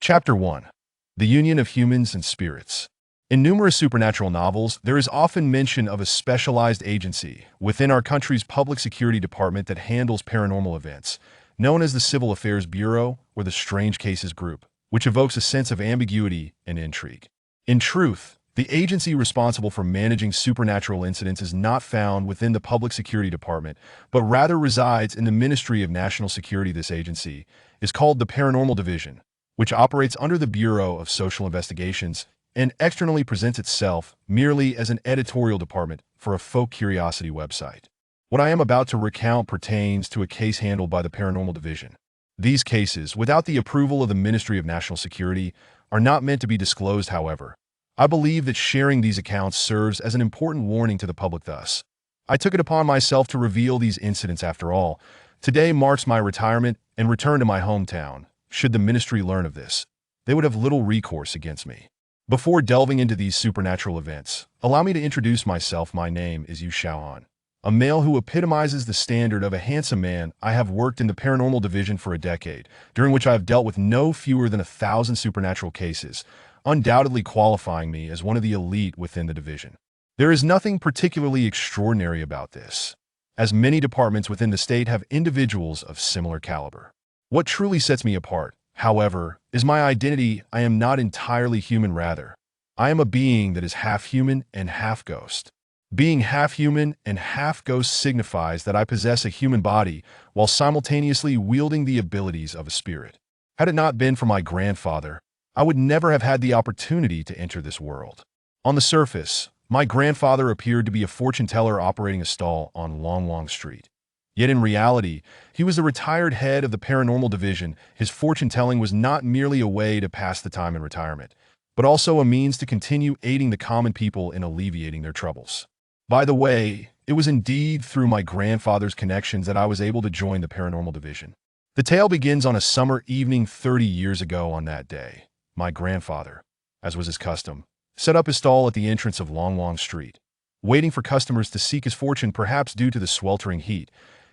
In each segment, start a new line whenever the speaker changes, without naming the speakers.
Chapter 1. The Union of Humans and Spirits. In numerous supernatural novels, there is often mention of a specialized agency within our country's public security department that handles paranormal events, known as the Civil Affairs Bureau or the Strange Cases Group, which evokes a sense of ambiguity and intrigue. In truth, the agency responsible for managing supernatural incidents is not found within the Public Security Department, but rather resides in the Ministry of National Security. This agency is called the Paranormal Division, which operates under the Bureau of Social Investigations and externally presents itself merely as an editorial department for a folk curiosity website. What I am about to recount pertains to a case handled by the Paranormal Division. These cases, without the approval of the Ministry of National Security, are not meant to be disclosed. However, I believe that sharing these accounts serves as an important warning to the public. Thus, I took it upon myself to reveal these incidents. After all, today marks my retirement and return to my hometown. Should the ministry learn of this, they would have little recourse against me. Before delving into these supernatural events, allow me to introduce myself. My name is Yu Shaohan, a male who epitomizes the standard of a handsome man. I have worked in the Paranormal Division for a decade, during which I have dealt with no fewer than 1,000 supernatural cases, undoubtedly qualifying me as one of the elite within the division. There is nothing particularly extraordinary about this, as many departments within the state have individuals of similar caliber. What truly sets me apart, however, is my identity. I am not entirely human. Rather, I am a being that is half human and half ghost. Being half human and half ghost signifies that I possess a human body while simultaneously wielding the abilities of a spirit. Had it not been for my grandfather, I would never have had the opportunity to enter this world. On the surface, my grandfather appeared to be a fortune teller operating a stall on Long Street. Yet in reality, he was the retired head of the Paranormal Division. His fortune-telling was not merely a way to pass the time in retirement, but also a means to continue aiding the common people in alleviating their troubles. By the way, it was indeed through my grandfather's connections that I was able to join the Paranormal Division. The tale begins on a summer evening 30 years ago. On that day, my grandfather, as was his custom, set up his stall at the entrance of Long Street, waiting for customers to seek his fortune. Perhaps due to the sweltering heat,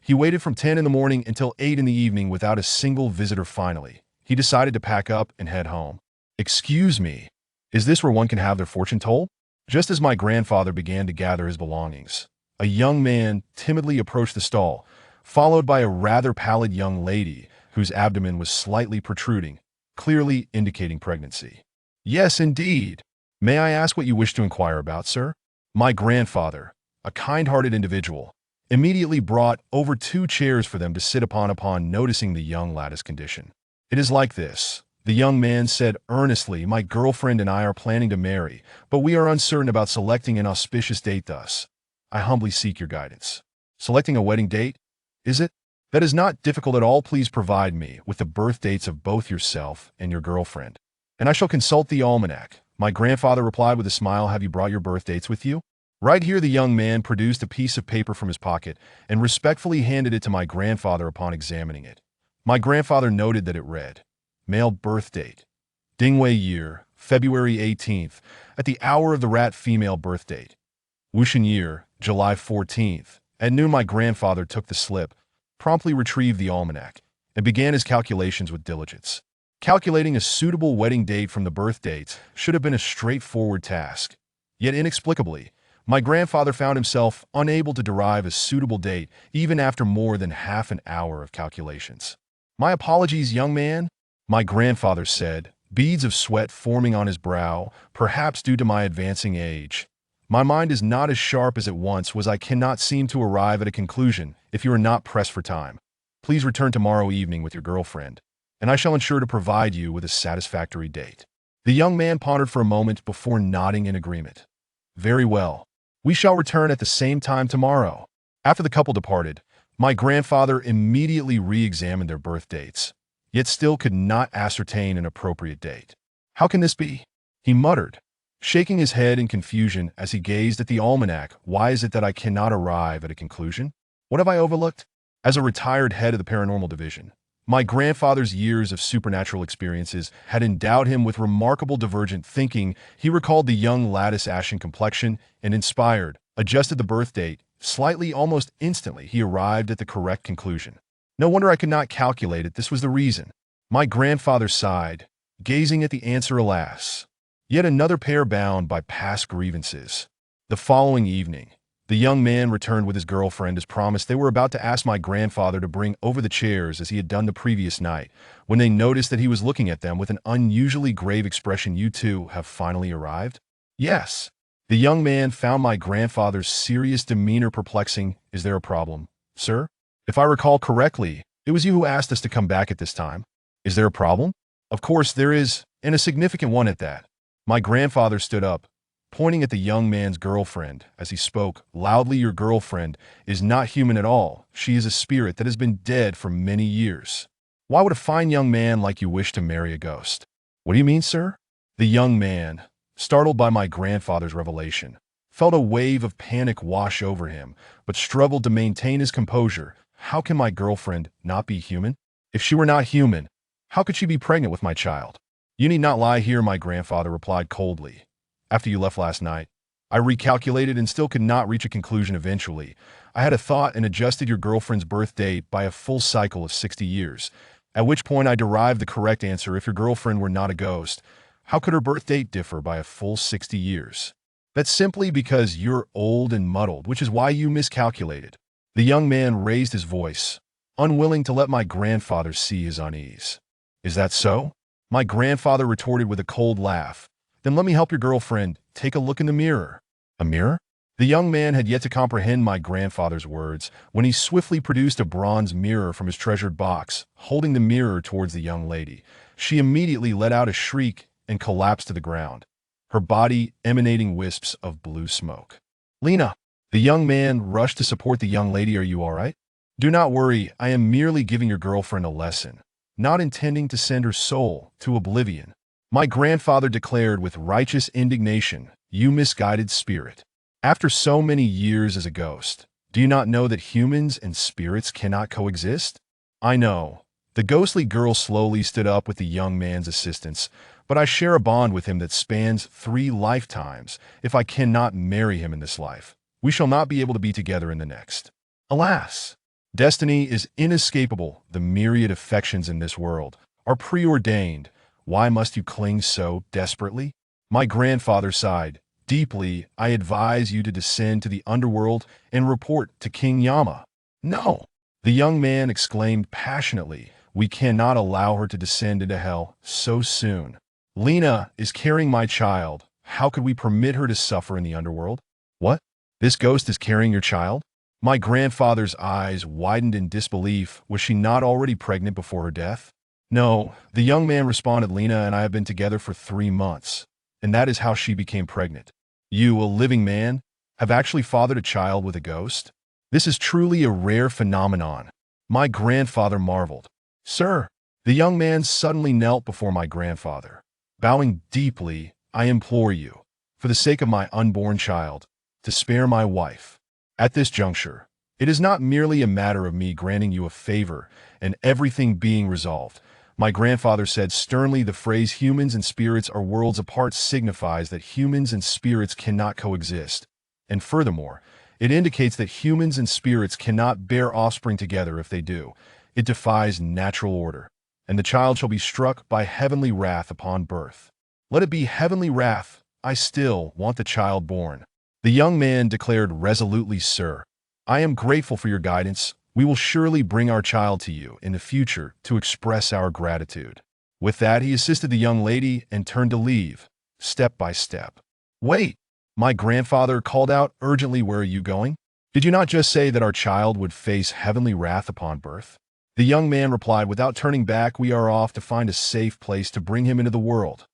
he waited from 10 in the morning until 8 in the evening without a single visitor. Finally, he decided to pack up and head home. "Excuse me, is this where one can have their fortune told?" Just as my grandfather began to gather his belongings, a young man timidly approached the stall, followed by a rather pallid young lady whose abdomen was slightly protruding, clearly indicating pregnancy. "Yes, indeed. May I ask what you wish to inquire about, sir?" My grandfather, a kind-hearted individual, immediately brought over 2 chairs for them to sit upon noticing the young lad's condition. "It is like this," the young man said earnestly. "My girlfriend and I are planning to marry, but we are uncertain about selecting an auspicious date. Thus, I humbly seek your guidance." "Selecting a wedding date, is it? That is not difficult at all. Please provide me with the birth dates of both yourself and your girlfriend, and I shall consult the almanac." My grandfather replied with a smile. "Have you brought your birth dates with you?" Right here, the young man produced a piece of paper from his pocket and respectfully handed it to my grandfather. Upon examining it, my grandfather noted that it read, "Male birth date, Dingwei year, February 18th, at the hour of the rat. Female birth date, Wuxian year, July 14th. At noon." My grandfather took the slip, promptly retrieved the almanac, and began his calculations with diligence. Calculating a suitable wedding date from the birth dates should have been a straightforward task. Yet inexplicably, my grandfather found himself unable to derive a suitable date even after more than half an hour of calculations. "My apologies, young man," my grandfather said, beads of sweat forming on his brow, "perhaps due to my advancing age. My mind is not as sharp as it once was. I cannot seem to arrive at a conclusion. If you are not pressed for time, please return tomorrow evening with your girlfriend, and I shall ensure to provide you with a satisfactory date." The young man pondered for a moment before nodding in agreement. "Very well. We shall return at the same time tomorrow." After the couple departed, my grandfather immediately re-examined their birth dates, yet still could not ascertain an appropriate date. "How can this be?" he muttered, shaking his head in confusion as he gazed at the almanac. "Why is it that I cannot arrive at a conclusion? What have I overlooked?" As a retired head of the Paranormal Division, my grandfather's years of supernatural experiences had endowed him with remarkable divergent thinking. He recalled the young lad's ashen complexion and, inspired, adjusted the birth date slightly. Almost instantly, he arrived at the correct conclusion. "No wonder I could not calculate it. This was the reason." My grandfather sighed, gazing at the answer. Alas, yet another pair bound by past grievances. The following evening, the young man returned with his girlfriend. As promised, they were about to ask my grandfather to bring over the chairs as he had done the previous night, when they noticed that he was looking at them with an unusually grave expression. You two have finally arrived? Yes. The young man found my grandfather's serious demeanor perplexing. Is there a problem, sir? If I recall correctly, it was you who asked us to come back at this time. Is there a problem? Of course there is, and a significant one at that. My grandfather stood up, pointing at the young man's girlfriend as he spoke loudly. Your girlfriend is not human at all. She is a spirit that has been dead for many years. Why would a fine young man like you wish to marry a ghost? What do you mean, sir? The young man, startled by my grandfather's revelation, felt a wave of panic wash over him, but struggled to maintain his composure. How can my girlfriend not be human? If she were not human, how could she be pregnant with my child? You need not lie here, my grandfather replied coldly. After you left last night, I recalculated and still could not reach a conclusion. Eventually, I had a thought and adjusted your girlfriend's birth date by a full cycle of 60 years, at which point I derived the correct answer. If your girlfriend were not a ghost, how could her birth date differ by a full 60 years? That's simply because you're old and muddled, which is why you miscalculated. The young man raised his voice, unwilling to let my grandfather see his unease. Is that so? My grandfather retorted with a cold laugh. Then let me help your girlfriend. Take a look in the mirror. A mirror? The young man had yet to comprehend my grandfather's words when he swiftly produced a bronze mirror from his treasured box, holding the mirror towards the young lady. She immediately let out a shriek and collapsed to the ground, her body emanating wisps of blue smoke. Lena! The young man rushed to support the young lady. Are you all right? Do not worry, I am merely giving your girlfriend a lesson, not intending to send her soul to oblivion. My grandfather declared with righteous indignation. You misguided spirit. After so many years as a ghost, do you not know that humans and spirits cannot coexist? I know. The ghostly girl slowly stood up with the young man's assistance, but I share a bond with him that spans 3 lifetimes. If I cannot marry him in this life, we shall not be able to be together in the next. Alas, destiny is inescapable. The myriad affections in this world are preordained. Why must you cling so desperately? My grandfather sighed deeply. I advise you to descend to the underworld and report to King Yama. No, the young man exclaimed passionately. We cannot allow her to descend into hell so soon. Lena is carrying my child. How could we permit her to suffer in the underworld? What? This ghost is carrying your child? My grandfather's eyes widened in disbelief. Was she not already pregnant before her death? No, the young man responded. Lena and I have been together for 3 months, and that is how she became pregnant. You, a living man, have actually fathered a child with a ghost? This is truly a rare phenomenon. My grandfather marveled. Sir, the young man suddenly knelt before my grandfather. Bowing deeply, I implore you, for the sake of my unborn child, to spare my wife. At this juncture, it is not merely a matter of me granting you a favor and everything being resolved. My grandfather said sternly, the phrase humans and spirits are worlds apart signifies that humans and spirits cannot coexist. And furthermore, it indicates that humans and spirits cannot bear offspring together. If they do, it defies natural order, and the child shall be struck by heavenly wrath upon birth. Let it be heavenly wrath. I still want the child born. The young man declared resolutely. Sir, I am grateful for your guidance. We will surely bring our child to you in the future to express our gratitude. With that, he assisted the young lady and turned to leave, step by step. Wait! My grandfather called out urgently. Where are you going? Did you not just say that our child would face heavenly wrath upon birth? The young man replied without turning back. We are off to find a safe place to bring him into the world.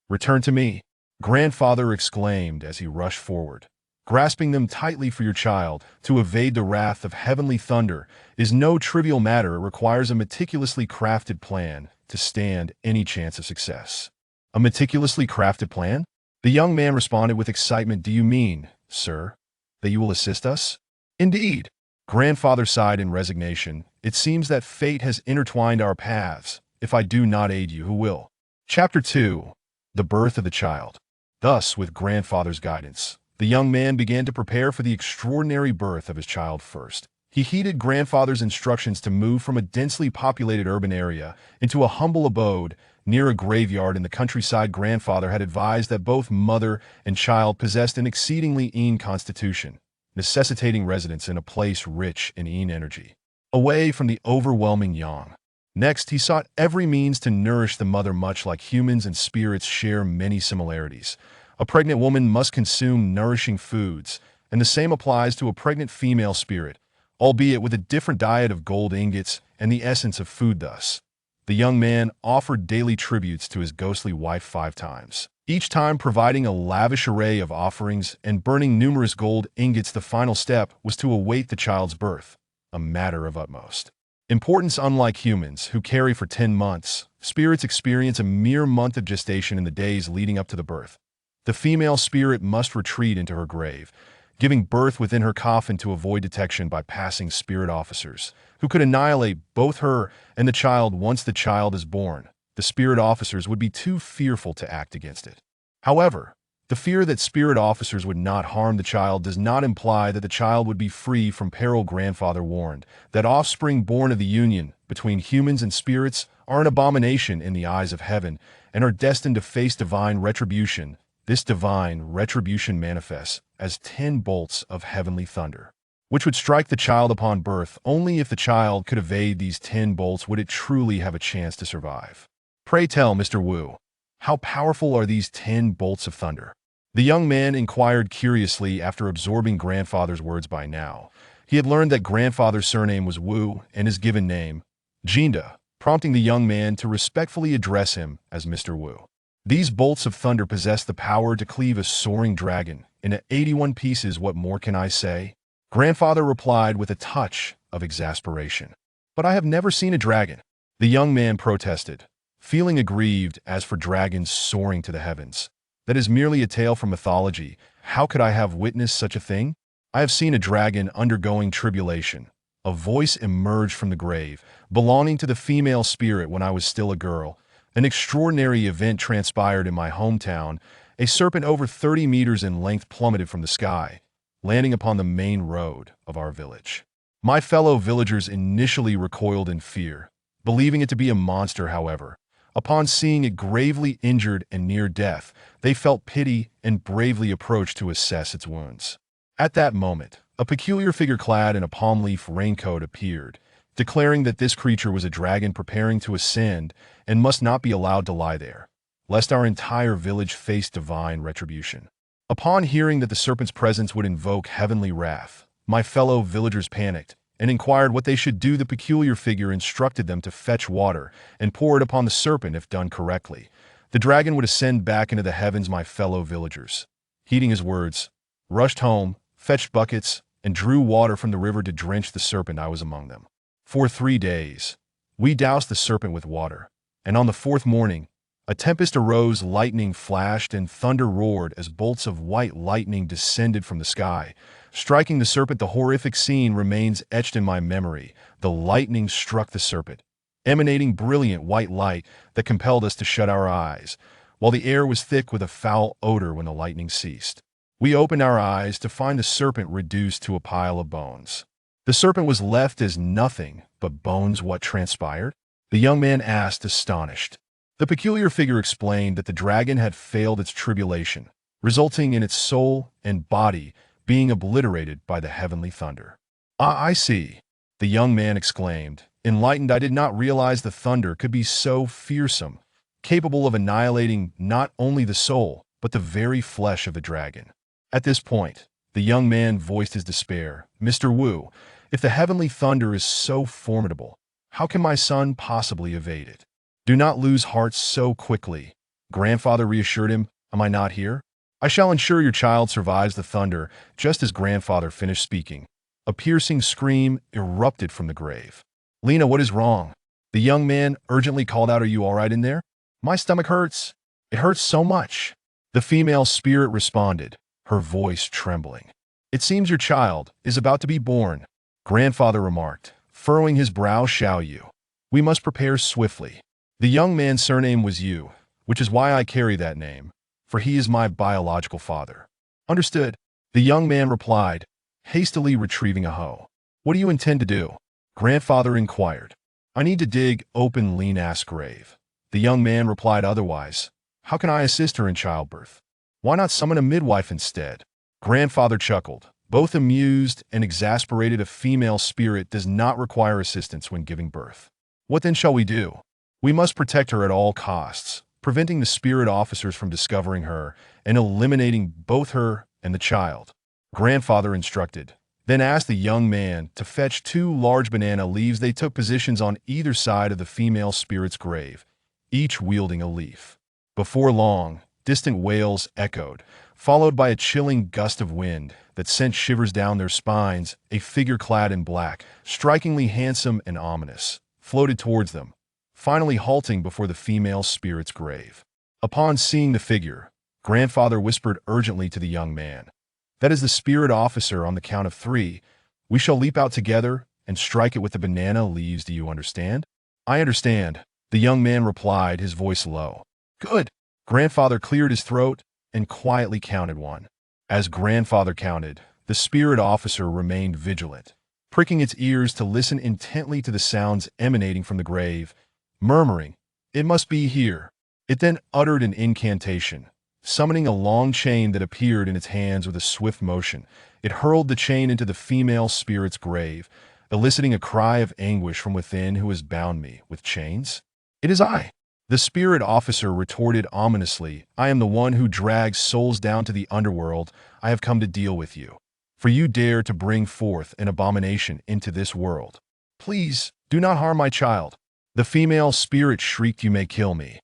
Return to me, grandfather exclaimed as he rushed forward. Grasping them tightly. For your child to evade the wrath of heavenly thunder is no trivial matter. It requires a meticulously crafted plan to stand any chance of success. A meticulously crafted plan? The young man responded with excitement. Do you mean, sir, that you will assist us? Indeed. Grandfather sighed in resignation. It seems that fate has intertwined our paths. If I do not aid you, who will? Chapter 2. The Birth of the Child. Thus, with grandfather's guidance, the young man began to prepare for the extraordinary birth of his child. First, He heeded grandfather's instructions to move from a densely populated urban area into a humble abode near a graveyard in the countryside. Grandfather had advised that both mother and child possessed an exceedingly Yin constitution, necessitating residence in a place rich in Yin energy, away from the overwhelming Yang. Next, he sought every means to nourish the mother. Much like humans and spirits share many similarities, a pregnant woman must consume nourishing foods, and the same applies to a pregnant female spirit, albeit with a different diet of gold ingots and the essence of food. Thus, the young man offered daily tributes to his ghostly wife 5 times, each time providing a lavish array of offerings and burning numerous gold ingots. The final step was to await the child's birth, a matter of utmost importance. Unlike humans, who carry for 10 months, spirits experience a mere month of gestation in the days leading up to the birth. The female spirit must retreat into her grave, giving birth within her coffin to avoid detection by passing spirit officers, who could annihilate both her and the child. Once the child is born, the spirit officers would be too fearful to act against it. However, the fear that spirit officers would not harm the child does not imply that the child would be free from peril. Grandfather warned that offspring born of the union between humans and spirits are an abomination in the eyes of heaven and are destined to face divine retribution. This divine retribution manifests as 10 bolts of heavenly thunder, which would strike the child upon birth. Only if the child could evade these 10 bolts would it truly have a chance to survive. Pray tell, Mr. Wu, how powerful are these 10 bolts of thunder? The young man inquired curiously. After absorbing grandfather's words by now, he had learned that grandfather's surname was Wu and his given name, Jinda, prompting the young man to respectfully address him as Mr. Wu. These bolts of thunder possess the power to cleave a soaring dragon into 81 pieces. What more can I say? Grandfather replied with a touch of exasperation. But I have never seen a dragon. The young man protested, feeling aggrieved. As for dragons soaring to the heavens, that is merely a tale from mythology. How could I have witnessed such a thing? I have seen a dragon undergoing tribulation. A voice emerged from the grave, belonging to the female spirit when I was still a girl. An extraordinary event transpired in my hometown. A serpent over 30 meters in length plummeted from the sky, landing upon the main road of our village. My fellow villagers initially recoiled in fear, believing it to be a monster. However, upon seeing it gravely injured and near death, they felt pity and bravely approached to assess its wounds. At that moment, a peculiar figure clad in a palm leaf raincoat appeared, declaring that this creature was a dragon preparing to ascend and must not be allowed to lie there, lest our entire village face divine retribution. Upon hearing that the serpent's presence would invoke heavenly wrath, my fellow villagers panicked and inquired what they should do. The peculiar figure instructed them to fetch water and pour it upon the serpent. If done correctly, the dragon would ascend back into the heavens. My fellow villagers, heeding his words, rushed home, fetched buckets, and drew water from the river to drench the serpent. I was among them. For 3 days, we doused the serpent with water, and on the 4th morning, a tempest arose. Lightning flashed and thunder roared as bolts of white lightning descended from the sky, striking the serpent. The horrific scene remains etched in my memory. The lightning struck the serpent, emanating brilliant white light that compelled us to shut our eyes, while the air was thick with a foul odor. When the lightning ceased, we opened our eyes to find the serpent reduced to a pile of bones. The serpent was left as nothing but bones. What transpired? The young man asked, astonished. The peculiar figure explained that the dragon had failed its tribulation, resulting in its soul and body being obliterated by the heavenly thunder. Ah, I see, the young man exclaimed, enlightened. I did not realize the thunder could be so fearsome, capable of annihilating not only the soul, but the very flesh of a dragon. At this point, the young man voiced his despair. Mr. Wu, if the heavenly thunder is so formidable, how can my son possibly evade it? Do not lose heart so quickly. Grandfather reassured him. Am I not here? I shall ensure your child survives the thunder. Just as grandfather finished speaking, a piercing scream erupted from the grave. Lena, what is wrong? The young man urgently called out. Are you all right in there? My stomach hurts. It hurts so much. The female spirit responded, her voice trembling. It seems your child is about to be born, grandfather remarked, furrowing his brow. Shall you? We must prepare swiftly. The young man's surname was Yu, which is why I carry that name, for he is my biological father. Understood, the young man replied, hastily retrieving a hoe. What do you intend to do? Grandfather inquired. I need to dig open Lena's grave. The young man replied otherwise. How can I assist her in childbirth? Why not summon a midwife instead? Grandfather chuckled. Both amused and exasperated, a female spirit does not require assistance when giving birth. What then shall we do? We must protect her at all costs, preventing the spirit officers from discovering her and eliminating both her and the child. Grandfather instructed, then asked the young man to fetch 2 large banana leaves. They took positions on either side of the female spirit's grave, each wielding a leaf. Before long, distant wails echoed, followed by a chilling gust of wind that sent shivers down their spines. A figure clad in black, strikingly handsome and ominous, floated towards them, finally halting before the female spirit's grave. Upon seeing the figure, Grandfather whispered urgently to the young man, "That is the spirit officer. On the count of 3, we shall leap out together and strike it with the banana leaves. Do you understand?" "I understand," the young man replied, his voice low. "Good." Grandfather cleared his throat and quietly counted 1. As Grandfather counted, the spirit officer remained vigilant, pricking its ears to listen intently to the sounds emanating from the grave, murmuring, "It must be here." It then uttered an incantation, summoning a long chain that appeared in its hands. With a swift motion, it hurled the chain into the female spirit's grave, eliciting a cry of anguish from within. "Who has bound me with chains?" "It is I," the spirit officer retorted ominously. "I am the one who drags souls down to the underworld. I have come to deal with you, for you dare to bring forth an abomination into this world. Please, do not harm my child." The female spirit shrieked, "You may kill me,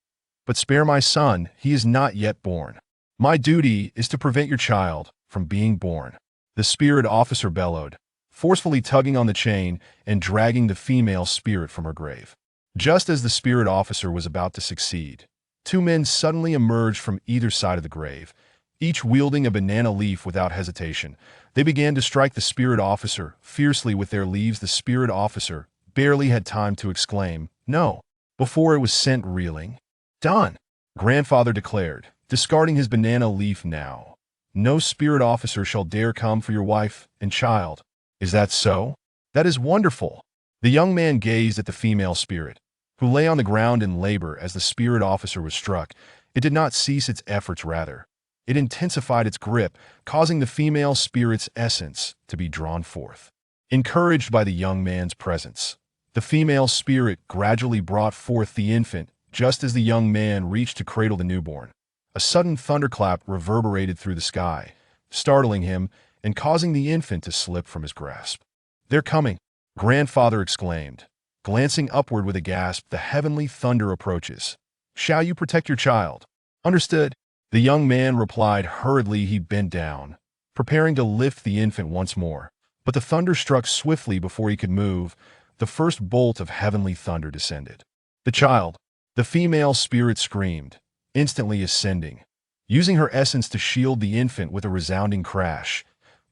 but spare my son. He is not yet born. My duty is to prevent your child from being born." The spirit officer bellowed, forcefully tugging on the chain and dragging the female spirit from her grave. Just as the spirit officer was about to succeed, 2 men suddenly emerged from either side of the grave, each wielding a banana leaf. Without hesitation, they began to strike the spirit officer fiercely with their leaves. The spirit officer barely had time to exclaim, "No," before it was sent reeling. "Done," Grandfather declared, discarding his banana leaf. "Now, no spirit officer shall dare come for your wife and child." "Is that so?" "That is wonderful." The young man gazed at the female spirit, who lay on the ground in labor. As the spirit officer was struck, it did not cease its efforts. Rather, it intensified its grip, causing the female spirit's essence to be drawn forth. Encouraged by the young man's presence, the female spirit gradually brought forth the infant. Just as the young man reached to cradle the newborn, a sudden thunderclap reverberated through the sky, startling him and causing the infant to slip from his grasp. "They're coming," Grandfather exclaimed, glancing upward with a gasp. "The heavenly thunder approaches. Shall you protect your child?" "Understood," the young man replied hurriedly. He bent down, preparing to lift the infant once more, but the thunder struck swiftly before he could move. The first bolt of heavenly thunder descended. "The child!" The female spirit screamed, instantly ascending, using her essence to shield the infant. With a resounding crash,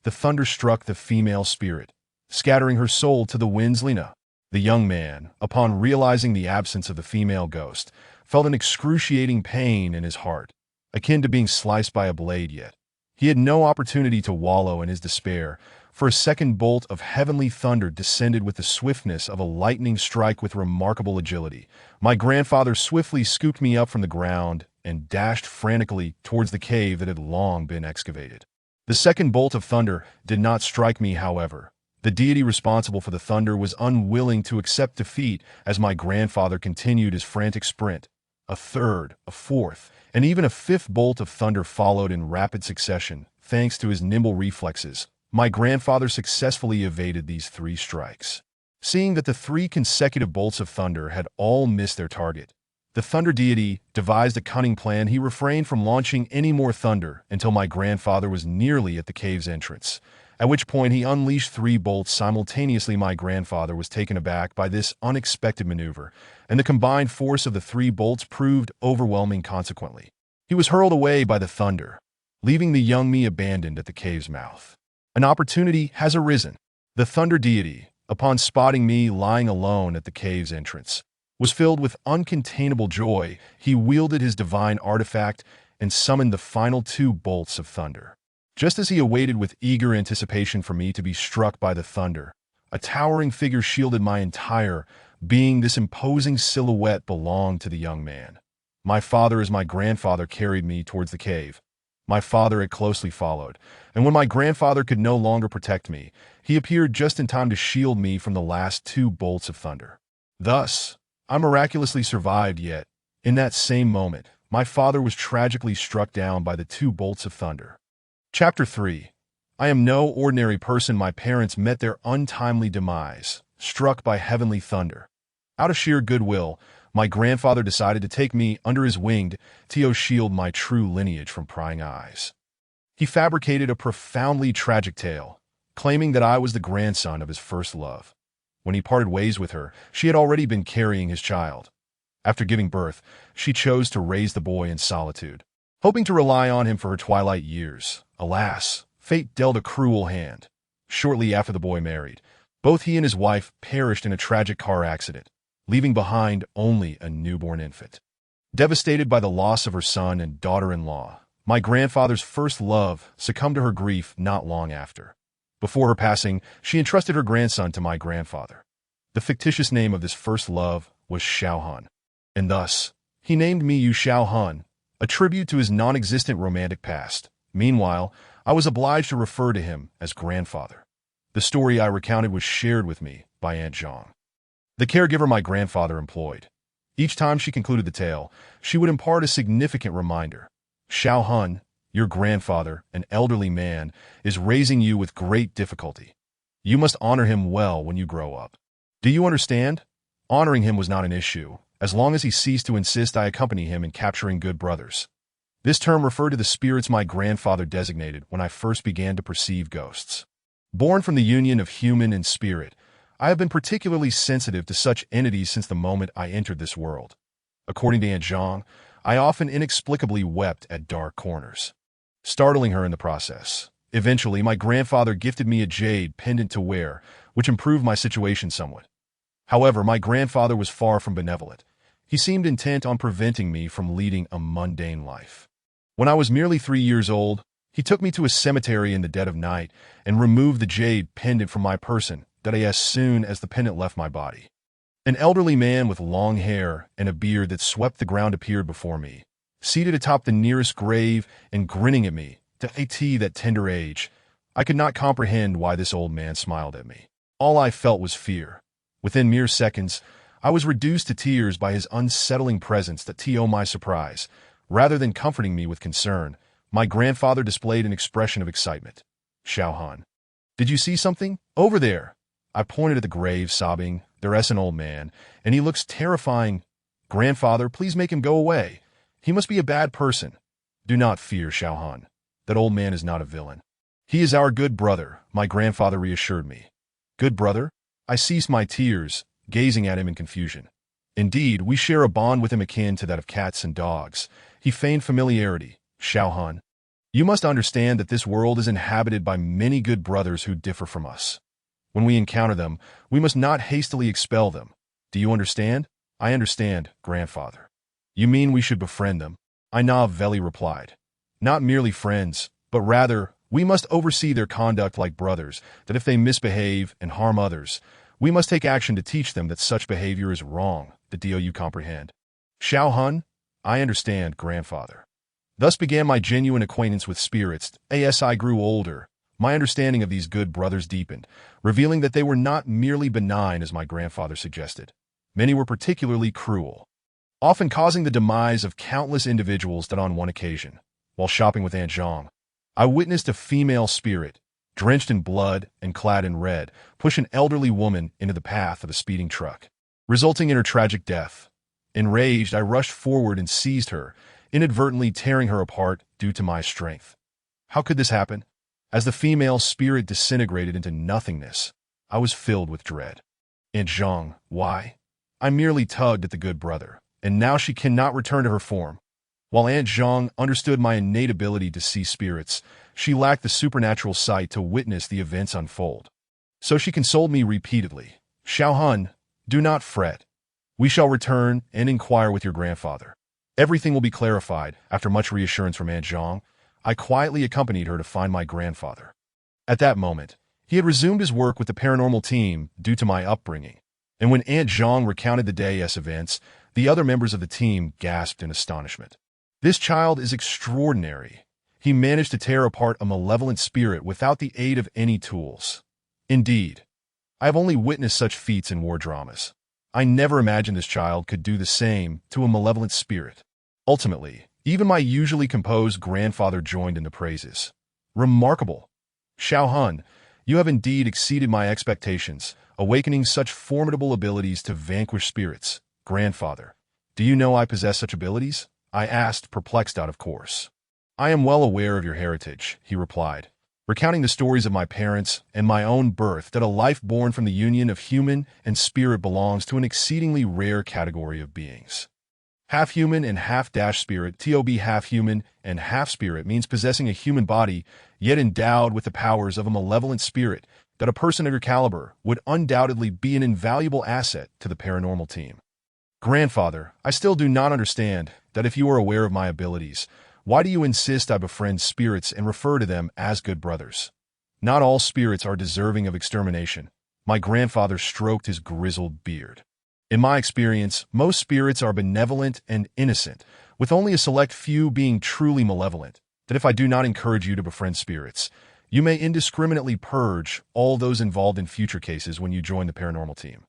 the thunder struck the female spirit, scattering her soul to the winds. "Lena." The young man, upon realizing the absence of the female ghost, felt an excruciating pain in his heart, akin to being sliced by a blade. Yet he had no opportunity to wallow in his despair, for a second bolt of heavenly thunder descended with the swiftness of a lightning strike. With remarkable agility, my grandfather swiftly scooped me up from the ground and dashed frantically towards the cave that had long been excavated. The second bolt of thunder did not strike me, however. The deity responsible for the thunder was unwilling to accept defeat as my grandfather continued his frantic sprint. A third, a fourth, and even a fifth bolt of thunder followed in rapid succession. Thanks to his nimble reflexes, my grandfather successfully evaded these 3 strikes. Seeing that the 3 consecutive bolts of thunder had all missed their target, the thunder deity devised a cunning plan. He refrained from launching any more thunder until my grandfather was nearly at the cave's entrance, at which point he unleashed 3 bolts simultaneously. My grandfather was taken aback by this unexpected maneuver, and the combined force of the 3 bolts proved overwhelming. Consequently, he was hurled away by the thunder, leaving the young me abandoned at the cave's mouth. An opportunity has arisen. The thunder deity, upon spotting me lying alone at the cave's entrance, was filled with uncontainable joy. He wielded his divine artifact and summoned the final 2 bolts of thunder. Just as he awaited with eager anticipation for me to be struck by the thunder, A towering figure shielded my entire being. This imposing silhouette belonged to the young man. My father, as my grandfather carried me towards the cave. My father had closely followed, and when my grandfather could no longer protect me, he appeared just in time to shield me from the last two bolts of thunder. Thus, I miraculously survived, yet, in that same moment, my father was tragically struck down by the two bolts of thunder. Chapter 3. I am no ordinary person. My parents met their untimely demise, struck by heavenly thunder. Out of sheer goodwill, my grandfather decided to take me under his wing to shield my true lineage from prying eyes. He fabricated a profoundly tragic tale, claiming that I was the grandson of his first love. When he parted ways with her, she had already been carrying his child. After giving birth, she chose to raise the boy in solitude, hoping to rely on him for her twilight years. Alas, fate dealt a cruel hand. Shortly after the boy married, both he and his wife perished in a tragic car accident, leaving behind only a newborn infant. Devastated by the loss of her son and daughter-in-law, my grandfather's first love succumbed to her grief not long after. Before her passing, she entrusted her grandson to my grandfather. The fictitious name of this first love was Xiaohun, and thus, he named me Yu Xiaohun, a tribute to his non-existent romantic past. Meanwhile, I was obliged to refer to him as grandfather. The story I recounted was shared with me by Aunt Zhang, the caregiver my grandfather employed. Each time she concluded the tale, she would impart a significant reminder. Xiaohun, your grandfather, an elderly man, is raising you with great difficulty. You must honor him well when you grow up. Do you understand? Honoring him was not an issue. As long as he ceased to insist I accompany him in capturing good brothers. This term referred to the spirits my grandfather designated when I first began to perceive ghosts. Born from the union of human and spirit, I have been particularly sensitive to such entities since the moment I entered this world. According to Aunt Zhang, I often inexplicably wept at dark corners, startling her in the process. Eventually, my grandfather gifted me a jade pendant to wear, which improved my situation somewhat. However, my grandfather was far from benevolent. He seemed intent on preventing me from leading a mundane life. When I was merely 3 years old, he took me to a cemetery in the dead of night and removed the jade pendant from my person as soon as the pendant left my body. An elderly man with long hair and a beard that swept the ground appeared before me, seated atop the nearest grave and grinning at me. That tender age, I could not comprehend why this old man smiled at me. All I felt was fear. Within mere seconds, I was reduced to tears by his unsettling presence. To my surprise, rather than comforting me with concern, my grandfather displayed an expression of excitement. Xiaohun, did you see something? Over there. I pointed at the grave, sobbing. There's an old man, and he looks terrifying. Grandfather, please make him go away. He must be a bad person. Do not fear, Xiaohun. That old man is not a villain. He is our good brother, my grandfather reassured me. Good brother? I ceased my tears, gazing at him in confusion. Indeed, we share a bond with him akin to that of cats and dogs. He feigned familiarity. Xiaohun, you must understand that this world is inhabited by many good brothers who differ from us. When we encounter them, we must not hastily expel them. Do you understand? I understand, grandfather. You mean we should befriend them? Veli replied. Not merely friends, but rather, we must oversee their conduct like brothers, that if they misbehave and harm others, we must take action to teach them that such behavior is wrong. Do you comprehend? Xiaohun, I understand, grandfather. Thus began my genuine acquaintance with spirits. As I grew older, my understanding of these good brothers deepened, revealing that they were not merely benign as my grandfather suggested. Many were particularly cruel, often causing the demise of countless individuals. That on one occasion, while shopping with Aunt Zhang, I witnessed a female spirit, drenched in blood and clad in red, push an elderly woman into the path of a speeding truck, resulting in her tragic death. Enraged, I rushed forward and seized her, inadvertently tearing her apart due to my strength. How could this happen? As the female spirit disintegrated into nothingness, I was filled with dread. Aunt Zhang, why? I merely tugged at the good brother, and now she cannot return to her form. While Aunt Zhang understood my innate ability to see spirits, she lacked the supernatural sight to witness the events unfold. So she consoled me repeatedly. Xiaohun, do not fret. We shall return and inquire with your grandfather. Everything will be clarified. After much reassurance from Aunt Zhang, I quietly accompanied her to find my grandfather. At that moment, He had resumed his work with the paranormal team due to my upbringing, and when Aunt Zhang recounted the day's events, the other members of the team gasped in astonishment. This child is extraordinary. He managed to tear apart a malevolent spirit without the aid of any tools. Indeed, I have only witnessed such feats in war dramas. I never imagined this child could do the same to a malevolent spirit. Ultimately, even my usually composed grandfather joined in the praises. Remarkable. Xiao Hun, you have indeed exceeded my expectations, awakening such formidable abilities to vanquish spirits. Grandfather, do you know I possess such abilities? I asked, perplexed out of course. I am well aware of your heritage, he replied, recounting the stories of my parents and my own birth, that a life born from the union of human and spirit belongs to an exceedingly rare category of beings. Half-human and half-spirit, half-human and half-spirit means possessing a human body, yet endowed with the powers of a malevolent spirit, that a person of your caliber would undoubtedly be an invaluable asset to the paranormal team. Grandfather, I still do not understand that if you are aware of my abilities, why do you insist I befriend spirits and refer to them as good brothers? Not all spirits are deserving of extermination. My grandfather stroked his grizzled beard. In my experience, most spirits are benevolent and innocent, with only a select few being truly malevolent, that if I do not encourage you to befriend spirits, you may indiscriminately purge all those involved in future cases when you join the paranormal team.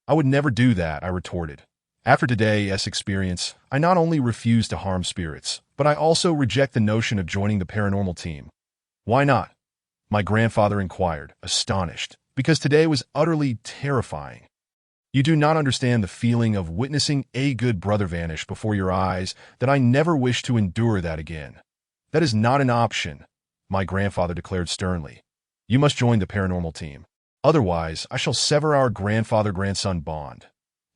I would never do that, I retorted. After today's experience, I not only refuse to harm spirits, but I also reject the notion of joining the paranormal team. Why not? My grandfather inquired, astonished, because today was utterly terrifying. You do not understand the feeling of witnessing a good brother vanish before your eyes, that I never wish to endure that again. That is not an option, my grandfather declared sternly. You must join the paranormal team. Otherwise, I shall sever our grandfather-grandson bond.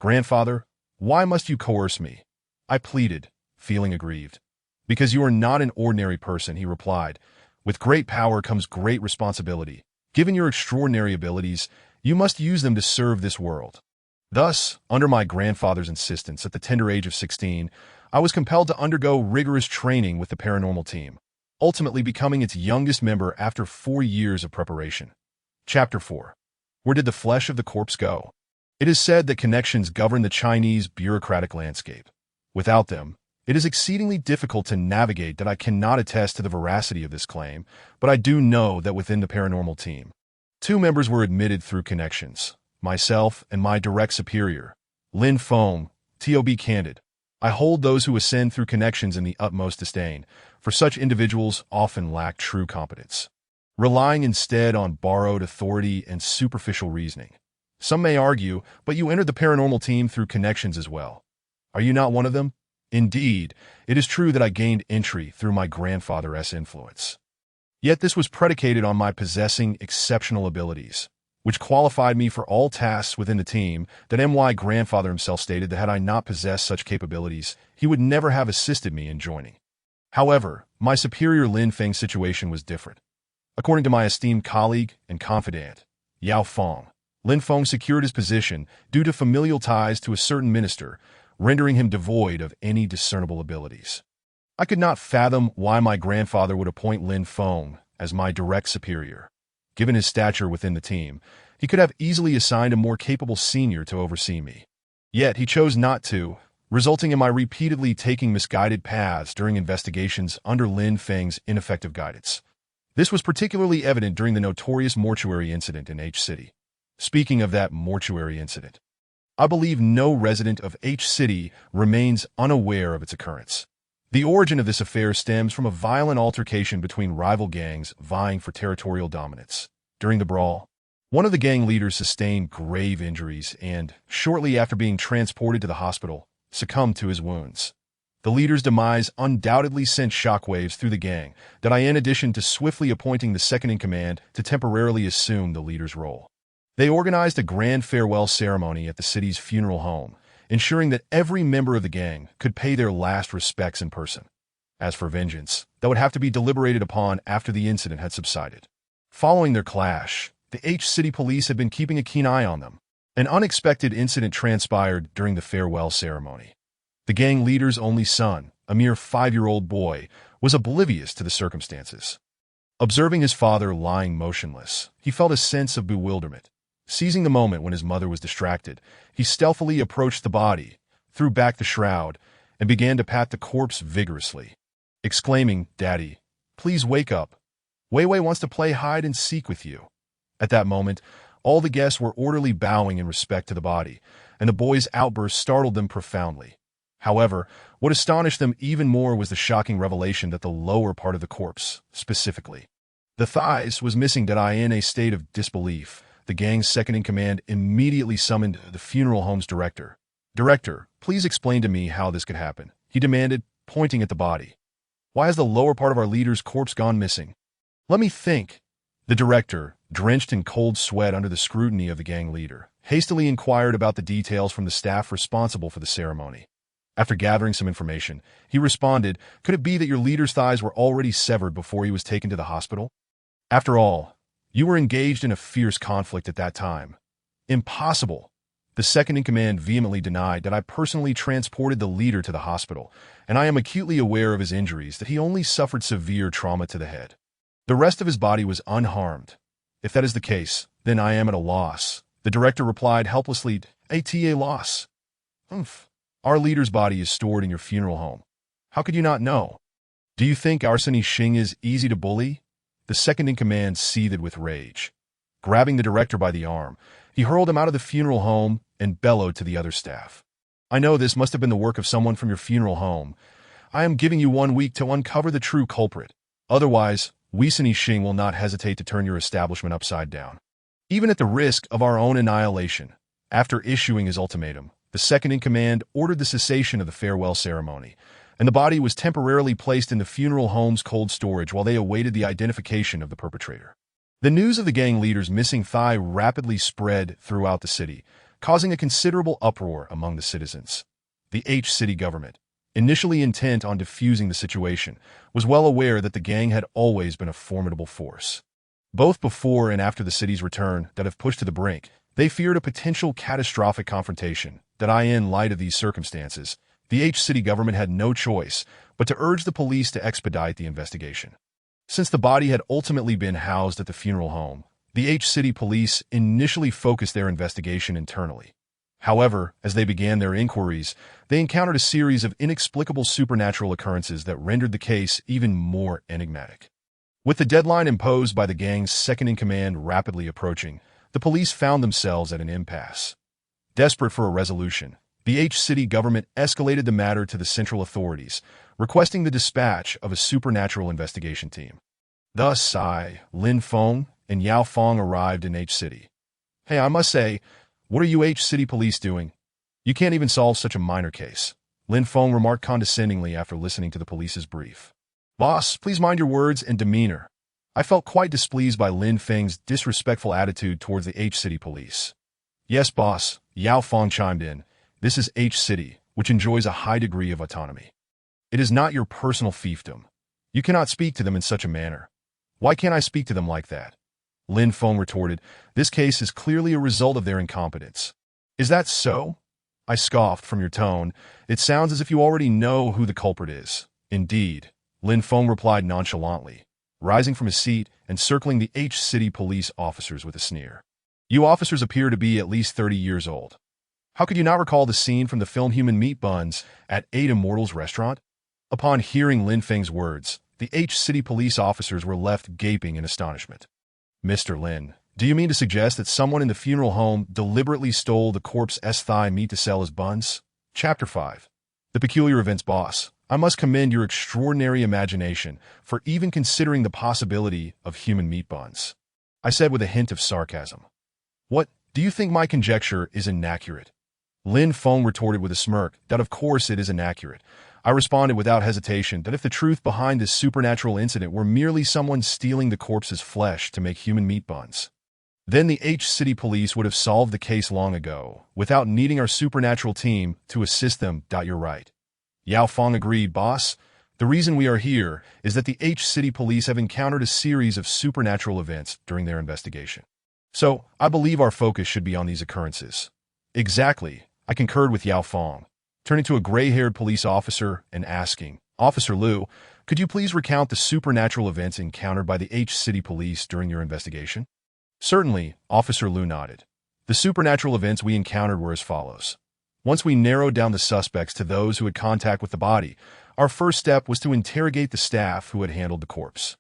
Grandfather, why must you coerce me? I pleaded, feeling aggrieved. Because you are not an ordinary person, he replied. With great power comes great responsibility. Given your extraordinary abilities, you must use them to serve this world. Thus, under my grandfather's insistence at the tender age of 16, I was compelled to undergo rigorous training with the paranormal team, ultimately becoming its youngest member after 4 years of preparation. Chapter 4. Where did the flesh of the corpse go? It is said that connections govern the Chinese bureaucratic landscape. Without them, it is exceedingly difficult to navigate. That I cannot attest to the veracity of this claim, but I do know that within the paranormal team, 2 members were admitted through connections. Myself and my direct superior, Lin Feng, candid. I hold those who ascend through connections in the utmost disdain, for such individuals often lack true competence, relying instead on borrowed authority and superficial reasoning. Some may argue, but you entered the paranormal team through connections as well. Are you not one of them? Indeed, it is true that I gained entry through my grandfather's influence. Yet this was predicated on my possessing exceptional abilities, which qualified me for all tasks within the team. That my grandfather himself stated that had I not possessed such capabilities, he would never have assisted me in joining. However, my superior Lin Feng's situation was different. According to my esteemed colleague and confidant, Yao Feng, Lin Feng secured his position due to familial ties to a certain minister, rendering him devoid of any discernible abilities. I could not fathom why my grandfather would appoint Lin Feng as my direct superior. Given his stature within the team, he could have easily assigned a more capable senior to oversee me. Yet he chose not to, resulting in my repeatedly taking misguided paths during investigations under Lin Feng's ineffective guidance. This was particularly evident during the notorious mortuary incident in H City. Speaking of that mortuary incident, I believe no resident of H City remains unaware of its occurrence. The origin of this affair stems from a violent altercation between rival gangs vying for territorial dominance. During the brawl, one of the gang leaders sustained grave injuries and, shortly after being transported to the hospital, succumbed to his wounds. The leader's demise undoubtedly sent shockwaves through the gang, that in addition to swiftly appointing the second-in-command to temporarily assume the leader's role. They organized a grand farewell ceremony at the city's funeral home, ensuring that every member of the gang could pay their last respects in person. As for vengeance, that would have to be deliberated upon after the incident had subsided. Following their clash, the H City police had been keeping a keen eye on them. An unexpected incident transpired during the farewell ceremony. The gang leader's only son, a mere 5-year-old boy, was oblivious to the circumstances. Observing his father lying motionless, he felt a sense of bewilderment. Seizing the moment when his mother was distracted, he stealthily approached the body, threw back the shroud, and began to pat the corpse vigorously, exclaiming, "Daddy, please wake up. Wei Wei wants to play hide and seek with you." At that moment, all the guests were orderly bowing in respect to the body, and the boy's outburst startled them profoundly. However, what astonished them even more was the shocking revelation that the lower part of the corpse, specifically the thighs, was missing. In a state of disbelief, the gang's second-in-command immediately summoned the funeral home's director. "Director, please explain to me how this could happen," he demanded, pointing at the body. "Why has the lower part of our leader's corpse gone missing?" "Let me think." The director, drenched in cold sweat under the scrutiny of the gang leader, hastily inquired about the details from the staff responsible for the ceremony. After gathering some information, he responded, "Could it be that your leader's thighs were already severed before he was taken to the hospital? After all, you were engaged in a fierce conflict at that time." "Impossible." The second-in-command vehemently denied that I personally transported the leader to the hospital, and I am acutely aware of his injuries, that he only suffered severe trauma to the head. The rest of his body was unharmed. "If that is the case, then I am at a loss," the director replied helplessly. "A loss? Humph. Our leader's body is stored in your funeral home. How could you not know? Do you think Arseny Xing is easy to bully?" The second-in-command seethed with rage. Grabbing the director by the arm, he hurled him out of the funeral home and bellowed to the other staff. "I know this must have been the work of someone from your funeral home. I am giving you 1 week to uncover the true culprit. Otherwise, Arseny Xing will not hesitate to turn your establishment upside down, even at the risk of our own annihilation." After issuing his ultimatum, the second-in-command ordered the cessation of the farewell ceremony, and the body was temporarily placed in the funeral home's cold storage while they awaited the identification of the perpetrator. The news of the gang leader's missing thigh rapidly spread throughout the city, causing a considerable uproar among the citizens. The city government, initially intent on defusing the situation, was well aware that the gang had always been a formidable force. Both before and after the city's return that have pushed to the brink, they feared a potential catastrophic confrontation. In light of these circumstances, the city government had no choice but to urge the police to expedite the investigation. Since the body had ultimately been housed at the funeral home, the city police initially focused their investigation internally. However, as they began their inquiries, they encountered a series of inexplicable supernatural occurrences that rendered the case even more enigmatic. With the deadline imposed by the gang's second-in-command rapidly approaching, the police found themselves at an impasse. Desperate for a resolution, the city government escalated the matter to the central authorities, requesting the dispatch of a supernatural investigation team. Thus, Lin Feng, and Yao Feng arrived in city. "Hey, I must say, what are you city police doing? You can't even solve such a minor case," Lin Feng remarked condescendingly after listening to the police's brief. "Boss, please mind your words and demeanor." I felt quite displeased by Lin Feng's disrespectful attitude towards the city police. "Yes, boss," Yao Feng chimed in. "This is city, which enjoys a high degree of autonomy. It is not your personal fiefdom. You cannot speak to them in such a manner." "Why can't I speak to them like that?" Lin Feng retorted. "This case is clearly a result of their incompetence." "Is that so?" I scoffed. "From your tone, it sounds as if you already know who the culprit is." "Indeed," Lin Feng replied nonchalantly, rising from his seat and circling the city police officers with a sneer. "You officers appear to be at least 30 years old. How could you not recall the scene from the film Human Meat Buns at 8 Immortals restaurant?" Upon hearing Lin Feng's words, the city police officers were left gaping in astonishment. "Mr. Lin, do you mean to suggest that someone in the funeral home deliberately stole the corpse's thigh meat to sell as buns?" Chapter 5. The Peculiar Events. "Boss, I must commend your extraordinary imagination for even considering the possibility of human meat buns," I said with a hint of sarcasm. "What, do you think my conjecture is inaccurate?" Lin Feng retorted with a smirk. "That of course it is inaccurate." I responded without hesitation that if the truth behind this supernatural incident were merely someone stealing the corpse's flesh to make human meat buns, then the city police would have solved the case long ago, without needing our supernatural team to assist them. "You're right." Yao Feng agreed. "Boss, the reason we are here is that the city police have encountered a series of supernatural events during their investigation. So, I believe our focus should be on these occurrences." "Exactly," I concurred with Yao Feng, turning to a gray-haired police officer and asking, "Officer Liu, Could you please recount the supernatural events encountered by the H City Police during your investigation? Certainly, Officer Liu nodded. The supernatural events we encountered were as follows. Once we narrowed down the suspects to those who had contact with the body, our first step was to interrogate the staff who had handled the corpse.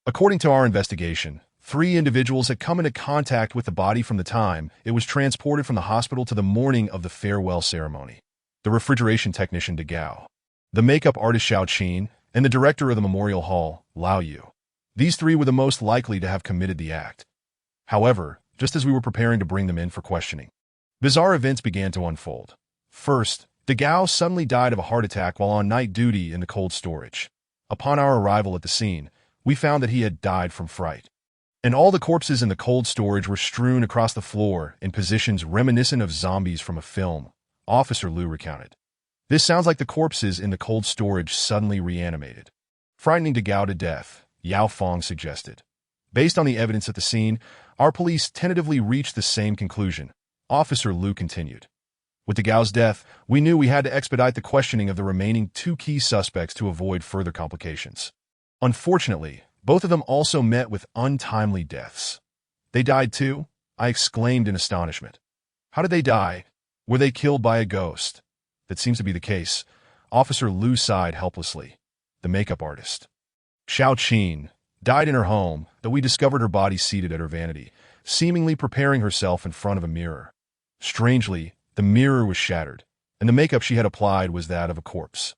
According to our investigation, 3 individuals had come into contact with the body from the time it was transported from the hospital to the morning of the farewell ceremony. The refrigeration technician De Gao, the makeup artist Xiao Qin, and the director of the memorial hall, Lao Yu. These 3 were the most likely to have committed the act. However, just as we were preparing to bring them in for questioning, bizarre events began to unfold. First, De Gao suddenly died of a heart attack while on night duty in the cold storage. Upon our arrival at the scene, we found that he had died from fright. And all the corpses in the cold storage were strewn across the floor in positions reminiscent of zombies from a film, Officer Liu recounted. This sounds like the corpses in the cold storage suddenly reanimated, frightening De Gao to death, Yao Fong suggested. Based on the evidence at the scene, our police tentatively reached the same conclusion, Officer Liu continued. With De Gao's death, we knew we had to expedite the questioning of the remaining 2 key suspects to avoid further complications. Unfortunately, both of them also met with untimely deaths. They died too? I exclaimed in astonishment. How did they die? Were they killed by a ghost? That seems to be the case. Officer Liu sighed helplessly. The makeup artist, Xiao Qin, died in her home, though we discovered her body seated at her vanity, seemingly preparing herself in front of a mirror. Strangely, the mirror was shattered, and the makeup she had applied was that of a corpse.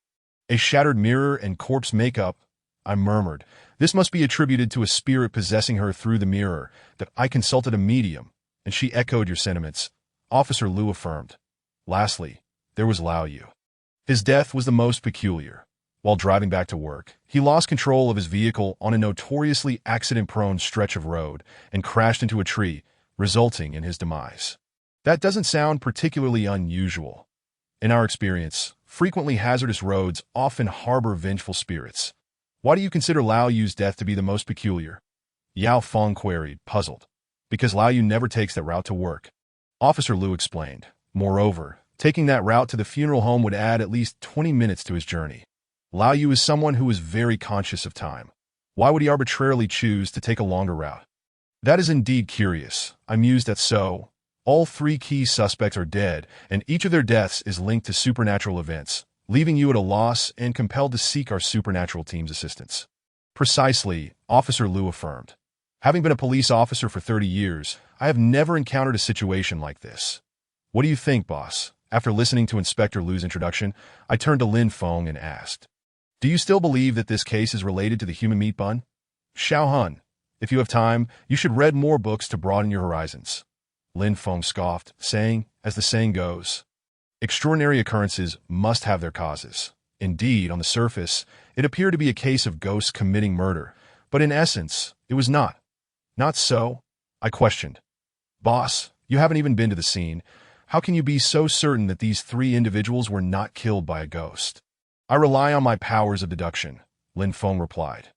A shattered mirror and corpse makeup, I murmured. This must be attributed to a spirit possessing her through the mirror, that I consulted a medium, and she echoed your sentiments, Officer Liu affirmed. Lastly, there was Lao Yu. His death was the most peculiar. While driving back to work, he lost control of his vehicle on a notoriously accident-prone stretch of road and crashed into a tree, resulting in his demise. That doesn't sound particularly unusual. In our experience, frequently hazardous roads often harbor vengeful spirits. Why do you consider Lao Yu's death to be the most peculiar? Yao Fong queried, puzzled. Because Lao Yu never takes that route to work. Officer Liu explained. Moreover, taking that route to the funeral home would add at least 20 minutes to his journey. Lao Yu is someone who is very conscious of time. Why would he arbitrarily choose to take a longer route? That is indeed curious. I mused that so. All 3 key suspects are dead, and each of their deaths is linked to supernatural events, leaving you at a loss and compelled to seek our supernatural team's assistance. Precisely, Officer Liu affirmed. Having been a police officer for 30 years, I have never encountered a situation like this. What do you think, boss? After listening to Inspector Liu's introduction, I turned to Lin Feng and asked, do you still believe that this case is related to the human meat bun? Xiao Hun, if you have time, you should read more books to broaden your horizons. Lin Feng scoffed, saying, as the saying goes, extraordinary occurrences must have their causes. Indeed, on the surface, it appeared to be a case of ghosts committing murder, but in essence, it was not. Not so? I questioned. Boss, you haven't even been to the scene. How can you be so certain that these 3 individuals were not killed by a ghost? I rely on my powers of deduction, Lin Feng replied.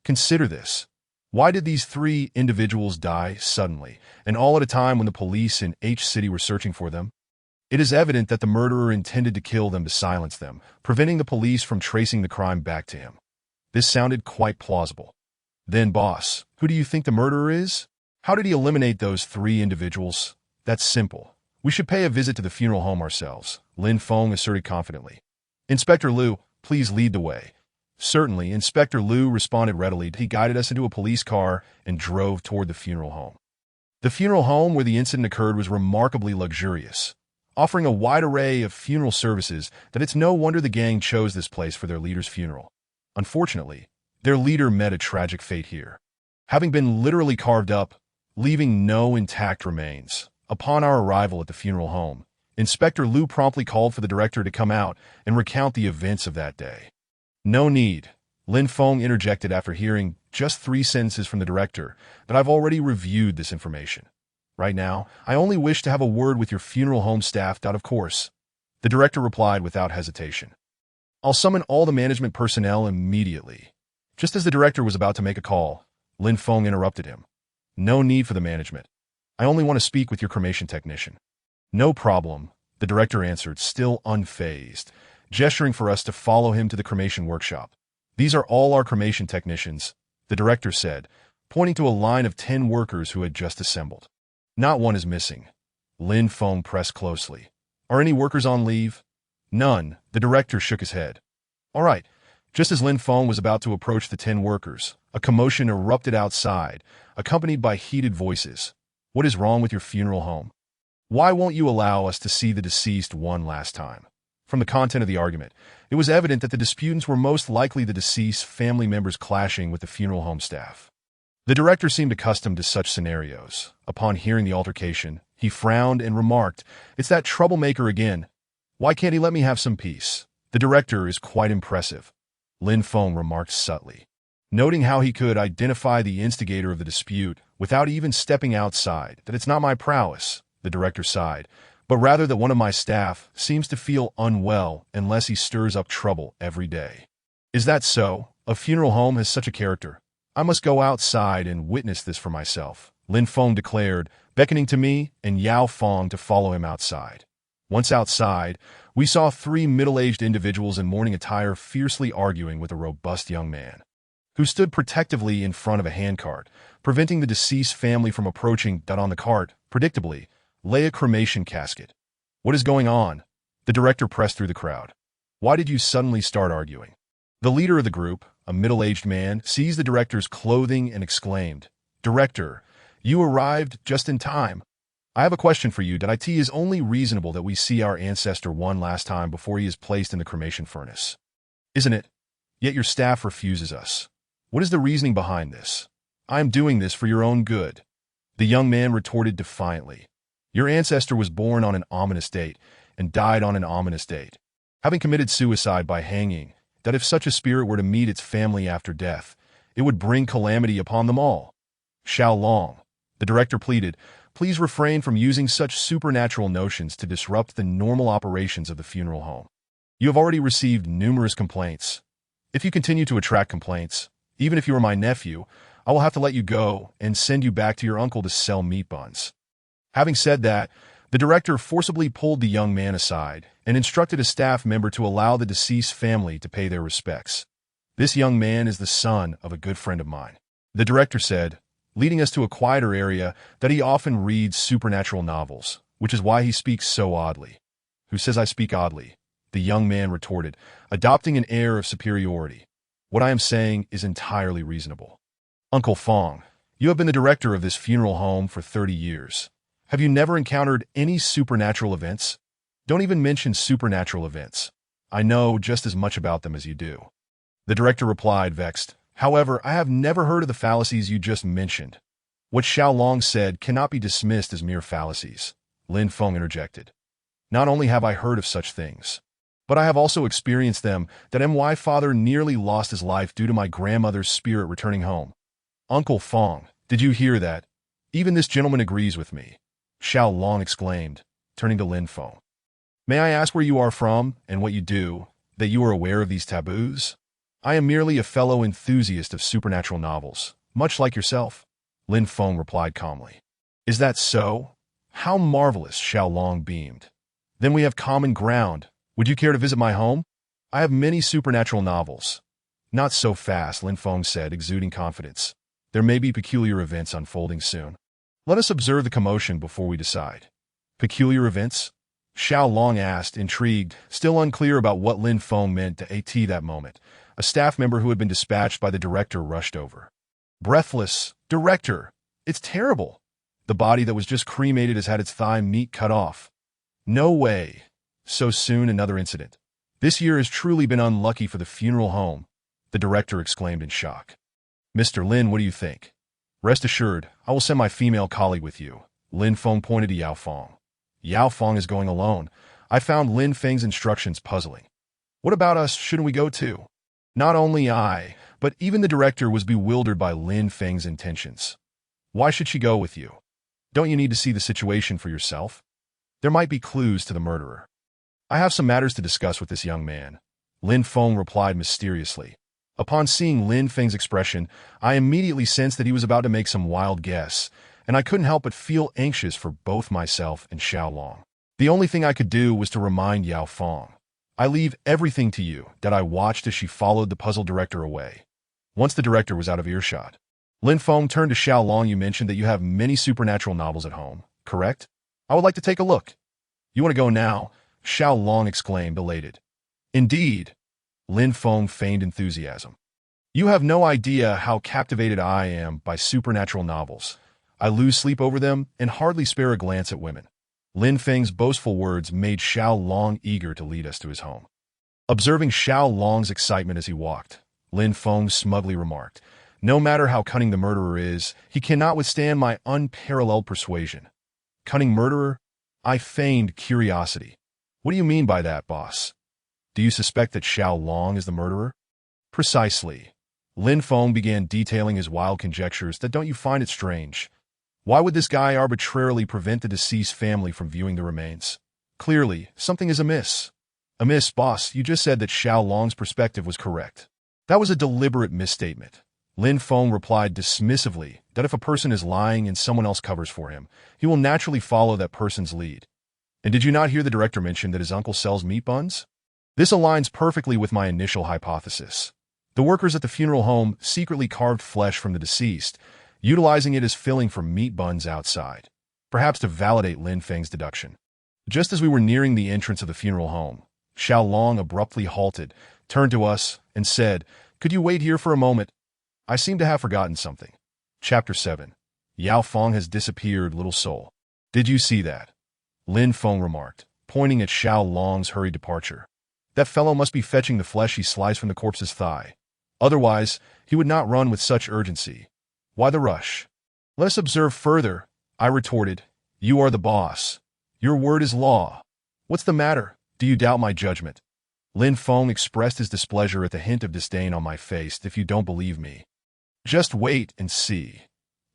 Consider this. Why did these 3 individuals die suddenly, and all at a time when the police in H City were searching for them? It is evident that the murderer intended to kill them to silence them, preventing the police from tracing the crime back to him. This sounded quite plausible. Then, boss, who do you think the murderer is? How did he eliminate those 3 individuals? That's simple. We should pay a visit to the funeral home ourselves, Lin Feng asserted confidently. Inspector Liu, please lead the way. Certainly, Inspector Liu responded readily. He guided us into a police car and drove toward the funeral home. The funeral home where the incident occurred was remarkably luxurious, offering a wide array of funeral services that it's no wonder the gang chose this place for their leader's funeral. Unfortunately, their leader met a tragic fate here, having been literally carved up, leaving no intact remains. Upon our arrival at the funeral home, Inspector Liu promptly called for the director to come out and recount the events of that day. No need, Lin Feng interjected after hearing just 3 sentences from the director, that I've already reviewed this information. Right now, I only wish to have a word with your funeral home staff. Of course, the director replied without hesitation. I'll summon all the management personnel immediately. Just as the director was about to make a call, Lin Feng interrupted him. No need for the management. I only want to speak with your cremation technician. No problem, the director answered, still unfazed, gesturing for us to follow him to the cremation workshop. These are all our cremation technicians, the director said, pointing to a line of 10 workers who had just assembled. Not one is missing. Lin Feng pressed closely. Are any workers on leave? None, the director shook his head. All right. Just as Lin Feng was about to approach the 10 workers, a commotion erupted outside, accompanied by heated voices. What is wrong with your funeral home? Why won't you allow us to see the deceased one last time? From the content of the argument, it was evident that the disputants were most likely the deceased family members clashing with the funeral home staff. The director seemed accustomed to such scenarios. Upon hearing the altercation, he frowned and remarked, "It's that troublemaker again. Why can't he let me have some peace? The director is quite impressive," Lin Feng remarked subtly. Noting how he could identify the instigator of the dispute without even stepping outside, that it's not my prowess, the director sighed, but rather that one of my staff seems to feel unwell unless he stirs up trouble every day. Is that so? A funeral home has such a character. I must go outside and witness this for myself, Lin Feng declared, beckoning to me and Yao Feng to follow him outside. Once outside, we saw 3 middle-aged individuals in mourning attire fiercely arguing with a robust young man, who stood protectively in front of a handcart, preventing the deceased family from approaching. On the cart, predictably, lay a cremation casket. What is going on? The director pressed through the crowd. Why did you suddenly start arguing? The leader of the group, a middle-aged man, seized the director's clothing and exclaimed, "Director, you arrived just in time. I have a question for you. It is only reasonable that we see our ancestor one last time before he is placed in the cremation furnace. Isn't it? Yet your staff refuses us. What is the reasoning behind this? I am doing this for your own good," the young man retorted defiantly. Your ancestor was born on an ominous date and died on an ominous date, having committed suicide by hanging, that if such a spirit were to meet its family after death, it would bring calamity upon them all. Xiao Long, the director pleaded, please refrain from using such supernatural notions to disrupt the normal operations of the funeral home. You have already received numerous complaints. If you continue to attract complaints, even if you are my nephew, I will have to let you go and send you back to your uncle to sell meat buns. Having said that, the director forcibly pulled the young man aside and instructed a staff member to allow the deceased family to pay their respects. This young man is the son of a good friend of mine, the director said, leading us to a quieter area that he often reads supernatural novels, which is why he speaks so oddly. Who says I speak oddly? The young man retorted, adopting an air of superiority. What I am saying is entirely reasonable. Uncle Fong, you have been the director of this funeral home for 30 years. Have you never encountered any supernatural events? Don't even mention supernatural events. I know just as much about them as you do. The director replied, vexed. However, I have never heard of the fallacies you just mentioned. What Xiao Long said cannot be dismissed as mere fallacies, Lin Feng interjected. Not only have I heard of such things, but I have also experienced them. That my father nearly lost his life due to my grandmother's spirit returning home. Uncle Fong, did you hear that? Even this gentleman agrees with me, Xiao Long exclaimed, turning to Lin Feng. May I ask where you are from and what you do, that you are aware of these taboos? I am merely a fellow enthusiast of supernatural novels, much like yourself, Lin Feng replied calmly. Is that so? How marvelous, Xiao Long beamed. Then we have common ground. Would you care to visit my home? I have many supernatural novels. Not so fast, Lin Feng said, exuding confidence. There may be peculiar events unfolding soon. Let us observe the commotion before we decide. Peculiar events? Xiao Long asked, intrigued, still unclear about what Lin Feng meant to at that moment. A staff member who had been dispatched by the director rushed over. Breathless, director, it's terrible. The body that was just cremated has had its thigh meat cut off. No way. So soon another incident. This year has truly been unlucky for the funeral home, the director exclaimed in shock. Mr. Lin, what do you think? Rest assured, I will send my female colleague with you. Lin Feng pointed to Yao Feng. Yao Feng is going alone. I found Lin Feng's instructions puzzling. What about us? Shouldn't we go too? Not only I, but even the director was bewildered by Lin Feng's intentions. Why should she go with you? Don't you need to see the situation for yourself? There might be clues to the murderer. I have some matters to discuss with this young man, Lin Feng replied mysteriously. Upon seeing Lin Feng's expression, I immediately sensed that he was about to make some wild guess, and I couldn't help but feel anxious for both myself and Xiao Long. The only thing I could do was to remind Yao Feng. I leave everything to you, that I watched as she followed the puzzled director away. Once the director was out of earshot, Lin Feng turned to Xiao Long. You mentioned that you have many supernatural novels at home, correct? I would like to take a look. You want to go now? Xiao Long exclaimed, elated. Indeed. Lin Feng feigned enthusiasm. You have no idea how captivated I am by supernatural novels. I lose sleep over them and hardly spare a glance at women. Lin Feng's boastful words made Xiao Long eager to lead us to his home. Observing Xiao Long's excitement as he walked, Lin Feng smugly remarked, "No matter how cunning the murderer is, he cannot withstand my unparalleled persuasion." Cunning murderer? I feigned curiosity. What do you mean by that, boss? Do you suspect that Xiao Long is the murderer? Precisely. Lin Feng began detailing his wild conjectures. That don't you find it strange? Why would this guy arbitrarily prevent the deceased family from viewing the remains? Clearly, something is amiss. Amiss, boss, you just said that Xiao Long's perspective was correct. That was a deliberate misstatement. Lin Feng replied dismissively that if a person is lying and someone else covers for him, he will naturally follow that person's lead. And did you not hear the director mention that his uncle sells meat buns? This aligns perfectly with my initial hypothesis. The workers at the funeral home secretly carved flesh from the deceased, utilizing it as filling for meat buns outside, perhaps to validate Lin Feng's deduction. Just as we were nearing the entrance of the funeral home, Xiao Long abruptly halted, turned to us, and said, "Could you wait here for a moment? I seem to have forgotten something." Chapter 7. Yao Feng has disappeared, little soul. Did you see that? Lin Feng remarked, pointing at Xiao Long's hurried departure. That fellow must be fetching the flesh he sliced from the corpse's thigh. Otherwise, he would not run with such urgency. Why the rush? Let us observe further, I retorted. You are the boss. Your word is law. What's the matter? Do you doubt my judgment? Lin Feng expressed his displeasure at the hint of disdain on my face. If you don't believe me, just wait and see.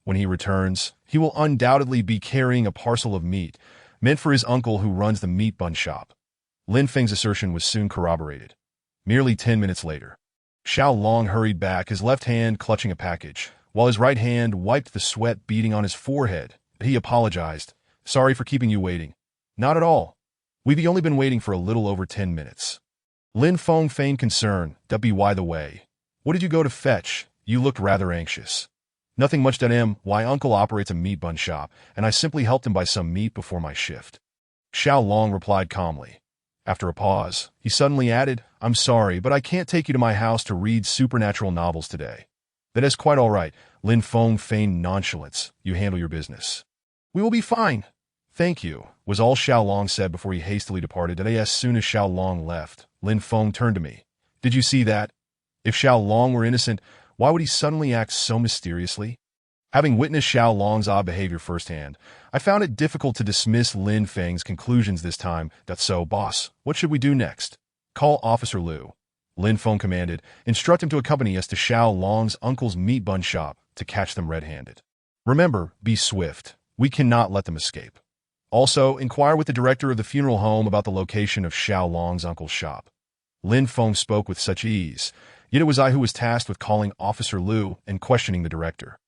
When he returns, he will undoubtedly be carrying a parcel of meat, meant for his uncle who runs the meat bun shop. Lin Feng's assertion was soon corroborated. Merely 10 minutes later, Xiao Long hurried back, his left hand clutching a package, while his right hand wiped the sweat beading on his forehead. He apologized. Sorry for keeping you waiting. Not at all. We've only been waiting for a little over 10 minutes. Lin Feng feigned concern. By the way, what did you go to fetch? You looked rather anxious. Nothing much. Why, uncle operates a meat bun shop, and I simply helped him buy some meat before my shift. Xiao Long replied calmly. After a pause, he suddenly added, I'm sorry, but I can't take you to my house to read supernatural novels today. That is quite all right. Lin Feng feigned nonchalance. You handle your business. We will be fine. Thank you, was all Xiao Long said before he hastily departed. As soon as Xiao Long left, Lin Feng turned to me. Did you see that? If Xiao Long were innocent, why would he suddenly act so mysteriously? Having witnessed Xiao Long's odd behavior firsthand, I found it difficult to dismiss Lin Feng's conclusions this time. So, boss, what should we do next? Call Officer Liu. Lin Feng commanded. Instruct him to accompany us to Xiao Long's uncle's meat bun shop to catch them red-handed. Remember, be swift. We cannot let them escape. Also, inquire with the director of the funeral home about the location of Xiao Long's uncle's shop. Lin Feng spoke with such ease, yet it was I who was tasked with calling Officer Liu and questioning the director,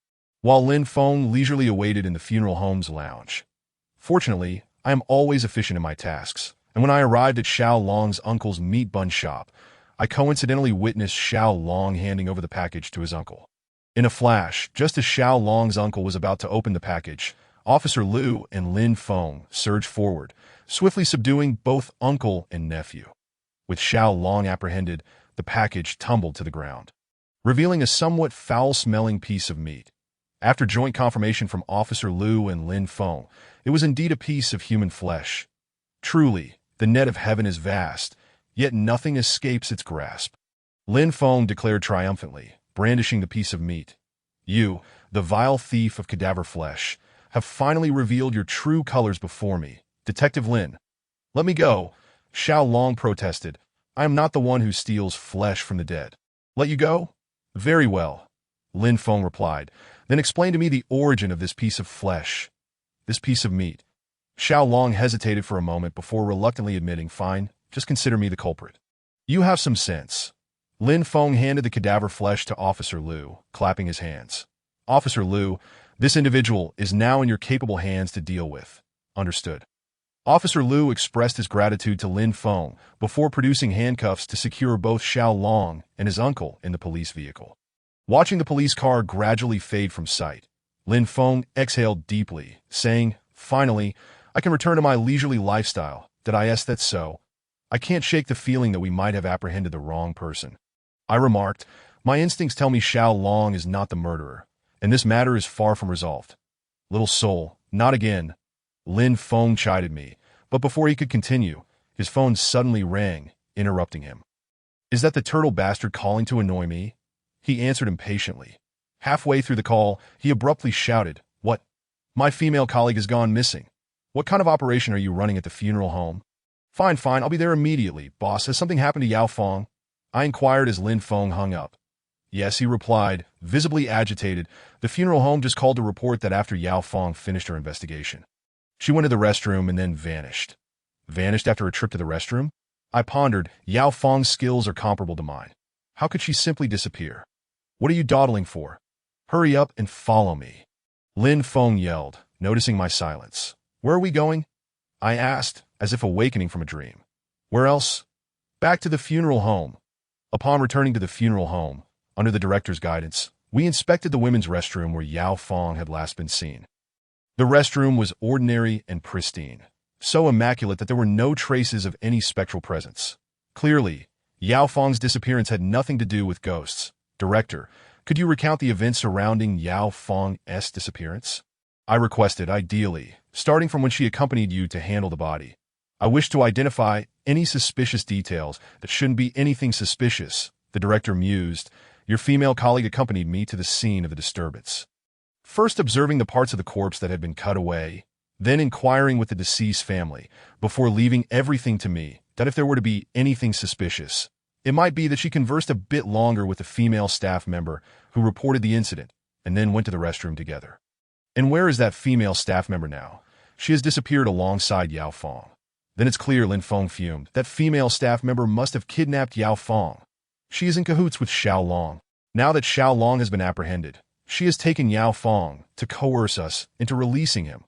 while Lin Feng leisurely awaited in the funeral home's lounge. Fortunately, I am always efficient in my tasks, and when I arrived at Xiao Long's uncle's meat bun shop, I coincidentally witnessed Xiao Long handing over the package to his uncle. In a flash, just as Xiao Long's uncle was about to open the package, Officer Liu and Lin Feng surged forward, swiftly subduing both uncle and nephew. With Xiao Long apprehended, the package tumbled to the ground, revealing a somewhat foul-smelling piece of meat. After joint confirmation from Officer Liu and Lin Feng, it was indeed a piece of human flesh. Truly, the net of heaven is vast, yet nothing escapes its grasp. Lin Feng declared triumphantly, brandishing the piece of meat. You, the vile thief of cadaver flesh, have finally revealed your true colors before me, Detective Lin. Let me go, Xiao Long protested. I am not the one who steals flesh from the dead. Let you go? Very well, Lin Feng replied. Then explain to me the origin of this piece of flesh, this piece of meat. Xiao Long hesitated for a moment before reluctantly admitting, fine, just consider me the culprit. You have some sense. Lin Feng handed the cadaver flesh to Officer Liu, clapping his hands. Officer Liu, this individual is now in your capable hands to deal with. Understood. Officer Liu expressed his gratitude to Lin Feng before producing handcuffs to secure both Xiao Long and his uncle in the police vehicle. Watching the police car gradually fade from sight, Lin Feng exhaled deeply, saying, "Finally, I can return to my leisurely lifestyle. Did I ask that so? I can't shake the feeling that we might have apprehended the wrong person." I remarked, "My instincts tell me Xiao Long is not the murderer, and this matter is far from resolved." "Little soul, not again," Lin Feng chided me, but before he could continue, his phone suddenly rang, interrupting him. "Is that the turtle bastard calling to annoy me?" He answered impatiently. Halfway through the call, he abruptly shouted, "What? My female colleague has gone missing. What kind of operation are you running at the funeral home?" Fine, I'll be there immediately, boss. Has something happened to Yao Fong?" I inquired as Lin Feng hung up. "Yes," he replied, visibly agitated. "The funeral home just called to report that after Yao Fong finished her investigation, she went to the restroom and then vanished." Vanished after a trip to the restroom? I pondered. Yao Fong's skills are comparable to mine. How could she simply disappear? "What are you dawdling for? Hurry up and follow me," Lin Feng yelled, noticing my silence. "Where are we going?" I asked, as if awakening from a dream. "Where else?" "Back to the funeral home." Upon returning to the funeral home, under the director's guidance, we inspected the women's restroom where Yao Fong had last been seen. The restroom was ordinary and pristine, so immaculate that there were no traces of any spectral presence. Clearly, Yao Fong's disappearance had nothing to do with ghosts. "Director, could you recount the events surrounding Yao Fong's disappearance?" I requested, ideally, starting from when she accompanied you to handle the body. "I wish to identify any suspicious details that shouldn't be anything suspicious," the director mused. "Your female colleague accompanied me to the scene of the disturbance, first observing the parts of the corpse that had been cut away, then inquiring with the deceased family, before leaving everything to me, that if there were to be anything suspicious, it might be that she conversed a bit longer with the female staff member who reported the incident, and then went to the restroom together." "And where is that female staff member now?" "She has disappeared alongside Yao Fong." "Then it's clear," Lin Feng fumed. "That female staff member must have kidnapped Yao Fong. She is in cahoots with Xiao Long. Now that Xiao Long has been apprehended, she has taken Yao Fong to coerce us into releasing him."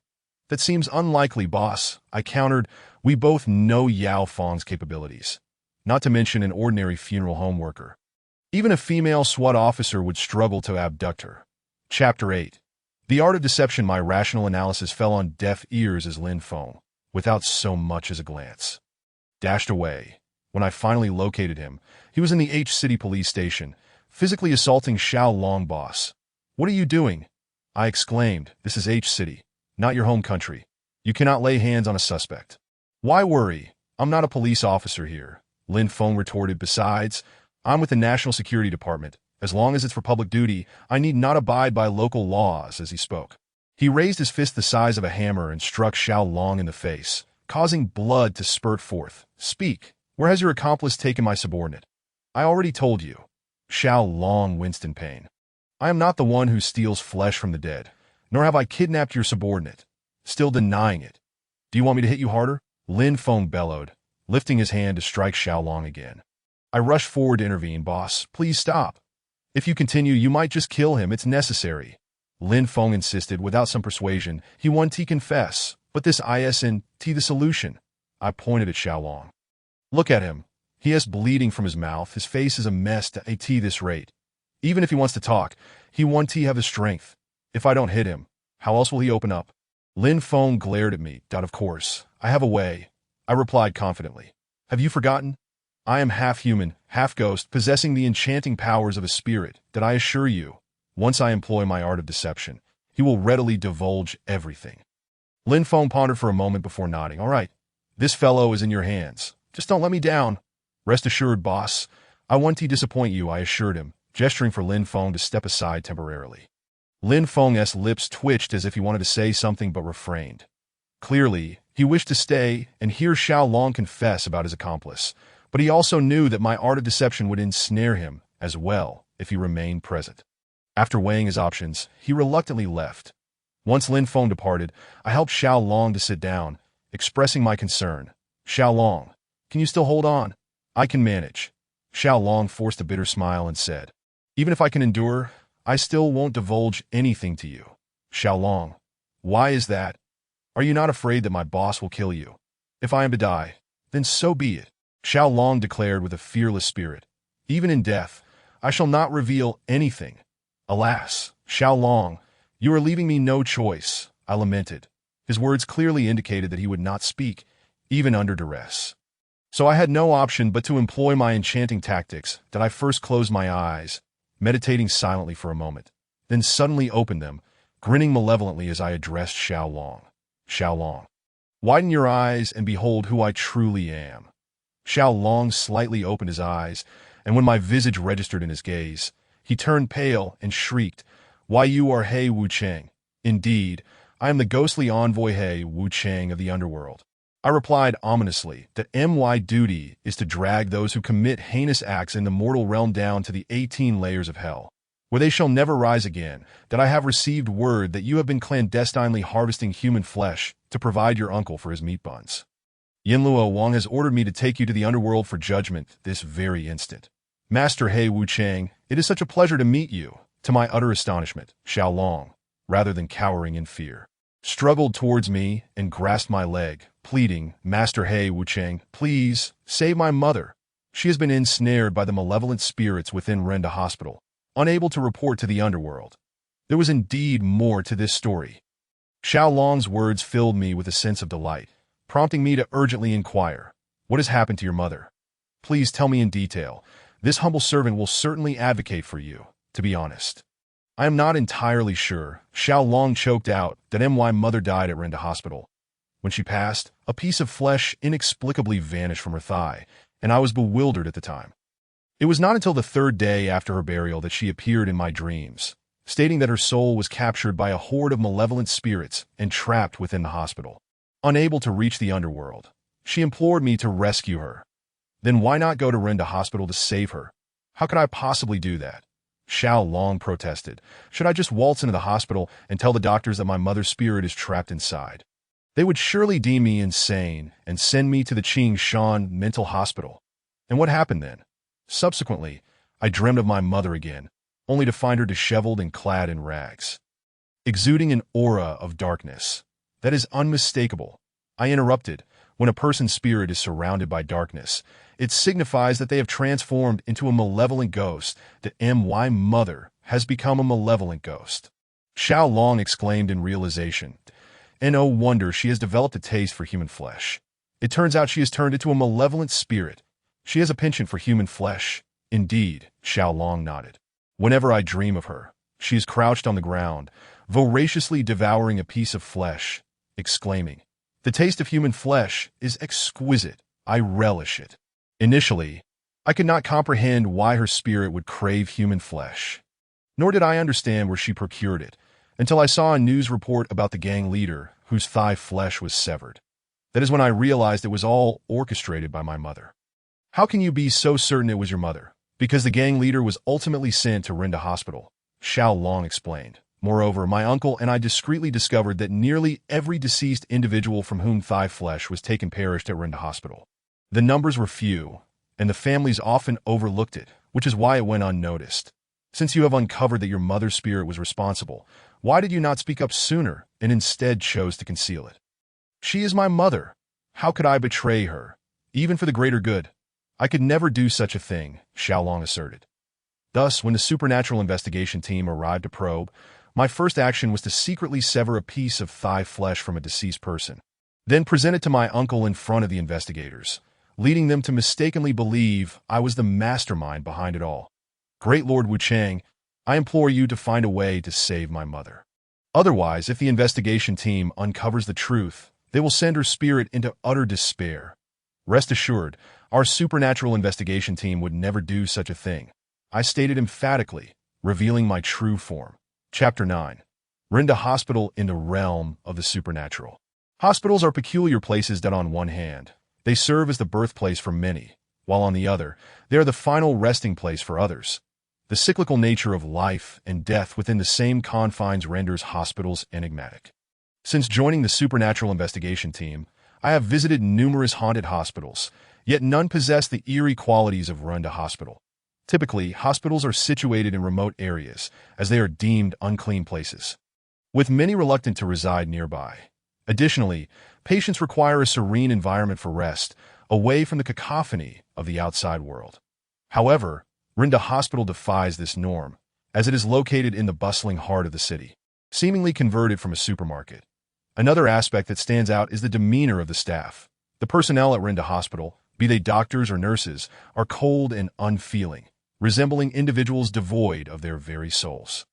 "That seems unlikely, boss," I countered. "We both know Yao Fong's capabilities, not to mention an ordinary funeral home worker. Even a female SWAT officer would struggle to abduct her." Chapter 8. The art of deception. My rational analysis fell on deaf ears as Lin Feng, without so much as a glance, dashed away. When I finally located him, he was in the H-City police station, physically assaulting Xiao Long. "Boss, what are you doing?" I exclaimed. "This is H-City, not your home country. You cannot lay hands on a suspect." "Why worry? I'm not a police officer here," Lin Feng retorted. "Besides, I'm with the National Security Department. As long as it's for public duty, I need not abide by local laws." As he spoke, he raised his fist the size of a hammer and struck Xiao Long in the face, causing blood to spurt forth. "Speak. Where has your accomplice taken my subordinate?" "I already told you." Xiao Long winced in pain. "I am not the one who steals flesh from the dead, nor have I kidnapped your subordinate." Still denying it. "Do you want me to hit you harder?" Lin Feng bellowed, lifting his hand to strike Xiao Long again. I rushed forward to intervene. "Boss, please stop. If you continue, you might just kill him. It's necessary," Lin Feng insisted. "Without some persuasion, he won't confess. But this isn't the solution." I pointed at Xiao Long. "Look at him. He has bleeding from his mouth. His face is a mess at this rate. Even if he wants to talk, he won't have the strength. If I don't hit him, how else will he open up?" Lin Feng glared at me. "Of course, I have a way," I replied confidently. "Have you forgotten? I am half human, half ghost, possessing the enchanting powers of a spirit that I assure you, once I employ my art of deception, he will readily divulge everything." Lin Feng pondered for a moment before nodding. "All right, this fellow is in your hands. Just don't let me down." "Rest assured, boss. I won't disappoint you," I assured him, gesturing for Lin Feng to step aside temporarily. Lin Feng's lips twitched as if he wanted to say something but refrained. Clearly, he wished to stay and hear Xiao Long confess about his accomplice, but he also knew that my art of deception would ensnare him as well if he remained present. After weighing his options, he reluctantly left. Once Lin Feng departed, I helped Xiao Long to sit down, expressing my concern. "Xiao Long, can you still hold on?" "I can manage." Xiao Long forced a bitter smile and said, "Even if I can endure, I still won't divulge anything to you." "Xiao Long, why is that? Are you not afraid that my boss will kill you?" If I am to die, then so be it, Xiao Long declared with a fearless spirit. Even in death, I shall not reveal anything. Alas, Xiao Long, you are leaving me no choice, I lamented. His words clearly indicated that he would not speak, even under duress. So I had no option but to employ my enchanting tactics that I first closed my eyes, meditating silently for a moment, then suddenly opened them, grinning malevolently as I addressed Xiao Long. Xiao Long, widen your eyes and behold who I truly am. Xiao Long slightly opened his eyes, and when my visage registered in his gaze, he turned pale and shrieked, Why, you are He Wu Cheng. Indeed, I am the ghostly envoy He Wu Cheng of the underworld. I replied ominously that my duty is to drag those who commit heinous acts in the mortal realm down to the 18 layers of hell, where they shall never rise again, that I have received word that you have been clandestinely harvesting human flesh to provide your uncle for his meat buns. Yinluo Wang has ordered me to take you to the underworld for judgment this very instant. Master He Wu Cheng, it is such a pleasure to meet you. To my utter astonishment, Xiao Long, rather than cowering in fear, struggled towards me and grasped my leg, pleading, Master He Wu Cheng, please, save my mother. She has been ensnared by the malevolent spirits within Renda Hospital, unable to report to the underworld. There was indeed more to this story. Xiao Long's words filled me with a sense of delight, prompting me to urgently inquire, What has happened to your mother? Please tell me in detail. This humble servant will certainly advocate for you, to be honest. I am not entirely sure. Xiao Long choked out that my mother died at Renda Hospital. When she passed, a piece of flesh inexplicably vanished from her thigh, and I was bewildered at the time. It was not until the third day after her burial that she appeared in my dreams, stating that her soul was captured by a horde of malevolent spirits and trapped within the hospital. Unable to reach the underworld, she implored me to rescue her. Then why not go to Renda Hospital to save her? How could I possibly do that? Xiao Long protested. Should I just waltz into the hospital and tell the doctors that my mother's spirit is trapped inside? They would surely deem me insane and send me to the Qing Shan mental hospital. And what happened then? Subsequently, I dreamed of my mother again, only to find her disheveled and clad in rags, exuding an aura of darkness. That is unmistakable. I interrupted. When a person's spirit is surrounded by darkness, it signifies that they have transformed into a malevolent ghost, that my mother has become a malevolent ghost. Xiao Long exclaimed in realization. And oh wonder, she has developed a taste for human flesh. It turns out she has turned into a malevolent spirit. She has a penchant for human flesh. Indeed, Xiao Long nodded. Whenever I dream of her, she is crouched on the ground, voraciously devouring a piece of flesh, exclaiming, The taste of human flesh is exquisite. I relish it. Initially, I could not comprehend why her spirit would crave human flesh. Nor did I understand where she procured it, until I saw a news report about the gang leader whose thigh flesh was severed. That is when I realized it was all orchestrated by my mother. How can you be so certain it was your mother? Because the gang leader was ultimately sent to Renda Hospital, Xiao Long explained. Moreover, my uncle and I discreetly discovered that nearly every deceased individual from whom thigh flesh was taken perished at Renda Hospital. The numbers were few, and the families often overlooked it, which is why it went unnoticed. Since you have uncovered that your mother's spirit was responsible, why did you not speak up sooner and instead chose to conceal it? She is my mother. How could I betray her, even for the greater good? I could never do such a thing, Xiao Long asserted. Thus, when the supernatural investigation team arrived to probe, my first action was to secretly sever a piece of thigh flesh from a deceased person, then present it to my uncle in front of the investigators, leading them to mistakenly believe I was the mastermind behind it all. Great Lord Wu Cheng, I implore you to find a way to save my mother. Otherwise, if the investigation team uncovers the truth, they will send her spirit into utter despair. Rest assured, our supernatural investigation team would never do such a thing, I stated emphatically, revealing my true form. Chapter 9. Renda Hospital in the Realm of the Supernatural. Hospitals are peculiar places that on one hand, they serve as the birthplace for many, while on the other, they are the final resting place for others. The cyclical nature of life and death within the same confines renders hospitals enigmatic. Since joining the supernatural investigation team, I have visited numerous haunted hospitals, yet none possess the eerie qualities of Renda Hospital. Typically, hospitals are situated in remote areas, as they are deemed unclean places, with many reluctant to reside nearby. Additionally, patients require a serene environment for rest, away from the cacophony of the outside world. However, Rinda Hospital defies this norm, as it is located in the bustling heart of the city, seemingly converted from a supermarket. Another aspect that stands out is the demeanor of the staff. The personnel at Rinda Hospital, be they doctors or nurses, are cold and unfeeling, resembling individuals devoid of their very souls.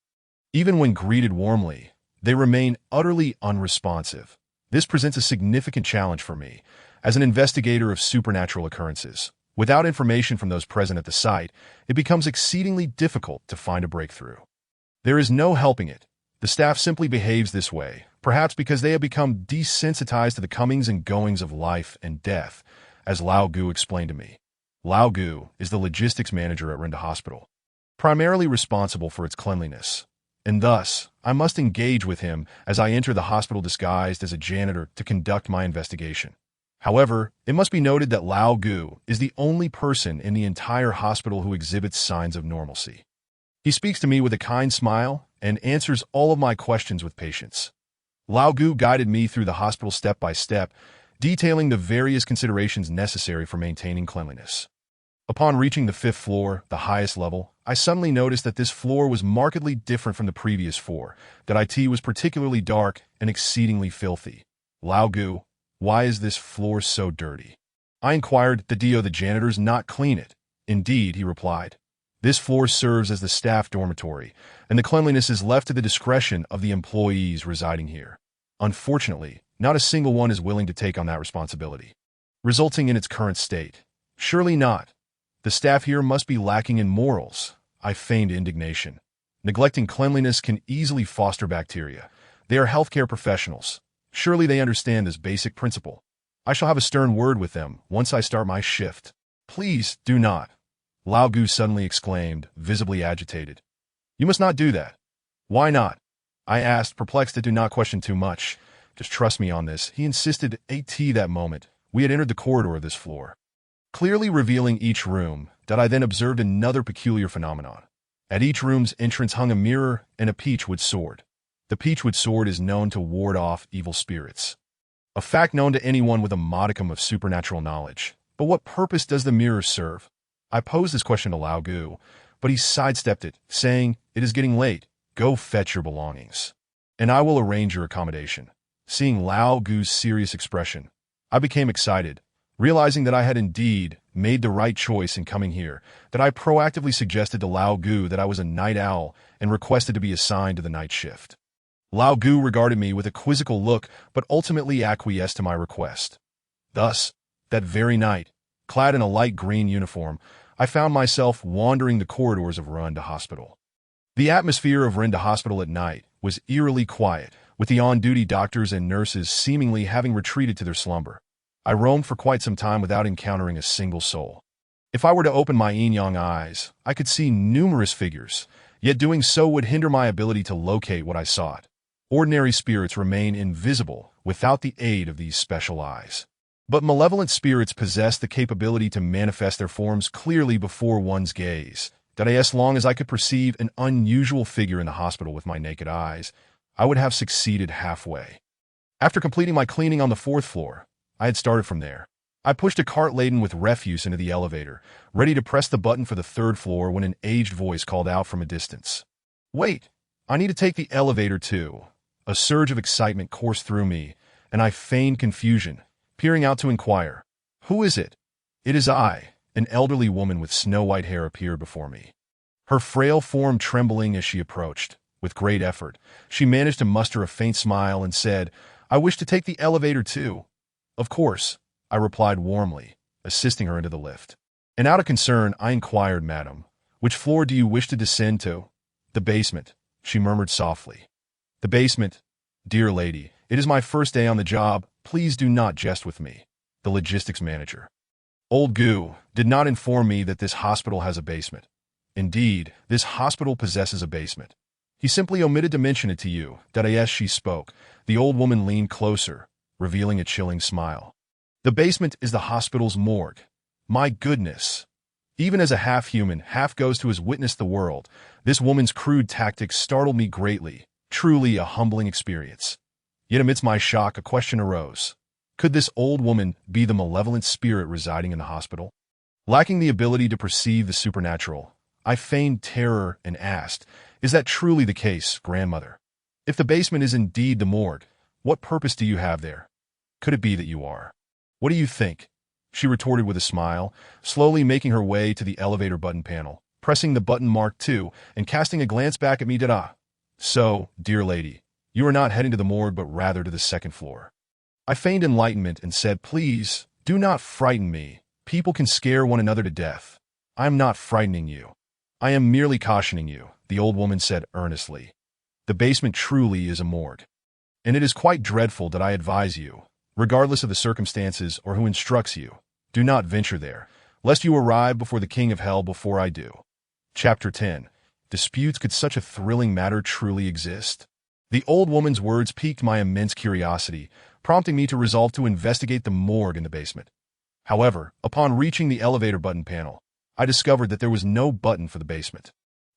Even when greeted warmly, they remain utterly unresponsive. This presents a significant challenge for me, as an investigator of supernatural occurrences. Without information from those present at the site, it becomes exceedingly difficult to find a breakthrough. There is no helping it. The staff simply behaves this way, perhaps because they have become desensitized to the comings and goings of life and death, as Lao Gu explained to me. Lao Gu is the logistics manager at Rinda Hospital, primarily responsible for its cleanliness, and thus I must engage with him as I enter the hospital disguised as a janitor to conduct my investigation. However, it must be noted that Lao Gu is the only person in the entire hospital who exhibits signs of normalcy. He speaks to me with a kind smile and answers all of my questions with patience. Lao Gu guided me through the hospital step by step, detailing the various considerations necessary for maintaining cleanliness. Upon reaching the 5th floor, the highest level, I suddenly noticed that this floor was markedly different from the previous 4, that it was particularly dark and exceedingly filthy. Lao Gu, why is this floor so dirty? I inquired. The janitors not clean it. Indeed, he replied. This floor serves as the staff dormitory, and the cleanliness is left to the discretion of the employees residing here. Unfortunately, not a single one is willing to take on that responsibility, resulting in its current state. Surely not. The staff here must be lacking in morals. I feigned indignation. Neglecting cleanliness can easily foster bacteria. They are healthcare professionals. Surely they understand this basic principle. I shall have a stern word with them once I start my shift. Please do not. Lao Gu suddenly exclaimed, visibly agitated. You must not do that. Why not? I asked, perplexed. Do not question too much. Just trust me on this. He insisted. That moment, we had entered the corridor of this floor, clearly revealing each room, that I then observed another peculiar phenomenon. At each room's entrance hung a mirror and a peachwood sword. The peachwood sword is known to ward off evil spirits, a fact known to anyone with a modicum of supernatural knowledge. But what purpose does the mirror serve? I posed this question to Lao Gu, but he sidestepped it, saying, It is getting late. Go fetch your belongings, and I will arrange your accommodation. Seeing Lao Gu's serious expression, I became excited. Realizing that I had indeed made the right choice in coming here, that I proactively suggested to Lao Gu that I was a night owl and requested to be assigned to the night shift. Lao Gu regarded me with a quizzical look, but ultimately acquiesced to my request. Thus, that very night, clad in a light green uniform, I found myself wandering the corridors of Rinda Hospital. The atmosphere of Rinda Hospital at night was eerily quiet, with the on-duty doctors and nurses seemingly having retreated to their slumber. I roamed for quite some time without encountering a single soul. If I were to open my yin-yang eyes, I could see numerous figures, yet doing so would hinder my ability to locate what I sought. Ordinary spirits remain invisible without the aid of these special eyes. But malevolent spirits possess the capability to manifest their forms clearly before one's gaze. As long as I could perceive an unusual figure in the hospital with my naked eyes, I would have succeeded halfway. After completing my cleaning on the 4th floor, I had started from there. I pushed a cart laden with refuse into the elevator, ready to press the button for the 3rd floor when an aged voice called out from a distance. Wait, I need to take the elevator too. A surge of excitement coursed through me, and I feigned confusion, peering out to inquire. Who is it? It is I. An elderly woman with snow-white hair appeared before me, her frail form trembling as she approached. With great effort, she managed to muster a faint smile and said, I wish to take the elevator too. Of course, I replied warmly, assisting her into the lift. And out of concern, I inquired, Madam, which floor do you wish to descend to? The basement, she murmured softly. The basement? Dear lady, it is my first day on the job. Please do not jest with me. The logistics manager, Old Gu, did not inform me that this hospital has a basement. Indeed, this hospital possesses a basement. He simply omitted to mention it to you. As she spoke, the old woman leaned closer, revealing a chilling smile. The basement is the hospital's morgue. My goodness. Even as a half-human, half-ghost who has witnessed the world, this woman's crude tactics startled me greatly. Truly a humbling experience. Yet amidst my shock, a question arose. Could this old woman be the malevolent spirit residing in the hospital? Lacking the ability to perceive the supernatural, I feigned terror and asked, "Is that truly the case, grandmother? If the basement is indeed the morgue, what purpose do you have there? Could it be that you are? What do you think?" She retorted with a smile, slowly making her way to the elevator button panel, pressing the button marked 2 and casting a glance back at me. So, dear lady, you are not heading to the morgue but rather to the second floor. I feigned enlightenment and said, "Please, do not frighten me. People can scare one another to death. I am not frightening you. I am merely cautioning you," the old woman said earnestly. "The basement truly is a morgue. And it is quite dreadful that I advise you, regardless of the circumstances or who instructs you, do not venture there, lest you arrive before the King of Hell before I do." Chapter 10. Disputes. Could such a thrilling matter truly exist? The old woman's words piqued my immense curiosity, prompting me to resolve to investigate the morgue in the basement. However, upon reaching the elevator button panel, I discovered that there was no button for the basement.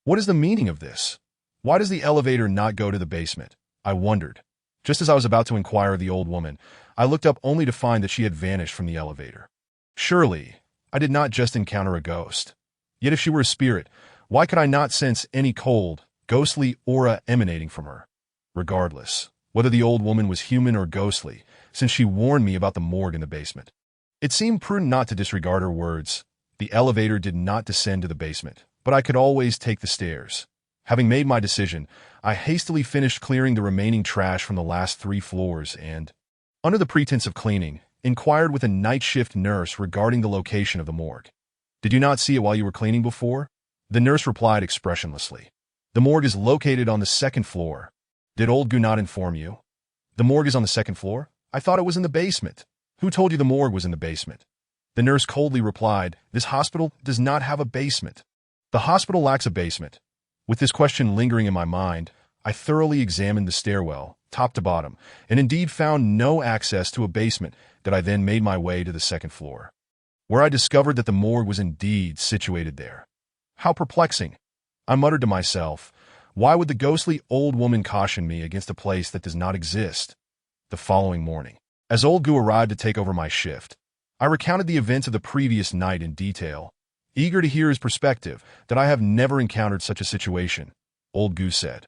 What is the meaning of this? Why does the elevator not go to the basement? I wondered. Just as I was about to inquire of the old woman, I looked up only to find that she had vanished from the elevator. Surely, I did not just encounter a ghost. Yet if she were a spirit, why could I not sense any cold, ghostly aura emanating from her? Regardless, whether the old woman was human or ghostly, since she warned me about the morgue in the basement, it seemed prudent not to disregard her words. The elevator did not descend to the basement, but I could always take the stairs. Having made my decision, I hastily finished clearing the remaining trash from the last 3 floors and, under the pretense of cleaning, inquired with a night shift nurse regarding the location of the morgue. "Did you not see it while you were cleaning before?" The nurse replied expressionlessly. "The morgue is located on the 2nd floor. Did old Gu not inform you?" "The morgue is on the 2nd floor? I thought it was in the basement." "Who told you the morgue was in the basement?" The nurse coldly replied, "This hospital does not have a basement. The hospital lacks a basement." With this question lingering in my mind, I thoroughly examined the stairwell, top to bottom, and indeed found no access to a basement. That I then made my way to the 2nd floor, where I discovered that the morgue was indeed situated there. How perplexing! I muttered to myself, why would the ghostly old woman caution me against a place that does not exist? The following morning, as old Gu arrived to take over my shift, I recounted the events of the previous night in detail, eager to hear his perspective. "That I have never encountered such a situation," old Gu said,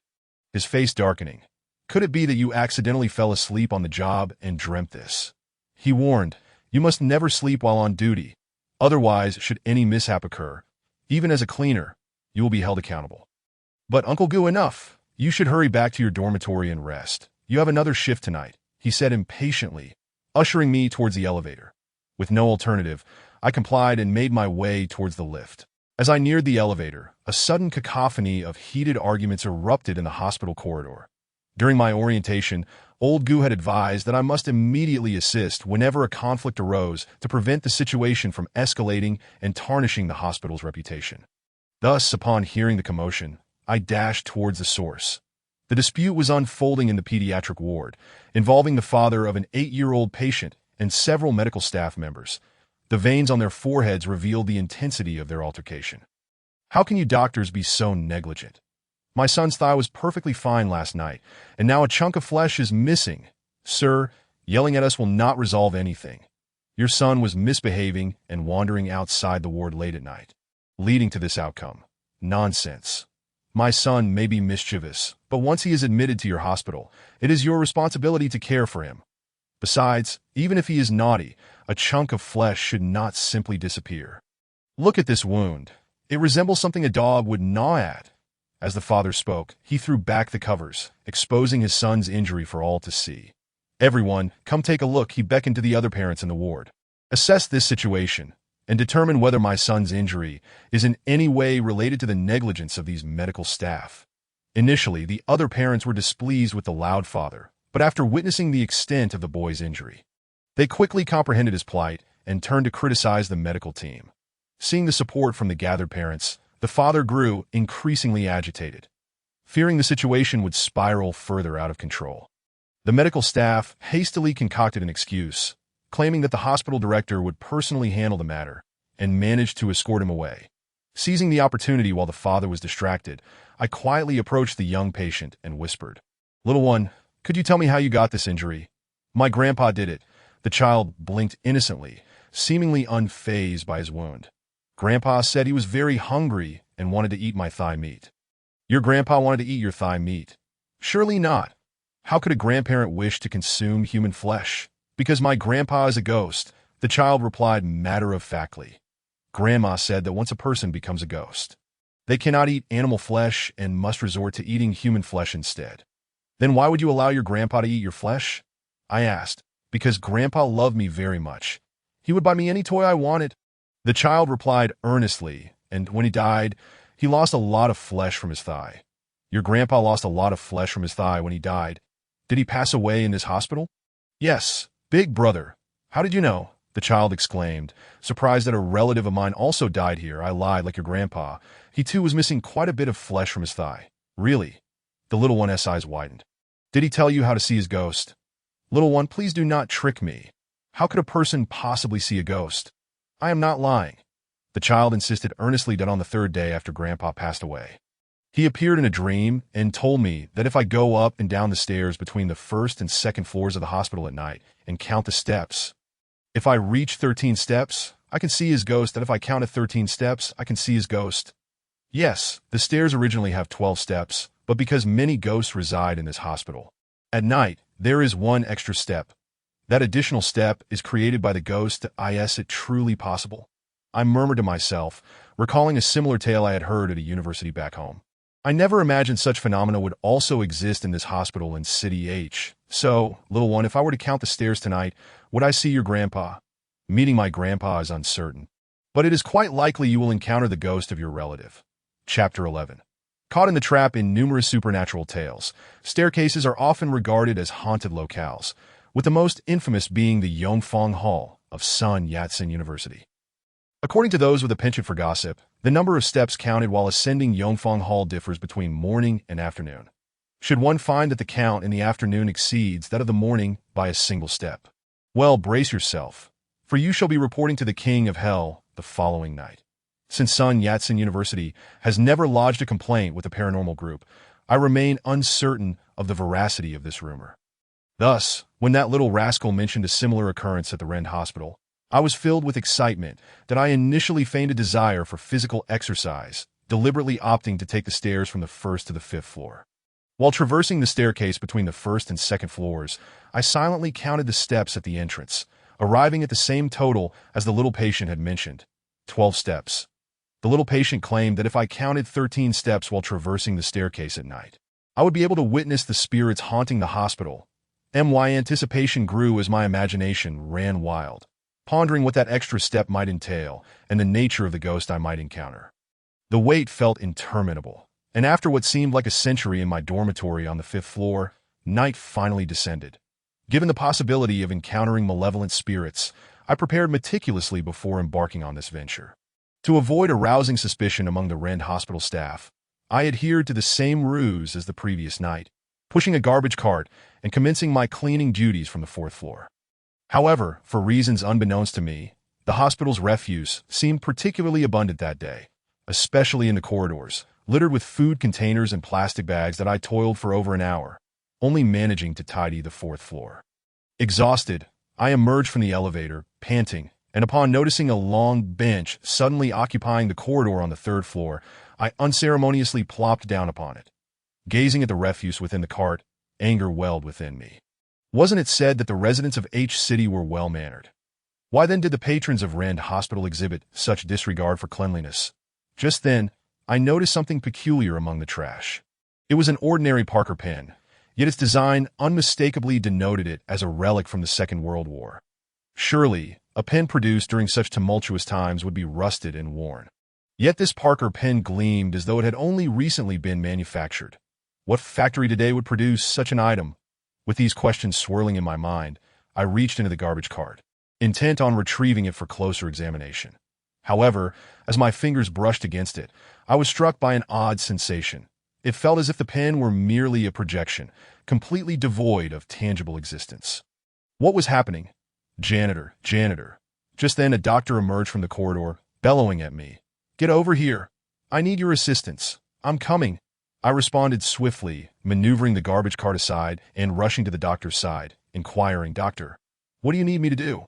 his face darkening. "Could it be that you accidentally fell asleep on the job and dreamt this?" He warned, "You must never sleep while on duty. Otherwise, should any mishap occur, even as a cleaner, you will be held accountable." "But Uncle Gu, enough. You should hurry back to your dormitory and rest. You have another shift tonight," he said impatiently, ushering me towards the elevator. With no alternative, I complied and made my way towards the lift. As I neared the elevator, a sudden cacophony of heated arguments erupted in the hospital corridor. During my orientation, old Gu had advised that I must immediately assist whenever a conflict arose to prevent the situation from escalating and tarnishing the hospital's reputation. Thus, upon hearing the commotion, I dashed towards the source. The dispute was unfolding in the pediatric ward, involving the father of an 8-year-old patient and several medical staff members. The veins on their foreheads revealed the intensity of their altercation. "How can you doctors be so negligent? My son's thigh was perfectly fine last night, and now a chunk of flesh is missing. Sir, yelling at us will not resolve anything. Your son was misbehaving and wandering outside the ward late at night, leading to this outcome. Nonsense. My son may be mischievous, but once he is admitted to your hospital, it is your responsibility to care for him. Besides, even if he is naughty, a chunk of flesh should not simply disappear. Look at this wound. It resembles something a dog would gnaw at." As the father spoke, he threw back the covers, exposing his son's injury for all to see. "Everyone, come take a look," he beckoned to the other parents in the ward. "Assess this situation and determine whether my son's injury is in any way related to the negligence of these medical staff." Initially, the other parents were displeased with the loud father, but after witnessing the extent of the boy's injury, they quickly comprehended his plight and turned to criticize the medical team. Seeing the support from the gathered parents, the father grew increasingly agitated, fearing the situation would spiral further out of control. The medical staff hastily concocted an excuse, claiming that the hospital director would personally handle the matter, and managed to escort him away. Seizing the opportunity while the father was distracted, I quietly approached the young patient and whispered, "Little one, Could you tell me how you got this injury? My grandpa did it. The child blinked innocently, seemingly unfazed by his wound. Grandpa said he was very hungry and wanted to eat my thigh meat. Your grandpa wanted to eat your thigh meat? Surely not. How could a grandparent wish to consume human flesh? Because my grandpa is a ghost, the child replied matter-of-factly. Grandma said that once a person becomes a ghost, they cannot eat animal flesh and must resort to eating human flesh instead. Then why would you allow your grandpa to eat your flesh? I asked. Because grandpa loved me very much. He would buy me any toy I wanted. The child replied earnestly, and when he died, he lost a lot of flesh from his thigh. Your grandpa lost a lot of flesh from his thigh when he died. Did he pass away in this hospital? Yes, big brother. How did you know? The child exclaimed, surprised that a relative of mine also died here. I lied like your grandpa. He too was missing quite a bit of flesh from his thigh. Really? The little one's eyes widened. Did he tell you how to see his ghost? Little one, please do not trick me. How could a person possibly see a ghost? I am not lying. The child insisted earnestly that on the third day after Grandpa passed away, he appeared in a dream and told me that if I go up and down the stairs between the first and second floors of the hospital at night and count the steps, if I reach 13 steps, I can see his ghost. That if I counted 13 steps, I can see his ghost. Yes, the stairs originally have 12 steps, but because many ghosts reside in this hospital, at night, there is one extra step. That additional step is created by the ghost. Is it truly possible? I murmured to myself, recalling a similar tale I had heard at a university back home. I never imagined such phenomena would also exist in this hospital in City H. So, little one, if I were to count the stairs tonight, would I see your grandpa? Meeting my grandpa is uncertain, but it is quite likely you will encounter the ghost of your relative. Chapter 11. Caught in the trap in numerous supernatural tales, staircases are often regarded as haunted locales, with the most infamous being the Yongfang Hall of Sun Yat-sen University. According to those with a penchant for gossip, the number of steps counted while ascending Yongfang Hall differs between morning and afternoon. Should one find that the count in the afternoon exceeds that of the morning by a single step, well, brace yourself, for you shall be reporting to the King of Hell the following night. Since Sun Yat-sen University has never lodged a complaint with the paranormal group, I remain uncertain of the veracity of this rumor. Thus, when that little rascal mentioned a similar occurrence at the Rend Hospital, I was filled with excitement that I initially feigned a desire for physical exercise, deliberately opting to take the stairs from the first to the fifth floor. While traversing the staircase between the first and second floors, I silently counted the steps at the entrance, arriving at the same total as the little patient had mentioned, 12 steps. The little patient claimed that if I counted 13 steps while traversing the staircase at night, I would be able to witness the spirits haunting the hospital. My anticipation grew as my imagination ran wild, pondering what that extra step might entail and the nature of the ghost I might encounter. The wait felt interminable, and after what seemed like a century in my dormitory on the fifth floor, night finally descended. Given the possibility of encountering malevolent spirits, I prepared meticulously before embarking on this venture. To avoid arousing suspicion among the Rend Hospital staff, I adhered to the same ruse as the previous night, pushing a garbage cart and commencing my cleaning duties from the fourth floor. However, for reasons unbeknownst to me, the hospital's refuse seemed particularly abundant that day, especially in the corridors, littered with food containers and plastic bags that I toiled for over an hour, only managing to tidy the fourth floor. Exhausted, I emerged from the elevator, panting, and upon noticing a long bench suddenly occupying the corridor on the third floor, I unceremoniously plopped down upon it. Gazing at the refuse within the cart, anger welled within me. Wasn't it said that the residents of H City were well-mannered? Why then did the patrons of Rend Hospital exhibit such disregard for cleanliness? Just then, I noticed something peculiar among the trash. It was an ordinary Parker pen, yet its design unmistakably denoted it as a relic from the Second World War. Surely, a pen produced during such tumultuous times would be rusted and worn. Yet this Parker pen gleamed as though it had only recently been manufactured. What factory today would produce such an item? With these questions swirling in my mind, I reached into the garbage cart, intent on retrieving it for closer examination. However, as my fingers brushed against it, I was struck by an odd sensation. It felt as if the pen were merely a projection, completely devoid of tangible existence. What was happening? Janitor, janitor. Just then a doctor emerged from the corridor, bellowing at me. Get over here. I need your assistance. I'm coming. I responded swiftly, maneuvering the garbage cart aside and rushing to the doctor's side, inquiring, "Doctor, what do you need me to do?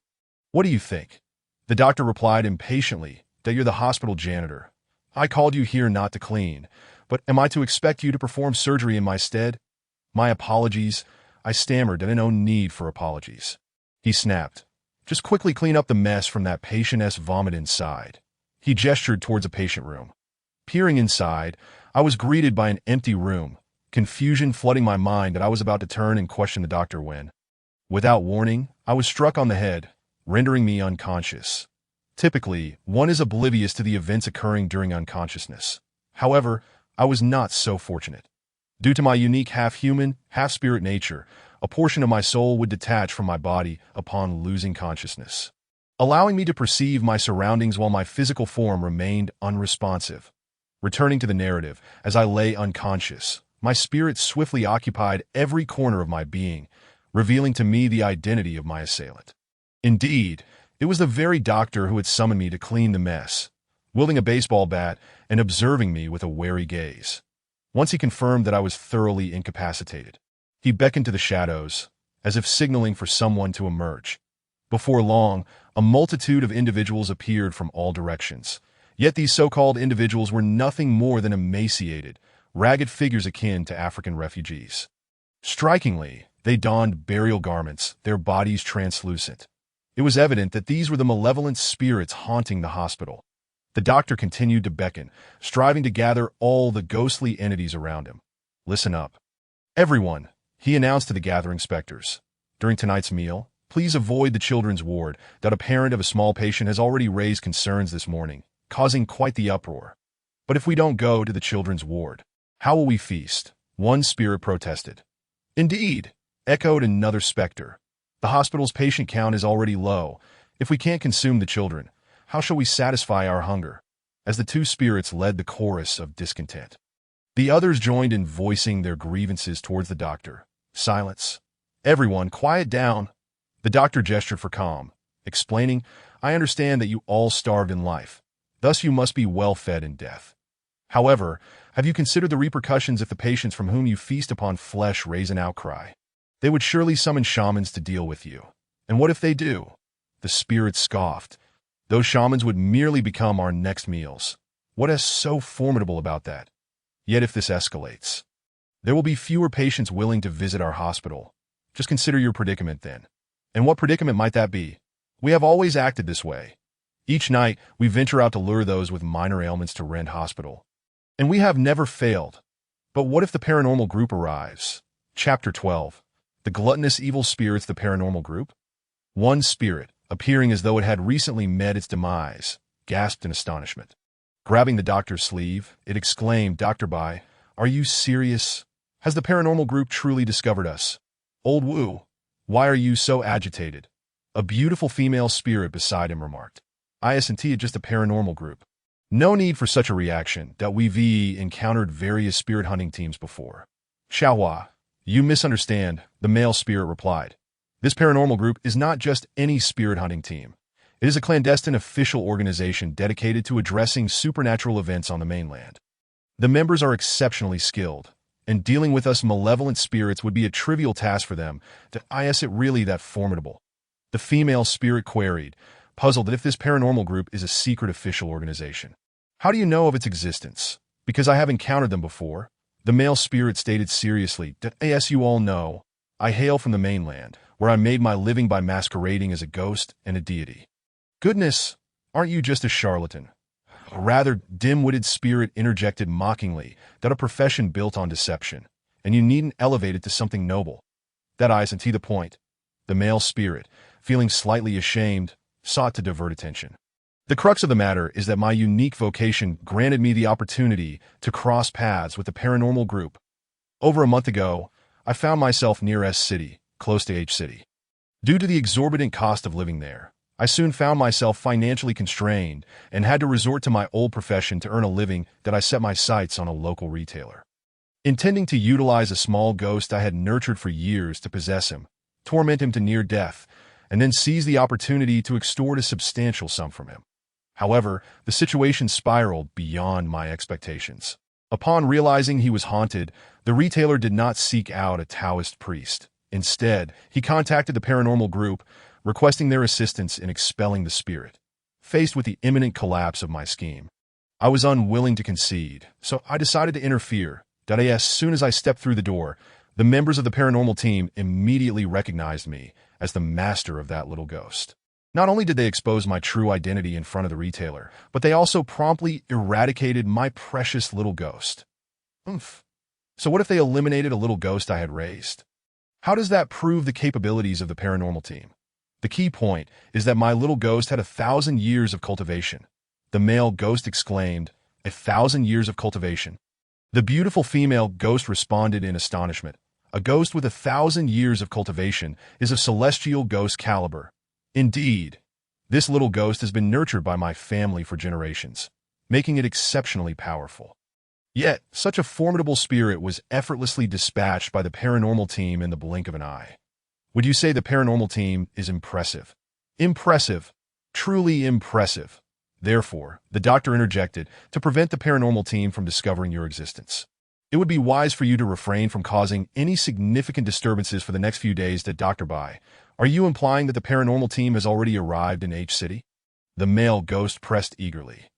What do you think?" The doctor replied impatiently, "That you're the hospital janitor. I called you here not to clean, but am I to expect you to perform surgery in my stead?" "My apologies," I stammered, and no need for apologies. He snapped, "Just quickly clean up the mess from that patient's vomit inside." He gestured towards a patient room. Peering inside, I was greeted by an empty room, confusion flooding my mind that I was about to turn and question the doctor when, without warning, I was struck on the head, rendering me unconscious. Typically, one is oblivious to the events occurring during unconsciousness. However, I was not so fortunate. Due to my unique half-human, half-spirit nature, a portion of my soul would detach from my body upon losing consciousness, allowing me to perceive my surroundings while my physical form remained unresponsive. Returning to the narrative, as I lay unconscious, my spirit swiftly occupied every corner of my being, revealing to me the identity of my assailant. Indeed, it was the very doctor who had summoned me to clean the mess, wielding a baseball bat and observing me with a wary gaze. Once he confirmed that I was thoroughly incapacitated, he beckoned to the shadows, as if signaling for someone to emerge. Before long, a multitude of individuals appeared from all directions. Yet these so-called individuals were nothing more than emaciated, ragged figures akin to African refugees. Strikingly, they donned burial garments, their bodies translucent. It was evident that these were the malevolent spirits haunting the hospital. The doctor continued to beckon, striving to gather all the ghostly entities around him. "Listen up, everyone," he announced to the gathering specters. "During tonight's meal, please avoid the children's ward. That a parent of a small patient has already raised concerns this morning, causing quite the uproar. But if we don't go to the children's ward, how will we feast?" One spirit protested. "Indeed," echoed another specter. "The hospital's patient count is already low. If we can't consume the children, how shall we satisfy our hunger?" As the two spirits led the chorus of discontent, the others joined in voicing their grievances towards the doctor. "Silence. Everyone, quiet down." The doctor gestured for calm, explaining, "I understand that you all starved in life. Thus you must be well fed in death. However, have you considered the repercussions if the patients from whom you feast upon flesh raise an outcry? They would surely summon shamans to deal with you. And what if they do?" The spirit scoffed. "Those shamans would merely become our next meals. What is so formidable about that? Yet if this escalates, there will be fewer patients willing to visit our hospital. Just consider your predicament then." "And what predicament might that be?" "We have always acted this way. Each night, we venture out to lure those with minor ailments to Rend Hospital. And we have never failed. But what if the paranormal group arrives?" Chapter 12. The Gluttonous Evil Spirits, the Paranormal Group. One spirit, appearing as though it had recently met its demise, gasped in astonishment. Grabbing the doctor's sleeve, it exclaimed, "Dr. Bai, are you serious? Has the paranormal group truly discovered us? Old Wu, why are you so agitated?" A beautiful female spirit beside him remarked, "Isn't it just a paranormal group? No need for such a reaction, that we've encountered various spirit hunting teams before." "Xiaohua, you misunderstand," the male spirit replied. "This paranormal group is not just any spirit hunting team. It is a clandestine official organization dedicated to addressing supernatural events on the mainland. The members are exceptionally skilled, and dealing with us malevolent spirits would be a trivial task for them. Is it really that formidable?" The female spirit queried, puzzled that if this paranormal group is a secret official organization. "How do you know of its existence?" "Because I have encountered them before," the male spirit stated seriously. "As you all know, I hail from the mainland, where I made my living by masquerading as a ghost and a deity." "Goodness, aren't you just a charlatan?" A rather dim-witted spirit interjected mockingly, "That a profession built on deception, and you needn't elevate it to something noble. That isn't the point." The male spirit, feeling slightly ashamed, sought to divert attention. "The crux of the matter is that my unique vocation granted me the opportunity to cross paths with the paranormal group. Over a month ago, I found myself near S City, close to H City. Due to the exorbitant cost of living there, I soon found myself financially constrained and had to resort to my old profession to earn a living. That I set my sights on a local retailer, intending to utilize a small ghost I had nurtured for years to possess him, torment him to near death, and then seize the opportunity to extort a substantial sum from him. However, the situation spiraled beyond my expectations. Upon realizing he was haunted, the retailer did not seek out a Taoist priest. Instead, he contacted the paranormal group, requesting their assistance in expelling the spirit. Faced with the imminent collapse of my scheme, I was unwilling to concede, so I decided to interfere. As soon as I stepped through the door, the members of the paranormal team immediately recognized me as the master of that little ghost. Not only did they expose my true identity in front of the retailer, but they also promptly eradicated my precious little ghost. Oomph. So what if they eliminated a little ghost I had raised? How does that prove the capabilities of the paranormal team? The key point is that my little ghost had 1,000 years of cultivation. The male ghost exclaimed, 1,000 years of cultivation. The beautiful female ghost responded in astonishment. A ghost with 1,000 years of cultivation is of celestial ghost caliber. Indeed, this little ghost has been nurtured by my family for generations, making it exceptionally powerful. Yet, such a formidable spirit was effortlessly dispatched by the paranormal team in the blink of an eye. Would you say the paranormal team is impressive? Impressive. Truly impressive. Therefore, the doctor interjected to prevent the paranormal team from discovering your existence. It would be wise for you to refrain from causing any significant disturbances for the next few days. Dr. Bai, are you implying that the paranormal team has already arrived in H City? The male ghost pressed eagerly.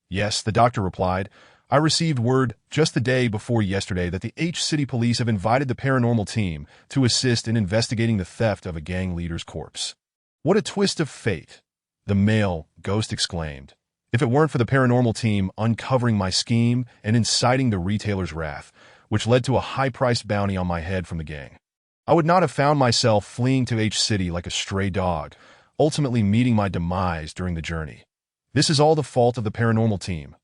Yes, the doctor replied. I received word just the day before yesterday that the H City police have invited the paranormal team to assist in investigating the theft of a gang leader's corpse. What a twist of fate, the male ghost exclaimed. If it weren't for the paranormal team uncovering my scheme and inciting the retailer's wrath, which led to a high-priced bounty on my head from the gang, I would not have found myself fleeing to H City like a stray dog, ultimately meeting my demise during the journey. This is all the fault of the paranormal team.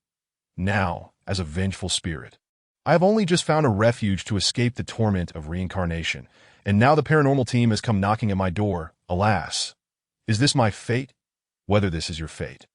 Now, as a vengeful spirit, I have only just found a refuge to escape the torment of reincarnation, and now the paranormal team has come knocking at my door. Alas, is this my fate? Whether this is your fate,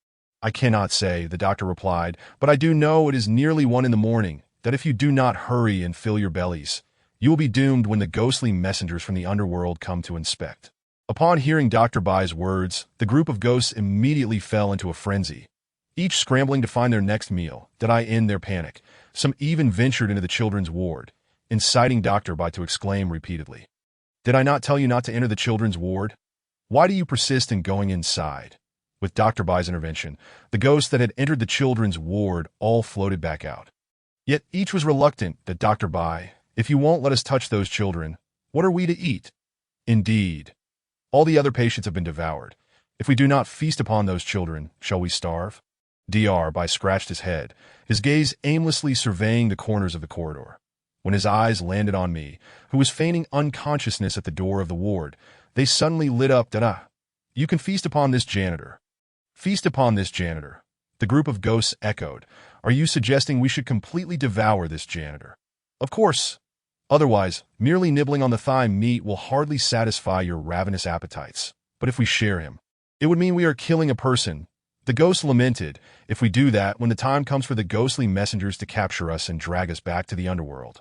I cannot say, the doctor replied, but I do know it is nearly 1 a.m, that if you do not hurry and fill your bellies, you will be doomed when the ghostly messengers from the underworld come to inspect. Upon hearing Dr. Bai's words, the group of ghosts immediately fell into a frenzy, each scrambling to find their next meal. Did I end their panic? Some even ventured into the children's ward, inciting Dr. Bai to exclaim repeatedly, Did I not tell you not to enter the children's ward? Why do you persist in going inside? With Dr. Bai's intervention, the ghosts that had entered the children's ward all floated back out. Yet each was reluctant. That Dr. Bai, if you won't let us touch those children, what are we to eat? Indeed, all the other patients have been devoured. If we do not feast upon those children, shall we starve? Dr. Bai scratched his head, his gaze aimlessly surveying the corners of the corridor. When his eyes landed on me, who was feigning unconsciousness at the door of the ward, they suddenly lit up. You can feast upon this janitor. Feast upon this janitor. The group of ghosts echoed. Are you suggesting we should completely devour this janitor? Of course. Otherwise, merely nibbling on the thigh meat will hardly satisfy your ravenous appetites. But if we share him, it would mean we are killing a person. The ghost lamented. If we do that, when the time comes for the ghostly messengers to capture us and drag us back to the underworld,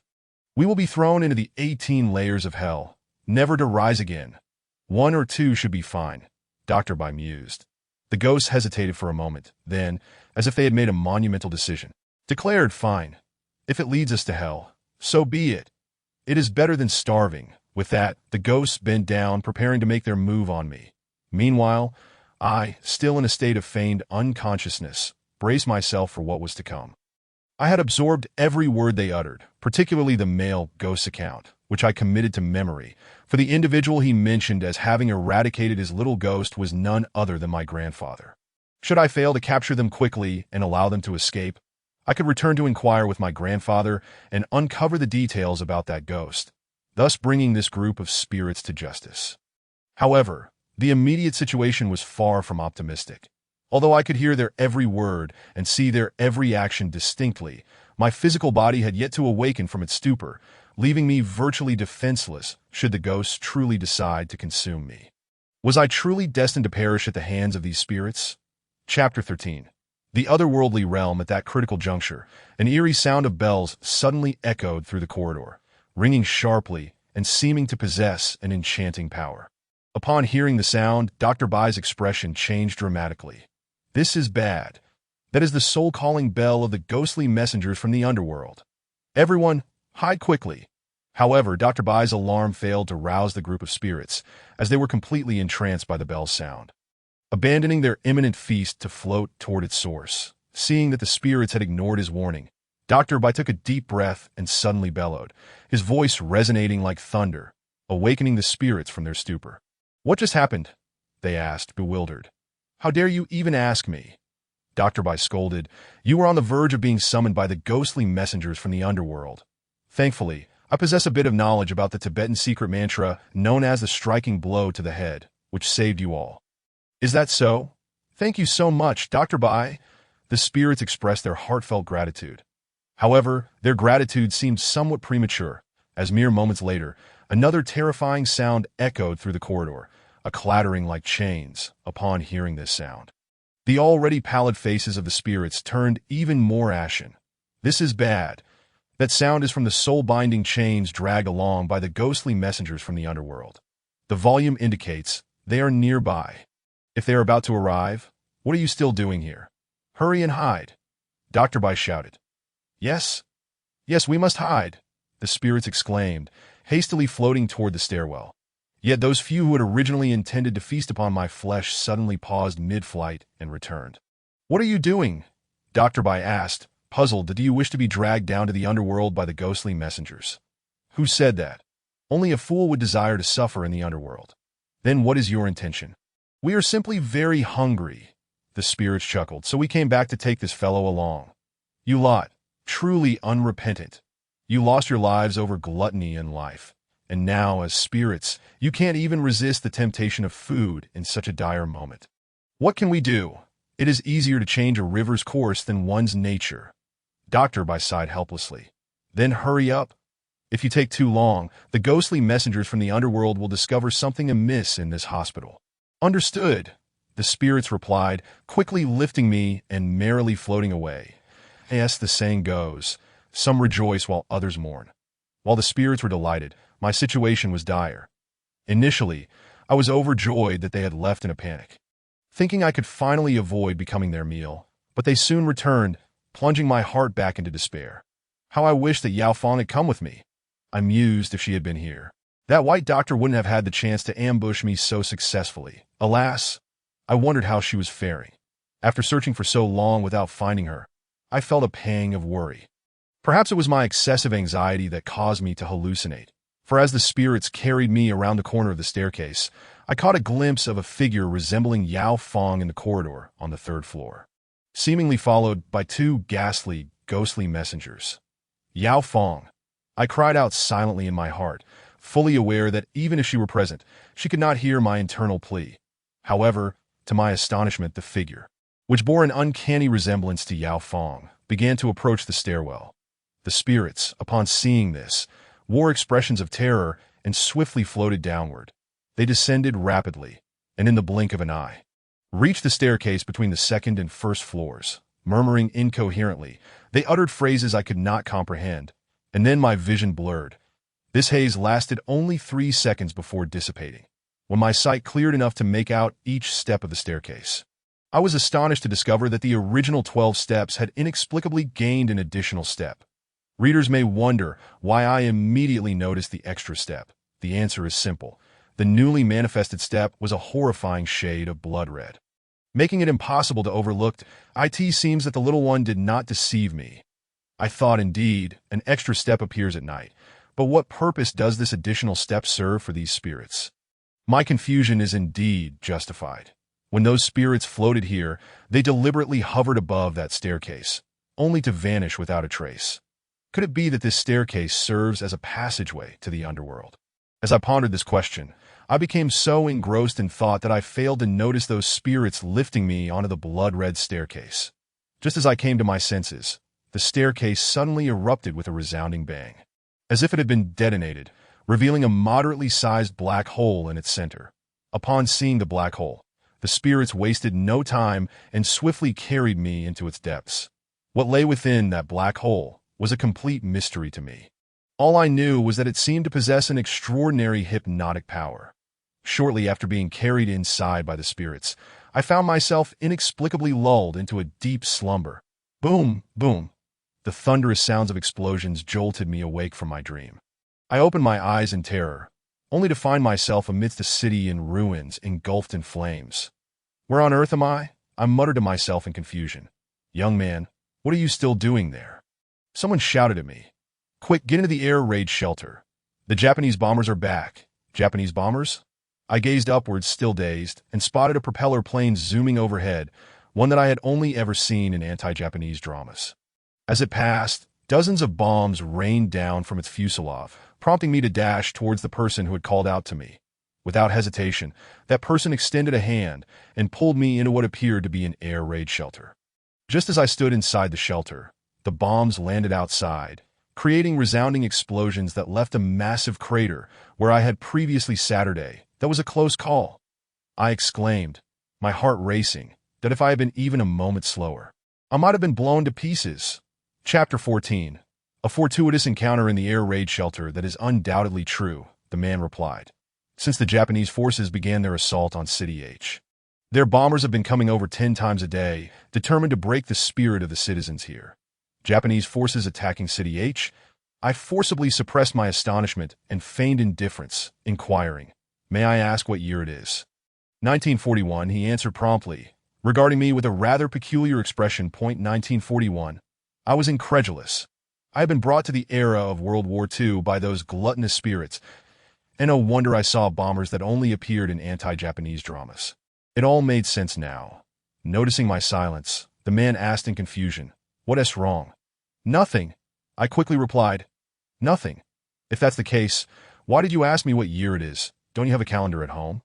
we will be thrown into the 18 layers of hell, never to rise again. 1 or 2 should be fine, Dr. Bai mused. The ghosts hesitated for a moment, then, as if they had made a monumental decision, declared, Fine. If it leads us to hell, so be it. It is better than starving. With that, the ghosts bent down, preparing to make their move on me. Meanwhile, I, still in a state of feigned unconsciousness, braced myself for what was to come. I had absorbed every word they uttered, particularly the male ghost's account, which I committed to memory, for the individual he mentioned as having eradicated his little ghost was none other than my grandfather. Should I fail to capture them quickly and allow them to escape, I could return to inquire with my grandfather and uncover the details about that ghost, thus bringing this group of spirits to justice. However, the immediate situation was far from optimistic. Although I could hear their every word and see their every action distinctly, my physical body had yet to awaken from its stupor, leaving me virtually defenseless should the ghosts truly decide to consume me. Was I truly destined to perish at the hands of these spirits? Chapter 13. The otherworldly realm. At that critical juncture, an eerie sound of bells suddenly echoed through the corridor, ringing sharply and seeming to possess an enchanting power. Upon hearing the sound, Dr. Bai's expression changed dramatically. This is bad. That is the soul-calling bell of the ghostly messengers from the underworld. Everyone, hide quickly. However, Dr. Bai's alarm failed to rouse the group of spirits, as they were completely entranced by the bell's sound. Abandoning their imminent feast to float toward its source, seeing that the spirits had ignored his warning, Dr. Bai took a deep breath and suddenly bellowed, his voice resonating like thunder, awakening the spirits from their stupor. "What just happened?" they asked, bewildered. "How dare you even ask me?" Dr. Bai scolded. "You were on the verge of being summoned by the ghostly messengers from the underworld. Thankfully, I possess a bit of knowledge about the Tibetan secret mantra known as the striking blow to the head, which saved you all." "Is that so? Thank you so much, Dr. Bai." The spirits expressed their heartfelt gratitude. However, their gratitude seemed somewhat premature, as mere moments later, another terrifying sound echoed through the corridor, a clattering like chains. Upon hearing this sound, the already pallid faces of the spirits turned even more ashen. "This is bad. That sound is from the soul-binding chains dragged along by the ghostly messengers from the underworld. The volume indicates they are nearby. If they are about to arrive, what are you still doing here? Hurry and hide," Dr. Bai shouted. Yes, we must hide," the spirits exclaimed, hastily floating toward the stairwell. Yet those few who had originally intended to feast upon my flesh suddenly paused mid-flight and returned. "What are you doing?" Dr. Bai asked, puzzled. "Do you wish to be dragged down to the underworld by the ghostly messengers?" "Who said that? Only a fool would desire to suffer in the underworld." "Then what is your intention?" "We are simply very hungry," the spirits chuckled, "so we came back to take this fellow along." "You lot, truly unrepentant. You lost your lives over gluttony in life, and now, as spirits, you can't even resist the temptation of food in such a dire moment. What can we do? It is easier to change a river's course than one's nature." Dr. Bai sighed helplessly. "Then hurry up. If you take too long, the ghostly messengers from the underworld will discover something amiss in this hospital." "Understood," the spirits replied, quickly lifting me and merrily floating away. As the saying goes, some rejoice while others mourn. While the spirits were delighted, my situation was dire. Initially, I was overjoyed that they had left in a panic, thinking I could finally avoid becoming their meal, but they soon returned, plunging my heart back into despair. How I wished that Yao Fong had come with me. I mused if she had been here, that white doctor wouldn't have had the chance to ambush me so successfully. Alas, I wondered how she was faring. After searching for so long without finding her, I felt a pang of worry. Perhaps it was my excessive anxiety that caused me to hallucinate, for as the spirits carried me around the corner of the staircase, I caught a glimpse of a figure resembling Yao Fong in the corridor on the third floor, seemingly followed by two ghastly, ghostly messengers. "Yao Fong!" I cried out silently in my heart, fully aware that even if she were present, she could not hear my internal plea. However, to my astonishment, the figure, which bore an uncanny resemblance to Yao Fong, began to approach the stairwell. The spirits, upon seeing this, wore expressions of terror and swiftly floated downward. They descended rapidly, and in the blink of an eye, reached the staircase between the second and first floors. Murmuring incoherently, they uttered phrases I could not comprehend, and then my vision blurred. This haze lasted only 3 seconds before dissipating, when my sight cleared enough to make out each step of the staircase. I was astonished to discover that the original 12 steps had inexplicably gained an additional step. Readers may wonder why I immediately noticed the extra step. The answer is simple. The newly manifested step was a horrifying shade of blood red, making it impossible to overlook. It seems that the little one did not deceive me. I thought, indeed, an extra step appears at night, but what purpose does this additional step serve for these spirits? My confusion is indeed justified. When those spirits floated here, they deliberately hovered above that staircase, only to vanish without a trace. Could it be that this staircase serves as a passageway to the underworld? As I pondered this question, I became so engrossed in thought that I failed to notice those spirits lifting me onto the blood-red staircase. Just as I came to my senses, the staircase suddenly erupted with a resounding bang, as if it had been detonated, revealing a moderately sized black hole in its center. Upon seeing the black hole, the spirits wasted no time and swiftly carried me into its depths. What lay within that black hole was a complete mystery to me. All I knew was that it seemed to possess an extraordinary hypnotic power. Shortly after being carried inside by the spirits, I found myself inexplicably lulled into a deep slumber. Boom, boom. The thunderous sounds of explosions jolted me awake from my dream. I opened my eyes in terror, only to find myself amidst a city in ruins, engulfed in flames. Where on earth am I? I muttered to myself in confusion. Young man, what are you still doing there? Someone shouted at me. Quick, get into the air raid shelter. The Japanese bombers are back. Japanese bombers? I gazed upwards, still dazed, and spotted a propeller plane zooming overhead, one that I had only ever seen in anti-Japanese dramas. As it passed, dozens of bombs rained down from its fuselage, prompting me to dash towards the person who had called out to me. Without hesitation, that person extended a hand and pulled me into what appeared to be an air raid shelter. Just as I stood inside the shelter, the bombs landed outside, creating resounding explosions that left a massive crater where I had previously Saturday. That was a close call. I exclaimed, my heart racing, that if I had been even a moment slower, I might have been blown to pieces. Chapter 14. A fortuitous encounter in the air raid shelter that is undoubtedly true, the man replied. Since the Japanese forces began their assault on City H, their bombers have been coming over 10 times a day, determined to break the spirit of the citizens here. Japanese forces attacking City H? I forcibly suppressed my astonishment and feigned indifference, inquiring, may I ask what year it is? 1941, he answered promptly, regarding me with a rather peculiar expression. 1941. I was incredulous. I had been brought to the era of World War II by those gluttonous spirits, and no wonder I saw bombers that only appeared in anti-Japanese dramas. It all made sense now. Noticing my silence, the man asked in confusion, what is wrong? Nothing. I quickly replied, nothing. If that's the case, why did you ask me what year it is? Don't you have a calendar at home?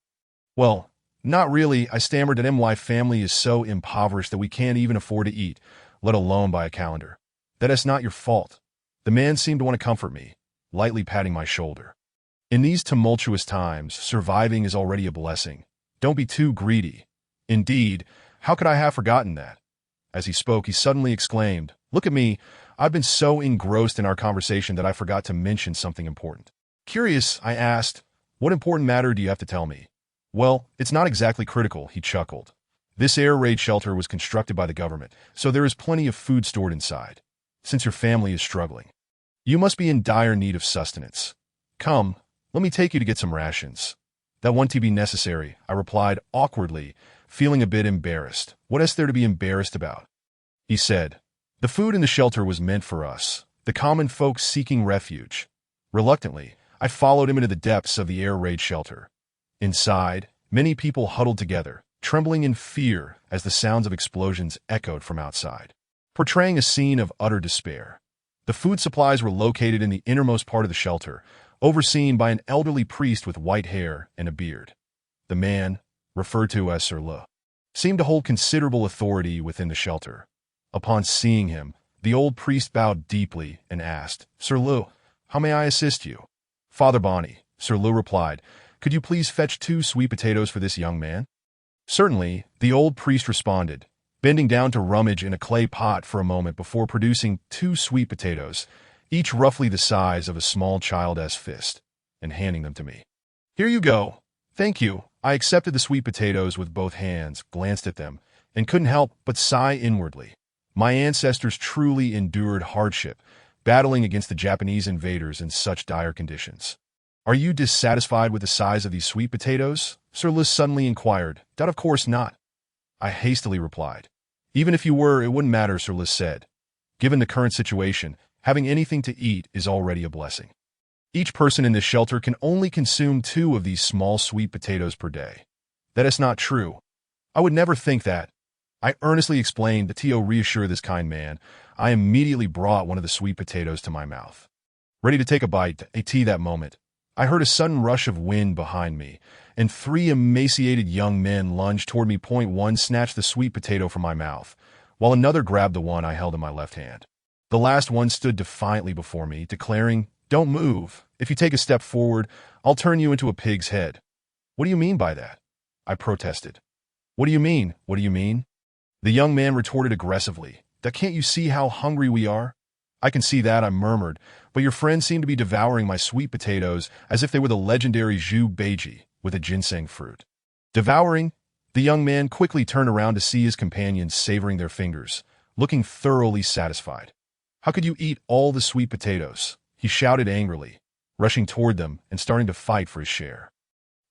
Well, not really, I stammered, that my family is so impoverished that we can't even afford to eat, let alone buy a calendar. That is not your fault. The man seemed to want to comfort me, lightly patting my shoulder. In these tumultuous times, surviving is already a blessing. Don't be too greedy. Indeed, how could I have forgotten that? As he spoke, he suddenly exclaimed, look at me, I've been so engrossed in our conversation that I forgot to mention something important. Curious, I asked, what important matter do you have to tell me? Well, it's not exactly critical, he chuckled. This air raid shelter was constructed by the government, so there is plenty of food stored inside. Since your family is struggling, you must be in dire need of sustenance. Come, let me take you to get some rations. That won't be necessary, I replied awkwardly, feeling a bit embarrassed. What is there to be embarrassed about? He said, the food in the shelter was meant for us, the common folk seeking refuge. Reluctantly, I followed him into the depths of the air raid shelter. Inside, many people huddled together, trembling in fear as the sounds of explosions echoed from outside, portraying a scene of utter despair. The food supplies were located in the innermost part of the shelter, overseen by an elderly priest with white hair and a beard. The man, referred to as Sir Le, seemed to hold considerable authority within the shelter. Upon seeing him, the old priest bowed deeply and asked, Sir Le, how may I assist you? Father Bonnie, Sir Le replied, could you please fetch 2 sweet potatoes for this young man? Certainly, the old priest responded, bending down to rummage in a clay pot for a moment before producing 2 sweet potatoes, each roughly the size of a small child's fist, and handing them to me. Here you go. Thank you. I accepted the sweet potatoes with both hands, glanced at them, and couldn't help but sigh inwardly. My ancestors truly endured hardship, battling against the Japanese invaders in such dire conditions. Are you dissatisfied with the size of these sweet potatoes? Sir Le suddenly inquired. That of course not. I hastily replied. Even if you were, it wouldn't matter, Sir Le said. Given the current situation, having anything to eat is already a blessing. Each person in this shelter can only consume 2 of these small sweet potatoes per day. That is not true. I would never think that. I earnestly explained, but to reassure this kind man, I immediately brought one of the sweet potatoes to my mouth. Ready to take a bite, that moment, I heard a sudden rush of wind behind me, and 3 emaciated young men lunged toward me. One snatched the sweet potato from my mouth, while another grabbed the one I held in my left hand. The last one stood defiantly before me, declaring, Don't move. If you take a step forward, I'll turn you into a pig's head. What do you mean by that? I protested. What do you mean? What do you mean? The young man retorted aggressively. Can't you see how hungry we are? I can see that, I murmured, but your friends seem to be devouring my sweet potatoes as if they were the legendary jus beiji with a ginseng fruit. Devouring? The young man quickly turned around to see his companions savoring their fingers, looking thoroughly satisfied. "How could you eat all the sweet potatoes?" he shouted angrily, rushing toward them and starting to fight for his share.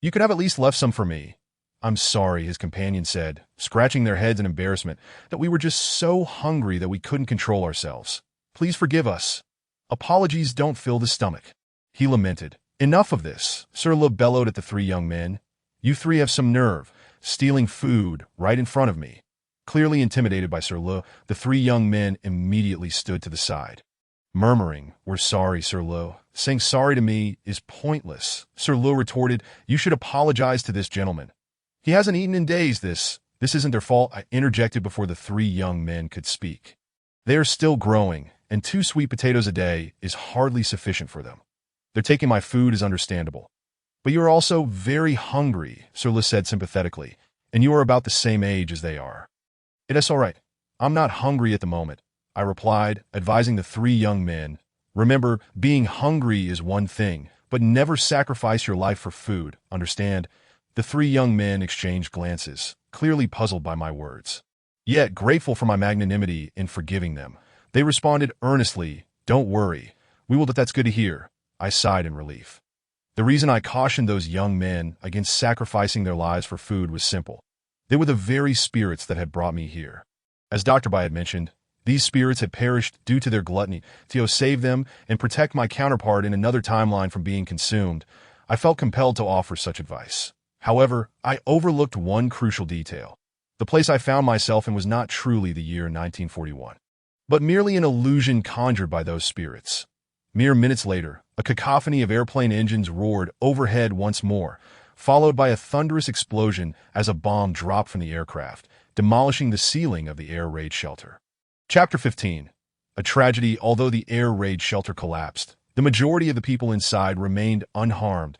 "You could have at least left some for me." "I'm sorry," his companion said, scratching their heads in embarrassment, "that we were just so hungry that we couldn't control ourselves. Please forgive us. Apologies don't fill the stomach." He lamented. "Enough of this," Sir Le bellowed at the three young men. "You three have some nerve, stealing food right in front of me." Clearly intimidated by Sir Le, the three young men immediately stood to the side, murmuring, "We're sorry, Sir Le. Saying sorry to me is pointless." Sir Le retorted, "You should apologize to this gentleman. He hasn't eaten in days. This isn't their fault." I interjected before the three young men could speak. "They are still growing, and 2 sweet potatoes a day is hardly sufficient for them. They're taking my food is understandable. But you are also very hungry," Sir Le said sympathetically, "and you are about the same age as they are." "It's all right. I'm not hungry at the moment," I replied, advising the three young men. "Remember, being hungry is one thing, but never sacrifice your life for food, understand?" The three young men exchanged glances, clearly puzzled by my words, yet grateful for my magnanimity in forgiving them. They responded earnestly, "Don't worry. We will." "That's good to hear." I sighed in relief. The reason I cautioned those young men against sacrificing their lives for food was simple. They were the very spirits that had brought me here. As Dr. Bai had mentioned, these spirits had perished due to their gluttony. To save them and protect my counterpart in another timeline from being consumed, I felt compelled to offer such advice. However, I overlooked one crucial detail. The place I found myself in was not truly the year 1941, but merely an illusion conjured by those spirits. Mere minutes later, a cacophony of airplane engines roared overhead once more, followed by a thunderous explosion as a bomb dropped from the aircraft, demolishing the ceiling of the air raid shelter. Chapter 15. A tragedy. Although the air raid shelter collapsed, the majority of the people inside remained unharmed.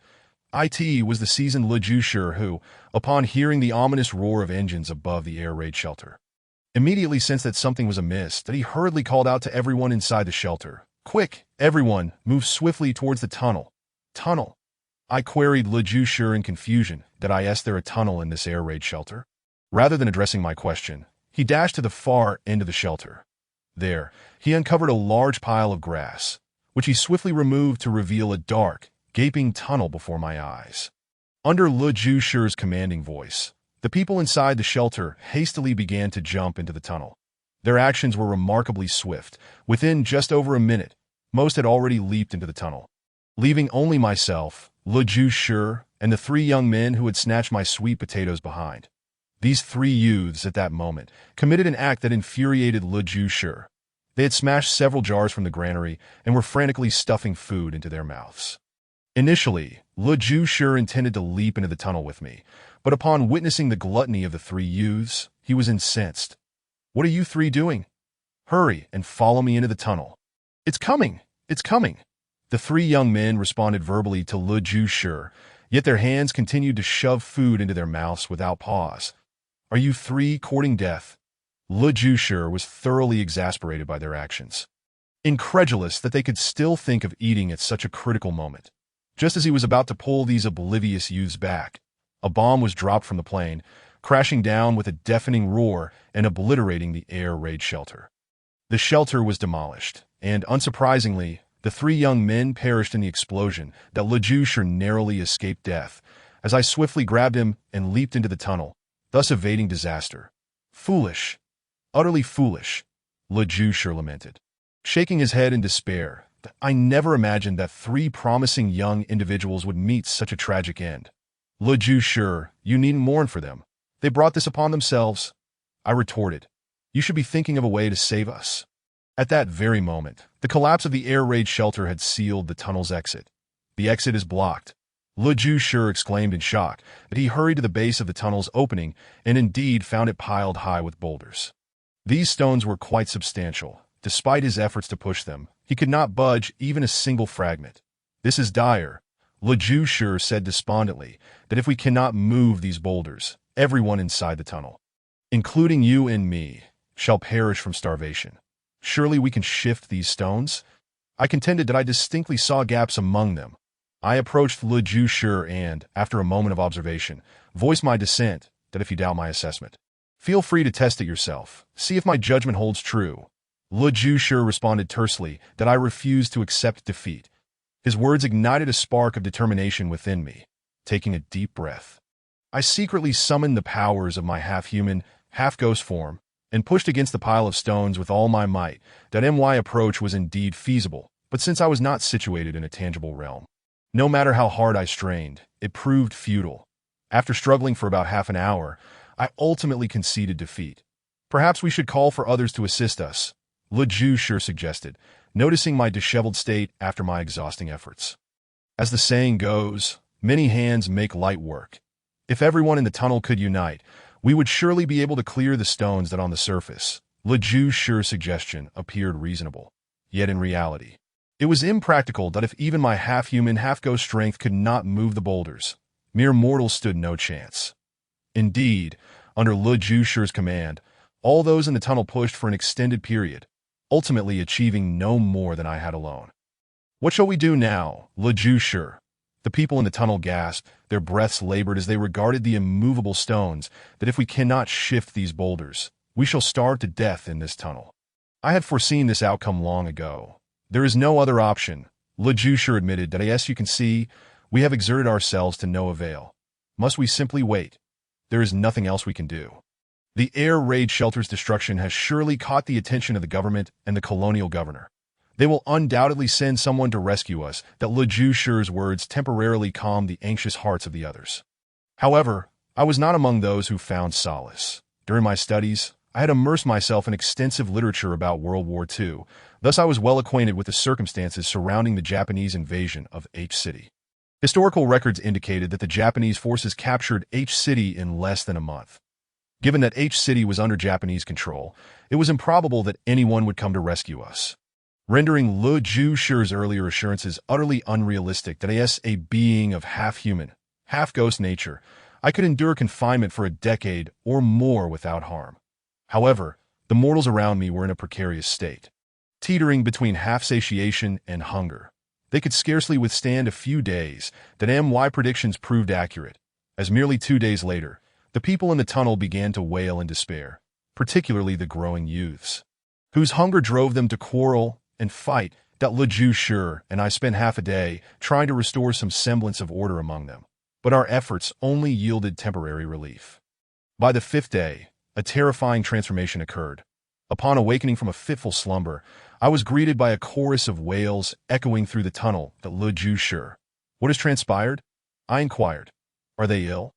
It was the seasoned Le Jucheur who, upon hearing the ominous roar of engines above the air raid shelter, immediately sensed that something was amiss. That he hurriedly called out to everyone inside the shelter, "Quick, everyone, move swiftly towards the tunnel." "Tunnel?" I queried Le Jucheur in confusion. "Did I ask there a tunnel in this air raid shelter?" Rather than addressing my question, he dashed to the far end of the shelter. There, he uncovered a large pile of grass, which he swiftly removed to reveal a dark, gaping tunnel before my eyes. Under Le Jucheur's commanding voice, the people inside the shelter hastily began to jump into the tunnel. Their actions were remarkably swift. Within just over a minute, most had already leaped into the tunnel, leaving only myself, Le Jucheur, and the three young men who had snatched my sweet potatoes behind. These three youths, at that moment, committed an act that infuriated Le Jucheur. They had smashed several jars from the granary and were frantically stuffing food into their mouths. Initially, Le Jucheur intended to leap into the tunnel with me, but upon witnessing the gluttony of the three youths, he was incensed. "What are you three doing? Hurry and follow me into the tunnel." "It's coming! It's coming!" The three young men responded verbally to Le Jucheur, yet their hands continued to shove food into their mouths without pause. "Are you three courting death?" Le Jucheur was thoroughly exasperated by their actions, incredulous that they could still think of eating at such a critical moment. Just as he was about to pull these oblivious youths back, a bomb was dropped from the plane, crashing down with a deafening roar and obliterating the air raid shelter. The shelter was demolished, and, unsurprisingly, the three young men perished in the explosion. That Le Jucheur narrowly escaped death, as I swiftly grabbed him and leaped into the tunnel, thus evading disaster. "Foolish, utterly foolish," Le Jucheur lamented, shaking his head in despair. "I never imagined that three promising young individuals would meet such a tragic end." "Le Jucheur, you needn't mourn for them. They brought this upon themselves," I retorted. "You should be thinking of a way to save us." At that very moment, the collapse of the air raid shelter had sealed the tunnel's exit. "The exit is blocked," Le Jucheur exclaimed in shock, but he hurried to the base of the tunnel's opening and indeed found it piled high with boulders. These stones were quite substantial. Despite his efforts to push them, he could not budge even a single fragment. "This is dire," Le Jucheur said despondently, "that if we cannot move these boulders, everyone inside the tunnel, including you and me, shall perish from starvation. Surely we can shift these stones?" I contended that I distinctly saw gaps among them. I approached Le Jucheur and, after a moment of observation, voiced my dissent. that if you doubt my assessment, feel free to test it yourself. See if my judgment holds true. Le Jushur responded tersely that I refused to accept defeat. His words ignited a spark of determination within me. Taking a deep breath, I secretly summoned the powers of my half-human, half-ghost form and pushed against the pile of stones with all my might. That my approach was indeed feasible, but since I was not situated in a tangible realm, no matter how hard I strained, it proved futile. After struggling for about half an hour, I ultimately conceded defeat. Perhaps we should call for others to assist us, Le Jushur suggested, noticing my disheveled state after my exhausting efforts. As the saying goes, many hands make light work. If everyone in the tunnel could unite, we would surely be able to clear the stones that on the surface. Le Jushur's suggestion appeared reasonable. Yet in reality, it was impractical that if even my half-human, half-ghost strength could not move the boulders, mere mortals stood no chance. Indeed, under Le Jushur's command, all those in the tunnel pushed for an extended period, ultimately achieving no more than I had alone. What shall we do now, Le Jushur? The people in the tunnel gasped, their breaths labored as they regarded the immovable stones, that if we cannot shift these boulders, we shall starve to death in this tunnel. I had foreseen this outcome long ago. There is no other option, Le Jushur admitted that as you can see, we have exerted ourselves to no avail. Must we simply wait? There is nothing else we can do. The air raid shelter's destruction has surely caught the attention of the government and the colonial governor. They will undoubtedly send someone to rescue us. That Le Jushur's words temporarily calmed the anxious hearts of the others. However, I was not among those who found solace. During my studies, I had immersed myself in extensive literature about World War II, thus I was well acquainted with the circumstances surrounding the Japanese invasion of H City. Historical records indicated that the Japanese forces captured H City in less than a month. Given that H City was under Japanese control, it was improbable that anyone would come to rescue us, rendering Le Jushur's earlier assurances utterly unrealistic. That as a being of half-human, half-ghost nature, I could endure confinement for a decade or more without harm. However, the mortals around me were in a precarious state, teetering between half-satiation and hunger. They could scarcely withstand a few days. That my predictions proved accurate, as merely 2 days later, the people in the tunnel began to wail in despair, particularly the growing youths, whose hunger drove them to quarrel and fight. That Le Jushur and I spent half a day trying to restore some semblance of order among them, but our efforts only yielded temporary relief. By the 5th day, a terrifying transformation occurred. Upon awakening from a fitful slumber, I was greeted by a chorus of wails echoing through the tunnel. That Le Jushur. What has transpired? I inquired. Are they ill?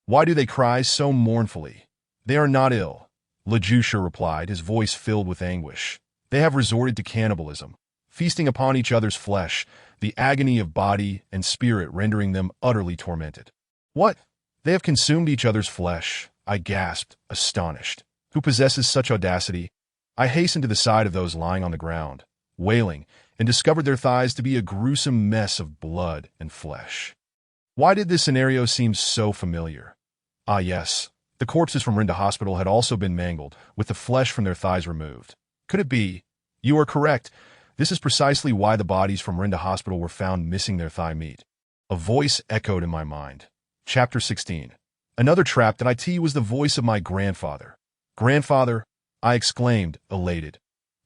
Why do they cry so mournfully? They are not ill, Le Jushur replied, his voice filled with anguish. They have resorted to cannibalism, feasting upon each other's flesh, the agony of body and spirit rendering them utterly tormented. What? They have consumed each other's flesh, I gasped, astonished. Who possesses such audacity? I hastened to the side of those lying on the ground, wailing, and discovered their thighs to be a gruesome mess of blood and flesh. Why did this scenario seem so familiar? Ah yes, the corpses from Rinda Hospital had also been mangled, with the flesh from their thighs removed. Could it be? You are correct. This is precisely why the bodies from Rinda Hospital were found missing their thigh meat. A voice echoed in my mind. Chapter 16. Another trap that was the voice of my grandfather. Grandfather, I exclaimed, elated.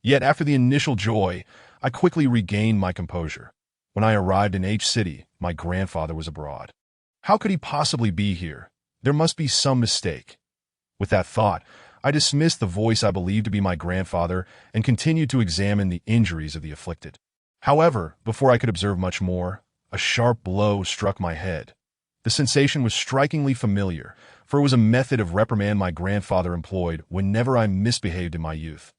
Yet after the initial joy, I quickly regained my composure. When I arrived in H City, my grandfather was abroad. How could he possibly be here? There must be some mistake. With that thought, I dismissed the voice I believed to be my grandfather and continued to examine the injuries of the afflicted. However, before I could observe much more, a sharp blow struck my head. The sensation was strikingly familiar, for it was a method of reprimand my grandfather employed whenever I misbehaved in my youth.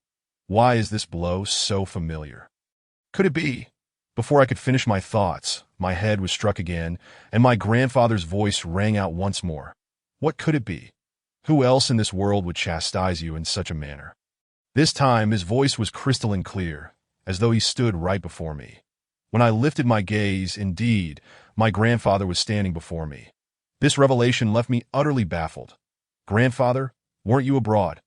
Why is this blow so familiar? Could it be? Before I could finish my thoughts, my head was struck again, and my grandfather's voice rang out once more. What could it be? Who else in this world would chastise you in such a manner? This time his voice was crystalline clear, as though he stood right before me. When I lifted my gaze, indeed, my grandfather was standing before me. This revelation left me utterly baffled. Grandfather, weren't you abroad?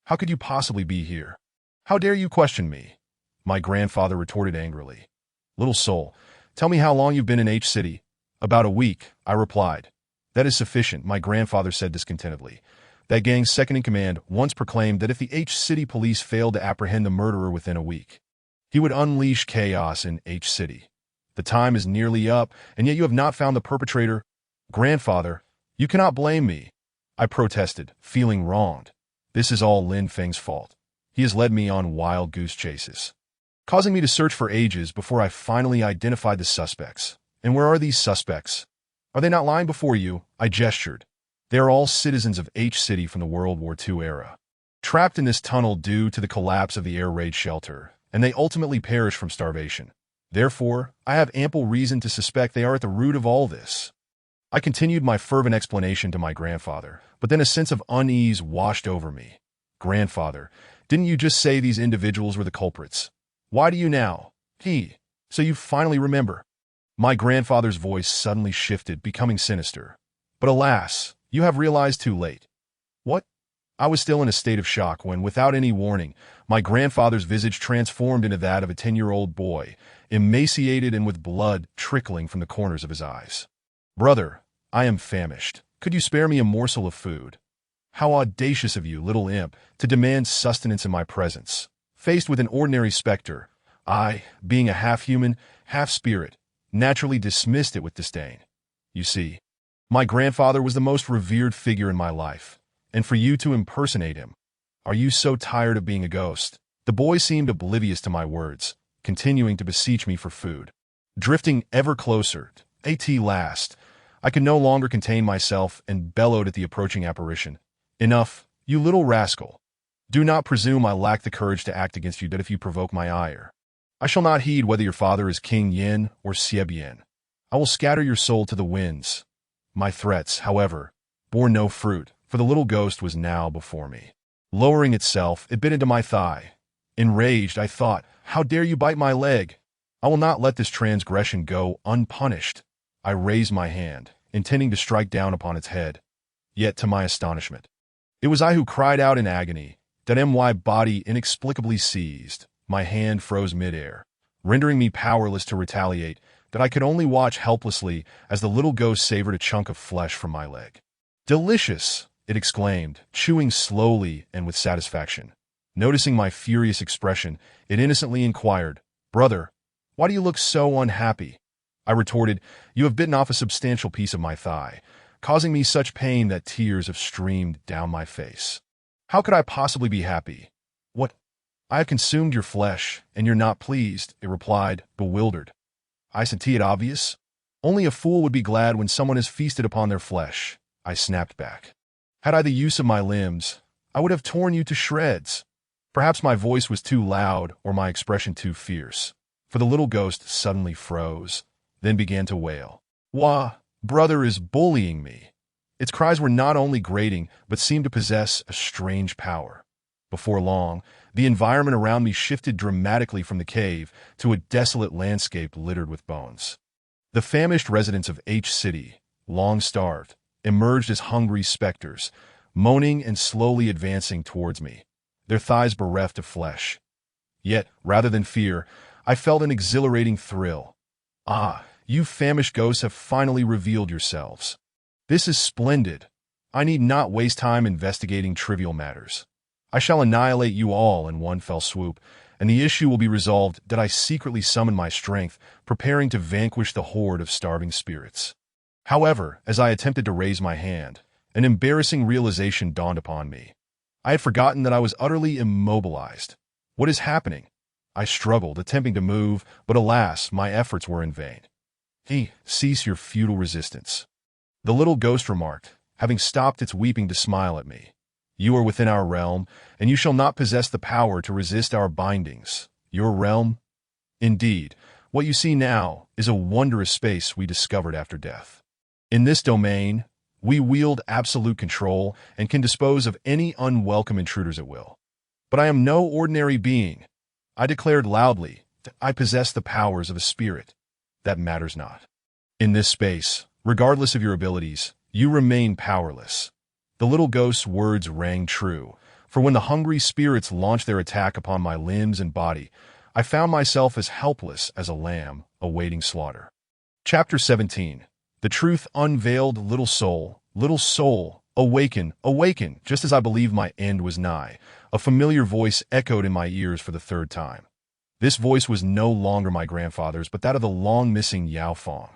How could you possibly be here? How dare you question me? My grandfather retorted angrily. Little soul, tell me how long you've been in H City. About a week, I replied. That is sufficient, my grandfather said discontentedly. That gang's second-in-command once proclaimed that if the H City police failed to apprehend the murderer within a week, he would unleash chaos in H City. The time is nearly up, and yet you have not found the perpetrator. Grandfather, you cannot blame me, I protested, feeling wronged. This is all Lin Feng's fault. He has led me on wild goose chases, causing me to search for ages before I finally identified the suspects. And where are these suspects? Are they not lying before you? I gestured. They are all citizens of H City from the World War II era, trapped in this tunnel due to the collapse of the air raid shelter, and they ultimately perish from starvation. Therefore, I have ample reason to suspect they are at the root of all this. I continued my fervent explanation to my grandfather, but then a sense of unease washed over me. Grandfather, didn't you just say these individuals were the culprits? Why do you now? So you finally remember. My grandfather's voice suddenly shifted, becoming sinister. But alas, you have realized too late. What? I was still in a state of shock when, without any warning, my grandfather's visage transformed into that of a 10-year-old boy, emaciated and with blood trickling from the corners of his eyes. Brother, I am famished. Could you spare me a morsel of food? How audacious of you, little imp, to demand sustenance in my presence. Faced with an ordinary specter, I, being a half-human, half-spirit, naturally dismissed it with disdain. You see, my grandfather was the most revered figure in my life, and for you to impersonate him, are you so tired of being a ghost? The boy seemed oblivious to my words, continuing to beseech me for food. Drifting ever closer, at last, I could no longer contain myself and bellowed at the approaching apparition. Enough, you little rascal. Do not presume I lack the courage to act against you that if you provoke my ire. I shall not heed whether your father is King Yin or Sieb Yin. I will scatter your soul to the winds. My threats, however, bore no fruit, for the little ghost was now before me. Lowering itself, it bit into my thigh. Enraged, I thought, how dare you bite my leg? I will not let this transgression go unpunished. I raised my hand, intending to strike down upon its head. Yet, to my astonishment, it was I who cried out in agony. That my body inexplicably seized. My hand froze midair, rendering me powerless to retaliate, that I could only watch helplessly as the little ghost savored a chunk of flesh from my leg. Delicious, it exclaimed, chewing slowly and with satisfaction. Noticing my furious expression, it innocently inquired, Brother, why do you look so unhappy? I retorted, You have bitten off a substantial piece of my thigh, causing me such pain that tears have streamed down my face. How could I possibly be happy? What? I have consumed your flesh, and you're not pleased, it replied, bewildered. Isn't it obvious? Only a fool would be glad when someone has feasted upon their flesh, I snapped back. Had I the use of my limbs, I would have torn you to shreds. Perhaps my voice was too loud or my expression too fierce, for the little ghost suddenly froze, then began to wail. Wah, brother is bullying me. Its cries were not only grating, but seemed to possess a strange power. Before long, the environment around me shifted dramatically from the cave to a desolate landscape littered with bones. The famished residents of H City, long starved, emerged as hungry specters, moaning and slowly advancing towards me, their thighs bereft of flesh. Yet, rather than fear, I felt an exhilarating thrill. Ah, you famished ghosts have finally revealed yourselves. This is splendid. I need not waste time investigating trivial matters. I shall annihilate you all in one fell swoop, and the issue will be resolved that I secretly summon my strength, preparing to vanquish the horde of starving spirits. However, as I attempted to raise my hand, an embarrassing realization dawned upon me. I had forgotten that I was utterly immobilized. What is happening? I struggled, attempting to move, but alas, my efforts were in vain. Cease your futile resistance. The little ghost remarked, having stopped its weeping to smile at me. You are within our realm, and you shall not possess the power to resist our bindings. Your realm? Indeed, what you see now is a wondrous space we discovered after death. In this domain, we wield absolute control and can dispose of any unwelcome intruders at will. But I am no ordinary being. I declared loudly that I possess the powers of a spirit. That matters not. In this space, regardless of your abilities, you remain powerless. The little ghost's words rang true, for when the hungry spirits launched their attack upon my limbs and body, I found myself as helpless as a lamb awaiting slaughter. Chapter 17. The truth unveiled, little soul, awaken, awaken, just as I believed my end was nigh. A familiar voice echoed in my ears for the third time. This voice was no longer my grandfather's, but that of the long-missing Yao Fong.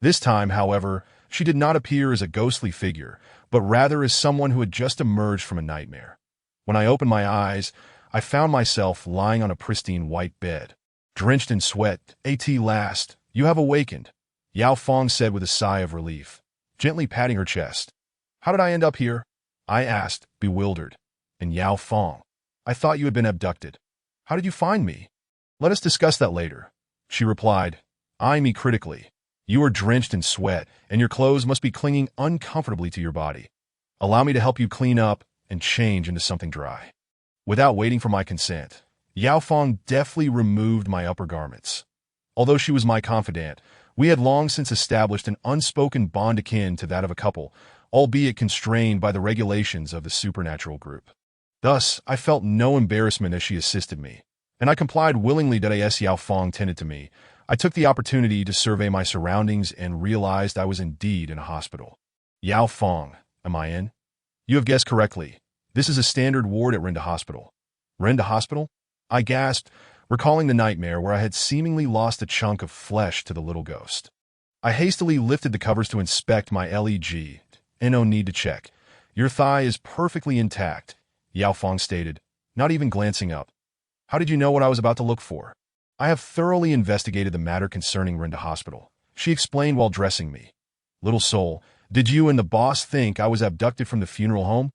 This time, however, she did not appear as a ghostly figure, but rather as someone who had just emerged from a nightmare. When I opened my eyes, I found myself lying on a pristine white bed. Drenched in sweat, "At last, you have awakened," Yao Fong said with a sigh of relief, gently patting her chest. "How did I end up here?" I asked, bewildered. "And Yao Fong, I thought you had been abducted. How did you find me?" "Let us discuss that later," she replied, eyeing me critically. "You are drenched in sweat, and your clothes must be clinging uncomfortably to your body. Allow me to help you clean up and change into something dry." Without waiting for my consent, Yao Fong deftly removed my upper garments. Although she was my confidant, we had long since established an unspoken bond akin to that of a couple, albeit constrained by the regulations of the supernatural group. Thus, I felt no embarrassment as she assisted me, and I complied willingly. As Yao Fong tended to me, I took the opportunity to survey my surroundings and realized I was indeed in a hospital. "Yao Fong, am I in?" "You have guessed correctly. This is a standard ward at Rinda Hospital." "Rinda Hospital?" I gasped, recalling the nightmare where I had seemingly lost a chunk of flesh to the little ghost. I hastily lifted the covers to inspect my leg. "No need to check. Your thigh is perfectly intact," Yao Fong stated, not even glancing up. "How did you know what I was about to look for?" "I have thoroughly investigated the matter concerning Rinda Hospital," she explained while dressing me. "Little soul, did you and the boss think I was abducted from the funeral home?"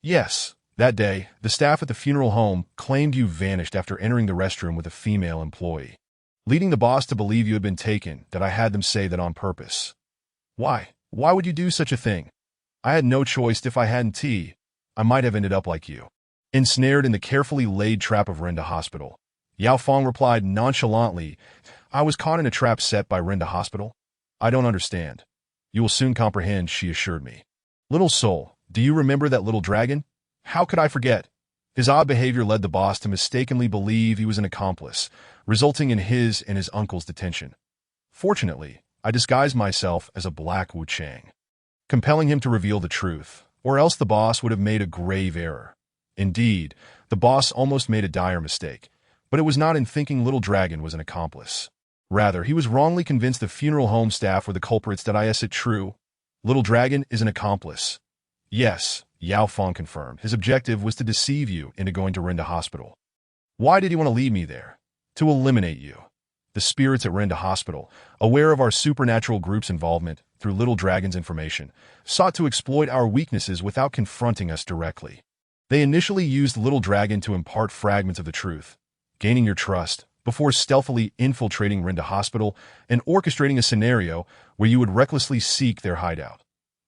"Yes. That day, the staff at the funeral home claimed you vanished after entering the restroom with a female employee, leading the boss to believe you had been taken. That I had them say that on purpose." "Why? Why would you do such a thing?" "I had no choice. If I hadn't, I might have ended up like you, ensnared in the carefully laid trap of Rinda Hospital." Yao Fong replied nonchalantly, "I was caught in a trap set by Rinda Hospital." "I don't understand." "You will soon comprehend," she assured me. "Little soul, do you remember that little dragon?" "How could I forget?" His odd behavior led the boss to mistakenly believe he was an accomplice, resulting in his and his uncle's detention. Fortunately, I disguised myself as a black Wu Chang, compelling him to reveal the truth, or else the boss would have made a grave error. Indeed, the boss almost made a dire mistake, but it was not in thinking Little Dragon was an accomplice. Rather, he was wrongly convinced the funeral home staff were the culprits. Is it true? Little Dragon is an accomplice. "Yes," Yao Fong confirmed. "His objective was to deceive you into going to Rinda Hospital." "Why did he want to lead me there?" "To eliminate you." The spirits at Rinda Hospital, aware of our supernatural group's involvement through Little Dragon's information, sought to exploit our weaknesses without confronting us directly. They initially used Little Dragon to impart fragments of the truth, gaining your trust, before stealthily infiltrating Rinda Hospital and orchestrating a scenario where you would recklessly seek their hideout.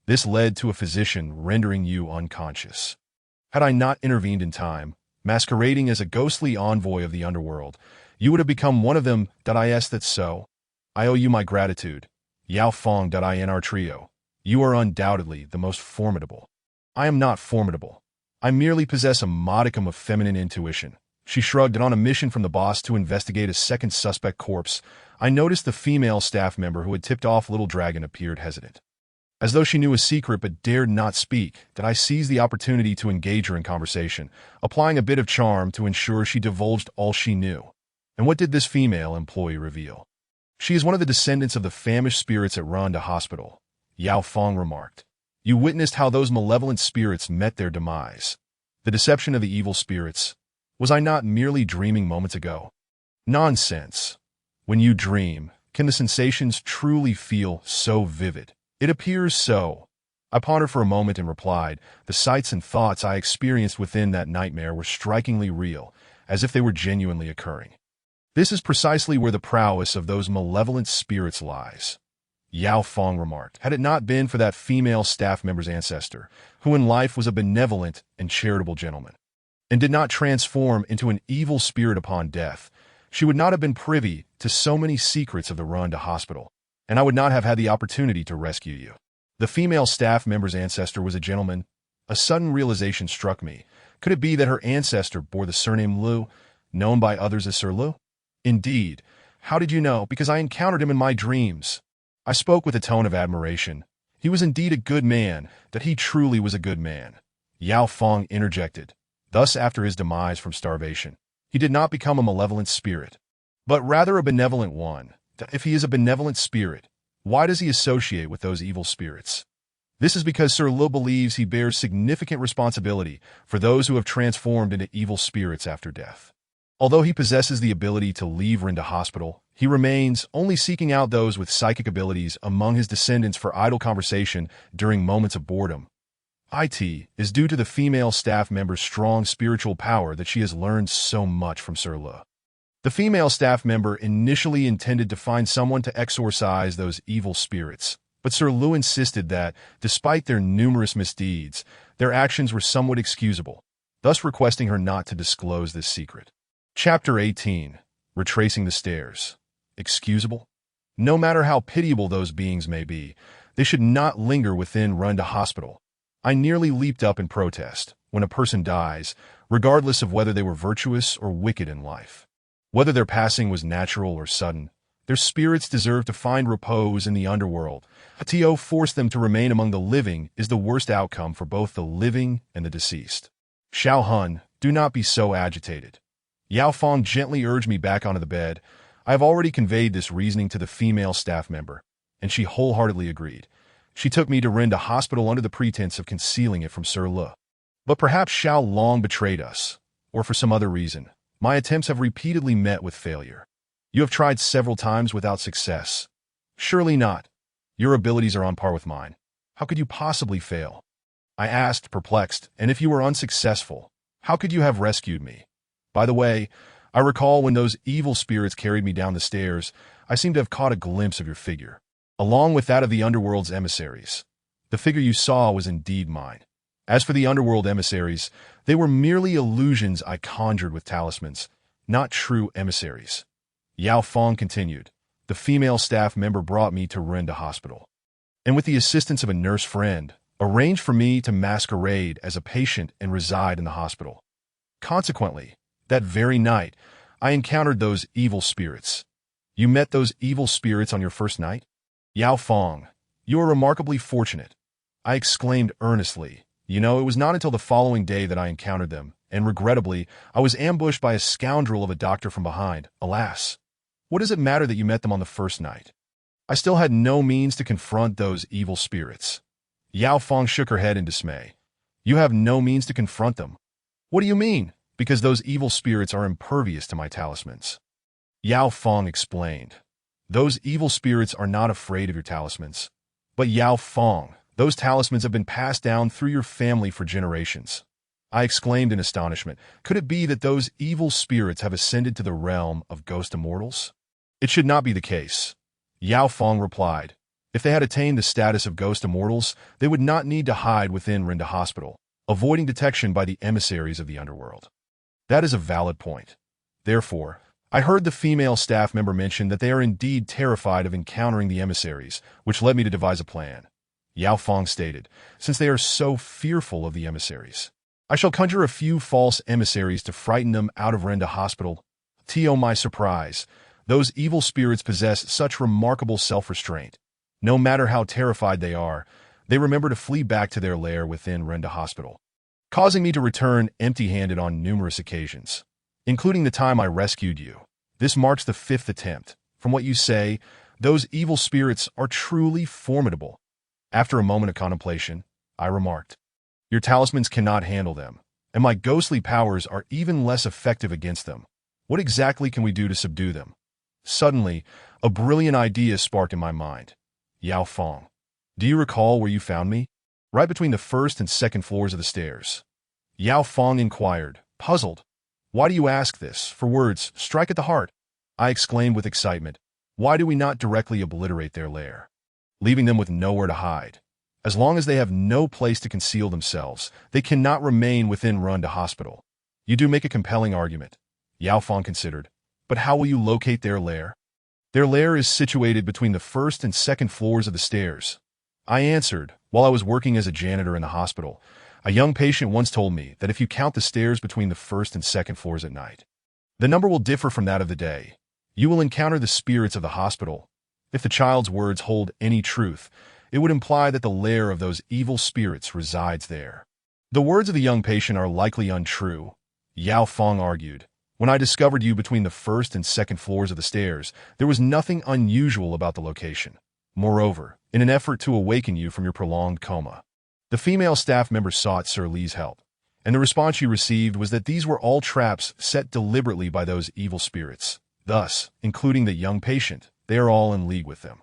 This led to a physician rendering you unconscious. Had I not intervened in time, masquerading as a ghostly envoy of the underworld, you would have become one of them. That's so. I owe you my gratitude. Yao Fong. In our trio, you are undoubtedly the most formidable. I am not formidable. I merely possess a modicum of feminine intuition. She shrugged. And on a mission from the boss to investigate a second suspect corpse, I noticed the female staff member who had tipped off Little Dragon appeared hesitant. As though she knew a secret but dared not speak, I seized the opportunity to engage her in conversation, applying a bit of charm to ensure she divulged all she knew. And what did this female employee reveal? "She is one of the descendants of the famished spirits at Rinda Hospital," Yao Fong remarked. "You witnessed how those malevolent spirits met their demise. The deception of the evil spirits. Was I not merely dreaming moments ago?" "Nonsense. When you dream, can the sensations truly feel so vivid?" "It appears so." I pondered for a moment and replied, "The sights and thoughts I experienced within that nightmare were strikingly real, as if they were genuinely occurring." "This is precisely where the prowess of those malevolent spirits lies," Yao Fong remarked. "Had it not been for that female staff member's ancestor, who in life was a benevolent and charitable gentleman, and did not transform into an evil spirit upon death, she would not have been privy to so many secrets of the Rinda Hospital, and I would not have had the opportunity to rescue you." The female staff member's ancestor was a gentleman. A sudden realization struck me. Could it be that her ancestor bore the surname Liu, known by others as Sir Liu? "Indeed. How did you know?" "Because I encountered him in my dreams." I spoke with a tone of admiration. He was indeed a good man, that he truly was a good man. Yao Feng interjected. Thus, after his demise from starvation, he did not become a malevolent spirit, but rather a benevolent one. If he is a benevolent spirit, why does he associate with those evil spirits? This is because Sir Lu believes he bears significant responsibility for those who have transformed into evil spirits after death. Although he possesses the ability to leave Rinda Hospital, he remains only seeking out those with psychic abilities among his descendants for idle conversation during moments of boredom. It is due to the female staff member's strong spiritual power that she has learned so much from Sir Lu. The female staff member initially intended to find someone to exorcise those evil spirits, but Sir Lu insisted that, despite their numerous misdeeds, their actions were somewhat excusable, thus requesting her not to disclose this secret. Chapter 18. Retracing the Stairs. Excusable? No matter how pitiable those beings may be, they should not linger within Runda Hospital. I nearly leaped up in protest when a person dies, regardless of whether they were virtuous or wicked in life. Whether their passing was natural or sudden, their spirits deserve to find repose in the underworld. To force them to remain among the living is the worst outcome for both the living and the deceased. Xiao Hun, do not be so agitated. Yao Feng gently urged me back onto the bed. I have already conveyed this reasoning to the female staff member, and she wholeheartedly agreed. She took me to Rinda Hospital under the pretense of concealing it from Sir Lu. But perhaps Xiao Long betrayed us, or for some other reason. My attempts have repeatedly met with failure. You have tried several times without success. Surely not. Your abilities are on par with mine. How could you possibly fail? I asked, perplexed, and if you were unsuccessful, how could you have rescued me? By the way, I recall when those evil spirits carried me down the stairs, I seem to have caught a glimpse of your figure, along with that of the underworld's emissaries. The figure you saw was indeed mine. As for the underworld emissaries, they were merely illusions I conjured with talismans, not true emissaries. Yao Feng continued. The female staff member brought me to Rinda Hospital, and with the assistance of a nurse friend, arranged for me to masquerade as a patient and reside in the hospital. Consequently, that very night, I encountered those evil spirits. You met those evil spirits on your first night? Yao Feng, you are remarkably fortunate. I exclaimed earnestly. You know, it was not until the following day that I encountered them, and regrettably, I was ambushed by a scoundrel of a doctor from behind. Alas! What does it matter that you met them on the first night? I still had no means to confront those evil spirits. Yao Feng shook her head in dismay. You have no means to confront them. What do you mean? Because those evil spirits are impervious to my talismans. Yao Feng explained. Those evil spirits are not afraid of your talismans. But Yao Feng, those talismans have been passed down through your family for generations. I exclaimed in astonishment. Could it be that those evil spirits have ascended to the realm of ghost immortals? It should not be the case. Yao Feng replied. If they had attained the status of ghost immortals, they would not need to hide within Rinda Hospital, avoiding detection by the emissaries of the underworld. That is a valid point. Therefore, I heard the female staff member mention that they are indeed terrified of encountering the emissaries, which led me to devise a plan. Yao Feng stated, since they are so fearful of the emissaries, I shall conjure a few false emissaries to frighten them out of Rinda Hospital. To my surprise, those evil spirits possess such remarkable self-restraint. No matter how terrified they are, they remember to flee back to their lair within Rinda Hospital, causing me to return empty-handed on numerous occasions, including the time I rescued you. This marks the 5th attempt. From what you say, those evil spirits are truly formidable. After a moment of contemplation, I remarked, your talismans cannot handle them, and my ghostly powers are even less effective against them. What exactly can we do to subdue them? Suddenly, a brilliant idea sparked in my mind. Yao Feng, do you recall where you found me? Right between the first and second floors of the stairs. Yao Feng inquired, puzzled. Why do you ask this? For words strike at the heart. I exclaimed with excitement. Why do we not directly obliterate their lair, leaving them with nowhere to hide? As long as they have no place to conceal themselves, they cannot remain within Runda Hospital. You do make a compelling argument. Yao Feng considered. But how will you locate their lair? Their lair is situated between the first and second floors of the stairs. I answered, while I was working as a janitor in the hospital. A young patient once told me that if you count the stairs between the first and second floors at night, the number will differ from that of the day. You will encounter the spirits of the hospital. If the child's words hold any truth, it would imply that the lair of those evil spirits resides there. The words of the young patient are likely untrue, Yao Fong argued. When I discovered you between the first and second floors of the stairs, there was nothing unusual about the location. Moreover, in an effort to awaken you from your prolonged coma, the female staff member sought Sir Lee's help, and the response she received was that these were all traps set deliberately by those evil spirits. Thus, including the young patient, they are all in league with them.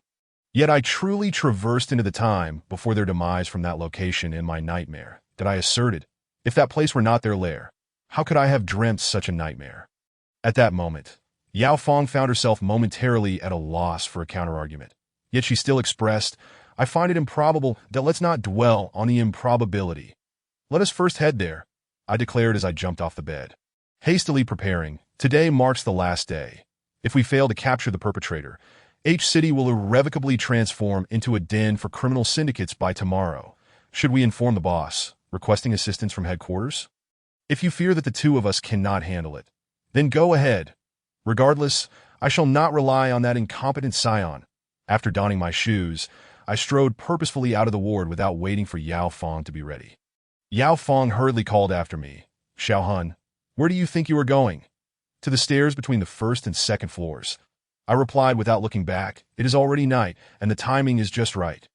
Yet I truly traversed into the time before their demise from that location in my nightmare, that I asserted. If that place were not their lair, how could I have dreamt such a nightmare? At that moment, Yao Fong found herself momentarily at a loss for a counterargument. Yet she still expressed, I find it improbable that let's not dwell on the improbability. Let us first head there, I declared as I jumped off the bed. Hastily preparing, today marks the last day. If we fail to capture the perpetrator, H-City will irrevocably transform into a den for criminal syndicates by tomorrow. Should we inform the boss, requesting assistance from headquarters? If you fear that the two of us cannot handle it, then go ahead. Regardless, I shall not rely on that incompetent scion. After donning my shoes, I strode purposefully out of the ward without waiting for Yao Fong to be ready. Yao Fong hurriedly called after me. Xiao Hun, where do you think you are going? To the stairs between the first and second floors. I replied without looking back. It is already night, and the timing is just right.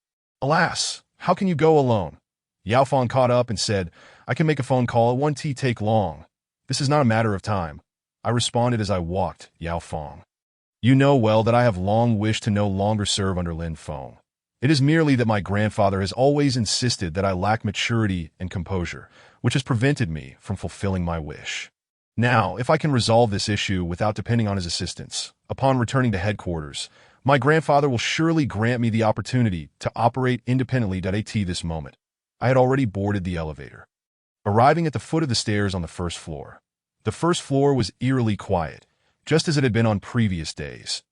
Alas, how can you go alone? Yao Fong caught up and said, I can make a phone call. It won't take long. This is not a matter of time. I responded as I walked, Yao Fong. You know well that I have long wished to no longer serve under Lin Fong. It is merely that my grandfather has always insisted that I lack maturity and composure, which has prevented me from fulfilling my wish. Now, if I can resolve this issue without depending on his assistance, upon returning to headquarters, my grandfather will surely grant me the opportunity to operate independently. At this moment, I had already boarded the elevator. Arriving at the foot of the stairs on the first floor. The first floor was eerily quiet, just as it had been on previous days.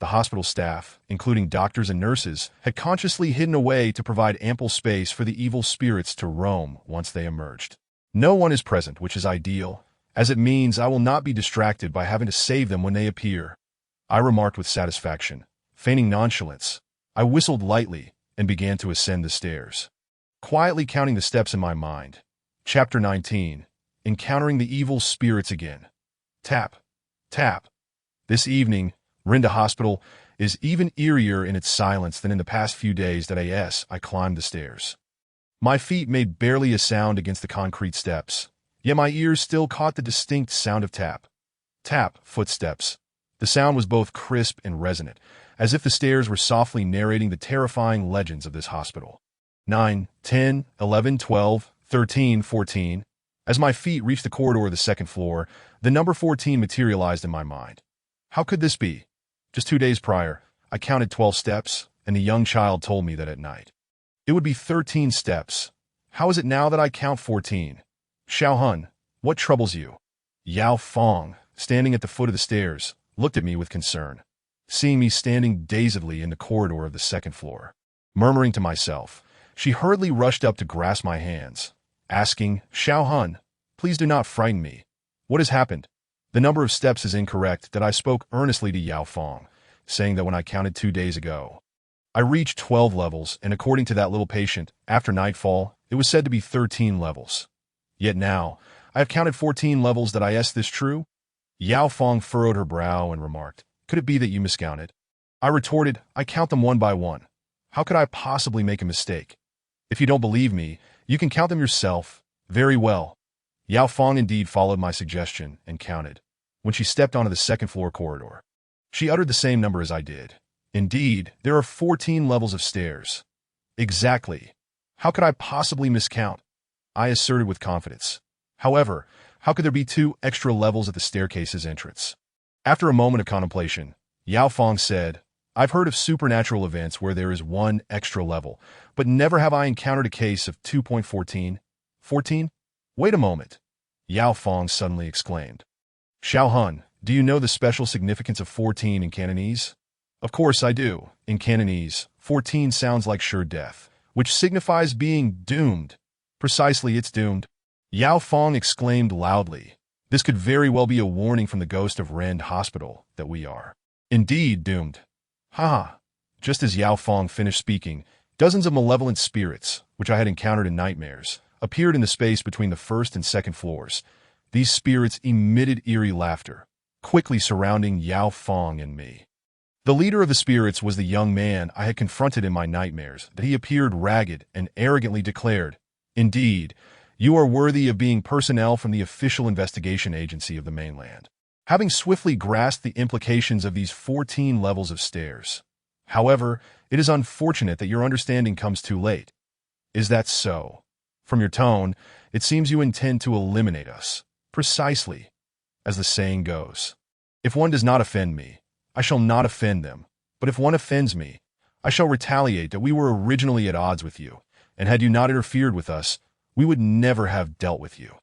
The hospital staff, including doctors and nurses, had consciously hidden away to provide ample space for the evil spirits to roam once they emerged. No one is present, which is ideal, as it means I will not be distracted by having to save them when they appear. I remarked with satisfaction. Feigning nonchalance, I whistled lightly and began to ascend the stairs, quietly counting the steps in my mind. Chapter 19. Encountering the evil spirits again. Tap. Tap. This evening, Rinda Hospital is even eerier in its silence than in the past few days. I climbed the stairs. My feet made barely a sound against the concrete steps, yet my ears still caught the distinct sound of tap. Tap, footsteps. The sound was both crisp and resonant, as if the stairs were softly narrating the terrifying legends of this hospital. 9, 10, 11, 12, 13, 14. As my feet reached the corridor of the second floor, the number 14 materialized in my mind. How could this be? Just 2 days prior, I counted 12 steps, and the young child told me that at night it would be 13 steps. How is it now that I count 14? Xiao Hun, what troubles you? Yao Fong, standing at the foot of the stairs, looked at me with concern, seeing me standing dazedly in the corridor of the second floor. Murmuring to myself, she hurriedly rushed up to grasp my hands, asking, Xiao Hun, please do not frighten me. What has happened? The number of steps is incorrect. That I spoke earnestly to Yao Fong, saying that when I counted 2 days ago, I reached 12 levels, and according to that little patient, after nightfall, it was said to be 13 levels. Yet now, I have counted 14 levels. That I asked this true? Yao Fong furrowed her brow and remarked, could it be that you miscounted? I retorted, I count them one by one. How could I possibly make a mistake? If you don't believe me, you can count them yourself. Very well. Yao Fong indeed followed my suggestion and counted. When she stepped onto the second floor corridor, she uttered the same number as I did. Indeed, there are 14 levels of stairs. Exactly. How could I possibly miscount? I asserted with confidence. However, how could there be 2 extra levels at the staircase's entrance? After a moment of contemplation, Yao Fong said, I've heard of supernatural events where there is 1 extra level, but never have I encountered a case of 2.14. 14? Wait a moment. Yao Fong suddenly exclaimed. Xiao Hun, do you know the special significance of 14 in Cantonese? Of course I do. In Cantonese, 14 sounds like sure death, which signifies being doomed. Precisely, it's doomed. Yao Fong exclaimed loudly. This could very well be a warning from the ghost of Rand Hospital that we are indeed doomed. Ha ha. Just as Yao Fong finished speaking, dozens of malevolent spirits, which I had encountered in nightmares, appeared in the space between the first and second floors. These spirits emitted eerie laughter, quickly surrounding Yao Fong and me. The leader of the spirits was the young man I had confronted in my nightmares. That he appeared ragged and arrogantly declared, "Indeed, you are worthy of being personnel from the official investigation agency of the mainland." Having swiftly grasped the implications of these 14 levels of stairs. However, it is unfortunate that your understanding comes too late. Is that so? From your tone, it seems you intend to eliminate us. Precisely. As the saying goes, if one does not offend me, I shall not offend them. But if one offends me, I shall retaliate. That we were originally at odds with you, and had you not interfered with us, we would never have dealt with you.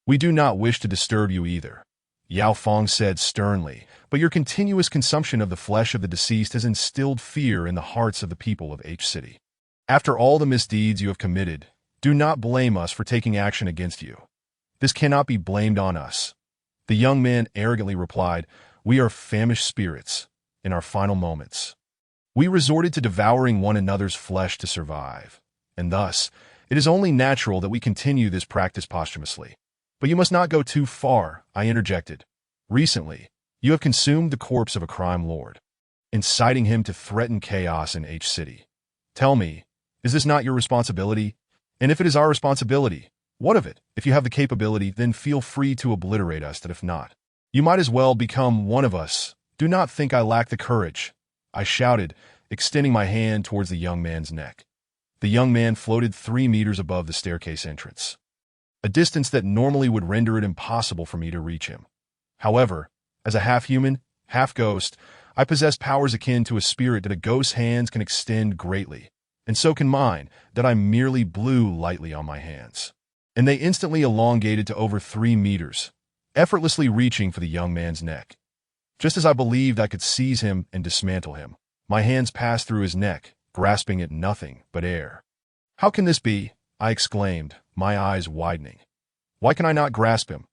We do not wish to disturb you either, Yao Fong said sternly, but your continuous consumption of the flesh of the deceased has instilled fear in the hearts of the people of H City. After all the misdeeds you have committed, do not blame us for taking action against you. This cannot be blamed on us. The young man arrogantly replied, "We are famished spirits in our final moments. We resorted to devouring one another's flesh to survive, and thus it is only natural that we continue this practice posthumously." "But you must not go too far," I interjected. "Recently, you have consumed the corpse of a crime lord, inciting him to threaten chaos in H City. Tell me, is this not your responsibility? And if it is our responsibility, what of it? If you have the capability, then feel free to obliterate us, that if not, you might as well become one of us. Do not think I lack the courage," I shouted, extending my hand towards the young man's neck. The young man floated 3 meters above the staircase entrance, a distance that normally would render it impossible for me to reach him. However, as a half-human, half-ghost, I possess powers akin to a spirit that a ghost's hands can extend greatly, and so can mine, that I merely blew lightly on my hands, and they instantly elongated to over 3 meters, effortlessly reaching for the young man's neck. Just as I believed I could seize him and dismantle him, my hands passed through his neck, grasping at nothing but air. "How can this be?" I exclaimed, my eyes widening. "Why can I not grasp him?"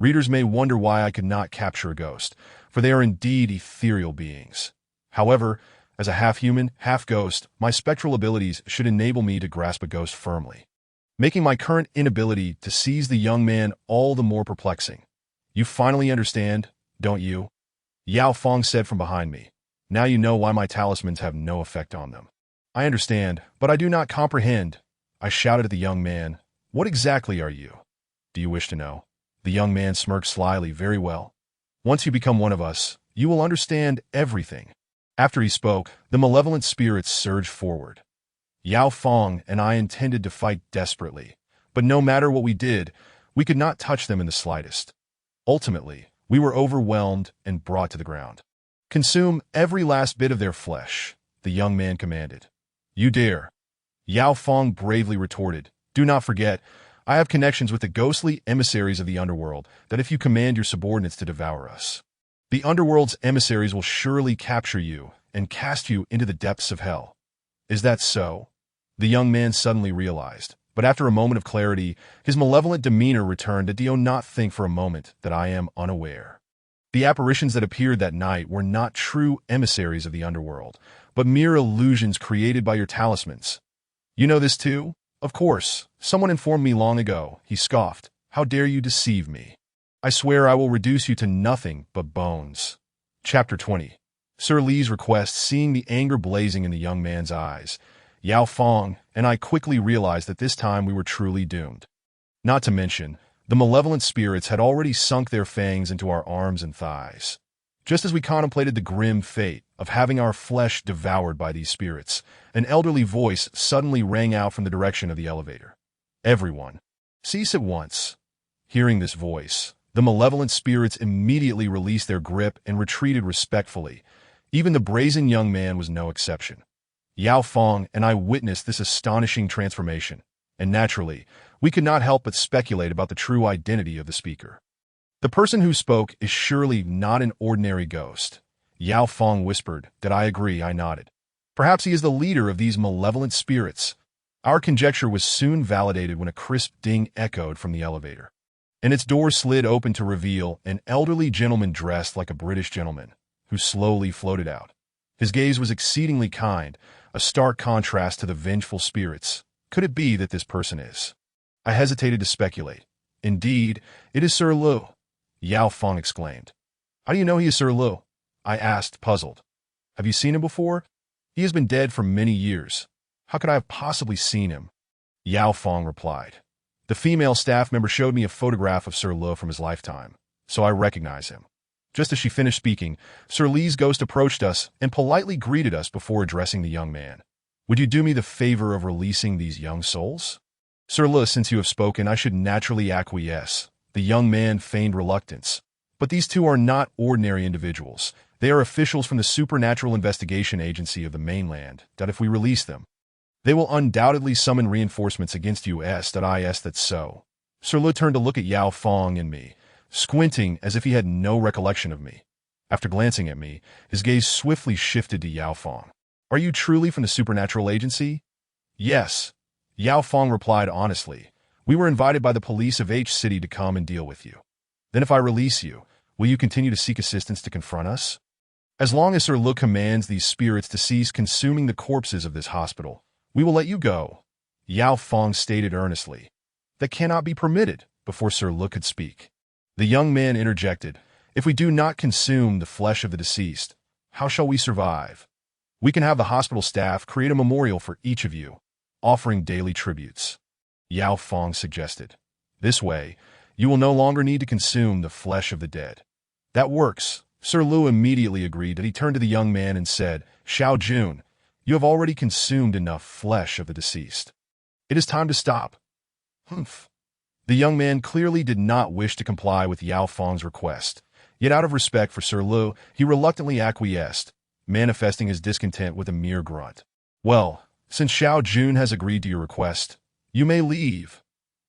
Readers may wonder why I could not capture a ghost, for they are indeed ethereal beings. However, as a half-human, half-ghost, my spectral abilities should enable me to grasp a ghost firmly, making my current inability to seize the young man all the more perplexing. "You finally understand, don't you?" Yao Fong said from behind me. "Now you know why my talismans have no effect on them." "I understand, but I do not comprehend," I shouted at the young man. "What exactly are you? Do you wish to know?" The young man smirked slyly. "Very well. Once you become one of us, you will understand everything." After he spoke, the malevolent spirits surged forward. Yao Fong and I intended to fight desperately, but no matter what we did, we could not touch them in the slightest. Ultimately, we were overwhelmed and brought to the ground. "Consume every last bit of their flesh," the young man commanded. "You dare," Yao Fong bravely retorted. "Do not forget, I have connections with the ghostly emissaries of the underworld, that if you command your subordinates to devour us, the underworld's emissaries will surely capture you and cast you into the depths of hell." "Is that so?" The young man suddenly realized, but after a moment of clarity, his malevolent demeanor returned. "Do not think for a moment that I am unaware. The apparitions that appeared that night were not true emissaries of the underworld, but mere illusions created by your talismans. You know this too?" "Of course. Someone informed me long ago," he scoffed. "How dare you deceive me? I swear I will reduce you to nothing but bones." Chapter 20. Sir Lee's request. Seeing the anger blazing in the young man's eyes, Yao Fong and I quickly realized that this time we were truly doomed. Not to mention, the malevolent spirits had already sunk their fangs into our arms and thighs. Just as we contemplated the grim fate of having our flesh devoured by these spirits, an elderly voice suddenly rang out from the direction of the elevator. "Everyone, cease at once." Hearing this voice, the malevolent spirits immediately released their grip and retreated respectfully. Even the brazen young man was no exception. Yao Fong and I witnessed this astonishing transformation, and naturally, we could not help but speculate about the true identity of the speaker. "The person who spoke is surely not an ordinary ghost," Yao Fong whispered. "Did I agree?" I nodded. "Perhaps he is the leader of these malevolent spirits." Our conjecture was soon validated when a crisp ding echoed from the elevator, and its door slid open to reveal an elderly gentleman dressed like a British gentleman, who slowly floated out. His gaze was exceedingly kind, a stark contrast to the vengeful spirits. Could it be that this person is? I hesitated to speculate. Indeed, it is Sir Lu, Yao Feng exclaimed. How do you know he is Sir Lu? I asked, puzzled. Have you seen him before? He has been dead for many years. How could I have possibly seen him? Yao Feng replied. The female staff member showed me a photograph of Sir Lu from his lifetime, so I recognize him. Just as she finished speaking, Sir Li's ghost approached us and politely greeted us before addressing the young man. Would you do me the favor of releasing these young souls? Sir Lu, since you have spoken, I should naturally acquiesce. The young man feigned reluctance. But these two are not ordinary individuals. They are officials from the Supernatural Investigation Agency of the mainland, that if we release them, they will undoubtedly summon reinforcements against us. That's so. Sir Lu turned to look at Yao Feng and me, squinting as if he had no recollection of me. After glancing at me, his gaze swiftly shifted to Yao Feng. Are you truly from the Supernatural Agency? Yes. Yao Feng replied honestly. We were invited by the police of H City to come and deal with you. Then if I release you, will you continue to seek assistance to confront us? As long as Sir Lu commands these spirits to cease consuming the corpses of this hospital, we will let you go, Yao Feng stated earnestly. That cannot be permitted. Before Sir Lu could speak, the young man interjected. If we do not consume the flesh of the deceased, how shall we survive? We can have the hospital staff create a memorial for each of you, offering daily tributes, Yao Feng suggested. This way, you will no longer need to consume the flesh of the dead. That works. Sir Lu immediately agreed. He turned to the young man and said, Xiao Jun, you have already consumed enough flesh of the deceased. It is time to stop. Humph. The young man clearly did not wish to comply with Yao Feng's request, yet out of respect for Sir Lu, he reluctantly acquiesced, manifesting his discontent with a mere grunt. Well, since Xiao Jun has agreed to your request, you may leave.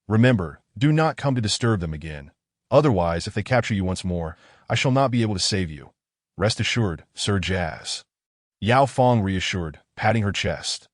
Remember, do not come to disturb them again. Otherwise, if they capture you once more, I shall not be able to save you. Rest assured, Sir Jazz. Yao Feng reassured, patting her chest.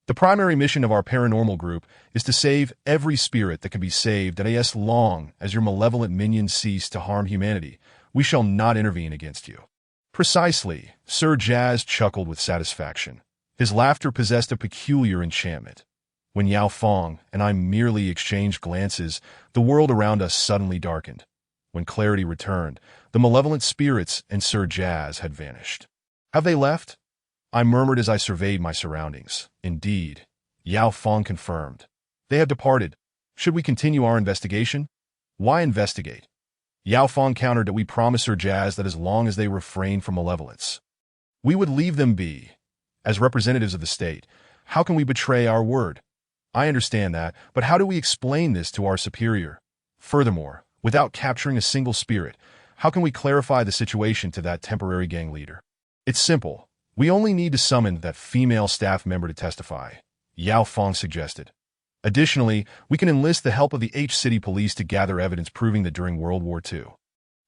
The primary mission of our paranormal group is to save every spirit that can be saved, and as long as your malevolent minions cease to harm humanity, we shall not intervene against you. Precisely, Sir Jazz chuckled with satisfaction. His laughter possessed a peculiar enchantment. When Yao Feng and I merely exchanged glances, the world around us suddenly darkened. When clarity returned, the malevolent spirits and Sir Jazz had vanished. Have they left? I murmured as I surveyed my surroundings. Indeed, Yao Feng confirmed. They have departed. Should we continue our investigation? Why investigate? Yao Feng countered that we promised Sir Jazz that as long as they refrain from malevolence, we would leave them be. As representatives of the state, how can we betray our word? I understand that, but how do we explain this to our superior? Furthermore, without capturing a single spirit, how can we clarify the situation to that temporary gang leader? It's simple. We only need to summon that female staff member to testify, Yao Feng suggested. Additionally, we can enlist the help of the H City police to gather evidence proving that during World War II,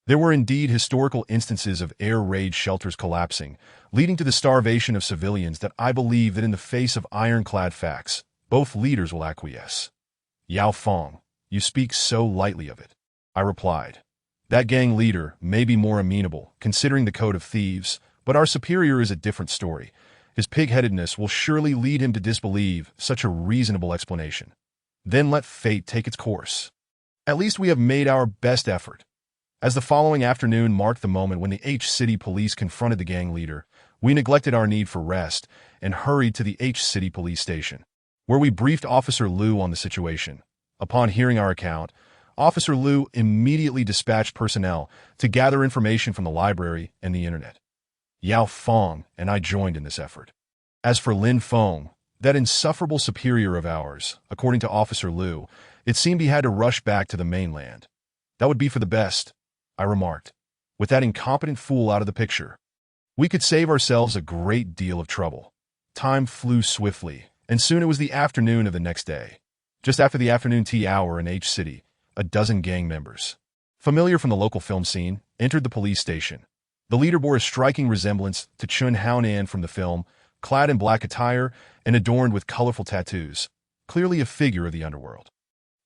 there were indeed historical instances of air raid shelters collapsing, leading to the starvation of civilians. That I believe that in the face of ironclad facts, both leaders will acquiesce. Yao Feng, you speak so lightly of it, I replied. That gang leader may be more amenable, considering the code of thieves, but our superior is a different story. His pig-headedness will surely lead him to disbelieve such a reasonable explanation. Then let fate take its course. At least we have made our best effort. As the following afternoon marked the moment when the H City police confronted the gang leader, we neglected our need for rest and hurried to the H City police station, where we briefed Officer Liu on the situation. Upon hearing our account, Officer Liu immediately dispatched personnel to gather information from the library and the internet. Yao Feng and I joined in this effort. As for Lin Feng, that insufferable superior of ours, according to Officer Liu, it seemed he had to rush back to the mainland. That would be for the best, I remarked. With that incompetent fool out of the picture, we could save ourselves a great deal of trouble. Time flew swiftly, and soon it was the afternoon of the next day. Just after the afternoon tea hour in H City, a dozen gang members, familiar from the local film scene, entered the police station. The leader bore a striking resemblance to Chun Haonan from the film, clad in black attire and adorned with colorful tattoos, clearly a figure of the underworld.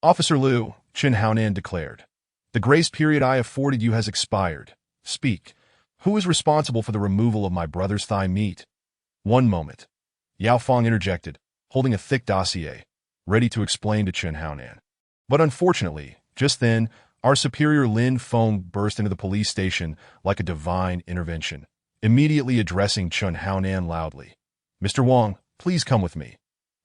Officer Liu, Chun Haonan declared, the grace period I afforded you has expired. Speak. Who is responsible for the removal of my brother's thigh meat? One moment. Yao Fong interjected, holding a thick dossier, ready to explain to Chen Haonan. But unfortunately, just then, our superior Lin Feng burst into the police station like a divine intervention, immediately addressing Chen Haonan loudly. "Mr. Wang, please come with me.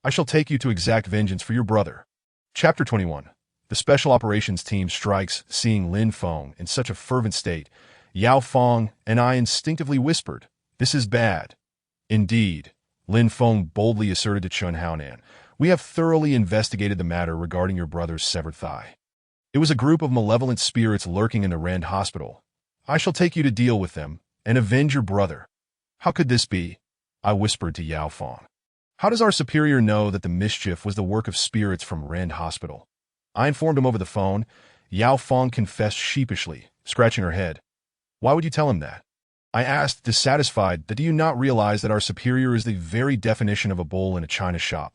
I shall take you to exact vengeance for your brother." Chapter 21. The Special Operations Team strikes. Seeing Lin Feng in such a fervent state, Yao Fong and I instinctively whispered, "This is bad." "Indeed," Lin Feng boldly asserted to Chen Haonan, "we have thoroughly investigated the matter regarding your brother's severed thigh. It was a group of malevolent spirits lurking in the Rand hospital. I shall take you to deal with them and avenge your brother." "How could this be?" I whispered to Yao Fong. "How does our superior know that the mischief was the work of spirits from Rand hospital?" I informed him over the phone. Yao Fong confessed sheepishly, scratching her head. "Why would you tell him that?" I asked, dissatisfied. "Do you not realize that our superior is the very definition of a bull in a china shop?"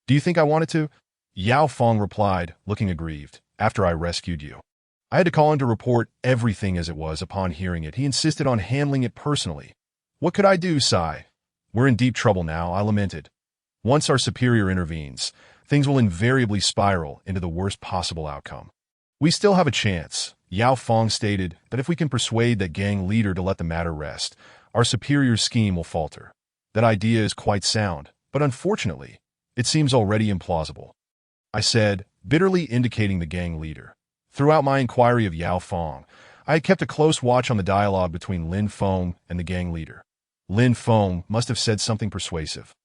"Do you think I wanted to?" Yao Fong replied, looking aggrieved. "After I rescued you, I had to call him to report everything as it was. Upon hearing it, he insisted on handling it personally. What could I do, Sai? We're in deep trouble now," I lamented. "Once our superior intervenes, things will invariably spiral into the worst possible outcome." "We still have a chance." Yao Fong stated that if we can persuade that gang leader to let the matter rest, our superior's scheme will falter. That idea is quite sound, but unfortunately, it seems already implausible, I said, bitterly indicating the gang leader. Throughout my inquiry of Yao Fong, I had kept a close watch on the dialogue between Lin Feng and the gang leader. Lin Feng must have said something persuasive,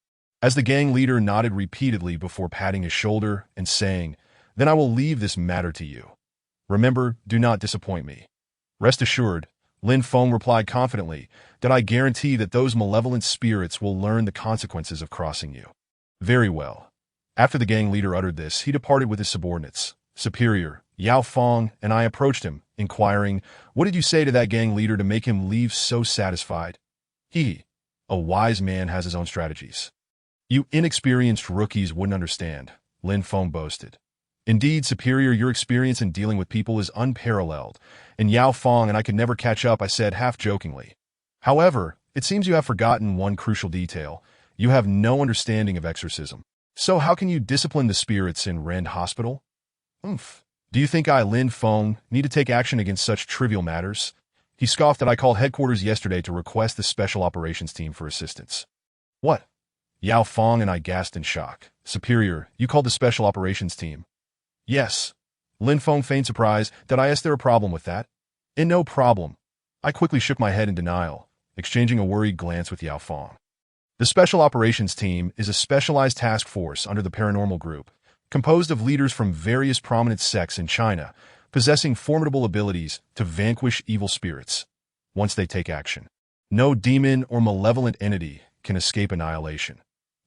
as the gang leader nodded repeatedly before patting his shoulder and saying, "Then I will leave this matter to you. Remember, do not disappoint me." "Rest assured," Lin Feng replied confidently, "that I guarantee that those malevolent spirits will learn the consequences of crossing you." "Very well." After the gang leader uttered this, he departed with his subordinates. Superior, Yao Fong, and I approached him, inquiring, "What did you say to that gang leader to make him leave so satisfied?" "He, a wise man, has his own strategies. You inexperienced rookies wouldn't understand," Lin Feng boasted. "Indeed, Superior, your experience in dealing with people is unparalleled, and Yao Fong and I could never catch up," I said half-jokingly. "However, it seems you have forgotten one crucial detail. You have no understanding of exorcism. So how can you discipline the spirits in Rand Hospital?" "Oomph. Do you think I, Lin Feng, need to take action against such trivial matters?" He scoffed that I called headquarters yesterday to request the Special Operations Team for assistance. "What?" Yao Fong and I gasped in shock. "Superior, you called the Special Operations Team?" "Yes." Lin Feng feigned surprise. "Did I ask there a problem with that?" No problem." I quickly shook my head in denial, exchanging a worried glance with Yao Fong. The Special Operations Team is a specialized task force under the Paranormal Group, composed of leaders from various prominent sects in China, possessing formidable abilities to vanquish evil spirits. Once they take action, no demon or malevolent entity can escape annihilation.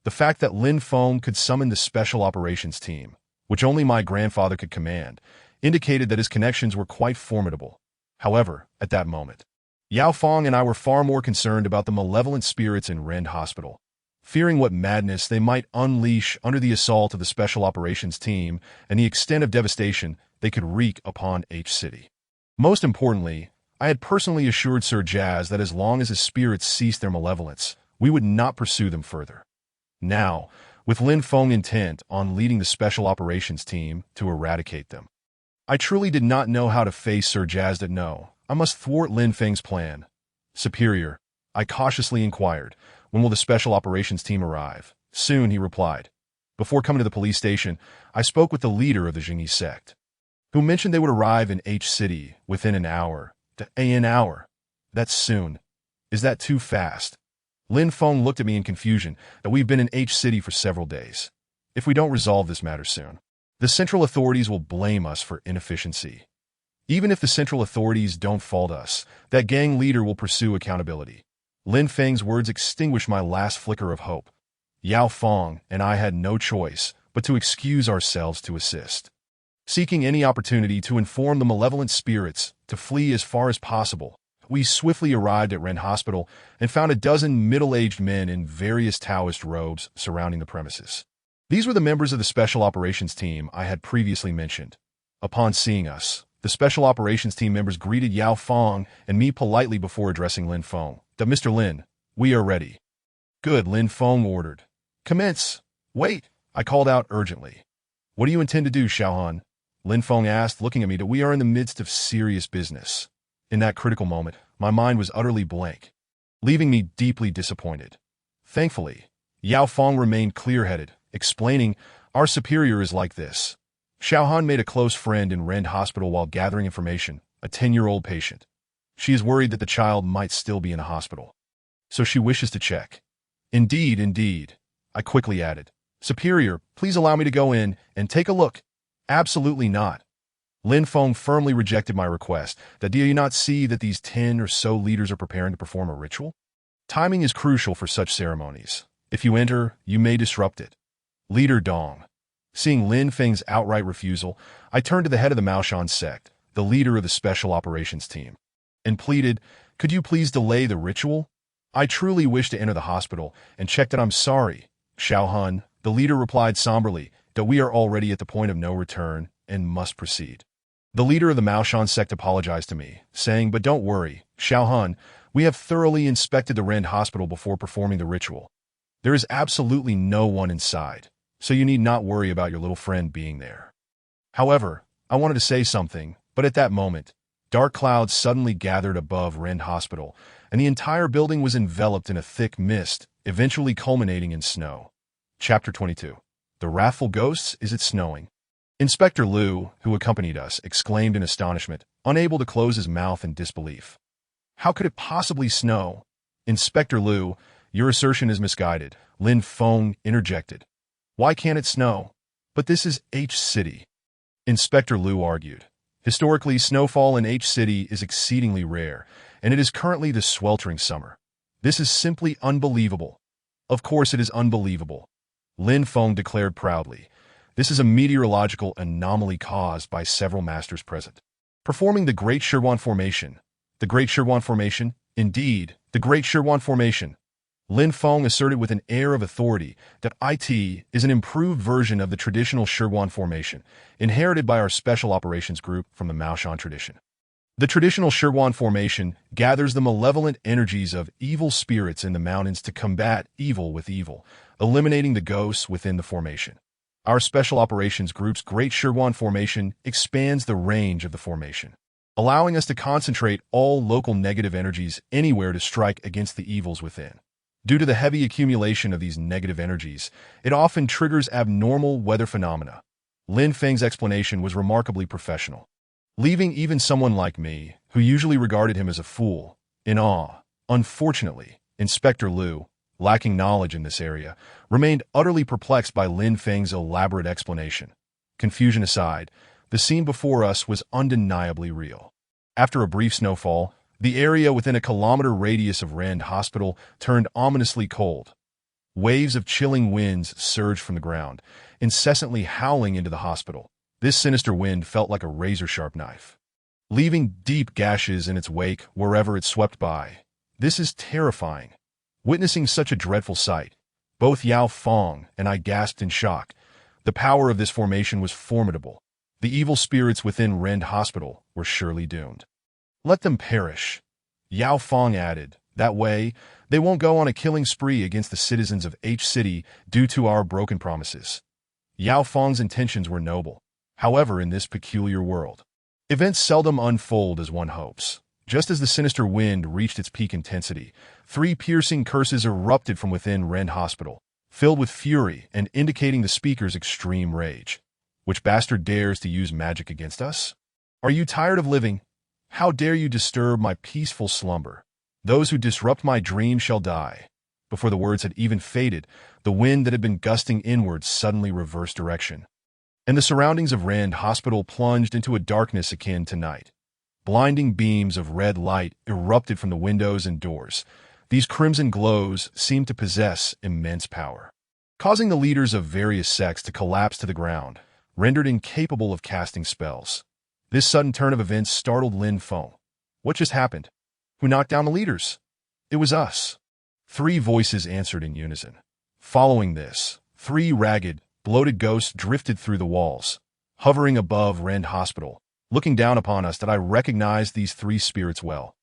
The fact that Lin Feng could summon the Special Operations Team, which only my grandfather could command, indicated that his connections were quite formidable. However, at that moment, Yao Fong and I were far more concerned about the malevolent spirits in Rand Hospital, fearing what madness they might unleash under the assault of the Special Operations Team and the extent of devastation they could wreak upon H City. Most importantly, I had personally assured Sir Jazz that as long as his spirits ceased their malevolence, we would not pursue them further. Now, with Lin Feng intent on leading the Special Operations Team to eradicate them, I truly did not know how to face Sir Jazz. No, I must thwart Lin Feng's plan. "Superior," I cautiously inquired, "when will the Special Operations Team arrive?" "Soon," he replied. Before coming to the police station, I spoke with the leader of the Jingyi sect, who mentioned they would arrive in H City within an hour. An hour? That's soon. Is that too fast? Lin Feng looked at me in confusion. "That we've been in H City for several days. If we don't resolve this matter soon, the central authorities will blame us for inefficiency. Even if the central authorities don't fault us, that gang leader will pursue accountability." Lin Feng's words extinguished my last flicker of hope. Yao Fong and I had no choice but to excuse ourselves to assist, seeking any opportunity to inform the malevolent spirits to flee as far as possible. We swiftly arrived at Ren Hospital and found a dozen middle-aged men in various Taoist robes surrounding the premises. These were the members of the Special Operations Team I had previously mentioned. Upon seeing us, the Special Operations Team members greeted Yao Fong and me politely before addressing Lin Feng. "Mr. Lin, we are ready." Good, Lin Feng ordered. Commence. Wait, I called out urgently. What do you intend to do, Xiaohan? Lin Feng asked, looking at me that we are in the midst of serious business. In that critical moment, my mind was utterly blank, leaving me deeply disappointed. Thankfully, Yao Feng remained clear-headed, explaining, our superior is like this. Xiaohan made a close friend in Rend Hospital while gathering information, a 10-year-old patient. She is worried that the child might still be in a hospital, so she wishes to check. Indeed, I quickly added. Superior, please allow me to go in and take a look. Absolutely not. Lin Feng firmly rejected my request. Do you not see that these 10 or so leaders are preparing to perform a ritual? Timing is crucial for such ceremonies. If you enter, you may disrupt it. Leader Dong. Seeing Lin Feng's outright refusal, I turned to the head of the Maoshan sect, the leader of the special operations team, and pleaded, could you please delay the ritual? I truly wish to enter the hospital and check that I'm sorry. Xiaohan, the leader replied somberly, that we are already at the point of no return and must proceed. The leader of the Maoshan sect apologized to me, saying, but don't worry, Xiaohan, we have thoroughly inspected the Rend hospital before performing the ritual. There is absolutely no one inside, so you need not worry about your little friend being there. However, I wanted to say something, but at that moment, dark clouds suddenly gathered above Rend hospital, and the entire building was enveloped in a thick mist, eventually culminating in snow. Chapter 22. The Wrathful Ghosts, Is It Snowing? Inspector Liu, who accompanied us, exclaimed in astonishment, unable to close his mouth in disbelief. How could it possibly snow? Inspector Liu, your assertion is misguided, Lin Feng interjected. Why can't it snow? But this is H-City. Inspector Liu argued. Historically, snowfall in H-City is exceedingly rare, and it is currently the sweltering summer. This is simply unbelievable. Of course it is unbelievable. Lin Feng declared proudly. This is a meteorological anomaly caused by several masters present, performing the Great Shirwan Formation. The Great Shirwan Formation? Indeed, the Great Shirwan Formation. Lin Feng asserted with an air of authority that IT is an improved version of the traditional Shirwan Formation, inherited by our Special Operations Group from the Maoshan tradition. The traditional Shirwan Formation gathers the malevolent energies of evil spirits in the mountains to combat evil with evil, eliminating the ghosts within the formation. Our Special Operations Group's Great Shirwan Formation expands the range of the formation, allowing us to concentrate all local negative energies anywhere to strike against the evils within. Due to the heavy accumulation of these negative energies, it often triggers abnormal weather phenomena. Lin Feng's explanation was remarkably professional, leaving even someone like me, who usually regarded him as a fool, in awe. Unfortunately, Inspector Liu, lacking knowledge in this area, remained utterly perplexed by Lin Feng's elaborate explanation. Confusion aside, the scene before us was undeniably real. After a brief snowfall, the area within a kilometer radius of Rend Hospital turned ominously cold. Waves of chilling winds surged from the ground, incessantly howling into the hospital. This sinister wind felt like a razor-sharp knife, leaving deep gashes in its wake wherever it swept by. This is terrifying. Witnessing such a dreadful sight, both Yao Feng and I gasped in shock. The power of this formation was formidable. The evil spirits within Rend Hospital were surely doomed. Let them perish, Yao Feng added. That way, they won't go on a killing spree against the citizens of H-City due to our broken promises. Yao Feng's intentions were noble. However, in this peculiar world, events seldom unfold as one hopes. Just as the sinister wind reached its peak intensity, 3 piercing curses erupted from within Rend Hospital, filled with fury and indicating the speaker's extreme rage. Which bastard dares to use magic against us? Are you tired of living? How dare you disturb my peaceful slumber? Those who disrupt my dream shall die. Before the words had even faded, the wind that had been gusting inwards suddenly reversed direction, and the surroundings of Rend Hospital plunged into a darkness akin to night. Blinding beams of red light erupted from the windows and doors. These crimson glows seemed to possess immense power, causing the leaders of various sects to collapse to the ground, rendered incapable of casting spells. This sudden turn of events startled Lin Feng. What just happened? Who knocked down the leaders? It was us. 3 voices answered in unison. Following this, 3 ragged, bloated ghosts drifted through the walls, hovering above Rend Hospital. Looking down upon us, that I recognized these 3 spirits well.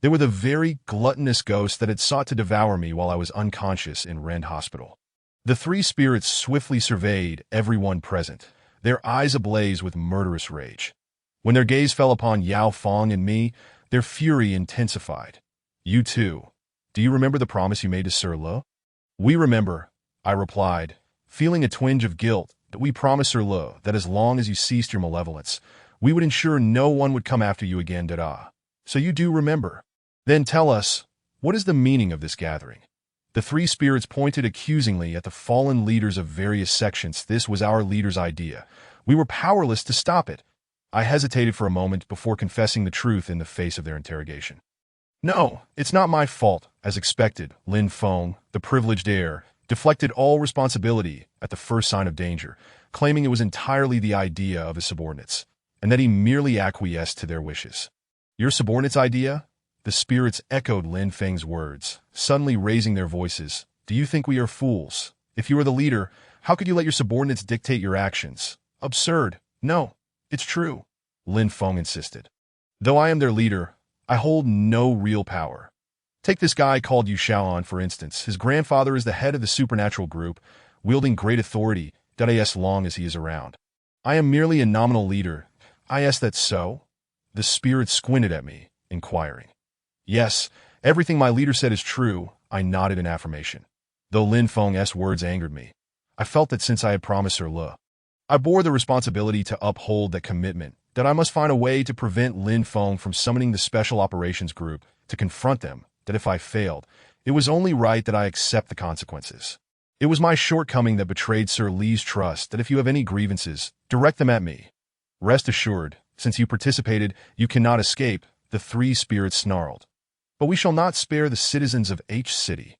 They were the very gluttonous ghosts that had sought to devour me while I was unconscious in Rend Hospital. The three spirits swiftly surveyed everyone present, their eyes ablaze with murderous rage. When their gaze fell upon Yao Fong and me, their fury intensified. You too. Do you remember the promise you made to Sir Lo? We remember, I replied, feeling a twinge of guilt, that we promised Sir Lo that as long as you ceased your malevolence, we would ensure no one would come after you again, Dada. So you do remember. Then tell us, what is the meaning of this gathering? The three spirits pointed accusingly at the fallen leaders of various sections. This was our leader's idea. We were powerless to stop it. I hesitated for a moment before confessing the truth in the face of their interrogation. No, it's not my fault. As expected, Lin Feng, the privileged heir, deflected all responsibility at the first sign of danger, claiming it was entirely the idea of his subordinates, and that he merely acquiesced to their wishes. Your subordinates' idea? The spirits echoed Lin Feng's words, suddenly raising their voices. Do you think we are fools? If you are the leader, how could you let your subordinates dictate your actions? Absurd. No, it's true, Lin Feng insisted. Though I am their leader, I hold no real power. Take this guy called Yu Shaoan, for instance. His grandfather is the head of the supernatural group, wielding great authority, as long as he is around. I am merely a nominal leader. I ask that so? The spirit squinted at me, inquiring. Yes, everything my leader said is true, I nodded in affirmation. Though Lin Feng's words angered me, I felt that since I had promised Sir Le, I bore the responsibility to uphold that commitment, that I must find a way to prevent Lin Feng from summoning the Special Operations Group to confront them, that if I failed, it was only right that I accept the consequences. It was my shortcoming that betrayed Sir Li's trust, that if you have any grievances, direct them at me. Rest assured, since you participated, you cannot escape, the three spirits snarled. But we shall not spare the citizens of H City.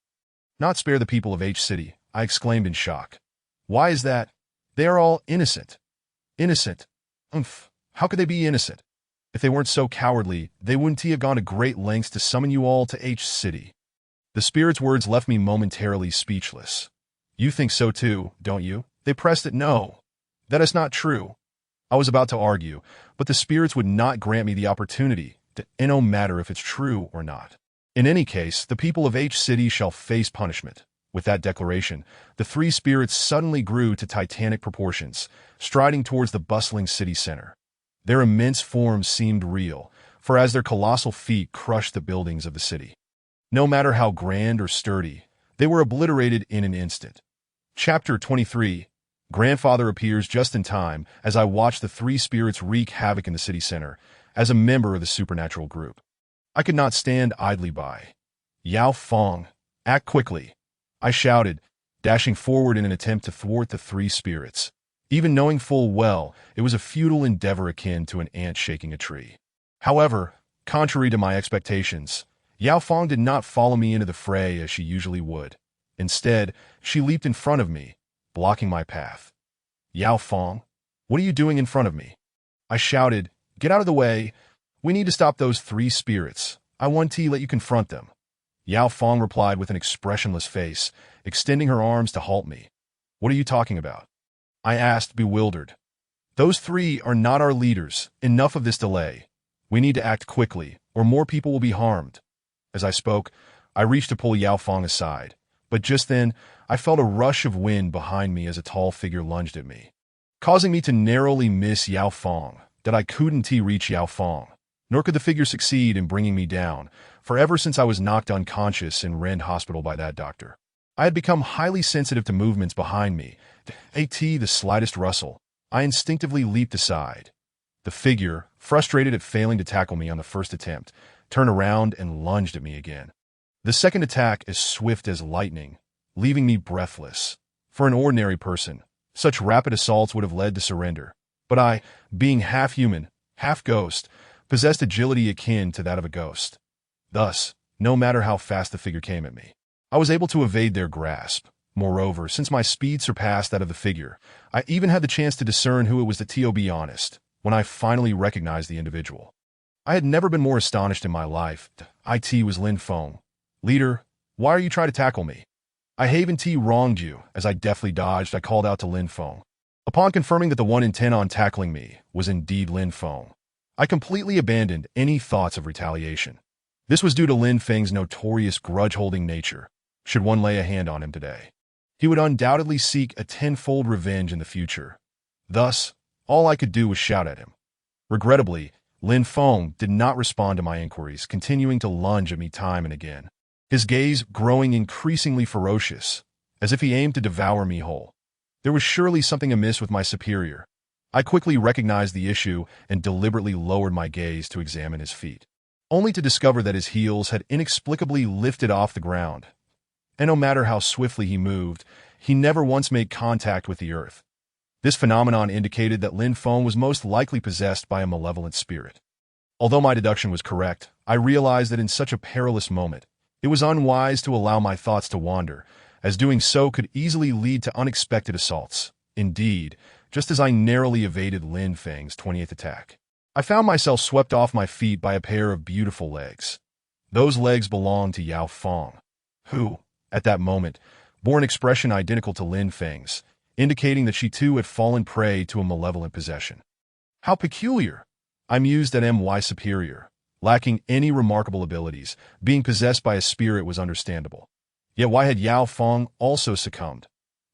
Not spare the people of H City, I exclaimed in shock. Why is that? They are all innocent. Innocent? How could they be innocent? If they weren't so cowardly, they wouldn't have gone to great lengths to summon you all to H City. The spirit's words left me momentarily speechless. You think so too, don't you? They pressed it. No, that is not true. I was about to argue, but the spirits would not grant me the opportunity, no matter if it's true or not. In any case, the people of H City shall face punishment. With that declaration, the three spirits suddenly grew to titanic proportions, striding towards the bustling city center. Their immense forms seemed real, for as their colossal feet crushed the buildings of the city, no matter how grand or sturdy, they were obliterated in an instant. Chapter 23. Grandfather appears just in time as I watch the three spirits wreak havoc in the city center. As a member of the supernatural group, I could not stand idly by. Yao Fong, act quickly, I shouted, dashing forward in an attempt to thwart the three spirits, even knowing full well it was a futile endeavor akin to an ant shaking a tree. However, contrary to my expectations, Yao Fong did not follow me into the fray as she usually would. Instead, she leaped in front of me, blocking my path. Yao Fong, what are you doing in front of me? I shouted, get out of the way. We need to stop those three spirits. I want to let you confront them. Yao Fong replied with an expressionless face, extending her arms to halt me. What are you talking about? I asked, bewildered. Those three are not our leaders. Enough of this delay. We need to act quickly, or more people will be harmed. As I spoke, I reached to pull Yao Fong aside, but just then, I felt a rush of wind behind me as a tall figure lunged at me, causing me to narrowly miss Yao Fong. That I couldn't reach Yao Fong, nor could the figure succeed in bringing me down, for ever since I was knocked unconscious in Rend Hospital by that doctor, I had become highly sensitive to movements behind me. The slightest rustle, I instinctively leaped aside. The figure, frustrated at failing to tackle me on the first attempt, turned around and lunged at me again. The second attack as swift as lightning, leaving me breathless. For an ordinary person, such rapid assaults would have led to surrender. But I, being half human, half ghost, possessed agility akin to that of a ghost. Thus, no matter how fast the figure came at me, I was able to evade their grasp. Moreover, since my speed surpassed that of the figure, I even had the chance to discern who it was. To be honest, when I finally recognized the individual, I had never been more astonished in my life. It was Lin Feng. Leader, why are you trying to tackle me? I haven't wronged you. As I deftly dodged, I called out to Lin Feng. Upon confirming that the one intent on tackling me was indeed Lin Feng, I completely abandoned any thoughts of retaliation. This was due to Lin Feng's notorious grudge-holding nature. Should one lay a hand on him today, he would undoubtedly seek a tenfold revenge in the future. Thus, all I could do was shout at him. Regrettably, Lin Feng did not respond to my inquiries, continuing to lunge at me time and again, his gaze growing increasingly ferocious, as if he aimed to devour me whole. There was surely something amiss with my superior. I quickly recognized the issue and deliberately lowered my gaze to examine his feet, only to discover that his heels had inexplicably lifted off the ground. And no matter how swiftly he moved, he never once made contact with the earth. This phenomenon indicated that Lin Feng was most likely possessed by a malevolent spirit. Although my deduction was correct, I realized that in such a perilous moment, it was unwise to allow my thoughts to wander, as doing so could easily lead to unexpected assaults. Indeed, just as I narrowly evaded Lin Feng's 20th attack, I found myself swept off my feet by a pair of beautiful legs. Those legs belonged to Yao Feng, who, at that moment, bore an expression identical to Lin Feng's, indicating that she too had fallen prey to a malevolent possession. How peculiar! I mused at my superior. Lacking any remarkable abilities, being possessed by a spirit was understandable. Yet why had Yao Feng also succumbed?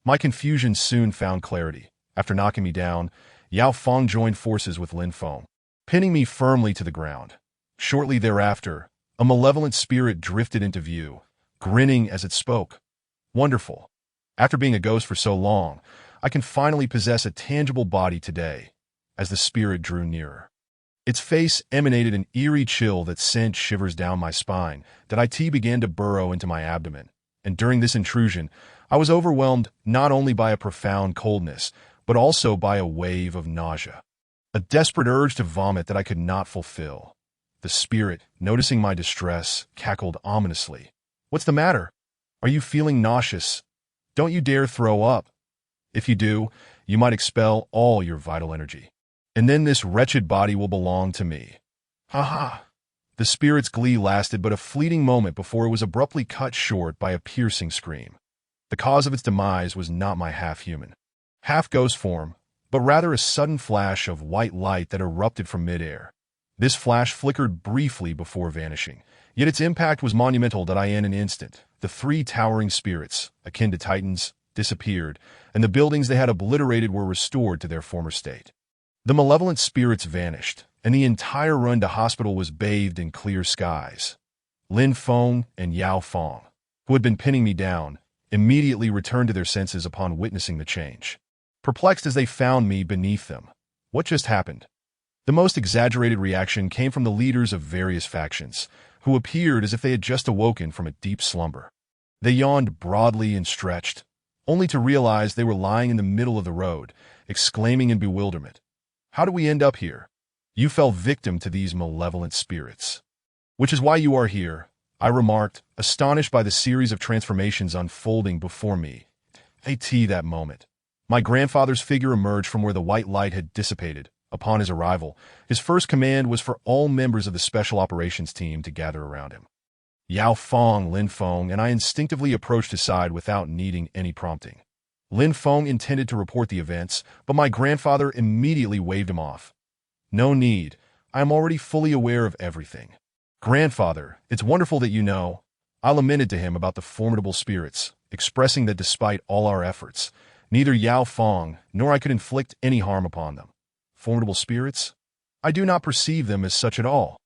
My confusion soon found clarity. After knocking me down, Yao Feng joined forces with Lin Feng, pinning me firmly to the ground. Shortly thereafter, a malevolent spirit drifted into view, grinning as it spoke. Wonderful. After being a ghost for so long, I can finally possess a tangible body today. As the spirit drew nearer, its face emanated an eerie chill that sent shivers down my spine. That IT began to burrow into my abdomen, and during this intrusion, I was overwhelmed not only by a profound coldness, but also by a wave of nausea. A desperate urge to vomit that I could not fulfill. The spirit, noticing my distress, cackled ominously. "What's the matter? Are you feeling nauseous? Don't you dare throw up. If you do, you might expel all your vital energy. And then this wretched body will belong to me." Ha ha! The spirit's glee lasted but a fleeting moment before it was abruptly cut short by a piercing scream. The cause of its demise was not my half-human, half-ghost form, but rather a sudden flash of white light that erupted from midair. This flash flickered briefly before vanishing, yet its impact was monumental. That in an instant, the three towering spirits, akin to titans, disappeared, and the buildings they had obliterated were restored to their former state. The malevolent spirits vanished, and the entire run to hospital was bathed in clear skies. Lin Feng and Yao Feng, who had been pinning me down, immediately returned to their senses upon witnessing the change, perplexed as they found me beneath them. What just happened? The most exaggerated reaction came from the leaders of various factions, who appeared as if they had just awoken from a deep slumber. They yawned broadly and stretched, only to realize they were lying in the middle of the road, exclaiming in bewilderment, "How did we end up here? You fell victim to these malevolent spirits." "Which is why you are here," I remarked, astonished by the series of transformations unfolding before me. That moment, my grandfather's figure emerged from where the white light had dissipated. Upon his arrival, his first command was for all members of the Special Operations team to gather around him. Yao Feng, Lin Feng, and I instinctively approached his side without needing any prompting. Lin Feng intended to report the events, but my grandfather immediately waved him off. "No need. I am already fully aware of everything." "Grandfather, it's wonderful that you know." I lamented to him about the formidable spirits, expressing that despite all our efforts, neither Yao Feng nor I could inflict any harm upon them. "Formidable spirits? I do not perceive them as such at all."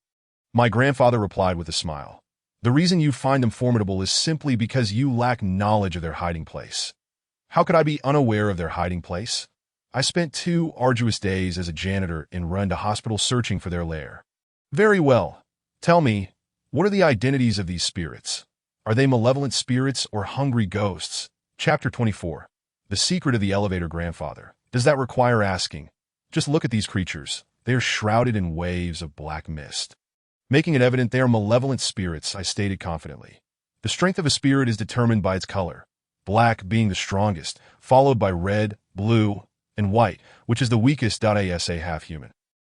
My grandfather replied with a smile. "The reason you find them formidable is simply because you lack knowledge of their hiding place." "How could I be unaware of their hiding place? I spent 2 arduous days as a janitor in Runda Hospital searching for their lair." "Very well. Tell me, what are the identities of these spirits? Are they malevolent spirits or hungry ghosts?" Chapter 24. The Secret of the Elevator. Grandfather, does that require asking? Just look at these creatures. They are shrouded in waves of black mist. Making it evident they are malevolent spirits, I stated confidently. The strength of a spirit is determined by its color, black being the strongest, followed by red, blue, and white, which is the weakest. Asa half-human,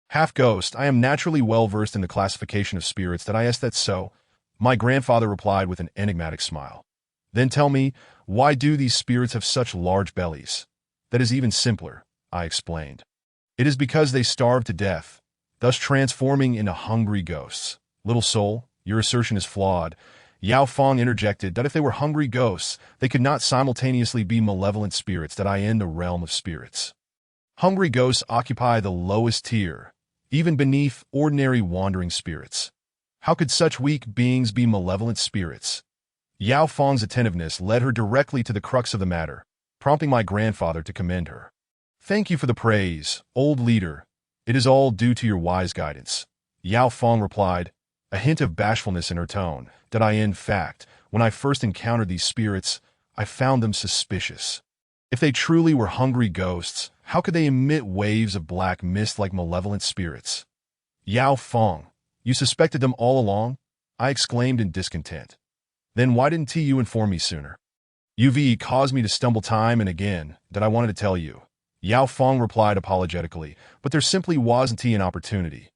half-ghost. I am naturally well-versed in the classification of spirits. That's so. My grandfather replied with an enigmatic smile. "Then tell me, why do these spirits have such large bellies?" "That is even simpler," I explained. "It is because they starve to death, thus transforming into hungry ghosts. Little soul, Your assertion is flawed. Yao Fong interjected that if they were hungry ghosts, they could not simultaneously be malevolent spirits that in the realm of spirits. Hungry ghosts occupy the lowest tier, even beneath ordinary wandering spirits. How could such weak beings be malevolent spirits? Yao Fong's attentiveness led her directly to the crux of the matter, prompting my grandfather to commend her. Thank you for the praise, old leader. It is all due to your wise guidance. Yao Fong replied, a hint of bashfulness in her tone, that in fact, when I first encountered these spirits, I found them suspicious. If they truly were hungry ghosts, how could they emit waves of black mist like malevolent spirits? Yao Fong, you suspected them all along? I exclaimed in discontent. Then why didn't you inform me sooner? UV caused me to stumble time and again, that I wanted to tell you. Yao Fong replied apologetically, but there simply wasn't an opportunity.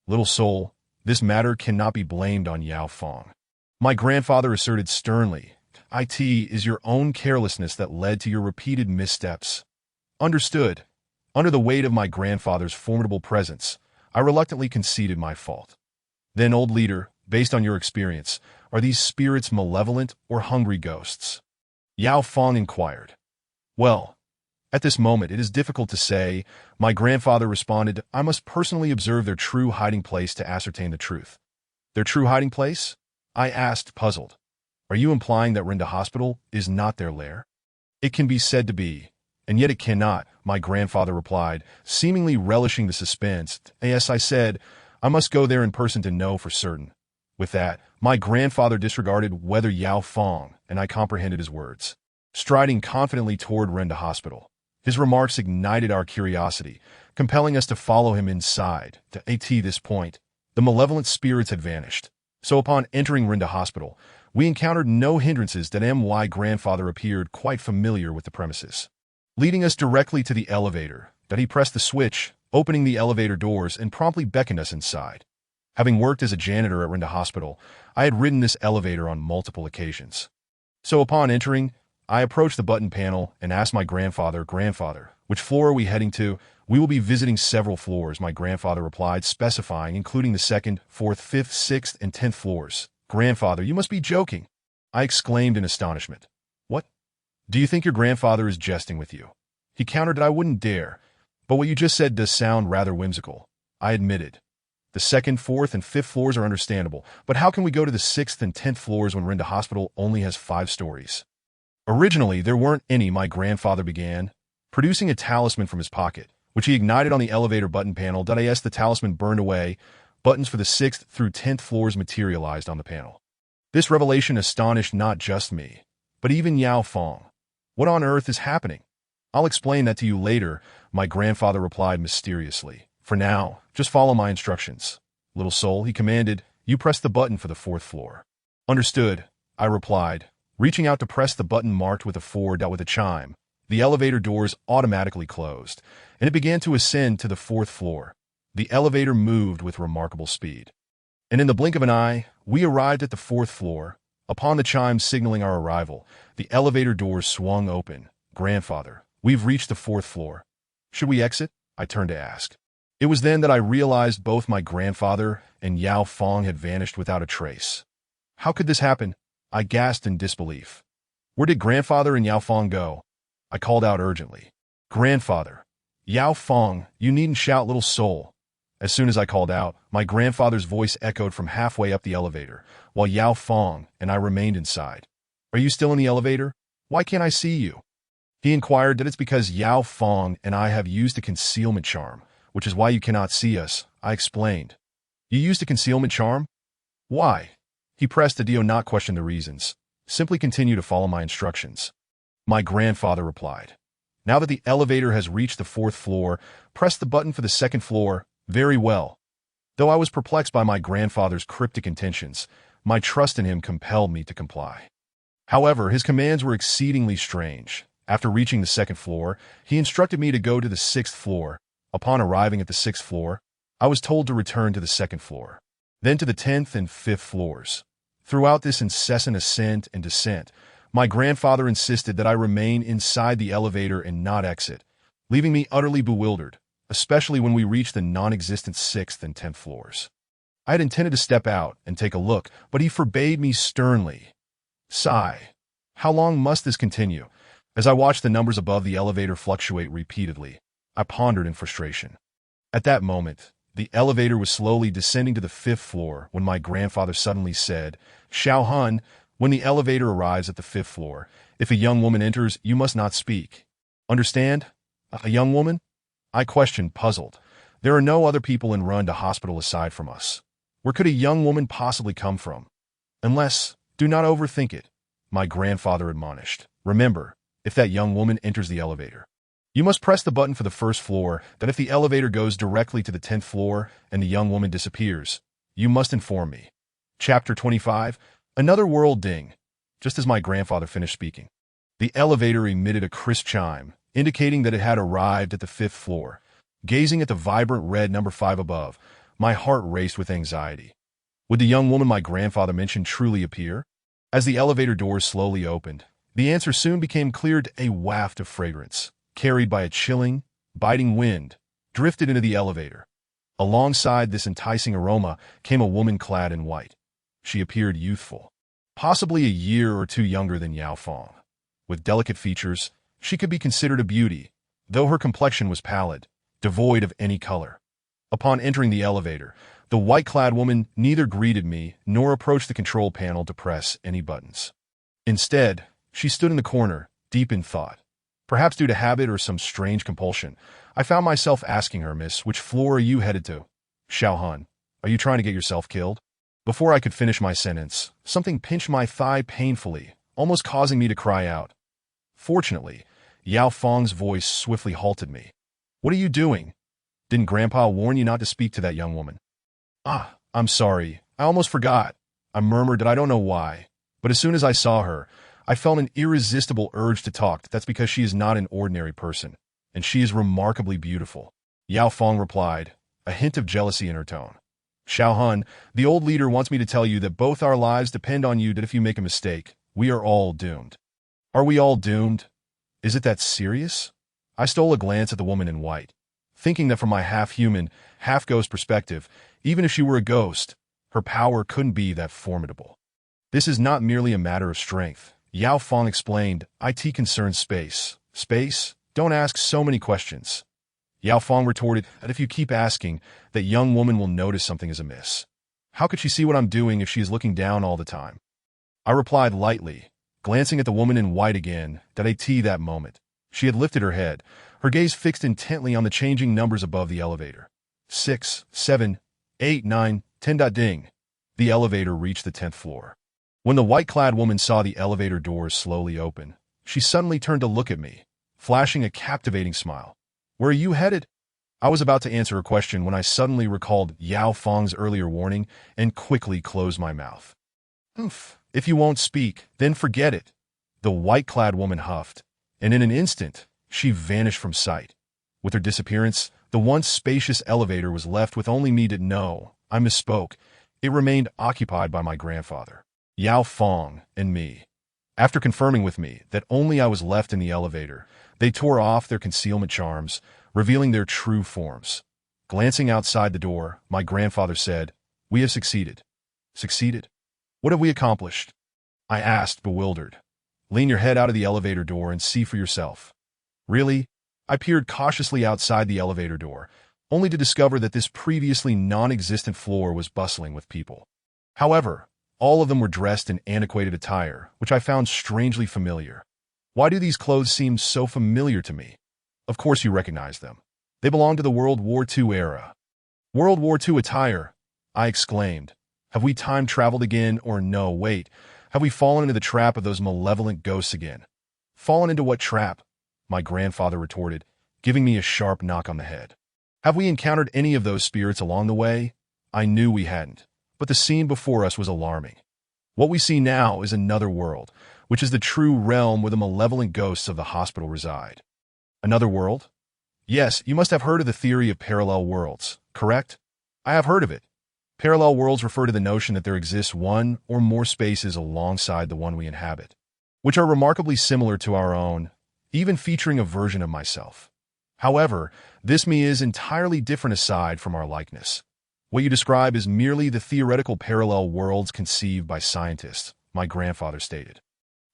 Little soul, this matter cannot be blamed on Yao Fong. My grandfather asserted sternly, it is your own carelessness that led to your repeated missteps. Understood. Under the weight of my grandfather's formidable presence, I reluctantly conceded my fault. Then, old leader, based on your experience, are these spirits malevolent or hungry ghosts? Yao Fong inquired. Well, at this moment it is difficult to say, my grandfather responded. I must personally observe their true hiding place to ascertain the truth. Their true hiding place? I asked, puzzled. Are you implying that Rinda Hospital is not their lair? It can be said to be, and yet it cannot, my grandfather replied, seemingly relishing the suspense. Yes, I said, I must go there in person to know for certain. With that, my grandfather disregarded whether Yao Fong, and I comprehended his words. Striding confidently toward Rinda Hospital. His remarks ignited our curiosity, compelling us to follow him inside. At this point, the malevolent spirits had vanished. So upon entering Rinda Hospital, we encountered no hindrances that my grandfather appeared quite familiar with the premises. Leading us directly to the elevator, that he pressed the switch, opening the elevator doors and promptly beckoned us inside. Having worked as a janitor at Rinda Hospital, I had ridden this elevator on multiple occasions. So upon entering, I approached the button panel and asked my grandfather, which floor are we heading to? We will be visiting several floors, my grandfather replied, specifying, including the 2nd, 4th, 5th, 6th, and 10th floors. Grandfather, you must be joking. I exclaimed in astonishment. What? Do you think your grandfather is jesting with you? He countered that I wouldn't dare, but what you just said does sound rather whimsical. I admitted. The 2nd, 4th, and 5th floors are understandable, but how can we go to the 6th and 10th floors when Rinda Hospital only has 5 stories? Originally, there weren't any, my grandfather began, producing a talisman from his pocket, which he ignited on the elevator button panel. As the talisman burned away, buttons for the 6th through 10th floors materialized on the panel. This revelation astonished not just me, but even Yao Fong. What on earth is happening? I'll explain that to you later, my grandfather replied mysteriously. For now, just follow my instructions. Little soul, he commanded, you press the button for the 4th floor. Understood, I replied, reaching out to press the button marked with a 4. With a chime, the elevator doors automatically closed, and it began to ascend to the 4th floor. The elevator moved with remarkable speed. And in the blink of an eye, we arrived at the 4th floor. Upon the chime signaling our arrival, the elevator doors swung open. Grandfather, we've reached the 4th floor. Should we exit? I turned to ask. It was then that I realized both my grandfather and Yao Fong had vanished without a trace. How could this happen? I gasped in disbelief. Where did grandfather and Yao Fong go? I called out urgently. Grandfather. Yao Fong, you needn't shout, little soul. As soon as I called out, my grandfather's voice echoed from halfway up the elevator, while Yao Fong and I remained inside. Are you still in the elevator? Why can't I see you? He inquired. That it's because Yao Fong and I have used a concealment charm, which is why you cannot see us, I explained. You used a concealment charm? Why? He pressed a not question the reasons. Simply continue to follow my instructions. My grandfather replied. Now that the elevator has reached the 4th floor, press the button for the 2nd floor. Very well. Though I was perplexed by my grandfather's cryptic intentions, my trust in him compelled me to comply. However, his commands were exceedingly strange. After reaching the 2nd floor, he instructed me to go to the 6th floor. Upon arriving at the 6th floor, I was told to return to the 2nd floor, then to the 10th and 5th floors. Throughout this incessant ascent and descent, my grandfather insisted that I remain inside the elevator and not exit, leaving me utterly bewildered, especially when we reached the non-existent 6th and 10th floors. I had intended to step out and take a look, but he forbade me sternly. Sigh. How long must this continue? As I watched the numbers above the elevator fluctuate repeatedly, I pondered in frustration. At that moment, the elevator was slowly descending to the 5th floor when my grandfather suddenly said, "Xiao Han, when the elevator arrives at the 5th floor, if a young woman enters, you must not speak. Understand? A young woman?" I questioned, puzzled. There are no other people in Run to hospital aside from us. Where could a young woman possibly come from? Unless, do not overthink it, my grandfather admonished. Remember, if that young woman enters the elevator, you must press the button for the 1st floor, then if the elevator goes directly to the 10th floor and the young woman disappears, you must inform me. Chapter 25, Another World Ding. Just as my grandfather finished speaking, the elevator emitted a crisp chime, indicating that it had arrived at the 5th floor. Gazing at the vibrant red number 5 above, my heart raced with anxiety. Would the young woman my grandfather mentioned truly appear? As the elevator doors slowly opened, the answer soon became clear. A waft of fragrance, carried by a chilling, biting wind, drifted into the elevator. Alongside this enticing aroma came a woman clad in white. She appeared youthful, possibly a year or two younger than Yao Fong. With delicate features, she could be considered a beauty, though her complexion was pallid, devoid of any color. Upon entering the elevator, the white-clad woman neither greeted me nor approached the control panel to press any buttons. Instead, she stood in the corner, deep in thought. Perhaps due to habit or some strange compulsion, I found myself asking her, "Miss, which floor are you headed to?" "Xiao Han, are you trying to get yourself killed?" Before I could finish my sentence, something pinched my thigh painfully, almost causing me to cry out. Fortunately, Yao Fong's voice swiftly halted me. "What are you doing? Didn't Grandpa warn you not to speak to that young woman?" "Ah, I'm sorry. I almost forgot." I murmured that I don't know why, but as soon as I saw her, I felt an irresistible urge to talk. "That's because she is not an ordinary person, and she is remarkably beautiful," Yao Fong replied, a hint of jealousy in her tone. "Xiao Han, the old leader wants me to tell you that both our lives depend on you, that if you make a mistake, we are all doomed." "Are we all doomed? Is it that serious?" I stole a glance at the woman in white, thinking that from my half-human, half-ghost perspective, even if she were a ghost, her power couldn't be that formidable. "This is not merely a matter of strength," Yao Fong explained. "It concerns space." "Space? Don't ask so many questions." Yao Fong retorted that if you keep asking, that young woman will notice something is amiss. "How could she see what I'm doing if she is looking down all the time?" I replied lightly, glancing at the woman in white again. That moment, she had lifted her head, her gaze fixed intently on the changing numbers above the elevator. 6, 7, 8, 9, 10. Ding. The elevator reached the 10th floor. When the white-clad woman saw the elevator doors slowly open, she suddenly turned to look at me, flashing a captivating smile. "Where are you headed?" I was about to answer her question when I suddenly recalled Yao Fong's earlier warning and quickly closed my mouth. "Oof. If you won't speak, then forget it," the white-clad woman huffed, and in an instant, she vanished from sight. With her disappearance, the once spacious elevator was left with only me. No, I misspoke. It remained occupied by my grandfather, Yao Fong, and me. After confirming with me that only I was left in the elevator, they tore off their concealment charms, revealing their true forms. Glancing outside the door, my grandfather said, "We have succeeded." "Succeeded? What have we accomplished?" I asked, bewildered. "Lean your head out of the elevator door and see for yourself." "Really?" I peered cautiously outside the elevator door, only to discover that this previously non-existent floor was bustling with people. However, all of them were dressed in antiquated attire, which I found strangely familiar. Why do these clothes seem so familiar to me? Of course you recognize them. They belong to the World War II era. "World War II attire," I exclaimed. Have we time-traveled again, or no, wait, have we fallen into the trap of those malevolent ghosts again? "Fallen into what trap?" my grandfather retorted, giving me a sharp knock on the head. "Have we encountered any of those spirits along the way?" I knew we hadn't, but the scene before us was alarming. What we see now is another world, which is the true realm where the malevolent ghosts of the hospital reside. Another world? Yes, you must have heard of the theory of parallel worlds, correct? I have heard of it. Parallel worlds refer to the notion that there exists one or more spaces alongside the one we inhabit, which are remarkably similar to our own, even featuring a version of myself. However, this me is entirely different aside from our likeness. What you describe is merely the theoretical parallel worlds conceived by scientists, my grandfather stated.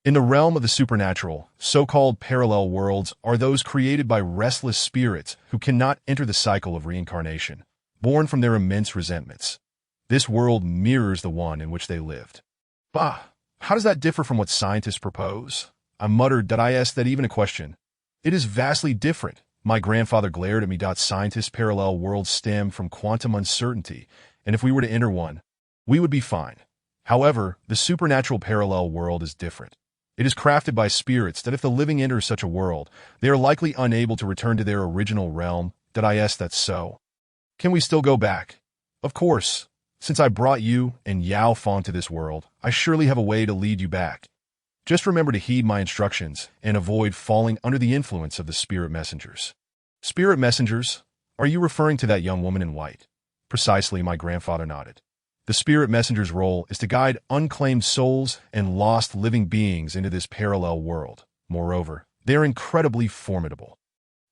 In the realm of the supernatural, so-called parallel worlds are those created by restless spirits who cannot enter the cycle of reincarnation, born from their immense resentments. This world mirrors the one in which they lived. Bah, how does that differ from what scientists propose? I muttered that I asked that even a question. It is vastly different. My grandfather glared at me. Scientists' parallel worlds stem from quantum uncertainty, and if we were to enter one, we would be fine. However, the supernatural parallel world is different. It is crafted by spirits that if the living enter such a world, they are likely unable to return to their original realm. Did I ask that so? Can we still go back? Of course. Since I brought you and Yao Fong to this world, I surely have a way to lead you back. Just remember to heed my instructions and avoid falling under the influence of the spirit messengers. Spirit messengers? Are you referring to that young woman in white? Precisely, my grandfather nodded. The spirit messenger's role is to guide unclaimed souls and lost living beings into this parallel world. Moreover, they are incredibly formidable.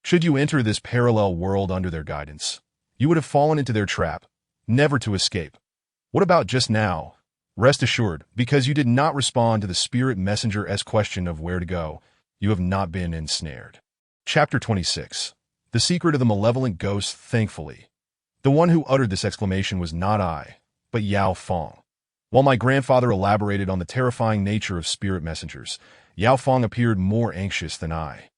Should you enter this parallel world under their guidance, you would have fallen into their trap, never to escape. What about just now? Rest assured, because you did not respond to the spirit messenger's question of where to go, you have not been ensnared. Chapter 26. The Secret of the Malevolent Ghost. Thankfully, the one who uttered this exclamation was not I, but Yao Fong. While my grandfather elaborated on the terrifying nature of spirit messengers, Yao Fong appeared more anxious than I.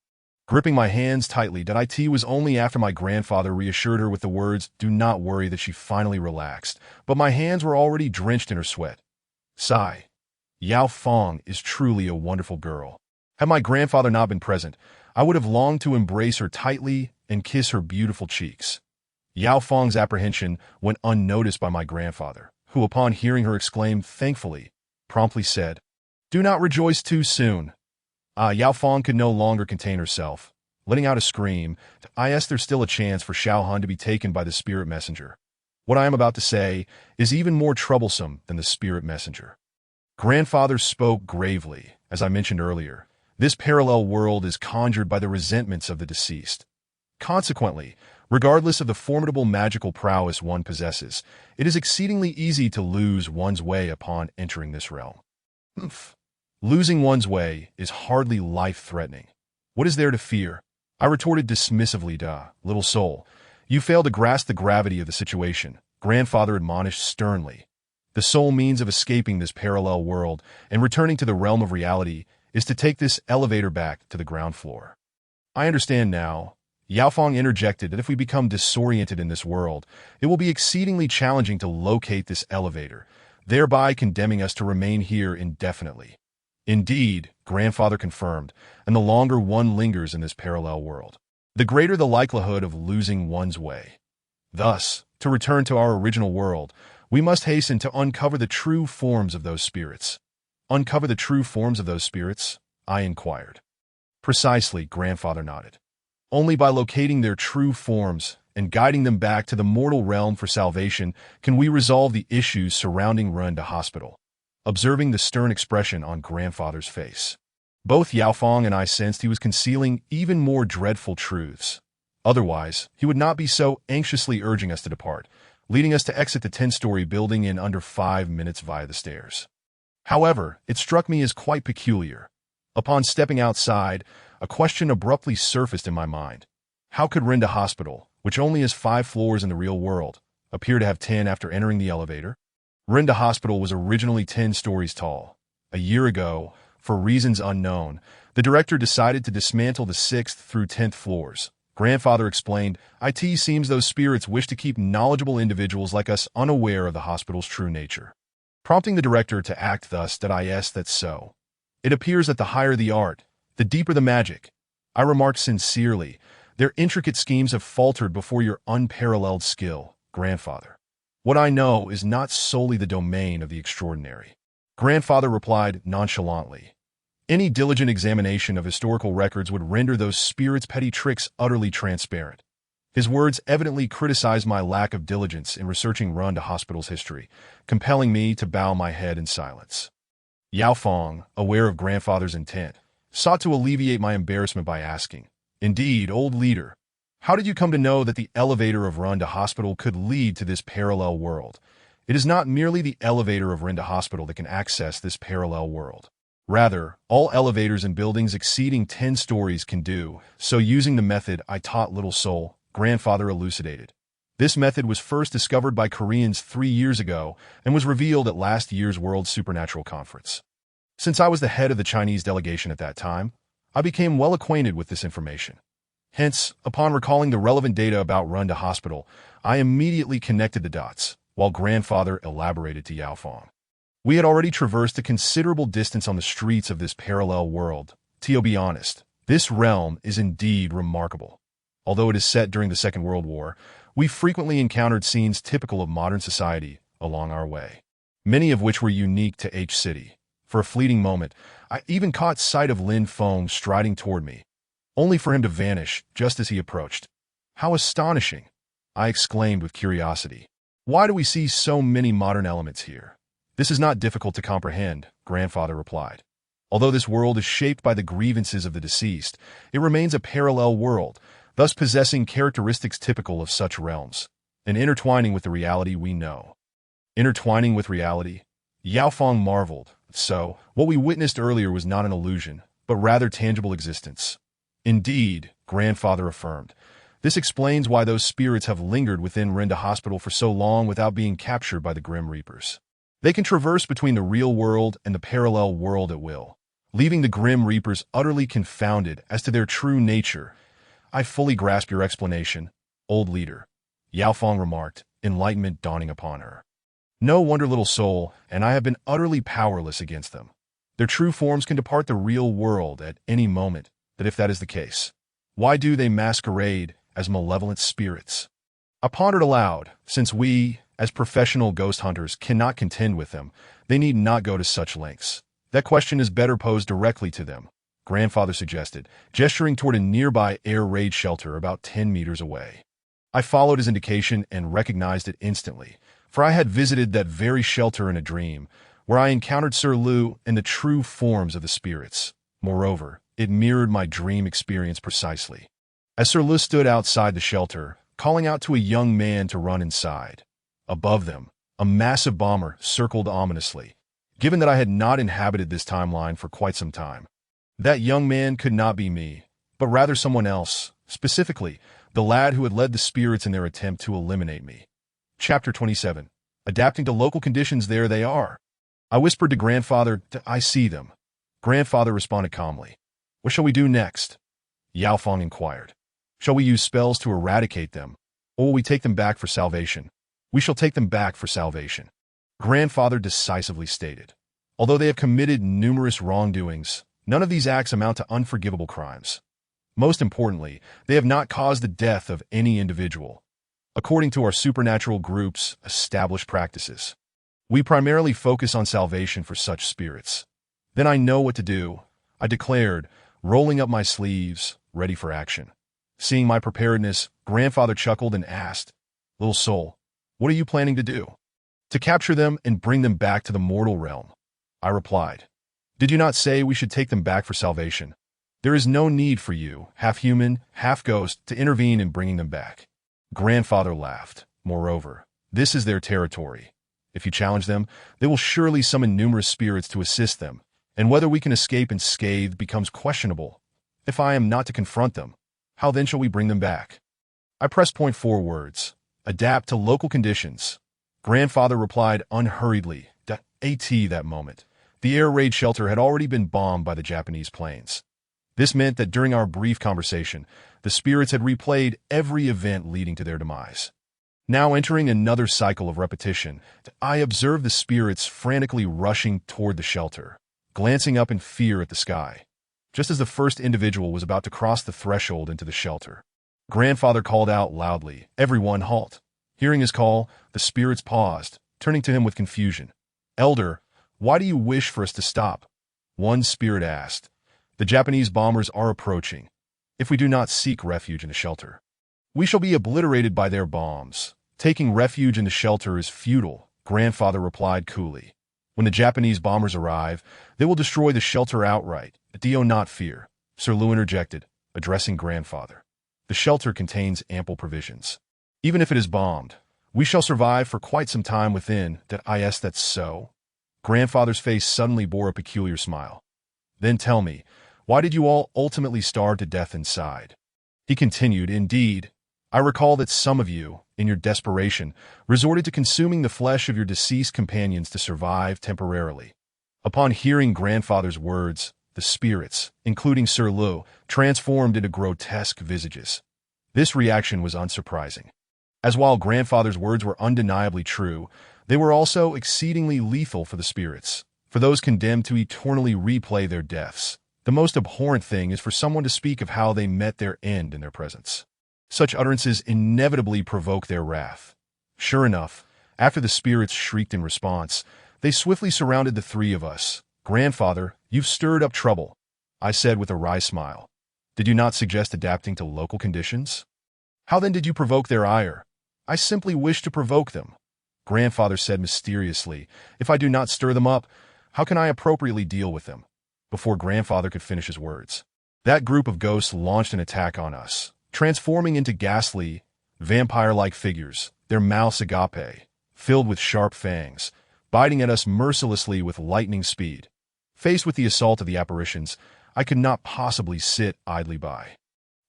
Gripping my hands tightly, it was only after my grandfather reassured her with the words, "Do not worry," that she finally relaxed, but my hands were already drenched in her sweat. Sigh. Yao Fong is truly a wonderful girl. Had my grandfather not been present, I would have longed to embrace her tightly and kiss her beautiful cheeks. Yao Fong's apprehension went unnoticed by my grandfather, who upon hearing her exclaim, "Thankfully," promptly said, "Do not rejoice too soon." Yao Fong could no longer contain herself. Letting out a scream, I asked there's still a chance for Xiao Han to be taken by the spirit messenger. What I am about to say is even more troublesome than the spirit messenger. Grandfather spoke gravely. As I mentioned earlier, this parallel world is conjured by the resentments of the deceased. Consequently, regardless of the formidable magical prowess one possesses, it is exceedingly easy to lose one's way upon entering this realm. Losing one's way is hardly life-threatening. What is there to fear? I retorted dismissively. Little soul, you fail to grasp the gravity of the situation, grandfather admonished sternly. The sole means of escaping this parallel world and returning to the realm of reality is to take this elevator back to the ground floor. I understand now. Yao Fong interjected that if we become disoriented in this world, it will be exceedingly challenging to locate this elevator, thereby condemning us to remain here indefinitely. Indeed, grandfather confirmed, and the longer one lingers in this parallel world, the greater the likelihood of losing one's way. Thus, to return to our original world, we must hasten to uncover the true forms of those spirits. Uncover the true forms of those spirits? I inquired. Precisely, grandfather nodded. Only by locating their true forms and guiding them back to the mortal realm for salvation can we resolve the issues surrounding Runda Hospital. Observing the stern expression on grandfather's face, both Yao Fong and I sensed he was concealing even more dreadful truths. Otherwise, he would not be so anxiously urging us to depart, leading us to exit the 10-story building in under 5 minutes via the stairs. However, it struck me as quite peculiar. Upon stepping outside, a question abruptly surfaced in my mind. How could Runda Hospital, which only has 5 floors in the real world, appear to have 10 after entering the elevator? Runda Hospital was originally 10 stories tall. A year ago, for reasons unknown, the director decided to dismantle the 6th through 10th floors. Grandfather explained, "It seems those spirits wish to keep knowledgeable individuals like us unaware of the hospital's true nature." Prompting the director to act thus, I asked that so. It appears that the higher the art, the deeper the magic. I remarked sincerely, their intricate schemes have faltered before your unparalleled skill, grandfather. What I know is not solely the domain of the extraordinary. Grandfather replied nonchalantly. Any diligent examination of historical records would render those spirits' petty tricks utterly transparent. His words evidently criticized my lack of diligence in researching Runda Hospital's history, compelling me to bow my head in silence. Yao Fong, aware of grandfather's intent, sought to alleviate my embarrassment by asking, "Indeed, old leader, How did you come to know that the elevator of Runda Hospital could lead to this parallel world? It is not merely the elevator of Runda Hospital that can access this parallel world. Rather, all elevators in buildings exceeding 10 stories can do so using the method I taught Little Soul, grandfather elucidated. This method was first discovered by Koreans 3 years ago and was revealed at last year's World Supernatural Conference. Since I was the head of the Chinese delegation at that time, I became well acquainted with this information. Hence, upon recalling the relevant data about Runda Hospital, I immediately connected the dots, while grandfather elaborated to Yao Fong. We had already traversed a considerable distance on the streets of this parallel world. To be honest, this realm is indeed remarkable. Although it is set during the Second World War, we frequently encountered scenes typical of modern society along our way, many of which were unique to H City. For a fleeting moment, I even caught sight of Lin Feng striding toward me, only for him to vanish just as he approached. How astonishing! I exclaimed with curiosity. Why do we see so many modern elements here? This is not difficult to comprehend, grandfather replied. Although this world is shaped by the grievances of the deceased, it remains a parallel world, thus possessing characteristics typical of such realms, and intertwining with the reality we know. Intertwining with reality? Yao Fong marveled. So, what we witnessed earlier was not an illusion, but rather tangible existence. Indeed, grandfather affirmed. This explains why those spirits have lingered within Runda Hospital for so long without being captured by the Grim Reapers. They can traverse between the real world and the parallel world at will, leaving the Grim Reapers utterly confounded as to their true nature. I fully grasp your explanation, old leader, Yao Fong remarked, enlightenment dawning upon her. No wonder, Little Soul, and I have been utterly powerless against them. Their true forms can depart the real world at any moment, but if that is the case, why do they masquerade as malevolent spirits? I pondered aloud, since we, as professional ghost hunters, cannot contend with them, they need not go to such lengths. That question is better posed directly to them, grandfather suggested, gesturing toward a nearby air raid shelter about 10 meters away. I followed his indication and recognized it instantly, for I had visited that very shelter in a dream, where I encountered Sir Lu and the true forms of the spirits. Moreover, it mirrored my dream experience precisely. As Sir Lu stood outside the shelter, calling out to a young man to run inside. Above them, a massive bomber circled ominously, given that I had not inhabited this timeline for quite some time. That young man could not be me, but rather someone else, specifically, the lad who had led the spirits in their attempt to eliminate me. Chapter 27. Adapting to local conditions. There they are. I whispered to grandfather, I see them. Grandfather responded calmly. What shall we do next? Yao Fong inquired. Shall we use spells to eradicate them, or will we take them back for salvation? We shall take them back for salvation, grandfather decisively stated. Although they have committed numerous wrongdoings, none of these acts amount to unforgivable crimes. Most importantly, they have not caused the death of any individual. According to our supernatural group's established practices, we primarily focus on salvation for such spirits. Then I know what to do, I declared, rolling up my sleeves, ready for action. Seeing my preparedness, grandfather chuckled and asked, Little Soul, what are you planning to do? To capture them and bring them back to the mortal realm, I replied. Did you not say we should take them back for salvation? There is no need for you, half human, half ghost, to intervene in bringing them back. Grandfather laughed. Moreover, this is their territory. If you challenge them, they will surely summon numerous spirits to assist them, and whether we can escape unscathed becomes questionable. If I am not to confront them, how then shall we bring them back? I pressed point 4 words. Adapt to local conditions. Grandfather replied unhurriedly. At that moment, the air raid shelter had already been bombed by the Japanese planes. This meant that during our brief conversation, the spirits had replayed every event leading to their demise. Now entering another cycle of repetition, I observed the spirits frantically rushing toward the shelter, glancing up in fear at the sky. Just as the first individual was about to cross the threshold into the shelter, grandfather called out loudly, Everyone halt! Hearing his call, the spirits paused, turning to him with confusion. Elder, why do you wish for us to stop? One spirit asked. The Japanese bombers are approaching. If we do not seek refuge in a shelter, we shall be obliterated by their bombs. Taking refuge in the shelter is futile, grandfather replied coolly. When the Japanese bombers arrive, they will destroy the shelter outright. Do not fear, Sir Lou interjected, addressing grandfather. The shelter contains ample provisions. Even if it is bombed, we shall survive for quite some time within. That's so. Grandfather's face suddenly bore a peculiar smile. Then tell me, why did you all ultimately starve to death inside? He continued, indeed, I recall that some of you, in your desperation, resorted to consuming the flesh of your deceased companions to survive temporarily. Upon hearing grandfather's words, the spirits, including Sir Lu, transformed into grotesque visages. This reaction was unsurprising, as while grandfather's words were undeniably true, they were also exceedingly lethal for the spirits, for those condemned to eternally replay their deaths. The most abhorrent thing is for someone to speak of how they met their end in their presence. Such utterances inevitably provoke their wrath. Sure enough, after the spirits shrieked in response, they swiftly surrounded the three of us. Grandfather, you've stirred up trouble, I said with a wry smile. Did you not suggest adapting to local conditions? How then did you provoke their ire? I simply wish to provoke them. Grandfather said mysteriously, if I do not stir them up, how can I appropriately deal with them? Before grandfather could finish his words, that group of ghosts launched an attack on us, transforming into ghastly, vampire-like figures, their mouths agape, filled with sharp fangs, biting at us mercilessly with lightning speed. Faced with the assault of the apparitions, I could not possibly sit idly by.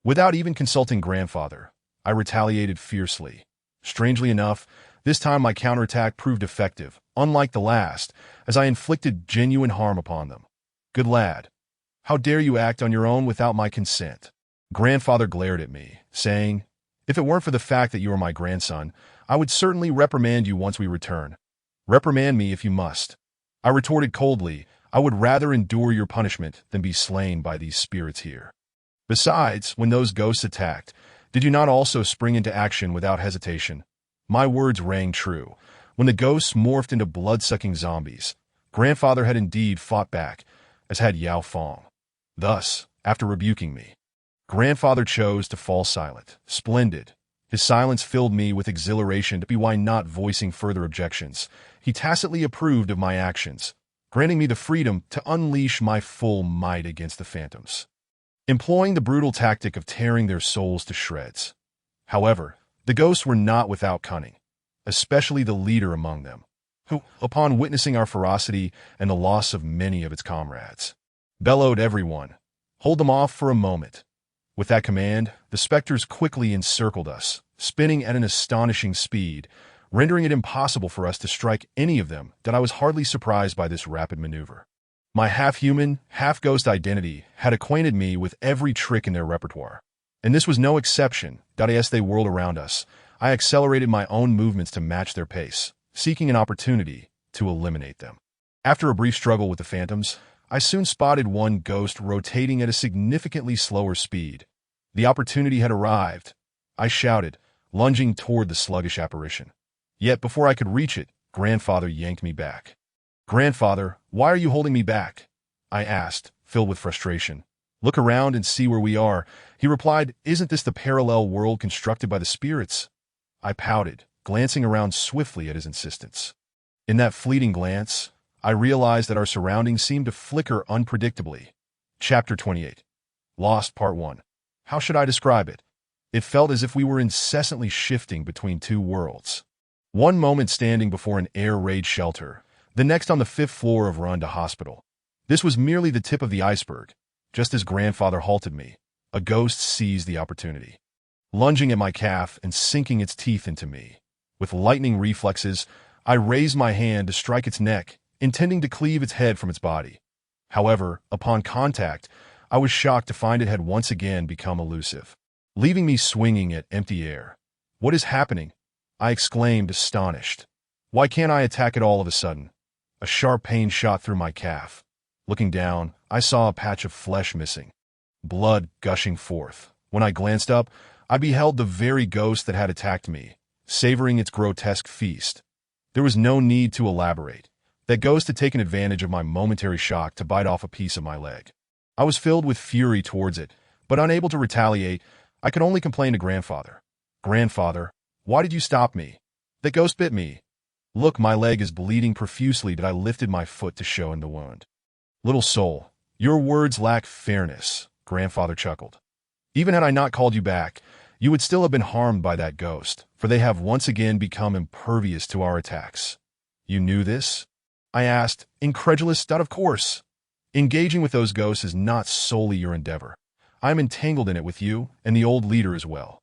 Without even consulting grandfather, I retaliated fiercely. Strangely enough, this time my counterattack proved effective, unlike the last, as I inflicted genuine harm upon them. Good lad. How dare you act on your own without my consent? Grandfather glared at me, saying, if it weren't for the fact that you are my grandson, I would certainly reprimand you once we return. Reprimand me if you must. I retorted coldly, I would rather endure your punishment than be slain by these spirits here. Besides, when those ghosts attacked, did you not also spring into action without hesitation? My words rang true. When the ghosts morphed into blood-sucking zombies, grandfather had indeed fought back, as had Yao Fong. Thus, after rebuking me, grandfather chose to fall silent. Splendid. His silence filled me with exhilaration to be why not voicing further objections. He tacitly approved of my actions, granting me the freedom to unleash my full might against the phantoms, employing the brutal tactic of tearing their souls to shreds. However, the ghosts were not without cunning, especially the leader among them, who, upon witnessing our ferocity and the loss of many of its comrades, bellowed everyone, hold them off for a moment. With that command, the specters quickly encircled us, spinning at an astonishing speed, rendering it impossible for us to strike any of them. That I was hardly surprised by this rapid maneuver. My half-human, half-ghost identity had acquainted me with every trick in their repertoire, and this was no exception. As they whirled around us, I accelerated my own movements to match their pace, seeking an opportunity to eliminate them. After a brief struggle with the phantoms, I soon spotted one ghost rotating at a significantly slower speed. The opportunity had arrived. I shouted, lunging toward the sluggish apparition. Yet before I could reach it, grandfather yanked me back. Grandfather, why are you holding me back? I asked, filled with frustration. Look around and see where we are. He replied, isn't this the parallel world constructed by the spirits? I pouted, glancing around swiftly at his insistence. In that fleeting glance, I realized that our surroundings seemed to flicker unpredictably. Chapter 28. Lost Part 1. How should I describe it? It felt as if we were incessantly shifting between two worlds. One moment standing before an air raid shelter, the next on the 5th floor of Runda Hospital. This was merely the tip of the iceberg. Just as grandfather halted me, a ghost seized the opportunity, lunging at my calf and sinking its teeth into me. With lightning reflexes, I raised my hand to strike its neck, intending to cleave its head from its body. However, upon contact, I was shocked to find it had once again become elusive, leaving me swinging at empty air. What is happening? I exclaimed, astonished. Why can't I attack it all of a sudden? A sharp pain shot through my calf. Looking down, I saw a patch of flesh missing, blood gushing forth. When I glanced up, I beheld the very ghost that had attacked me, savoring its grotesque feast. There was no need to elaborate. That ghost had taken advantage of my momentary shock to bite off a piece of my leg. I was filled with fury towards it, but unable to retaliate, I could only complain to grandfather. Grandfather, why did you stop me? That ghost bit me. Look, my leg is bleeding profusely. I lifted my foot to show him the wound. Little soul, your words lack fairness, grandfather chuckled. Even had I not called you back, you would still have been harmed by that ghost, for they have once again become impervious to our attacks. You knew this? I asked, incredulous. Of course. Engaging with those ghosts is not solely your endeavor. I am entangled in it with you and the old leader as well.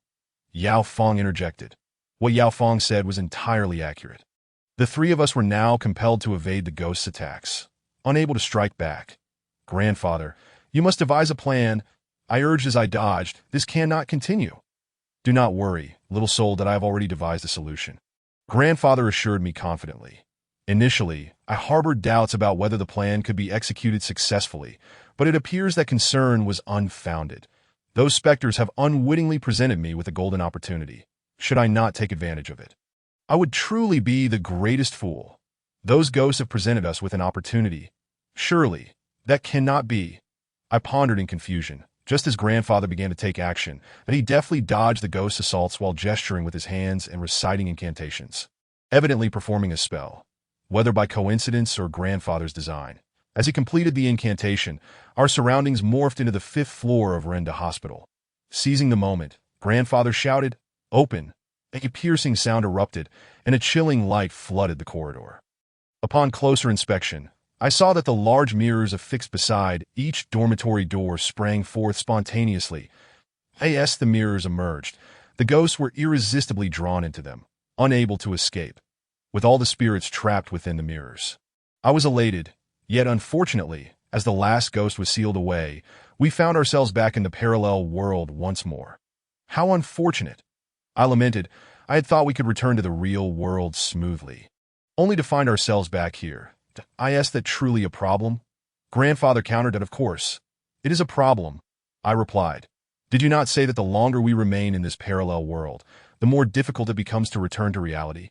Yao Fong interjected. What Yao Fong said was entirely accurate. The three of us were now compelled to evade the ghost's attacks, unable to strike back. Grandfather, you must devise a plan. I urged as I dodged. This cannot continue. Do not worry, little soul, that I have already devised a solution. Grandfather assured me confidently. Initially, I harbored doubts about whether the plan could be executed successfully, but it appears that concern was unfounded. Those specters have unwittingly presented me with a golden opportunity. Should I not take advantage of it? I would truly be the greatest fool. Those ghosts have presented us with an opportunity. Surely, that cannot be. I pondered in confusion, just as Grandfather began to take action, but he deftly dodged the ghost's assaults while gesturing with his hands and reciting incantations, evidently performing a spell, whether by coincidence or Grandfather's design. As he completed the incantation, our surroundings morphed into the 5th floor of Renda Hospital. Seizing the moment, Grandfather shouted, "Open!" A piercing sound erupted, and a chilling light flooded the corridor. Upon closer inspection, I saw that the large mirrors affixed beside each dormitory door sprang forth spontaneously. As the mirrors emerged, the ghosts were irresistibly drawn into them, unable to escape, with all the spirits trapped within the mirrors. I was elated, yet unfortunately, as the last ghost was sealed away, we found ourselves back in the parallel world once more. How unfortunate! I lamented. I had thought we could return to the real world smoothly, only to find ourselves back here. I asked, that truly a problem? Grandfather countered that of course. It is a problem, I replied. Did you not say that the longer we remain in this parallel world, the more difficult it becomes to return to reality?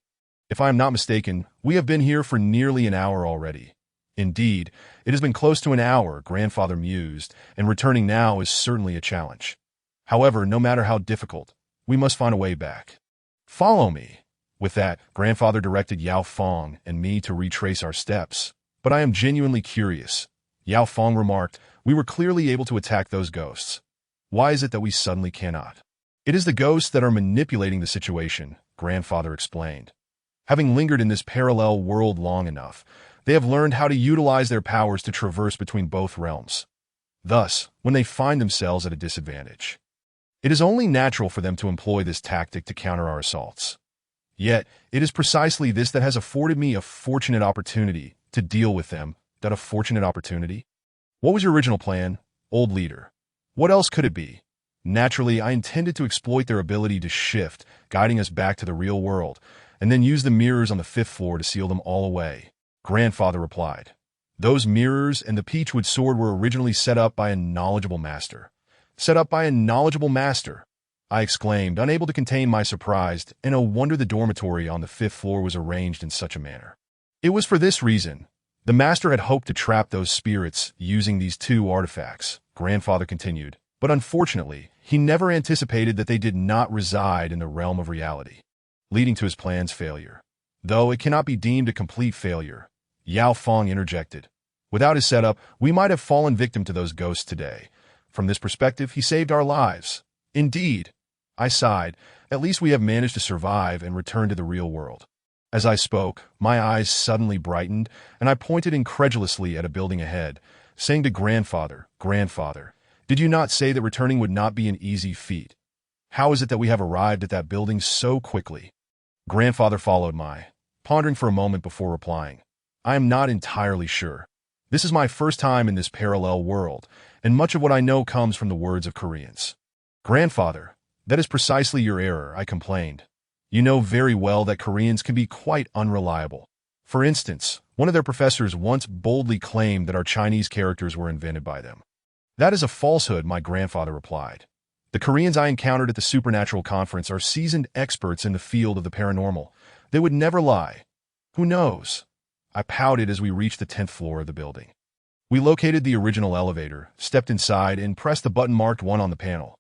If I am not mistaken, we have been here for nearly an hour already. Indeed, it has been close to an hour, Grandfather mused, and returning now is certainly a challenge. However, no matter how difficult, we must find a way back. Follow me. With that, Grandfather directed Yao Fong and me to retrace our steps. But I am genuinely curious. Yao Fong remarked, we were clearly able to attack those ghosts. Why is it that we suddenly cannot? It is the ghosts that are manipulating the situation, Grandfather explained. Having lingered in this parallel world long enough, they have learned how to utilize their powers to traverse between both realms. Thus, when they find themselves at a disadvantage, it is only natural for them to employ this tactic to counter our assaults. Yet, it is precisely this that has afforded me a fortunate opportunity to deal with them. That a fortunate opportunity? What was your original plan, old leader? What else could it be? Naturally, I intended to exploit their ability to shift, guiding us back to the real world, and then use the mirrors on the 5th floor to seal them all away. Grandfather replied. Those mirrors and the Peachwood sword were originally set up by a knowledgeable master. Set up by a knowledgeable master, I exclaimed, unable to contain my surprise, and no wonder the dormitory on the 5th floor was arranged in such a manner. It was for this reason. The master had hoped to trap those spirits using these 2 artifacts, Grandfather continued, but unfortunately, he never anticipated that they did not reside in the realm of reality, leading to his plan's failure. Though it cannot be deemed a complete failure, Yao Fong interjected. Without his setup, we might have fallen victim to those ghosts today. From this perspective, he saved our lives. Indeed, I sighed. At least we have managed to survive and return to the real world. As I spoke, my eyes suddenly brightened, and I pointed incredulously at a building ahead, saying to Grandfather, Grandfather, did you not say that returning would not be an easy feat? How is it that we have arrived at that building so quickly? Grandfather followed pondering for a moment before replying. I am not entirely sure. This is my first time in this parallel world, and much of what I know comes from the words of Koreans. Grandfather, that is precisely your error, I complained. You know very well that Koreans can be quite unreliable. For instance, one of their professors once boldly claimed that our Chinese characters were invented by them. That is a falsehood, my grandfather replied. The Koreans I encountered at the Supernatural Conference are seasoned experts in the field of the paranormal. They would never lie. Who knows? I pouted as we reached the 10th floor of the building. We located the original elevator, stepped inside, and pressed the button marked 1 on the panel.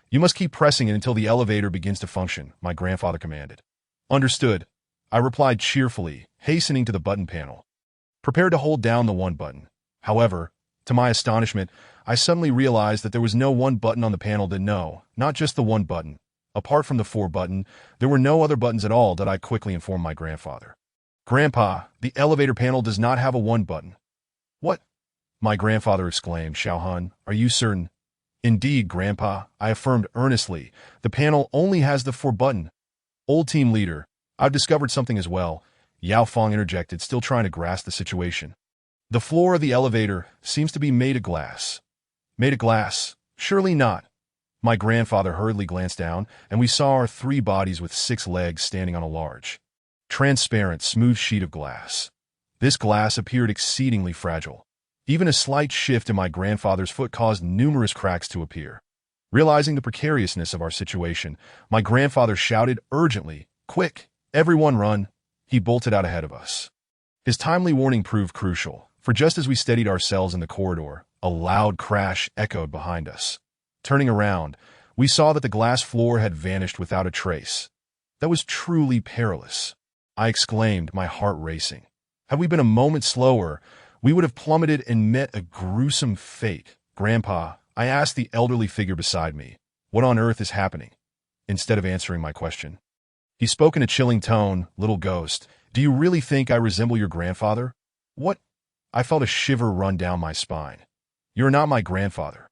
You must keep pressing it until the elevator begins to function, my grandfather commanded. Understood, I replied cheerfully, hastening to the button panel. Prepared to hold down the 1 button. However, To my astonishment, I suddenly realized that there was no one button on the panel not just the one button. Apart from the 4 button, there were no other buttons at all that I quickly informed my grandfather. Grandpa, the elevator panel does not have a 1 button. What? My grandfather exclaimed. Xiaohun, are you certain? Indeed, Grandpa, I affirmed earnestly. The panel only has the 4 button. Old team leader, I've discovered something as well, Yao Fong interjected, still trying to grasp the situation. The floor of the elevator seems to be made of glass. Made of glass? Surely not. My grandfather hurriedly glanced down, and we saw our 3 bodies with 6 legs standing on a large, transparent, smooth sheet of glass. This glass appeared exceedingly fragile. Even a slight shift in my grandfather's foot caused numerous cracks to appear. Realizing the precariousness of our situation, my grandfather shouted urgently, "Quick, everyone run!" He bolted out ahead of us. His timely warning proved crucial, for just as we steadied ourselves in the corridor, a loud crash echoed behind us. Turning around, we saw that the glass floor had vanished without a trace. That was truly perilous, I exclaimed, my heart racing. Had we been a moment slower, we would have plummeted and met a gruesome fate. Grandpa, I asked the elderly figure beside me, what on earth is happening? Instead of answering my question, he spoke in a chilling tone, "Little ghost, do you really think I resemble your grandfather?" "What?" I felt a shiver run down my spine. "You're not my grandfather."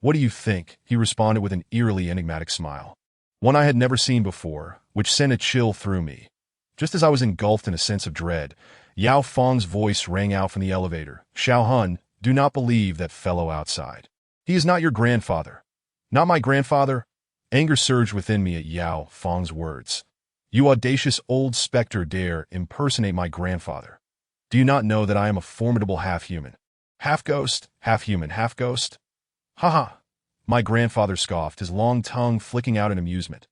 "What do you think?" he responded with an eerily enigmatic smile, one I had never seen before, which sent a chill through me. Just as I was engulfed in a sense of dread, Yao Fong's voice rang out from the elevator. "Xiaohun, do not believe that fellow outside. He is not your grandfather." "Not my grandfather?" Anger surged within me at Yao Fong's words. "You audacious old specter dare impersonate my grandfather. Do you not know that I am a formidable half-human? Half-ghost, half-human, half-ghost?" "Ha ha!" My grandfather scoffed, his long tongue flicking out in amusement.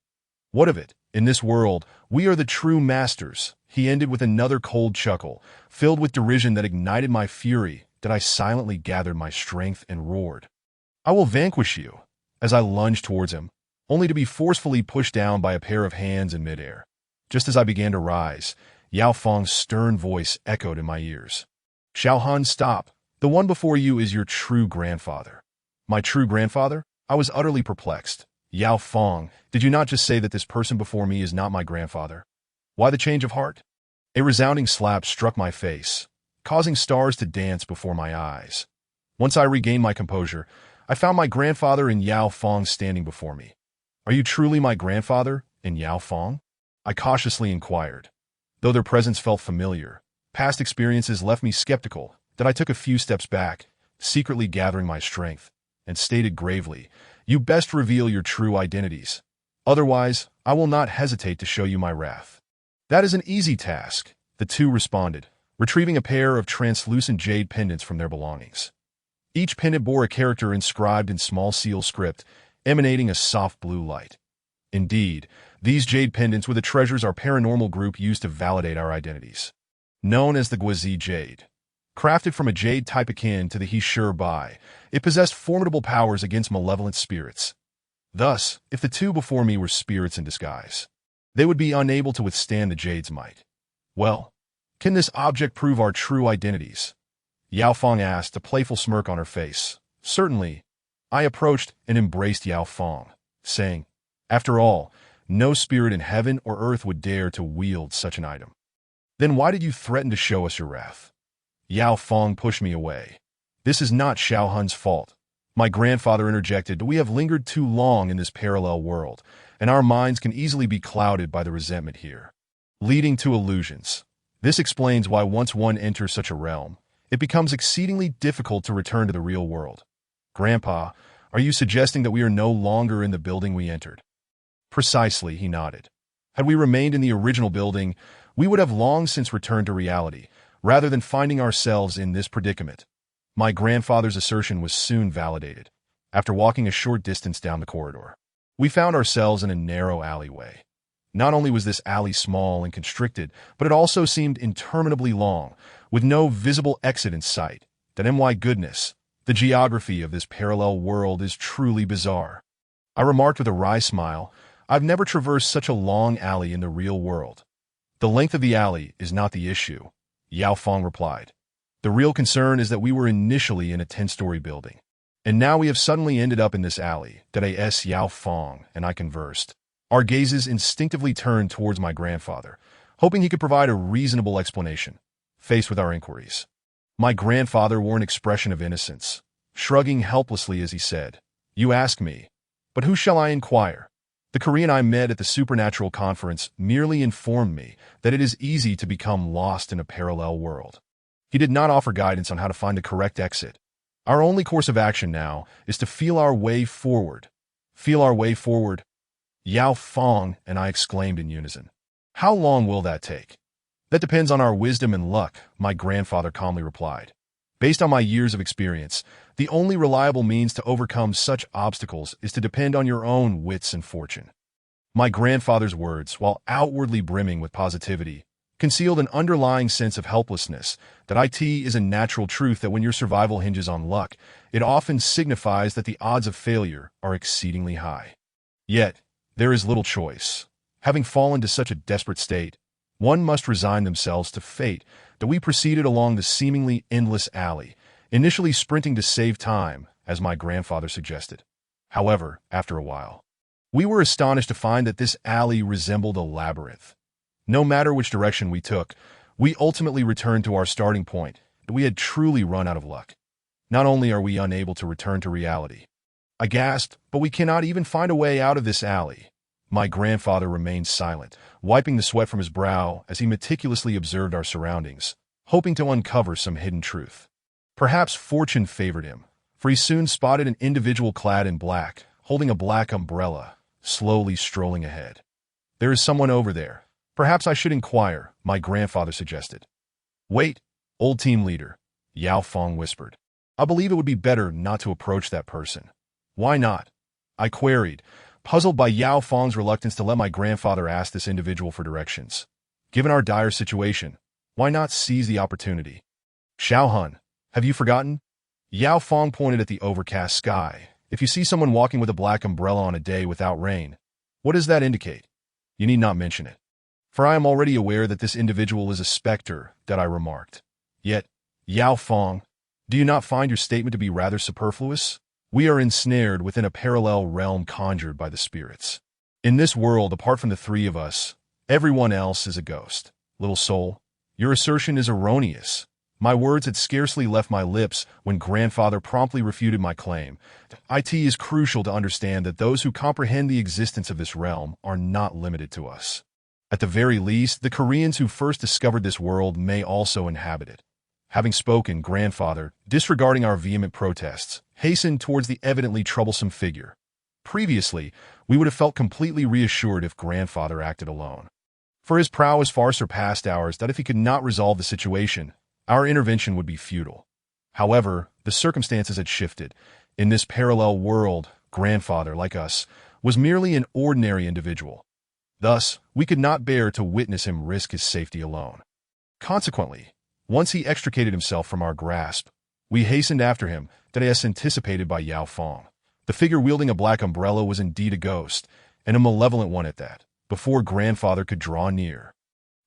"What of it? In this world, we are the true masters," he ended with another cold chuckle, filled with derision that ignited my fury, that I silently gathered my strength and roared, "I will vanquish you," as I lunged towards him, only to be forcefully pushed down by a pair of hands in midair. Just as I began to rise, Yao Fong's stern voice echoed in my ears. "Xiaohun, stop. The one before you is your true grandfather." "My true grandfather?" I was utterly perplexed. "Yao Fong, did you not just say that this person before me is not my grandfather? Why the change of heart?" A resounding slap struck my face, causing stars to dance before my eyes. Once I regained my composure, I found my grandfather and Yao Fong standing before me. "Are you truly my grandfather and Yao Fong?" I cautiously inquired. Though their presence felt familiar, past experiences left me skeptical, that I took a few steps back, secretly gathering my strength, and stated gravely, "You best reveal your true identities. Otherwise, I will not hesitate to show you my wrath." "That is an easy task," the two responded, retrieving a pair of translucent jade pendants from their belongings. Each pendant bore a character inscribed in small seal script, emanating a soft blue light. Indeed, these jade pendants were the treasures our paranormal group used to validate our identities. Known as the Guazi Jade. Crafted from a jade type akin to the He Sure Bai, it possessed formidable powers against malevolent spirits. Thus, if the two before me were spirits in disguise, they would be unable to withstand the jade's might. "Well, can this object prove our true identities?" Yao Fong asked, a playful smirk on her face. "Certainly." I approached and embraced Yao Fong, saying, "After all, no spirit in heaven or earth would dare to wield such an item." "Then why did you threaten to show us your wrath?" Yao Fong pushed me away. "This is not Xiaohun's fault," my grandfather interjected. "We have lingered too long in this parallel world, and our minds can easily be clouded by the resentment here, leading to illusions. This explains why once one enters such a realm, it becomes exceedingly difficult to return to the real world." "Grandpa, are you suggesting that we are no longer in the building we entered?" "Precisely," he nodded. "Had we remained in the original building, we would have long since returned to reality, rather than finding ourselves in this predicament." My grandfather's assertion was soon validated. After walking a short distance down the corridor, we found ourselves in a narrow alleyway. Not only was this alley small and constricted, but it also seemed interminably long, with no visible exit in sight. That my goodness, the geography of this parallel world is truly bizarre, I remarked with a wry smile. "I've never traversed such a long alley in the real world." "The length of the alley is not the issue," Yao Fong replied. The real concern is that we were initially in a 10-story building, and now we have suddenly ended up in this alley that Yao Fong and I conversed. Our gazes instinctively turned towards my grandfather, hoping he could provide a reasonable explanation, faced with our inquiries. My grandfather wore an expression of innocence, shrugging helplessly as he said, "You ask me, but who shall I inquire? The Korean I met at the Supernatural conference merely informed me that it is easy to become lost in a parallel world." He did not offer guidance on how to find the correct exit. Our only course of action now is to feel our way forward. Feel our way forward? Yao Fong and I exclaimed in unison. How long will that take? That depends on our wisdom and luck, my grandfather calmly replied. Based on my years of experience, the only reliable means to overcome such obstacles is to depend on your own wits and fortune. My grandfather's words, while outwardly brimming with positivity, concealed an underlying sense of helplessness. That it is a natural truth that when your survival hinges on luck, it often signifies that the odds of failure are exceedingly high. Yet, there is little choice. Having fallen to such a desperate state, one must resign themselves to fate. That we proceeded along the seemingly endless alley, initially sprinting to save time, as my grandfather suggested. However, after a while, we were astonished to find that this alley resembled a labyrinth. No matter which direction we took, we ultimately returned to our starting point. We had truly run out of luck. Not only are we unable to return to reality, I gasped, but we cannot even find a way out of this alley. My grandfather remained silent, wiping the sweat from his brow as he meticulously observed our surroundings, hoping to uncover some hidden truth. Perhaps fortune favored him, for he soon spotted an individual clad in black, holding a black umbrella, slowly strolling ahead. There is someone over there. Perhaps I should inquire, my grandfather suggested. Wait, old team leader, Yao Fong whispered. I believe it would be better not to approach that person. Why not? I queried, puzzled by Yao Fong's reluctance to let my grandfather ask this individual for directions. Given our dire situation, why not seize the opportunity? Xiao Hun, have you forgotten? Yao Fong pointed at the overcast sky. If you see someone walking with a black umbrella on a day without rain, what does that indicate? You need not mention it. For I am already aware that this individual is a specter, that I remarked. Yet, Yao Fong, do you not find your statement to be rather superfluous? We are ensnared within a parallel realm conjured by the spirits. In this world, apart from the three of us, everyone else is a ghost. Little soul, your assertion is erroneous. My words had scarcely left my lips when grandfather promptly refuted my claim. It is crucial to understand that those who comprehend the existence of this realm are not limited to us. At the very least, the Koreans who first discovered this world may also inhabit it. Having spoken, grandfather, disregarding our vehement protests, hastened towards the evidently troublesome figure. Previously, we would have felt completely reassured if grandfather acted alone. For his prowess far surpassed ours, that if he could not resolve the situation, our intervention would be futile. However, the circumstances had shifted. In this parallel world, grandfather, like us, was merely an ordinary individual. Thus, we could not bear to witness him risk his safety alone. Consequently, once he extricated himself from our grasp, we hastened after him, that as anticipated by Yao Fong. The figure wielding a black umbrella was indeed a ghost, and a malevolent one at that, before grandfather could draw near.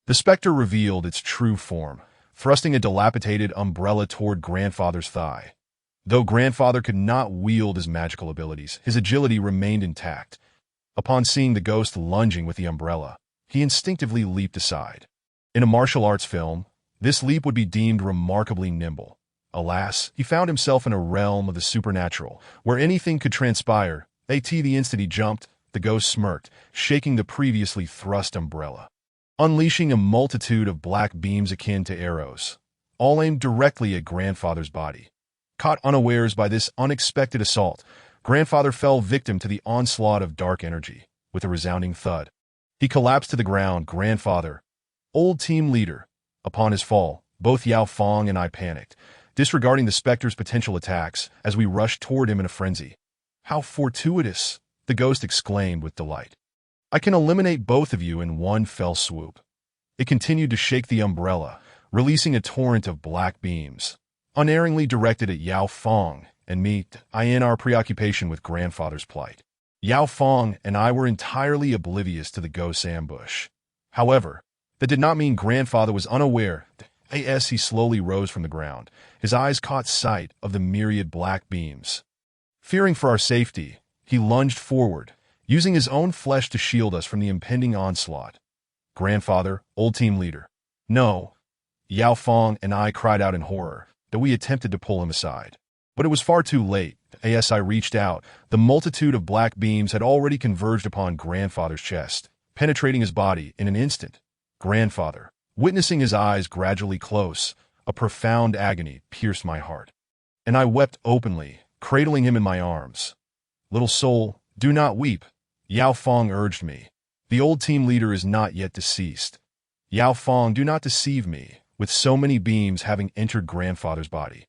The specter revealed its true form, thrusting a dilapidated umbrella toward grandfather's thigh. Though grandfather could not wield his magical abilities, his agility remained intact. Upon seeing the ghost lunging with the umbrella, he instinctively leaped aside. In a martial arts film, this leap would be deemed remarkably nimble. Alas, he found himself in a realm of the supernatural, where anything could transpire. The instant he jumped, the ghost smirked, shaking the previously thrust umbrella, unleashing a multitude of black beams akin to arrows, all aimed directly at grandfather's body. Caught unawares by this unexpected assault, grandfather fell victim to the onslaught of dark energy. With a resounding thud, he collapsed to the ground. Grandfather, old team leader. Upon his fall, both Yao Fong and I panicked, disregarding the specter's potential attacks as we rushed toward him in a frenzy. How fortuitous, the ghost exclaimed with delight. I can eliminate both of you in one fell swoop. It continued to shake the umbrella, releasing a torrent of black beams, unerringly directed at Yao Fong and me. In our preoccupation with grandfather's plight, Yao Fong and I were entirely oblivious to the ghost's ambush. However, that did not mean grandfather was unaware. As he slowly rose from the ground, his eyes caught sight of the myriad black beams. Fearing for our safety, he lunged forward, using his own flesh to shield us from the impending onslaught. Grandfather, old team leader. No. Yao Fong and I cried out in horror, that we attempted to pull him aside. But it was far too late. As I reached out, the multitude of black beams had already converged upon Grandfather's chest, penetrating his body in an instant. Grandfather, witnessing his eyes gradually close, a profound agony pierced my heart. And I wept openly, cradling him in my arms. Little soul, do not weep, Yao Fong urged me. The old team leader is not yet deceased. Yao Fong, do not deceive me, with so many beams having entered Grandfather's body.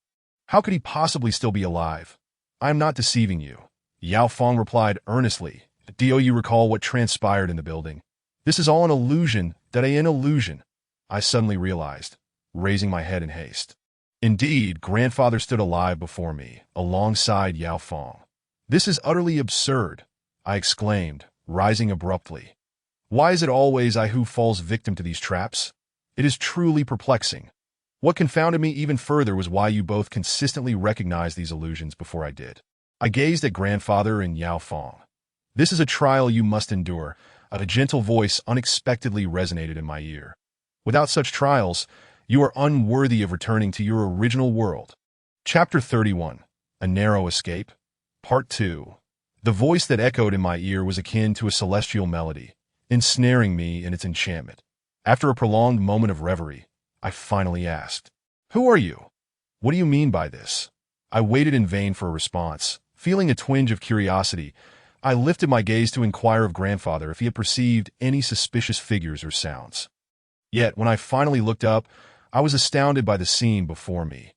How could he possibly still be alive? I am not deceiving you, Yao Fong replied earnestly. Do you recall what transpired in the building? This is all an illusion, an illusion, I suddenly realized, raising my head in haste. Indeed, Grandfather stood alive before me, alongside Yao Fong. This is utterly absurd, I exclaimed, rising abruptly. Why is it always I who falls victim to these traps? It is truly perplexing. What confounded me even further was why you both consistently recognized these illusions before I did. I gazed at Grandfather and Yao Fong. This is a trial you must endure. A gentle voice unexpectedly resonated in my ear. Without such trials, you are unworthy of returning to your original world. Chapter 31. A Narrow Escape. Part 2. The voice that echoed in my ear was akin to a celestial melody, ensnaring me in its enchantment. After a prolonged moment of reverie, I finally asked, "Who are you? What do you mean by this?" I waited in vain for a response. Feeling a twinge of curiosity, I lifted my gaze to inquire of Grandfather if he had perceived any suspicious figures or sounds. Yet, when I finally looked up, I was astounded by the scene before me.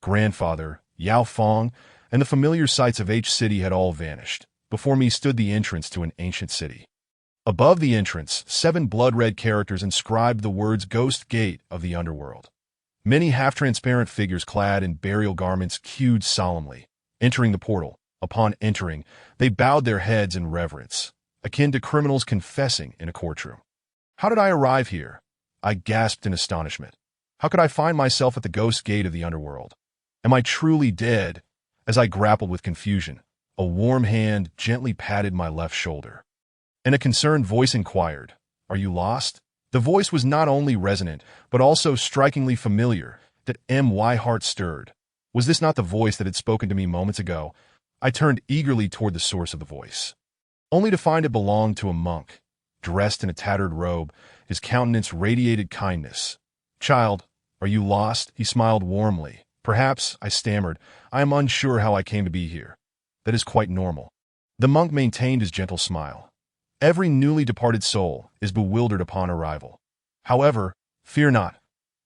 Grandfather, Yao Fong, and the familiar sights of H City had all vanished. Before me stood the entrance to an ancient city. Above the entrance, 7 blood-red characters inscribed the words Ghost Gate of the Underworld. Many half-transparent figures clad in burial garments queued solemnly, entering the portal. Upon entering, they bowed their heads in reverence, akin to criminals confessing in a courtroom. How did I arrive here? I gasped in astonishment. How could I find myself at the Ghost Gate of the Underworld? Am I truly dead? As I grappled with confusion, a warm hand gently patted my left shoulder. And a concerned voice inquired, "Are you lost?" The voice was not only resonant, but also strikingly familiar, that my heart stirred. Was this not the voice that had spoken to me moments ago? I turned eagerly toward the source of the voice, only to find it belonged to a monk. Dressed in a tattered robe, his countenance radiated kindness. "Child, are you lost?" He smiled warmly. "Perhaps," I stammered. "I am unsure how I came to be here." "That is quite normal." The monk maintained his gentle smile. "Every newly departed soul is bewildered upon arrival. However, fear not.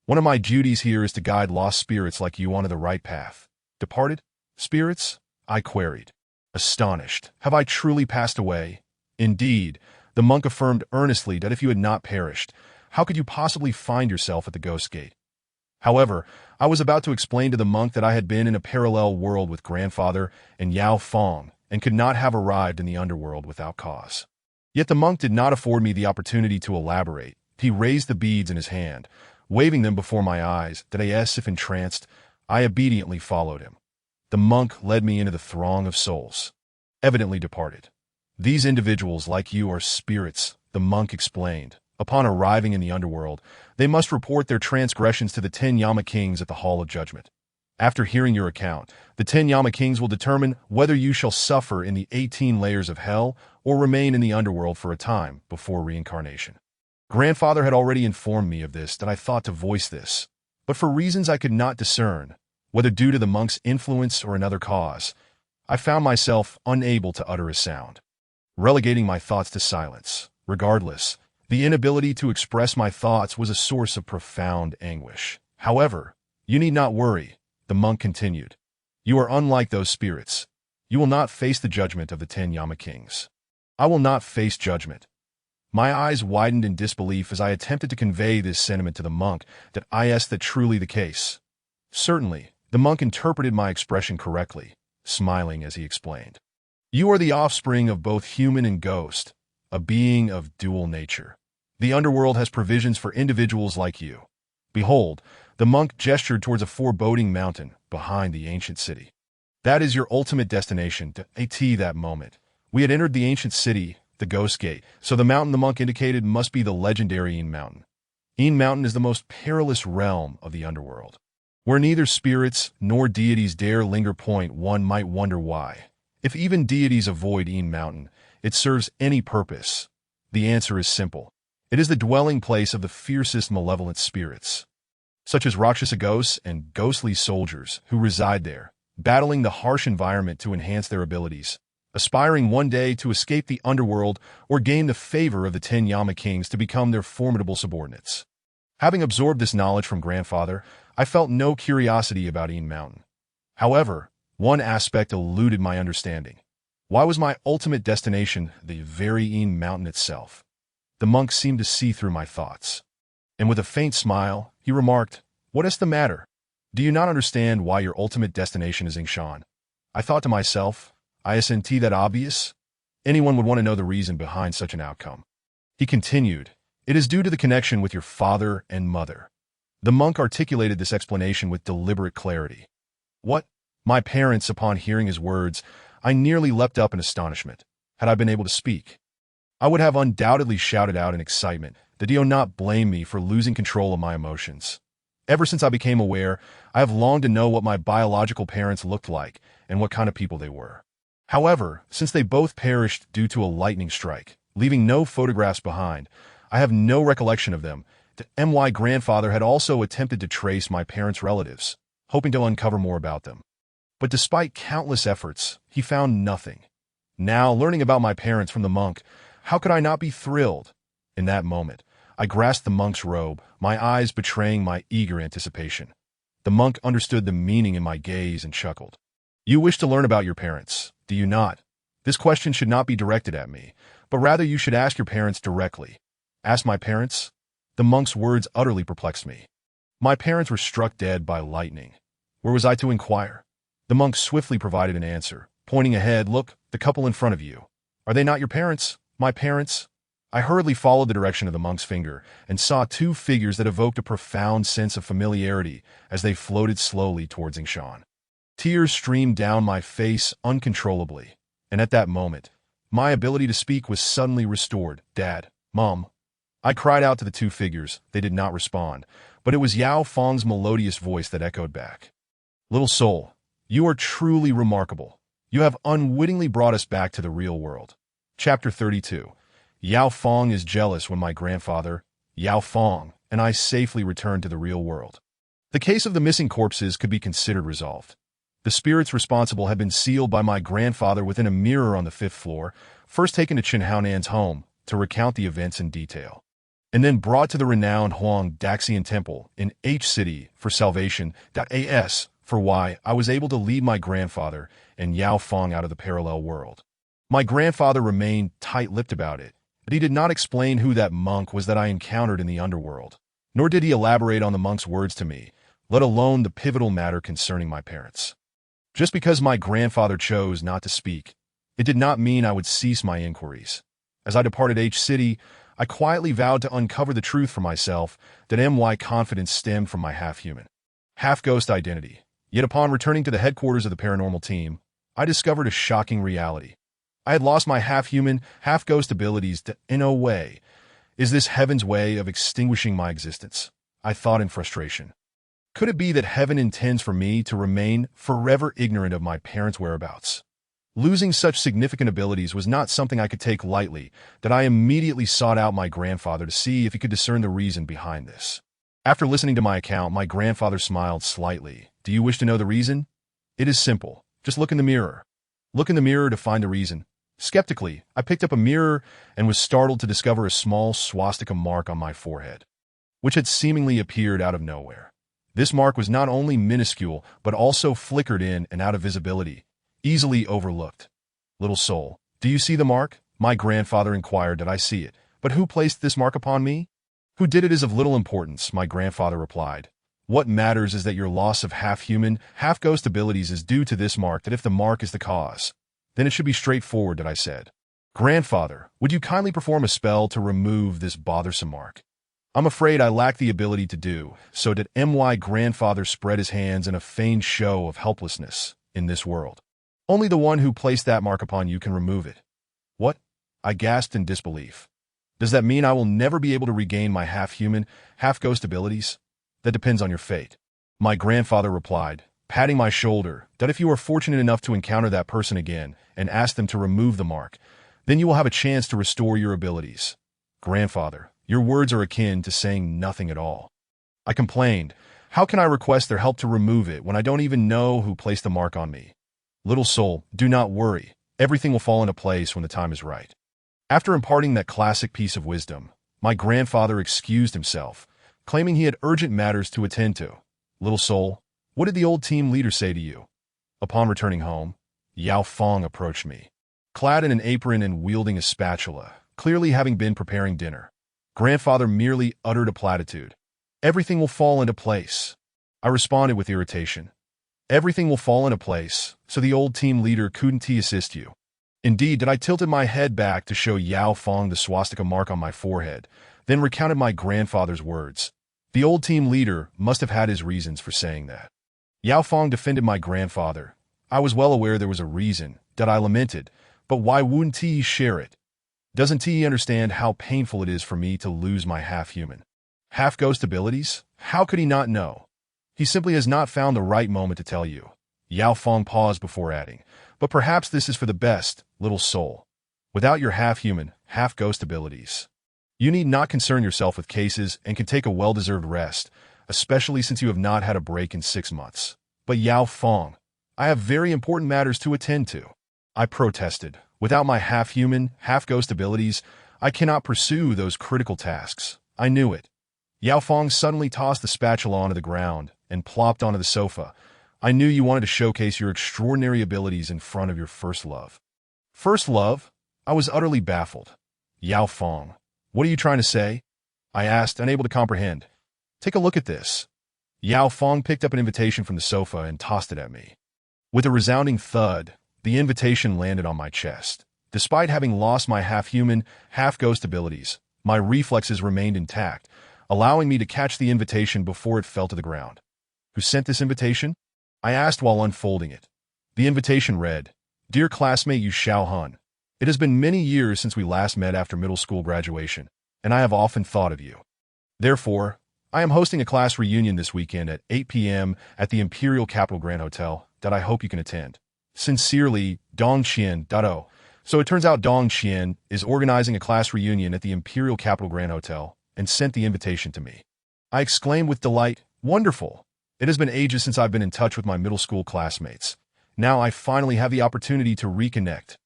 One of my duties here is to guide lost spirits like you onto the right path." "Departed spirits?" I queried, astonished. "Have I truly passed away?" "Indeed," the monk affirmed earnestly, "that if you had not perished, how could you possibly find yourself at the Ghost Gate?" However, I was about to explain to the monk that I had been in a parallel world with Grandfather and Yao Fong and could not have arrived in the underworld without cause. Yet the monk did not afford me the opportunity to elaborate. He raised the beads in his hand, waving them before my eyes, that as if entranced, I obediently followed him. The monk led me into the throng of souls, evidently departed. "These individuals, like you, are spirits," the monk explained. "Upon arriving in the underworld, they must report their transgressions to the 10 Yama Kings at the Hall of Judgment. After hearing your account, the 10 Yama Kings will determine whether you shall suffer in the 18 layers of hell or remain in the underworld for a time before reincarnation." Grandfather had already informed me of this, that I thought to voice this, but for reasons I could not discern, whether due to the monk's influence or another cause, I found myself unable to utter a sound, relegating my thoughts to silence. Regardless, the inability to express my thoughts was a source of profound anguish. "However, you need not worry," the monk continued. "You are unlike those spirits. You will not face the judgment of the 10 Yama Kings." "I will not face judgment." My eyes widened in disbelief as I attempted to convey this sentiment to the monk, that I asked that truly the case. Certainly, the monk interpreted my expression correctly, smiling as he explained. "You are the offspring of both human and ghost, a being of dual nature. The underworld has provisions for individuals like you. Behold, The monk gestured towards a foreboding mountain behind the ancient city. That is your ultimate destination, to at that moment. We had entered the ancient city, the Ghost Gate, so the mountain the monk indicated must be the legendary Een Mountain. Een Mountain is the most perilous realm of the underworld, where neither spirits nor deities dare linger. One might wonder why. If even deities avoid Een Mountain, it serves any purpose. The answer is simple. It is the dwelling place of the fiercest malevolent spirits, such as Rakshasa ghosts and ghostly soldiers who reside there, battling the harsh environment to enhance their abilities, aspiring one day to escape the underworld or gain the favor of the 10 Yama kings to become their formidable subordinates. Having absorbed this knowledge from grandfather, I felt no curiosity about Een Mountain. However, one aspect eluded my understanding. Why was my ultimate destination the very Een Mountain itself? The monk seemed to see through my thoughts, and with a faint smile, he remarked, "What is the matter? Do you not understand why your ultimate destination is Yingshan?" I thought to myself, isn't that obvious? Anyone would want to know the reason behind such an outcome. He continued, "It is due to the connection with your father and mother." The monk articulated this explanation with deliberate clarity. What? My parents, upon hearing his words, I nearly leapt up in astonishment. Had I been able to speak, I would have undoubtedly shouted out in excitement that do not blame me for losing control of my emotions. Ever since I became aware, I have longed to know what my biological parents looked like and what kind of people they were. However, since they both perished due to a lightning strike, leaving no photographs behind, I have no recollection of them. My grandfather had also attempted to trace my parents' relatives, hoping to uncover more about them. But despite countless efforts, he found nothing. Now, learning about my parents from the monk, how could I not be thrilled? In that moment, I grasped the monk's robe, my eyes betraying my eager anticipation. The monk understood the meaning in my gaze and chuckled. "You wish to learn about your parents, do you not? This question should not be directed at me, but rather you should ask your parents directly." "Ask my parents?" The monk's words utterly perplexed me. My parents were struck dead by lightning. Where was I to inquire? The monk swiftly provided an answer, pointing ahead. "Look, the couple in front of you. Are they not your parents?" "My parents?" I hurriedly followed the direction of the monk's finger and saw two figures that evoked a profound sense of familiarity as they floated slowly towards Yingshan. Tears streamed down my face uncontrollably, and at that moment, my ability to speak was suddenly restored. "Dad, Mom." I cried out to the two figures. They did not respond, but it was Yao Feng's melodious voice that echoed back. "Little soul, you are truly remarkable. You have unwittingly brought us back to the real world." Chapter 32. Yao Feng is jealous when my grandfather, Yao Feng, and I safely returned to the real world. The case of the missing corpses could be considered resolved. The spirits responsible had been sealed by my grandfather within a mirror on the 5th floor, first taken to Chen Haonan's home to recount the events in detail, and then brought to the renowned Huang Daxian Temple in H City for salvation. As for why I was able to lead my grandfather and Yao Feng out of the parallel world. My grandfather remained tight-lipped about it, but he did not explain who that monk was that I encountered in the underworld, nor did he elaborate on the monk's words to me, let alone the pivotal matter concerning my parents. Just because my grandfather chose not to speak, it did not mean I would cease my inquiries. As I departed H City, I quietly vowed to uncover the truth for myself that my confidence stemmed from my half-human, half-ghost identity. Yet upon returning to the headquarters of the paranormal team, I discovered a shocking reality. I had lost my half-human, half-ghost abilities in a way. Is this heaven's way of extinguishing my existence? I thought in frustration. Could it be that heaven intends for me to remain forever ignorant of my parents' whereabouts? Losing such significant abilities was not something I could take lightly, that I immediately sought out my grandfather to see if he could discern the reason behind this. After listening to my account, my grandfather smiled slightly. "Do you wish to know the reason? It is simple. Just look in the mirror." Look in the mirror to find the reason. Skeptically, I picked up a mirror and was startled to discover a small swastika mark on my forehead, which had seemingly appeared out of nowhere. This mark was not only minuscule, but also flickered in and out of visibility, easily overlooked. "Little soul, do you see the mark?" My grandfather inquired. "Did I see it? But who placed this mark upon me?" "Who did it is of little importance," my grandfather replied. "What matters is that your loss of half-human, half-ghost abilities is due to this mark, that if the mark is the cause, then it should be straightforward," that I said. "Grandfather, would you kindly perform a spell to remove this bothersome mark?" I'm afraid I lack the ability to do, so did my grandfather spread his hands in a feigned show of helplessness in this world. Only the one who placed that mark upon you can remove it. What? I gasped in disbelief. Does that mean I will never be able to regain my half-human, half-ghost abilities? That depends on your fate. My grandfather replied, patting my shoulder, that if you are fortunate enough to encounter that person again and ask them to remove the mark, then you will have a chance to restore your abilities. Grandfather, your words are akin to saying nothing at all. I complained, how can I request their help to remove it when I don't even know who placed the mark on me? Little soul, do not worry. Everything will fall into place when the time is right. After imparting that classic piece of wisdom, my grandfather excused himself, claiming he had urgent matters to attend to. Little soul, what did the old team leader say to you? Upon returning home, Yao Fong approached me, clad in an apron and wielding a spatula, clearly having been preparing dinner. Grandfather merely uttered a platitude. Everything will fall into place. I responded with irritation. Everything will fall into place, so the old team leader couldn't assist you. Indeed, I tilted my head back to show Yao Fong the swastika mark on my forehead, then recounted my grandfather's words. The old team leader must have had his reasons for saying that. Yao Fong defended my grandfather. I was well aware there was a reason, that I lamented, but why wouldn't he share it? Doesn't he understand how painful it is for me to lose my half-human, half-ghost abilities? How could he not know? He simply has not found the right moment to tell you. Yao Fong paused before adding, but perhaps this is for the best, little soul. Without your half-human, half-ghost abilities, you need not concern yourself with cases and can take a well-deserved rest, especially since you have not had a break in 6 months. But Yao Fong, I have very important matters to attend to. I protested. Without my half-human, half-ghost abilities, I cannot pursue those critical tasks. I knew it. Yao Fong suddenly tossed the spatula onto the ground and plopped onto the sofa. I knew you wanted to showcase your extraordinary abilities in front of your first love. First love? I was utterly baffled. Yao Fong, what are you trying to say? I asked, unable to comprehend. Take a look at this. Yao Fong picked up an invitation from the sofa and tossed it at me. With a resounding thud, the invitation landed on my chest. Despite having lost my half-human, half-ghost abilities, my reflexes remained intact, allowing me to catch the invitation before it fell to the ground. Who sent this invitation? I asked while unfolding it. The invitation read, Dear classmate Yu Xiaohun, it has been many years since we last met after middle school graduation, and I have often thought of you. Therefore, I am hosting a class reunion this weekend at 8 p.m. at the Imperial Capital Grand Hotel that I hope you can attend. Sincerely, Dong Qian. So it turns out Dong Qian is organizing a class reunion at the Imperial Capital Grand Hotel and sent the invitation to me. I exclaimed with delight, Wonderful! It has been ages since I've been in touch with my middle school classmates. Now I finally have the opportunity to reconnect.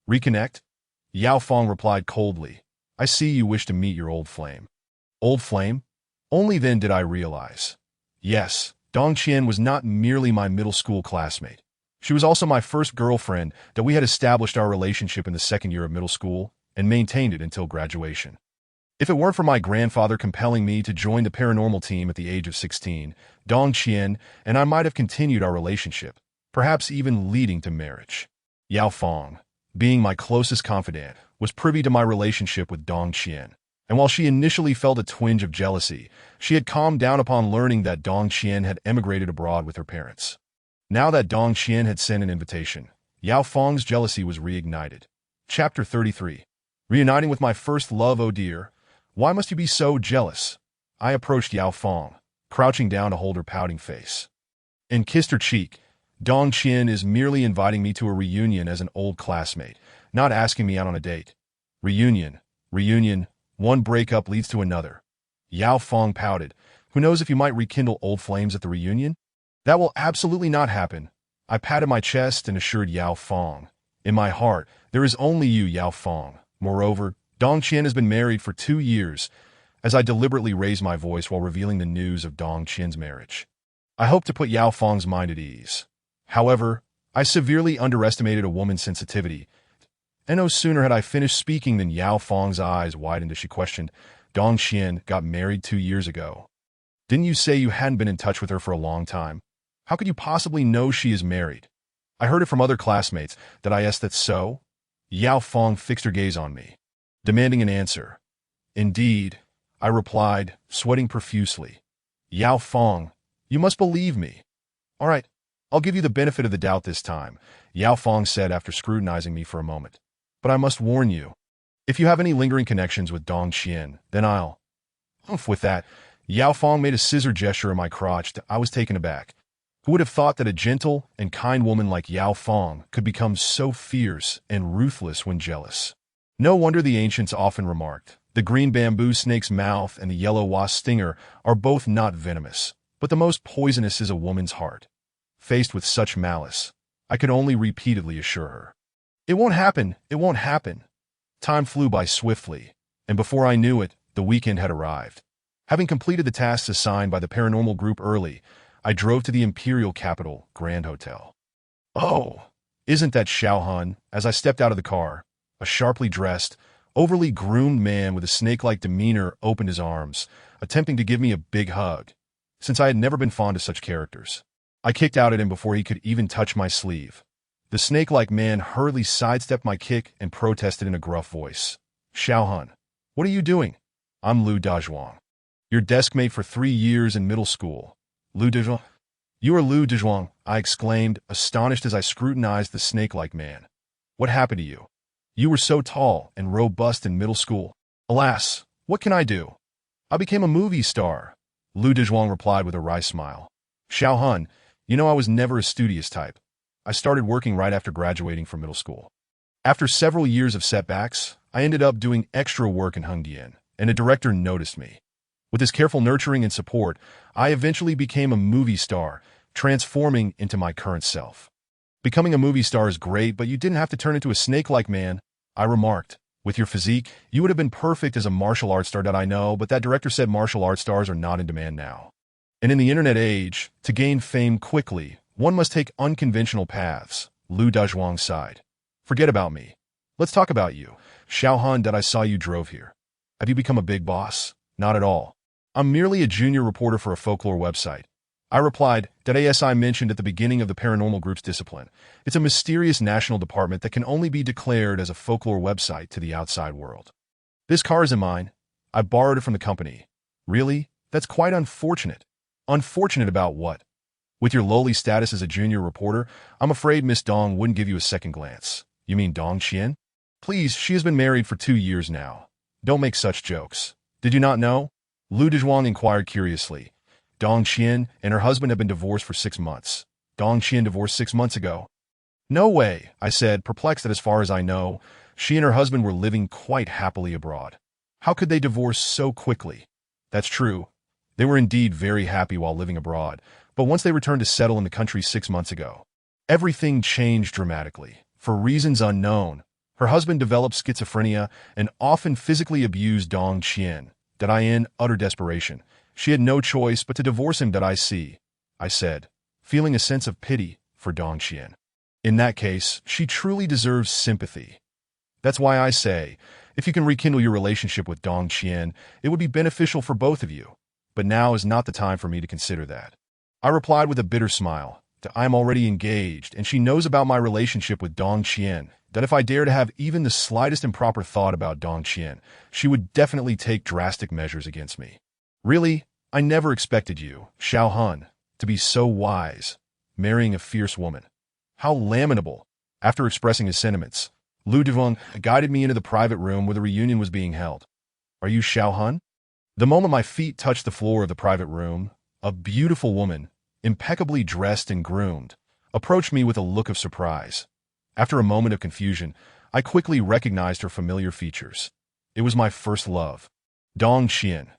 Reconnect? Yao Fong replied coldly. I see you wish to meet your old flame. Old flame? Only then did I realize. Yes, Dong Qian was not merely my middle school classmate. She was also my first girlfriend that we had established our relationship in the second year of middle school and maintained it until graduation. If it weren't for my grandfather compelling me to join the paranormal team at the age of 16, Dong Qian and I might have continued our relationship, perhaps even leading to marriage. Yao Fong, being my closest confidant, was privy to my relationship with Dong Qian, and while she initially felt a twinge of jealousy, she had calmed down upon learning that Dong Qian had emigrated abroad with her parents. Now that Dong Qian had sent an invitation, Yao Fong's jealousy was reignited. Chapter 33. Reuniting with my first love, oh dear. Why must you be so jealous? I approached Yao Fong, crouching down to hold her pouting face, and kissed her cheek. Dong Qian is merely inviting me to a reunion as an old classmate, not asking me out on a date. Reunion. One breakup leads to another. Yao Fong pouted. Who knows if you might rekindle old flames at the reunion? That will absolutely not happen. I patted my chest and assured Yao Fong. In my heart, there is only you, Yao Fong. Moreover, Dong Qian has been married for 2 years, as I deliberately raised my voice while revealing the news of Dong Qian's marriage. I hoped to put Yao Fong's mind at ease. However, I severely underestimated a woman's sensitivity, and no sooner had I finished speaking than Yao Fong's eyes widened as she questioned, Dong Qian got married 2 years ago. Didn't you say you hadn't been in touch with her for a long time? How could you possibly know she is married? I heard it from other classmates. Did I ask that so? Yao Fong fixed her gaze on me, demanding an answer. Indeed, I replied, sweating profusely. Yao Fong, you must believe me. All right, I'll give you the benefit of the doubt this time, Yao Fong said after scrutinizing me for a moment. But I must warn you, if you have any lingering connections with Dong Qian, then I'll... With that, Yao Fong made a scissor gesture at my crotch. I was taken aback. Who would have thought that a gentle and kind woman like Yao Fong could become so fierce and ruthless when jealous? No wonder the ancients often remarked, the green bamboo snake's mouth and the yellow wasp stinger are both not venomous, but the most poisonous is a woman's heart. Faced with such malice, I could only repeatedly assure her, "It won't happen, it won't happen." Time flew by swiftly, and before I knew it, the weekend had arrived. Having completed the tasks assigned by the Paranormal group early, I drove to the Imperial Capital Grand Hotel. Oh, isn't that Xiaohun? As I stepped out of the car, a sharply dressed, overly groomed man with a snake-like demeanor opened his arms, attempting to give me a big hug. Since I had never been fond of such characters, I kicked out at him before he could even touch my sleeve. The snake-like man hurriedly sidestepped my kick and protested in a gruff voice. "Xiaohun, what are you doing?" "I'm Lu Dazhuang. Your desk mate for 3 years in middle school." "Lu Dazhuang? You are Lu Dazhuang," I exclaimed, astonished as I scrutinized the snake-like man. "What happened to you? You were so tall and robust in middle school." "Alas, what can I do? I became a movie star," Lu Dazhuang replied with a wry smile. "Xiaohun, you know I was never a studious type. I started working right after graduating from middle school. After several years of setbacks, I ended up doing extra work in Hengdian, and a director noticed me. With his careful nurturing and support, I eventually became a movie star, transforming into my current self." "Becoming a movie star is great, but you didn't have to turn into a snake-like man," I remarked. "With your physique, you would have been perfect as a martial arts star." "I know, but that director said martial arts stars are not in demand now. And in the internet age, to gain fame quickly, one must take unconventional paths," Lu Dazhuang sighed. "Forget about me. Let's talk about you. Xiaohun, that I saw you drove here. Have you become a big boss?" "Not at all. I'm merely a junior reporter for a folklore website," I replied. As I mentioned at the beginning of the Paranormal group's discipline, it's a mysterious national department that can only be declared as a folklore website to the outside world. "This car isn't mine. I borrowed it from the company." "Really? That's quite unfortunate." "Unfortunate about what?" "With your lowly status as a junior reporter, I'm afraid Miss Dong wouldn't give you a second glance." "You mean Dong Qian?" "Please, she has been married for 2 years now. Don't make such jokes." "Did you not know?" Lu Dazhuang inquired curiously. "Dong Qian and her husband have been divorced for 6 months. Dong Qian divorced 6 months ago." "No way," I said, perplexed that as far as I know, she and her husband were living quite happily abroad. "How could they divorce so quickly?" "That's true. They were indeed very happy while living abroad, but once they returned to settle in the country 6 months ago, everything changed dramatically. For reasons unknown, her husband developed schizophrenia and often physically abused Dong Qian. In utter desperation, she had no choice but to divorce him. "I see," I said, feeling a sense of pity for Dong Qian. "In that case, she truly deserves sympathy. That's why I say, if you can rekindle your relationship with Dong Qian, it would be beneficial for both of you. But now is not the time for me to consider that." I replied with a bitter smile. "I am already engaged, and she knows about my relationship with Dong Qian. If I dare to have even the slightest improper thought about Dong Qian, she would definitely take drastic measures against me." "Really? I never expected you, Xiaohun, to be so wise, marrying a fierce woman. How lamentable." After expressing his sentiments, Lu Dazhuang guided me into the private room where the reunion was being held. "Are you Xiaohun?" The moment my feet touched the floor of the private room, a beautiful woman, impeccably dressed and groomed, approached me with a look of surprise. After a moment of confusion, I quickly recognized her familiar features. It was my first love, Dong Qian.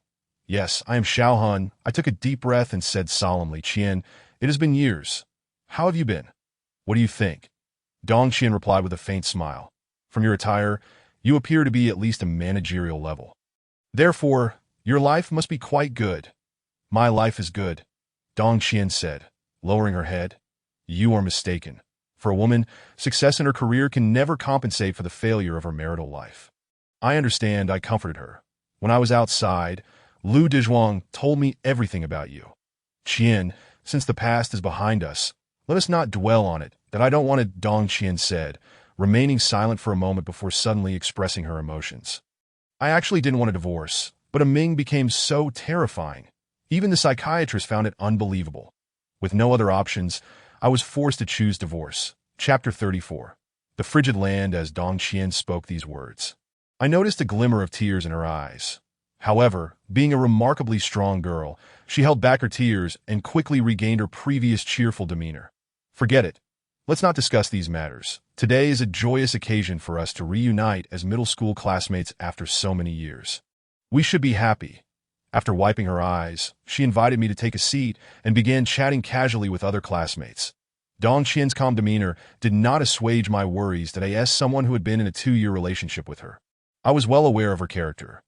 "Yes, I am Xiaohun." I took a deep breath and said solemnly, "Qian, it has been years. How have you been?" "What do you think?" Dong Qian replied with a faint smile. "From your attire, you appear to be at least a managerial level. Therefore, your life must be quite good." "My life is good," Dong Qian said, lowering her head. "You are mistaken. For a woman, success in her career can never compensate for the failure of her marital life." "I understand," I comforted her. "When I was outside, Lu Dazhuang told me everything about you." "Qian, since the past is behind us, let us not dwell on it." "I don't want it," Dong Qian said, remaining silent for a moment before suddenly expressing her emotions. "I actually didn't want a divorce. But Ming became so terrifying. Even the psychiatrist found it unbelievable. With no other options, I was forced to choose divorce. Chapter 34. The frigid land as Dong Qian spoke these words. I noticed a glimmer of tears in her eyes. However, being a remarkably strong girl, she held back her tears and quickly regained her previous cheerful demeanor. Forget it. Let's not discuss these matters. Today is a joyous occasion for us to reunite as middle school classmates after so many years. We should be happy. After wiping her eyes, she invited me to take a seat and began chatting casually with other classmates. Dong Qian's calm demeanor did not assuage my worries that I asked someone who had been in a 2-year relationship with her. I was well aware of her character.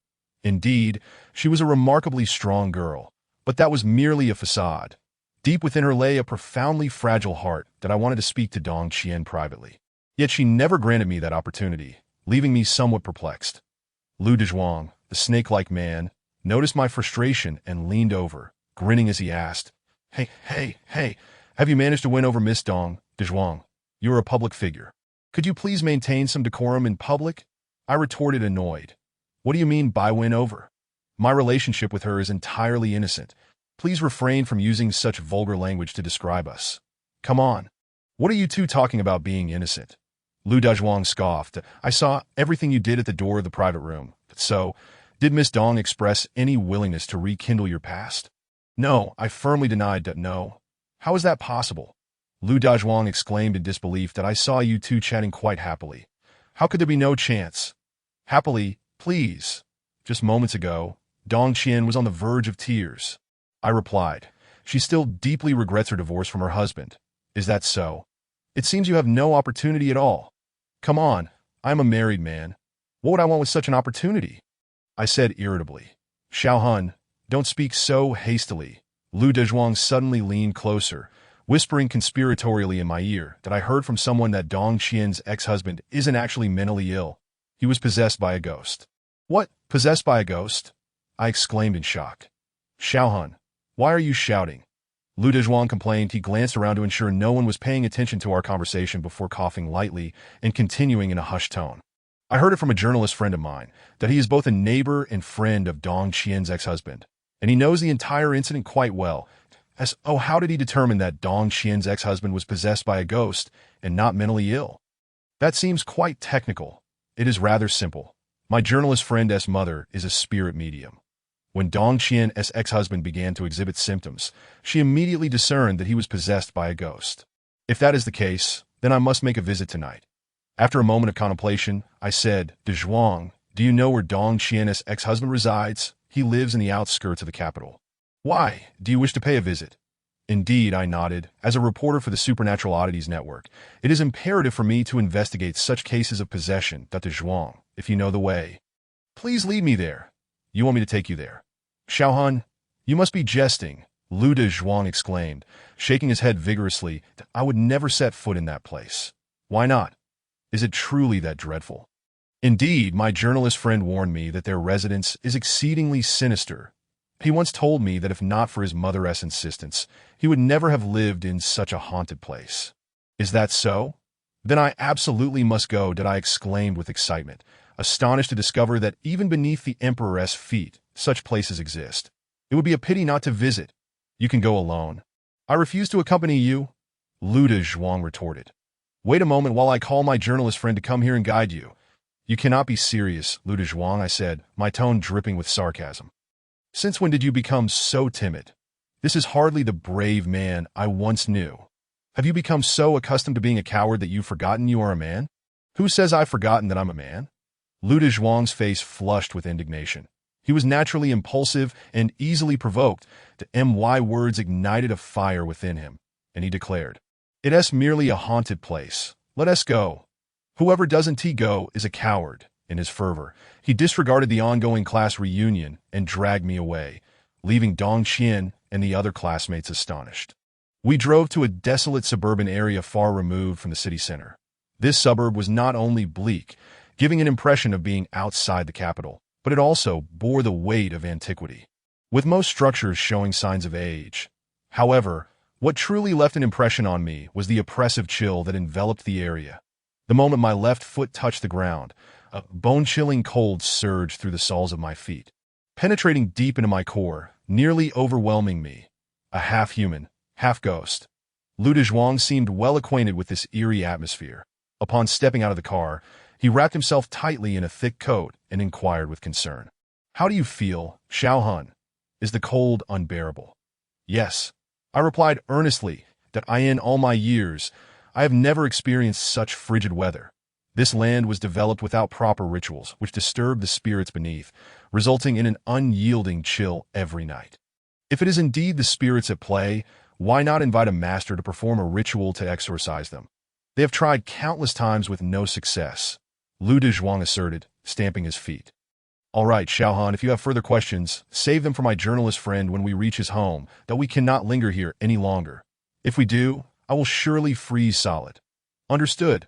Indeed, she was a remarkably strong girl, but that was merely a facade. Deep within her lay a profoundly fragile heart that I wanted to speak to Dong Qian privately. Yet she never granted me that opportunity, leaving me somewhat perplexed. Lu Dezhuang, the snake-like man, noticed my frustration and leaned over, grinning as he asked, Hey, have you managed to win over Miss Dong, Dezhuang? You're a public figure. Could you please maintain some decorum in public? I retorted, annoyed. What do you mean by win over? My relationship with her is entirely innocent. Please refrain from using such vulgar language to describe us. Come on. What are you two talking about being innocent? Lu Dezhuang scoffed. I saw everything you did at the door of the private room. So, did Miss Dong express any willingness to rekindle your past? No, I firmly denied that. No. How is that possible? Lu Dezhuang exclaimed in disbelief that I saw you two chatting quite happily. How could there be no chance? Happily, please. Just moments ago, Dong Qian was on the verge of tears. I replied, she still deeply regrets her divorce from her husband. Is that so? It seems you have no opportunity at all. Come on, I'm a married man. What would I want with such an opportunity? I said irritably. Xiaohun, don't speak so hastily. Lu Dezhuang suddenly leaned closer, whispering conspiratorially in my ear that I heard from someone that Dong Qian's ex-husband isn't actually mentally ill. He was possessed by a ghost. What? Possessed by a ghost? I exclaimed in shock. Xiaohun, why are you shouting? Lu Dezhuang complained. He glanced around to ensure no one was paying attention to our conversation before coughing lightly and continuing in a hushed tone. I heard it from a journalist friend of mine that he is both a neighbor and friend of Dong Qian's ex-husband, and he knows the entire incident quite well. How did he determine that Dong Qian's ex-husband was possessed by a ghost and not mentally ill? That seems quite technical. It is rather simple. My journalist friend's mother is a spirit medium. When Dong Qian's ex-husband began to exhibit symptoms, she immediately discerned that he was possessed by a ghost. If that is the case, then I must make a visit tonight. After a moment of contemplation, I said, Dezhuang, do you know where Dong Qian's ex-husband resides? He lives in the outskirts of the capital. Why? Do you wish to pay a visit? Indeed, I nodded. As a reporter for the Supernatural Oddities Network, it is imperative for me to investigate such cases of possession. Dezhuang, if you know the way, please lead me there. You want me to take you there? Xiaohun, you must be jesting, Lu Dezhuang exclaimed, shaking his head vigorously. I would never set foot in that place. Why not? Is it truly that dreadful? Indeed, my journalist friend warned me that their residence is exceedingly sinister. He once told me that if not for his mother's insistence, he would never have lived in such a haunted place. Is that so? Then I absolutely must go, I exclaimed with excitement, astonished to discover that even beneath the emperor's feet, such places exist. It would be a pity not to visit. You can go alone. I refuse to accompany you, Lu Dezhuang retorted. Wait a moment while I call my journalist friend to come here and guide you. You cannot be serious, Lu Dezhuang, I said, my tone dripping with sarcasm. Since when did you become so timid? This is hardly the brave man I once knew. Have you become so accustomed to being a coward that you've forgotten you are a man? Who says I've forgotten that I'm a man? Lu Dezhuang's face flushed with indignation. He was naturally impulsive and easily provoked. The my words ignited a fire within him, and he declared, It's merely a haunted place. Let us go. Whoever doesn't go is a coward. In his fervor, he disregarded the ongoing class reunion and dragged me away, leaving Dong Qian and the other classmates astonished. We drove to a desolate suburban area far removed from the city center. This suburb was not only bleak, giving an impression of being outside the capital, but it also bore the weight of antiquity, with most structures showing signs of age. However, what truly left an impression on me was the oppressive chill that enveloped the area. The moment my left foot touched the ground, a bone-chilling cold surged through the soles of my feet. penetrating deep into my core, nearly overwhelming me. A half-human, half-ghost. Lu Dezhuang seemed well acquainted with this eerie atmosphere. Upon stepping out of the car, he wrapped himself tightly in a thick coat and inquired with concern. "How do you feel, Xiao Han? Is the cold unbearable?" "Yes," I replied earnestly, that in all my years, I have never experienced such frigid weather. This land was developed without proper rituals, which disturbed the spirits beneath, resulting in an unyielding chill every night. If it is indeed the spirits at play, why not invite a master to perform a ritual to exorcise them? They have tried countless times with no success, Lu Dezhuang asserted, stamping his feet. "All right, Xiao Han, if you have further questions, save them for my journalist friend when we reach his home, that we cannot linger here any longer. If we do, I will surely freeze solid." "Understood."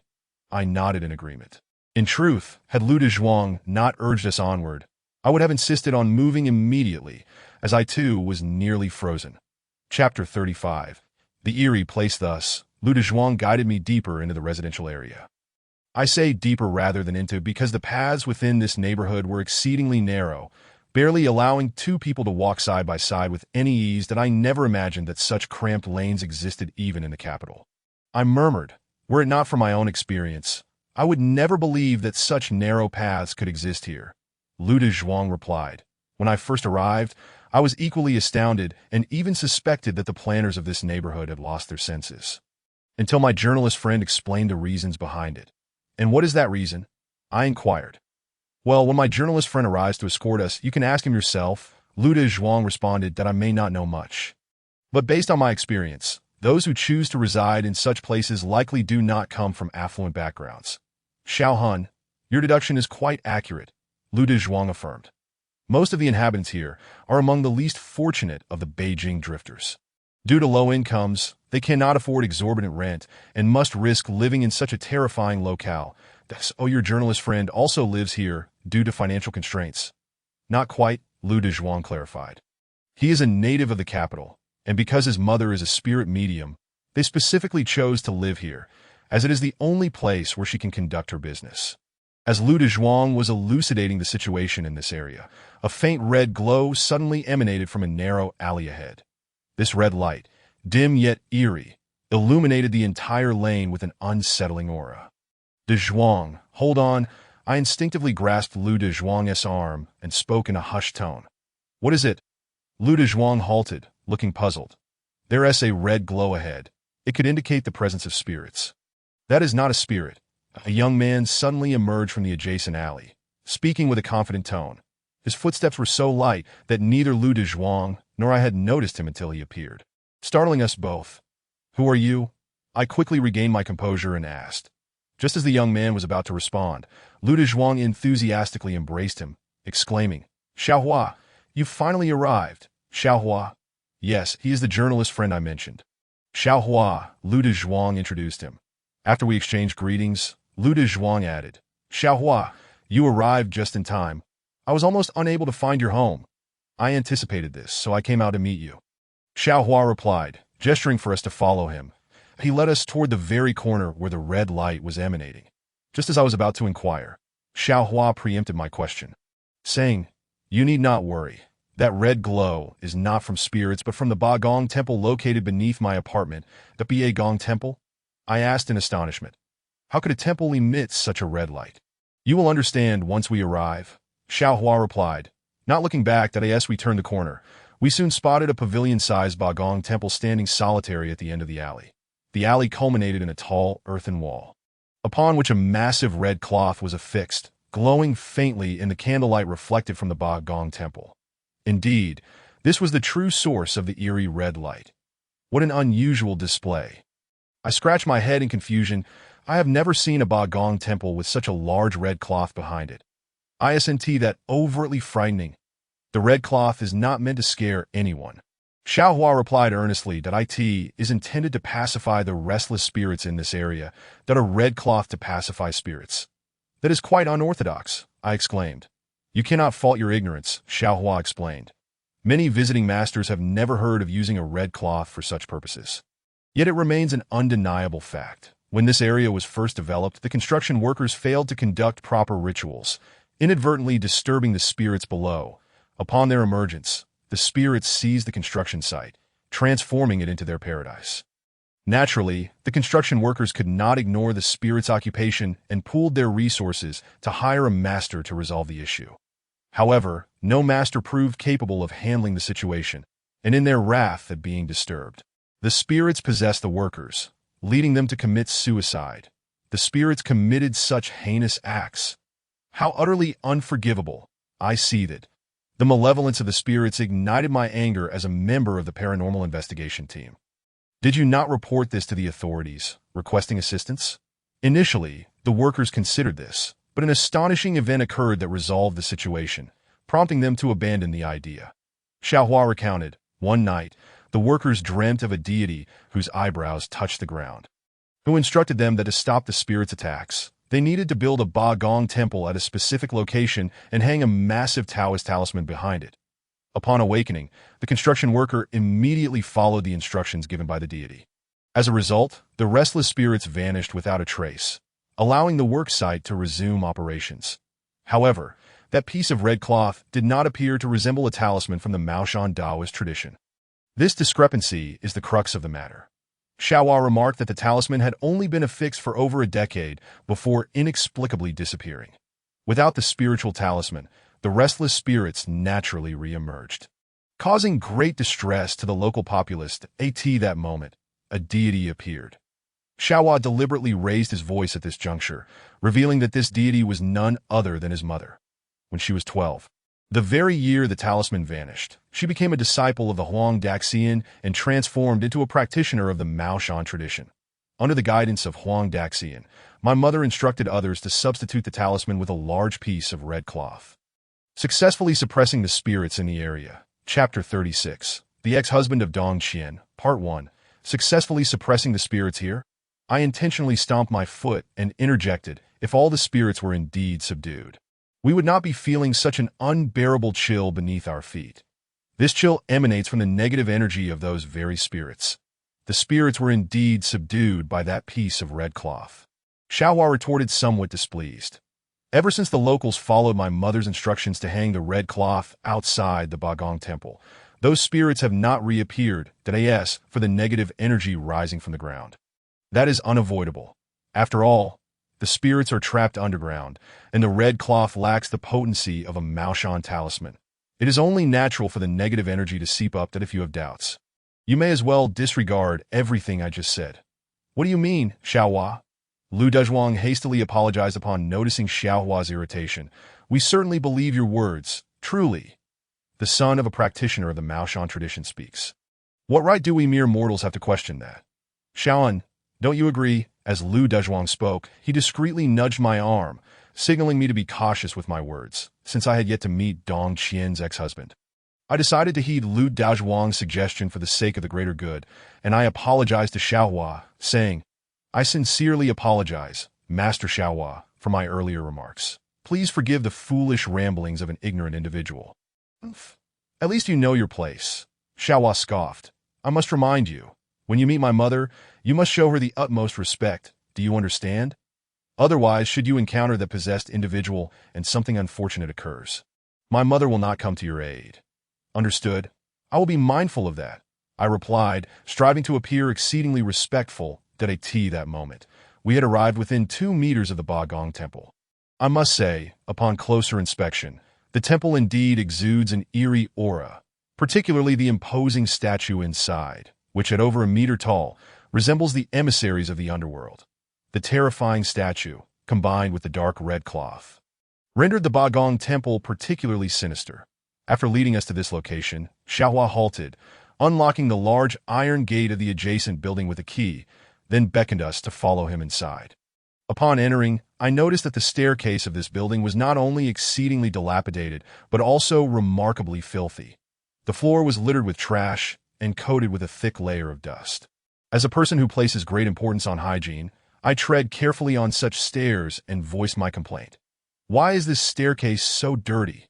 I nodded in agreement. In truth, had Lu Dezhuang not urged us onward, I would have insisted on moving immediately, as I too was nearly frozen. Chapter 35. The eerie place. Thus, Lu Dezhuang guided me deeper into the residential area. I say deeper rather than into because the paths within this neighborhood were exceedingly narrow, barely allowing two people to walk side by side with any ease that I never imagined that such cramped lanes existed even in the capital. I murmured, were it not for my own experience, I would never believe that such narrow paths could exist here. Lu Dezhuang replied, "When I first arrived, I was equally astounded and even suspected that the planners of this neighborhood had lost their senses. Until my journalist friend explained the reasons behind it." "And what is that reason?" I inquired. "Well, when my journalist friend arrives to escort us, you can ask him yourself," Lu Dezhuang responded, "that I may not know much. But based on my experience, those who choose to reside in such places likely do not come from affluent backgrounds." "Xiao Han, your deduction is quite accurate," Lu Dezhuang affirmed. "Most of the inhabitants here are among the least fortunate of the Beijing drifters. Due to low incomes, they cannot afford exorbitant rent and must risk living in such a terrifying locale. Oh, your journalist friend also lives here due to financial constraints." "Not quite," Lu Dezhuang clarified. "He is a native of the capital, and because his mother is a spirit medium, they specifically chose to live here, as it is the only place where she can conduct her business." As Lu Dezhuang was elucidating the situation in this area, a faint red glow suddenly emanated from a narrow alley ahead. This red light, dim yet eerie, illuminated the entire lane with an unsettling aura. "Dezhuang, hold on." I instinctively grasped Lu Dezhuang's arm and spoke in a hushed tone. "What is it?" Lu Dezhuang halted, looking puzzled. "There is a red glow ahead. It could indicate the presence of spirits." "That is not a spirit." A young man suddenly emerged from the adjacent alley, speaking with a confident tone. His footsteps were so light that neither Lu Dezhuang nor I had noticed him until he appeared, startling us both. "Who are you?" I quickly regained my composure and asked. Just as the young man was about to respond, Lu Dezhuang enthusiastically embraced him, exclaiming, "Xiaohua, you've finally arrived." "Xiaohua?" "Yes, he is the journalist friend I mentioned." "Xiaohua," Lu Dezhuang introduced him. After we exchanged greetings, Lu Dezhuang added, "Xiaohua, you arrived just in time. I was almost unable to find your home. I anticipated this, so I came out to meet you." Xiaohua replied, gesturing for us to follow him. He led us toward the very corner where the red light was emanating. Just as I was about to inquire, Xiaohua preempted my question, saying, "You need not worry. That red glow is not from spirits but from the Bagong Temple located beneath my apartment." "The Bagong Temple?" I asked in astonishment. "How could a temple emit such a red light?" "You will understand once we arrive," Xiaohua replied. Not looking back as we turned the corner, we soon spotted a pavilion-sized Bagong Temple standing solitary at the end of the alley. The alley culminated in a tall earthen wall, upon which a massive red cloth was affixed, glowing faintly in the candlelight reflected from the Bagong Temple. Indeed, this was the true source of the eerie red light. What an unusual display. I scratched my head in confusion. I have never seen a Bagong Temple with such a large red cloth behind it. Isn't that overtly frightening? The red cloth is not meant to scare anyone. Xiaohua replied earnestly that it is intended to pacify the restless spirits in this area, that a red cloth to pacify spirits. "That is quite unorthodox," I exclaimed. "You cannot fault your ignorance," Xiaohua explained. "Many visiting masters have never heard of using a red cloth for such purposes. Yet it remains an undeniable fact. When this area was first developed, the construction workers failed to conduct proper rituals, inadvertently disturbing the spirits below, Upon their emergence, the spirits seized the construction site, transforming it into their paradise. Naturally, the construction workers could not ignore the spirits' occupation and pooled their resources to hire a master to resolve the issue. However, no master proved capable of handling the situation, and in their wrath at being disturbed, the spirits possessed the workers, leading them to commit suicide. The spirits committed such heinous acts. How utterly unforgivable, I seethed. The malevolence of the spirits ignited my anger as a member of the paranormal investigation team. Did you not report this to the authorities, requesting assistance? Initially, the workers considered this, but an astonishing event occurred that resolved the situation, prompting them to abandon the idea. Xiaohua recounted, one night, the workers dreamt of a deity whose eyebrows touched the ground, who instructed them that to stop the spirits' attacks, they needed to build a Ba Gong temple at a specific location and hang a massive Taoist talisman behind it. Upon awakening, the construction worker immediately followed the instructions given by the deity. As a result, the restless spirits vanished without a trace, allowing the work site to resume operations. However, that piece of red cloth did not appear to resemble a talisman from the Maoshan Taoist tradition. This discrepancy is the crux of the matter. Xiaohua remarked that the talisman had only been affixed for over a decade before inexplicably disappearing. Without the spiritual talisman, the restless spirits naturally re-emerged, causing great distress to the local populace. At that moment, a deity appeared. Xiaohua deliberately raised his voice at this juncture, revealing that this deity was none other than his mother. When she was 12, the very year the talisman vanished, she became a disciple of the Huang Daxian and transformed into a practitioner of the Maoshan tradition. Under the guidance of Huang Daxian, my mother instructed others to substitute the talisman with a large piece of red cloth. Successfully suppressing the spirits in the area. Chapter 36. The ex-husband of Dong Qian, Part 1. Successfully suppressing the spirits here? I intentionally stomped my foot and interjected, if all the spirits were indeed subdued, we would not be feeling such an unbearable chill beneath our feet. This chill emanates from the negative energy of those very spirits. The spirits were indeed subdued by that piece of red cloth. Xiaohua retorted, somewhat displeased. Ever since the locals followed my mother's instructions to hang the red cloth outside the Ba Gong temple, those spirits have not reappeared, for the negative energy rising from the ground. That is unavoidable. After all, the spirits are trapped underground, and the red cloth lacks the potency of a Maoshan talisman. It is only natural for the negative energy to seep up. That if you have doubts, you may as well disregard everything I just said. What do you mean, Xiaohua? Lu Dezhuang hastily apologized upon noticing Xiaohua's irritation. We certainly believe your words, truly. The son of a practitioner of the Maoshan tradition speaks. What right do we mere mortals have to question that? Xiaoan, don't you agree? As Lu Dezhuang spoke, he discreetly nudged my arm, signaling me to be cautious with my words, since I had yet to meet Dong Qian's ex-husband. I decided to heed Lu Dezhuang's suggestion for the sake of the greater good, and I apologized to Xiaohua, saying, I sincerely apologize, Master Xiaohua, for my earlier remarks. Please forgive the foolish ramblings of an ignorant individual. At least you know your place. Xiaohua scoffed. I must remind you, when you meet my mother, you must show her the utmost respect. Do you understand? Otherwise, should you encounter the possessed individual and something unfortunate occurs, my mother will not come to your aid. Understood? I will be mindful of that, I replied, striving to appear exceedingly respectful. That moment, we had arrived within 2 meters of the Ba Gong temple. I must say, upon closer inspection, the temple indeed exudes an eerie aura, particularly the imposing statue inside, which at over a meter tall, resembles the emissaries of the underworld. The terrifying statue, combined with the dark red cloth, rendered the Ba Gong temple particularly sinister. After leading us to this location, Xiaohua halted, unlocking the large iron gate of the adjacent building with a key, then beckoned us to follow him inside. Upon entering, I noticed that the staircase of this building was not only exceedingly dilapidated, but also remarkably filthy. The floor was littered with trash and coated with a thick layer of dust. As a person who places great importance on hygiene, I tread carefully on such stairs and voiced my complaint. Why is this staircase so dirty?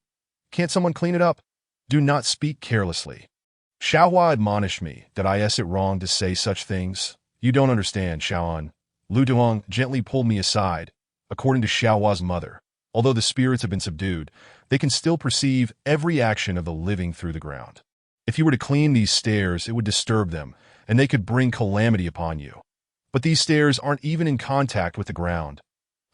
Can't someone clean it up? Do not speak carelessly. Xiaohua admonished me that I it wrong to say such things. You don't understand, Xiaoan. Lu Duong gently pulled me aside. According to Xiaohua's mother, Although the spirits have been subdued, they can still perceive every action of the living through the ground. If you were to clean these stairs, it would disturb them, and they could bring calamity upon you. But these stairs aren't even in contact with the ground.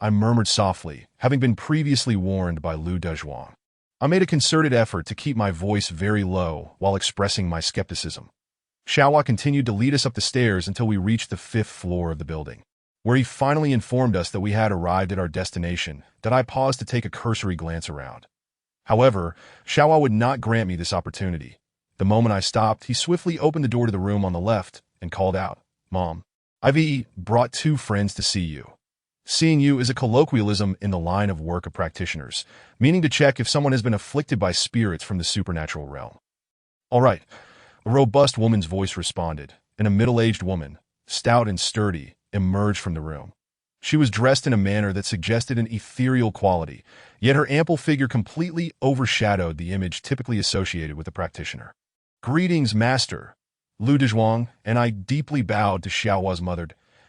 I murmured softly, having been previously warned by Lu Dezhuang. I made a concerted effort to keep my voice very low while expressing my skepticism. Xiaohua continued to lead us up the stairs until we reached the 5th floor of the building, where he finally informed us that we had arrived at our destination. That I paused to take a cursory glance around. However, Xiaohua would not grant me this opportunity. The moment I stopped, he swiftly opened the door to the room on the left and called out, "Mom, I've brought 2 friends to see you." Seeing you is a colloquialism in the line of work of practitioners, meaning to check if someone has been afflicted by spirits from the supernatural realm. "All right," a robust woman's voice responded, and a middle-aged woman, stout and sturdy, emerged from the room. She was dressed in a manner that suggested an ethereal quality, yet her ample figure completely overshadowed the image typically associated with a practitioner. "Greetings, Master," Lu Dezhuang and I deeply bowed to Xiaohua's mother,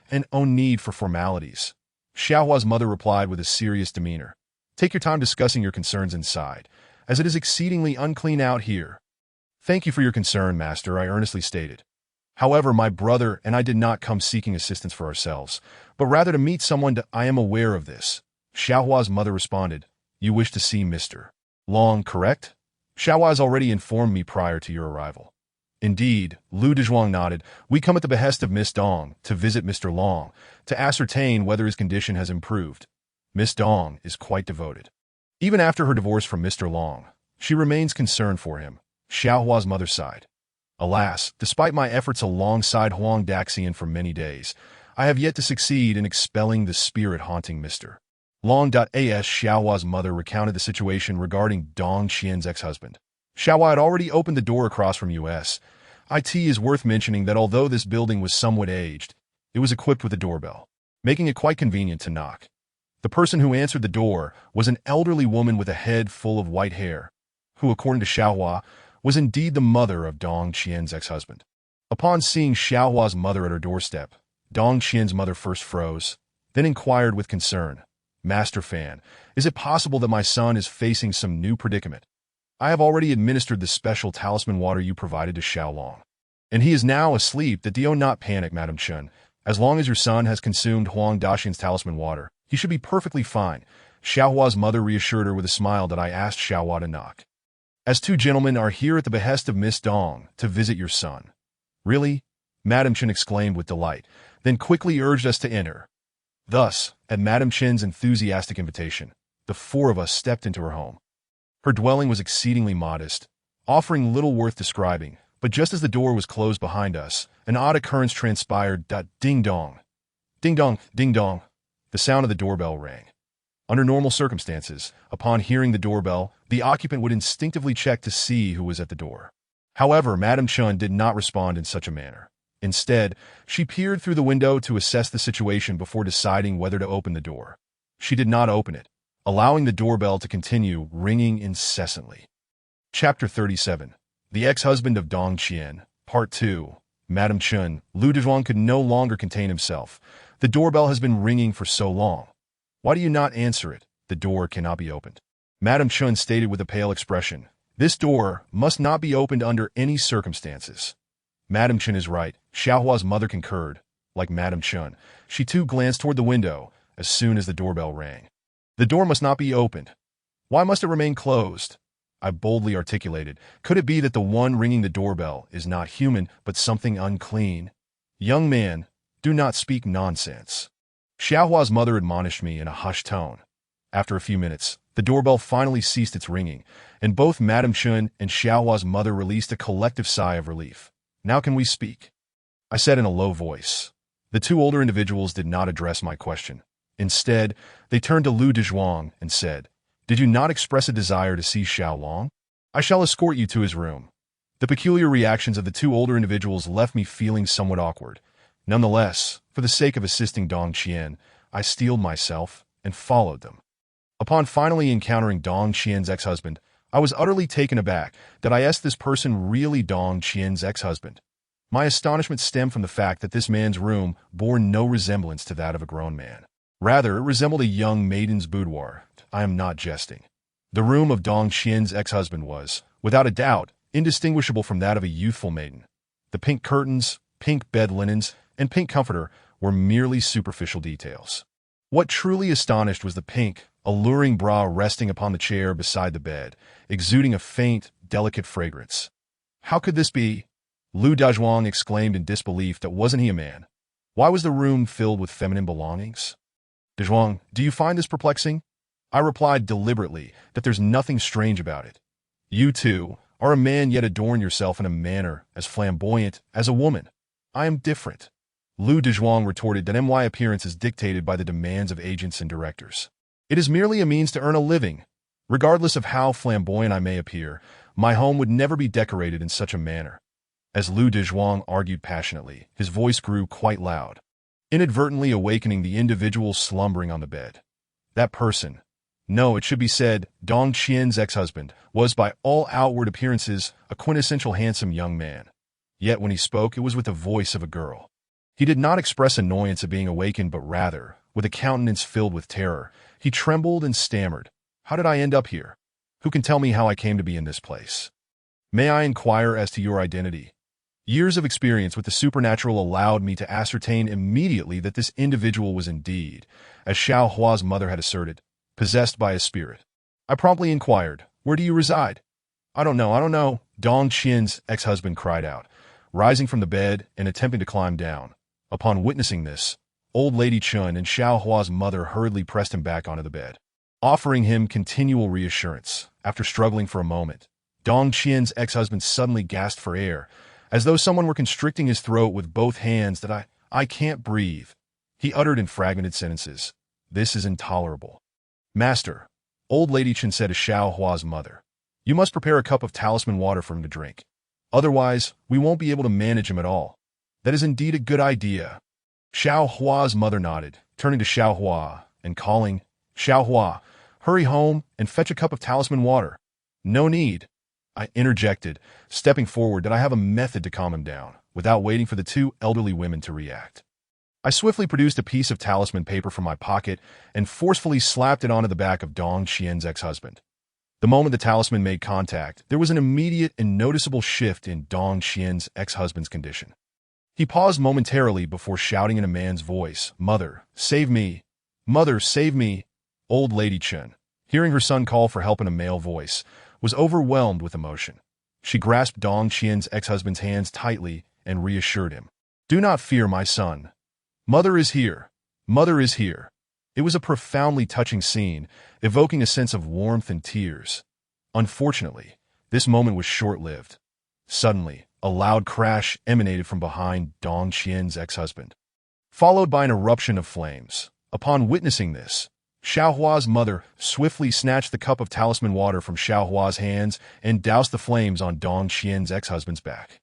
and no need for formalities. Xiaohua's mother replied with a serious demeanor. "Take your time discussing your concerns inside, as it is exceedingly unclean out here." "Thank you for your concern, Master," I earnestly stated. "However, my brother and I did not come seeking assistance for ourselves, but rather to meet someone. I am aware of this." Xiaohua's mother responded, "You wish to see Mr. Long, correct? Xiaohua has already informed me prior to your arrival." "Indeed," Lu Dezhuang nodded. "We come at the behest of Miss Dong to visit Mr. Long, to ascertain whether his condition has improved. Miss Dong is quite devoted. Even after her divorce from Mr. Long, she remains concerned for him." Xiaohua's mother sighed. "Alas, despite my efforts alongside Huang Daxian for many days, I have yet to succeed in expelling the spirit haunting Mr. Long. As Xiaohua's mother recounted the situation regarding Dong Qian's ex-husband. Xiaohua had already opened the door across from us. It is worth mentioning that although this building was somewhat aged, it was equipped with a doorbell, making it quite convenient to knock. The person who answered the door was an elderly woman with a head full of white hair, who, according to Xiaohua, was indeed the mother of Dong Qian's ex-husband. Upon seeing Xiaohua's mother at her doorstep, Dong Qian's mother first froze, then inquired with concern, "Master Fan, is it possible that my son is facing some new predicament? I have already administered the special talisman water you provided to Xiaolong, and he is now asleep. Do not panic, Madam Chen. As long as your son has consumed Huang Daxian's talisman water, he should be perfectly fine." Xiaohua's mother reassured her with a smile. That I asked Xiaohua to knock. "As 2 gentlemen are here at the behest of Miss Dong to visit your son." "Really?" Madam Chen exclaimed with delight, then quickly urged us to enter. Thus, at Madam Chen's enthusiastic invitation, the 4 of us stepped into her home. Her dwelling was exceedingly modest, offering little worth describing, but just as the door was closed behind us, an odd occurrence transpired. Ding dong. Ding dong, ding dong. The sound of the doorbell rang. Under normal circumstances, upon hearing the doorbell, the occupant would instinctively check to see who was at the door. However, Madam Chen did not respond in such a manner. Instead, she peered through the window to assess the situation before deciding whether to open the door. She did not open it, allowing the doorbell to continue ringing incessantly. Chapter 37. The Ex-Husband of Dong Qian, Part 2. Madam Chen, Lu Dezhuang could no longer contain himself. "The doorbell has been ringing for so long. Why do you not answer it? The door cannot be opened." Madam Chen stated with a pale expression, "This door must not be opened under any circumstances." Madam Chen is right. Xiaohua's mother concurred. Like Madam Chen, she too glanced toward the window as soon as the doorbell rang. "The door must not be opened. Why must it remain closed?" I boldly articulated. "Could it be that the one ringing the doorbell is not human, but something unclean?" "Young man, do not speak nonsense," Xiaohua's mother admonished me in a hushed tone. After a few minutes, the doorbell finally ceased its ringing, and both Madam Chen and Xiaohua's mother released a collective sigh of relief. "Now can we speak?" I said in a low voice. The 2 older individuals did not address my question. Instead, they turned to Lu Dezhuang and said, "Did you not express a desire to see Xiaolong? I shall escort you to his room." The peculiar reactions of the 2 older individuals left me feeling somewhat awkward. Nonetheless, for the sake of assisting Dong Qian, I steeled myself and followed them. Upon finally encountering Dong Qian's ex-husband, I was utterly taken aback. Did I ask this person really Dong Qian's ex-husband? My astonishment stemmed from the fact that this man's room bore no resemblance to that of a grown man. Rather, it resembled a young maiden's boudoir. I am not jesting. The room of Dong Qian's ex-husband was, without a doubt, indistinguishable from that of a youthful maiden. The pink curtains, pink bed linens, and pink comforter were merely superficial details. What truly astonished was the pink, alluring bra resting upon the chair beside the bed, exuding a faint, delicate fragrance. How could this be? Lu Dazhuang exclaimed in disbelief that wasn't he a man? Why was the room filled with feminine belongings? Dazhuang, do you find this perplexing? I replied deliberately that there's nothing strange about it. You, too, are a man yet adorn yourself in a manner as flamboyant as a woman. I am different. Lu Dazhuang retorted that my appearance is dictated by the demands of agents and directors. It is merely a means to earn a living. Regardless of how flamboyant I may appear, my home would never be decorated in such a manner. As Lu Dazhuang argued passionately, his voice grew quite loud, inadvertently awakening the individual slumbering on the bed. That person, no, it should be said, Dong Qian's ex-husband, was by all outward appearances a quintessential handsome young man. Yet when he spoke, it was with the voice of a girl. He did not express annoyance at being awakened, but rather, with a countenance filled with terror, he trembled and stammered. How did I end up here? Who can tell me how I came to be in this place? May I inquire as to your identity? Years of experience with the supernatural allowed me to ascertain immediately that this individual was indeed, as Xiao Hua's mother had asserted, possessed by a spirit. I promptly inquired, where do you reside? I don't know, Dong Qian's ex-husband cried out, rising from the bed and attempting to climb down. Upon witnessing this, old lady Chun and Xiao Hua's mother hurriedly pressed him back onto the bed, offering him continual reassurance. After struggling for a moment, Dong Qian's ex-husband suddenly gasped for air, as though someone were constricting his throat with both hands. That I can't breathe, he uttered in fragmented sentences. This is intolerable. Master, old lady Chen said to Xiao Hua's mother, you must prepare a cup of talisman water for him to drink. Otherwise, we won't be able to manage him at all. That is indeed a good idea. Xiao Hua's mother nodded, turning to Xiao Hua and calling, Xiao Hua, hurry home and fetch a cup of talisman water. No need, I interjected, stepping forward, that I have a method to calm him down, without waiting for the two elderly women to react. I swiftly produced a piece of talisman paper from my pocket and forcefully slapped it onto the back of Dong Qian's ex-husband. The moment the talisman made contact, there was an immediate and noticeable shift in Dong Qian's ex-husband's condition. He paused momentarily before shouting in a man's voice, Mother, save me! Mother, save me! Old lady Chen, hearing her son call for help in a male voice, was overwhelmed with emotion. She grasped Dong Qian's ex-husband's hands tightly and reassured him. Do not fear, my son. Mother is here. Mother is here. It was a profoundly touching scene, evoking a sense of warmth and tears. Unfortunately, this moment was short-lived. Suddenly, a loud crash emanated from behind Dong Qian's ex-husband, followed by an eruption of flames. Upon witnessing this, Xiao Hua's mother swiftly snatched the cup of talisman water from Xiao Hua's hands and doused the flames on Dong Qian's ex-husband's back.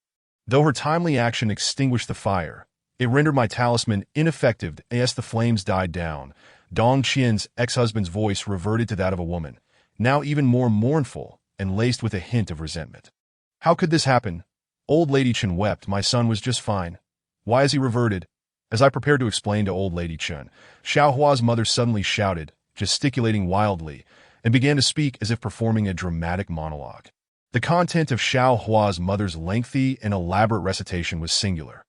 Though her timely action extinguished the fire, it rendered my talisman ineffective. As the flames died down, Dong Qian's ex-husband's voice reverted to that of a woman, now even more mournful and laced with a hint of resentment. How could this happen? Old lady Chen wept. My son was just fine. Why has he reverted? As I prepared to explain to old lady Chen, Xiao Hua's mother suddenly shouted, gesticulating wildly, and began to speak as if performing a dramatic monologue. The content of Xiao Hua's mother's lengthy and elaborate recitation was singular.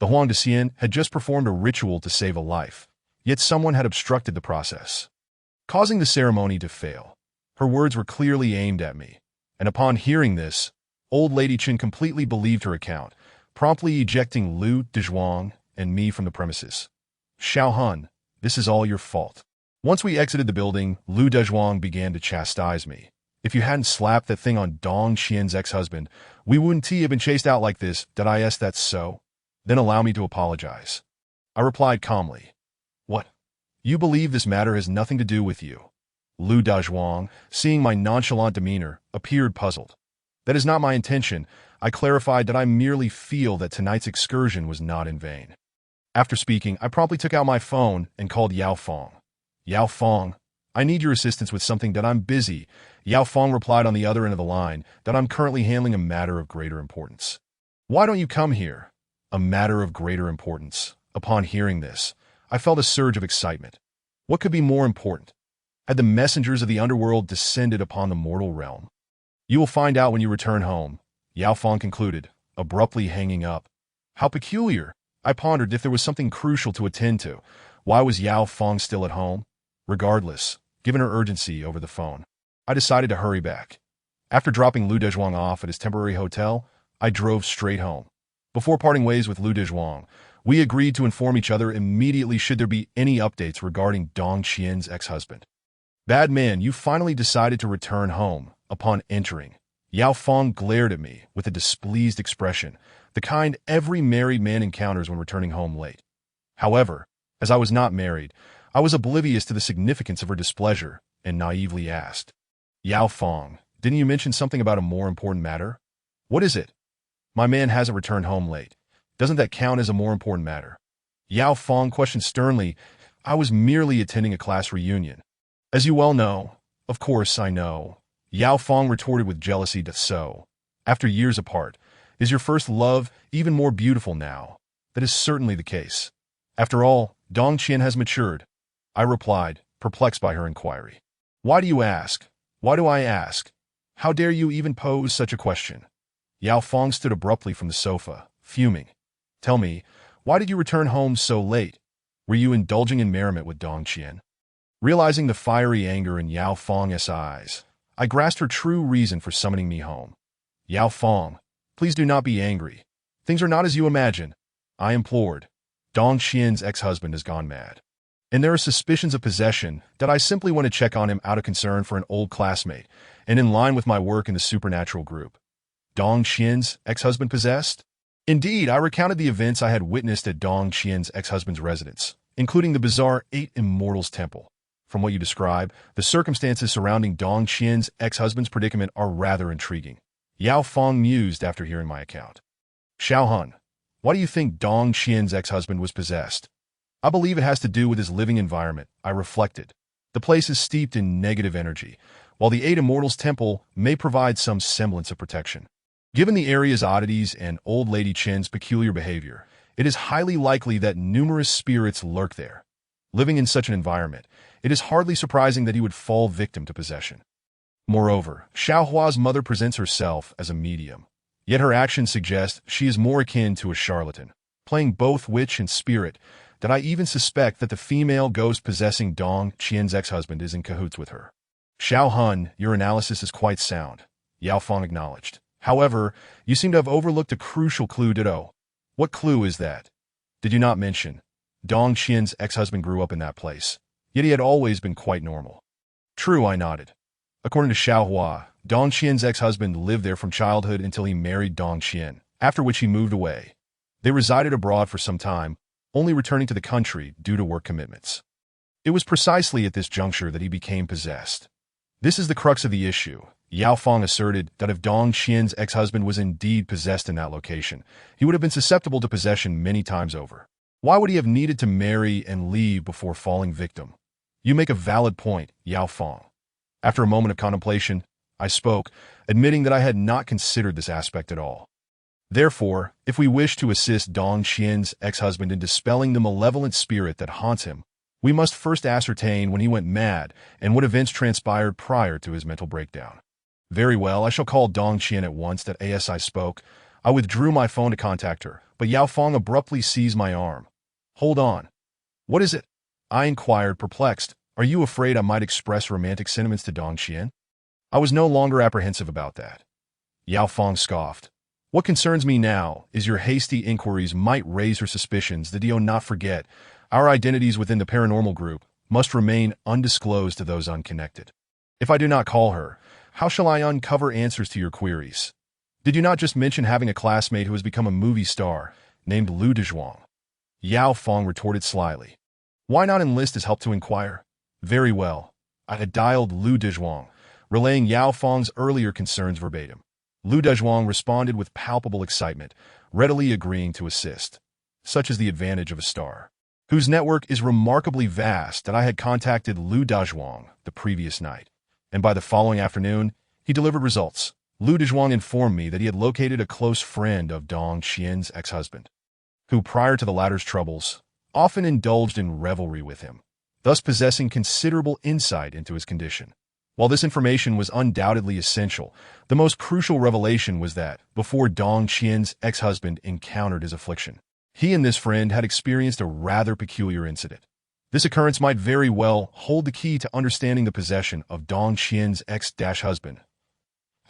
The Huang de Xian had just performed a ritual to save a life, yet someone had obstructed the process, causing the ceremony to fail. Her words were clearly aimed at me, and upon hearing this, old lady Chen completely believed her account, promptly ejecting Lu Dazhuang and me from the premises. Xiao Hun, this is all your fault. Once we exited the building, Lu Dazhuang began to chastise me. If you hadn't slapped that thing on Dong Qian's ex-husband, we wouldn't have been chased out like this. Did I ask that so? Then allow me to apologize. I replied calmly. What? You believe this matter has nothing to do with you? Lu Dazhuang, seeing my nonchalant demeanor, appeared puzzled. That is not my intention. I clarified that I merely feel that tonight's excursion was not in vain. After speaking, I promptly took out my phone and called Yao Fong. Yao Fong, I need your assistance with something. That I'm busy. Yao Fong replied on the other end of the line that I'm currently handling a matter of greater importance. Why don't you come here? A matter of greater importance. Upon hearing this, I felt a surge of excitement. What could be more important? Had the messengers of the underworld descended upon the mortal realm? You will find out when you return home, Yao Fong concluded, abruptly hanging up. How peculiar. I pondered if there was something crucial to attend to. Why was Yao Fong still at home? Regardless, given her urgency over the phone, I decided to hurry back. After dropping Lu Dezhuang off at his temporary hotel, I drove straight home. Before parting ways with Lu Dezhuang, we agreed to inform each other immediately should there be any updates regarding Dong Qian's ex-husband. Bad man, you finally decided to return home. Upon entering, Yao Fong glared at me with a displeased expression, the kind every married man encounters when returning home late. However, as I was not married, I was oblivious to the significance of her displeasure and naively asked, Yao Fong, didn't you mention something about a more important matter? What is it? My man hasn't returned home late. Doesn't that count as a more important matter? Yao Fong questioned sternly. I was merely attending a class reunion. As you well know. Of course I know. Yao Fong retorted with jealousy. So, after years apart, is your first love even more beautiful now? That is certainly the case. After all, Dong Qian has matured. I replied, perplexed by her inquiry. Why do you ask? Why do I ask? How dare you even pose such a question? Yao Fong stood abruptly from the sofa, fuming. Tell me, why did you return home so late? Were you indulging in merriment with Dong Qian? Realizing the fiery anger in Yao Fong's eyes, I grasped her true reason for summoning me home. Yao Fong, please do not be angry. Things are not as you imagine. I implored. Dong Qian's ex-husband has gone mad. And there are suspicions of possession that I simply want to check on him out of concern for an old classmate and in line with my work in the supernatural group. Dong Qian's ex-husband possessed? Indeed, I recounted the events I had witnessed at Dong Qian's ex-husband's residence, including the bizarre 8 Immortals Temple. From what you describe, the circumstances surrounding Dong Qian's ex-husband's predicament are rather intriguing. Yao Fong mused after hearing my account. Xiao Hun, why do you think Dong Qian's ex-husband was possessed? I believe it has to do with his living environment, I reflected. The place is steeped in negative energy, while the 8 Immortals Temple may provide some semblance of protection. Given the area's oddities and Old Lady Chen's peculiar behavior, it is highly likely that numerous spirits lurk there. Living in such an environment, it is hardly surprising that he would fall victim to possession. Moreover, Xiaohua's mother presents herself as a medium, yet her actions suggest she is more akin to a charlatan, playing both witch and spirit, that I even suspect that the female ghost possessing Dong Qian's ex-husband is in cahoots with her. Xiao Hun, your analysis is quite sound, Yao Fong acknowledged. However, you seem to have overlooked a crucial clue. Ditto. What clue is that? Did you not mention? Dong Qian's ex-husband grew up in that place, yet he had always been quite normal. True, I nodded. According to Xiaohua, Dong Qian's ex-husband lived there from childhood until he married Dong Qian, after which he moved away. They resided abroad for some time, only returning to the country due to work commitments. It was precisely at this juncture that he became possessed. This is the crux of the issue. Yao Fong asserted that if Dong Qian's ex-husband was indeed possessed in that location, he would have been susceptible to possession many times over. Why would he have needed to marry and leave before falling victim? You make a valid point, Yao Fong. After a moment of contemplation, I spoke, admitting that I had not considered this aspect at all. Therefore, if we wish to assist Dong Qian's ex-husband in dispelling the malevolent spirit that haunts him, we must first ascertain when he went mad and what events transpired prior to his mental breakdown. Very well, I shall call Dong Qian at once. As I spoke, I withdrew my phone to contact her, but Yao Fong abruptly seized my arm. Hold on. What is it? I inquired, perplexed. Are you afraid I might express romantic sentiments to Dong Qian? I was no longer apprehensive about that. Yao Fong scoffed. What concerns me now is your hasty inquiries might raise her suspicions. Do not forget, our identities within the paranormal group must remain undisclosed to those unconnected. If I do not call her, how shall I uncover answers to your queries? Did you not just mention having a classmate who has become a movie star, named Lu Dezhuang? Yao Fong retorted slyly. Why not enlist his help to inquire? Very well. I had dialed Lu Dezhuang, relaying Yao Fong's earlier concerns verbatim. Lu Dezhuang responded with palpable excitement, readily agreeing to assist. Such is the advantage of a star, whose network is remarkably vast, that I had contacted Lu Dezhuang the previous night, and by the following afternoon, he delivered results. Lu Dezhuang informed me that he had located a close friend of Dong Qian's ex-husband, who prior to the latter's troubles, often indulged in revelry with him. thus possessing considerable insight into his condition. While this information was undoubtedly essential, the most crucial revelation was that, before Dong Qian's ex-husband encountered his affliction, he and this friend had experienced a rather peculiar incident. This occurrence might very well hold the key to understanding the possession of Dong Qian's ex-husband.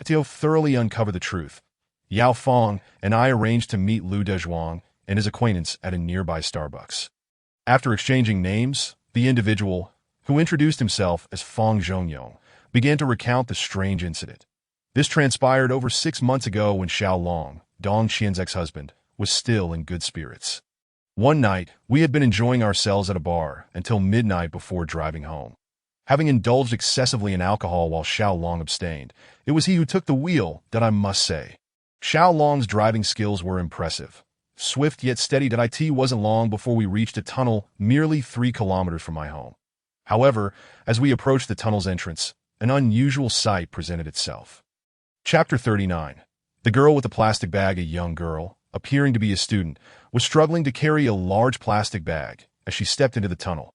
To thoroughly uncover the truth, Yao Fong and I arranged to meet Liu Dezhuang and his acquaintance at a nearby Starbucks. After exchanging names, the individual, who introduced himself as Fong Zhongyong, began to recount the strange incident. This transpired over 6 months ago when Xiao Long, Dong Qian's ex-husband, was still in good spirits. One night, we had been enjoying ourselves at a bar until midnight before driving home. Having indulged excessively in alcohol while Xiao Long abstained, it was he who took the wheel, that I must say. Xiao Long's driving skills were impressive. Swift yet steady. It wasn't long before we reached a tunnel merely 3 kilometers from my home. However, as we approached the tunnel's entrance, an unusual sight presented itself. Chapter 39. The girl with the plastic bag, a young girl, appearing to be a student, was struggling to carry a large plastic bag as she stepped into the tunnel.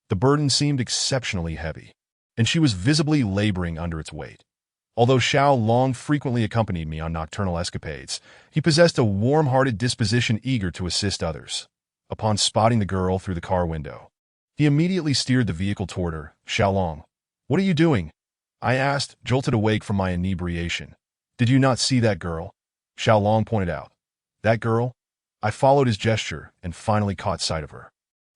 The burden seemed exceptionally heavy, and she was visibly laboring under its weight. Although Xiao Long frequently accompanied me on nocturnal escapades, he possessed a warm-hearted disposition eager to assist others. Upon spotting the girl through the car window, he immediately steered the vehicle toward her. "Xiao Long, what are you doing?" I asked, jolted awake from my inebriation. "Did you not see that girl?" Xiao Long pointed out. "That girl?" I followed his gesture and finally caught sight of her.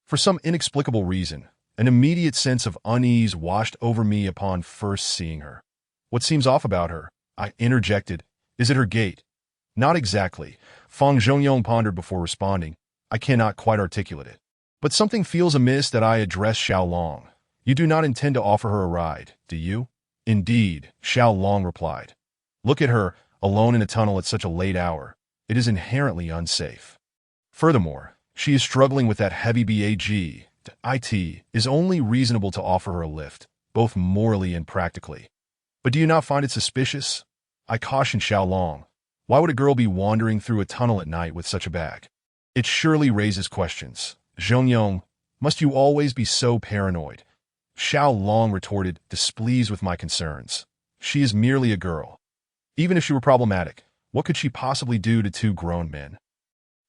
For some inexplicable reason, an immediate sense of unease washed over me upon first seeing her. "What seems off about her?" I interjected. "Is it her gait?" "Not exactly," Fong Zhongyong pondered before responding. "I cannot quite articulate it. But something feels amiss." That I addressed Xiao Long. "You do not intend to offer her a ride, do you?" "Indeed," Xiao Long replied. "Look at her, alone in a tunnel at such a late hour. It is inherently unsafe. Furthermore, she is struggling with that heavy bag. It is only reasonable to offer her a lift, both morally and practically." "But do you not find it suspicious?" I cautioned Xiao Long. "Why would a girl be wandering through a tunnel at night with such a bag? It surely raises questions." "Zhongyong, must you always be so paranoid?" Xiao Long retorted, displeased with my concerns. "She is merely a girl. Even if she were problematic, what could she possibly do to 2 grown men?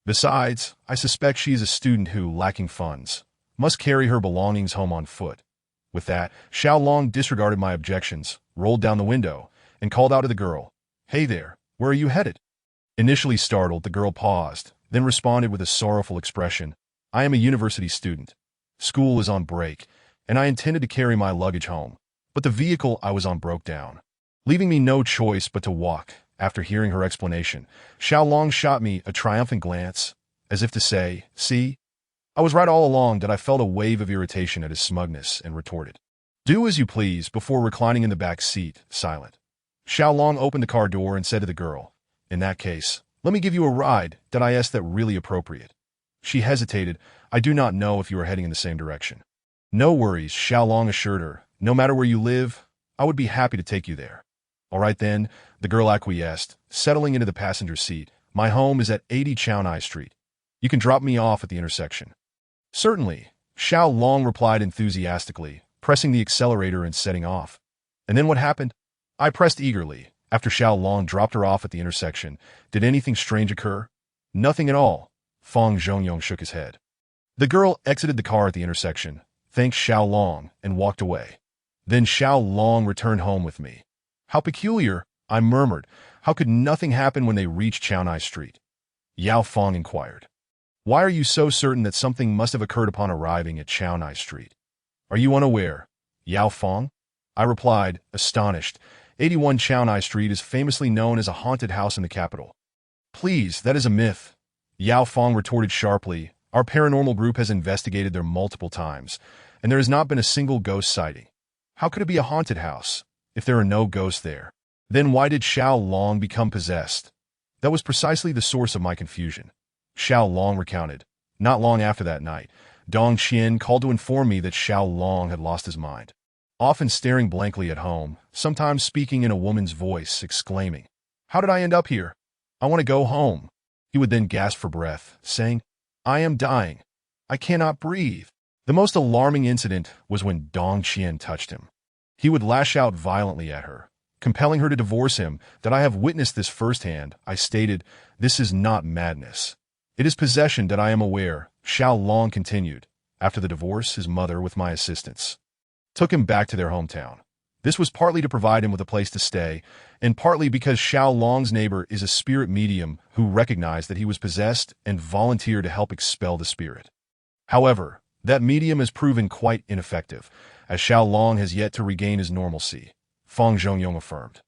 Besides, I suspect she is a student who, lacking funds, must carry her belongings home on foot." With that, Xiao Long disregarded my objections, rolled down the window, and called out to the girl, "Hey there, where are you headed?" Initially startled, the girl paused, then responded with a sorrowful expression. "I am a university student. School is on break, and I intended to carry my luggage home, but the vehicle I was on broke down, leaving me no choice but to walk." After hearing her explanation, Xiao Long shot me a triumphant glance, as if to say, "See? I was right all along." That I felt a wave of irritation at his smugness and retorted, "Do as you please," before reclining in the back seat, silent. Xiao Long opened the car door and said to the girl, "In that case, let me give you a ride." That I asked that really appropriate. She hesitated. "I do not know if you are heading in the same direction." "No worries," Xiao Long assured her. "No matter where you live, I would be happy to take you there." "All right then," the girl acquiesced, settling into the passenger seat. "My home is at 80 Chaonai Street. You can drop me off at the intersection." "Certainly," Xiao Long replied enthusiastically, pressing the accelerator and setting off. "And then what happened?" I pressed eagerly. "After Xiao Long dropped her off at the intersection, did anything strange occur?" "Nothing at all," Fong Zhongyong shook his head. The girl exited the car at the intersection, thanked Xiao Long, and walked away. Then Xiao Long returned home with me. "How peculiar," I murmured. "How could nothing happen when they reached Chaonai Street?" Yao Fong inquired. "Why are you so certain that something must have occurred upon arriving at Chaonai Street? Are you unaware, Yao Fong?" I replied, astonished. 81 Chaonai Street is famously known as a haunted house in the capital. "Please, that is a myth," Yao Fong retorted sharply. "Our paranormal group has investigated there multiple times, and there has not been a single ghost sighting. How could it be a haunted house if there are no ghosts there? Then why did Xiao Long become possessed?" That was precisely the source of my confusion. Xiao Long recounted. "Not long after that night, Dong Qian called to inform me that Xiao Long had lost his mind, often staring blankly at home, sometimes speaking in a woman's voice, exclaiming, 'How did I end up here? I want to go home.' He would then gasp for breath, saying, 'I am dying. I cannot breathe.' The most alarming incident was when Dong Qian touched him. He would lash out violently at her, compelling her to divorce him. That I have witnessed this firsthand, I stated. This is not madness. It is possession that I am aware, Xiao Long continued. After the divorce, his mother, with my assistance, took him back to their hometown. This was partly to provide him with a place to stay, and partly because Xiao Long's neighbor is a spirit medium who recognized that he was possessed and volunteered to help expel the spirit. However, that medium has proven quite ineffective, as Xiao Long has yet to regain his normalcy, Fang Zhongyong affirmed.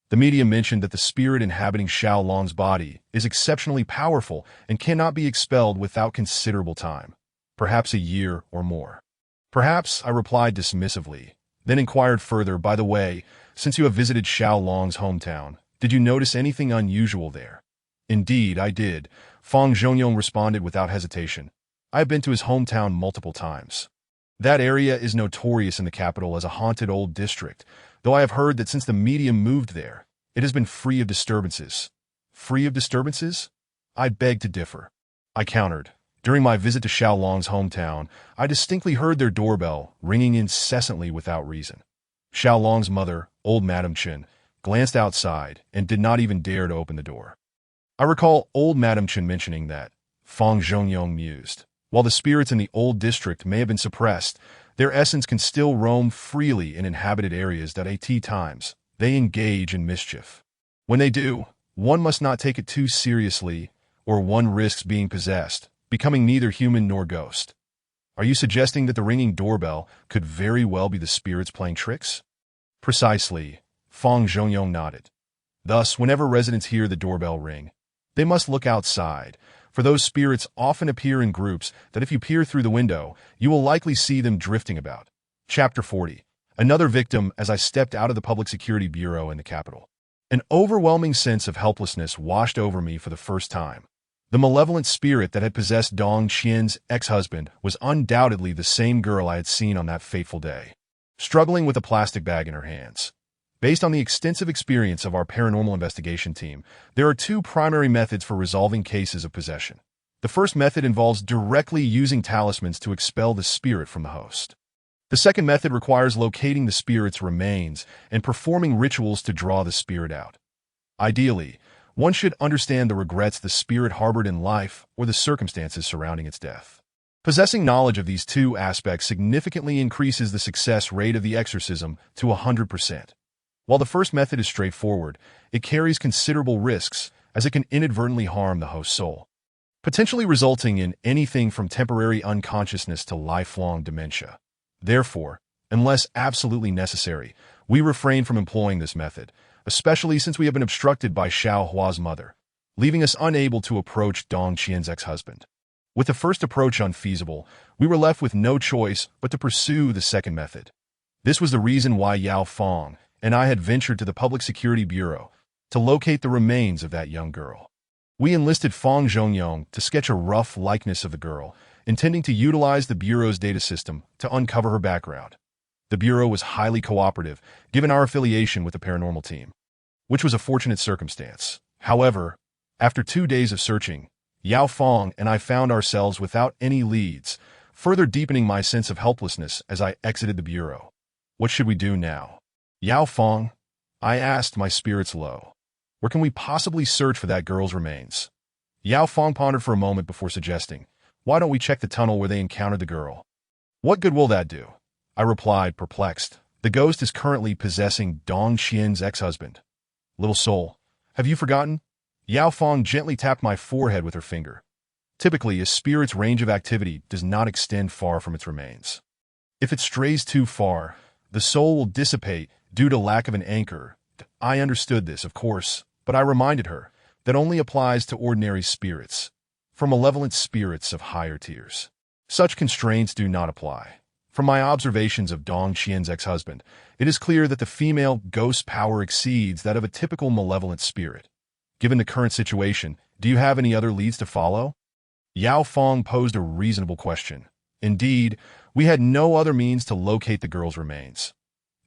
The medium mentioned that the spirit inhabiting Xiao Long's body is exceptionally powerful and cannot be expelled without considerable time, perhaps a year or more. Perhaps, I replied dismissively, then inquired further, by the way, since you have visited Xiao Long's hometown, did you notice anything unusual there? Indeed, I did, Fang Zhongyong responded without hesitation. I have been to his hometown multiple times. That area is notorious in the capital as a haunted old district, though I have heard that since the medium moved there, it has been free of disturbances. Free of disturbances? I beg to differ, I countered. During my visit to Xiao Long's hometown, I distinctly heard their doorbell ringing incessantly without reason. Xiao Long's mother, old Madame Chen, glanced outside and did not even dare to open the door. I recall old Madame Chen mentioning that, Fang Zhongyong mused. While the spirits in the old district may have been suppressed, their essence can still roam freely in inhabited areas that at times they engage in mischief. When they do, one must not take it too seriously, or one risks being possessed, becoming neither human nor ghost. Are you suggesting that the ringing doorbell could very well be the spirits playing tricks? Precisely, Fang Zhongyong nodded. Thus, whenever residents hear the doorbell ring, they must look outside, for those spirits often appear in groups that if you peer through the window, you will likely see them drifting about. Chapter 40. Another victim. As I stepped out of the Public Security Bureau in the capital, an overwhelming sense of helplessness washed over me for the first time. The malevolent spirit that had possessed Dong Qian's ex-husband was undoubtedly the same girl I had seen on that fateful day, struggling with a plastic bag in her hands. Based on the extensive experience of our paranormal investigation team, there are two primary methods for resolving cases of possession. The first method involves directly using talismans to expel the spirit from the host. The second method requires locating the spirit's remains and performing rituals to draw the spirit out. Ideally, one should understand the regrets the spirit harbored in life or the circumstances surrounding its death. Possessing knowledge of these two aspects significantly increases the success rate of the exorcism to 100%. While the first method is straightforward, it carries considerable risks as it can inadvertently harm the host's soul, potentially resulting in anything from temporary unconsciousness to lifelong dementia. Therefore, unless absolutely necessary, we refrain from employing this method, especially since we have been obstructed by Xiao Hua's mother, leaving us unable to approach Dong Qian's ex-husband. With the first approach unfeasible, we were left with no choice but to pursue the second method. This was the reason why Yao Fang and I had ventured to the Public Security Bureau to locate the remains of that young girl. We enlisted Fang Zhongyong to sketch a rough likeness of the girl, intending to utilize the Bureau's data system to uncover her background. The Bureau was highly cooperative, given our affiliation with the paranormal team, which was a fortunate circumstance. However, after 2 days of searching, Yao Fang and I found ourselves without any leads, further deepening my sense of helplessness as I exited the Bureau. What should we do now? Yao Fang, I asked, my spirits low. Where can we possibly search for that girl's remains? Yao Fang pondered for a moment before suggesting, why don't we check the tunnel where they encountered the girl? What good will that do? I replied, perplexed. The ghost is currently possessing Dong Qian's ex-husband. Little soul, have you forgotten? Yao Fang gently tapped my forehead with her finger. Typically, a spirit's range of activity does not extend far from its remains. If it strays too far, the soul will dissipate due to lack of an anchor. I understood this, of course, but I reminded her that only applies to ordinary spirits. For malevolent spirits of higher tiers, such constraints do not apply. From my observations of Dong Qian's ex-husband, it is clear that the female ghost power exceeds that of a typical malevolent spirit. Given the current situation, do you have any other leads to follow? Yao Fang posed a reasonable question. Indeed, we had no other means to locate the girl's remains.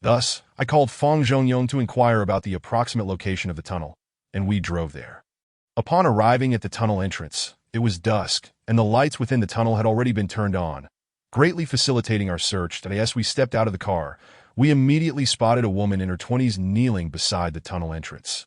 Thus, I called Fang Zhongyong to inquire about the approximate location of the tunnel, and we drove there. Upon arriving at the tunnel entrance, it was dusk, and the lights within the tunnel had already been turned on. greatly facilitating our search. As we stepped out of the car, we immediately spotted a woman in her 20s kneeling beside the tunnel entrance,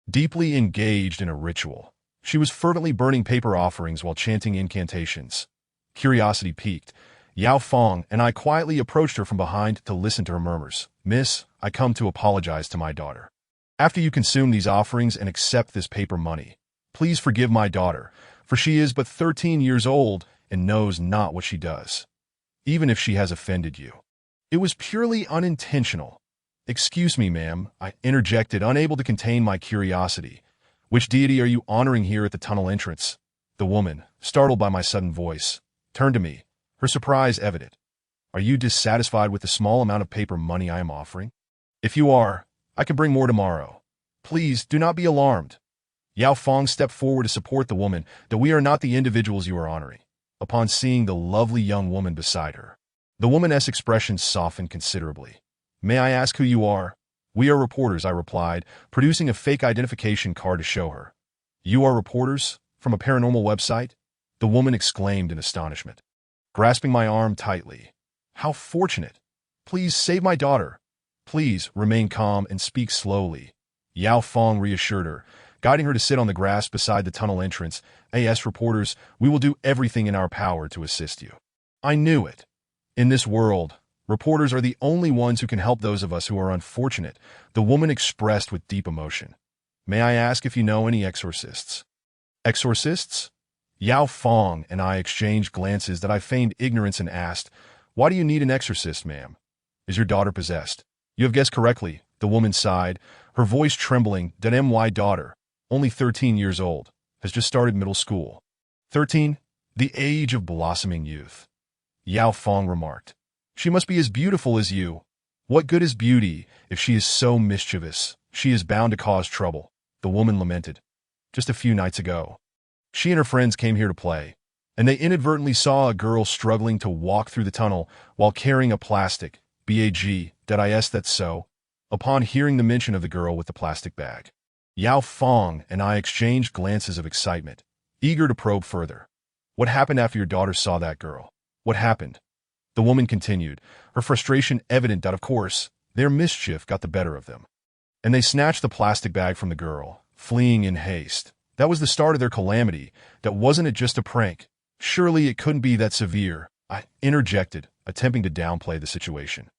deeply engaged in a ritual. She was fervently burning paper offerings while chanting incantations. Curiosity piqued. Yao Fong and I quietly approached her from behind to listen to her murmurs. "Miss, I come to apologize to my daughter. After you consume these offerings and accept this paper money, please forgive my daughter, for she is but 13 years old and knows not what she does. Even if she has offended you, it was purely unintentional." "Excuse me, ma'am," I interjected, unable to contain my curiosity. "Which deity are you honoring here at the tunnel entrance?" The woman, startled by my sudden voice, turned to me, her surprise evident. "Are you dissatisfied with the small amount of paper money I am offering? If you are, I can bring more tomorrow. Please do not be alarmed." Yao Fong stepped forward to support the woman, "that we are not the individuals you are honoring." Upon seeing the lovely young woman beside her, the woman's expression softened considerably. "May I ask who you are?" "We are reporters," I replied, producing a fake identification card to show her. "You are reporters? From a paranormal website?" the woman exclaimed in astonishment, grasping my arm tightly. "How fortunate! Please save my daughter." "Please remain calm and speak slowly," Yao Fong reassured her, guiding her to sit on the grass beside the tunnel entrance. "As reporters, we will do everything in our power to assist you." I knew it. In this world, reporters are the only ones who can help those of us who are unfortunate, the woman expressed with deep emotion. "May I ask if you know any exorcists?" "Exorcists?" Yao Fong and I exchanged glances that I feigned ignorance and asked, "Why do you need an exorcist, ma'am? Is your daughter possessed?" "You have guessed correctly," the woman sighed, her voice trembling. "My daughter, only 13 years old, has just started middle school." 13? The age of blossoming youth, Yao Fong remarked. "She must be as beautiful as you." "What good is beauty if she is so mischievous? She is bound to cause trouble," the woman lamented. "Just a few nights ago, she and her friends came here to play, and they inadvertently saw a girl struggling to walk through the tunnel while carrying a plastic bag. That's so?" Upon hearing the mention of the girl with the plastic bag, Yao Fong and I exchanged glances of excitement, eager to probe further. "What happened after your daughter saw that girl? What happened?" The woman continued, her frustration evident. "Of course, their mischief got the better of them, and they snatched the plastic bag from the girl, fleeing in haste. That was the start of their calamity. Wasn't it just a prank? Surely it couldn't be that severe," I interjected, attempting to downplay the situation.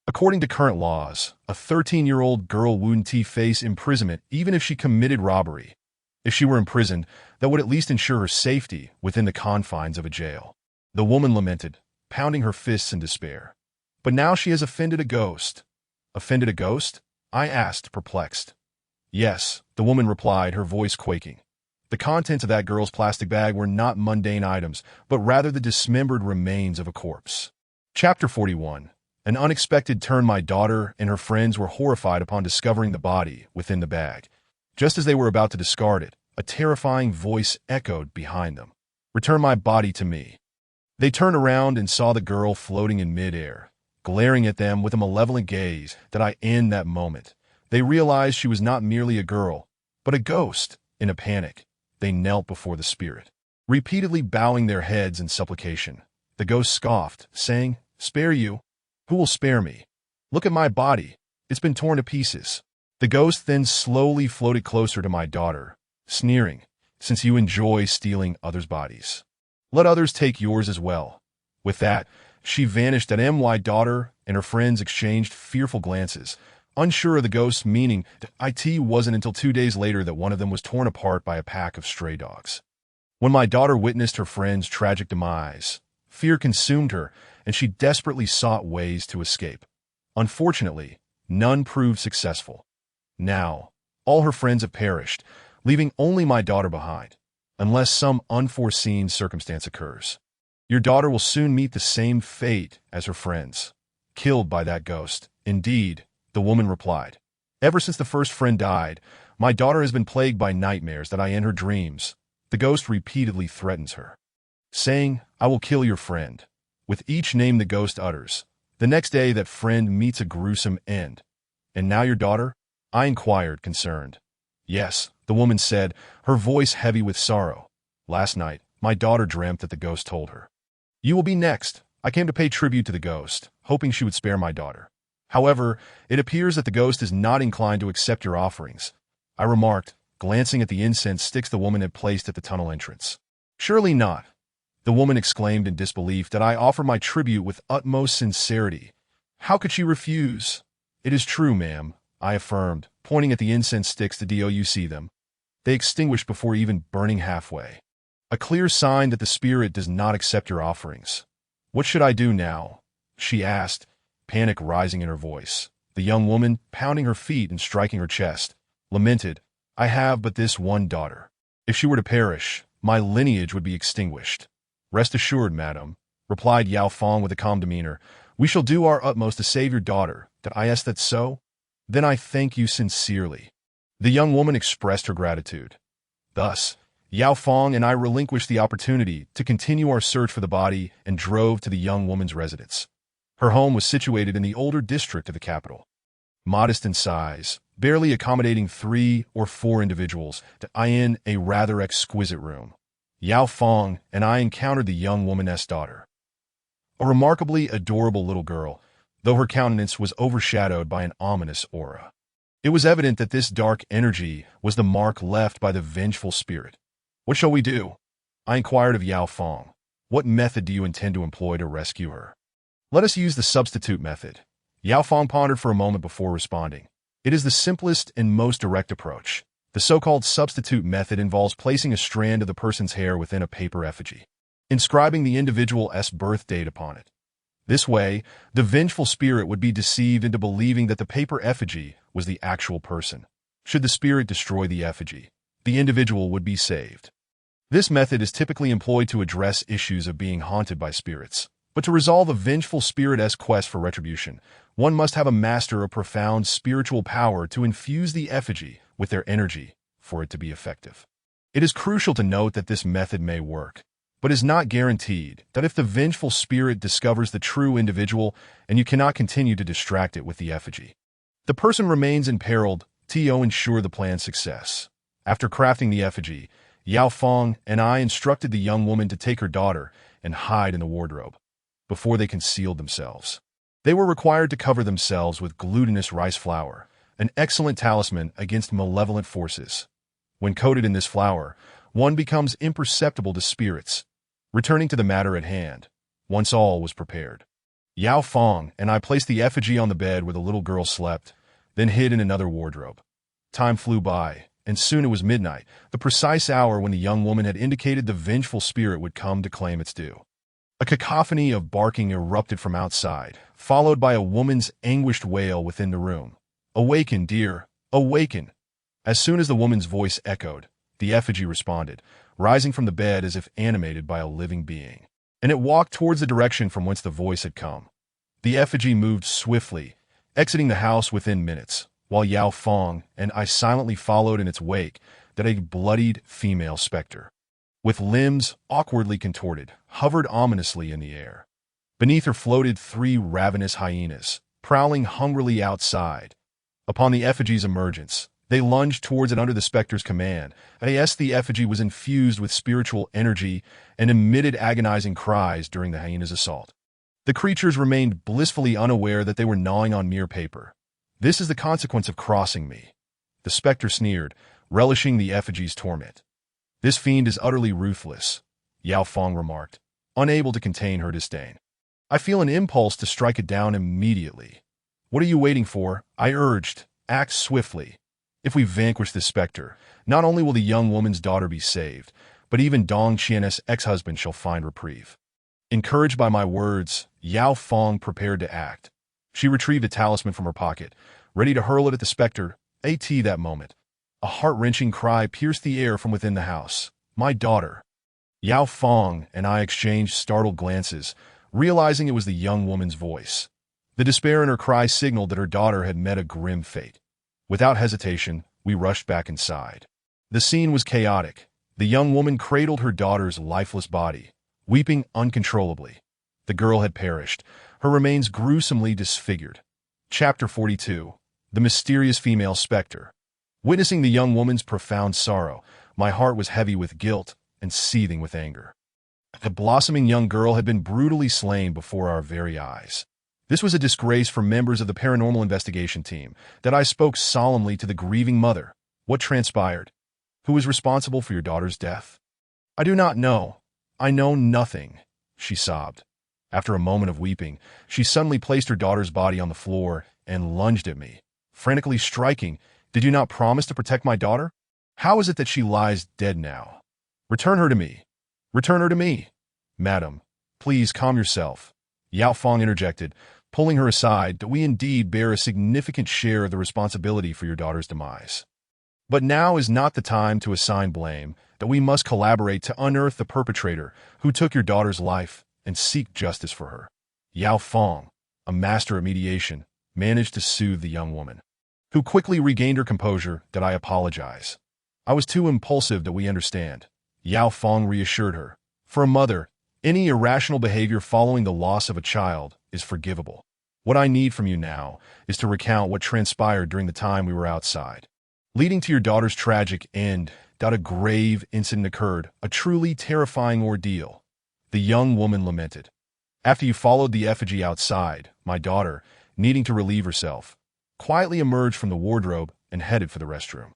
"According to current laws, a 13-year-old girl wouldn't face imprisonment even if she committed robbery. If she were imprisoned, that would at least ensure her safety within the confines of a jail," the woman lamented, pounding her fists in despair. "But now she has offended a ghost." "Offended a ghost?" I asked, perplexed. "Yes," the woman replied, her voice quaking. "The contents of that girl's plastic bag were not mundane items, but rather the dismembered remains of a corpse." Chapter 41. An unexpected turn. My daughter and her friends were horrified upon discovering the body within the bag. Just as they were about to discard it, a terrifying voice echoed behind them. "Return my body to me." They turned around and saw the girl floating in midair, glaring at them with a malevolent gaze. In that moment, they realized she was not merely a girl, but a ghost. In a panic, they knelt before the spirit, repeatedly bowing their heads in supplication. The ghost scoffed, saying, "Spare you? Who will spare me? Look at my body. It's been torn to pieces." The ghost then slowly floated closer to my daughter, sneering, "Since you enjoy stealing others' bodies, let others take yours as well." With that, she vanished. My daughter and her friends exchanged fearful glances, unsure of the ghost's meaning. It wasn't until 2 days later that one of them was torn apart by a pack of stray dogs. When my daughter witnessed her friend's tragic demise, fear consumed her, and she desperately sought ways to escape. Unfortunately, none proved successful. Now, all her friends have perished, leaving only my daughter behind, unless some unforeseen circumstance occurs. Your daughter will soon meet the same fate as her friends, killed by that ghost. Indeed, the woman replied. Ever since the first friend died, my daughter has been plagued by nightmares that in her dreams, the ghost repeatedly threatens her, saying, "I will kill your friend." With each name the ghost utters, the next day that friend meets a gruesome end. "And now your daughter?" I inquired, concerned. "Yes," the woman said, her voice heavy with sorrow. "Last night, my daughter dreamt that the ghost told her, 'You will be next.'" I came to pay tribute to the ghost, hoping she would spare my daughter. However, it appears that the ghost is not inclined to accept your offerings, I remarked, glancing at the incense sticks the woman had placed at the tunnel entrance. Surely not. The woman exclaimed in disbelief that I offer my tribute with utmost sincerity. How could she refuse? It is true, ma'am, I affirmed, pointing at the incense sticks. Do you see them? They extinguished before even burning halfway. A clear sign that the spirit does not accept your offerings. What should I do now? She asked, panic rising in her voice. The young woman, pounding her feet and striking her chest, lamented, I have but this one daughter. If she were to perish, my lineage would be extinguished. Rest assured, madam, replied Yao Fong with a calm demeanor, we shall do our utmost to save your daughter. Did I ask that so? Then I thank you sincerely. The young woman expressed her gratitude. Thus, Yao Fong and I relinquished the opportunity to continue our search for the body and drove to the young woman's residence. Her home was situated in the older district of the capital. Modest in size, barely accommodating 3 or 4 individuals, in a rather exquisite room. Yao Fong and I encountered the young woman's daughter. A remarkably adorable little girl, though her countenance was overshadowed by an ominous aura. It was evident that this dark energy was the mark left by the vengeful spirit. What shall we do? I inquired of Yao Fong. What method do you intend to employ to rescue her? Let us use the substitute method. Yao Fong pondered for a moment before responding. It is the simplest and most direct approach. The so-called substitute method involves placing a strand of the person's hair within a paper effigy, inscribing the individual's birth date upon it. This way, the vengeful spirit would be deceived into believing that the paper effigy was the actual person. Should the spirit destroy the effigy, the individual would be saved. This method is typically employed to address issues of being haunted by spirits. But to resolve a vengeful spirit's quest for retribution, one must have a master of profound spiritual power to infuse the effigy with their energy for it to be effective. It is crucial to note that this method may work, but is not guaranteed that if the vengeful spirit discovers the true individual and you cannot continue to distract it with the effigy, the person remains imperiled to ensure the plan's success. After crafting the effigy, Yao Fong and I instructed the young woman to take her daughter and hide in the wardrobe. Before they concealed themselves, they were required to cover themselves with glutinous rice flour, an excellent talisman against malevolent forces. When coated in this flour, one becomes imperceptible to spirits. Returning to the matter at hand, once all was prepared, Yao Fong and I placed the effigy on the bed where the little girl slept, then hid in another wardrobe. Time flew by, and soon it was midnight, the precise hour when the young woman had indicated the vengeful spirit would come to claim its due. A cacophony of barking erupted from outside, followed by a woman's anguished wail within the room. Awaken, dear, awaken. As soon as the woman's voice echoed, the effigy responded, rising from the bed as if animated by a living being. And it walked towards the direction from whence the voice had come. The effigy moved swiftly, exiting the house within minutes, while Yao Fong and I silently followed in its wake, that a bloodied female specter, with limbs awkwardly contorted, hovered ominously in the air. Beneath her floated 3 ravenous hyenas, prowling hungrily outside. Upon the effigy's emergence, they lunged towards it under the specter's command. The effigy was infused with spiritual energy and emitted agonizing cries during the hyena's assault. The creatures remained blissfully unaware that they were gnawing on mere paper. This is the consequence of crossing me. The specter sneered, relishing the effigy's torment. This fiend is utterly ruthless, Yao Fong remarked, unable to contain her disdain. I feel an impulse to strike it down immediately. What are you waiting for? I urged. Act swiftly. If we vanquish this specter, not only will the young woman's daughter be saved, but even Dong Qian's ex-husband shall find reprieve. Encouraged by my words, Yao Fong prepared to act. She retrieved a talisman from her pocket, ready to hurl it at the specter. That moment, a heart-wrenching cry pierced the air from within the house. My daughter. Yao Fong and I exchanged startled glances, realizing it was the young woman's voice. The despair in her cry signaled that her daughter had met a grim fate. Without hesitation, we rushed back inside. The scene was chaotic. The young woman cradled her daughter's lifeless body, weeping uncontrollably. The girl had perished, her remains gruesomely disfigured. Chapter 42. The Mysterious Female Spectre. Witnessing the young woman's profound sorrow, my heart was heavy with guilt and seething with anger. The blossoming young girl had been brutally slain before our very eyes. This was a disgrace for members of the paranormal investigation team that I spoke solemnly to the grieving mother. What transpired? Who was responsible for your daughter's death? I do not know. I know nothing, she sobbed. After a moment of weeping, she suddenly placed her daughter's body on the floor and lunged at me, frantically striking. Did you not promise to protect my daughter? How is it that she lies dead now? Return her to me. Return her to me. Madam, please calm yourself. Yao Fong interjected, pulling her aside, that we indeed bear a significant share of the responsibility for your daughter's demise. But now is not the time to assign blame, that we must collaborate to unearth the perpetrator who took your daughter's life and seek justice for her. Yao Fong, a master of mediation, managed to soothe the young woman, who quickly regained her composure. That I apologize. I was too impulsive, that we understand. Yao Fong reassured her. For a mother, any irrational behavior following the loss of a child is forgivable. What I need from you now is to recount what transpired during the time we were outside, leading to your daughter's tragic end. A grave incident occurred, a truly terrifying ordeal. The young woman lamented. After you followed the effigy outside, my daughter, needing to relieve herself, quietly emerged from the wardrobe and headed for the restroom.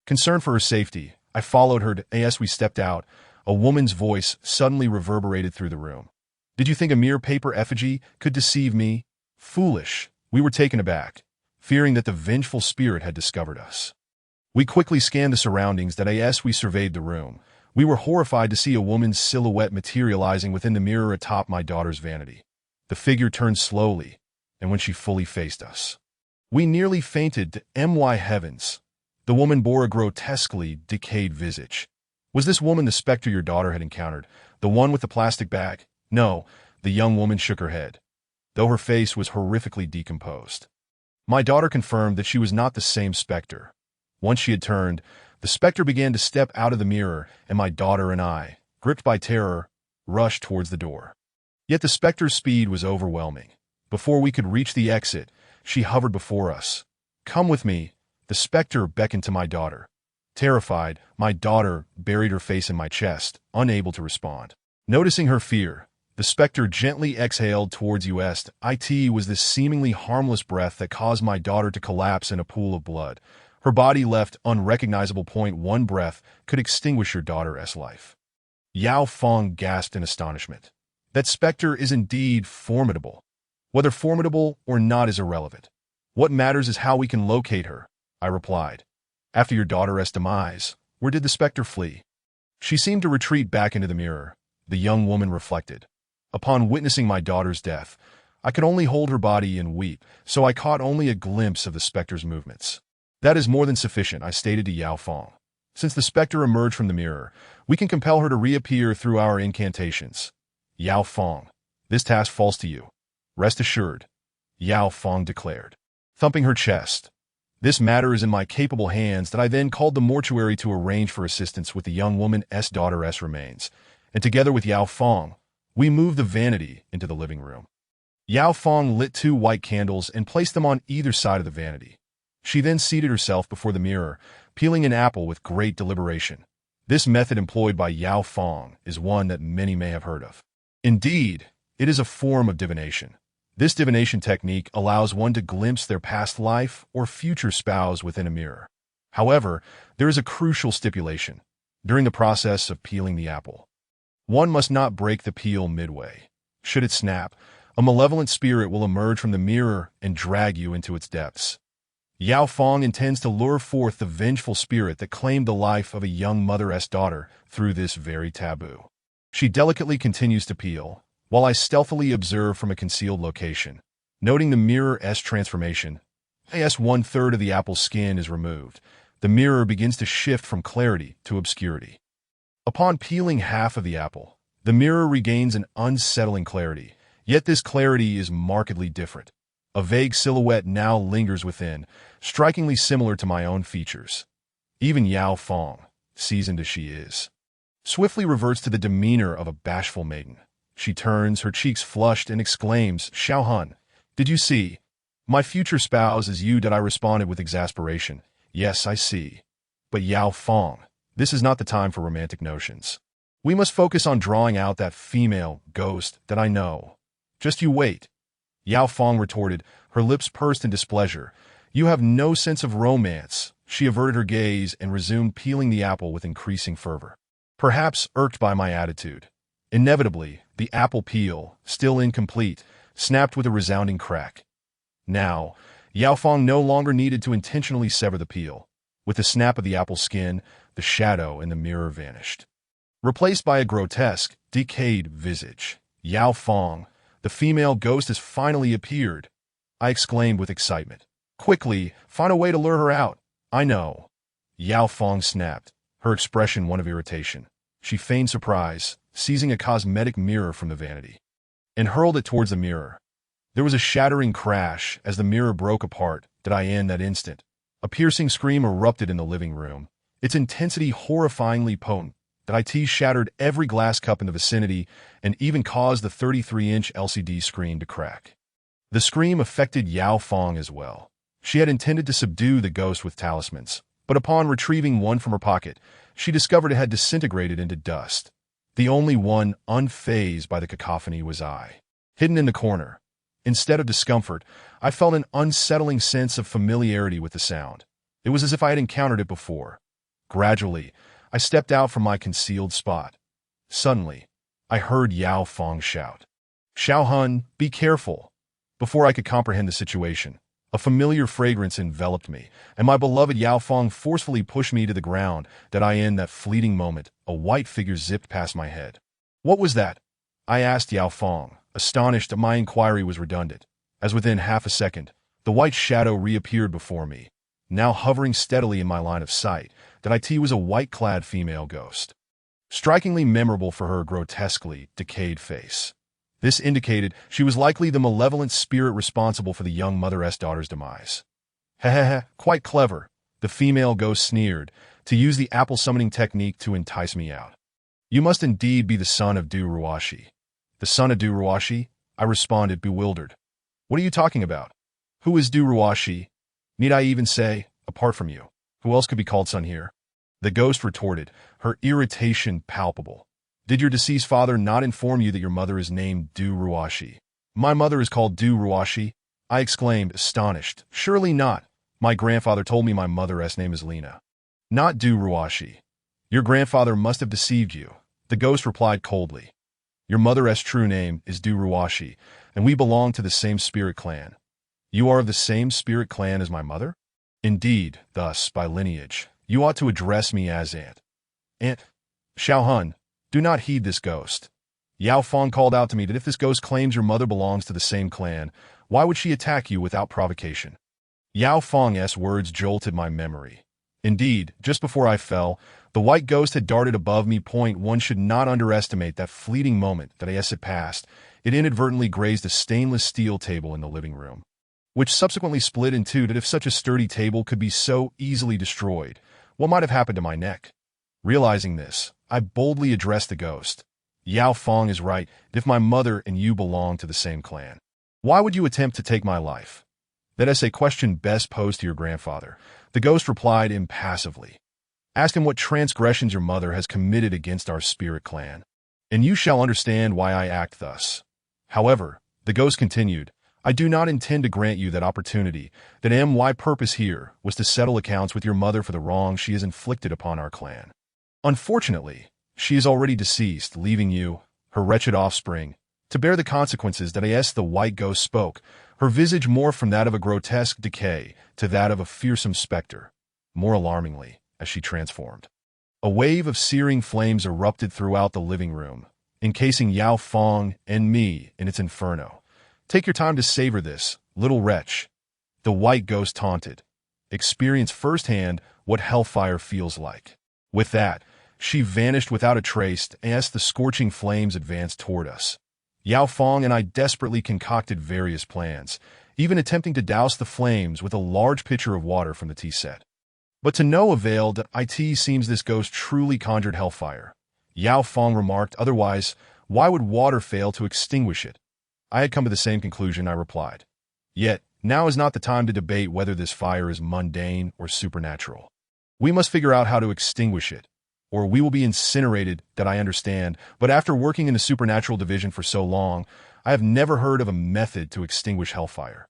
Concerned for her safety, I followed her. As we stepped out, a woman's voice suddenly reverberated through the room. Did you think a mere paper effigy could deceive me? Foolish. We were taken aback, fearing that the vengeful spirit had discovered us. We quickly scanned the surroundings. As we surveyed the room, we were horrified to see a woman's silhouette materializing within the mirror atop my daughter's vanity. The figure turned slowly, and when she fully faced us, we nearly fainted. My heavens! The woman bore a grotesquely decayed visage. Was this woman the specter your daughter had encountered, the one with the plastic bag? No, the young woman shook her head, though her face was horrifically decomposed. My daughter confirmed that she was not the same specter. Once she had turned, the specter began to step out of the mirror, and my daughter and I, gripped by terror, rushed towards the door. Yet the specter's speed was overwhelming. Before we could reach the exit, she hovered before us. Come with me, the specter beckoned to my daughter. Terrified, my daughter buried her face in my chest, unable to respond. Noticing her fear, the specter gently exhaled towards us. It was this seemingly harmless breath that caused my daughter to collapse in a pool of blood. Her body left unrecognizable. One breath could extinguish your daughter's life. Yao Fong gasped in astonishment. That specter is indeed formidable. Whether formidable or not is irrelevant. What matters is how we can locate her, I replied. After your daughter's demise, where did the specter flee? She seemed to retreat back into the mirror, the young woman reflected. Upon witnessing my daughter's death, I could only hold her body and weep, so I caught only a glimpse of the specter's movements. That is more than sufficient, I stated to Yao Fong. Since the specter emerged from the mirror, we can compel her to reappear through our incantations. Yao Fong, this task falls to you. Rest assured, Yao Fong declared, thumping her chest. This matter is in my capable hands. That I then called the mortuary to arrange for assistance with the young woman's daughter's remains, and together with Yao Fong, we moved the vanity into the living room. Yao Fong lit 2 white candles and placed them on either side of the vanity. She then seated herself before the mirror, peeling an apple with great deliberation. This method employed by Yao Fong is one that many may have heard of. Indeed, it is a form of divination. This divination technique allows one to glimpse their past life or future spouse within a mirror. However, there is a crucial stipulation. During the process of peeling the apple, one must not break the peel midway. Should it snap, a malevolent spirit will emerge from the mirror and drag you into its depths. Yao Fong intends to lure forth the vengeful spirit that claimed the life of a young mother's daughter through this very taboo. She delicately continues to peel, while I stealthily observe from a concealed location. Noting the mirror's transformation, as 1/3 of the apple's skin is removed, the mirror begins to shift from clarity to obscurity. Upon peeling half of the apple, the mirror regains an unsettling clarity, yet this clarity is markedly different. A vague silhouette now lingers within, strikingly similar to my own features. Even Yao Fong, seasoned as she is, swiftly reverts to the demeanor of a bashful maiden. She turns, her cheeks flushed, and exclaims, Xiaohun, did you see? My future spouse is you. I responded with exasperation. Yes, I see. But Yao Fong, this is not the time for romantic notions. We must focus on drawing out that female ghost that I know. Just you wait. Yao Fong retorted, her lips pursed in displeasure. You have no sense of romance. She averted her gaze and resumed peeling the apple with increasing fervor. Perhaps irked by my attitude. Inevitably, the apple peel, still incomplete, snapped with a resounding crack. Now, Yao Fong no longer needed to intentionally sever the peel. With the snap of the apple skin, the shadow in the mirror vanished. Replaced by a grotesque, decayed visage. Yao Fong, the female ghost has finally appeared, I exclaimed with excitement. Quickly, find a way to lure her out. I know. Yao Fong snapped, her expression one of irritation. She feigned surprise, seizing a cosmetic mirror from the vanity, and hurled it towards the mirror. There was a shattering crash as the mirror broke apart. Did I in that instant? A piercing scream erupted in the living room, its intensity horrifyingly potent. That IT shattered every glass cup in the vicinity and even caused the 33-inch LCD screen to crack. The scream affected Yao Fong as well. She had intended to subdue the ghost with talismans, but upon retrieving one from her pocket, she discovered it had disintegrated into dust. The only one unfazed by the cacophony was I, hidden in the corner. Instead of discomfort, I felt an unsettling sense of familiarity with the sound. It was as if I had encountered it before. Gradually, I stepped out from my concealed spot. Suddenly, I heard Yao Fong shout, "Xiao Hun, be careful!" Before I could comprehend the situation, a familiar fragrance enveloped me, and my beloved Yao Fong forcefully pushed me to the ground. That I in that fleeting moment, a white figure zipped past my head. What was that? I asked Yao Fong, astonished that my inquiry was redundant, as within half a second, the white shadow reappeared before me, now hovering steadily in my line of sight. That IT was a white-clad female ghost, strikingly memorable for her grotesquely decayed face. This indicated she was likely the malevolent spirit responsible for the young mother's daughter's demise. Hehehe, quite clever, the female ghost sneered, to use the apple summoning technique to entice me out. You must indeed be the son of Du Ruashi. The son of Du Ruashi? I responded, bewildered. What are you talking about? Who is Du Ruashi? Need I even say, apart from you? Who else could be called son here? The ghost retorted, her irritation palpable. Did your deceased father not inform you that your mother is named Du Ruashi? My mother is called Du Ruashi, I exclaimed, astonished. Surely not. My grandfather told me my mother's name is Lena. Not Du Ruashi. Your grandfather must have deceived you, the ghost replied coldly. Your mother's true name is Du Ruashi, and we belong to the same spirit clan. You are of the same spirit clan as my mother? Indeed, thus, by lineage, you ought to address me as Aunt. Xiao Hun, do not heed this ghost. Yao Fong called out to me that if this ghost claims your mother belongs to the same clan, why would she attack you without provocation? Yao Fong's words jolted my memory. Indeed, just before I fell, the white ghost had darted above me. One should not underestimate that fleeting moment that as it passed, it inadvertently grazed a stainless steel table in the living room, which subsequently split in two. That if such a sturdy table could be so easily destroyed, what might have happened to my neck? Realizing this, I boldly addressed the ghost. Yao Fong is right. If my mother and you belong to the same clan, why would you attempt to take my life? That is a question best posed to your grandfather, the ghost replied impassively. Ask him what transgressions your mother has committed against our spirit clan, and you shall understand why I act thus. However, the ghost continued, I do not intend to grant you that opportunity. That my purpose here was to settle accounts with your mother for the wrong she has inflicted upon our clan. Unfortunately, she is already deceased, leaving you, her wretched offspring, to bear the consequences. That as the white ghost spoke, her visage morphed from that of a grotesque decay to that of a fearsome specter. More alarmingly, as she transformed, a wave of searing flames erupted throughout the living room, encasing Yao Fong and me in its inferno. Take your time to savor this, little wretch, the white ghost taunted. Experience firsthand what hellfire feels like. With that, she vanished without a trace as the scorching flames advanced toward us. Yao Fong and I desperately concocted various plans, even attempting to douse the flames with a large pitcher of water from the tea set. But to no avail. It seems this ghost truly conjured hellfire. Yao Fong remarked, otherwise, why would water fail to extinguish it? I had come to the same conclusion, I replied. Yet, now is not the time to debate whether this fire is mundane or supernatural. We must figure out how to extinguish it. or we will be incinerated, that I understand, but after working in the supernatural division for so long, I have never heard of a method to extinguish hellfire.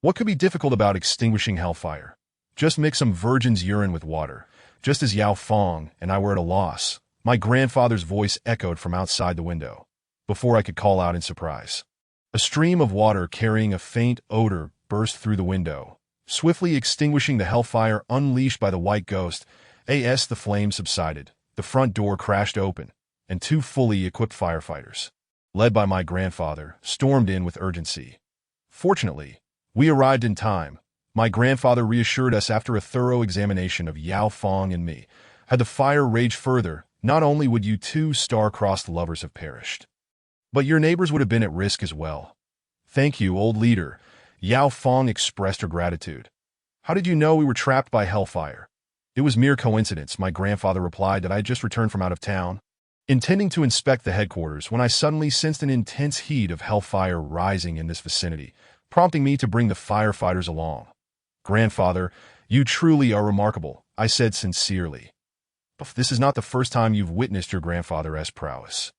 What could be difficult about extinguishing hellfire? Just mix some virgin's urine with water. Just as Yao Fong and I were at a loss, my grandfather's voice echoed from outside the window, before I could call out in surprise. A stream of water carrying a faint odor burst through the window, swiftly extinguishing the hellfire unleashed by the white ghost. As the flames subsided, the front door crashed open, and two fully equipped firefighters, led by my grandfather, stormed in with urgency. Fortunately, we arrived in time. My grandfather reassured us after a thorough examination of Yao Fong and me. Had the fire raged further, not only would you two star-crossed lovers have perished, but your neighbors would have been at risk as well. Thank you, old leader. Yao Fong expressed her gratitude. How did you know we were trapped by hellfire? It was mere coincidence, my grandfather replied, that I had just returned from out of town, intending to inspect the headquarters, when I suddenly sensed an intense heat of hellfire rising in this vicinity, prompting me to bring the firefighters along. Grandfather, you truly are remarkable, I said sincerely. This is not the first time you've witnessed your grandfather's prowess.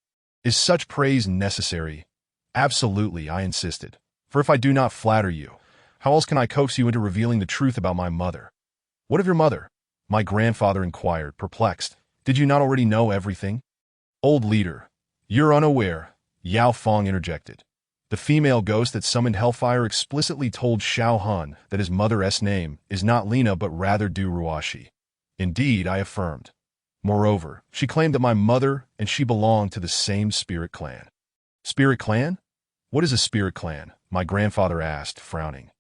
Is such praise necessary? Absolutely, I insisted. For if I do not flatter you, how else can I coax you into revealing the truth about my mother? What of your mother? My grandfather inquired, perplexed. Did you not already know everything? Old leader, you're unaware, Yao Fong interjected. The female ghost that summoned hellfire explicitly told Xiao Han that his mother's name is not Lina but rather Du Ruashi. Indeed, I affirmed. Moreover, she claimed that my mother and she belonged to the same spirit clan. Spirit clan? What is a spirit clan? My grandfather asked, frowning.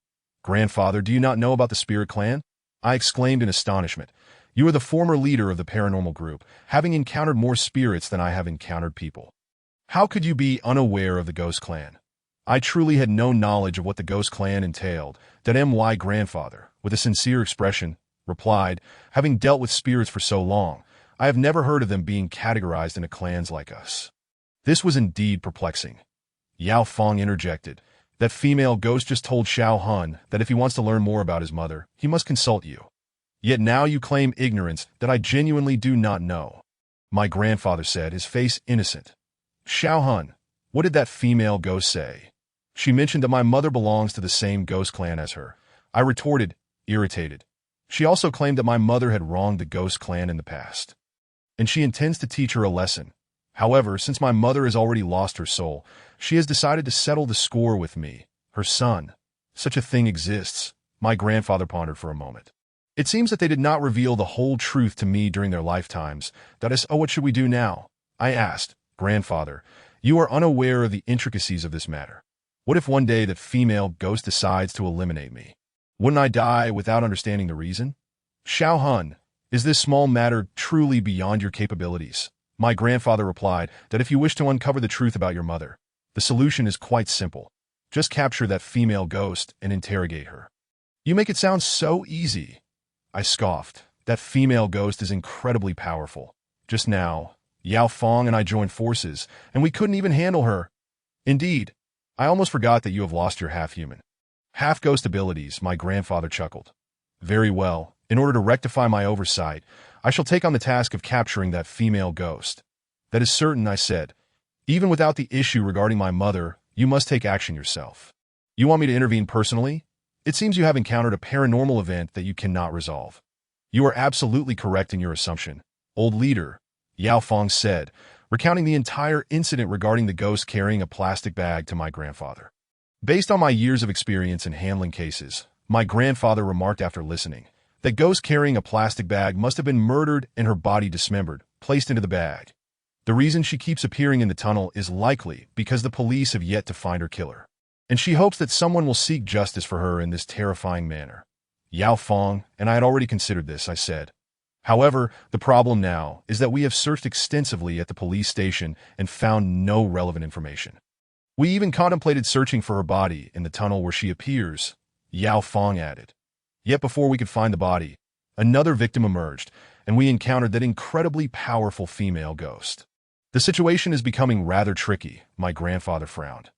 Grandfather, do you not know about the spirit clan? I exclaimed in astonishment. You are the former leader of the paranormal group, having encountered more spirits than I have encountered people. How could you be unaware of the ghost clan? I truly had no knowledge of what the ghost clan entailed, that my grandfather, with a sincere expression, replied, having dealt with spirits for so long, I have never heard of them being categorized into clans like us. This was indeed perplexing. Yao Fong interjected. That female ghost just told Xiao Han that if he wants to learn more about his mother, he must consult you. Yet now you claim ignorance that I genuinely do not know. My grandfather said, his face innocent. Xiao Han, what did that female ghost say? She mentioned that my mother belongs to the same ghost clan as her. I retorted, irritated. She also claimed that my mother had wronged the ghost clan in the past, and she intends to teach her a lesson. However, since my mother has already lost her soul, she has decided to settle the score with me, her son. Such a thing exists. My grandfather pondered for a moment. It seems that they did not reveal the whole truth to me during their lifetimes. That is, what should we do now? I asked. Grandfather, you are unaware of the intricacies of this matter. What if one day that female ghost decides to eliminate me? Wouldn't I die without understanding the reason? Xiao Han, is this small matter truly beyond your capabilities? My grandfather replied that if you wish to uncover the truth about your mother, the solution is quite simple. Just capture that female ghost and interrogate her. You make it sound so easy. I scoffed. That female ghost is incredibly powerful. Just now, Yao Fong and I joined forces, and we couldn't even handle her. Indeed, I almost forgot that you have lost your half-human, half-ghost abilities, my grandfather chuckled. Very well. In order to rectify my oversight, I shall take on the task of capturing that female ghost. That is certain, I said. Even without the issue regarding my mother, you must take action yourself. You want me to intervene personally? It seems you have encountered a paranormal event that you cannot resolve. You are absolutely correct in your assumption, old leader, Yao Fong said, recounting the entire incident regarding the ghost carrying a plastic bag to my grandfather. Based on my years of experience in handling cases, my grandfather remarked after listening, that ghost carrying a plastic bag must have been murdered and her body dismembered, placed into the bag. The reason she keeps appearing in the tunnel is likely because the police have yet to find her killer, and she hopes that someone will seek justice for her in this terrifying manner. Yao Fong, and I had already considered this, I said. However, the problem now is that we have searched extensively at the police station and found no relevant information. We even contemplated searching for her body in the tunnel where she appears, Yao Fong added. Yet before we could find the body, another victim emerged, and we encountered that incredibly powerful female ghost. The situation is becoming rather tricky, my grandfather frowned.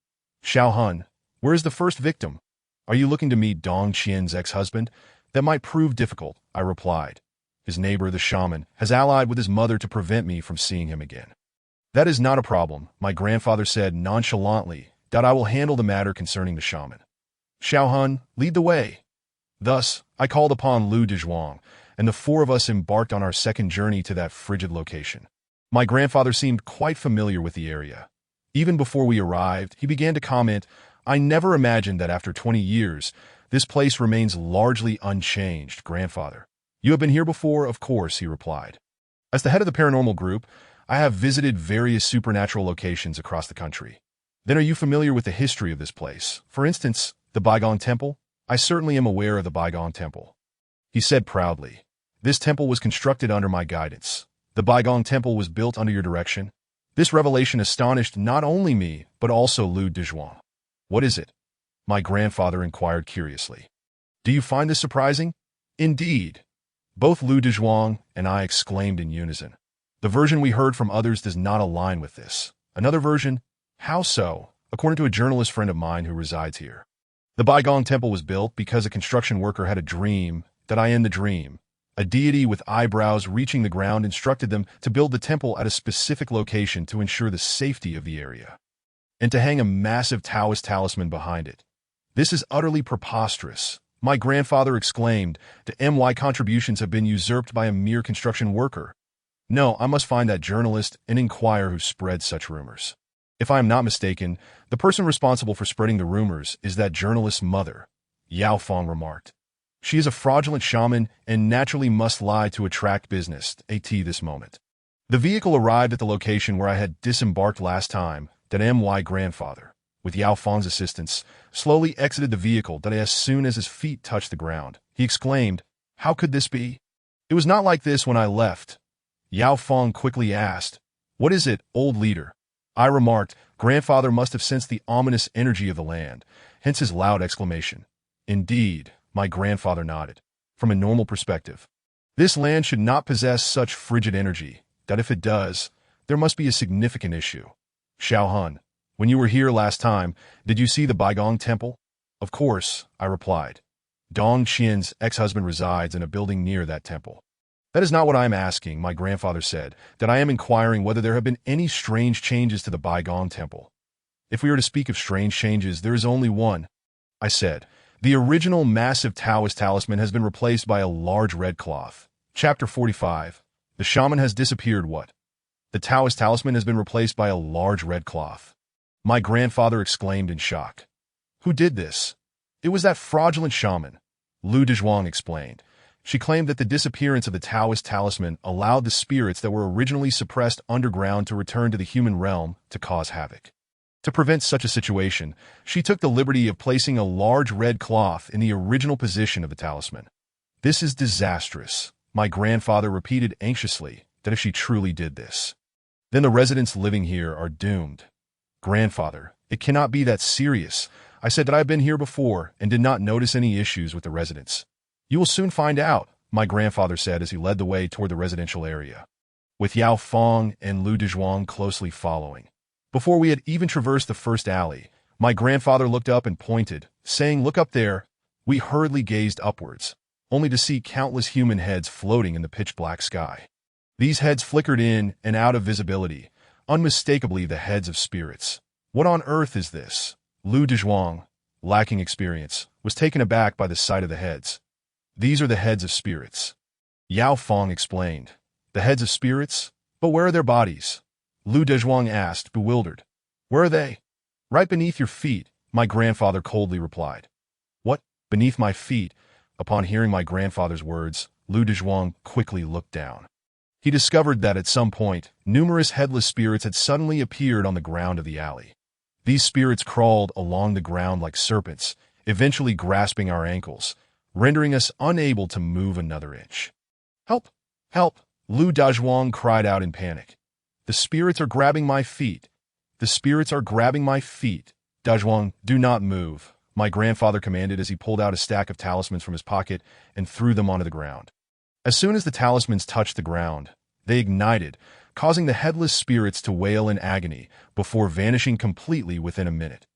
Xiao Han, where is the first victim? Are you looking to meet Dong Qian's ex-husband? That might prove difficult, I replied. his neighbor, the shaman, has allied with his mother to prevent me from seeing him again. That is not a problem, my grandfather said nonchalantly, that I will handle the matter concerning the shaman. Xiao Hun, lead the way. Thus, I called upon Lu Dezhuang, and the four of us embarked on our second journey to that frigid location. My grandfather seemed quite familiar with the area. Even before we arrived, he began to comment, I never imagined that after 20 years, this place remains largely unchanged, grandfather. You have been here before, of course, he replied. As the head of the paranormal group, I have visited various supernatural locations across the country. Then are you familiar with the history of this place? For instance, the Baigong Temple? I certainly am aware of the Baigong Temple, he said proudly. This temple was constructed under my guidance. The Baigong Temple was built under your direction. This revelation astonished not only me, but also Lu Dezhuang. What is it? My grandfather inquired curiously. Do you find this surprising? Indeed. Both Lu Dezhuang and I exclaimed in unison. The version we heard from others does not align with this. Another version? How so? According to a journalist friend of mine who resides here. The Baigong Temple was built because a construction worker had a dream that I am the dream. A deity with eyebrows reaching the ground instructed them to build the temple at a specific location to ensure the safety of the area, and to hang a massive Taoist talisman behind it. This is utterly preposterous, my grandfather exclaimed. The MY contributions have been usurped by a mere construction worker. No, I must find that journalist and inquire who spread such rumors. If I am not mistaken, the person responsible for spreading the rumors is that journalist's mother, Yao Fong remarked. She is a fraudulent shaman and naturally must lie to attract business, this moment. The vehicle arrived at the location where I had disembarked last time, that MY grandfather, with Yao Fong's assistance, slowly exited the vehicle that as soon as his feet touched the ground. He exclaimed, How could this be? It was not like this when I left. Yao Fong quickly asked, What is it, old leader? I remarked, Grandfather must have sensed the ominous energy of the land, hence his loud exclamation. Indeed, my grandfather nodded. From a normal perspective, this land should not possess such frigid energy, that if it does, there must be a significant issue. Xiao Hun, when you were here last time, did you see the Baigong Temple? Of course, I replied. Dong Qian's ex-husband resides in a building near that temple. That is not what I am asking, my grandfather said, that I am inquiring whether there have been any strange changes to the Baigong Temple. If we are to speak of strange changes, there is only one, I said. The original massive Taoist talisman has been replaced by a large red cloth. Chapter 45. The shaman has disappeared. What? The Taoist talisman has been replaced by a large red cloth. My grandfather exclaimed in shock. Who did this? It was that fraudulent shaman, Lu Dezhuang explained. She claimed that the disappearance of the Taoist talisman allowed the spirits that were originally suppressed underground to return to the human realm to cause havoc. To prevent such a situation, she took the liberty of placing a large red cloth in the original position of the talisman. This is disastrous, my grandfather repeated anxiously, that if she truly did this, then the residents living here are doomed. Grandfather, it cannot be that serious. I said that I have been here before and did not notice any issues with the residents. You will soon find out, my grandfather said as he led the way toward the residential area, with Yao Fong and Lu Dezhuang closely following. Before we had even traversed the first alley, my grandfather looked up and pointed, saying, Look up there. We hurriedly gazed upwards, only to see countless human heads floating in the pitch-black sky. These heads flickered in and out of visibility, unmistakably the heads of spirits. What on earth is this? Lu Dezhuang, lacking experience, was taken aback by the sight of the heads. These are the heads of spirits. Yao Fong explained. The heads of spirits? But where are their bodies? Lu Dezhuang asked, bewildered. Where are they? Right beneath your feet, my grandfather coldly replied. What? Beneath my feet? Upon hearing my grandfather's words, Lu Dezhuang quickly looked down. He discovered that at some point, numerous headless spirits had suddenly appeared on the ground of the alley. These spirits crawled along the ground like serpents, eventually grasping our ankles, rendering us unable to move another inch. Help! Help! Lu Dezhuang cried out in panic. The spirits are grabbing my feet. The spirits are grabbing my feet. Dezhuang, do not move, my grandfather commanded as he pulled out a stack of talismans from his pocket and threw them onto the ground. As soon as the talismans touched the ground, they ignited, causing the headless spirits to wail in agony before vanishing completely within a minute.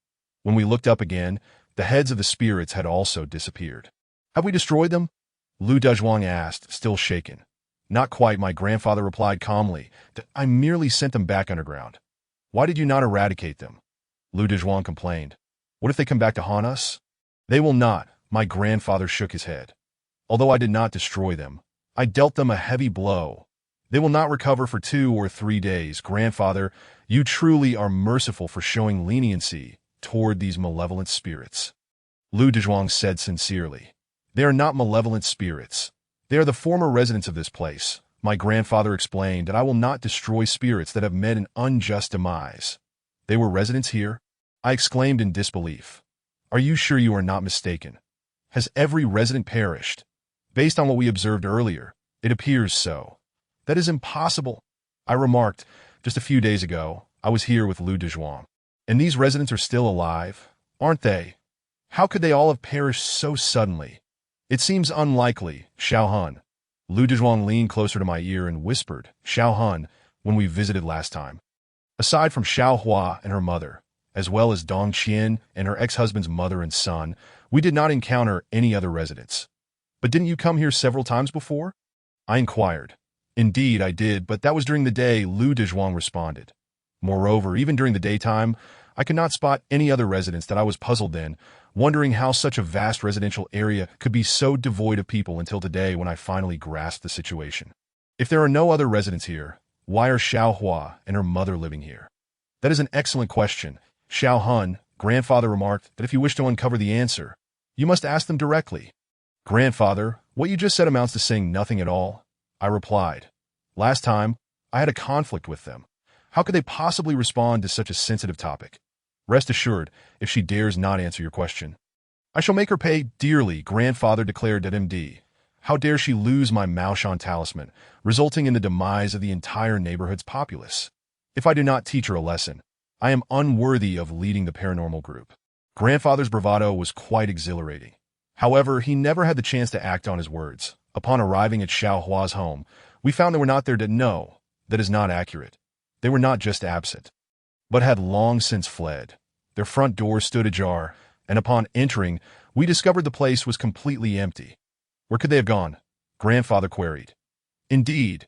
When we looked up again, the heads of the spirits had also disappeared. Have we destroyed them? Lu Dezhuang asked, still shaken. Not quite, my grandfather replied calmly. I merely sent them back underground. Why did you not eradicate them? Lu Dezhuang complained. What if they come back to haunt us? They will not, my grandfather shook his head. Although I did not destroy them, I dealt them a heavy blow. They will not recover for 2 or 3 days. Grandfather, you truly are merciful for showing leniency toward these malevolent spirits. Lu Dezhuang said sincerely. They are not malevolent spirits. They are the former residents of this place. My grandfather explained that I will not destroy spirits that have met an unjust demise. They were residents here? I exclaimed in disbelief. Are you sure you are not mistaken? Has every resident perished? Based on what we observed earlier, it appears so. That is impossible, I remarked. Just a few days ago, I was here with Lu Dezhuang. And these residents are still alive, aren't they? How could they all have perished so suddenly? It seems unlikely, Xiao Han. Lu Dezhuang leaned closer to my ear and whispered, Xiao Han, when we visited last time. Aside from Xiao Hua and her mother, as well as Dong Qian and her ex-husband's mother and son, we did not encounter any other residents. But didn't you come here several times before? I inquired. Indeed, I did, but that was during the day, Lu Dezhuang responded. Moreover, even during the daytime, I could not spot any other residents that I was puzzled then, wondering how such a vast residential area could be so devoid of people until today when I finally grasped the situation. If there are no other residents here, why are Xiao Hua and her mother living here? That is an excellent question. Xiao Han, grandfather remarked that if you wish to uncover the answer, you must ask them directly. Grandfather, what you just said amounts to saying nothing at all, I replied. Last time, I had a conflict with them. How could they possibly respond to such a sensitive topic? Rest assured, if she dares not answer your question, I shall make her pay dearly, grandfather declared at MD. How dare she lose my Maoshan talisman, resulting in the demise of the entire neighborhood's populace? If I do not teach her a lesson, I am unworthy of leading the paranormal group. Grandfather's bravado was quite exhilarating. However, he never had the chance to act on his words. Upon arriving at Xiao Hua's home, we found they were not there to know. That is not accurate. They were not just absent, but had long since fled. Their front door stood ajar, and upon entering, we discovered the place was completely empty. Where could they have gone? Grandfather queried. Indeed.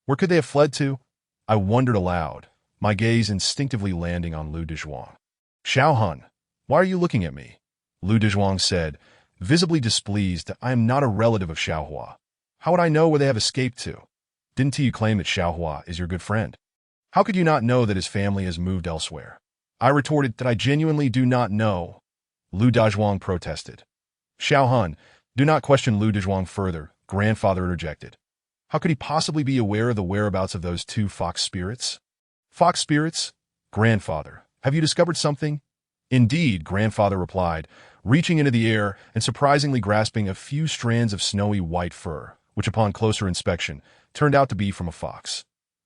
Where could they have fled to? I wondered aloud, my gaze instinctively landing on Lu Dezhuang. Xiao Han, why are you looking at me? Lu Dezhuang said, visibly displeased that I am not a relative of Xiao Hua. How would I know where they have escaped to? Didn't you claim that Xiao Hua is your good friend? How could you not know that his family has moved elsewhere? I retorted that I genuinely do not know. Lu Dezhuang protested. Xiao Han, do not question Lu Dezhuang further, grandfather interjected. How could he possibly be aware of the whereabouts of those 2 fox spirits? Fox spirits? Grandfather, have you discovered something? Indeed, grandfather replied, reaching into the air and surprisingly grasping a few strands of snowy white fur, which upon closer inspection turned out to be from a fox.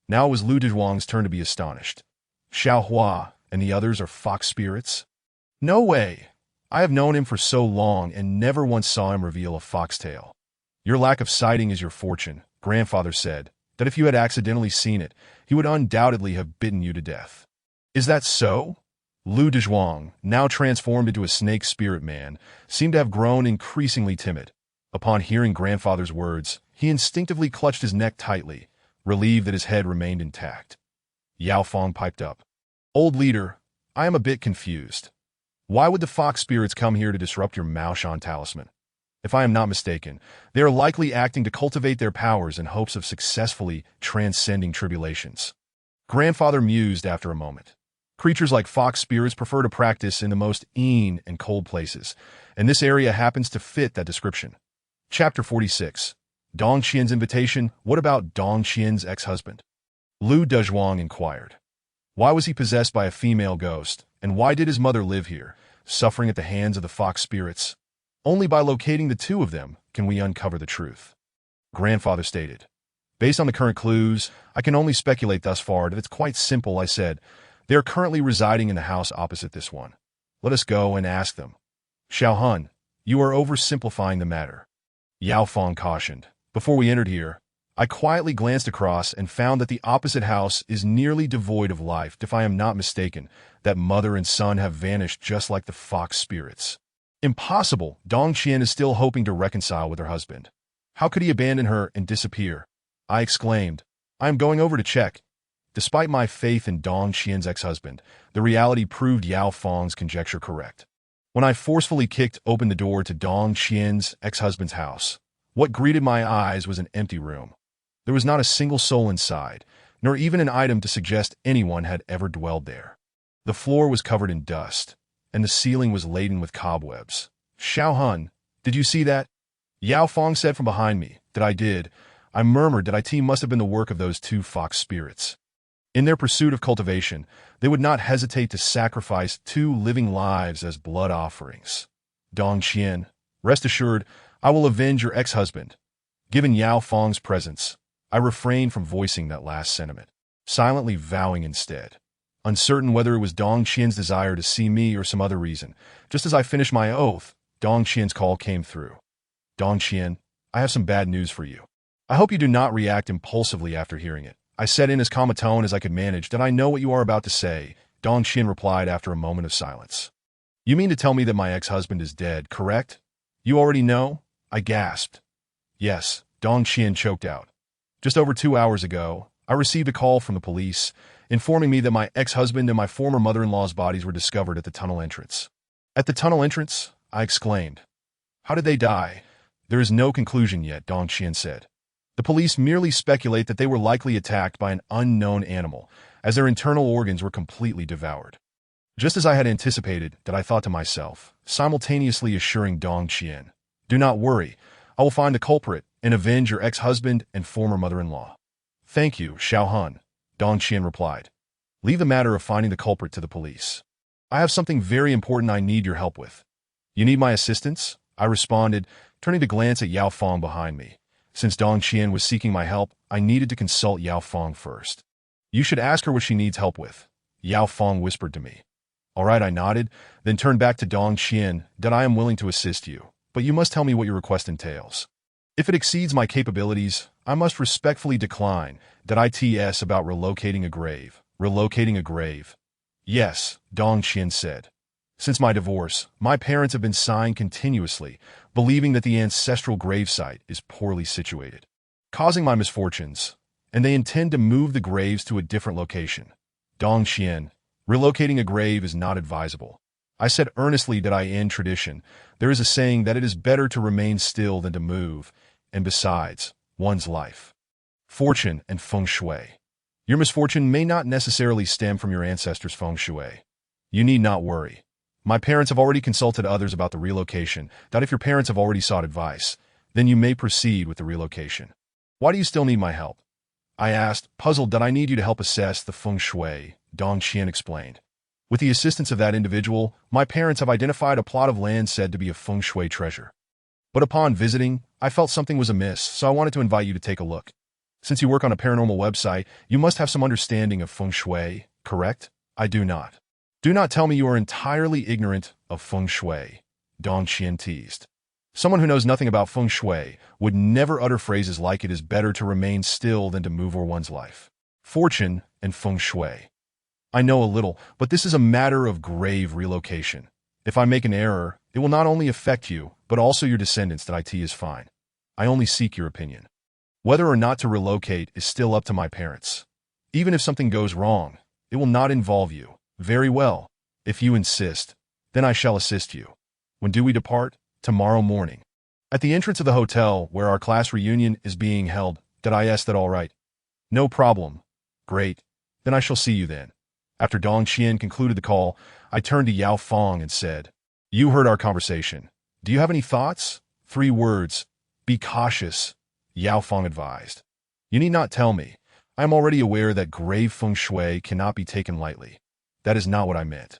Now it was Lu Dezhuang's turn to be astonished. Xiao Hua and the others are fox spirits? No way! I have known him for so long and never once saw him reveal a foxtail. Your lack of sighting is your fortune, grandfather said, that if you had accidentally seen it, he would undoubtedly have bitten you to death. Is that so? Lu Dezhuang, now transformed into a snake spirit man, seemed to have grown increasingly timid. Upon hearing grandfather's words, he instinctively clutched his neck tightly, relieved that his head remained intact. Yao Fong piped up. Old leader, I am a bit confused. Why would the fox spirits come here to disrupt your Maoshan talisman? If I am not mistaken, they are likely acting to cultivate their powers in hopes of successfully transcending tribulations. Grandfather mused after a moment. Creatures like fox spirits prefer to practice in the most mean and cold places, and this area happens to fit that description. Chapter 46. Dong Qian's invitation. What about Dong Qian's ex-husband? Lu Dezhuang inquired. Why was he possessed by a female ghost, and why did his mother live here, suffering at the hands of the fox spirits? Only by locating the 2 of them can we uncover the truth. Grandfather stated. Based on the current clues, I can only speculate thus far that it's quite simple, I said. They are currently residing in the house opposite this one. Let us go and ask them. Xiao Han, you are oversimplifying the matter. Yao Fong cautioned. Before we entered here, I quietly glanced across and found that the opposite house is nearly devoid of life. If I am not mistaken, that mother and son have vanished just like the fox spirits. Impossible! Dong Qian is still hoping to reconcile with her husband. How could he abandon her and disappear? I exclaimed. I am going over to check. Despite my faith in Dong Qian's ex-husband, the reality proved Yao Feng's conjecture correct. When I forcefully kicked open the door to Dong Qian's ex-husband's house, what greeted my eyes was an empty room. There was not a single soul inside, nor even an item to suggest anyone had ever dwelled there. The floor was covered in dust, and the ceiling was laden with cobwebs. Xiao Hun, did you see that? Yao Feng said from behind me. That I did. I murmured that IT must have been the work of those two fox spirits. In their pursuit of cultivation, they would not hesitate to sacrifice 2 living lives as blood offerings. Dong Qian, rest assured, I will avenge your ex-husband. Given Yao Feng's presence, I refrained from voicing that last sentiment, silently vowing instead. Uncertain whether it was Dong Qian's desire to see me or some other reason, just as I finished my oath, Dong Qian's call came through. Dong Qian, I have some bad news for you. I hope you do not react impulsively after hearing it. I said in as calm a tone as I could manage. That I know what you are about to say, Dong Qian replied after a moment of silence. You mean to tell me that my ex-husband is dead, correct? You already know? I gasped. Yes, Dong Qian choked out. Just over 2 hours ago, I received a call from the police, informing me that my ex-husband and my former mother-in-law's bodies were discovered at the tunnel entrance. At the tunnel entrance? I exclaimed. How did they die? There is no conclusion yet, Dong Qian said. The police merely speculate that they were likely attacked by an unknown animal, as their internal organs were completely devoured. Just as I had anticipated, that I thought to myself, simultaneously assuring Dong Qian, do not worry, I will find the culprit and avenge your ex-husband and former mother-in-law. Thank you, Xiao Han, Dong Qian replied. Leave the matter of finding the culprit to the police. I have something very important I need your help with. You need my assistance? I responded, turning to glance at Yao Feng behind me. Since Dong Qian was seeking my help, I needed to consult Yao Feng first. You should ask her what she needs help with, Yao Feng whispered to me. All right, I nodded, then turned back to Dong Qian. That I am willing to assist you, but you must tell me what your request entails. If it exceeds my capabilities, I must respectfully decline. That ITS about relocating a grave. Relocating a grave. Yes, Dong Qian said. Since my divorce, my parents have been sighing continuously, believing that the ancestral gravesite is poorly situated, causing my misfortunes, and they intend to move the graves to a different location. Dong Qian, relocating a grave is not advisable. I said earnestly that in tradition, there is a saying that it is better to remain still than to move, and besides, one's life, fortune, and feng shui. Your misfortune may not necessarily stem from your ancestors' feng shui. You need not worry. My parents have already consulted others about the relocation. That if your parents have already sought advice, then you may proceed with the relocation. Why do you still need my help? I asked, puzzled. That I need you to help assess the feng shui, Dong Qian explained. With the assistance of that individual, my parents have identified a plot of land said to be a feng shui treasure. But upon visiting, I felt something was amiss, so I wanted to invite you to take a look. Since you work on a paranormal website, you must have some understanding of feng shui, correct? I do not. Do not tell me you are entirely ignorant of feng shui, Dong Qian teased. Someone who knows nothing about feng shui would never utter phrases like it is better to remain still than to move over one's life. Fortune and feng shui. I know a little, but this is a matter of grave relocation. If I make an error, it will not only affect you, but also your descendants. That IT is fine. I only seek your opinion. Whether or not to relocate is still up to my parents. Even if something goes wrong, it will not involve you. Very well. If you insist, then I shall assist you. When do we depart? Tomorrow morning. At the entrance of the hotel where our class reunion is being held. Did I ask that all right? No problem. Great. Then I shall see you then. After Dong Qian concluded the call, I turned to Yao Feng and said, You heard our conversation. Do you have any thoughts? 3 words. Be cautious, Yao Feng advised. You need not tell me. I am already aware that grave feng shui cannot be taken lightly. That is not what I meant.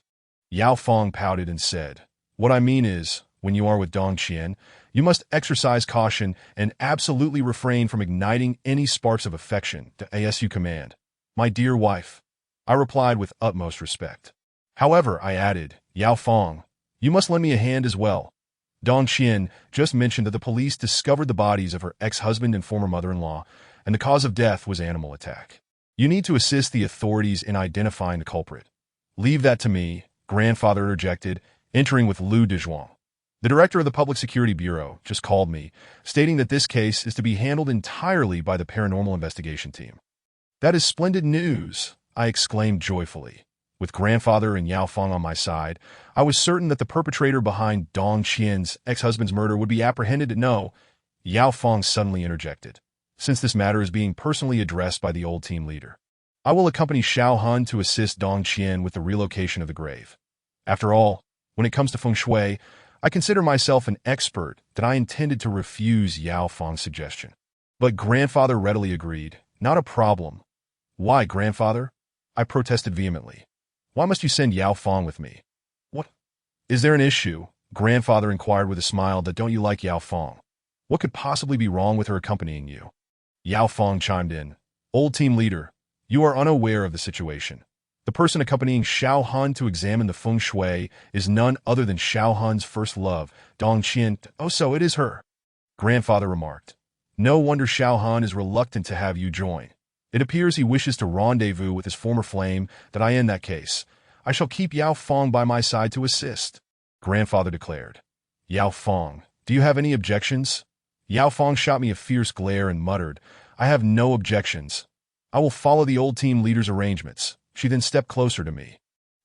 Yao Feng pouted and said, What I mean is, when you are with Dong Qian, you must exercise caution and absolutely refrain from igniting any sparks of affection to ASU command. My dear wife. I replied with utmost respect. However, I added, Yao Feng, you must lend me a hand as well. Dong Qian just mentioned that the police discovered the bodies of her ex-husband and former mother-in-law, and the cause of death was animal attack. You need to assist the authorities in identifying the culprit. Leave that to me, grandfather interjected, entering with Lu Dezhuang. The director of the Public Security Bureau just called me, stating that this case is to be handled entirely by the Paranormal Investigation Team. That is splendid news, I exclaimed joyfully. With grandfather and Yao Fong on my side, I was certain that the perpetrator behind Dong Qian's ex-husband's murder would be apprehended. No, Yao Fong suddenly interjected. Since this matter is being personally addressed by the old team leader, I will accompany Xiao Han to assist Dong Qian with the relocation of the grave. After all, when it comes to feng shui, I consider myself an expert that I intended to refuse Yao Fong's suggestion. But grandfather readily agreed. Not a problem. Why, grandfather? I protested vehemently. Why must you send Yao Fong with me? What? Is there an issue? Grandfather inquired with a smile. That don't you like Yao Fong? What could possibly be wrong with her accompanying you? Yao Fong chimed in. Old team leader, you are unaware of the situation. The person accompanying Xiao Han to examine the feng shui is none other than Xiao Han's first love, Dong Qian. Oh, so it is her, grandfather remarked. No wonder Xiao Han is reluctant to have you join. It appears he wishes to rendezvous with his former flame. That I, in that case, I shall keep Yao Fong by my side to assist, grandfather declared. Yao Fong, do you have any objections? Yao Fong shot me a fierce glare and muttered, I have no objections. I will follow the old team leader's arrangements. She then stepped closer to me,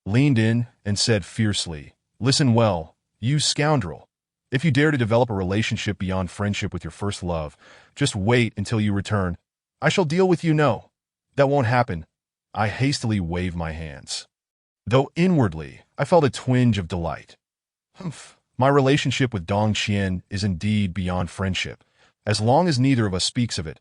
leaned in, and said fiercely, Listen well, you scoundrel. If you dare to develop a relationship beyond friendship with your first love, just wait until you return. I shall deal with you. No, that won't happen. I hastily waved my hands, though inwardly I felt a twinge of delight. Humph. My relationship with Dong Qian is indeed beyond friendship, as long as neither of us speaks of it.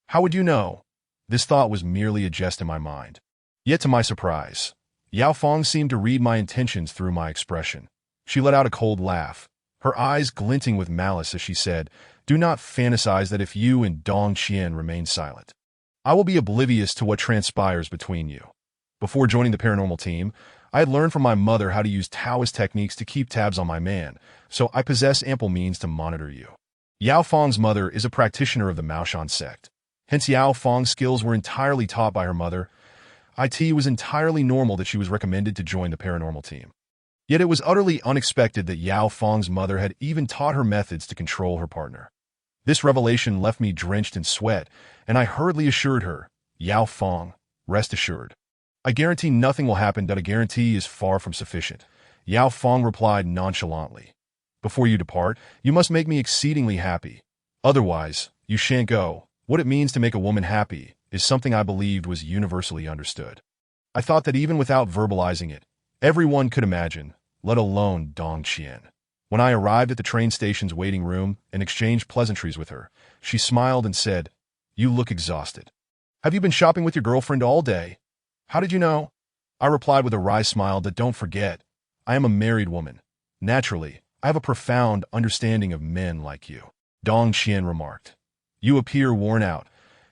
How would you know? This thought was merely a jest in my mind. Yet to my surprise, Yao Fong seemed to read my intentions through my expression. She let out a cold laugh, her eyes glinting with malice as she said, Do not fantasize that if you and Dong Qian remain silent, I will be oblivious to what transpires between you. Before joining the paranormal team, I had learned from my mother how to use Taoist techniques to keep tabs on my man, so I possess ample means to monitor you. Yao Fong's mother is a practitioner of the Maoshan sect. Hence Yao Fong's skills were entirely taught by her mother. It was entirely normal that she was recommended to join the paranormal team. Yet it was utterly unexpected that Yao Fong's mother had even taught her methods to control her partner. This revelation left me drenched in sweat, and I hurriedly assured her, Yao Fong, rest assured. I guarantee nothing will happen. That a guarantee is far from sufficient. Yao Fong replied nonchalantly. Before you depart, you must make me exceedingly happy. Otherwise, you shan't go. What it means to make a woman happy is something I believed was universally understood. I thought that even without verbalizing it, everyone could imagine, let alone Dong Qian. When I arrived at the train station's waiting room and exchanged pleasantries with her, she smiled and said, You look exhausted. Have you been shopping with your girlfriend all day? How did you know? I replied with a wry smile that don't forget, I am a married woman. Naturally, I have a profound understanding of men like you. Dong Qian remarked. You appear worn out,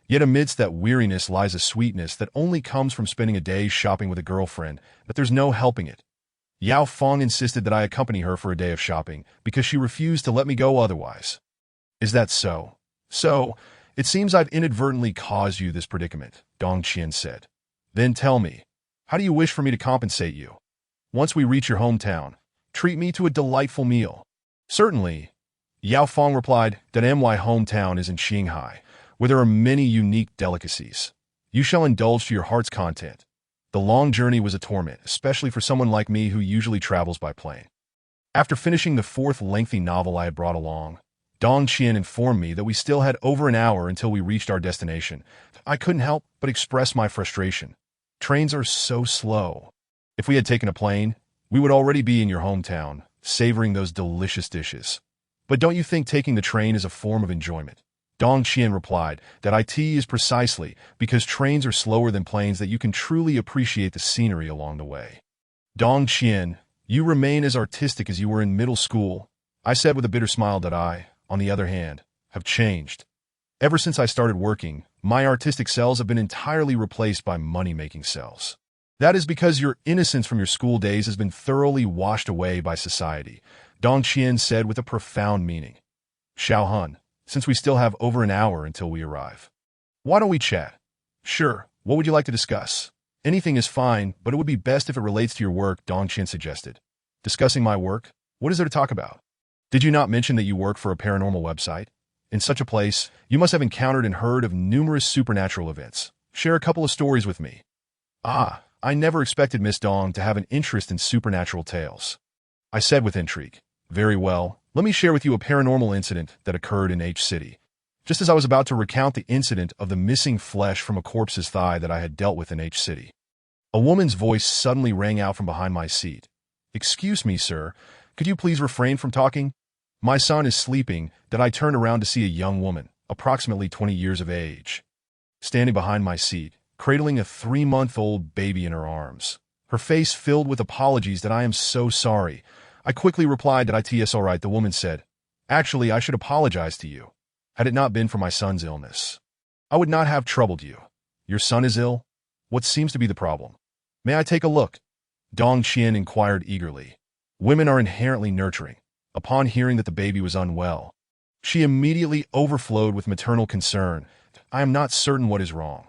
yet amidst that weariness lies a sweetness that only comes from spending a day shopping with a girlfriend, but there's no helping it. Yao Fong insisted that I accompany her for a day of shopping because she refused to let me go otherwise. Is that so? So, it seems I've inadvertently caused you this predicament, Dong Qian said. Then tell me, how do you wish for me to compensate you? Once we reach your hometown, treat me to a delightful meal. Certainly, Yao Fong replied that my hometown is in Shanghai, where there are many unique delicacies. You shall indulge to your heart's content. The long journey was a torment, especially for someone like me who usually travels by plane. After finishing the fourth lengthy novel I had brought along, Dong Qian informed me that we still had over an hour until we reached our destination. I couldn't help but express my frustration. Trains are so slow. If we had taken a plane, we would already be in your hometown, savoring those delicious dishes. But don't you think taking the train is a form of enjoyment? Dong Qian replied that it is precisely because trains are slower than planes that you can truly appreciate the scenery along the way. Dong Qian, you remain as artistic as you were in middle school. I said with a bitter smile that I, on the other hand, have changed. Ever since I started working, my artistic cells have been entirely replaced by money-making cells. That is because your innocence from your school days has been thoroughly washed away by society, Dong Qian said with a profound meaning. Xiao Han, since we still have over an hour until we arrive, why don't we chat? Sure, what would you like to discuss? Anything is fine, but it would be best if it relates to your work, Dong Qian suggested. Discussing my work? What is there to talk about? Did you not mention that you work for a paranormal website? In such a place, you must have encountered and heard of numerous supernatural events. Share a couple of stories with me. Ah, I never expected Miss Dong to have an interest in supernatural tales. I said with intrigue. Very well, let me share with you a paranormal incident that occurred in H City. Just as I was about to recount the incident of the missing flesh from a corpse's thigh that I had dealt with in H City, a woman's voice suddenly rang out from behind my seat. Excuse me, sir. Could you please refrain from talking? My son is sleeping. Then I turned around to see a young woman, approximately 20 years of age, standing behind my seat, cradling a 3-month-old baby in her arms. Her face filled with apologies that I am so sorry. I quickly replied that it's all right. The woman said, actually, I should apologize to you. Had it not been for my son's illness, I would not have troubled you. Your son is ill? What seems to be the problem? May I take a look? Dong Qian inquired eagerly. Women are inherently nurturing. Upon hearing that the baby was unwell, she immediately overflowed with maternal concern. I am not certain what is wrong.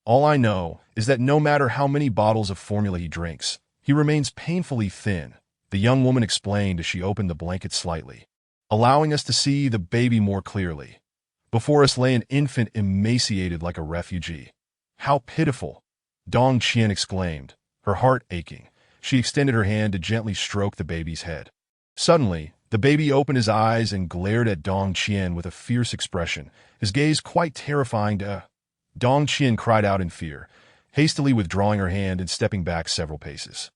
All I know is that no matter how many bottles of formula he drinks, he remains painfully thin, the young woman explained as she opened the blanket slightly, allowing us to see the baby more clearly. Before us lay an infant emaciated like a refugee. How pitiful! Dong Qian exclaimed, her heart aching. She extended her hand to gently stroke the baby's head. Suddenly, the baby opened his eyes and glared at Dong Qian with a fierce expression, his gaze quite terrifying to... Dong Qian cried out in fear, hastily withdrawing her hand and stepping back several paces.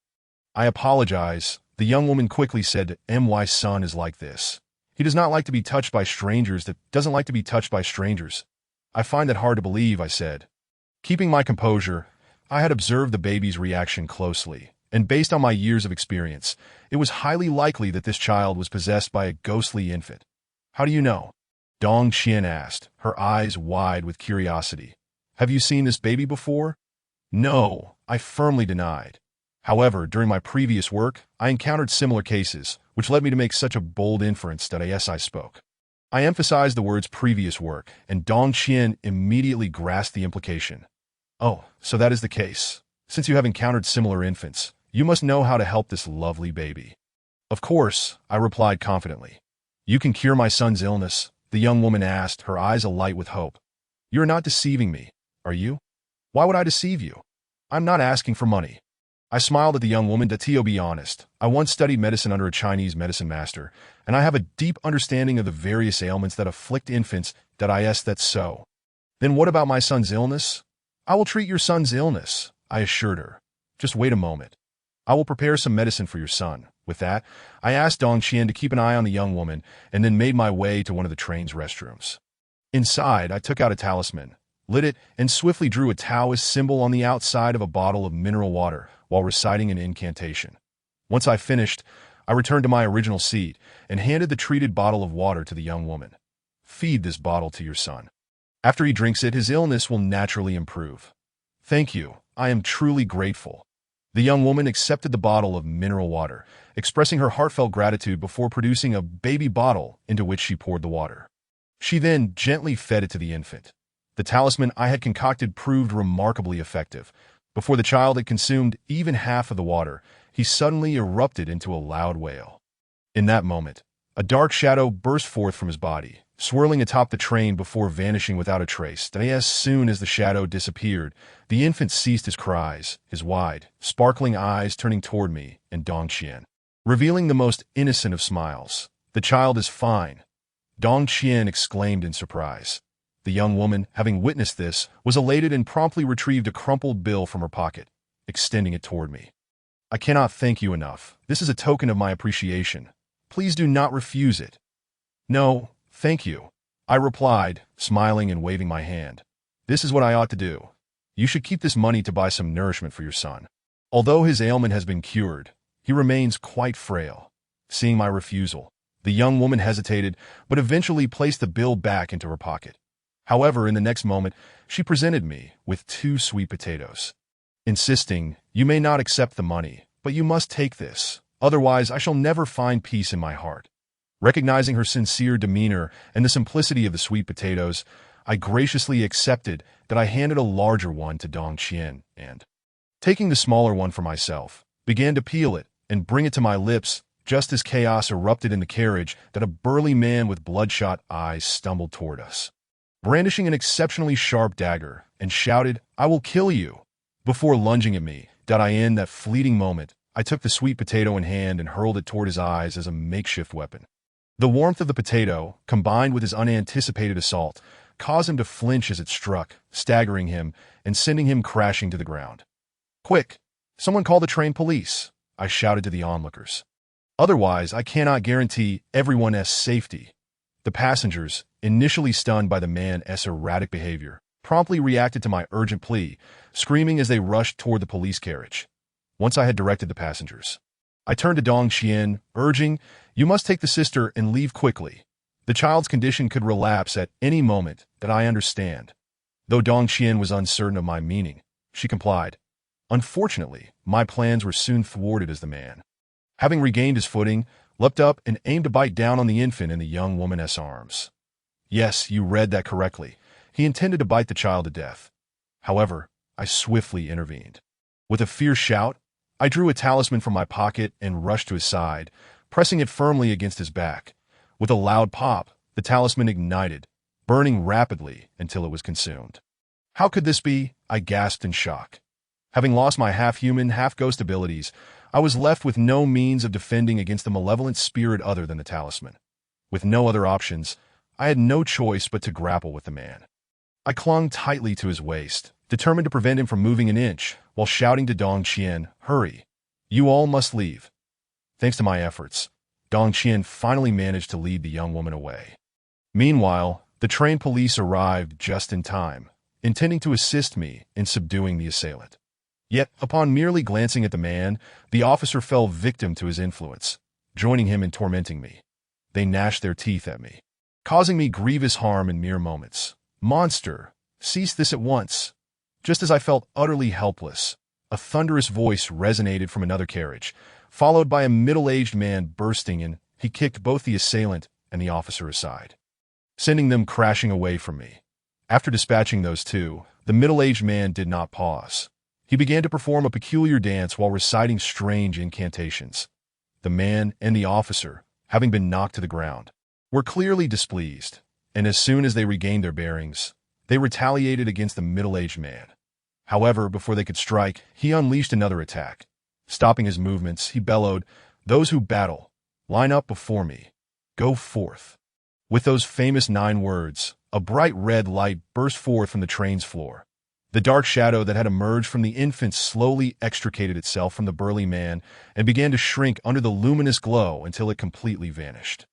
I apologize, the young woman quickly said. My son is like this. He does not like to be touched by strangers. That doesn't like to be touched by strangers. I find that hard to believe, I said. Keeping my composure, I had observed the baby's reaction closely, and based on my years of experience, it was highly likely that this child was possessed by a ghostly infant. How do you know? Dong Qian asked, her eyes wide with curiosity. Have you seen this baby before? No, I firmly denied. However, during my previous work, I encountered similar cases, which led me to make such a bold inference that I spoke. I emphasized the words previous work, and Dong Qian immediately grasped the implication. Oh, so that is the case. Since you have encountered similar infants, you must know how to help this lovely baby. Of course, I replied confidently. You can cure my son's illness, the young woman asked, her eyes alight with hope. You are not deceiving me, are you? Why would I deceive you? I'm not asking for money. I smiled at the young woman. To be honest, I once studied medicine under a Chinese medicine master, and I have a deep understanding of the various ailments that afflict infants. That's so. Then what about my son's illness? I will treat your son's illness, I assured her. Just wait a moment. I will prepare some medicine for your son. With that, I asked Dong Qian to keep an eye on the young woman and then made my way to one of the train's restrooms. Inside, I took out a talisman, lit it, and swiftly drew a Taoist symbol on the outside of a bottle of mineral water while reciting an incantation. Once I finished, I returned to my original seat and handed the treated bottle of water to the young woman. Feed this bottle to your son. After he drinks it, his illness will naturally improve. Thank you. I am truly grateful. The young woman accepted the bottle of mineral water, expressing her heartfelt gratitude before producing a baby bottle into which she poured the water. She then gently fed it to the infant. The talisman I had concocted proved remarkably effective. Before the child had consumed even half of the water, he suddenly erupted into a loud wail. In that moment, a dark shadow burst forth from his body, swirling atop the train before vanishing without a trace. As soon as the shadow disappeared, the infant ceased his cries, his wide, sparkling eyes turning toward me and Dong Qian, revealing the most innocent of smiles. The child is fine, Dong Qian exclaimed in surprise. The young woman, having witnessed this, was elated and promptly retrieved a crumpled bill from her pocket, extending it toward me. I cannot thank you enough. This is a token of my appreciation. Please do not refuse it. No, thank you, I replied, smiling and waving my hand. This is what I ought to do. You should keep this money to buy some nourishment for your son. Although his ailment has been cured, he remains quite frail. Seeing my refusal, the young woman hesitated, but eventually placed the bill back into her pocket. However, in the next moment, she presented me with 2 sweet potatoes, insisting, you may not accept the money, but you must take this. Otherwise, I shall never find peace in my heart. Recognizing her sincere demeanor and the simplicity of the sweet potatoes, I graciously accepted that. I handed a larger one to Dong Qian and, taking the smaller one for myself, began to peel it and bring it to my lips. just as chaos erupted in the carriage that a burly man with bloodshot eyes stumbled toward us, brandishing an exceptionally sharp dagger, and shouted, "I will kill you!" Before lunging at me, in that fleeting moment, I took the sweet potato in hand and hurled it toward his eyes as a makeshift weapon. The warmth of the potato, combined with his unanticipated assault, caused him to flinch as it struck, staggering him and sending him crashing to the ground. "Quick! Someone call the train police!" I shouted to the onlookers. "Otherwise, I cannot guarantee everyone's safety." The passengers, initially stunned by the man's erratic behavior, promptly reacted to my urgent plea, screaming as they rushed toward the police carriage. Once I had directed the passengers, I turned to Dong Qian, urging, "You must take the sister and leave quickly. The child's condition could relapse at any moment, that I understand." Though Dong Qian was uncertain of my meaning, she complied. Unfortunately, my plans were soon thwarted as the man, having regained his footing, leapt up and aimed to bite down on the infant in the young woman's arms. Yes, you read that correctly. He intended to bite the child to death. However, I swiftly intervened. With a fierce shout, I drew a talisman from my pocket and rushed to his side, pressing it firmly against his back. With a loud pop, the talisman ignited, burning rapidly until it was consumed. How could this be? I gasped in shock. Having lost my half-human, half-ghost abilities, I was left with no means of defending against the malevolent spirit other than the talisman. With no other options, I had no choice but to grapple with the man. I clung tightly to his waist, determined to prevent him from moving an inch, while shouting to Dong Qian, "Hurry! You all must leave." Thanks to my efforts, Dong Qian finally managed to lead the young woman away. Meanwhile, the train police arrived just in time, intending to assist me in subduing the assailant. Yet, upon merely glancing at the man, the officer fell victim to his influence, joining him in tormenting me. They gnashed their teeth at me, causing me grievous harm in mere moments. "Monster, cease this at once." Just as I felt utterly helpless, a thunderous voice resonated from another carriage, followed by a middle-aged man bursting in. He kicked both the assailant and the officer aside, sending them crashing away from me. After dispatching those two, the middle-aged man did not pause. He began to perform a peculiar dance while reciting strange incantations. The man and the officer, having been knocked to the ground, were clearly displeased, and as soon as they regained their bearings, they retaliated against the middle-aged man. However, before they could strike, he unleashed another attack. Stopping his movements, he bellowed, "Those who battle, line up before me. Go forth." With those famous 9 words, a bright red light burst forth from the train's floor. The dark shadow that had emerged from the infant slowly extricated itself from the burly man and began to shrink under the luminous glow until it completely vanished.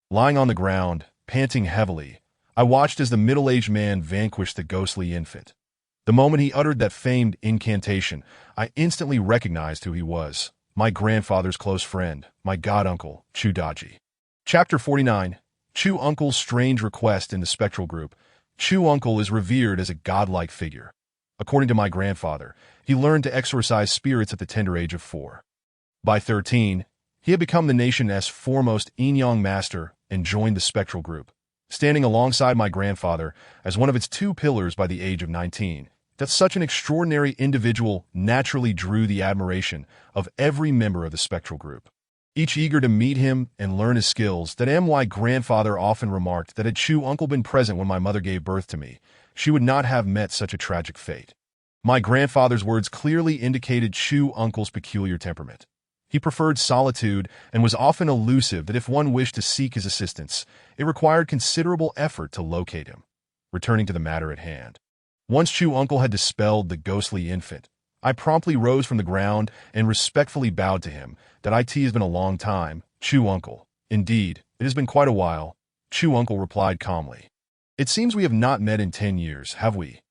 Lying on the ground, panting heavily, I watched as the middle-aged man vanquished the ghostly infant. The moment he uttered that famed incantation, I instantly recognized who he was. My grandfather's close friend, my god-uncle, Chu Daji. Chapter 49. Chu Uncle's Strange Request in the Spectral Group. Chu Uncle is revered as a godlike figure. According to my grandfather, he learned to exorcise spirits at the tender age of 4. By 13, he had become the nation's foremost Yin-Yang master and joined the Spectral Group, standing alongside my grandfather as one of its 2 pillars by the age of 19. That such an extraordinary individual naturally drew the admiration of every member of the Spectral Group, each eager to meet him and learn his skills. That my grandfather often remarked that had Chu Uncle been present when my mother gave birth to me, she would not have met such a tragic fate. My grandfather's words clearly indicated Chu Uncle's peculiar temperament. He preferred solitude and was often elusive that if one wished to seek his assistance, it required considerable effort to locate him. Returning to the matter at hand. Once Chu Uncle had dispelled the ghostly infant, I promptly rose from the ground and respectfully bowed to him. That has been a long time, Chu Uncle. Indeed, it has been quite a while, Chu Uncle replied calmly. It seems we have not met in 10 years, have we?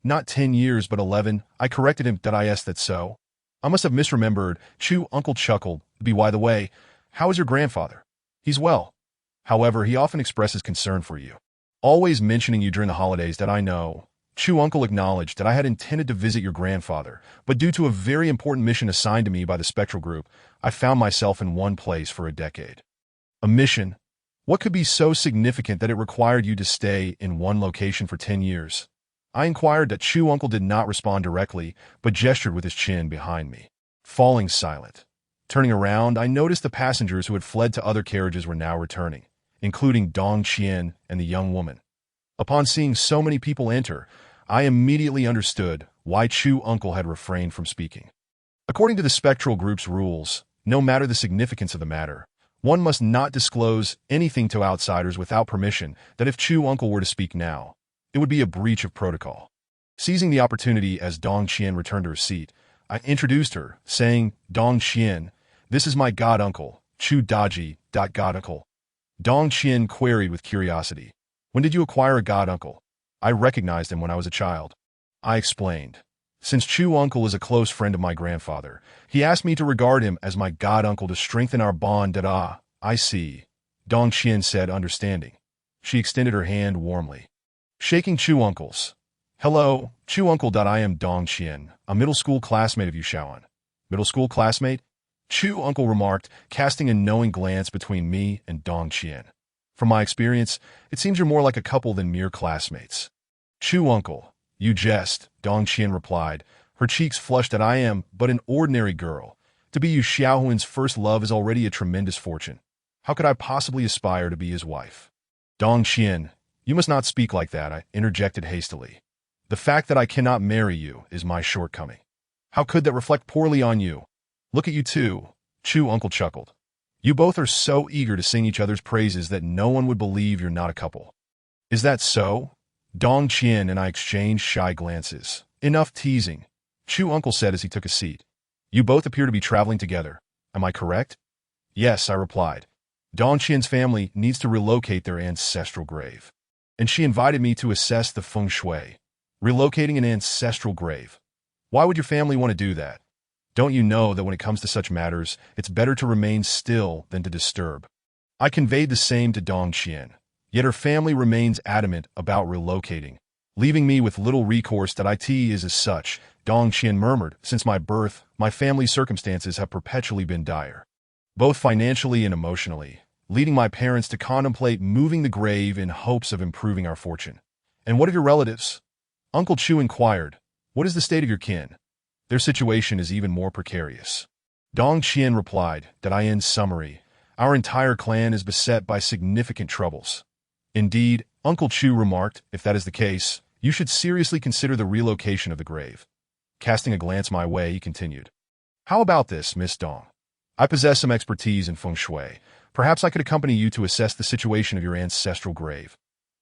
Not 10 years, but 11, I corrected him. That's so? I must have misremembered. Chu Uncle chuckled. By the way, how is your grandfather? He's well. However, he often expresses concern for you, always mentioning you during the holidays. That I know. Chu Uncle acknowledged that I had intended to visit your grandfather, but due to a very important mission assigned to me by the Spectral Group, I found myself in one place for a decade. A mission? What could be so significant that it required you to stay in one location for 10 years? I inquired. That Chu Uncle did not respond directly, but gestured with his chin behind me. Falling silent. Turning around, I noticed the passengers who had fled to other carriages were now returning, including Dong Qian and the young woman. Upon seeing so many people enter, I immediately understood why Chu uncle had refrained from speaking. According to the spectral group's rules, no matter the significance of the matter, one must not disclose anything to outsiders without permission. That if Chu uncle were to speak now, it would be a breach of protocol. Seizing the opportunity as Dong Qian returned to her seat, I introduced her, saying, "Dong Qian, this is my god uncle, Chu Daji, god uncle." Dong Qian queried with curiosity, "When did you acquire a god uncle?" "I recognized him when I was a child." I explained. "Since Chu uncle is a close friend of my grandfather, he asked me to regard him as my god uncle to strengthen our bond." I see," Dong Qian said, understanding. She extended her hand warmly, shaking Chu uncle's. "Hello, Chu uncle. I am Dong Qian, a middle school classmate of you, Shaoan." "Middle school classmate?" Chu uncle remarked, casting a knowing glance between me and Dong Qian. "From my experience, it seems you're more like a couple than mere classmates." "Chu uncle, you jest," Dong Qian replied, her cheeks flushed. "That I am but an ordinary girl. To be Yu Xiaohuan's first love is already a tremendous fortune. How could I possibly aspire to be his wife?" "Dong Qian, you must not speak like that," I interjected hastily. "The fact that I cannot marry you is my shortcoming. How could that reflect poorly on you? Look at you two," Chu uncle chuckled. "You both are so eager to sing each other's praises that no one would believe you're not a couple." "Is that so?" Dong Qian and I exchanged shy glances. "Enough teasing," Chu uncle said as he took a seat. "You both appear to be traveling together. Am I correct?" "Yes," I replied. "Dong Qian's family needs to relocate their ancestral grave, and she invited me to assess the feng shui." "Relocating an ancestral grave? Why would your family want to do that? Don't you know that when it comes to such matters, it's better to remain still than to disturb?" I conveyed the same to Dong Qian, yet her family remains adamant about relocating, leaving me with little recourse. "That it is as such," Dong Qian murmured. "Since my birth, my family's circumstances have perpetually been dire, both financially and emotionally, leading my parents to contemplate moving the grave in hopes of improving our fortune." "And what of your relatives?" Uncle Chu inquired. "What is the state of your kin?" "Their situation is even more precarious," Dong Qian replied. "That in summary, our entire clan is beset by significant troubles." "Indeed," Uncle Chu remarked, "if that is the case, you should seriously consider the relocation of the grave." Casting a glance my way, he continued, "How about this, Miss Dong? I possess some expertise in feng shui. Perhaps I could accompany you to assess the situation of your ancestral grave."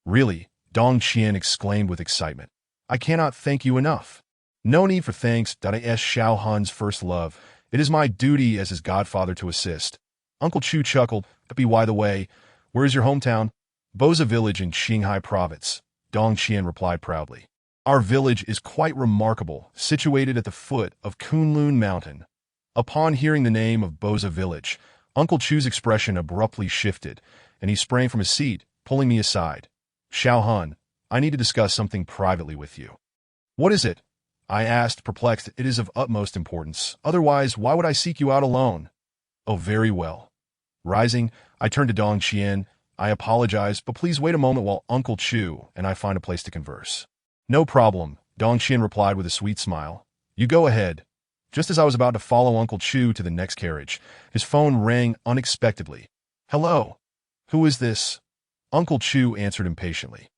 "Really?" Dong Qian exclaimed with excitement. "I cannot thank you enough." "No need for thanks. Is Xiao Han's first love. It is my duty as his godfather to assist." Uncle Chu chuckled. "By the way, where is your hometown?" "Boza village in Qinghai province," Dong Qian replied proudly. "Our village is quite remarkable, situated at the foot of Kunlun Mountain." Upon hearing the name of Boza village, Uncle Chu's expression abruptly shifted, and he sprang from his seat, pulling me aside. "Xiao Han, I need to discuss something privately with you." "What is it?" I asked, perplexed. "It is of utmost importance. Otherwise, why would I seek you out alone?" "Oh, very well." Rising, I turned to Dong Qian. "I apologize, but please wait a moment while Uncle Chu and I find a place to converse." "No problem," Dong Qian replied with a sweet smile. "You go ahead." Just as I was about to follow Uncle Chu to the next carriage, his phone rang unexpectedly. "Hello? Who is this?" Uncle Chu answered impatiently.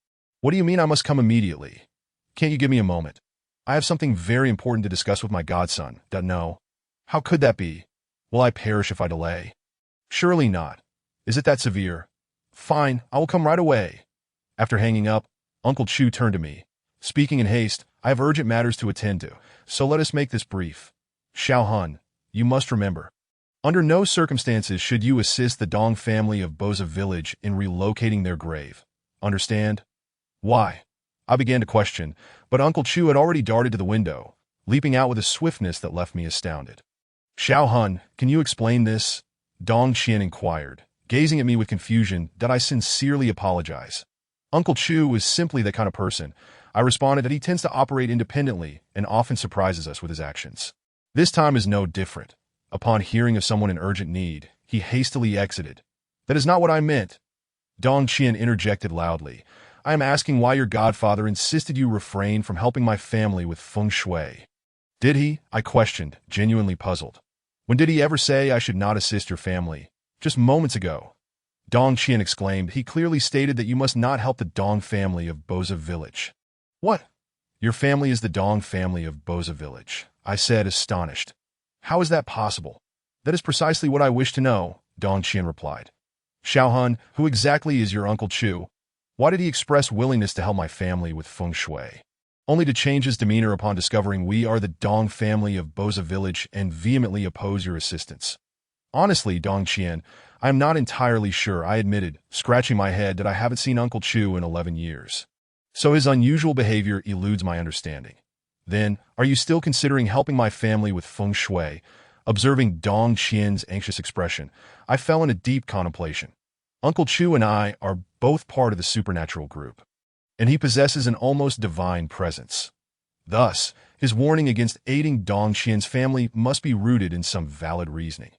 "What do you mean I must come immediately? Can't you give me a moment? I have something very important to discuss with my godson." "No. How could that be? Will I perish if I delay?" "Surely not. Is it that severe?" "Fine, I will come right away." After hanging up, Uncle Chu turned to me. Speaking in haste, "I have urgent matters to attend to, so let us make this brief. Xiao Han, you must remember, under no circumstances should you assist the Dong family of Boza village in relocating their grave. Understand?" "Why?" I began to question, but Uncle Chu had already darted to the window, leaping out with a swiftness that left me astounded. "Xiao Han, can you explain this?" Dong Qian inquired, gazing at me with confusion. "I sincerely apologize." Uncle Chu is simply that kind of person. I responded. "That he tends to operate independently and often surprises us with his actions. This time is no different. Upon hearing of someone in urgent need, he hastily exited." "That is not what I meant," Dong Qian interjected loudly. "I am asking why your godfather insisted you refrain from helping my family with feng shui." "Did he?" I questioned, genuinely puzzled. When did he ever say I should not assist your family? Just moments ago. Dong Qian exclaimed. He clearly stated that you must not help the Dong family of Boza Village. What? Your family is the Dong family of Boza Village, I said, astonished. How is that possible? That is precisely what I wish to know, Dong Qian replied. Xiaohun, who exactly is your Uncle Chu? Why did he express willingness to help my family with feng shui? Only to change his demeanor upon discovering we are the Dong family of Boza Village and vehemently oppose your assistance. Honestly, Dong Qian, I am not entirely sure, I admitted, scratching my head, that I haven't seen Uncle Chu in 11 years. So his unusual behavior eludes my understanding. Then, are you still considering helping my family with feng shui? Observing Dong Qian's anxious expression, I fell into deep contemplation. Uncle Chu and I are both part of the supernatural group, and he possesses an almost divine presence. Thus, his warning against aiding Dong Qian's family must be rooted in some valid reasoning.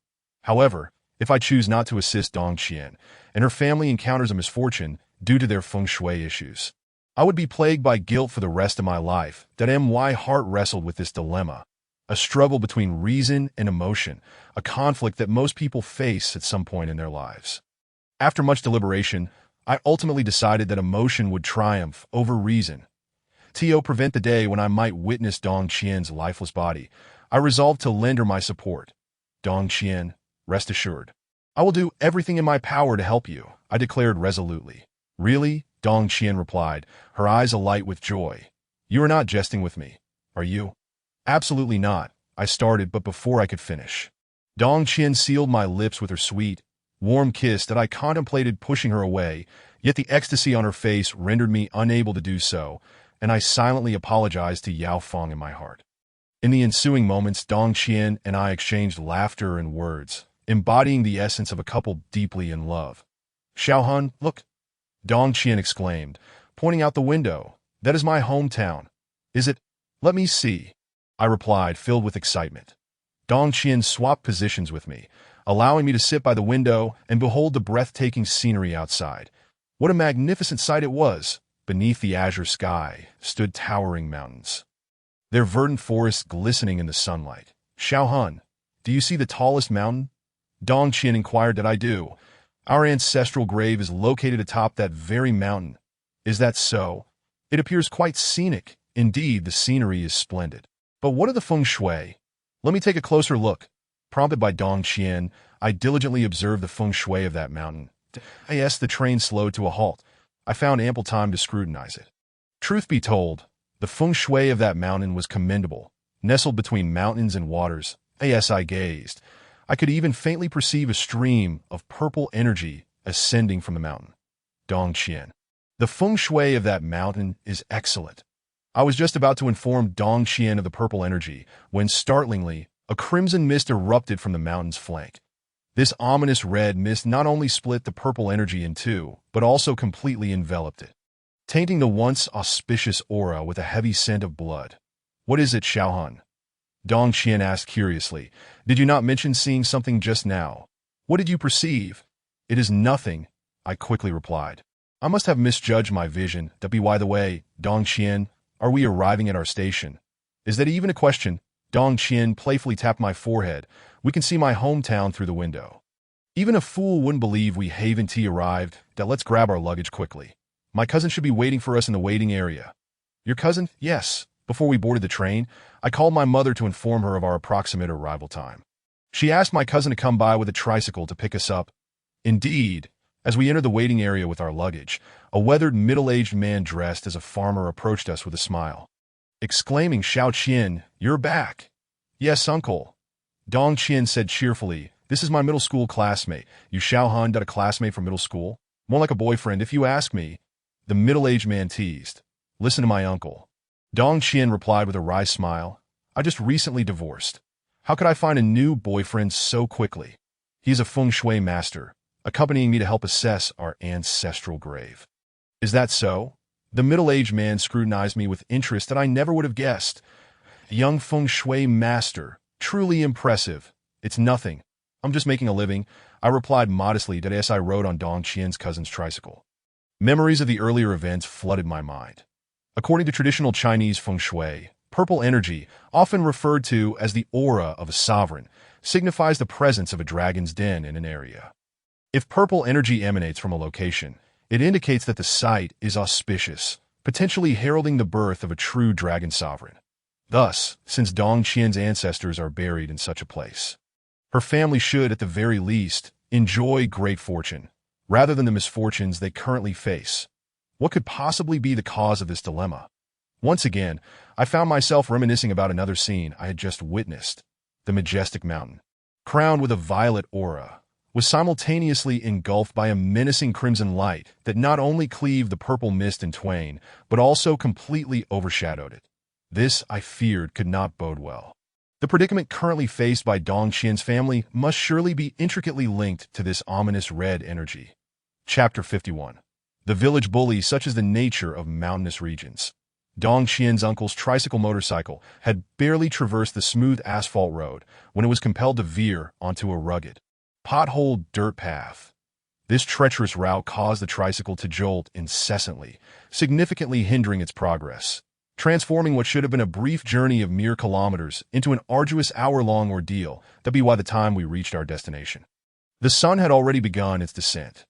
However, if I choose not to assist Dong Qian, and her family encounters a misfortune due to their feng shui issues, I would be plagued by guilt for the rest of my life. My heart wrestled with this dilemma, a struggle between reason and emotion, a conflict that most people face at some point in their lives. After much deliberation, I ultimately decided that emotion would triumph over reason. To prevent the day when I might witness Dong Qian's lifeless body, I resolved to lend her my support. Dong Qian, rest assured, I will do everything in my power to help you, I declared resolutely. Really? Dong Qian replied, her eyes alight with joy. You are not jesting with me, are you? Absolutely not, I started, but before I could finish, Dong Qian sealed my lips with her sweet, warm kiss that I contemplated pushing her away, yet the ecstasy on her face rendered me unable to do so, and I silently apologized to Yao Feng in my heart. In the ensuing moments, Dong Qian and I exchanged laughter and words, embodying the essence of a couple deeply in love. Xiaohun, look, Dong Qian exclaimed, pointing out the window. That is my hometown. Is it? Let me see, I replied, filled with excitement. Dong Qian swapped positions with me, allowing me to sit by the window and behold the breathtaking scenery outside. What a magnificent sight it was! Beneath the azure sky stood towering mountains, their verdant forests glistening in the sunlight. Xiaohun, do you see the tallest mountain? Dong Qian inquired. That I do. Our ancestral grave is located atop that very mountain. Is that so? It appears quite scenic. Indeed, the scenery is splendid. But what of the feng shui? Let me take a closer look. Prompted by Dong Qian, I diligently observed the feng shui of that mountain. As the train slowed to a halt, I found ample time to scrutinize it. Truth be told, the feng shui of that mountain was commendable. Nestled between mountains and waters, as I gazed, I could even faintly perceive a stream of purple energy ascending from the mountain. Dong Qian, the feng shui of that mountain is excellent. I was just about to inform Dong Qian of the purple energy when, startlingly, a crimson mist erupted from the mountain's flank. This ominous red mist not only split the purple energy in two, but also completely enveloped it, tainting the once auspicious aura with a heavy scent of blood. What is it, Xiaohun? Dong Qian asked curiously. Did you not mention seeing something just now? What did you perceive? It is nothing, I quickly replied. I must have misjudged my vision. By the way, Dong Qian, are we arriving at our station? Is that even a question? Dong Qian playfully tapped my forehead. We can see my hometown through the window. Even a fool wouldn't believe we haven't arrived. Let's grab our luggage quickly. My cousin should be waiting for us in the waiting area. Your cousin? Yes. Before we boarded the train, I called my mother to inform her of our approximate arrival time. She asked my cousin to come by with a tricycle to pick us up. Indeed, as we entered the waiting area with our luggage, a weathered middle-aged man dressed as a farmer approached us with a smile, exclaiming, Xiao Qian, you're back. Yes, uncle. Dong Qian said cheerfully, this is my middle school classmate. You Xiaohun, a classmate from middle school? More like a boyfriend, if you ask me. The middle-aged man teased. Listen to my uncle. Dong Qian replied with a wry smile. I just recently divorced. How could I find a new boyfriend so quickly? He's a feng shui master, accompanying me to help assess our ancestral grave. Is that so? The middle-aged man scrutinized me with interest that I never would have guessed. A young feng shui master, truly impressive. It's nothing. I'm just making a living, I replied modestly as I rode on Dong Qian's cousin's tricycle. Memories of the earlier events flooded my mind. According to traditional Chinese feng shui, purple energy, often referred to as the aura of a sovereign, signifies the presence of a dragon's den in an area. If purple energy emanates from a location, it indicates that the site is auspicious, potentially heralding the birth of a true dragon sovereign. Thus, since Dong Qian's ancestors are buried in such a place, her family should, at the very least, enjoy great fortune, rather than the misfortunes they currently face. What could possibly be the cause of this dilemma? Once again, I found myself reminiscing about another scene I had just witnessed. The majestic mountain, crowned with a violet aura, was simultaneously engulfed by a menacing crimson light that not only cleaved the purple mist in twain, but also completely overshadowed it. This, I feared, could not bode well. The predicament currently faced by Dong Qian's family must surely be intricately linked to this ominous red energy. Chapter 51. The village bully, such is the nature of mountainous regions. Dong Qian's uncle's tricycle motorcycle had barely traversed the smooth asphalt road when it was compelled to veer onto a rugged, potholed dirt path. This treacherous route caused the tricycle to jolt incessantly, significantly hindering its progress, transforming what should have been a brief journey of mere kilometers into an arduous hour-long ordeal that be by the time we reached our destination. The sun had already begun its descent.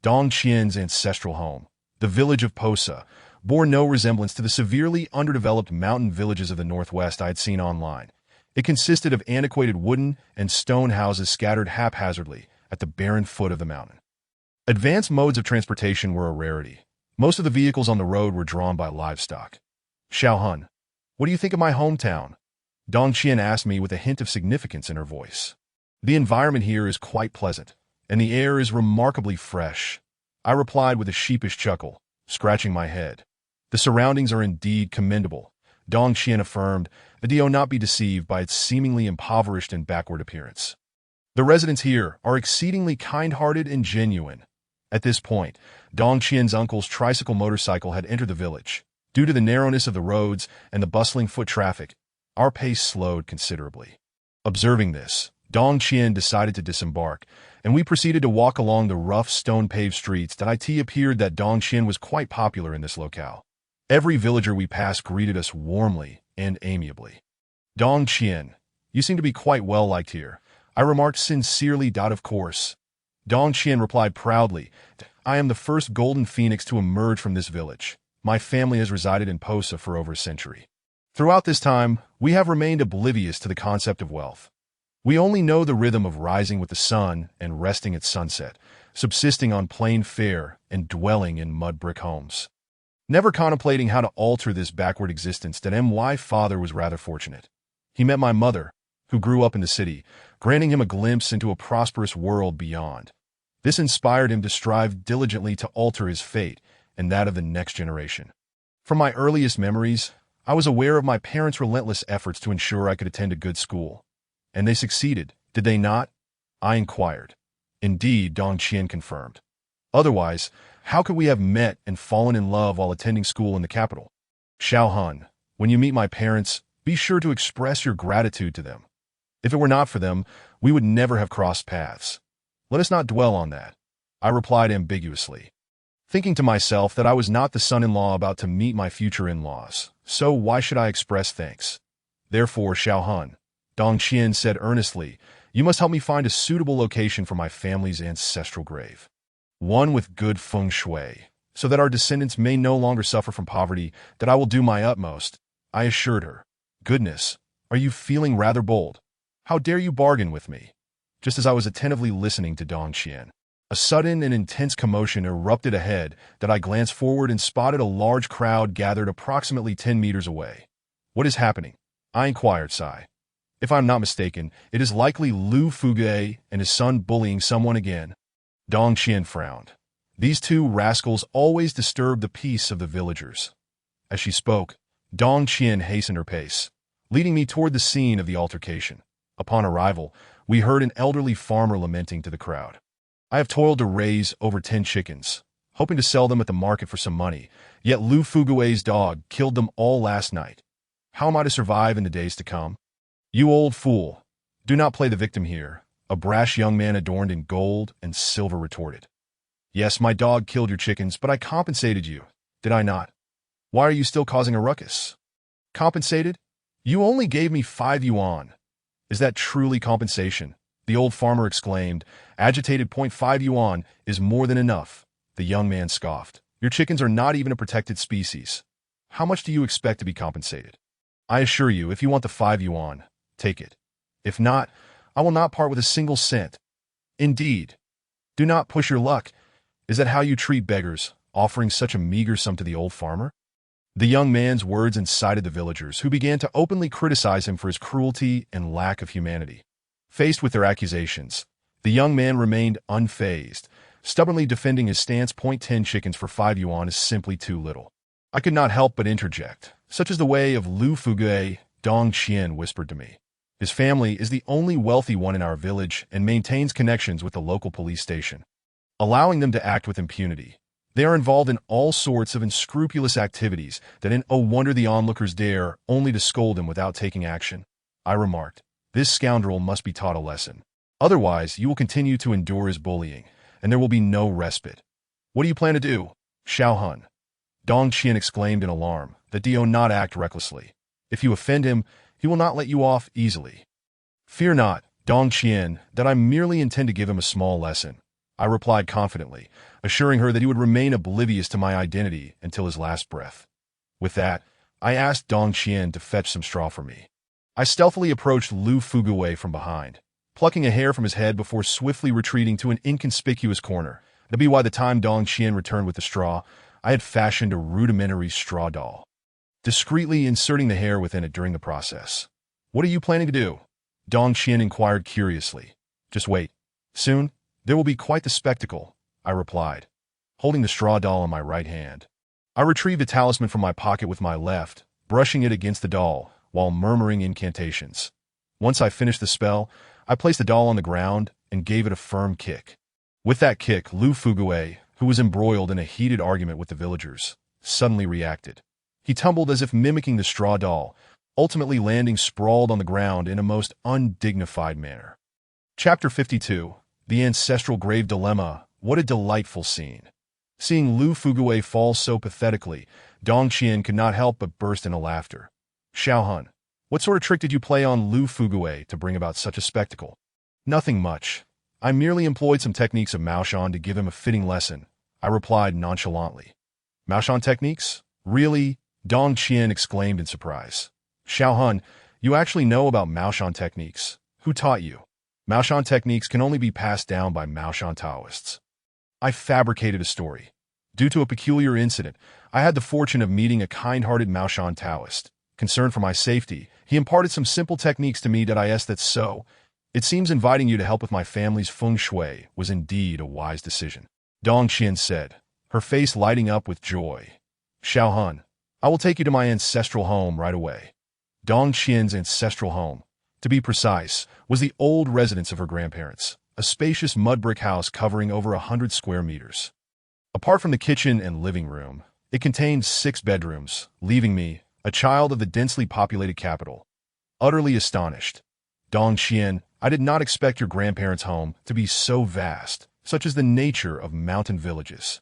Dong Qian's ancestral home, the village of Posa, bore no resemblance to the severely underdeveloped mountain villages of the Northwest I had seen online. It consisted of antiquated wooden and stone houses scattered haphazardly at the barren foot of the mountain. Advanced modes of transportation were a rarity. Most of the vehicles on the road were drawn by livestock. "Xiaohun, what do you think of my hometown?" Dong Qian asked me with a hint of significance in her voice. "The environment here is quite pleasant, and the air is remarkably fresh," I replied with a sheepish chuckle, scratching my head. "The surroundings are indeed commendable," Dong Qian affirmed, the Dio not be deceived by its seemingly impoverished and backward appearance. "The residents here are exceedingly kind-hearted and genuine." At this point, Dong Qian's uncle's tricycle motorcycle had entered the village. Due to the narrowness of the roads and the bustling foot traffic, our pace slowed considerably. Observing this, Dong Qian decided to disembark, and we proceeded to walk along the rough stone-paved streets that it appeared that Dong Qian was quite popular in this locale. Every villager we passed greeted us warmly and amiably. "Dong Qian, you seem to be quite well liked here," I remarked sincerely. "Of course." Dong Qian replied proudly, "I am the first golden phoenix to emerge from this village. My family has resided in Posa for over a century. Throughout this time, we have remained oblivious to the concept of wealth. We only know the rhythm of rising with the sun and resting at sunset, subsisting on plain fare and dwelling in mud brick homes. Never contemplating how to alter this backward existence, that my father was rather fortunate. He met my mother, who grew up in the city, granting him a glimpse into a prosperous world beyond. This inspired him to strive diligently to alter his fate and that of the next generation. From my earliest memories, I was aware of my parents' relentless efforts to ensure I could attend a good school. And they succeeded, did they not? I inquired. Indeed, Dong Qian confirmed. Otherwise, how could we have met and fallen in love while attending school in the capital? "Xiaohun, when you meet my parents, be sure to express your gratitude to them. If it were not for them, we would never have crossed paths. Let us not dwell on that," I replied ambiguously, thinking to myself that I was not the son-in-law about to meet my future in-laws, so why should I express thanks? "Therefore, Xiaohun," Dong Qian said earnestly, "you must help me find a suitable location for my family's ancestral grave. One with good feng shui, so that our descendants may no longer suffer from poverty. That I will do my utmost," I assured her. "Goodness, are you feeling rather bold? How dare you bargain with me?" Just as I was attentively listening to Dong Qian, a sudden and intense commotion erupted ahead that I glanced forward and spotted a large crowd gathered approximately 10 meters away. "What is happening?" I inquired, sigh. "If I am not mistaken, it is likely Lu Fugue and his son bullying someone again." Dong Qian frowned. These two rascals always disturbed the peace of the villagers. As she spoke, Dong Qian hastened her pace, leading me toward the scene of the altercation. Upon arrival, we heard an elderly farmer lamenting to the crowd. "I have toiled to raise over 10 chickens, hoping to sell them at the market for some money, yet Lu Fugue's dog killed them all last night. How am I to survive in the days to come?" "You old fool, do not play the victim here," a brash young man adorned in gold and silver retorted. "Yes, my dog killed your chickens, but I compensated you, did I not? Why are you still causing a ruckus?" "Compensated? You only gave me 5 yuan. Is that truly compensation? The old farmer exclaimed. Agitated. .5 yuan is more than enough. The young man scoffed. Your chickens are not even a protected species. How much do you expect to be compensated? I assure you, if you want the 5 yuan, take it. If not, I will not part with a single cent. Indeed. Do not push your luck. Is that how you treat beggars, offering such a meager sum to the old farmer? The young man's words incited the villagers, who began to openly criticize him for his cruelty and lack of humanity. Faced with their accusations, the young man remained unfazed, stubbornly defending his stance. .10 chickens for 5 yuan is simply too little. I could not help but interject. Such is the way of Lu Fugue, Dong Qian whispered to me. His family is the only wealthy one in our village and maintains connections with the local police station, allowing them to act with impunity. They are involved in all sorts of unscrupulous activities that no wonder the onlookers dare only to scold him without taking action. I remarked, this scoundrel must be taught a lesson. Otherwise, you will continue to endure his bullying, and there will be no respite. What do you plan to do? Xiao Hun. Dong Qian exclaimed in alarm, that do not act recklessly. If you offend him, he will not let you off easily. Fear not, Dong Qian, that I merely intend to give him a small lesson. I replied confidently, assuring her that he would remain oblivious to my identity until his last breath. With that, I asked Dong Qian to fetch some straw for me. I stealthily approached Lu Fugue from behind, plucking a hair from his head before swiftly retreating to an inconspicuous corner. By the time Dong Qian returned with the straw, I had fashioned a rudimentary straw doll, discreetly inserting the hair within it during the process. What are you planning to do? Dong Qian inquired curiously. Just wait. Soon, there will be quite the spectacle, I replied, holding the straw doll in my right hand. I retrieved a talisman from my pocket with my left, brushing it against the doll while murmuring incantations. Once I finished the spell, I placed the doll on the ground and gave it a firm kick. With that kick, Lu Fugue, who was embroiled in a heated argument with the villagers, suddenly reacted. He tumbled as if mimicking the straw doll, ultimately landing sprawled on the ground in a most undignified manner. Chapter 52. The Ancestral Grave Dilemma. What a delightful scene. Seeing Lu Fugue fall so pathetically, Dong Qian could not help but burst into laughter. Xiao Hun, what sort of trick did you play on Lu Fugue to bring about such a spectacle? Nothing much. I merely employed some techniques of Maoshan to give him a fitting lesson, I replied nonchalantly. Maoshan techniques? Really? Dong Qian exclaimed in surprise. Xiao Hun, you actually know about Maoshan techniques. Who taught you? Maoshan techniques can only be passed down by Maoshan Taoists. I fabricated a story. Due to a peculiar incident, I had the fortune of meeting a kind-hearted Maoshan Taoist. Concerned for my safety, he imparted some simple techniques to me that I asked that so. It seems inviting you to help with my family's feng shui was indeed a wise decision. Dong Qian said, her face lighting up with joy. Xiao Hun, I will take you to my ancestral home right away. Dong Qian's ancestral home, to be precise, was the old residence of her grandparents, a spacious mud brick house covering over 100 square meters. Apart from the kitchen and living room, it contained 6 bedrooms, leaving me, a child of the densely populated capital, utterly astonished. Dong Qian, I did not expect your grandparents' home to be so vast, such is the nature of mountain villages.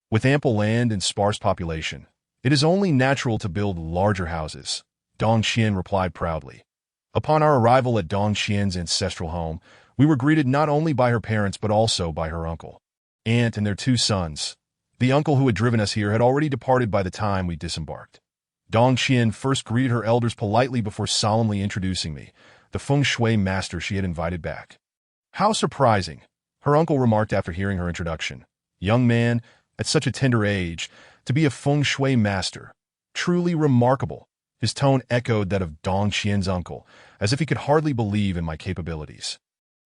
With ample land and sparse population, it is only natural to build larger houses, Dong Qian replied proudly. Upon our arrival at Dong Qian's ancestral home, we were greeted not only by her parents but also by her uncle, aunt, and their 2 sons. The uncle who had driven us here had already departed by the time we disembarked. Dong Qian first greeted her elders politely before solemnly introducing me, the feng shui master she had invited back. How surprising, her uncle remarked after hearing her introduction. Young man, at such a tender age, to be a feng shui master. Truly remarkable. His tone echoed that of Dong Qian's uncle, as if he could hardly believe in my capabilities.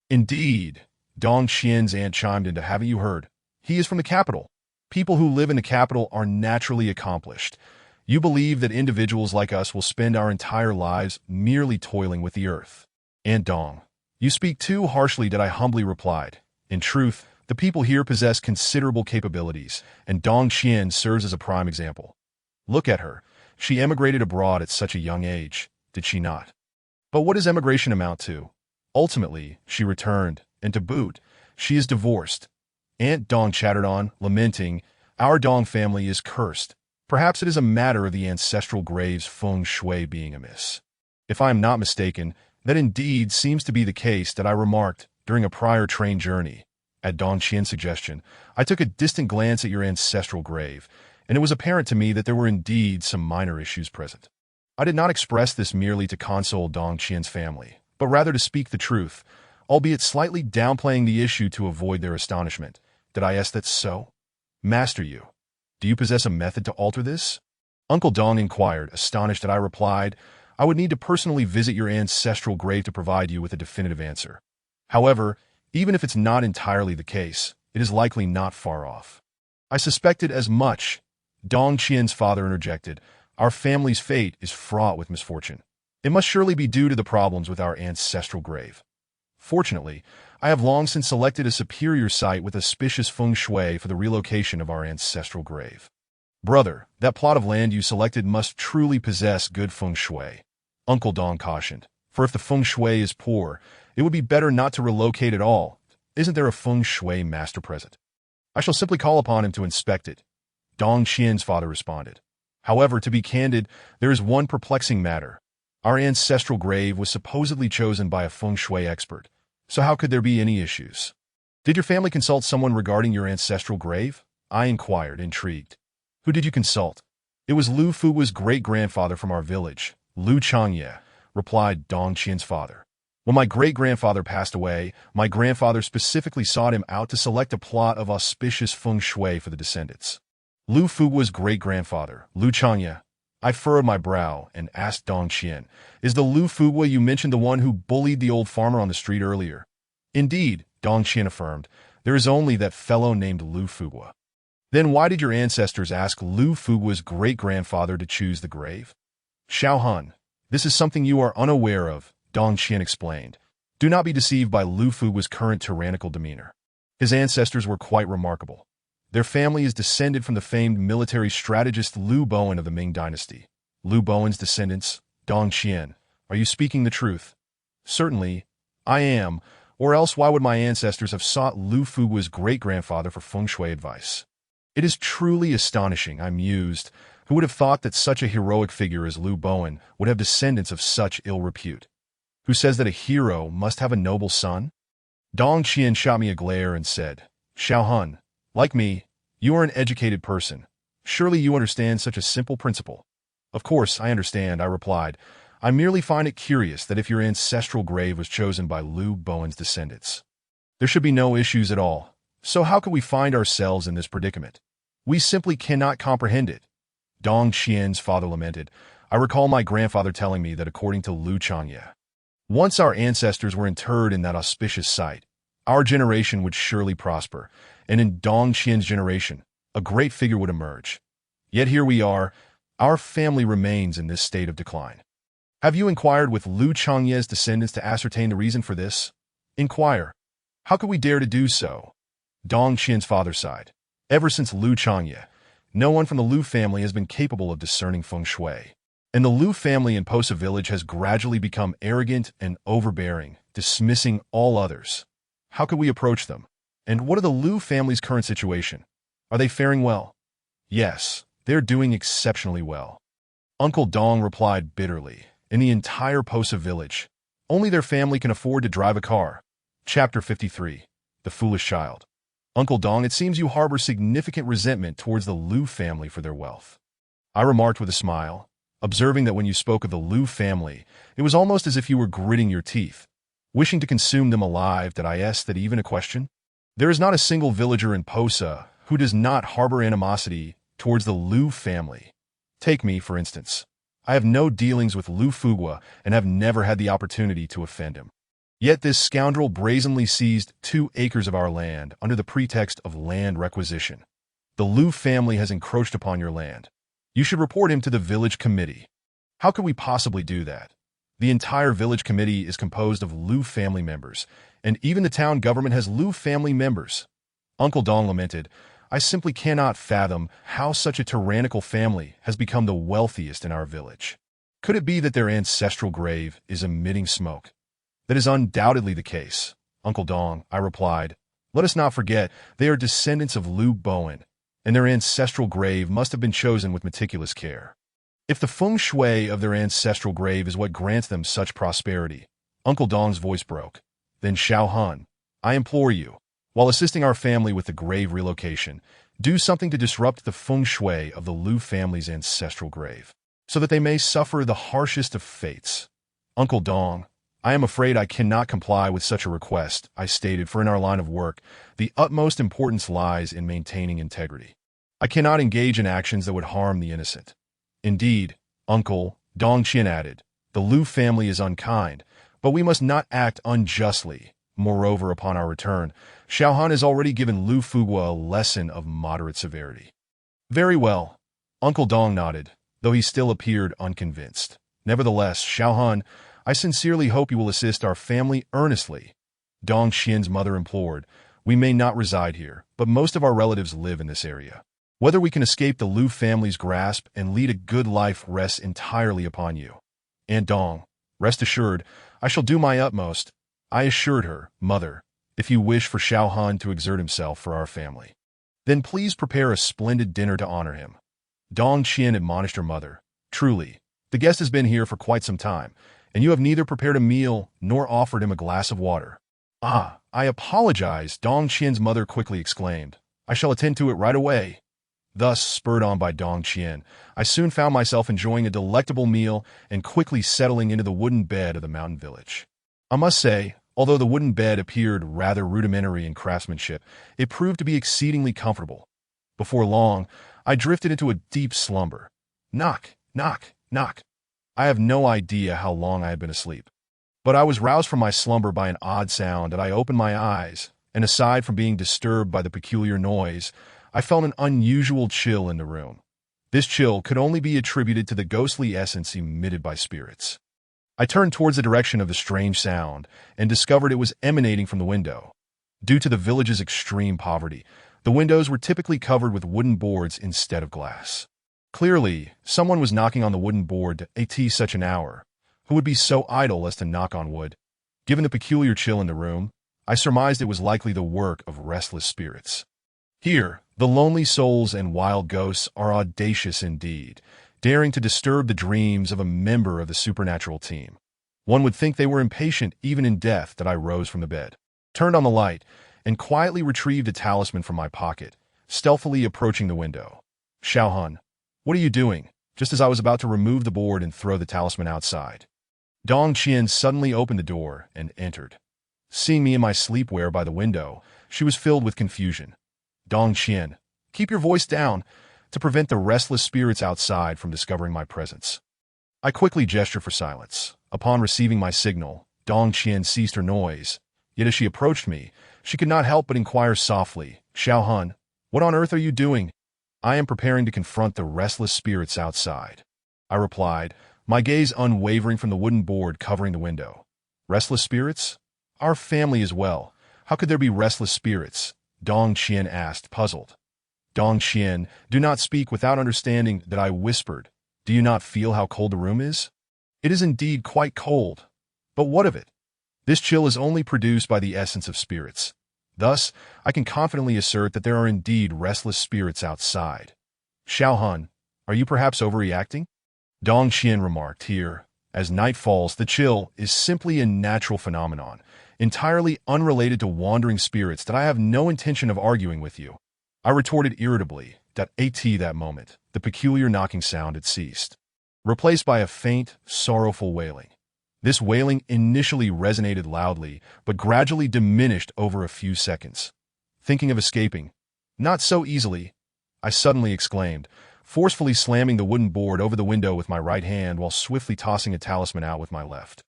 Indeed, Dong Qian's aunt chimed in to haven't you heard? He is from the capital. People who live in the capital are naturally accomplished. You believe that individuals like us will spend our entire lives merely toiling with the earth. Aunt Dong, you speak too harshly, that I humbly replied. In truth, the people here possess considerable capabilities, and Dong Qian serves as a prime example. Look at her. She emigrated abroad at such a young age, did she not? But what does emigration amount to? Ultimately, she returned, and to boot, she is divorced. Aunt Dong chattered on, lamenting, our Dong family is cursed. Perhaps it is a matter of the ancestral grave's feng shui being amiss. If I am not mistaken, That indeed seems to be the case that I remarked during a prior train journey. At Dong Qian's suggestion, I took a distant glance at your ancestral grave, and it was apparent to me that there were indeed some minor issues present. I did not express this merely to console Dong Qian's family, but rather to speak the truth, albeit slightly downplaying the issue to avoid their astonishment. Did I ask that so? Master you, do you possess a method to alter this? Uncle Dong inquired, astonished that I replied, I would need to personally visit your ancestral grave to provide you with a definitive answer. However, even if it's not entirely the case, it is likely not far off. I suspected as much. Dong Qian's father interjected, our family's fate is fraught with misfortune. It must surely be due to the problems with our ancestral grave. Fortunately, I have long since selected a superior site with auspicious feng shui for the relocation of our ancestral grave. Brother, that plot of land you selected must truly possess good feng shui, Uncle Dong cautioned, for if the feng shui is poor, it would be better not to relocate at all. Isn't there a feng shui master present? I shall simply call upon him to inspect it, Dong Qian's father responded. However, to be candid, there is one perplexing matter. Our ancestral grave was supposedly chosen by a feng shui expert, so how could there be any issues? Did your family consult someone regarding your ancestral grave? I inquired, intrigued. Who did you consult? It was Lu Fuguo's great-grandfather from our village, Lu Changye, replied Dong Qian's father. When my great-grandfather passed away, my grandfather specifically sought him out to select a plot of auspicious feng shui for the descendants. Lu Fuguo's great-grandfather, Lu Changye. I furrowed my brow and asked Dong Qian, is the Lu Fuguo you mentioned the one who bullied the old farmer on the street earlier? Indeed, Dong Qian affirmed, there is only that fellow named Lu Fuguo. Then why did your ancestors ask Lu Fuguo's great-grandfather to choose the grave? Xiao Han, this is something you are unaware of, Dong Qian explained. Do not be deceived by Lu Fuguo's current tyrannical demeanor. His ancestors were quite remarkable. Their family is descended from the famed military strategist Liu Bowen of the Ming dynasty. Liu Bowen's descendants, Dong Qian, are you speaking the truth? Certainly, I am, or else why would my ancestors have sought Lu Fuguo's great-grandfather for feng shui advice? It is truly astonishing, I mused. Who would have thought that such a heroic figure as Liu Bowen would have descendants of such ill repute? Who says that a hero must have a noble son? Dong Qian shot me a glare and said, Xiao Han, like me, you are an educated person. Surely you understand such a simple principle. Of course, I understand, I replied. I merely find it curious that if your ancestral grave was chosen by Liu Bowen's descendants, there should be no issues at all. So how could we find ourselves in this predicament? We simply cannot comprehend it. Dong Qian's father lamented. I recall my grandfather telling me that according to Lu Changye, once our ancestors were interred in that auspicious site, our generation would surely prosper, and in Dong Qian's generation, a great figure would emerge. Yet here we are, our family remains in this state of decline. Have you inquired with Lu Changye's descendants to ascertain the reason for this? Inquire. How could we dare to do so? Dong Qian's father sighed. Ever since Lu Changye, no one from the Lu family has been capable of discerning feng shui. And the Lu family in Posa village has gradually become arrogant and overbearing, dismissing all others. How could we approach them? And what are the Lu family's current situation? Are they faring well? Yes, they're doing exceptionally well. Uncle Dong replied bitterly. In the entire Posa village, only their family can afford to drive a car. Chapter 53. The Foolish Child. Uncle Dong, it seems you harbor significant resentment towards the Lu family for their wealth. I remarked with a smile, observing that when you spoke of the Lu family, it was almost as if you were gritting your teeth, wishing to consume them alive. Did I ask that even a question? There is not a single villager in Posa who does not harbor animosity towards the Lu family. Take me, for instance. I have no dealings with Lu Fuguo and have never had the opportunity to offend him. Yet this scoundrel brazenly seized 2 acres of our land under the pretext of land requisition. The Lu family has encroached upon your land. You should report him to the village committee. How could we possibly do that? The entire village committee is composed of Lu family members, and even the town government has Lu family members. Uncle Dong lamented, I simply cannot fathom how such a tyrannical family has become the wealthiest in our village. Could it be that their ancestral grave is emitting smoke? That is undoubtedly the case, Uncle Dong, I replied. Let us not forget they are descendants of Liu Bowen, and their ancestral grave must have been chosen with meticulous care. If the feng shui of their ancestral grave is what grants them such prosperity, Uncle Dong's voice broke. Then Xiao Han, I implore you, while assisting our family with the grave relocation, do something to disrupt the feng shui of the Liu family's ancestral grave, so that they may suffer the harshest of fates. Uncle Dong, I am afraid I cannot comply with such a request, I stated, for in our line of work, the utmost importance lies in maintaining integrity. I cannot engage in actions that would harm the innocent. Indeed, Uncle, Dong Qian added, the Liu family is unkind, but we must not act unjustly. Moreover, upon our return, Xiao Han has already given Liu Fugua a lesson of moderate severity. Very well, Uncle Dong nodded, though he still appeared unconvinced. Nevertheless, Xiao Han, I sincerely hope you will assist our family earnestly. Dong Qian's mother implored, we may not reside here, but most of our relatives live in this area. Whether we can escape the Liu family's grasp and lead a good life rests entirely upon you. Aunt Dong, rest assured, I shall do my utmost. I assured her, Mother, if you wish for Xiao Han to exert himself for our family, then please prepare a splendid dinner to honor him. Dong Qian admonished her mother, truly, the guest has been here for quite some time, and you have neither prepared a meal nor offered him a glass of water. Ah, I apologize, Dong Qian's mother quickly exclaimed. I shall attend to it right away. Thus, spurred on by Dong Qian, I soon found myself enjoying a delectable meal and quickly settling into the wooden bed of the mountain village. I must say, although the wooden bed appeared rather rudimentary in craftsmanship, it proved to be exceedingly comfortable. Before long, I drifted into a deep slumber. Knock, knock, knock. I have no idea how long I had been asleep. But I was roused from my slumber by an odd sound, and I opened my eyes, and aside from being disturbed by the peculiar noise, I felt an unusual chill in the room. This chill could only be attributed to the ghostly essence emitted by spirits. I turned towards the direction of the strange sound and discovered it was emanating from the window. Due to the village's extreme poverty, the windows were typically covered with wooden boards instead of glass. Clearly, someone was knocking on the wooden board at such an hour. Who would be so idle as to knock on wood? Given the peculiar chill in the room, I surmised it was likely the work of restless spirits. Here, the lonely souls and wild ghosts are audacious indeed, daring to disturb the dreams of a member of the supernatural team. One would think they were impatient even in death. That I rose from the bed, turned on the light, and quietly retrieved a talisman from my pocket, stealthily approaching the window. Xiao Han, what are you doing? Just as I was about to remove the board and throw the talisman outside, Dong Qian suddenly opened the door and entered. Seeing me in my sleepwear by the window, she was filled with confusion. Dong Qian, keep your voice down to prevent the restless spirits outside from discovering my presence. I quickly gestured for silence. Upon receiving my signal, Dong Qian ceased her noise, yet as she approached me, she could not help but inquire softly, Xiao Han, what on earth are you doing? I am preparing to confront the restless spirits outside, I replied, my gaze unwavering from the wooden board covering the window. Restless spirits? Our family as well. How could there be restless spirits? Dong Qian asked, puzzled. Dong Qian, do not speak without understanding that I whispered. Do you not feel how cold the room is? It is indeed quite cold. But what of it? This chill is only produced by the essence of spirits. Thus, I can confidently assert that there are indeed restless spirits outside. Xiao Han, are you perhaps overreacting? Dong Qian remarked. Here, as night falls, the chill is simply a natural phenomenon, entirely unrelated to wandering spirits that I have no intention of arguing with you. I retorted irritably that that moment, the peculiar knocking sound had ceased, replaced by a faint, sorrowful wailing. This wailing initially resonated loudly, but gradually diminished over a few seconds. Thinking of escaping? Not so easily, I suddenly exclaimed, forcefully slamming the wooden board over the window with my right hand while swiftly tossing a talisman out with my left.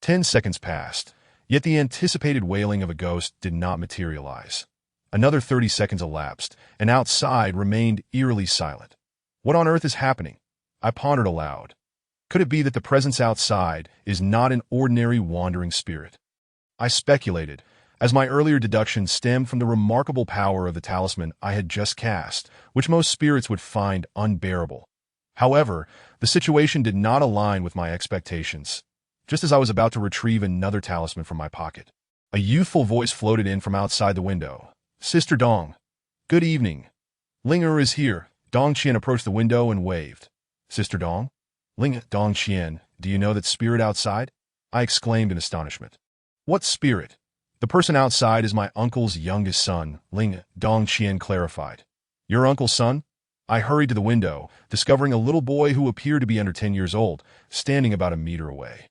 10 seconds passed, yet the anticipated wailing of a ghost did not materialize. Another 30 seconds elapsed, and outside remained eerily silent. What on earth is happening? I pondered aloud. Could it be that the presence outside is not an ordinary wandering spirit? I speculated, as my earlier deduction stemmed from the remarkable power of the talisman I had just cast, which most spirits would find unbearable. However, the situation did not align with my expectations. Just as I was about to retrieve another talisman from my pocket, a youthful voice floated in from outside the window. Sister Dong. Good evening. Linger is here. Dong Qian approached the window and waved. Sister Dong? Dong Qian, do you know that spirit outside? I exclaimed in astonishment. What spirit? The person outside is my uncle's youngest son, Ling, Dongqian clarified. Your uncle's son? I hurried to the window, discovering a little boy who appeared to be under 10 years old, standing about a meter away.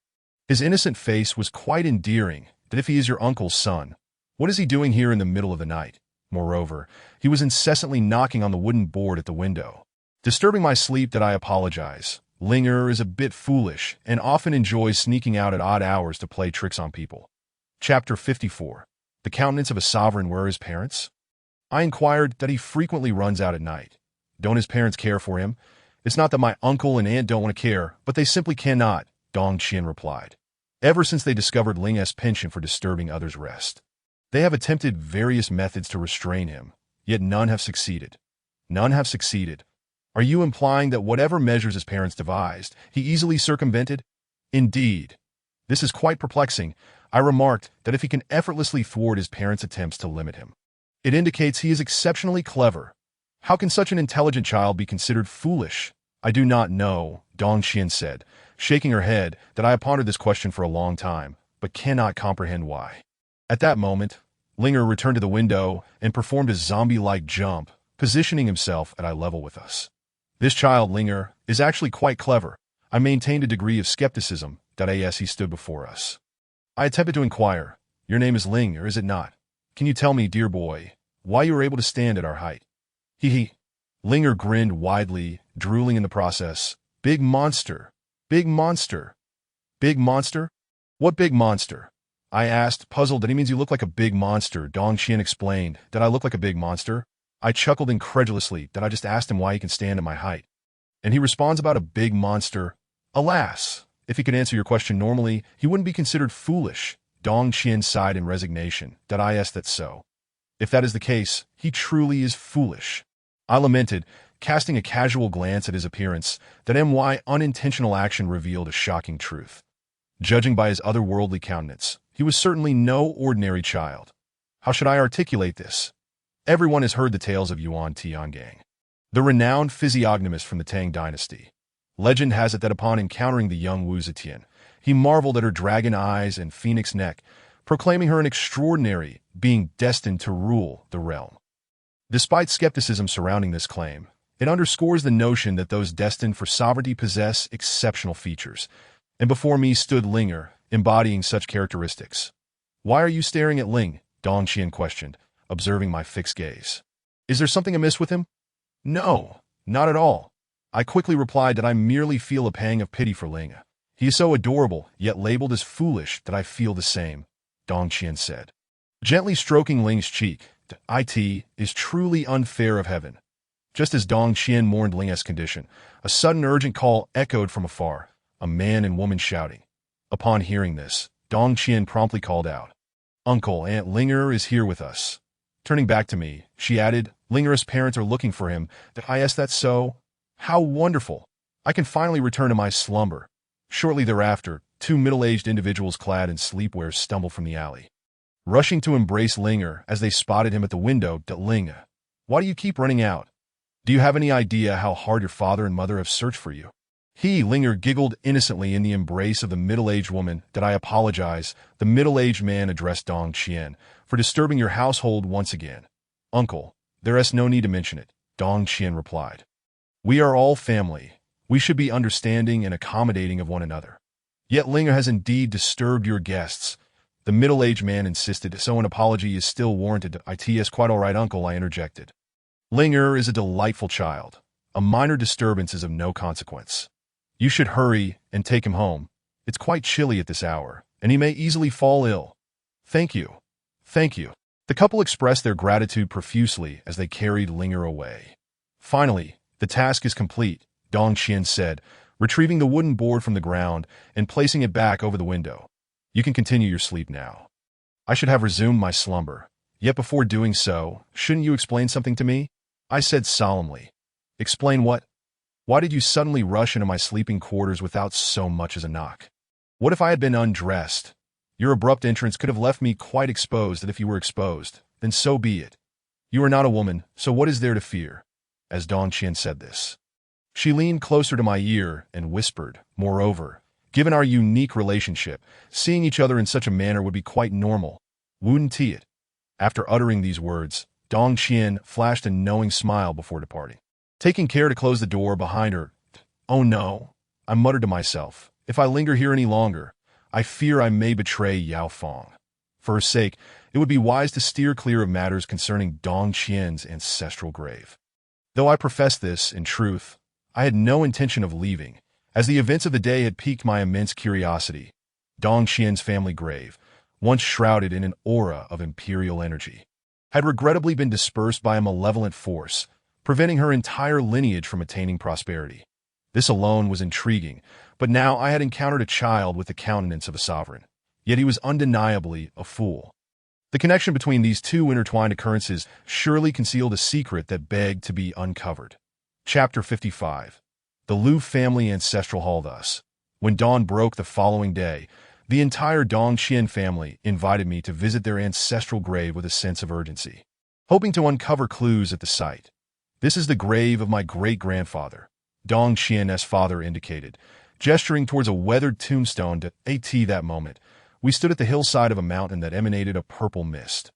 His innocent face was quite endearing, that if he is your uncle's son, what is he doing here in the middle of the night? Moreover, he was incessantly knocking on the wooden board at the window, disturbing my sleep. That I apologize. Linger is a bit foolish and often enjoys sneaking out at odd hours to play tricks on people. Chapter 54. The Countenance of a Sovereign. Where are his parents? I inquired. That he frequently runs out at night. Don't his parents care for him? It's not that my uncle and aunt don't want to care, but they simply cannot, Dong Qian replied. Ever since they discovered Ling's penchant for disturbing others' rest, they have attempted various methods to restrain him, yet none have succeeded. None have succeeded. Are you implying that whatever measures his parents devised, he easily circumvented? Indeed. This is quite perplexing. I remarked that if he can effortlessly thwart his parents' attempts to limit him, it indicates he is exceptionally clever. How can such an intelligent child be considered foolish? I do not know, Dong Qian said, shaking her head. That I have pondered this question for a long time, but cannot comprehend why. At that moment, Linger returned to the window and performed a zombie-like jump, positioning himself at eye level with us. This child, Linger, is actually quite clever. I maintained a degree of skepticism that as he stood before us. I attempted to inquire, your name is Ling, or is it not? Can you tell me, dear boy, why you were able to stand at our height? He. Linger grinned widely, drooling in the process. Big monster. Big monster. Big monster? What big monster? I asked, puzzled. That he means you look like a big monster. Dong Qian explained. That I look like a big monster? I chuckled incredulously. That I just asked him why he can stand at my height. And he responds about a big monster. Alas, if he could answer your question normally, he wouldn't be considered foolish. Dong Qian sighed in resignation. That I asked that so. If that is the case, he truly is foolish. I lamented, casting a casual glance at his appearance, that my unintentional action revealed a shocking truth. Judging by his otherworldly countenance, he was certainly no ordinary child. How should I articulate this? Everyone has heard the tales of Yuan Tiangang, the renowned physiognomist from the Tang dynasty. Legend has it that upon encountering the young Wu Zetian, he marveled at her dragon eyes and phoenix neck, proclaiming her an extraordinary being destined to rule the realm. Despite skepticism surrounding this claim, it underscores the notion that those destined for sovereignty possess exceptional features, and before me stood Linger, embodying such characteristics. Why are you staring at Ling? Dong Qian questioned, observing my fixed gaze. Is there something amiss with him? No, not at all. I quickly replied that I merely feel a pang of pity for Ling. He is so adorable, yet labeled as foolish. That I feel the same, Dong Qian said, gently stroking Ling's cheek. It is truly unfair of heaven. Just as Dong Qian mourned Ling's condition, a sudden urgent call echoed from afar, a man and woman shouting. Upon hearing this, Dong Qian promptly called out, Uncle, Aunt Linger is here with us. Turning back to me, she added, Linger's parents are looking for him. I asked that so? How wonderful! I can finally return to my slumber. Shortly thereafter, two middle-aged individuals clad in sleepwear stumbled from the alley, rushing to embrace Linger as they spotted him at the window. Ling, why do you keep running out? Do you have any idea how hard your father and mother have searched for you? Linger giggled innocently in the embrace of the middle-aged woman. I apologize, the middle-aged man addressed Dong Qian, for disturbing your household once again. Uncle, there is no need to mention it, Dong Qian replied. We are all family. We should be understanding and accommodating of one another. Yet Linger has indeed disturbed your guests. The middle-aged man insisted, so an apology is still warranted. It is quite all right, Uncle, I interjected. Linger is a delightful child. A minor disturbance is of no consequence. You should hurry and take him home. It's quite chilly at this hour, and he may easily fall ill. Thank you. Thank you. The couple expressed their gratitude profusely as they carried Linger away. Finally, the task is complete, Dong Qian said, retrieving the wooden board from the ground and placing it back over the window. You can continue your sleep now. I should have resumed my slumber. Yet before doing so, shouldn't you explain something to me? I said solemnly. Explain what? Why did you suddenly rush into my sleeping quarters without so much as a knock? What if I had been undressed? Your abrupt entrance could have left me quite exposed, and if you were exposed, then so be it. You are not a woman, so what is there to fear? As Dong Qian said this, she leaned closer to my ear and whispered, moreover, Given our unique relationship, seeing each other in such a manner would be quite normal, wouldn't it? After uttering these words, Dong Qian flashed a knowing smile before departing. Taking care to close the door behind her, "Oh no," I muttered to myself. "If I linger here any longer, I fear I may betray Yao Feng. For her sake, it would be wise to steer clear of matters concerning Dong Qian's ancestral grave." Though I professed this, in truth, I had no intention of leaving, as the events of the day had piqued my immense curiosity. Dong Qian's family grave, once shrouded in an aura of imperial energy, had regrettably been dispersed by a malevolent force, preventing her entire lineage from attaining prosperity. This alone was intriguing, but now I had encountered a child with the countenance of a sovereign, yet he was undeniably a fool. The connection between these two intertwined occurrences surely concealed a secret that begged to be uncovered. Chapter 55. The Liu Family Ancestral Hall. Thus, when dawn broke the following day, the entire Dong Qian family invited me to visit their ancestral grave with a sense of urgency, hoping to uncover clues at the site. "This is the grave of my great-grandfather," Dong Qian's father indicated, gesturing towards a weathered tombstone. That moment, we stood at the hillside of a mountain that emanated a purple mist.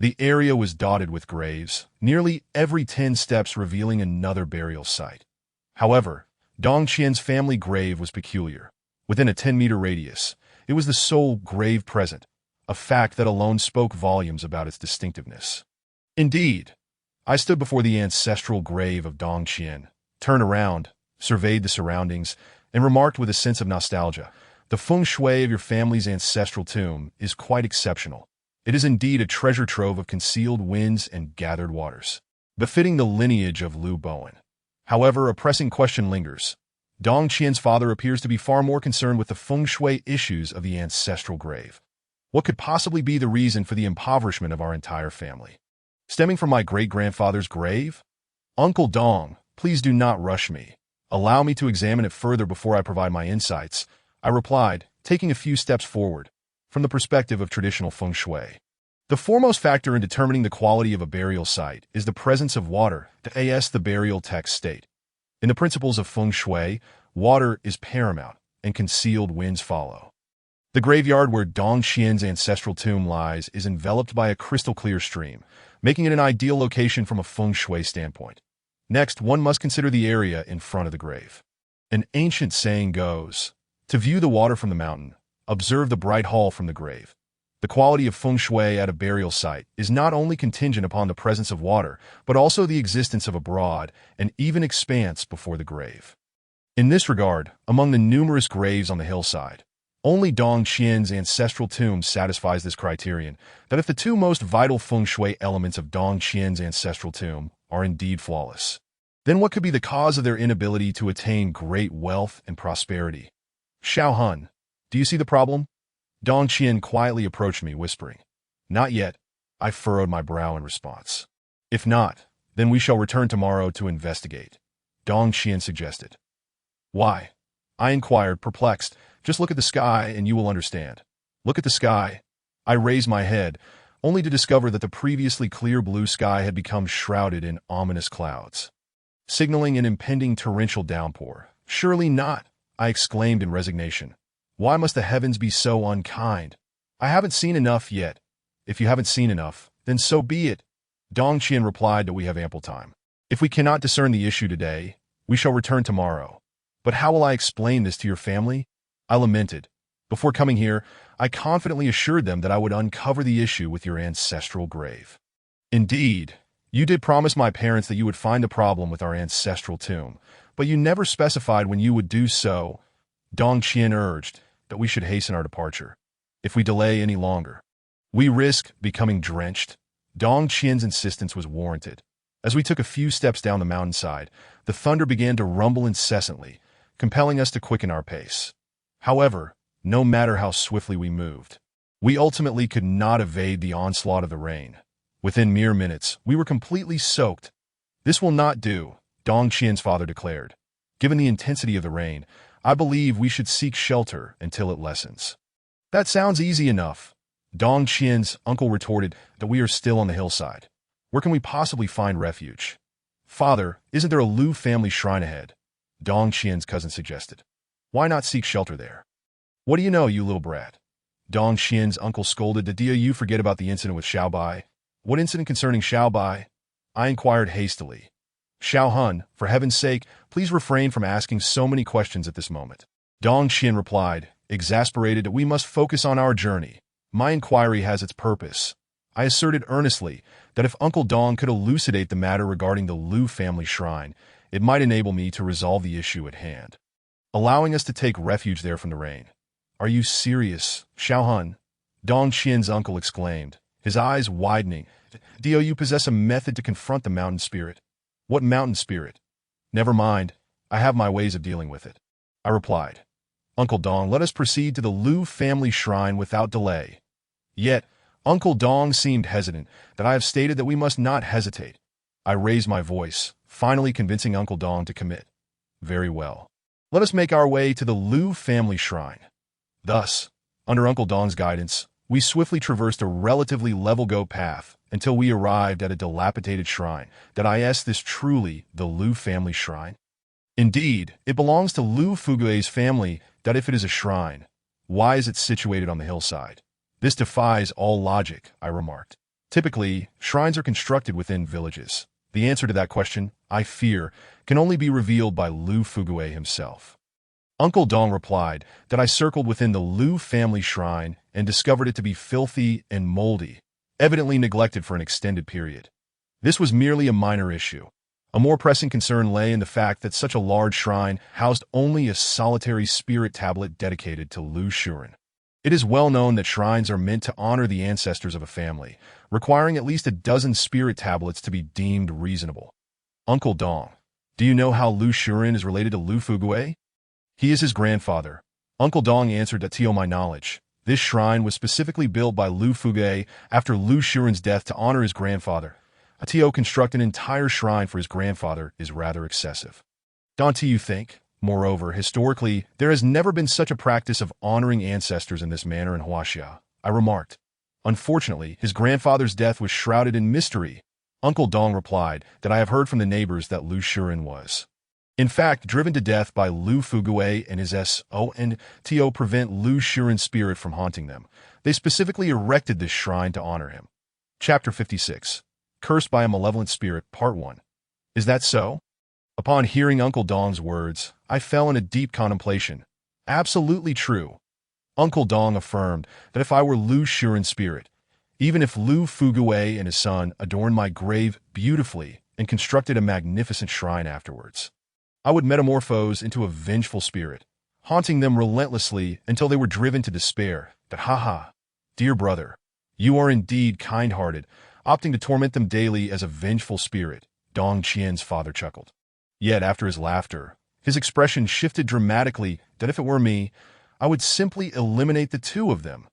The area was dotted with graves, nearly every 10 steps revealing another burial site. However, Dong Qian's family grave was peculiar. Within a 10-meter radius, it was the sole grave present, a fact that alone spoke volumes about its distinctiveness. Indeed, I stood before the ancestral grave of Dong Qian, turned around, surveyed the surroundings, and remarked with a sense of nostalgia, "The feng shui of your family's ancestral tomb is quite exceptional. It is indeed a treasure trove of concealed winds and gathered waters, befitting the lineage of Liu Bowen." However, a pressing question lingers. Dong Qian's father appears to be far more concerned with the feng shui issues of the ancestral grave. What could possibly be the reason for the impoverishment of our entire family? Stemming from my great-grandfather's grave? "Uncle Dong, please do not rush me. Allow me to examine it further before I provide my insights," I replied, taking a few steps forward, from the perspective of traditional feng shui. The foremost factor in determining the quality of a burial site is the presence of water, as the burial texts state. In the principles of feng shui, water is paramount, and concealed winds follow. The graveyard where Dong Qian's ancestral tomb lies is enveloped by a crystal-clear stream, making it an ideal location from a feng shui standpoint. Next, one must consider the area in front of the grave. An ancient saying goes, "To view the water from the mountain, observe the bright hall from the grave." The quality of feng shui at a burial site is not only contingent upon the presence of water, but also the existence of a broad and even expanse before the grave. In this regard, among the numerous graves on the hillside, only Dong Qian's ancestral tomb satisfies this criterion, that if the two most vital feng shui elements of Dong Qian's ancestral tomb are indeed flawless, then what could be the cause of their inability to attain great wealth and prosperity? "Xiao Hun, do you see the problem?" Dong Qian quietly approached me, whispering. "Not yet," I furrowed my brow in response. "If not, then we shall return tomorrow to investigate," Dong Qian suggested. "Why?" I inquired, perplexed. "Just look at the sky and you will understand." "Look at the sky." I raised my head, only to discover that the previously clear blue sky had become shrouded in ominous clouds, signaling an impending torrential downpour. "Surely not," I exclaimed in resignation. "Why must the heavens be so unkind? I haven't seen enough yet." "If you haven't seen enough, then so be it," Dong Qian replied, "that we have ample time. If we cannot discern the issue today, we shall return tomorrow." "But how will I explain this to your family?" I lamented. "Before coming here, I confidently assured them that I would uncover the issue with your ancestral grave." "Indeed, you did promise my parents that you would find the problem with our ancestral tomb, but you never specified when you would do so," Dong Qian urged, "that we should hasten our departure. If we delay any longer, we risk becoming drenched." Dong Qian's insistence was warranted. As we took a few steps down the mountainside, the thunder began to rumble incessantly, compelling us to quicken our pace. However, no matter how swiftly we moved, we ultimately could not evade the onslaught of the rain. Within mere minutes, we were completely soaked. "This will not do," Dong Qian's father declared. "Given the intensity of the rain, I believe we should seek shelter until it lessens." "That sounds easy enough," Dong Qian's uncle retorted, "that we are still on the hillside. Where can we possibly find refuge?" "Father, isn't there a Liu family shrine ahead?" Dong Qian's cousin suggested. Why not seek shelter there? What do you know, you little brat? Dong Xian's uncle scolded. Did you forget about the incident with Xiao Bai? What incident concerning Xiao Bai? I inquired hastily. Xiao Hun, for heaven's sake, please refrain from asking so many questions at this moment. Dong Xian replied, exasperated. We must focus on our journey. My inquiry has its purpose. I asserted earnestly that if Uncle Dong could elucidate the matter regarding the Lu family shrine, it might enable me to resolve the issue at hand, allowing us to take refuge there from the rain. Are you serious, Xiao Hun? Dong Xian's uncle exclaimed, his eyes widening. Do you possess a method to confront the mountain spirit? What mountain spirit? Never mind, I have my ways of dealing with it. I replied. Uncle Dong, let us proceed to the Lu family shrine without delay. Yet, Uncle Dong seemed hesitant that I have stated that we must not hesitate. I raised my voice, finally convincing Uncle Dong to commit. Very well. Let us make our way to the Lu family shrine. Thus, under Uncle Dong's guidance, we swiftly traversed a relatively level-go path until we arrived at a dilapidated shrine. Did I ask this truly the Lu family shrine? Indeed, it belongs to Lu Fugue's family. That if it is a shrine, why is it situated on the hillside? This defies all logic, I remarked. Typically, shrines are constructed within villages. The answer to that question, I fear, can only be revealed by Lu Fugue himself. Uncle Dong replied that I circled within the Lu family shrine and discovered it to be filthy and moldy, evidently neglected for an extended period. This was merely a minor issue. A more pressing concern lay in the fact that such a large shrine housed only a solitary spirit tablet dedicated to Lu Shuren. It is well known that shrines are meant to honor the ancestors of a family, requiring at least a dozen spirit tablets to be deemed reasonable. Uncle Dong, do you know how Lu Shuren is related to Lu Fugue? He is his grandfather. Uncle Dong answered that to my knowledge, this shrine was specifically built by Lu Fugue after Lu Shuren's death to honor his grandfather. To construct an entire shrine for his grandfather is rather excessive. Don't you think? Moreover, historically, there has never been such a practice of honoring ancestors in this manner in Huaxia, I remarked. Unfortunately, his grandfather's death was shrouded in mystery. Uncle Dong replied that I have heard from the neighbors that Lu Shuren was, in fact, driven to death by Lu Fugue and his SONTO prevent Lu Shuren's spirit from haunting them. They specifically erected this shrine to honor him. Chapter 56. Cursed by a Malevolent Spirit, Part 1. Is that so? Upon hearing Uncle Dong's words, I fell in a deep contemplation. Absolutely true. Uncle Dong affirmed that if I were Lu Shuren's spirit, even if Lu Fugue and his son adorned my grave beautifully and constructed a magnificent shrine afterwards, I would metamorphose into a vengeful spirit, haunting them relentlessly until they were driven to despair. But haha, dear brother, you are indeed kind-hearted, opting to torment them daily as a vengeful spirit, Dong Qian's father chuckled. Yet after his laughter, his expression shifted dramatically that if it were me, I would simply eliminate the two of them.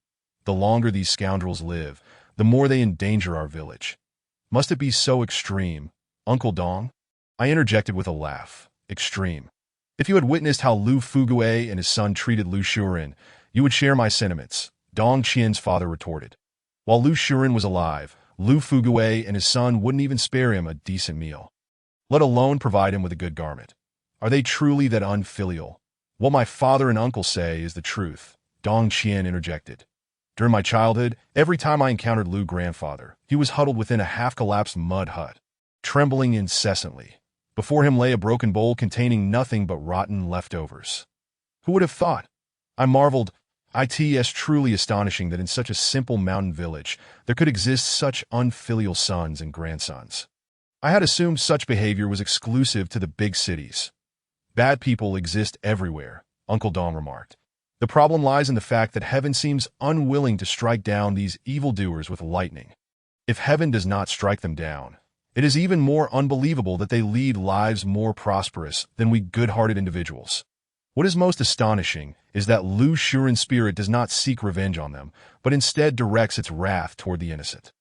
The longer these scoundrels live, the more they endanger our village. Must it be so extreme, Uncle Dong? I interjected with a laugh. Extreme. If you had witnessed how Lu Fugue and his son treated Lu Shuren, you would share my sentiments, Dong Qian's father retorted. While Lu Shuren was alive, Lu Fugue and his son wouldn't even spare him a decent meal, let alone provide him with a good garment. Are they truly that unfilial? What my father and uncle say is the truth, Dong Qian interjected. During my childhood, every time I encountered Lu grandfather, he was huddled within a half-collapsed mud hut, trembling incessantly. Before him lay a broken bowl containing nothing but rotten leftovers. Who would have thought? I marveled. It's truly astonishing that in such a simple mountain village, there could exist such unfilial sons and grandsons. I had assumed such behavior was exclusive to the big cities. Bad people exist everywhere, Uncle Dong remarked. The problem lies in the fact that heaven seems unwilling to strike down these evildoers with lightning. If heaven does not strike them down, it is even more unbelievable that they lead lives more prosperous than we good-hearted individuals. What is most astonishing is that Lu Shuren's spirit does not seek revenge on them, but instead directs its wrath toward the innocent.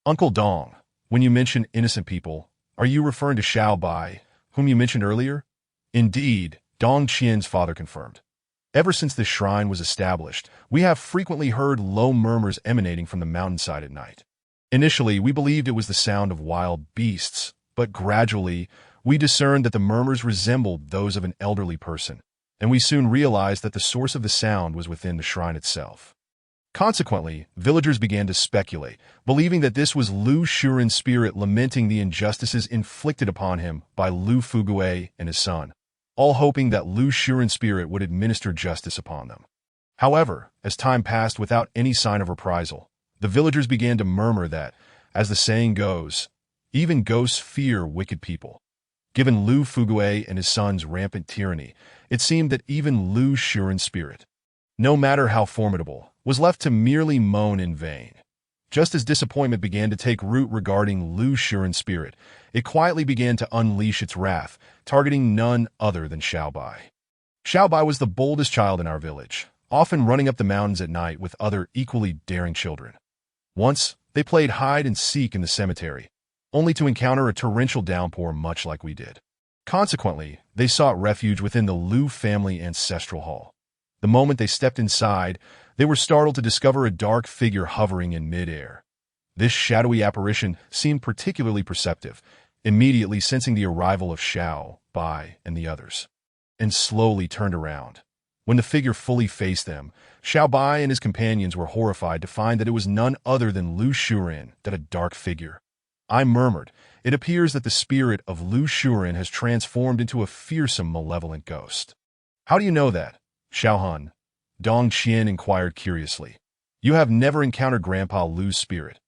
Uncle Dong, when you mention innocent people, are you referring to Xiao Bai, whom you mentioned earlier? Indeed, Dong Qian's father confirmed. Ever since this shrine was established, we have frequently heard low murmurs emanating from the mountainside at night. Initially, we believed it was the sound of wild beasts, but gradually, we discerned that the murmurs resembled those of an elderly person, and we soon realized that the source of the sound was within the shrine itself. Consequently, villagers began to speculate, believing that this was Lu Shuren's spirit lamenting the injustices inflicted upon him by Lu Fugue and his son, all hoping that Lu Shuren's spirit would administer justice upon them. However, as time passed without any sign of reprisal, the villagers began to murmur that, as the saying goes, even ghosts fear wicked people. Given Lu Fugue and his son's rampant tyranny, it seemed that even Lu Shuren's spirit, no matter how formidable, was left to merely moan in vain. Just as disappointment began to take root regarding Lu Shuren's spirit, it quietly began to unleash its wrath, targeting none other than Xiaobai. Xiaobai was the boldest child in our village, often running up the mountains at night with other equally daring children. Once, they played hide-and-seek in the cemetery, only to encounter a torrential downpour much like we did. Consequently, they sought refuge within the Lu family ancestral hall. The moment they stepped inside, they were startled to discover a dark figure hovering in mid-air. This shadowy apparition seemed particularly perceptive, immediately sensing the arrival of Xiao, Bai, and the others, and slowly turned around. When the figure fully faced them, Xiao Bai and his companions were horrified to find that it was none other than Lu Shuren, that a dark figure. I murmured, "It appears that the spirit of Lu Shuren has transformed into a fearsome, malevolent ghost." "How do you know that, Xiaohun?" Dong Qian inquired curiously. "You have never encountered Grandpa Lu's spirit.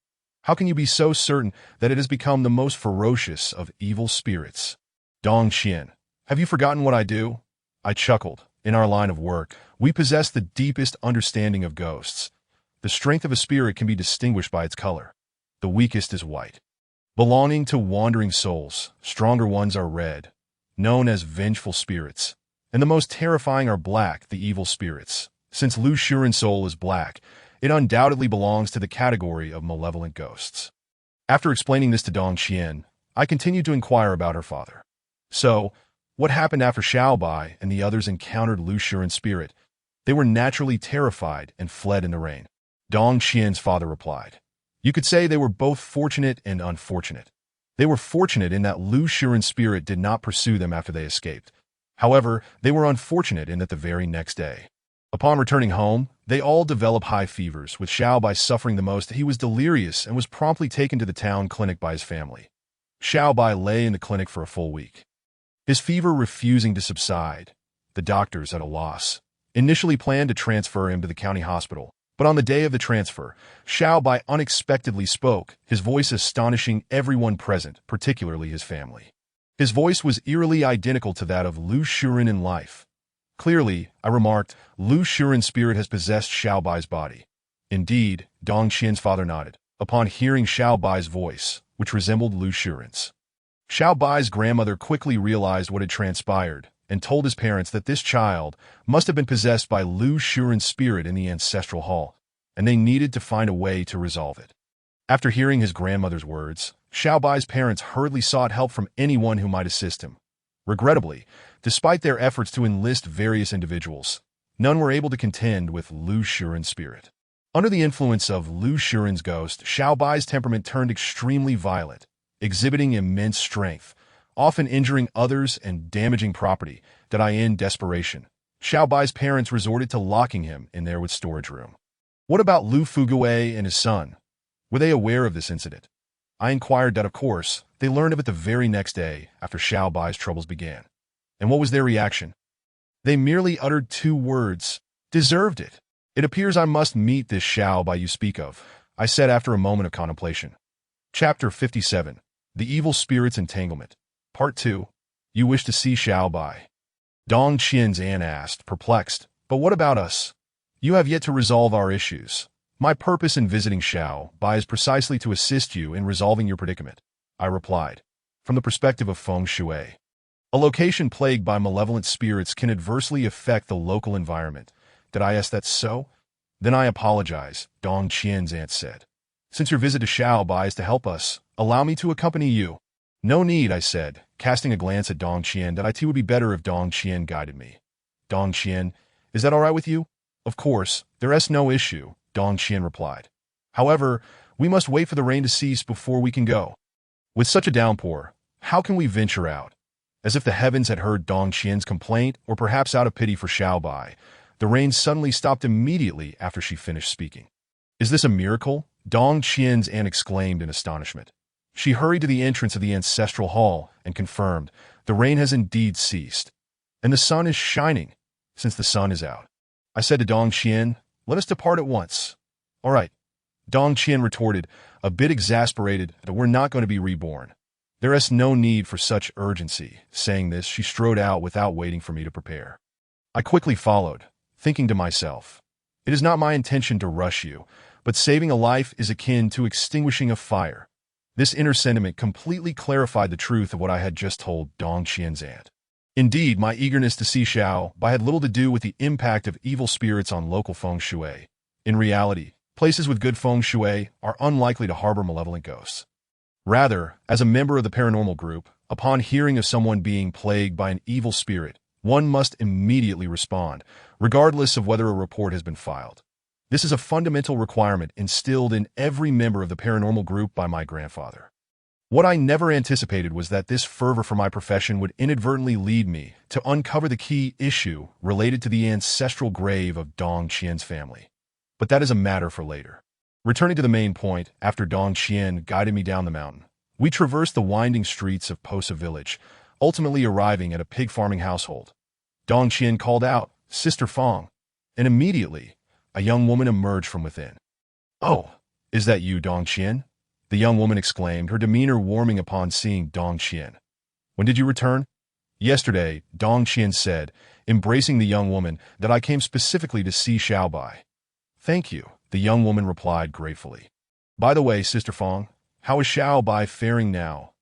How can you be so certain that it has become the most ferocious of evil spirits?" "Dong Qian, have you forgotten what I do?" I chuckled. "In our line of work, we possess the deepest understanding of ghosts. The strength of a spirit can be distinguished by its color. The weakest is white. Belonging to wandering souls, stronger ones are red, known as vengeful spirits, and the most terrifying are black, the evil spirits. Since Lu Shuren's soul is black, it undoubtedly belongs to the category of malevolent ghosts." After explaining this to Dong Qian, I continued to inquire about her father. "So, what happened after Xiao Bai and the others encountered Lu Shuren's spirit?" "They were naturally terrified and fled in the rain," Dong Qian's father replied. "You could say they were both fortunate and unfortunate. They were fortunate in that Lu Shuren's spirit did not pursue them after they escaped. However, they were unfortunate in that the very next day, upon returning home, they all developed high fevers, with Xiao Bai suffering the most. He was delirious and was promptly taken to the town clinic by his family. Xiao Bai lay in the clinic for a full week, his fever refusing to subside. The doctors, at a loss, initially planned to transfer him to the county hospital, but on the day of the transfer, Xiao Bai unexpectedly spoke, his voice astonishing everyone present, particularly his family. His voice was eerily identical to that of Lu Shuren in life. "Clearly," I remarked, "Lu Shuren's spirit has possessed Xiao Bai's body." "Indeed," Dong Qian's father nodded, upon hearing Xiao Bai's voice, which resembled Lu Shuren's. Xiao Bai's grandmother quickly realized what had transpired and told his parents that this child must have been possessed by Lu Shuren's spirit in the ancestral hall, and they needed to find a way to resolve it. After hearing his grandmother's words, Xiao Bai's parents hurriedly sought help from anyone who might assist him. Regrettably, despite their efforts to enlist various individuals, none were able to contend with Lu Shuren's spirit. Under the influence of Lu Shuren's ghost, Xiao Bai's temperament turned extremely violent, exhibiting immense strength, often injuring others and damaging property. In desperation, Xiao Bai's parents resorted to locking him in their storage room. "What about Lu Fugue and his son? Were they aware of this incident?" I inquired. "Of course, they learned of it the very next day after Xiao Bai's troubles began." "And what was their reaction?" "They merely uttered 2 words, 'Deserved it.' It appears I must meet this Xiao Bai you speak of," I said after a moment of contemplation. Chapter 57. The Evil Spirit's Entanglement. Part 2. "You wish to see Xiao Bai?" Dong Qian's aunt asked, perplexed. "But what about us? You have yet to resolve our issues." "My purpose in visiting Xiao Bai is precisely to assist you in resolving your predicament," I replied. "From the perspective of feng shui, a location plagued by malevolent spirits can adversely affect the local environment." I ask that so? "Then I apologize," Dong Qian's aunt said. "Since your visit to Xiao Bai is to help us, allow me to accompany you." "No need," I said, casting a glance at Dong Qian. "That too would be better if Dong Qian guided me." "Dong Qian, is that all right with you?" "Of course, there is no issue," Dong Qian replied. "However, we must wait for the rain to cease before we can go. With such a downpour, how can we venture out?" As if the heavens had heard Dong Qian's complaint, or perhaps out of pity for Xiao Bai, the rain suddenly stopped immediately after she finished speaking. "Is this a miracle?" Dong Qian's aunt exclaimed in astonishment. She hurried to the entrance of the ancestral hall and confirmed, "The rain has indeed ceased, and the sun is shining, since the sun is out." I said to Dong Qian, "Let us depart at once." "All right," Dong Qian retorted, a bit exasperated that we're not going to be reborn. "There is no need for such urgency." Saying this, she strode out without waiting for me to prepare. I quickly followed, thinking to myself, "It is not my intention to rush you, but saving a life is akin to extinguishing a fire." This inner sentiment completely clarified the truth of what I had just told Dong Qian's aunt. Indeed, my eagerness to see Xiao Bai had little to do with the impact of evil spirits on local feng shui. In reality, places with good feng shui are unlikely to harbor malevolent ghosts. Rather, as a member of the paranormal group, upon hearing of someone being plagued by an evil spirit, one must immediately respond, regardless of whether a report has been filed. This is a fundamental requirement instilled in every member of the paranormal group by my grandfather. What I never anticipated was that this fervor for my profession would inadvertently lead me to uncover the key issue related to the ancestral grave of Dong Qian's family. But that is a matter for later. Returning to the main point, after Dong Qian guided me down the mountain, we traversed the winding streets of Posa village, ultimately arriving at a pig farming household. Dong Qian called out, "Sister Fong," and immediately, a young woman emerged from within. "Oh, is that you, Dong Qian?" the young woman exclaimed, her demeanor warming upon seeing Dong Qian. "When did you return?" "Yesterday," Dong Qian said, embracing the young woman, "that I came specifically to see Xiao Bai." "Thank you," the young woman replied gratefully. "By the way, Sister Fong, how is Xiao Bai faring now?"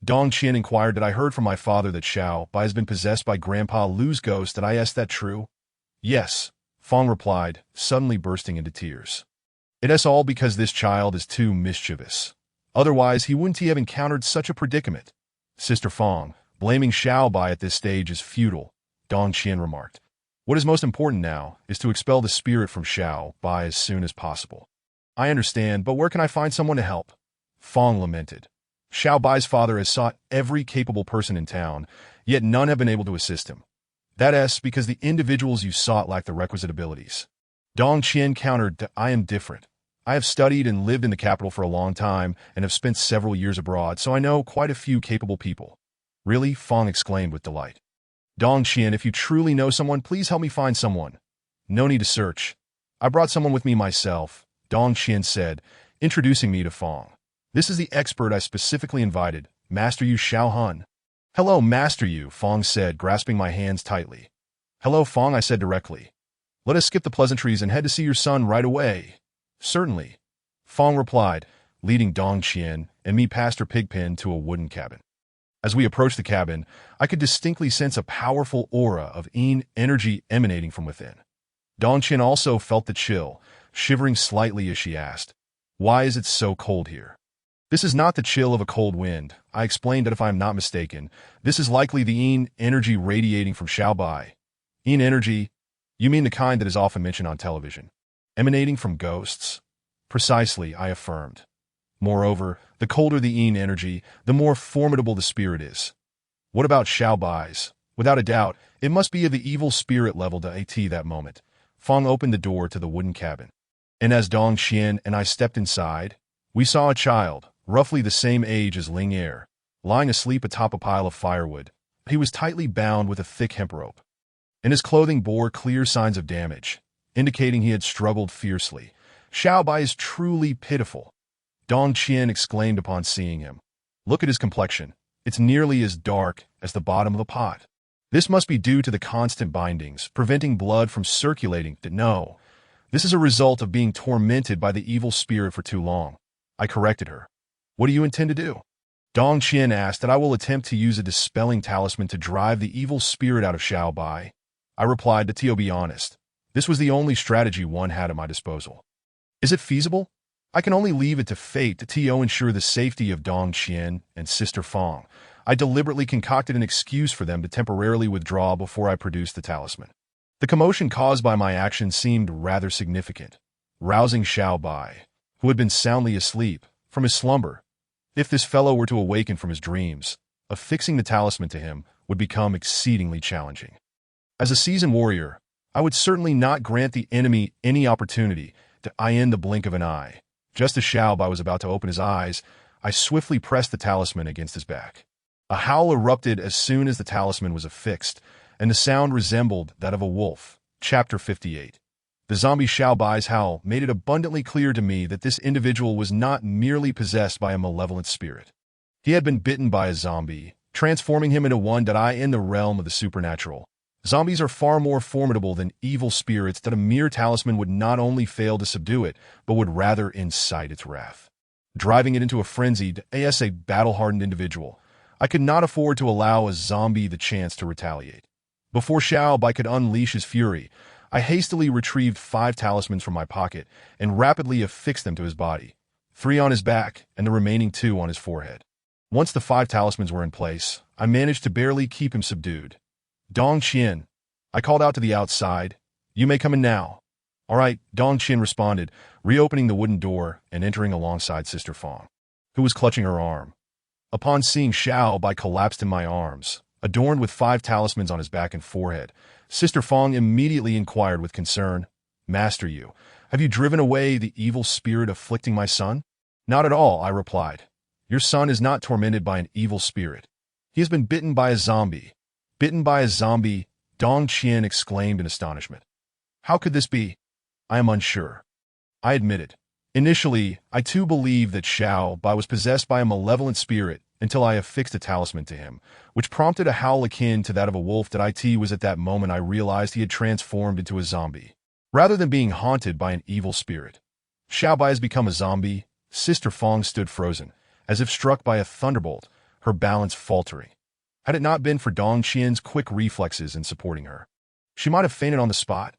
Dong Qian inquired that I heard from my father that Xiao Bai has been possessed by Grandpa Lu's ghost, and I asked that true? "Yes," Fong replied, suddenly bursting into tears. "It is all because this child is too mischievous. Otherwise, he wouldn't have encountered such a predicament." "Sister Fong, blaming Xiao Bai at this stage is futile," Dong Qian remarked. "What is most important now is to expel the spirit from Xiao Bai as soon as possible." "I understand, but where can I find someone to help?" Fong lamented. "Xiao Bai's father has sought every capable person in town, yet none have been able to assist him. That is because the individuals you sought lack the requisite abilities." Dong Qian countered that I am different. "I have studied and lived in the capital for a long time and have spent several years abroad, so I know quite a few capable people." "Really?" Fong exclaimed with delight. "Dong Qian, if you truly know someone, please help me find someone." "No need to search. I brought someone with me myself," Dong Qian said, introducing me to Fong. "This is the expert I specifically invited, Master Yu Xiaohun." "Hello, Master Yu," Fong said, grasping my hands tightly. "Hello, Fong," I said directly. "Let us skip the pleasantries and head to see your son right away." "Certainly," Fong replied, leading Dong Qian and me past her pig pen to a wooden cabin. As we approached the cabin, I could distinctly sense a powerful aura of yin energy emanating from within. Dong Qian also felt the chill, shivering slightly as she asked, "Why is it so cold here?" "This is not the chill of a cold wind," I explained, that if I am not mistaken, this is likely the yin energy radiating from Xiao Bai. "Yin energy? You mean the kind that is often mentioned on television? Emanating from ghosts?" "Precisely," I affirmed. "Moreover, the colder the yin energy, the more formidable the spirit is." "What about Xiao Bai's?" "Without a doubt, it must be of the evil spirit level to at that moment." Fong opened the door to the wooden cabin. And as Dong Qian and I stepped inside, we saw a child, roughly the same age as Ling Er, lying asleep atop a pile of firewood. He was tightly bound with a thick hemp rope, and his clothing bore clear signs of damage, indicating he had struggled fiercely. "Xiao Bai is truly pitiful," Dong Qian exclaimed upon seeing him. "Look at his complexion. It's nearly as dark as the bottom of a pot. This must be due to the constant bindings, preventing blood from circulating. No, this is a result of being tormented by the evil spirit for too long." I corrected her. "What do you intend to do?" Dong Qian asked that I will attempt to use a dispelling talisman to drive the evil spirit out of Xiao Bai. I replied that, to be honest, this was the only strategy one had at my disposal. "Is it feasible?" "I can only leave it to fate to ensure the safety of Dong Qian and Sister Fong. I deliberately concocted an excuse for them to temporarily withdraw before I produced the talisman." The commotion caused by my action seemed rather significant, rousing Xiao Bai, who had been soundly asleep, from his slumber. If this fellow were to awaken from his dreams, affixing the talisman to him would become exceedingly challenging. As a seasoned warrior, I would certainly not grant the enemy any opportunity to in the blink of an eye. Just as Xiaobai was about to open his eyes, I swiftly pressed the talisman against his back. A howl erupted as soon as the talisman was affixed, and the sound resembled that of a wolf. Chapter 58. The zombie Xiaobai's howl made it abundantly clear to me that this individual was not merely possessed by a malevolent spirit. He had been bitten by a zombie, transforming him into one that in the realm of the supernatural. Zombies are far more formidable than evil spirits that a mere talisman would not only fail to subdue it, but would rather incite its wrath, driving it into a frenzied, as a battle-hardened individual. I could not afford to allow a zombie the chance to retaliate. Before Xiaobai could unleash his fury, I hastily retrieved 5 talismans from my pocket and rapidly affixed them to his body, 3 on his back and the remaining 2 on his forehead. Once the 5 talismans were in place, I managed to barely keep him subdued. Dong Qian, I called out to the outside. You may come in now. All right, Dong Qian responded, reopening the wooden door and entering alongside Sister Fong, who was clutching her arm. Upon seeing Xiaobai collapsed in my arms, adorned with 5 talismans on his back and forehead, Sister Fong immediately inquired with concern, Master Yu, have you driven away the evil spirit afflicting my son? Not at all, I replied. Your son is not tormented by an evil spirit. He has been bitten by a zombie. Bitten by a zombie, Dong Qian exclaimed in astonishment. How could this be? I am unsure. I admitted. Initially, I too believed that Xiaobai was possessed by a malevolent spirit until I affixed a talisman to him, which prompted a howl akin to that of a wolf that was at that moment I realized he had transformed into a zombie. Rather than being haunted by an evil spirit, Xiaobai has become a zombie. Sister Fong stood frozen, as if struck by a thunderbolt, her balance faltering. Had it not been for Dong Qian's quick reflexes in supporting her, she might have fainted on the spot.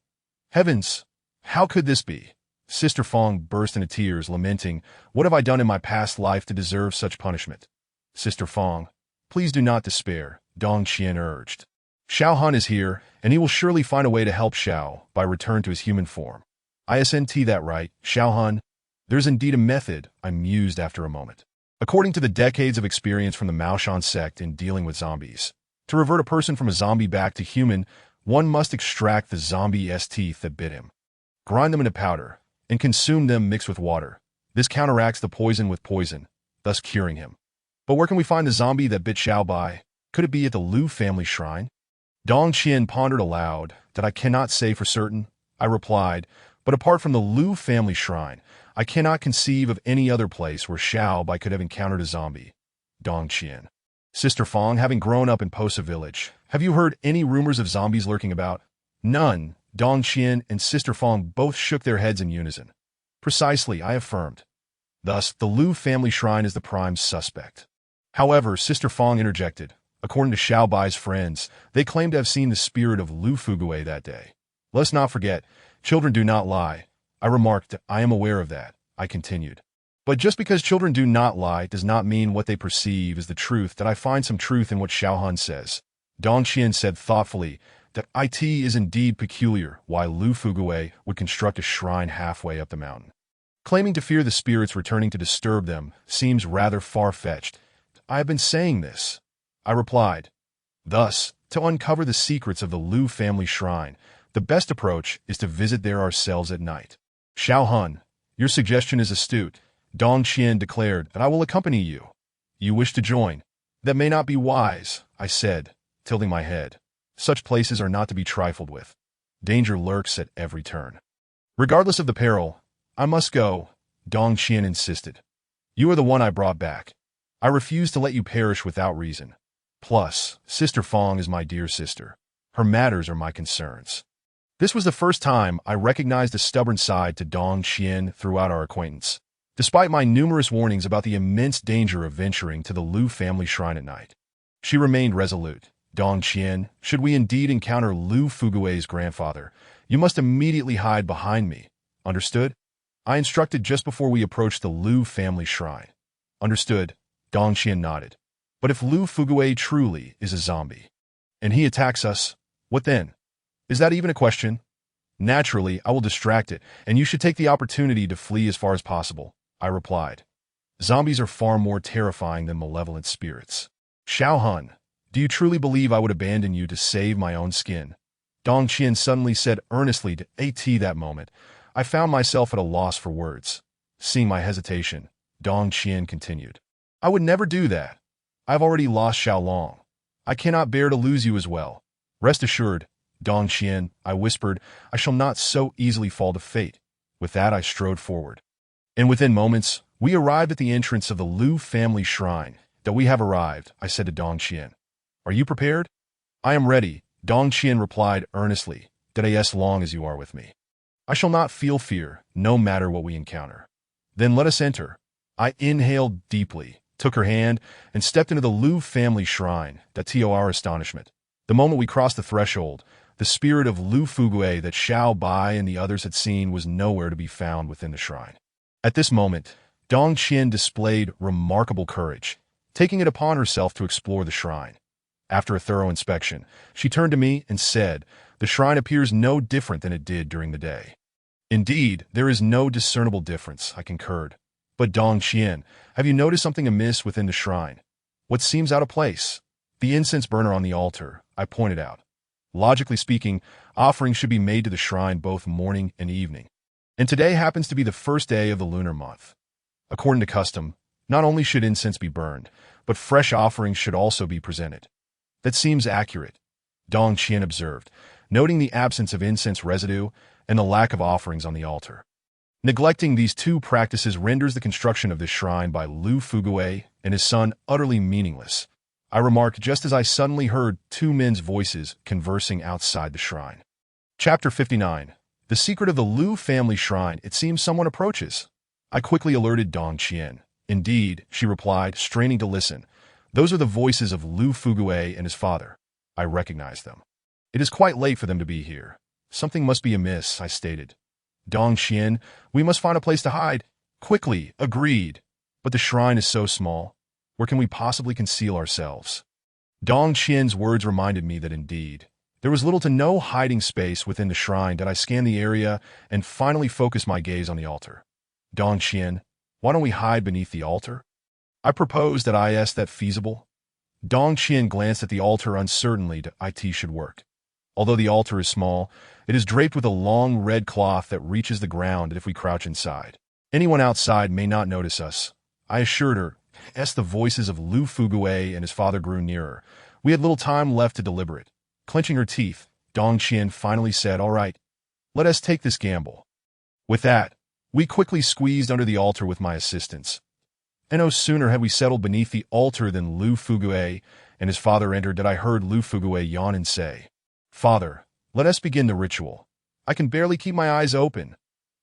Heavens, how could this be? Sister Fong burst into tears, lamenting, What have I done in my past life to deserve such punishment? Sister Fong, please do not despair, Dong Qian urged. Xiao Han is here, and he will surely find a way to help Xiao by return to his human form. Isn't that right, Xiao Han? There's indeed a method, I mused after a moment. According to the decades of experience from the Maoshan sect in dealing with zombies, to revert a person from a zombie back to human, one must extract the zombie's teeth that bit him, grind them into powder, and consume them mixed with water. This counteracts the poison with poison, thus curing him. But where can we find the zombie that bit Xiaobai? Could it be at the Lu family shrine? Dong Qian pondered aloud. That I cannot say for certain, I replied, but apart from the Lu family shrine, I cannot conceive of any other place where Xiaobai could have encountered a zombie. Dong Qian. Sister Fong, having grown up in Posa village, have you heard any rumors of zombies lurking about? None. Dong Qian and Sister Fong both shook their heads in unison. Precisely, I affirmed. Thus, the Lu family shrine is the prime suspect. However, Sister Fong interjected. According to Xiaobai's friends, they claim to have seen the spirit of Lu Fuguwei that day. Let's not forget, children do not lie. I remarked, I am aware of that, I continued. But just because children do not lie does not mean what they perceive is the truth. That I find some truth in what Xiao Han says. Dong Qian said thoughtfully that it is indeed peculiar why Lu Fuguwei would construct a shrine halfway up the mountain. Claiming to fear the spirits returning to disturb them seems rather far-fetched. I have been saying this, I replied. Thus, to uncover the secrets of the Lu family shrine, the best approach is to visit there ourselves at night. Xiao Han, your suggestion is astute. Dong Qian declared that I will accompany you. You wish to join? That may not be wise, I said, tilting my head. Such places are not to be trifled with. Danger lurks at every turn. Regardless of the peril, I must go, Dong Qian insisted. You are the one I brought back. I refuse to let you perish without reason. Plus, Sister Fong is my dear sister. Her matters are my concerns. This was the first time I recognized a stubborn side to Dong Qian throughout our acquaintance. Despite my numerous warnings about the immense danger of venturing to the Lu family shrine at night, she remained resolute. Dong Qian, should we indeed encounter Lu Fuguwei's grandfather, you must immediately hide behind me. Understood? I instructed just before we approached the Lu family shrine. Understood, Dong Qian nodded. But if Lu Fuguwei truly is a zombie, and he attacks us, what then? Is that even a question? Naturally, I will distract it, and you should take the opportunity to flee as far as possible, I replied. Zombies are far more terrifying than malevolent spirits. Xiao Han, Do you truly believe I would abandon you to save my own skin? Dong Qian suddenly said earnestly to AT that moment. I found myself at a loss for words. Seeing my hesitation, Dong Qian continued. I would never do that. I've already lost Xiaolong. I cannot bear to lose you as well. Rest assured, Dong Qian, I whispered, I shall not so easily fall to fate. With that, I strode forward. And within moments, we arrived at the entrance of the Liu family shrine. That we have arrived, I said to Dong Qian. Are you prepared? I am ready, Dong Qian replied earnestly. That as long as you are with me. I shall not feel fear, no matter what we encounter. Then let us enter. I inhaled deeply, took her hand, and stepped into the Liu family shrine, to our astonishment. The moment we crossed the threshold, the spirit of Lu Fugue that Xiao Bai and the others had seen was nowhere to be found within the shrine. At this moment, Dong Qian displayed remarkable courage, taking it upon herself to explore the shrine. After a thorough inspection, she turned to me and said, the shrine appears no different than it did during the day. Indeed, there is no discernible difference, I concurred. But Dong Qian, have you noticed something amiss within the shrine? What seems out of place? The incense burner on the altar, I pointed out. Logically speaking, offerings should be made to the shrine both morning and evening. And today happens to be the first day of the lunar month. According to custom, not only should incense be burned, but fresh offerings should also be presented. That seems accurate, Dong Qian observed, noting the absence of incense residue and the lack of offerings on the altar. Neglecting these two practices renders the construction of this shrine by Lu Fugue and his son utterly meaningless, I remarked just as I suddenly heard two men's voices conversing outside the shrine. Chapter 59. The secret of the Liu family shrine. It seems someone approaches. I quickly alerted Dong Qian. Indeed, she replied, straining to listen. Those are the voices of Lu Fugue and his father. I recognized them. It is quite late for them to be here. Something must be amiss, I stated. Dong Qian, we must find a place to hide. Quickly, agreed. But the shrine is so small. Where can we possibly conceal ourselves? Dong Qian's words reminded me that indeed, there was little to no hiding space within the shrine. That I scanned the area and finally focused my gaze on the altar. Dong Qian, why don't we hide beneath the altar? I proposed that. I asked that feasible. Dong Qian glanced at the altar uncertainly. It should work. Although the altar is small, it is draped with a long red cloth that reaches the ground if we crouch inside. Anyone outside may not notice us, I assured her. As the voices of Lu Fugue and his father grew nearer, we had little time left to deliberate. Clenching her teeth, Dong Qian finally said, all right, let us take this gamble. With that, we quickly squeezed under the altar with my assistance. And no sooner had we settled beneath the altar than Lu Fugue and his father entered that I heard Lu Fugue yawn and say, Father, let us begin the ritual. I can barely keep my eyes open.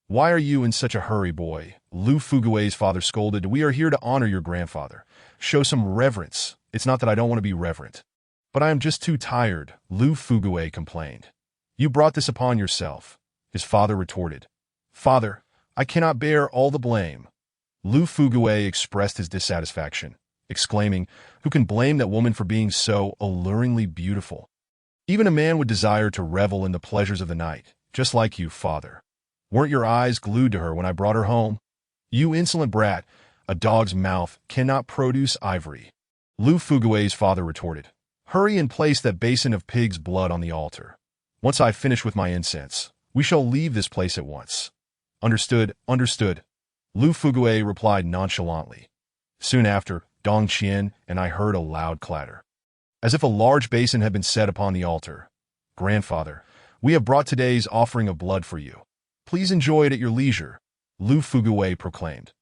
Why are you in such a hurry, boy? Lu Fugue's father scolded. We are here to honor your grandfather. Show some reverence. It's not that I don't want to be reverent. But I am just too tired, Lu Fugue complained. You brought this upon yourself, his father retorted. Father, I cannot bear all the blame. Lu Fugue expressed his dissatisfaction, exclaiming, who can blame that woman for being so alluringly beautiful? Even a man would desire to revel in the pleasures of the night, just like you, father. Weren't your eyes glued to her when I brought her home? You insolent brat, a dog's mouth cannot produce ivory. Lu Fugue's father retorted. Hurry and place that basin of pig's blood on the altar. Once I finish with my incense, we shall leave this place at once. Understood, understood. Lu Fugue replied nonchalantly. Soon after, Dong Qian and I heard a loud clatter, as if a large basin had been set upon the altar. Grandfather, we have brought today's offering of blood for you. Please enjoy it at your leisure, Lu Fugue proclaimed.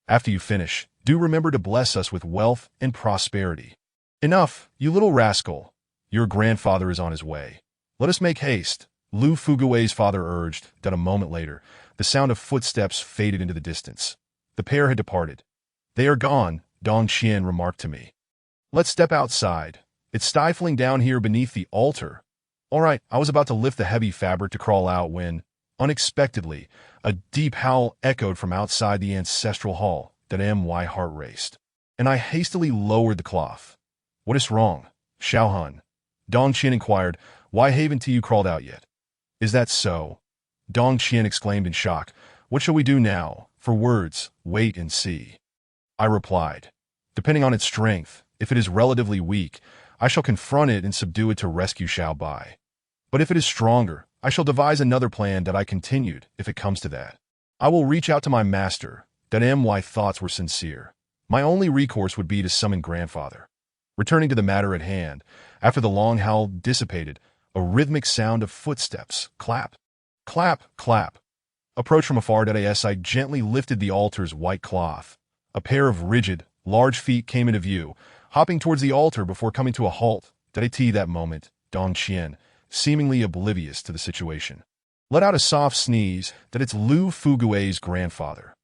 After you finish, do remember to bless us with wealth and prosperity. Enough, you little rascal. Your grandfather is on his way. Let us make haste, Lu Fugue's father urged. That a moment later, the sound of footsteps faded into the distance. The pair had departed. They are gone, Dong Qian remarked to me. Let's step outside. It's stifling down here beneath the altar. All right, I was about to lift the heavy fabric to crawl out when, unexpectedly, a deep howl echoed from outside the ancestral hall. My heart raced, and I hastily lowered the cloth. What is wrong, Xiaohun? Dong Qian inquired. Why haven't you crawled out yet? Is that so? Dong Qian exclaimed in shock. What shall we do now? For words, wait and see. I replied. Depending on its strength, if it is relatively weak, I shall confront it and subdue it to rescue Xiao Bai. But if it is stronger, I shall devise another plan that I continued, if it comes to that. I will reach out to my master, that my thoughts were sincere. My only recourse would be to summon grandfather. Returning to the matter at hand, after the long howl dissipated, a rhythmic sound of footsteps, clap, clap, clap, approached from afar. As I gently lifted the altar's white cloth, a pair of rigid, large feet came into view, hopping towards the altar before coming to a halt. That moment, Dong Qian, seemingly oblivious to the situation, let out a soft sneeze. That it's Lu Fugui's grandfather.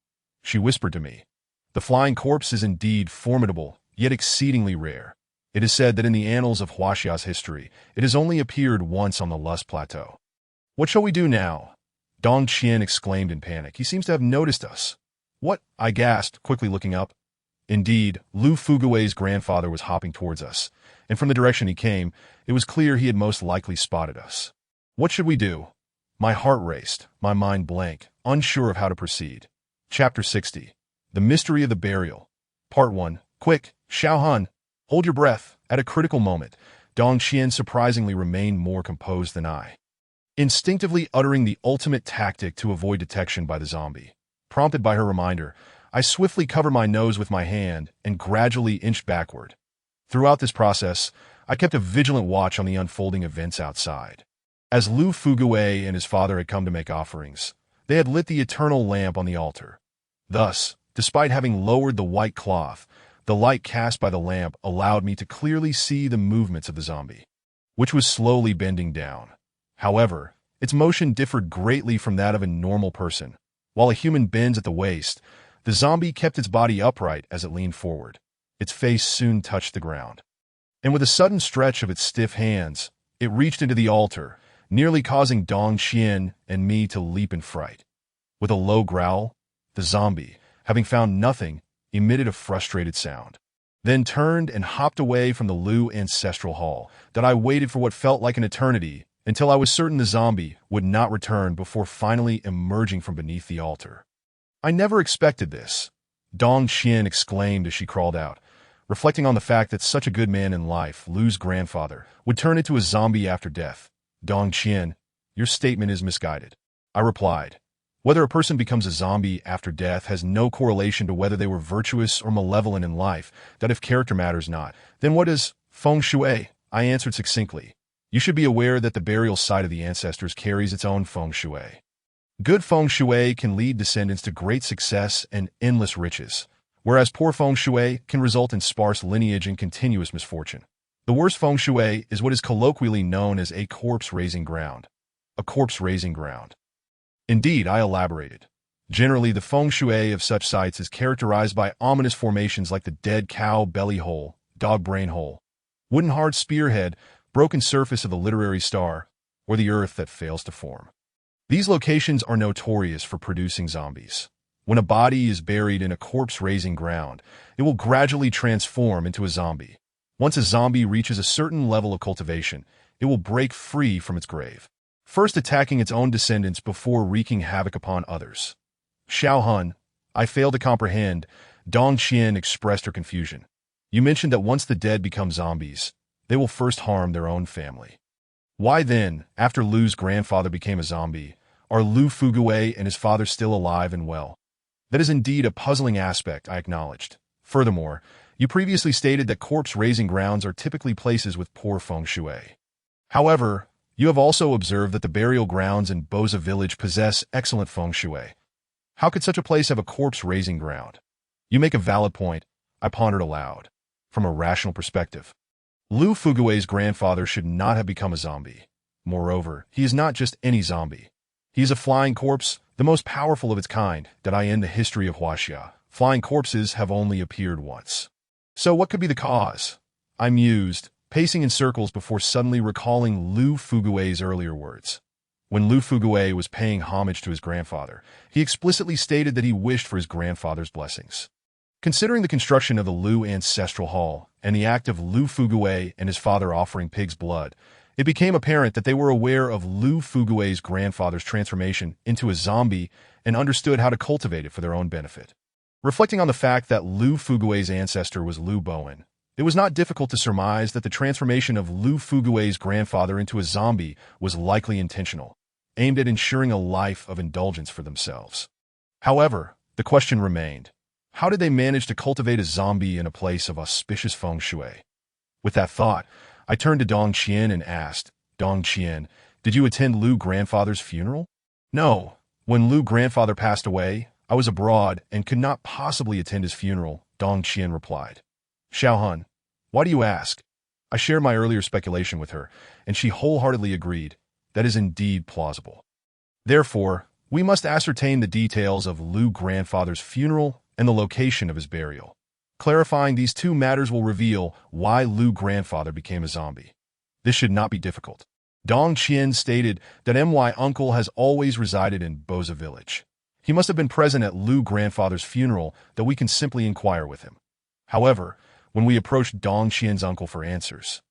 She whispered to me, "The flying corpse is indeed formidable, yet exceedingly rare. It is said that in the annals of Huaxia's history, it has only appeared once on the Lust Plateau." "What shall we do now?" Dong Qian exclaimed in panic. "He seems to have noticed us." "What?" I gasped, quickly looking up. Indeed, Lu Fugui's grandfather was hopping towards us, and from the direction he came, it was clear he had most likely spotted us. What should we do? My heart raced, my mind blank, unsure of how to proceed. Chapter 60. The Mystery of the Burial. Part 1. Quick, Xiao Han, hold your breath. At a critical moment, Dong Qian surprisingly remained more composed than I. Instinctively uttering the ultimate tactic to avoid detection by the zombie. Prompted by her reminder, I swiftly covered my nose with my hand and gradually inched backward. Throughout this process, I kept a vigilant watch on the unfolding events outside. As Lu Fugui and his father had come to make offerings, they had lit the eternal lamp on the altar. Thus, despite having lowered the white cloth, the light cast by the lamp allowed me to clearly see the movements of the zombie, which was slowly bending down. However, its motion differed greatly from that of a normal person. While a human bends at the waist, the zombie kept its body upright as it leaned forward. Its face soon touched the ground. And with a sudden stretch of its stiff hands, it reached into the altar, nearly causing Dong Qian and me to leap in fright. With a low growl, the zombie, having found nothing, emitted a frustrated sound, then turned and hopped away from the Lu ancestral hall. That I waited for what felt like an eternity, until I was certain the zombie would not return before finally emerging from beneath the altar. "I never expected this," Dong Qian exclaimed as she crawled out, reflecting on the fact that such a good man in life, Lu's grandfather, would turn into a zombie after death. "Dong Qian, your statement is misguided," I replied. "Whether a person becomes a zombie after death has no correlation to whether they were virtuous or malevolent in life. That if character matters not, then what is feng shui?" I answered succinctly. "You should be aware that the burial site of the ancestors carries its own feng shui. Good feng shui can lead descendants to great success and endless riches, whereas poor feng shui can result in sparse lineage and continuous misfortune. The worst feng shui is what is colloquially known as a corpse-raising ground. A corpse-raising ground. Indeed, I elaborated. Generally, the feng shui of such sites is characterized by ominous formations like the dead cow belly hole, dog brain hole, wooden hard spearhead, broken surface of the literary star, or the earth that fails to form. These locations are notorious for producing zombies. When a body is buried in a corpse-raising ground, it will gradually transform into a zombie. Once a zombie reaches a certain level of cultivation, it will break free from its grave, first attacking its own descendants before wreaking havoc upon others. "Xiao Han, I fail to comprehend," Dong Qian expressed her confusion. "You mentioned that once the dead become zombies, they will first harm their own family. Why then, after Lu's grandfather became a zombie, are Lu Fugui and his father still alive and well?" "That is indeed a puzzling aspect," I acknowledged. "Furthermore, you previously stated that corpse-raising grounds are typically places with poor feng shui. However, you have also observed that the burial grounds in Boza village possess excellent feng shui. How could such a place have a corpse-raising ground?" "You make a valid point," I pondered aloud. "From a rational perspective, Lu Fugui's grandfather should not have become a zombie. Moreover, he is not just any zombie. He is a flying corpse, the most powerful of its kind that I in the history of Huaxia. Flying corpses have only appeared once. So what could be the cause?" I mused, pacing in circles before suddenly recalling Lu Fugui's earlier words. When Lu Fugui was paying homage to his grandfather, he explicitly stated that he wished for his grandfather's blessings. Considering the construction of the Lu ancestral hall and the act of Lu Fugui and his father offering pig's blood, it became apparent that they were aware of Lu Fugui's grandfather's transformation into a zombie and understood how to cultivate it for their own benefit. Reflecting on the fact that Lu Fugui's ancestor was Lu Bowen, It was not difficult to surmise that the transformation of Lu Fugue's grandfather into a zombie was likely intentional, aimed at ensuring a life of indulgence for themselves. However, the question remained, how did they manage to cultivate a zombie in a place of auspicious feng shui? With that thought, I turned to Dong Qian and asked, Dong Qian, did you attend Lu grandfather's funeral? No. When Lu grandfather passed away, I was abroad and could not possibly attend his funeral, Dong Qian replied. Xiaohun, why do you ask? I shared my earlier speculation with her, and she wholeheartedly agreed. That is indeed plausible. Therefore, we must ascertain the details of Lu grandfather's funeral and the location of his burial. Clarifying these two matters will reveal why Lu grandfather became a zombie. This should not be difficult. Dong Qian stated that my uncle has always resided in Boza village. He must have been present at Lu grandfather's funeral, that we can simply inquire with him. However, when we approached Dong Qian's uncle for answers,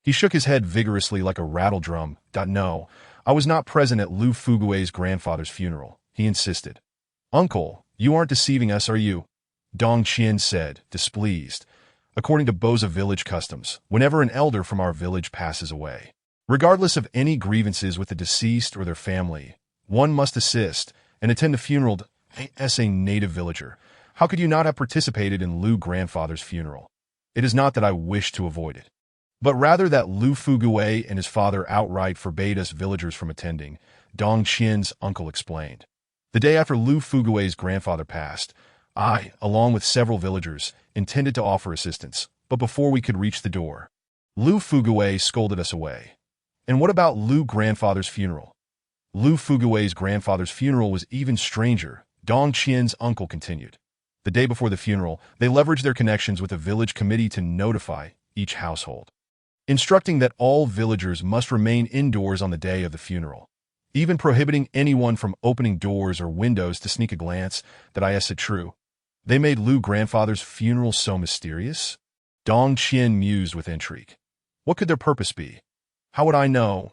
he shook his head vigorously like a rattle drum. No, I was not present at Lu Fugue's grandfather's funeral, he insisted. Uncle, you aren't deceiving us, are you? Dong Qian said, displeased. According to Boza village customs, whenever an elder from our village passes away, regardless of any grievances with the deceased or their family, one must assist and attend the funeral. As a native villager, how could you not have participated in Lu grandfather's funeral? It is not that I wish to avoid it, but rather that Lu Fugue and his father outright forbade us villagers from attending, Dong Qian's uncle explained. The day after Lu Fugue's grandfather passed, I, along with several villagers, intended to offer assistance, but before we could reach the door, Lu Fugue scolded us away. And what about Lu grandfather's funeral? Lu Fugue's grandfather's funeral was even stranger, Dong Qian's uncle continued. The day before the funeral, they leveraged their connections with the village committee to notify each household, instructing that all villagers must remain indoors on the day of the funeral, even prohibiting anyone from opening doors or windows to sneak a glance. That I said true. They made Lu grandfather's funeral so mysterious? Dong Qian mused with intrigue. What could their purpose be? How would I know?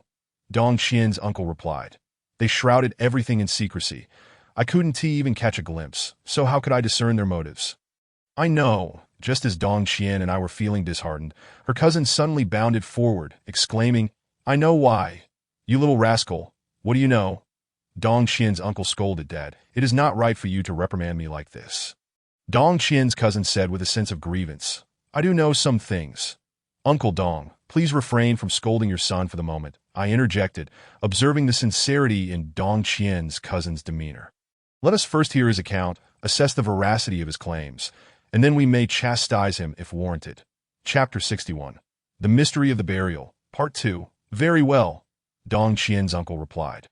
Dong Qian's uncle replied. They shrouded everything in secrecy. I couldn't even catch a glimpse, so how could I discern their motives? I know. Just as Dong Qian and I were feeling disheartened, her cousin suddenly bounded forward, exclaiming, I know why. You little rascal, what do you know? Dong Qian's uncle scolded, Dad, it is not right for you to reprimand me like this. Dong Qian's cousin said with a sense of grievance, I do know some things. Uncle Dong, please refrain from scolding your son for the moment, I interjected, observing the sincerity in Dong Qian's cousin's demeanor. Let us first hear his account, assess the veracity of his claims, and then we may chastise him if warranted. Chapter 61. The Mystery of the Burial, Part 2. Very well, Dong Qian's uncle replied,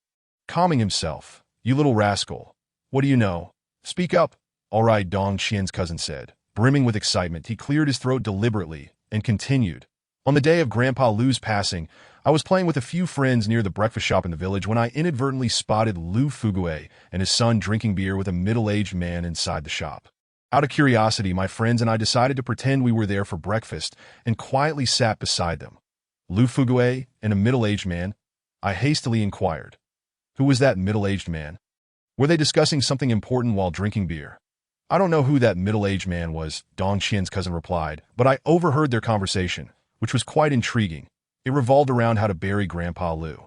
calming himself. You little rascal. What do you know? Speak up. All right, Dong Qian's cousin said. Brimming with excitement, he cleared his throat deliberately and continued. On the day of Grandpa Lu's passing, I was playing with a few friends near the breakfast shop in the village when I inadvertently spotted Lu Fugue and his son drinking beer with a middle-aged man inside the shop. Out of curiosity, my friends and I decided to pretend we were there for breakfast and quietly sat beside them. Lu Fugue and a middle-aged man? I hastily inquired. Who was that middle-aged man? Were they discussing something important while drinking beer? I don't know who that middle-aged man was, Dong Qian's cousin replied, but I overheard their conversation, which was quite intriguing. It revolved around how to bury Grandpa Lu.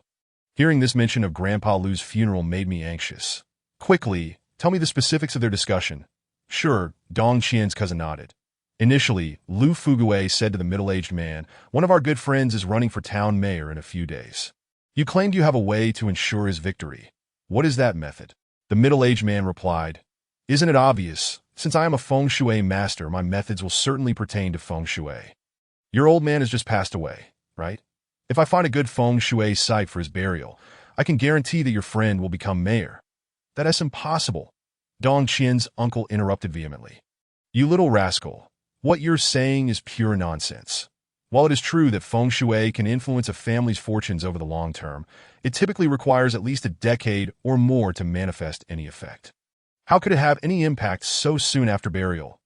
Hearing this mention of Grandpa Lu's funeral made me anxious. Quickly, tell me the specifics of their discussion. Sure, Dong Qian's cousin nodded. Initially, Lu Fugue said to the middle-aged man, one of our good friends is running for town mayor in a few days. You claimed you have a way to ensure his victory. What is that method? The middle-aged man replied, Isn't it obvious? Since I am a feng shui master, my methods will certainly pertain to feng shui. Your old man has just passed away, right? If I find a good feng shui site for his burial, I can guarantee that your friend will become mayor. That is impossible, Dong Qian's uncle interrupted vehemently. You little rascal, what you're saying is pure nonsense. While it is true that feng shui can influence a family's fortunes over the long term, it typically requires at least a decade or more to manifest any effect. How could it have any impact so soon after burial?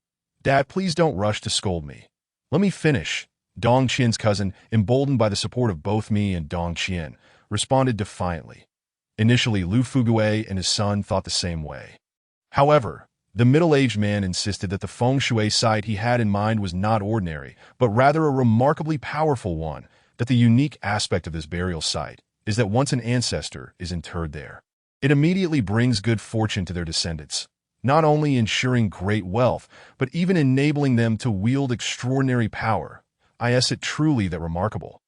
Dad, please don't rush to scold me. Let me finish. Dong Qian's cousin, emboldened by the support of both me and Dong Qian, responded defiantly. Initially, Lu Fugue and his son thought the same way. However, The middle-aged man insisted that the feng shui site he had in mind was not ordinary, but rather a remarkably powerful one, that the unique aspect of this burial site is that once an ancestor is interred there, it immediately brings good fortune to their descendants, not only ensuring great wealth, but even enabling them to wield extraordinary power. Is it truly that remarkable?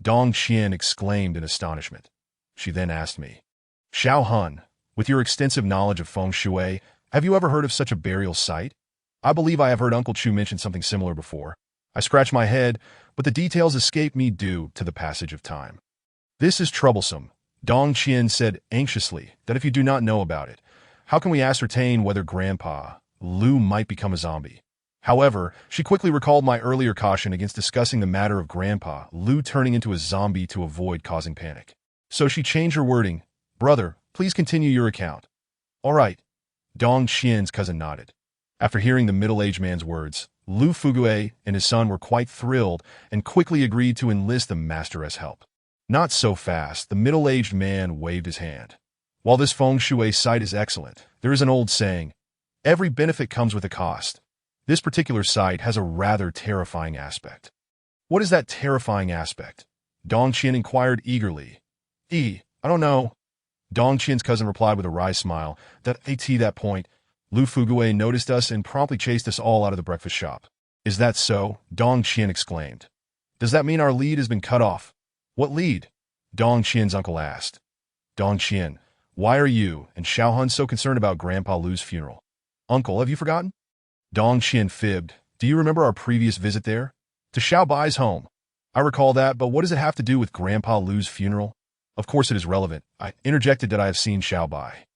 Dong Qian exclaimed in astonishment. She then asked me, Xiao Hun, with your extensive knowledge of feng shui, have you ever heard of such a burial site? I believe I have heard Uncle Chu mention something similar before. I scratched my head, but the details escaped me due to the passage of time. This is troublesome, Dong Qian said anxiously, that if you do not know about it, how can we ascertain whether Grandpa Lu might become a zombie? However, she quickly recalled my earlier caution against discussing the matter of Grandpa Lu turning into a zombie to avoid causing panic. So she changed her wording. Brother, please continue your account. All right. Dong Qian's cousin nodded. After hearing the middle-aged man's words, Lu Fugue and his son were quite thrilled and quickly agreed to enlist the master's help. Not so fast, the middle-aged man waved his hand. While this feng shui site is excellent, there is an old saying, every benefit comes with a cost. This particular site has a rather terrifying aspect. What is that terrifying aspect? Dong Qian inquired eagerly. I don't know. Dong Qian's cousin replied with a wry smile. That point, Lu Fugue noticed us and promptly chased us all out of the breakfast shop. Is that so? Dong Qian exclaimed. Does that mean our lead has been cut off? What lead? Dong Qian's uncle asked. Dong Qian, why are you and Xiao Hun so concerned about Grandpa Lu's funeral? Uncle, have you forgotten? Dong Qian fibbed. Do you remember our previous visit there? To Xiao Bai's home. I recall that, but what does it have to do with Grandpa Lu's funeral? Of course it is relevant. I interjected that I have seen Xiao Bai.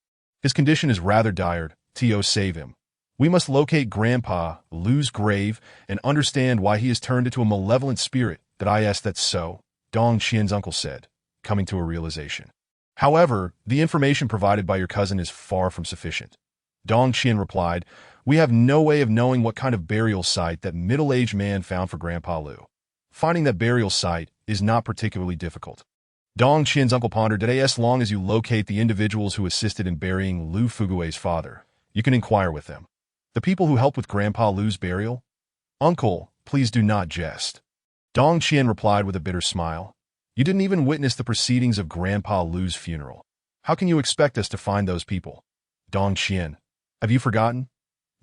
His condition is rather dire. T.O. save him. We must locate Grandpa Lu's grave and understand why he has turned into a malevolent spirit. That's so, Dong Qian's uncle said, coming to a realization. However, the information provided by your cousin is far from sufficient. Dong Qian replied, we have no way of knowing what kind of burial site that middle-aged man found for Grandpa Lu. Finding that burial site is not particularly difficult. Dong Qian's uncle pondered, as long as you locate the individuals who assisted in burying Lu Fugue's father, you can inquire with them. The people who helped with Grandpa Lu's burial? Uncle, please do not jest. Dong Qian replied with a bitter smile. You didn't even witness the proceedings of Grandpa Lu's funeral. How can you expect us to find those people? Dong Qian, have you forgotten?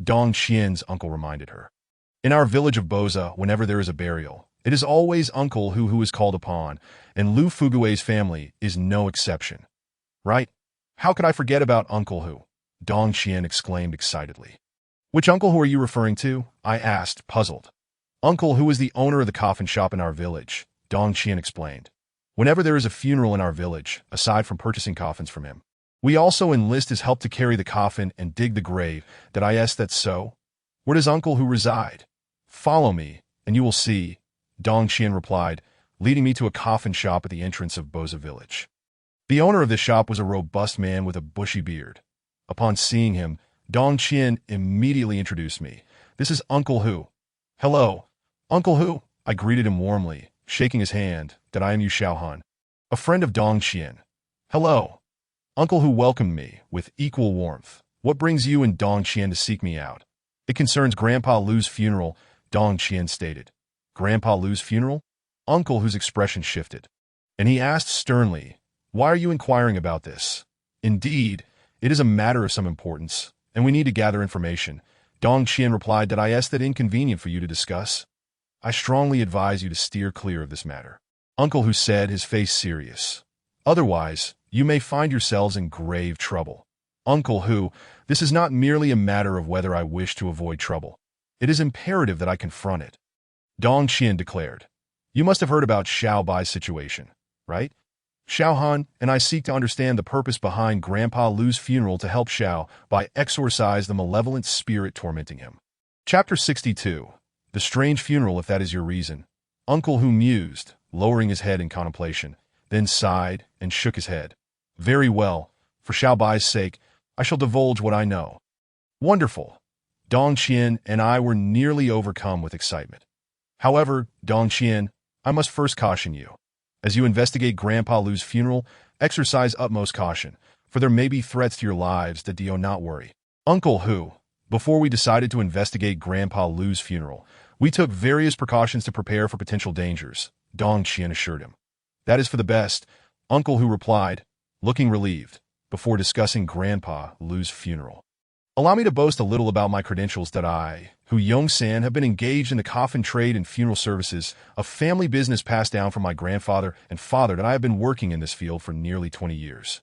Dong Qian's uncle reminded her. In our village of Boza, whenever there is a burial, it is always Uncle who is called upon, and Lu Fugue's family is no exception. Right? How could I forget about Uncle Hu? Dong Qian exclaimed excitedly. Which Uncle Hu are you referring to? I asked, puzzled. Uncle Hu is the owner of the coffin shop in our village, Dong Qian explained. Whenever there is a funeral in our village, aside from purchasing coffins from him, we also enlist his help to carry the coffin and dig the grave. That's so? Where does Uncle Hu reside? Follow me, and you will see, Dong Qian replied, leading me to a coffin shop at the entrance of Boza village. The owner of the shop was a robust man with a bushy beard. Upon seeing him, Dong Qian immediately introduced me. This is Uncle Hu. Hello, Uncle Hu. I greeted him warmly, shaking his hand. I am Yu Xiao Han, a friend of Dong Qian. Hello. Uncle Hu welcomed me with equal warmth. What brings you and Dong Qian to seek me out? It concerns Grandpa Lu's funeral, Dong Qian stated. Grandpa Lu's funeral? Uncle Hu's expression shifted, and he asked sternly, why are you inquiring about this? Indeed, it is a matter of some importance, and we need to gather information. Dong Qian replied, that inconvenient for you to discuss? I strongly advise you to steer clear of this matter. Uncle Hu said, his face serious. Otherwise, you may find yourselves in grave trouble. Uncle Hu, this is not merely a matter of whether I wish to avoid trouble. It is imperative that I confront it. Dong Qian declared. You must have heard about Xiao Bai's situation, right? Xiao Han and I seek to understand the purpose behind Grandpa Lu's funeral to help Xiao Bai exorcise the malevolent spirit tormenting him. Chapter 62. The strange funeral, if that is your reason. Uncle Hu mused, lowering his head in contemplation, then sighed and shook his head. Very well. For Xiao Bai's sake, I shall divulge what I know. Wonderful. Dong Qian and I were nearly overcome with excitement. However, Dong Qian, I must first caution you. As you investigate Grandpa Lu's funeral, exercise utmost caution, for there may be threats to your lives. Do not worry. Uncle Hu, Before we decided to investigate Grandpa Lu's funeral, we took various precautions to prepare for potential dangers, Dong Qian assured him. That is for the best, Uncle Hu replied, looking relieved, before discussing Grandpa Lu's funeral. Allow me to boast a little about my credentials that I, Hu Yong-san, have been engaged in the coffin trade and funeral services, a family business passed down from my grandfather and father that I have been working in this field for nearly 20 years.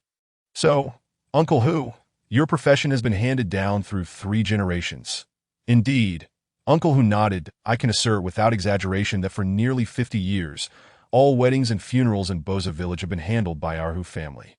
So, Uncle Hu, your profession has been handed down through 3 generations. Indeed, Uncle Hu nodded. I can assert without exaggeration that for nearly 50 years, all weddings and funerals in Boza village have been handled by our Hu family.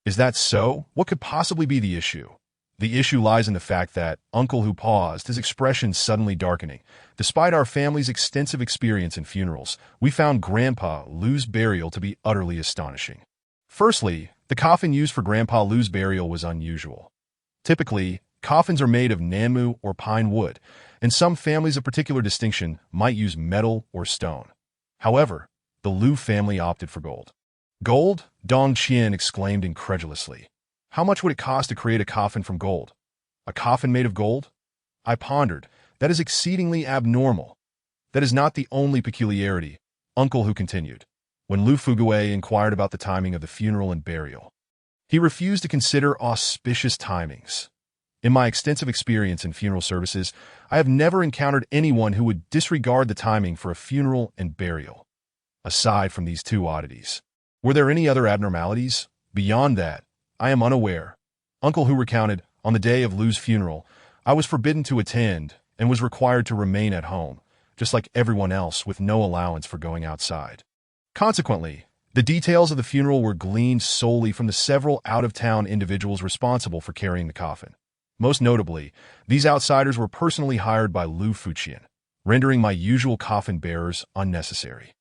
Is that so? What could possibly be the issue? The issue lies in the fact that Uncle Hu paused, his expression suddenly darkening. Despite our family's extensive experience in funerals, we found Grandpa Lu's burial to be utterly astonishing. Firstly, the coffin used for Grandpa Lu's burial was unusual. Typically, coffins are made of namu or pine wood, and some families of particular distinction might use metal or stone. However, the Lu family opted for gold. Gold? Dong Qian exclaimed incredulously. How much would it cost to create a coffin from gold? A coffin made of gold? I pondered. That is exceedingly abnormal. That is not the only peculiarity, Uncle Hu continued, when Lu Fugue inquired about the timing of the funeral and burial. He refused to consider auspicious timings. In my extensive experience in funeral services, I have never encountered anyone who would disregard the timing for a funeral and burial. Aside from these 2 oddities, were there any other abnormalities? Beyond that, I am unaware. Uncle Hu recounted, on the day of Lu's funeral, I was forbidden to attend and was required to remain at home, just like everyone else, with no allowance for going outside. Consequently, the details of the funeral were gleaned solely from the several out-of-town individuals responsible for carrying the coffin. Most notably, these outsiders were personally hired by Lu Fuqian, rendering my usual coffin bearers unnecessary.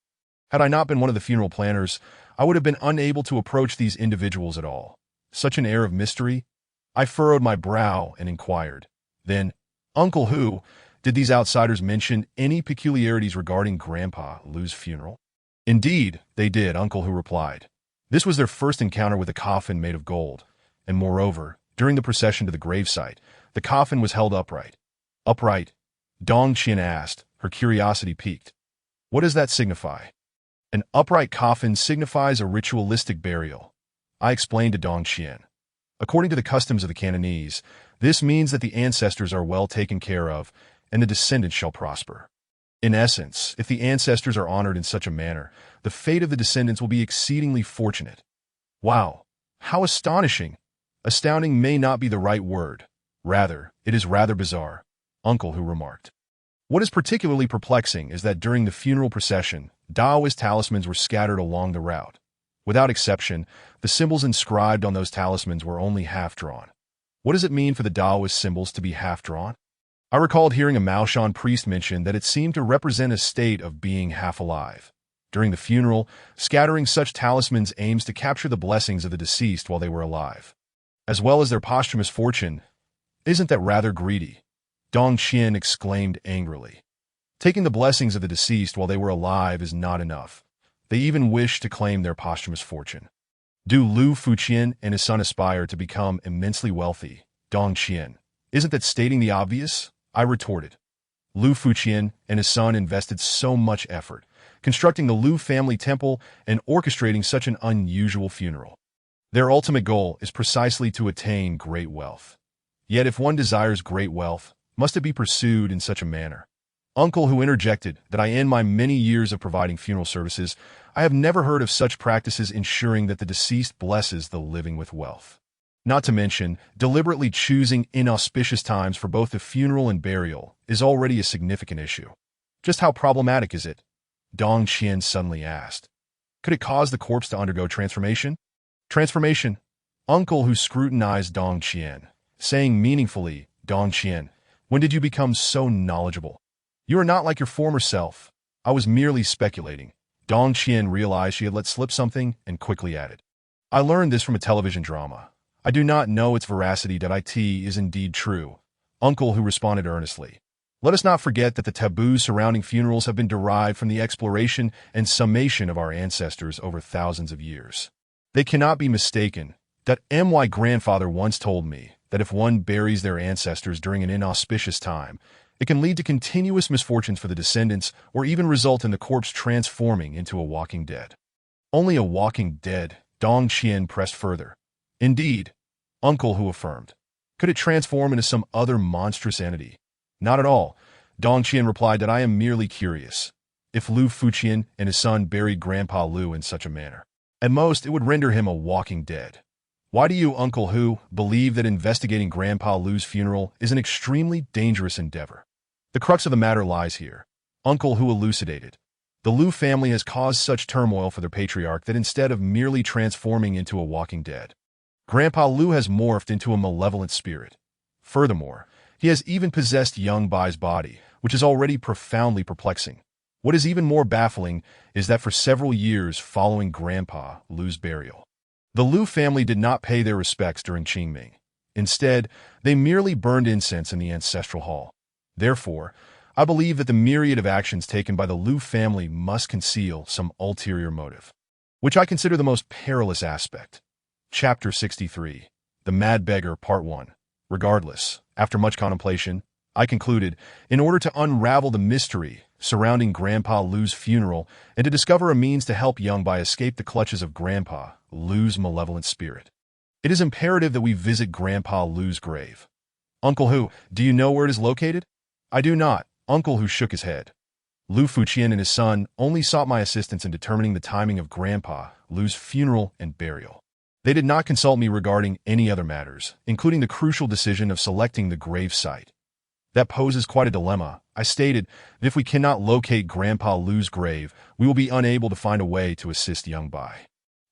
Had I not been one of the funeral planners, I would have been unable to approach these individuals at all. Such an air of mystery? I furrowed my brow and inquired. Then, Uncle Hu, did these outsiders mention any peculiarities regarding Grandpa Lu's funeral? Indeed, they did, Uncle Hu replied. This was their first encounter with a coffin made of gold, and moreover, during the procession to the gravesite, the coffin was held upright. Upright? Dong Qian asked, her curiosity piqued. What does that signify? An upright coffin signifies a ritualistic burial, I explained to Dong Qian. According to the customs of the Cantonese, this means that the ancestors are well taken care of, and the descendants shall prosper. In essence, if the ancestors are honored in such a manner, the fate of the descendants will be exceedingly fortunate. Wow, how astonishing! Astounding may not be the right word. Rather, it is rather bizarre, Uncle Hu remarked. What is particularly perplexing is that during the funeral procession, Taoist talismans were scattered along the route. Without exception, the symbols inscribed on those talismans were only half-drawn. What does it mean for the Taoist symbols to be half-drawn? I recalled hearing a Maoshan priest mention that it seemed to represent a state of being half alive. During the funeral, scattering such talismans aims to capture the blessings of the deceased while they were alive, as well as their posthumous fortune. Isn't that rather greedy? Dong Qian exclaimed angrily. Taking the blessings of the deceased while they were alive is not enough. They even wish to claim their posthumous fortune. Do Lu Fuqian and his son aspire to become immensely wealthy? Dong Qian. Isn't that stating the obvious? I retorted. Lu Fuqian and his son invested so much effort, constructing the Lu family temple and orchestrating such an unusual funeral. Their ultimate goal is precisely to attain great wealth. Yet if one desires great wealth, must it be pursued in such a manner? Uncle Hu interjected that in my many years of providing funeral services, I have never heard of such practices ensuring that the deceased blesses the living with wealth. Not to mention, deliberately choosing inauspicious times for both the funeral and burial is already a significant issue. Just how problematic is it? Dong Qian suddenly asked. Could it cause the corpse to undergo transformation? Transformation? Uncle Hu scrutinized Dong Qian, saying meaningfully, Dong Qian, when did you become so knowledgeable? You are not like your former self. I was merely speculating. Dong Qian realized she had let slip something and quickly added. I learned this from a television drama. I do not know its veracity. It is indeed true. Uncle Hu responded earnestly. Let us not forget that the taboos surrounding funerals have been derived from the exploration and summation of our ancestors over thousands of years. They cannot be mistaken. My grandfather once told me that if one buries their ancestors during an inauspicious time, it can lead to continuous misfortunes for the descendants or even result in the corpse transforming into a walking dead. Only a walking dead, Dong Qian pressed further. Indeed, Uncle Hu affirmed. Could it transform into some other monstrous entity? Not at all. Dong Qian replied that I am merely curious. If Lu Fuqian and his son buried Grandpa Lu in such a manner, at most it would render him a walking dead. Why do you, Uncle Hu, believe that investigating Grandpa Lu's funeral is an extremely dangerous endeavor? The crux of the matter lies here. Uncle Hu elucidated. The Lu family has caused such turmoil for their patriarch that instead of merely transforming into a walking dead, Grandpa Lu has morphed into a malevolent spirit. Furthermore, he has even possessed young Bai's body, which is already profoundly perplexing. What is even more baffling is that for several years following Grandpa Lu's burial, the Lu family did not pay their respects during Qingming. Instead, they merely burned incense in the ancestral hall. Therefore, I believe that the myriad of actions taken by the Lu family must conceal some ulterior motive, which I consider the most perilous aspect. Chapter 63. The Mad Beggar, Part 1. Regardless, after much contemplation, I concluded, in order to unravel the mystery surrounding Grandpa Lu's funeral and to discover a means to help young Bai escape the clutches of Grandpa Lu's malevolent spirit, it is imperative that we visit Grandpa Lu's grave. Uncle Hu, do you know where it is located? I do not. Uncle Hu shook his head. Lu Fuqian and his son only sought my assistance in determining the timing of Grandpa Lu's funeral and burial. They did not consult me regarding any other matters, including the crucial decision of selecting the grave site. That poses quite a dilemma. I stated that if we cannot locate Grandpa Lu's grave, we will be unable to find a way to assist young Bai.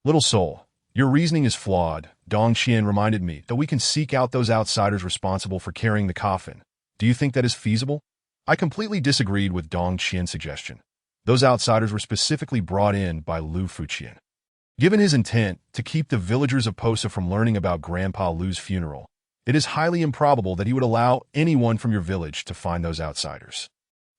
Little soul, your reasoning is flawed. Dong Qian reminded me that we can seek out those outsiders responsible for carrying the coffin. Do you think that is feasible? I completely disagreed with Dong Qian's suggestion. Those outsiders were specifically brought in by Lu Fuqian. Given his intent to keep the villagers of Posa from learning about Grandpa Lu's funeral, it is highly improbable that he would allow anyone from your village to find those outsiders.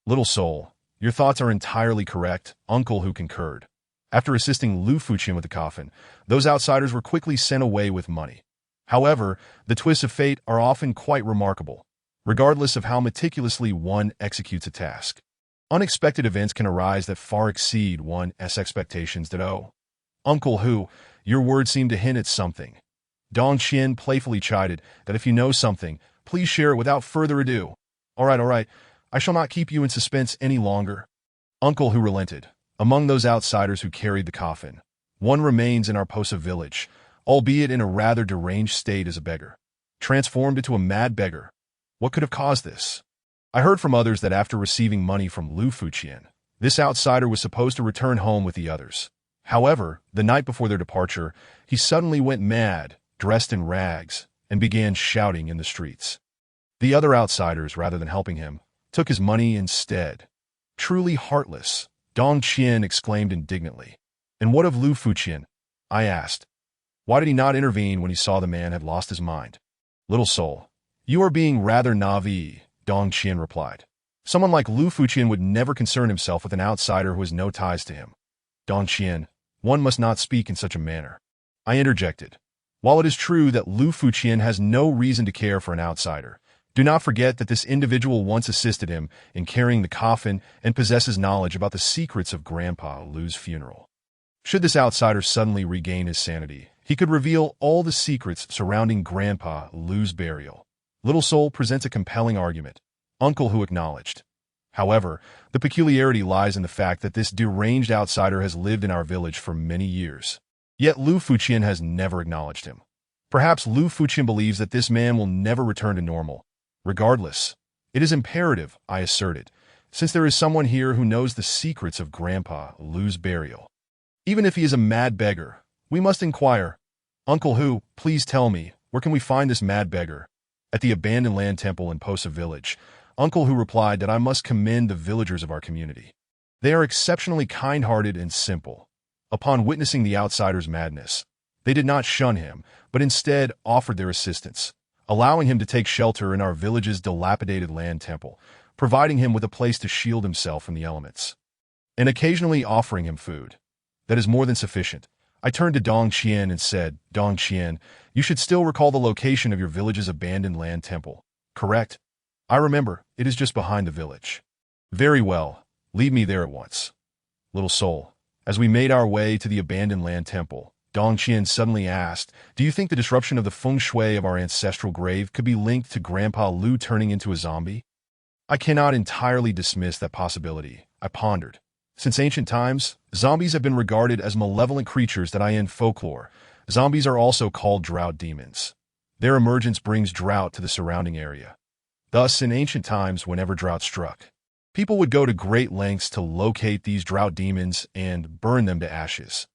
Little soul, your thoughts are entirely correct, Uncle Hu concurred. After assisting Lu Fuqian with the coffin, those outsiders were quickly sent away with money. However, the twists of fate are often quite remarkable, regardless of how meticulously one executes a task. Unexpected events can arise that far exceed one's expectations that Uncle Hu, your words seem to hint at something. Dong Qian playfully chided that if you know something, please share it without further ado. All right, I shall not keep you in suspense any longer. Uncle Hu relented. Among those outsiders who carried the coffin, one remains in our Posa village, albeit in a rather deranged state as a beggar, transformed into a mad beggar. What could have caused this? I heard from others that after receiving money from Lu Fuqian, this outsider was supposed to return home with the others. However, the night before their departure, he suddenly went mad, dressed in rags, and began shouting in the streets. The other outsiders, rather than helping him, took his money instead. Truly heartless, Dong Qian exclaimed indignantly. And what of Lu Fuqian? I asked. Why did he not intervene when he saw the man had lost his mind? Little soul, you are being rather naive, Dong Qian replied. Someone like Lu Fuqian would never concern himself with an outsider who has no ties to him. Dong Qian, one must not speak in such a manner. I interjected. While it is true that Lu Fuqian has no reason to care for an outsider, do not forget that this individual once assisted him in carrying the coffin and possesses knowledge about the secrets of Grandpa Lu's funeral. Should this outsider suddenly regain his sanity, he could reveal all the secrets surrounding Grandpa Lu's burial. Little Soul presents a compelling argument. Uncle Hu acknowledged. However, the peculiarity lies in the fact that this deranged outsider has lived in our village for many years. Yet Lu Fuqian has never acknowledged him. Perhaps Lu Fuqian believes that this man will never return to normal. Regardless, it is imperative, I asserted, since there is someone here who knows the secrets of Grandpa Lu's burial. Even if he is a mad beggar, we must inquire. Uncle Hu, please tell me, where can we find this mad beggar? At the abandoned land temple in Posa village, Uncle Hu replied that I must commend the villagers of our community. They are exceptionally kind-hearted and simple. Upon witnessing the outsider's madness, they did not shun him, but instead offered their assistance, allowing him to take shelter in our village's dilapidated land temple, providing him with a place to shield himself from the elements, and occasionally offering him food. That is more than sufficient. I turned to Dong Qian and said, Dong Qian, you should still recall the location of your village's abandoned land temple, correct? I remember, it is just behind the village. Very well, lead me there at once. Little soul, as we made our way to the abandoned land temple, Dong Qian suddenly asked, do you think the disruption of the feng shui of our ancestral grave could be linked to Grandpa Lu turning into a zombie? I cannot entirely dismiss that possibility, I pondered. Since ancient times, zombies have been regarded as malevolent creatures that in folklore. Zombies are also called drought demons. Their emergence brings drought to the surrounding area. Thus, in ancient times, whenever drought struck, people would go to great lengths to locate these drought demons and burn them to ashes.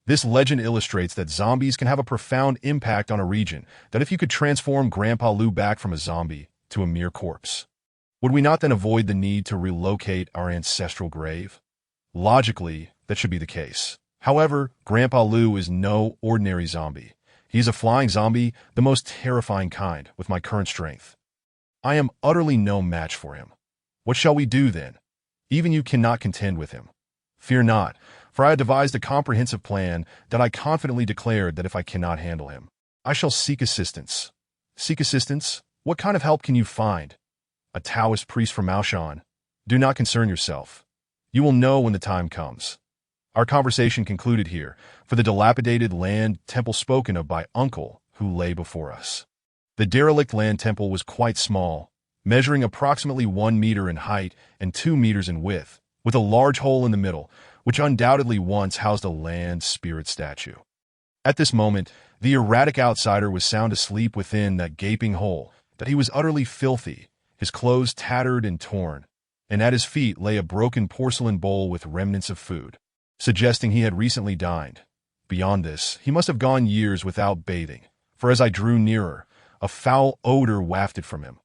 This legend illustrates that zombies can have a profound impact on a region, that if you could transform Grandpa Lu back from a zombie to a mere corpse, would we not then avoid the need to relocate our ancestral grave? Logically, that should be the case. However, Grandpa Lu is no ordinary zombie. He is a flying zombie, the most terrifying kind, with my current strength. I am utterly no match for him. What shall we do then? Even you cannot contend with him. Fear not, for I have devised a comprehensive plan that I confidently declared that if I cannot handle him, I shall seek assistance. Seek assistance? What kind of help can you find? A Taoist priest from Maoshan? Do not concern yourself. You will know when the time comes. Our conversation concluded here, for the dilapidated land temple spoken of by Uncle, who lay before us. The derelict land temple was quite small, measuring approximately 1 meter in height and 2 meters in width, with a large hole in the middle, which undoubtedly once housed a land spirit statue. At this moment, the erratic outsider was sound asleep within that gaping hole, that he was utterly filthy, his clothes tattered and torn, and at his feet lay a broken porcelain bowl with remnants of food, suggesting he had recently dined. Beyond this, he must have gone years without bathing, for as I drew nearer, a foul odor wafted from him.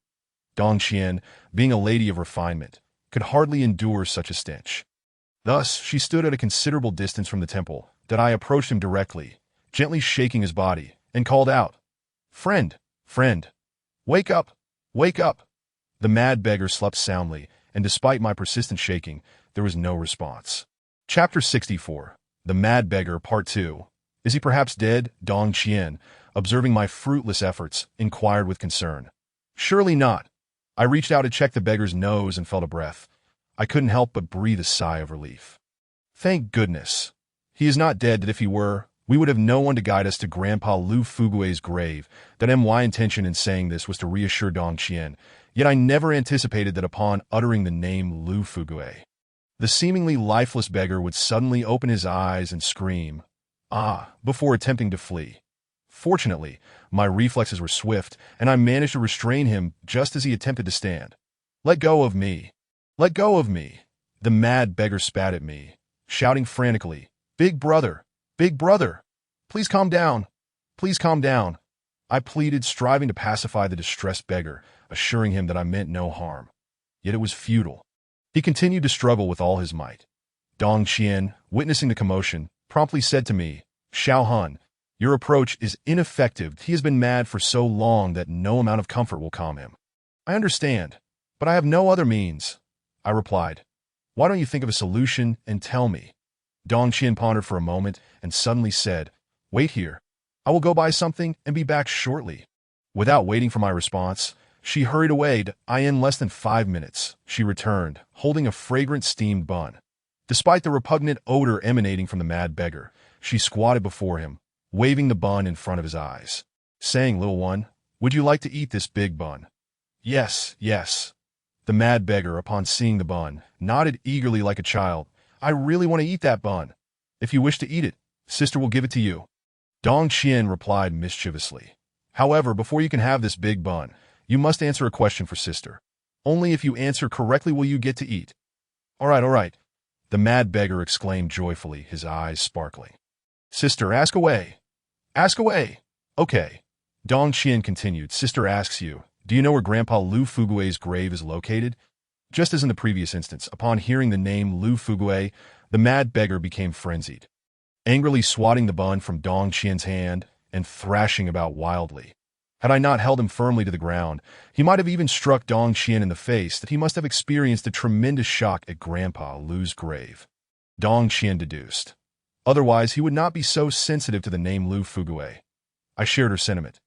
Dong Qian, being a lady of refinement, could hardly endure such a stench. Thus, she stood at a considerable distance from the temple, that I approached him directly, gently shaking his body, and called out, Friend, friend, wake up, wake up. The mad beggar slept soundly, and despite my persistent shaking, there was no response. Chapter 64. The Mad Beggar, Part 2. Is he perhaps dead? Dong Qian, observing my fruitless efforts, inquired with concern. Surely not. I reached out to check the beggar's nose and felt a breath. I couldn't help but breathe a sigh of relief. Thank goodness. He is not dead, that if he were, we would have no one to guide us to Grandpa Lu Fugue's grave. That my intention in saying this was to reassure Dong Qian, yet I never anticipated that upon uttering the name Lu Fugue, the seemingly lifeless beggar would suddenly open his eyes and scream, "Ah!" before attempting to flee. Fortunately, my reflexes were swift, and I managed to restrain him just as he attempted to stand. Let go of me! Let go of me! The mad beggar spat at me, shouting frantically, Big brother! Big brother! Please calm down! Please calm down! I pleaded, striving to pacify the distressed beggar, assuring him that I meant no harm. Yet it was futile. He continued to struggle with all his might. Dong Qian, witnessing the commotion, promptly said to me, Xiao Han, your approach is ineffective. He has been mad for so long that no amount of comfort will calm him. I understand, but I have no other means. I replied, Why don't you think of a solution and tell me? Dong Qian pondered for a moment and suddenly said, Wait here. I will go buy something and be back shortly. Without waiting for my response, she hurried away. In less than 5 minutes, she returned, holding a fragrant steamed bun. Despite the repugnant odor emanating from the mad beggar, she squatted before him, waving the bun in front of his eyes, saying, Little one, would you like to eat this big bun? Yes, yes. The mad beggar, upon seeing the bun, nodded eagerly like a child. I really want to eat that bun. If you wish to eat it, sister will give it to you. Dong Qian replied mischievously. However, before you can have this big bun, you must answer a question for sister. Only if you answer correctly will you get to eat. All right, the mad beggar exclaimed joyfully, his eyes sparkling. Sister, ask away. Ask away. Okay. Dong Qian continued, Sister asks you, do you know where Grandpa Lu Fugue's grave is located? Just as in the previous instance, upon hearing the name Lu Fugue, the mad beggar became frenzied, angrily swatting the bun from Dong Qian's hand and thrashing about wildly. Had I not held him firmly to the ground, he might have even struck Dong Qian in the face, that he must have experienced a tremendous shock at Grandpa Lu's grave. Dong Qian deduced, Otherwise, he would not be so sensitive to the name Lu Fugue. I shared her sentiment.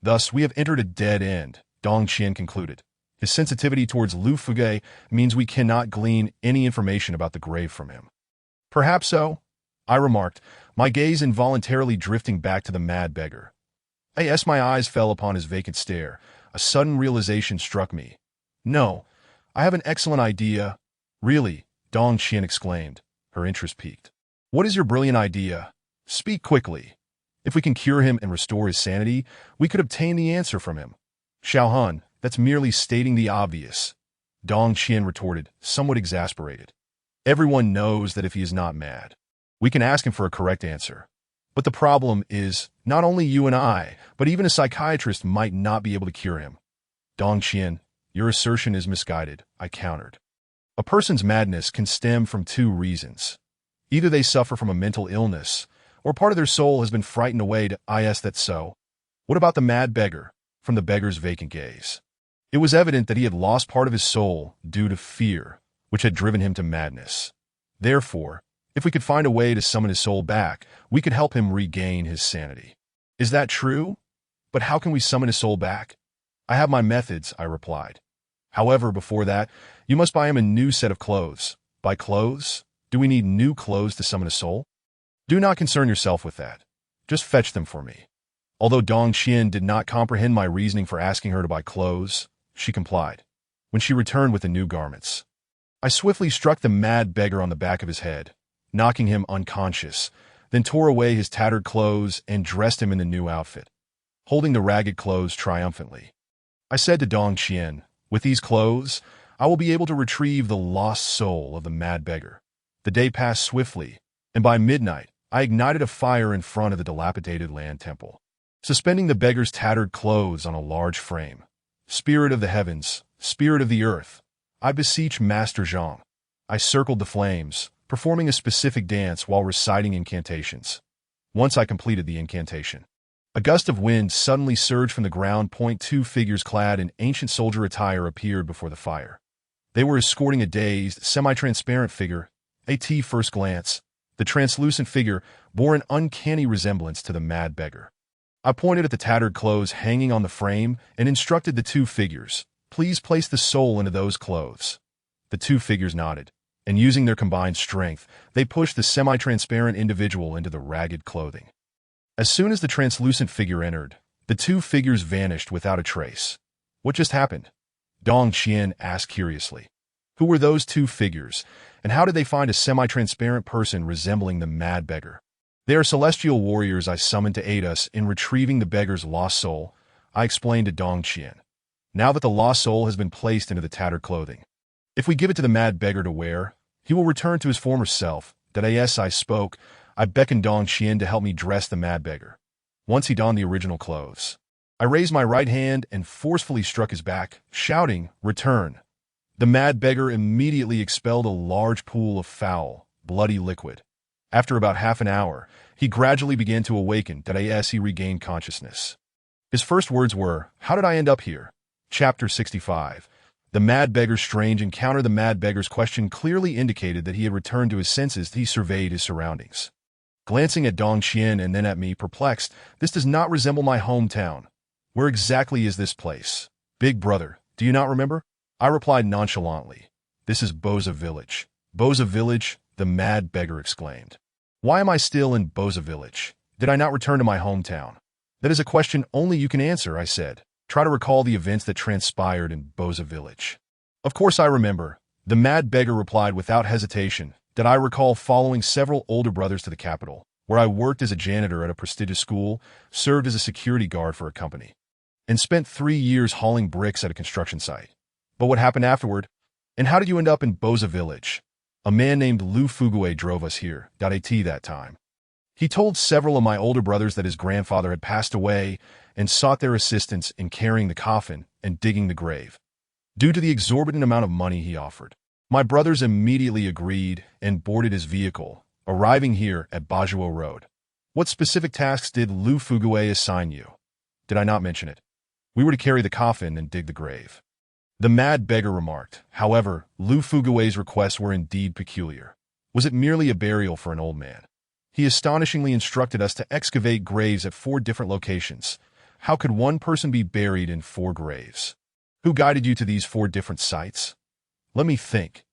Thus, we have entered a dead end, Dong Qian concluded. His sensitivity towards Lu Fugue means we cannot glean any information about the grave from him. Perhaps so, I remarked, my gaze involuntarily drifting back to the mad beggar. As my eyes fell upon his vacant stare, a sudden realization struck me. No, I have an excellent idea. Really, Dong Qian exclaimed, her interest piqued. What is your brilliant idea? Speak quickly. If we can cure him and restore his sanity, we could obtain the answer from him. Xiaohun, that's merely stating the obvious, Dong Qian retorted, somewhat exasperated. Everyone knows that if he is not mad, we can ask him for a correct answer. But the problem is, not only you and I, but even a psychiatrist might not be able to cure him. Dong Qian, your assertion is misguided, I countered. A person's madness can stem from two reasons. Either they suffer from a mental illness, or part of their soul has been frightened away to is that so? What about the mad beggar? From the beggar's vacant gaze. It was evident that he had lost part of his soul due to fear, which had driven him to madness. Therefore, if we could find a way to summon his soul back, we could help him regain his sanity. Is that true? But how can we summon his soul back? I have my methods, I replied. However, before that, you must buy him a new set of clothes. By clothes? Do we need new clothes to summon a soul? Do not concern yourself with that. Just fetch them for me. Although Dong Qian did not comprehend my reasoning for asking her to buy clothes, she complied. When she returned with the new garments, I swiftly struck the mad beggar on the back of his head, knocking him unconscious, then tore away his tattered clothes and dressed him in the new outfit, holding the ragged clothes triumphantly. I said to Dong Qian, with these clothes, I will be able to retrieve the lost soul of the mad beggar. The day passed swiftly, and by midnight, I ignited a fire in front of the dilapidated land temple, suspending the beggar's tattered clothes on a large frame. Spirit of the heavens, spirit of the earth, I beseech Master Zhang. I circled the flames, performing a specific dance while reciting incantations. Once I completed the incantation, a gust of wind suddenly surged from the ground. Two figures clad in ancient soldier attire appeared before the fire. They were escorting a dazed, semi-transparent figure. At first glance, the translucent figure bore an uncanny resemblance to the mad beggar. I pointed at the tattered clothes hanging on the frame and instructed the two figures, please place the soul into those clothes. The two figures nodded, and using their combined strength, they pushed the semi-transparent individual into the ragged clothing. As soon as the translucent figure entered, the two figures vanished without a trace. What just happened? Dong Qian asked curiously. Who were those two figures, and how did they find a semi-transparent person resembling the mad beggar? They are celestial warriors I summoned to aid us in retrieving the beggar's lost soul, I explained to Dong Qian. Now that the lost soul has been placed into the tattered clothing, if we give it to the mad beggar to wear, he will return to his former self. As I spoke, I beckoned Dong Qian to help me dress the mad beggar. Once he donned the original clothes, I raised my right hand and forcefully struck his back, shouting, "Return!" The mad beggar immediately expelled a large pool of foul, bloody liquid. After about half an hour, he gradually began to awaken. As he regained consciousness, his first words were, "How did I end up here?" Chapter 65. The mad beggar's strange encounter. The mad beggar's question clearly indicated that he had returned to his senses. He surveyed his surroundings, glancing at Dong Qian and then at me, perplexed. This does not resemble my hometown. Where exactly is this place? Big brother, do you not remember? I replied nonchalantly. This is Boza Village. Boza Village? The mad beggar exclaimed. Why am I still in Boza Village? Did I not return to my hometown? That is a question only you can answer, I said. Try to recall the events that transpired in Boza Village. Of course I remember. The mad beggar replied without hesitation. Did I recall following several older brothers to the capital, where I worked as a janitor at a prestigious school, served as a security guard for a company, and spent 3 years hauling bricks at a construction site. But what happened afterward? And how did you end up in Boza Village? A man named Lu Fugue drove us here. At that time, he told several of my older brothers that his grandfather had passed away and sought their assistance in carrying the coffin and digging the grave. Due to the exorbitant amount of money he offered, my brothers immediately agreed and boarded his vehicle, arriving here at Bajuo Road. What specific tasks did Lu Fugue assign you? Did I not mention it? We were to carry the coffin and dig the grave. The mad beggar remarked. However, Lu Fugue's requests were indeed peculiar. Was it merely a burial for an old man? He astonishingly instructed us to excavate graves at 4 different locations. How could one person be buried in 4 graves? Who guided you to these 4 different sites? Let me think.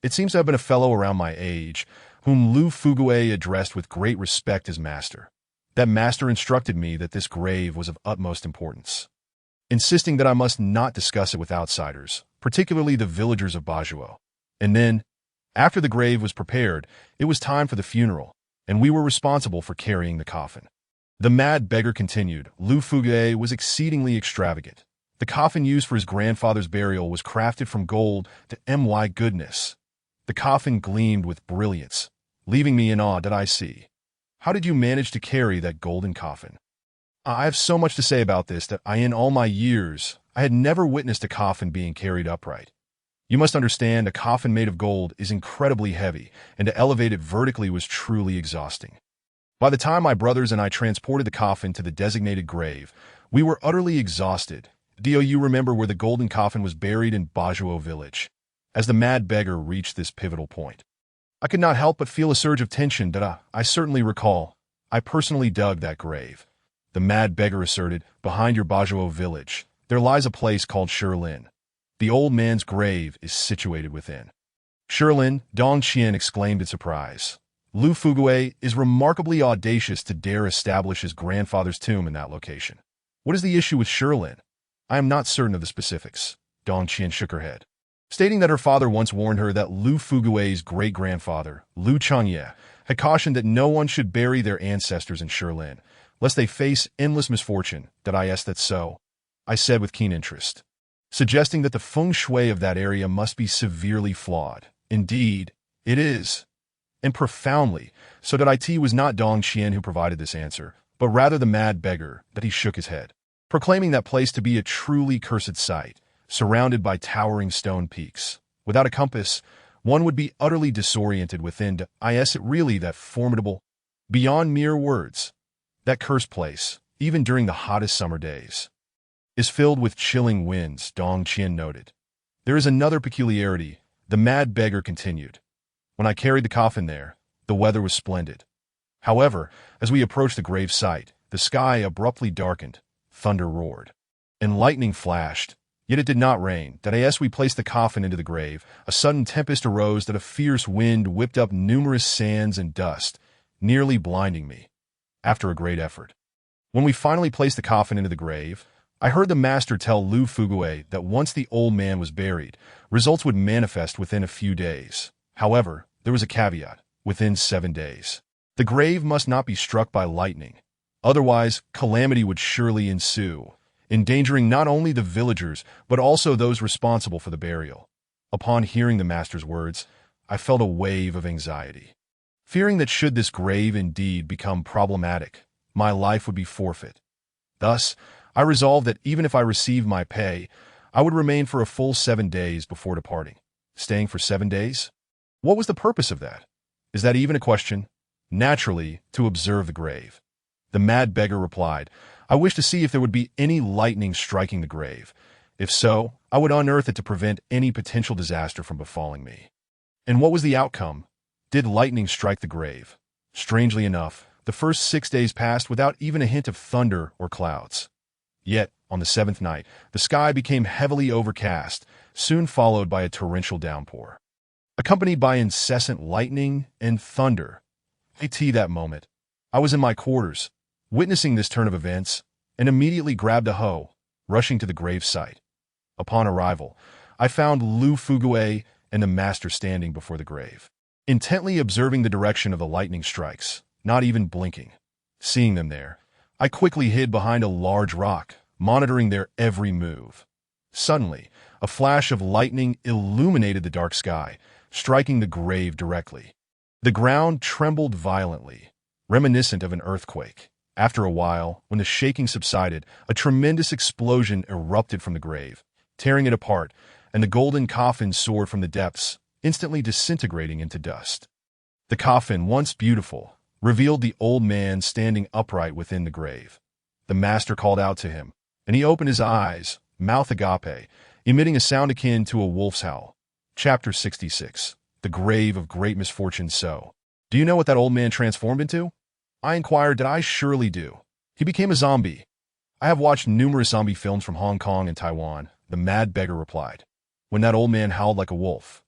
It seems to have been a fellow around my age, whom Lu Fugue addressed with great respect as master. That master instructed me that this grave was of utmost importance, insisting that I must not discuss it with outsiders, particularly the villagers of Bajuo. And then, after the grave was prepared, it was time for the funeral, and we were responsible for carrying the coffin. The mad beggar continued. Lu Fugue was exceedingly extravagant. The coffin used for his grandfather's burial was crafted from gold to my goodness. The coffin gleamed with brilliance, leaving me in awe. Did I see? How did you manage to carry that golden coffin? I have so much to say about this that in all my years, I had never witnessed a coffin being carried upright. You must understand, a coffin made of gold is incredibly heavy, and to elevate it vertically was truly exhausting. By the time my brothers and I transported the coffin to the designated grave, we were utterly exhausted. Do you remember where the golden coffin was buried? In Bajuo village? As the mad beggar reached this pivotal point, I could not help but feel a surge of tension that I certainly recall. I personally dug that grave. The mad beggar asserted. Behind your Bajuo village, there lies a place called Shilin. The old man's grave is situated within. Shilin, Dong Qian exclaimed in surprise. Lu Fugue is remarkably audacious to dare establish his grandfather's tomb in that location. What is the issue with Shilin? I am not certain of the specifics. Dong Qian shook her head, stating that her father once warned her that Lu Fugue's great-grandfather, Lu Changye, had cautioned that no one should bury their ancestors in Shilin, lest they face endless misfortune. That's so? I said with keen interest, suggesting that the feng shui of that area must be severely flawed. Indeed, it is. And profoundly, so that it was not Dong Qian who provided this answer, but rather the mad beggar. That he shook his head, proclaiming that place to be a truly cursed site, surrounded by towering stone peaks. Without a compass, one would be utterly disoriented within. Is it really that formidable? Beyond mere words. That cursed place, even during the hottest summer days, is filled with chilling winds, Dong Qian noted. There is another peculiarity, the mad beggar continued. When I carried the coffin there, the weather was splendid. However, as we approached the grave site, the sky abruptly darkened, thunder roared, and lightning flashed. Yet it did not rain. As we placed the coffin into the grave, a sudden tempest arose that a fierce wind whipped up numerous sands and dust, nearly blinding me. After a great effort, when we finally placed the coffin into the grave, I heard the master tell Lu Fugue that once the old man was buried, results would manifest within a few days. However, there was a caveat: within 7 days. The grave must not be struck by lightning. Otherwise, calamity would surely ensue, endangering not only the villagers, but also those responsible for the burial. Upon hearing the master's words, I felt a wave of anxiety, fearing that should this grave indeed become problematic, my life would be forfeit. Thus, I resolved that even if I received my pay, I would remain for a full 7 days before departing. Staying for 7 days? What was the purpose of that? Is that even a question? Naturally, to observe the grave. The mad beggar replied, I wish to see if there would be any lightning striking the grave. If so, I would unearth it to prevent any potential disaster from befalling me. And what was the outcome? Did lightning strike the grave? Strangely enough, the first 6 days passed without even a hint of thunder or clouds. Yet, on the 7th night, the sky became heavily overcast, soon followed by a torrential downpour, accompanied by incessant lightning and thunder. That moment, I was in my quarters, witnessing this turn of events, and immediately grabbed a hoe, rushing to the grave site. Upon arrival, I found Lu Fugue and the master standing before the grave, intently observing the direction of the lightning strikes, not even blinking. Seeing them there, I quickly hid behind a large rock, monitoring their every move. Suddenly, a flash of lightning illuminated the dark sky, striking the grave directly. The ground trembled violently, reminiscent of an earthquake. After a while, when the shaking subsided, a tremendous explosion erupted from the grave, tearing it apart, and the golden coffin soared from the depths, instantly disintegrating into dust. The coffin, once beautiful, revealed the old man standing upright within the grave. The master called out to him, and he opened his eyes, mouth agape, emitting a sound akin to a wolf's howl. Chapter 66. The Grave of Great Misfortune. So, Do you know what that old man transformed into? I inquired. Did I surely do. He became a zombie. I have watched numerous zombie films from Hong Kong and Taiwan, the mad beggar replied, when that old man howled like a wolf.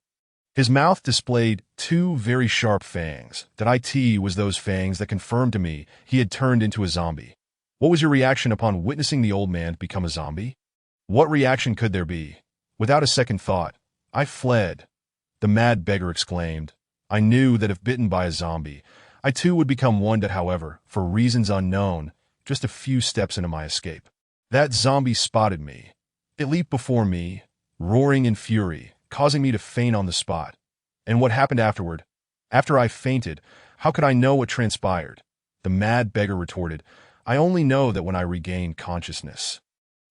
His mouth displayed two very sharp fangs. That it was those fangs that confirmed to me he had turned into a zombie. What was your reaction upon witnessing the old man become a zombie? What reaction could there be? Without a second thought, I fled. The mad beggar exclaimed. I knew that if bitten by a zombie, I too would become one that, however, for reasons unknown, just a few steps into my escape. That zombie spotted me. It leaped before me, roaring in fury, causing me to faint on the spot. And what happened afterward? After I fainted, how could I know what transpired? The mad beggar retorted, I only know that when I regained consciousness.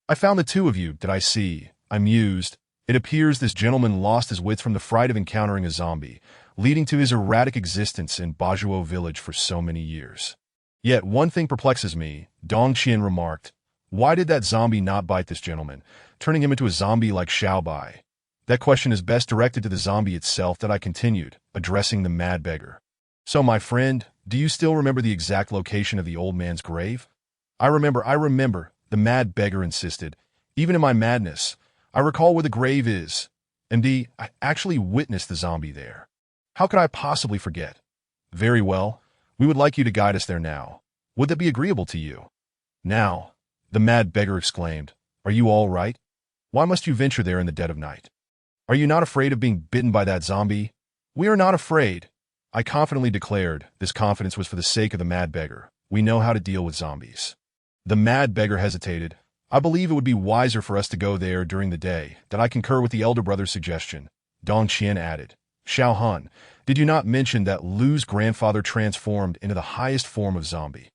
I found the two of you, did I see? I mused. It appears this gentleman lost his wits from the fright of encountering a zombie, leading to his erratic existence in Bajuo village for so many years. Yet one thing perplexes me, Dong Qian remarked. Why did that zombie not bite this gentleman, turning him into a zombie like Xiaobai? That question is best directed to the zombie itself, that I continued, addressing the mad beggar. So, my friend, do you still remember the exact location of the old man's grave? I remember, the mad beggar insisted. Even in my madness, I recall where the grave is. MD, I actually witnessed the zombie there. How could I possibly forget? Very well, we would like you to guide us there now. Would that be agreeable to you? Now, the mad beggar exclaimed, are you all right? Why must you venture there in the dead of night? Are you not afraid of being bitten by that zombie? We are not afraid, I confidently declared. This confidence was for the sake of the mad beggar. We know how to deal with zombies. The mad beggar hesitated. I believe it would be wiser for us to go there during the day. That I concur with the elder brother's suggestion. Dong Qian added. Xiao Han, did you not mention that Lu's grandfather transformed into the highest form of zombie?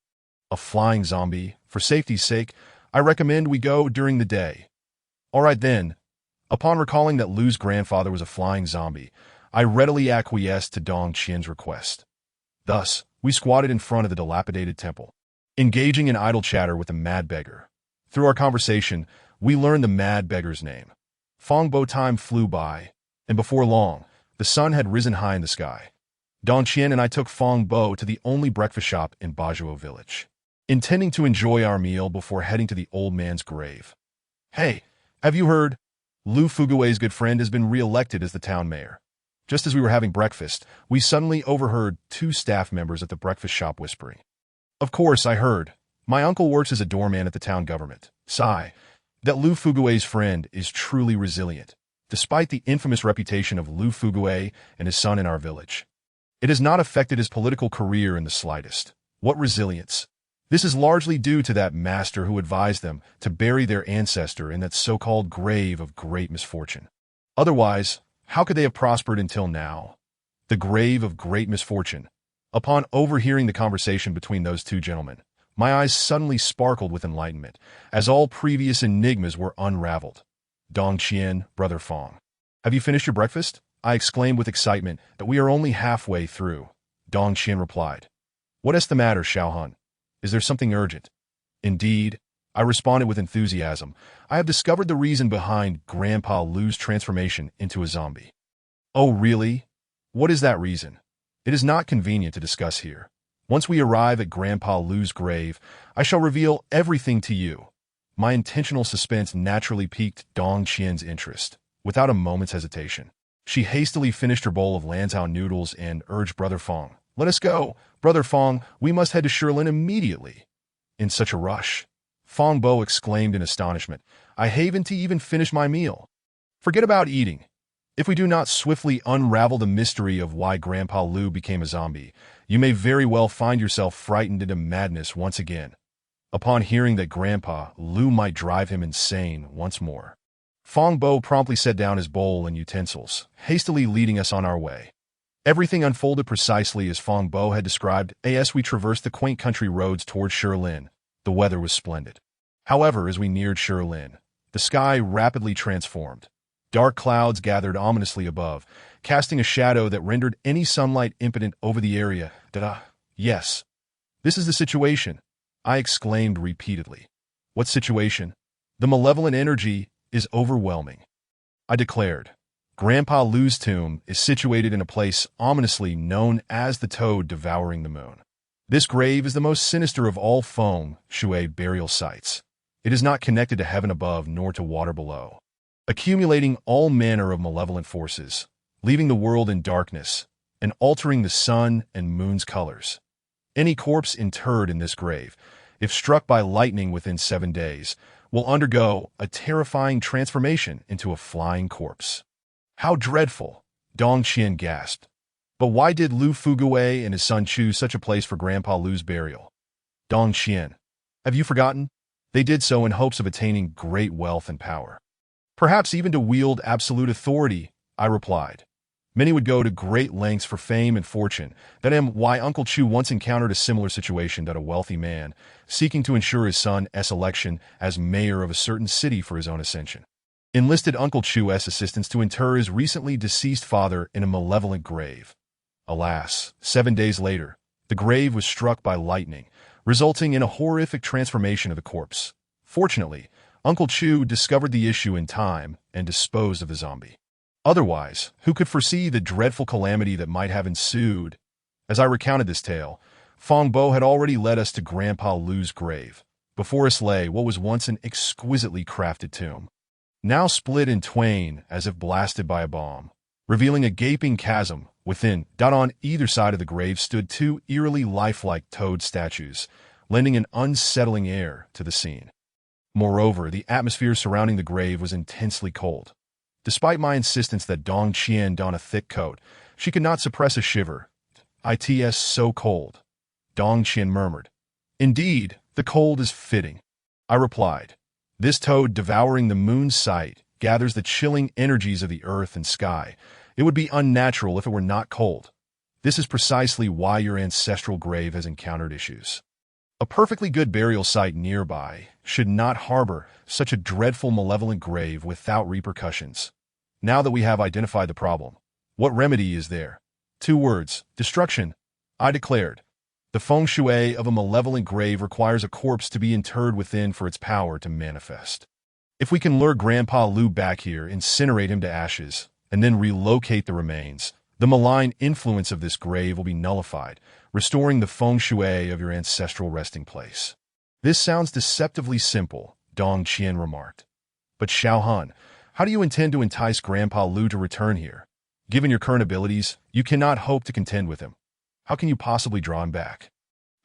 A flying zombie. For safety's sake, I recommend we go during the day. All right then. Upon recalling that Lu's grandfather was a flying zombie, I readily acquiesced to Dong Qian's request. Thus, we squatted in front of the dilapidated temple, engaging in idle chatter with the mad beggar. Through our conversation, we learned the mad beggar's name. Fongbo. Time flew by, and before long, the sun had risen high in the sky. Dong Qian and I took Fongbo to the only breakfast shop in Bajuo village, intending to enjoy our meal before heading to the old man's grave. Hey, have you heard? Lu Fugui's good friend has been re-elected as the town mayor. Just as we were having breakfast, we suddenly overheard two staff members at the breakfast shop whispering. Of course, I heard. My uncle works as a doorman at the town government. Sigh. That Lu Fugui's friend is truly resilient, despite the infamous reputation of Lu Fugui and his son in our village. It has not affected his political career in the slightest. What resilience! This is largely due to that master who advised them to bury their ancestor in that so-called grave of great misfortune. Otherwise, how could they have prospered until now? The grave of great misfortune. Upon overhearing the conversation between those two gentlemen, my eyes suddenly sparkled with enlightenment, as all previous enigmas were unraveled. Dong Qian, Brother Fong. Have you finished your breakfast? I exclaimed with excitement that we are only halfway through. Dong Qian replied. What is the matter, Xiao Han? Is there something urgent? Indeed, I responded with enthusiasm. I have discovered the reason behind Grandpa Lu's transformation into a zombie. Oh, really? What is that reason? It is not convenient to discuss here. Once we arrive at Grandpa Lu's grave, I shall reveal everything to you. My intentional suspense naturally piqued Dong Qian's interest. Without a moment's hesitation, she hastily finished her bowl of Lanzhou noodles and urged Brother Fong. Let us go. Brother Fong, we must head to Shilin immediately. In such a rush, Fong Bo exclaimed in astonishment. I haven't to even finish my meal. Forget about eating. If we do not swiftly unravel the mystery of why Grandpa Lu became a zombie, you may very well find yourself frightened into madness once again, upon hearing that Grandpa Lu might drive him insane once more. Fong Bo promptly set down his bowl and utensils, hastily leading us on our way. Everything unfolded precisely as Fong Bo had described. As we traversed the quaint country roads toward Shilin, the weather was splendid. However, as we neared Shilin, the sky rapidly transformed. Dark clouds gathered ominously above, casting a shadow that rendered any sunlight impotent over the area. Yes, this is the situation, I exclaimed repeatedly. What situation? The malevolent energy is overwhelming, I declared. Grandpa Lu's tomb is situated in a place ominously known as the Toad Devouring the Moon. This grave is the most sinister of all feng shui burial sites. It is not connected to heaven above nor to water below, accumulating all manner of malevolent forces, leaving the world in darkness, and altering the sun and moon's colors. Any corpse interred in this grave, if struck by lightning within 7 days, will undergo a terrifying transformation into a flying corpse. How dreadful, Dong Qian gasped. But why did Lu Fugui and his son choose such a place for Grandpa Lu's burial? Dong Qian, have you forgotten? They did so in hopes of attaining great wealth and power. Perhaps even to wield absolute authority, I replied. Many would go to great lengths for fame and fortune. That is why Uncle Chu once encountered a similar situation that a wealthy man, seeking to ensure his son's election as mayor of a certain city for his own ascension, enlisted Uncle Chu's assistance to inter his recently deceased father in a malevolent grave. Alas, 7 days later, the grave was struck by lightning, resulting in a horrific transformation of the corpse. Fortunately, Uncle Chu discovered the issue in time and disposed of the zombie. Otherwise, who could foresee the dreadful calamity that might have ensued? As I recounted this tale, Fong Bo had already led us to Grandpa Lu's grave. Before us lay what was once an exquisitely crafted tomb, now split in twain as if blasted by a bomb, revealing a gaping chasm within. On either side of the grave stood 2 eerily lifelike toad statues, lending an unsettling air to the scene. Moreover, the atmosphere surrounding the grave was intensely cold. Despite my insistence that Dong Qian don a thick coat, she could not suppress a shiver. "It's so cold," Dong Qian murmured. "Indeed, the cold is fitting," I replied. "This toad devouring the moon's sight gathers the chilling energies of the earth and sky. It would be unnatural if it were not cold. This is precisely why your ancestral grave has encountered issues. A perfectly good burial site nearby should not harbor such a dreadful malevolent grave without repercussions. Now that we have identified the problem, what remedy is there? 2 words, destruction," I declared. The feng shui of a malevolent grave requires a corpse to be interred within for its power to manifest. If we can lure Grandpa Lu back here, incinerate him to ashes, and then relocate the remains, the malign influence of this grave will be nullified, restoring the feng shui of your ancestral resting place. "This sounds deceptively simple," Dong Qian remarked. "But Xiaohan, how do you intend to entice Grandpa Lu to return here? Given your current abilities, you cannot hope to contend with him. How can you possibly draw him back?"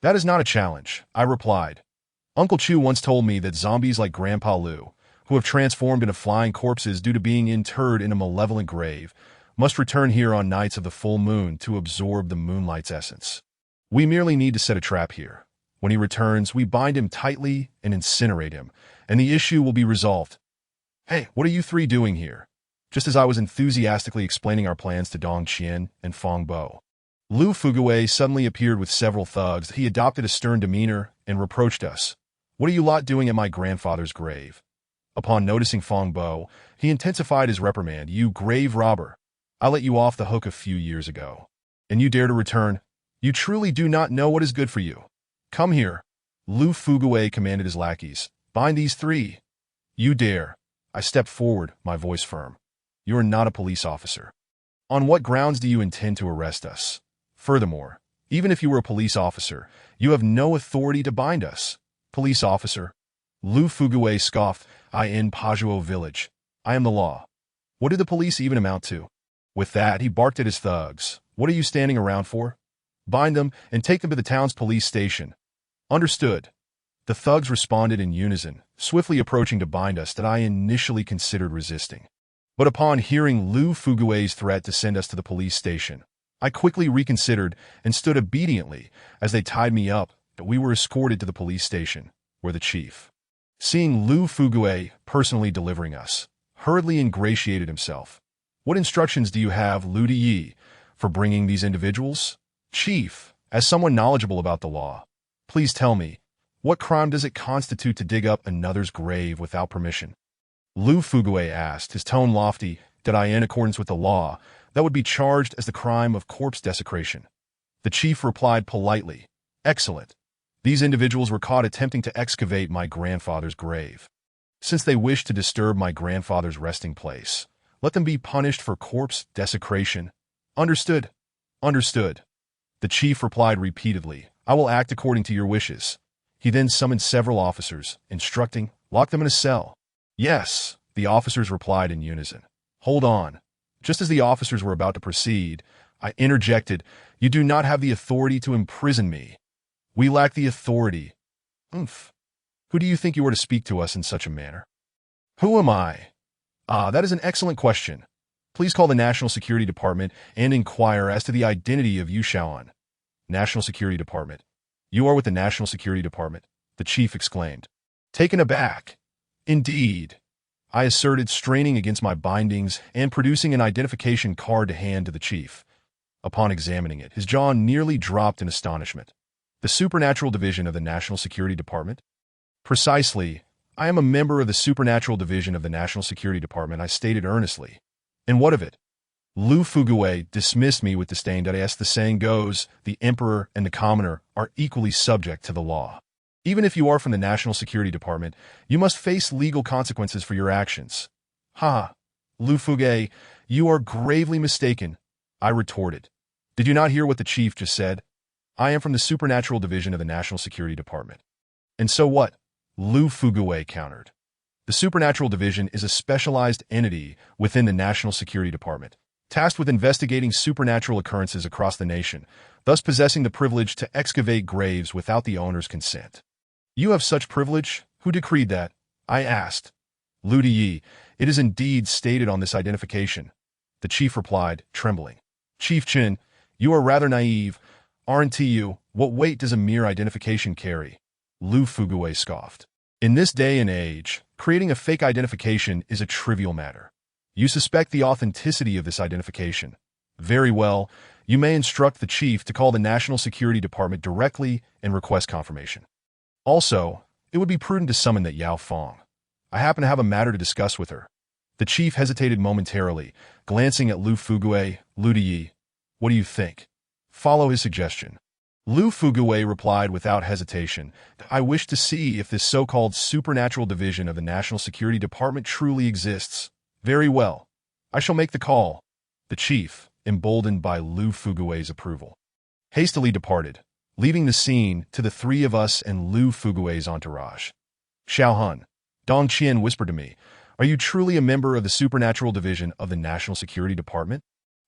"That is not a challenge," I replied. "Uncle Chu once told me that zombies like Grandpa Lu, who have transformed into flying corpses due to being interred in a malevolent grave, must return here on nights of the full moon to absorb the moonlight's essence. We merely need to set a trap here. When he returns, we bind him tightly and incinerate him, and the issue will be resolved." "Hey, what are you 3 doing here?" Just as I was enthusiastically explaining our plans to Dong Qian and Fong Bo, Lu Fugui suddenly appeared with several thugs. He adopted a stern demeanor and reproached us. "What are you lot doing at my grandfather's grave?" Upon noticing Fong Bo, he intensified his reprimand. "You grave robber! I let you off the hook a few years ago, and you dare to return? You truly do not know what is good for you. Come here." Lu Fugui commanded his lackeys. "Bind these 3. "You dare." I stepped forward, my voice firm. "You are not a police officer. On what grounds do you intend to arrest us? Furthermore, even if you were a police officer, you have no authority to bind us." "Police officer?" Lu Fugui scoffed. "I in Pajuo village. I am the law. What do the police even amount to?" With that, he barked at his thugs. "What are you standing around for? Bind them and take them to the town's police station." "Understood." The thugs responded in unison, swiftly approaching to bind us that I initially considered resisting. But upon hearing Lu Fugui's threat to send us to the police station, I quickly reconsidered and stood obediently as they tied me up. We were escorted to the police station, where the chief, seeing Lu Fugui personally delivering us, hurriedly ingratiated himself. "What instructions do you have, Lu Yi, for bringing these individuals?" "Chief, as someone knowledgeable about the law, please tell me, what crime does it constitute to dig up another's grave without permission?" Lu Fugui asked, his tone lofty. "Did I, in accordance with the law, that would be charged as the crime of corpse desecration?" The chief replied politely, "Excellent. These individuals were caught attempting to excavate my grandfather's grave. Since they wished to disturb my grandfather's resting place, Let them be punished for corpse desecration. Understood. Understood. The chief replied repeatedly, I will act according to your wishes. He then summoned several officers, instructing, lock them in a cell. Yes, the officers replied in unison. Hold on. Just as the officers were about to proceed, I interjected, you do not have the authority to imprison me. We lack the authority. Oomph. Who do you think you are to speak to us in such a manner? Who am I? That is an excellent question. Please call the National Security Department and inquire as to the identity of Yu Shaoan. National Security Department. You are with the National Security Department, the chief exclaimed. Taken aback. Indeed. I asserted, straining against my bindings and producing an identification card to hand to the chief. Upon examining it, his jaw nearly dropped in astonishment. The Supernatural Division of the National Security Department? Precisely. I am a member of the Supernatural Division of the National Security Department, I stated earnestly. And what of it? Lu Fuguwei dismissed me with disdain. As the saying goes, the emperor and the commoner are equally subject to the law. Even if you are from the National Security Department, you must face legal consequences for your actions. Ha! Lu Fuguwei, you are gravely mistaken, I retorted. Did you not hear what the chief just said? I am from the Supernatural Division of the National Security Department. And so what? Lu Fuguwei countered. The Supernatural Division is a specialized entity within the National Security Department, tasked with investigating supernatural occurrences across the nation, thus possessing the privilege to excavate graves without the owner's consent. You have such privilege? Who decreed that? I asked. Lu Diyi, it is indeed stated on this identification. The chief replied, trembling. Chief Chin, you are rather naive, aren't you? What weight does a mere identification carry? Lu Fuguwei scoffed. In this day and age, creating a fake identification is a trivial matter. You suspect the authenticity of this identification. Very well, you may instruct the chief to call the National Security Department directly and request confirmation. Also, it would be prudent to summon that Yao Fong. I happen to have a matter to discuss with her. The chief hesitated momentarily, glancing at Lu Fuguwei. Lu Diyi, what do you think? Follow his suggestion. Lu Fuguwei replied without hesitation, I wish to see if this so-called supernatural division of the National Security Department truly exists. Very well. I shall make the call. The chief, emboldened by Lu Fuguwei's approval, hastily departed, leaving the scene to the three of us and Lu Fuguwei's entourage. Xiaohun, Dong Qian whispered to me, are you truly a member of the Supernatural Division of the National Security Department?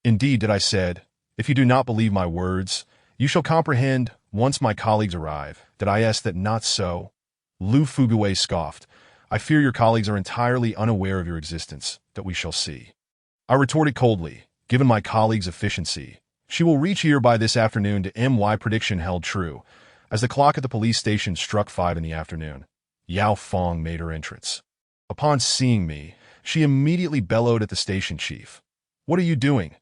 Indeed, I said. If you do not believe my words, you shall comprehend, once my colleagues arrive, I asked that not so. Lu Fuguwei scoffed. I fear your colleagues are entirely unaware of your existence, that we shall see. I retorted coldly, given my colleague's efficiency, she will reach here by this afternoon to my prediction held true. As the clock at the police station struck 5 in the afternoon, Yao Fong made her entrance. Upon seeing me, she immediately bellowed at the station chief. What are you doing?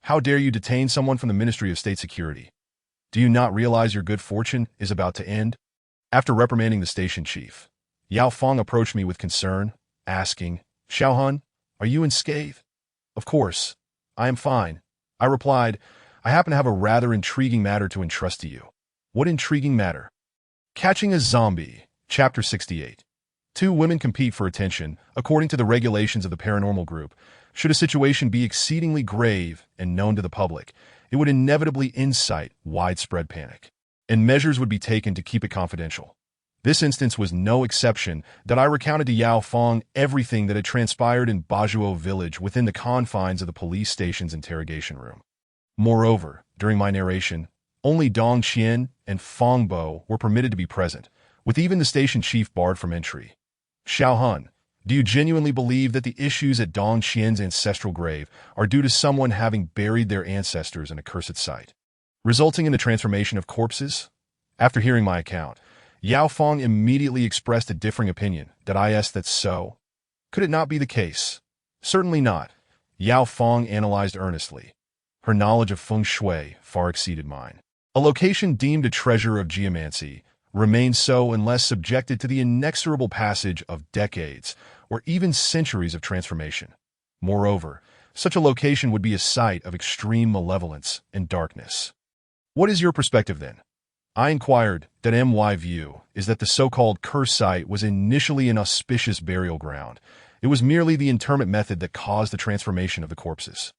How dare you detain someone from the Ministry of State Security? Do you not realize your good fortune is about to end? After reprimanding the station chief, Yao Fong approached me with concern, asking, Xiaohun, are you unscathed? Of course, I am fine. I replied, I happen to have a rather intriguing matter to entrust to you. What intriguing matter? Catching a Zombie, Chapter 68. 2 women compete for attention, according to the regulations of the Paranormal Group. Should a situation be exceedingly grave and known to the public, it would inevitably incite widespread panic, and measures would be taken to keep it confidential. This instance was no exception. I recounted to Yao Fong everything that had transpired in Bajuo village within the confines of the police station's interrogation room. Moreover, during my narration, only Dong Qian and Fong Bo were permitted to be present, with even the station chief barred from entry. Xiaohun, do you genuinely believe that the issues at Dong Qian's ancestral grave are due to someone having buried their ancestors in a cursed site, resulting in the transformation of corpses? After hearing my account, Yao Fong immediately expressed a differing opinion. I asked that so? Could it not be the case? Certainly not. Yao Fong analyzed earnestly. Her knowledge of feng shui far exceeded mine. A location deemed a treasure of geomancy remains so unless subjected to the inexorable passage of decades or even centuries of transformation. Moreover, such a location would be a site of extreme malevolence and darkness. What is your perspective then? I inquired. My view is that the so-called curse site was initially an auspicious burial ground, It was merely the interment method that caused the transformation of the corpses.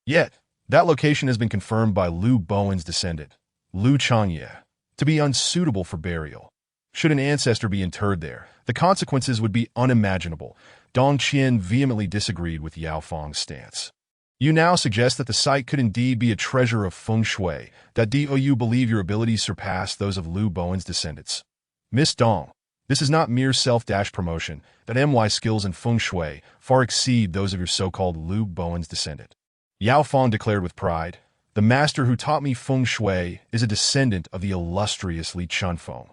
Yet, that location has been confirmed by Liu Bowen's descendant, Liu Changye, to be unsuitable for burial. Should an ancestor be interred there, the consequences would be unimaginable. Dong Qian vehemently disagreed with Yao Feng's stance. You now suggest that the site could indeed be a treasure of feng shui, that do you believe your abilities surpass those of Liu Bowen's descendants. Miss Dong, this is not mere self-promotion, that my skills in feng shui far exceed those of your so-called Liu Bowen's descendant. Yao Feng declared with pride, the master who taught me feng shui is a descendant of the illustrious Li Chunfeng.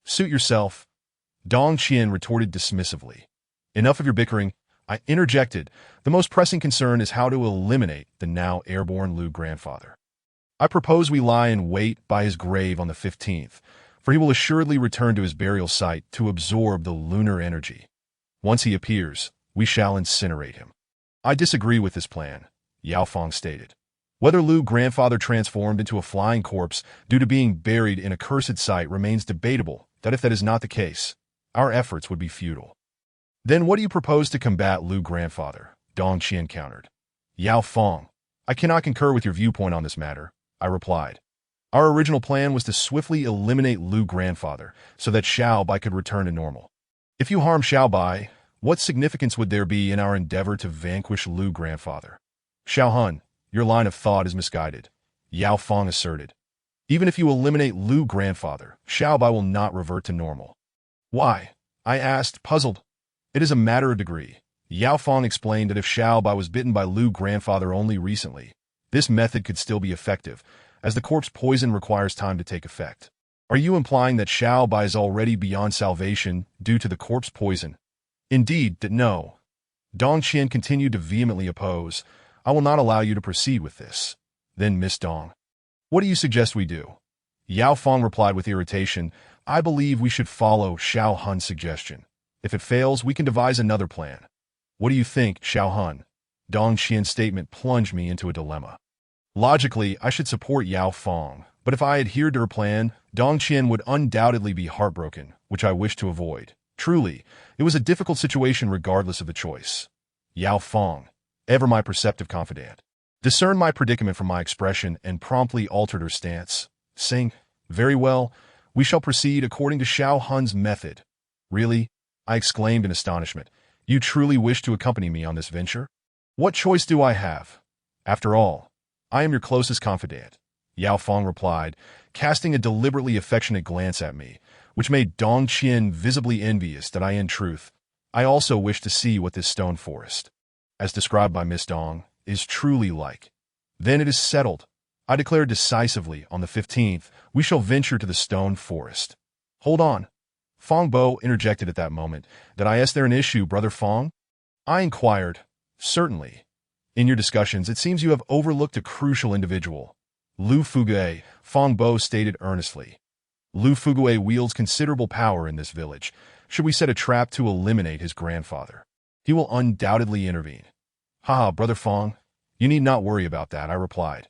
Suit yourself. Dong Qian retorted dismissively. Enough of your bickering, I interjected. The most pressing concern is how to eliminate the now airborne Liu grandfather. I propose we lie in wait by his grave on the 15th, for he will assuredly return to his burial site to absorb the lunar energy. Once he appears, we shall incinerate him. I disagree with this plan, Yao Feng stated. Whether Liu grandfather transformed into a flying corpse due to being buried in a cursed site remains debatable, that if that is not the case, our efforts would be futile. Then what do you propose to combat Liu grandfather? Dong Qian countered. Yao Feng, I cannot concur with your viewpoint on this matter, I replied. Our original plan was to swiftly eliminate Liu grandfather so that Xiaobai could return to normal. If you harm Xiaobai, what significance would there be in our endeavor to vanquish Liu grandfather? Xiaohun, your line of thought is misguided, Yao Feng asserted. Even if you eliminate Liu grandfather, Xiaobai will not revert to normal. Why? I asked, puzzled. It is a matter of degree. Yao Feng explained that if Xiaobai was bitten by Liu grandfather only recently, this method could still be effective, as the corpse poison requires time to take effect. Are you implying that Xiaobai is already beyond salvation due to the corpse poison? Indeed, that no. Dong Qian continued to vehemently oppose. I will not allow you to proceed with this. Then Miss Dong. What do you suggest we do? Yao Feng replied with irritation, I believe we should follow Xiao Hun's suggestion. If it fails, we can devise another plan. What do you think, Xiao Hun? Dong Qian's statement plunged me into a dilemma. Logically, I should support Yao Feng, but if I adhered to her plan, Dong Qian would undoubtedly be heartbroken, which I wished to avoid. Truly, it was a difficult situation regardless of the choice. Yao Feng, ever my perceptive confidant, discerned my predicament from my expression and promptly altered her stance, saying, very well, we shall proceed according to Xiao Hun's method. Really? I exclaimed in astonishment. You truly wish to accompany me on this venture? What choice do I have? After all, I am your closest confidant, Yao Feng replied, casting a deliberately affectionate glance at me, which made Dong Qian visibly envious that in truth, I also wish to see what this stone forest, as described by Miss Dong, is truly like. Then it is settled. I declared decisively, on the 15th, we shall venture to the stone forest. Hold on. Feng Bo interjected at that moment. Is there an issue, Brother Feng? I inquired. Certainly. In your discussions, it seems you have overlooked a crucial individual. Liu Fugue, Feng Bo stated earnestly. Liu Fugue wields considerable power in this village. Should we set a trap to eliminate his grandfather? He will undoubtedly intervene. Haha, Brother Feng, you need not worry about that, I replied.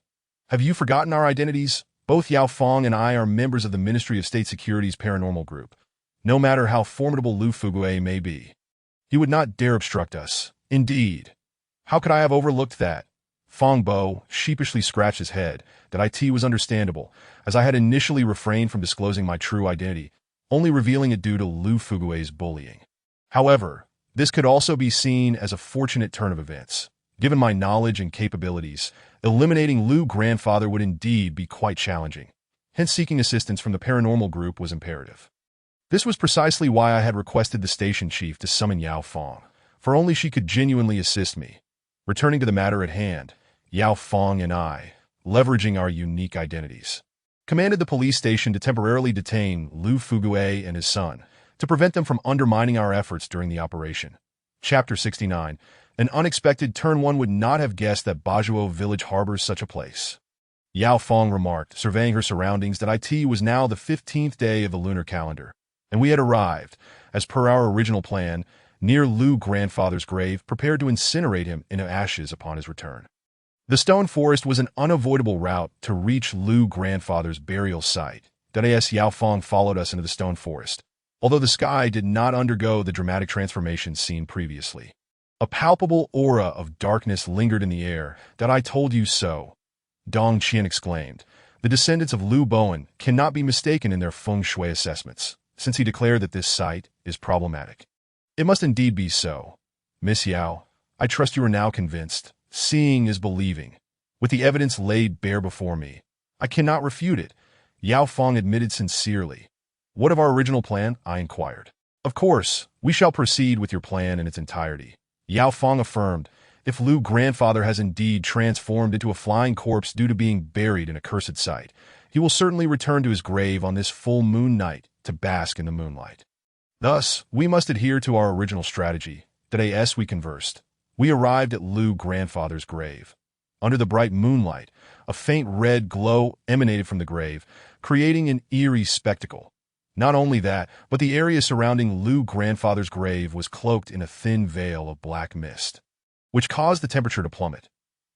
Have you forgotten our identities? Both Yao Feng and I are members of the Ministry of State Security's Paranormal Group. No matter how formidable Liu Fugue may be, he would not dare obstruct us. Indeed. How could I have overlooked that? Feng Bo sheepishly scratched his head. That was understandable, as I had initially refrained from disclosing my true identity, only revealing it due to Liu Fugue's bullying. However, this could also be seen as a fortunate turn of events. Given my knowledge and capabilities, eliminating Liu grandfather would indeed be quite challenging. Hence, seeking assistance from the paranormal group was imperative. This was precisely why I had requested the station chief to summon Yao Feng, for only she could genuinely assist me. Returning to the matter at hand, Yao Feng and I, leveraging our unique identities, commanded the police station to temporarily detain Liu Fugue and his son, to prevent them from undermining our efforts during the operation. Chapter 69. An unexpected turn. One would not have guessed that Bajuo village harbors such a place. Yao Feng remarked, surveying her surroundings, that it was now the 15th day of the lunar calendar, and we had arrived, as per our original plan, near Liu grandfather's grave, prepared to incinerate him into ashes upon his return. The stone forest was an unavoidable route to reach Liu grandfather's burial site. Yao Feng followed us into the stone forest, although the sky did not undergo the dramatic transformations seen previously. A palpable aura of darkness lingered in the air. "That I told you so," Dong Qian exclaimed. "The descendants of Liu Bowen cannot be mistaken in their feng shui assessments, since he declared that this site is problematic. It must indeed be so. Miss Yao, I trust you are now convinced. Seeing is believing. With the evidence laid bare before me, I cannot refute it," Yao Feng admitted sincerely. "What of our original plan?" I inquired. "Of course, we shall proceed with your plan in its entirety," Yao Feng affirmed. "If Liu grandfather has indeed transformed into a flying corpse due to being buried in a cursed site, he will certainly return to his grave on this full moon night to bask in the moonlight. Thus, we must adhere to our original strategy. That as we conversed, we arrived at Liu grandfather's grave. Under the bright moonlight, a faint red glow emanated from the grave, creating an eerie spectacle. Not only that, but the area surrounding Liu grandfather's grave was cloaked in a thin veil of black mist, which caused the temperature to plummet.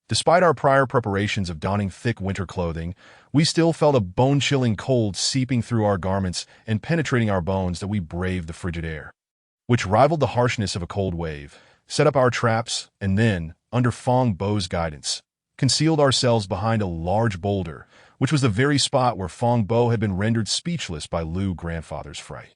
Despite our prior preparations of donning thick winter clothing, we still felt a bone-chilling cold seeping through our garments and penetrating our bones that we braved the frigid air, which rivaled the harshness of a cold wave, set up our traps, and then, under Feng Bo's guidance, concealed ourselves behind a large boulder, which was the very spot where Feng Bo had been rendered speechless by Liu grandfather's fright.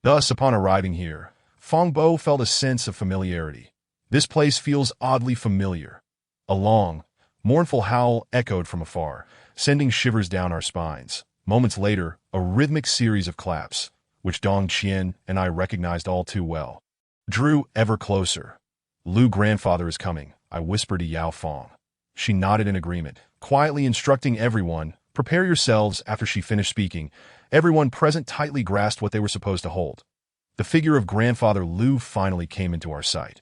Thus, upon arriving here, Feng Bo felt a sense of familiarity. This place feels oddly familiar. A long, mournful howl echoed from afar, sending shivers down our spines. Moments later, a rhythmic series of claps, which Dong Qian and I recognized all too well, drew ever closer. "Liu grandfather is coming," I whispered to Yao Feng. She nodded in agreement, quietly instructing everyone, "Prepare yourselves." After she finished speaking, everyone present tightly grasped what they were supposed to hold. The figure of grandfather Liu finally came into our sight.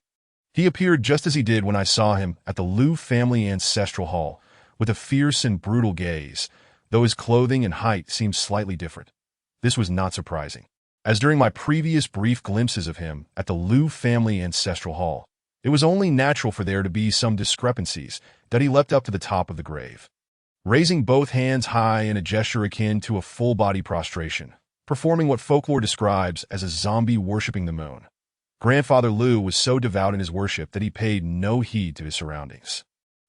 He appeared just as he did when I saw him at the Liu family ancestral hall, with a fierce and brutal gaze, though his clothing and height seemed slightly different. This was not surprising, as during my previous brief glimpses of him at the Liu family ancestral hall, it was only natural for there to be some discrepancies that he leapt up to the top of the grave, raising both hands high in a gesture akin to a full-body prostration, performing what folklore describes as a zombie worshipping the moon. Grandfather Liu was so devout in his worship that he paid no heed to his surroundings.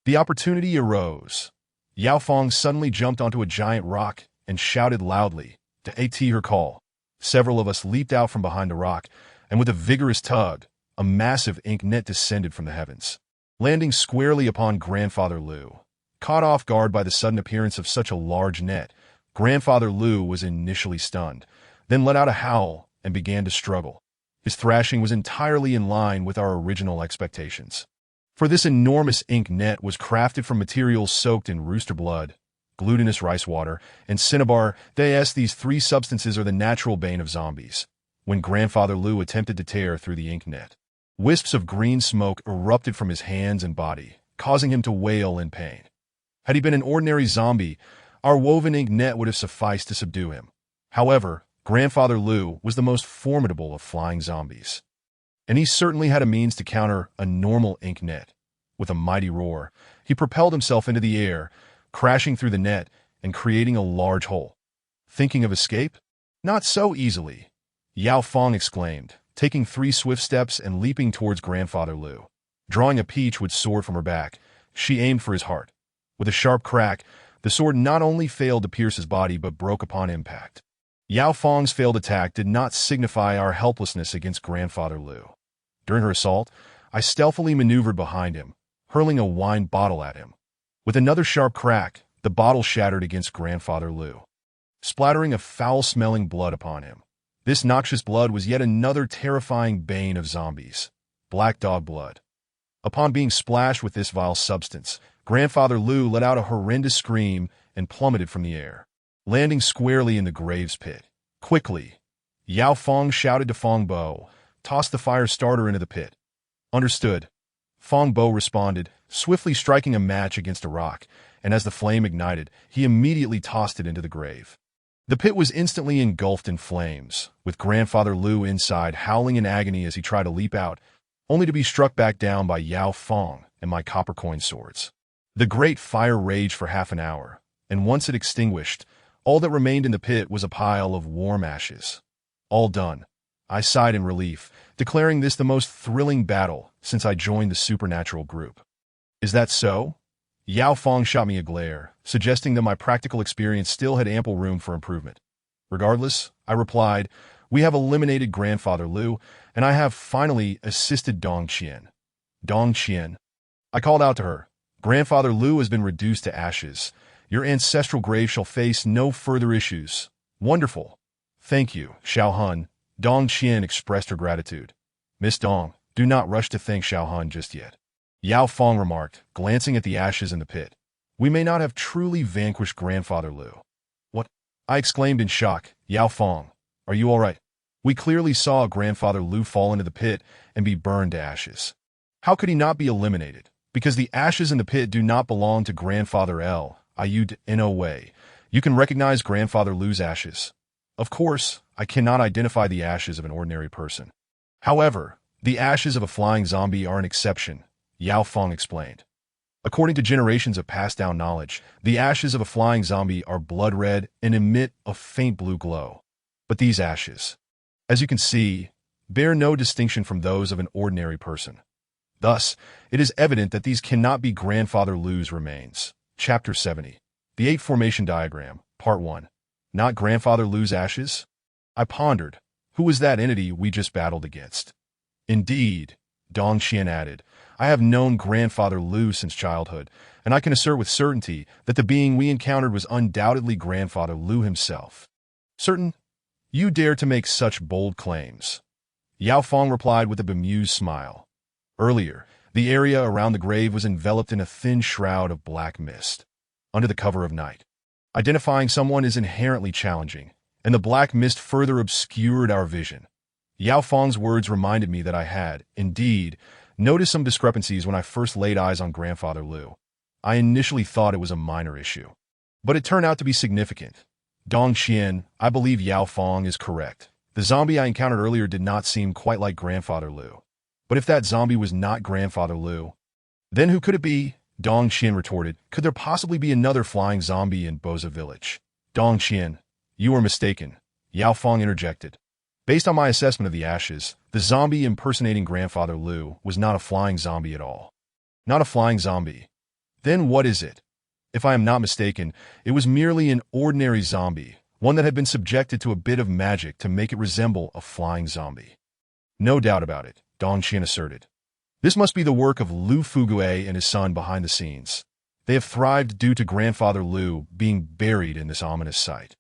The opportunity arose. Yao Feng suddenly jumped onto a giant rock and shouted loudly to AT her call. Several of us leaped out from behind a rock, and with a vigorous tug, a massive ink net descended from the heavens, landing squarely upon Grandfather Liu. Caught off guard by the sudden appearance of such a large net, Grandfather Liu was initially stunned, then let out a howl and began to struggle. His thrashing was entirely in line with our original expectations. For this enormous ink net was crafted from materials soaked in rooster blood, glutinous rice water, and cinnabar. These three substances are the natural bane of zombies. When Grandfather Liu attempted to tear through the ink net, wisps of green smoke erupted from his hands and body, causing him to wail in pain. Had he been an ordinary zombie, our woven ink net would have sufficed to subdue him. However, Grandfather Liu was the most formidable of flying zombies, and he certainly had a means to counter a normal ink net. With a mighty roar, he propelled himself into the air, crashing through the net and creating a large hole. Thinking of escape? Not so easily, Yao Feng exclaimed, taking 3 swift steps and leaping towards Grandfather Liu. Drawing a peachwood sword from her back, she aimed for his heart. With a sharp crack, the sword not only failed to pierce his body but broke upon impact. Yao Feng's failed attack did not signify our helplessness against Grandfather Liu. During her assault, I stealthily maneuvered behind him, hurling a wine bottle at him. With another sharp crack, the bottle shattered against Grandfather Liu, splattering a foul-smelling blood upon him. This noxious blood was yet another terrifying bane of zombies, black dog blood. Upon being splashed with this vile substance, Grandfather Liu let out a horrendous scream and plummeted from the air, landing squarely in the grave's pit. "Quickly," Yao Feng shouted to Feng Bo, "toss the fire starter into the pit." "Understood," Feng Bo responded, swiftly striking a match against a rock, and as the flame ignited, he immediately tossed it into the grave. The pit was instantly engulfed in flames, with Grandfather Liu inside howling in agony as he tried to leap out, only to be struck back down by Yao Feng and my copper coin swords. The great fire raged for half an hour, and once it extinguished, all that remained in the pit was a pile of warm ashes. All done, I sighed in relief, declaring this the most thrilling battle since I joined the supernatural group. Is that so? Yao Fong shot me a glare, suggesting that my practical experience still had ample room for improvement. Regardless, I replied, we have eliminated Grandfather Lu, and I have finally assisted Dong Qian. Dong Qian. I called out to her. Grandfather Lu has been reduced to ashes. Your ancestral grave shall face no further issues. Wonderful. Thank you, Xiao Hun. Dong Qian expressed her gratitude. Miss Dong, do not rush to thank Xiao Hun just yet. Yao Fong remarked, glancing at the ashes in the pit. We may not have truly vanquished Grandfather Lu. What? I exclaimed in shock. Yao Fong, are you all right? We clearly saw Grandfather Lu fall into the pit and be burned to ashes. How could he not be eliminated? Because the ashes in the pit do not belong to Grandfather L. Ayud in no way. You can recognize Grandfather Lu's ashes. Of course, I cannot identify the ashes of an ordinary person. However, the ashes of a flying zombie are an exception, Yao Fong explained. According to generations of passed-down knowledge, the ashes of a flying zombie are blood red and emit a faint blue glow. But these ashes, as you can see, bear no distinction from those of an ordinary person. Thus, it is evident that these cannot be Grandfather Lu's remains. Chapter 70. The 8 Formation Diagram, Part 1. Not Grandfather Lu's ashes? I pondered. Who was that entity we just battled against? Indeed, Dong Qian added, I have known Grandfather Lu since childhood, and I can assert with certainty that the being we encountered was undoubtedly Grandfather Lu himself. Certain? You dare to make such bold claims? Yao Fong replied with a bemused smile. Earlier, the area around the grave was enveloped in a thin shroud of black mist. Under the cover of night, identifying someone is inherently challenging, and the black mist further obscured our vision. Yao Fong's words reminded me that I had, indeed, noticed some discrepancies when I first laid eyes on Grandfather Lu. I initially thought it was a minor issue, but it turned out to be significant. Dong Qian, I believe Yao Fong is correct. The zombie I encountered earlier did not seem quite like Grandfather Lu. But if that zombie was not Grandfather Lu, then who could it be? Dong Qian retorted. Could there possibly be another flying zombie in Boza village? Dong Qian, you are mistaken, Yao Fong interjected. Based on my assessment of the ashes, the zombie impersonating Grandfather Lu was not a flying zombie at all. Not a flying zombie. Then what is it? If I am not mistaken, it was merely an ordinary zombie, one that had been subjected to a bit of magic to make it resemble a flying zombie. No doubt about it, Dong Qian asserted. This must be the work of Lu Fugue and his son behind the scenes. They have thrived due to Grandfather Lu being buried in this ominous site.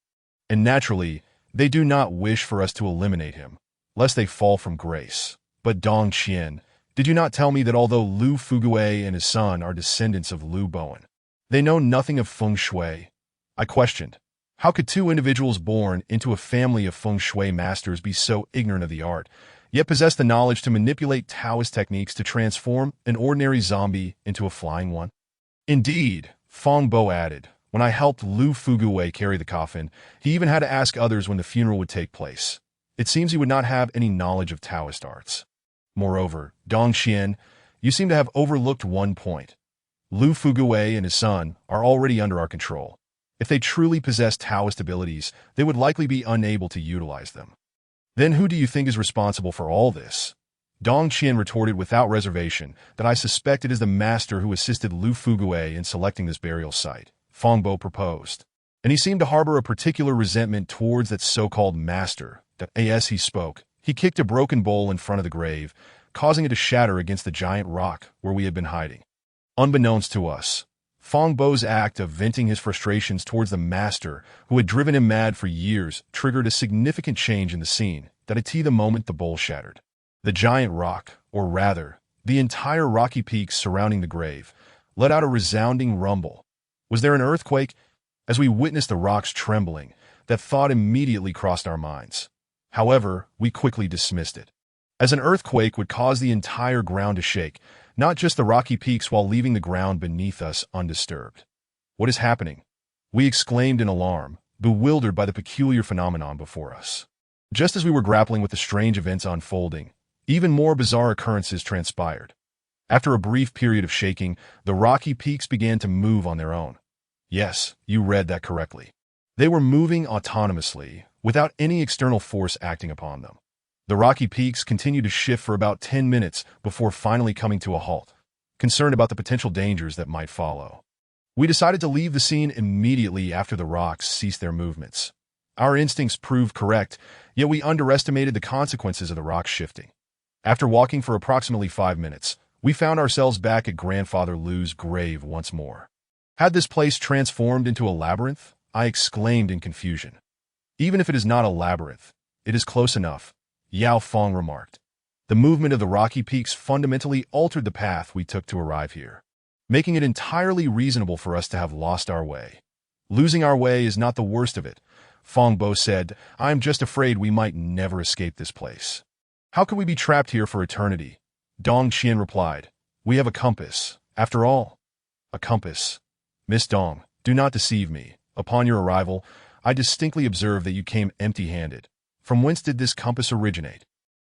And naturally, they do not wish for us to eliminate him, lest they fall from grace. But Dong Qian, did you not tell me that although Lu Fugue and his son are descendants of Lu Bowen, they know nothing of feng shui? I questioned. How could two individuals born into a family of feng shui masters be so ignorant of the art, yet possess the knowledge to manipulate Taoist techniques to transform an ordinary zombie into a flying one? Indeed, Fong Bo added, when I helped Lu Fugue carry the coffin, he even had to ask others when the funeral would take place. It seems he would not have any knowledge of Taoist arts. Moreover, Dong Qian, you seem to have overlooked one point. Lu Fugue and his son are already under our control. If they truly possess Taoist abilities, they would likely be unable to utilize them. Then who do you think is responsible for all this? Dong Qian retorted without reservation that I suspect it is the master who assisted Lu Fugue in selecting this burial site, Fong Bo proposed. And he seemed to harbor a particular resentment towards that so-called master. As he spoke, he kicked a broken bowl in front of the grave, causing it to shatter against the giant rock where we had been hiding. Unbeknownst to us, Fong Bo's act of venting his frustrations towards the master who had driven him mad for years triggered a significant change in the scene the moment the bowl shattered. The giant rock, or rather, the entire rocky peaks surrounding the grave, let out a resounding rumble. Was there an earthquake? As we witnessed the rocks trembling, that thought immediately crossed our minds. However, we quickly dismissed it, as an earthquake would cause the entire ground to shake, not just the rocky peaks, while leaving the ground beneath us undisturbed. What is happening? We exclaimed in alarm, bewildered by the peculiar phenomenon before us. Just as we were grappling with the strange events unfolding, even more bizarre occurrences transpired. After a brief period of shaking, the rocky peaks began to move on their own. Yes, you read that correctly. They were moving autonomously, without any external force acting upon them. The rocky peaks continued to shift for about 10 minutes before finally coming to a halt, concerned about the potential dangers that might follow. We decided to leave the scene immediately after the rocks ceased their movements. Our instincts proved correct, yet we underestimated the consequences of the rocks shifting. After walking for approximately 5 minutes, we found ourselves back at Grandfather Lou's grave once more. Had this place transformed into a labyrinth? I exclaimed in confusion. Even if it is not a labyrinth, it is close enough, Yao Fong remarked. The movement of the rocky peaks fundamentally altered the path we took to arrive here, making it entirely reasonable for us to have lost our way. Losing our way is not the worst of it, Fong Bo said. I am just afraid we might never escape this place. How could we be trapped here for eternity? Dong Qian replied. We have a compass, after all. A compass. Miss Dong, do not deceive me. Upon your arrival, I distinctly observed that you came empty-handed. From whence did this compass originate?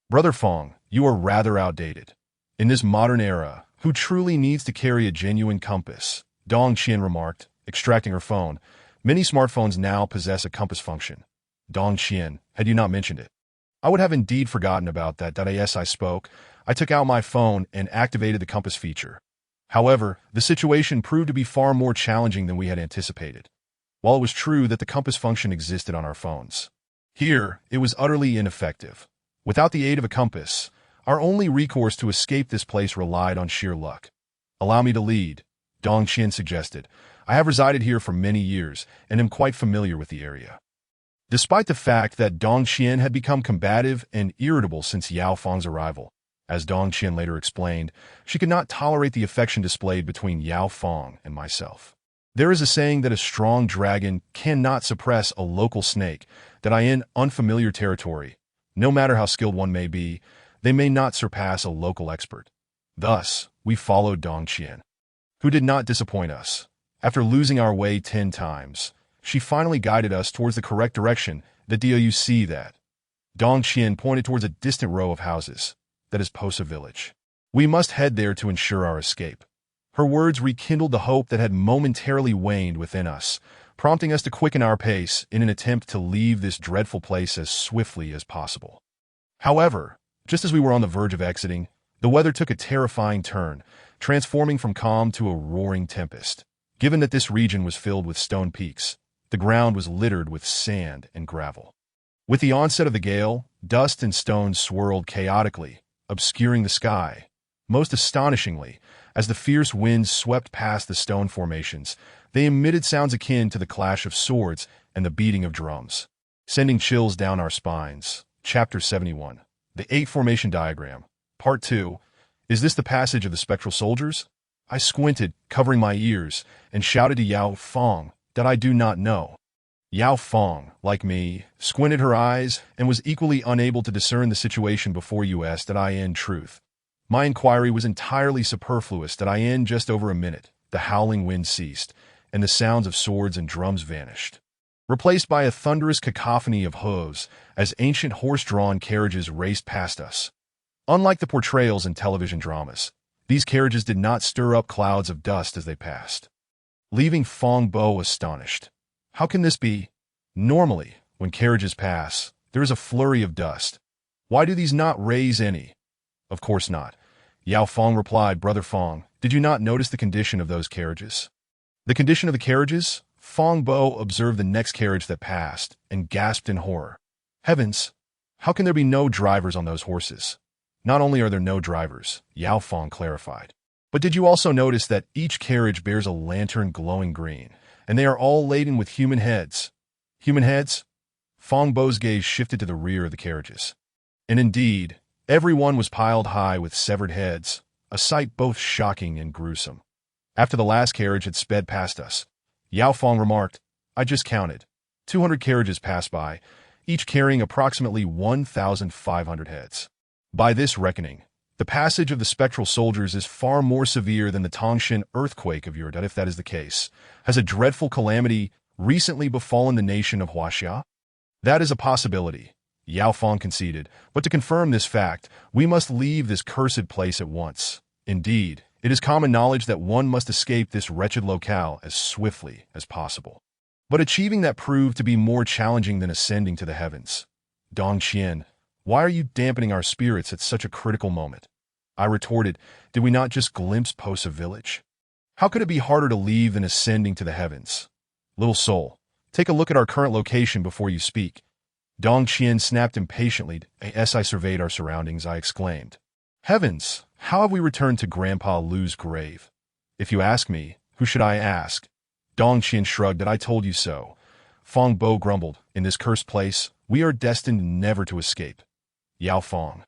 Brother Fong, you are rather outdated. In this modern era, who truly needs to carry a genuine compass? Dong Qian remarked, extracting her phone. Many smartphones now possess a compass function. Dong Qian, had you not mentioned it, I would have indeed forgotten about that. Yes, I spoke. I took out my phone and activated the compass feature. However, the situation proved to be far more challenging than we had anticipated. While it was true that the compass function existed on our phones, here, it was utterly ineffective. Without the aid of a compass, our only recourse to escape this place relied on sheer luck. Allow me to lead, Dong Qian suggested. I have resided here for many years and am quite familiar with the area. Despite the fact that Dong Qian had become combative and irritable since Yao Fong's arrival, as Dong Qian later explained, she could not tolerate the affection displayed between Yao Fong and myself. There is a saying that a strong dragon cannot suppress a local snake, that in unfamiliar territory, no matter how skilled one may be, they may not surpass a local expert. Thus, we followed Dong Qian, who did not disappoint us. After losing our way 10 times, she finally guided us towards the correct direction. Do you see that? Dong Qian pointed towards a distant row of houses. That is Posa Village. We must head there to ensure our escape. Her words rekindled the hope that had momentarily waned within us, prompting us to quicken our pace in an attempt to leave this dreadful place as swiftly as possible. However, just as we were on the verge of exiting, the weather took a terrifying turn, transforming from calm to a roaring tempest. Given that this region was filled with stone peaks, the ground was littered with sand and gravel. With the onset of the gale, dust and stones swirled chaotically, obscuring the sky. Most astonishingly, as the fierce winds swept past the stone formations, they emitted sounds akin to the clash of swords and the beating of drums, sending chills down our spines. Chapter 71. The 8 Formation Diagram. Part 2. Is this the passage of the spectral soldiers? I squinted, covering my ears, and shouted to Yao Fong that I do not know. Yao Fong, like me, squinted her eyes and was equally unable to discern the situation before you asked in truth. My inquiry was entirely superfluous. In just over a minute, the howling wind ceased, and the sounds of swords and drums vanished, replaced by a thunderous cacophony of hooves as ancient horse-drawn carriages raced past us. Unlike the portrayals in television dramas, these carriages did not stir up clouds of dust as they passed, leaving Fong Bo astonished. How can this be? Normally, when carriages pass, there is a flurry of dust. Why do these not raise any? Of course not. Yao Fong replied. Brother Fong, did you not notice the condition of those carriages? The condition of the carriages? Fong Bo observed the next carriage that passed and gasped in horror. Heavens! How can there be no drivers on those horses? Not only are there no drivers, Yao Fong clarified, but did you also notice that each carriage bears a lantern glowing green, and they are all laden with human heads? Human heads? Fong Bo's gaze shifted to the rear of the carriages. And indeed, everyone was piled high with severed heads, a sight both shocking and gruesome. After the last carriage had sped past us, Yao Fong remarked, I just counted. 200 carriages passed by, each carrying approximately 1,500 heads. By this reckoning, the passage of the spectral soldiers is far more severe than the Tangshan earthquake of Yurda. If that is the case, has a dreadful calamity recently befallen the nation of Huaxia? That is a possibility, Yao Fong conceded, but to confirm this fact, we must leave this cursed place at once. Indeed, it is common knowledge that one must escape this wretched locale as swiftly as possible. But achieving that proved to be more challenging than ascending to the heavens. Dong Qian, Why are you dampening our spirits at such a critical moment? I retorted, did we not just glimpse Posa village? How could it be harder to leave than ascending to the heavens? Little soul, take a look at our current location before you speak. Dong Qian snapped impatiently. As I surveyed our surroundings, I exclaimed, Heavens, how have we returned to Grandpa Lu's grave? If you ask me, who should I ask? Dong Qian shrugged. That I told you so. Fong Bo grumbled, in this cursed place, we are destined never to escape. Yao Fong.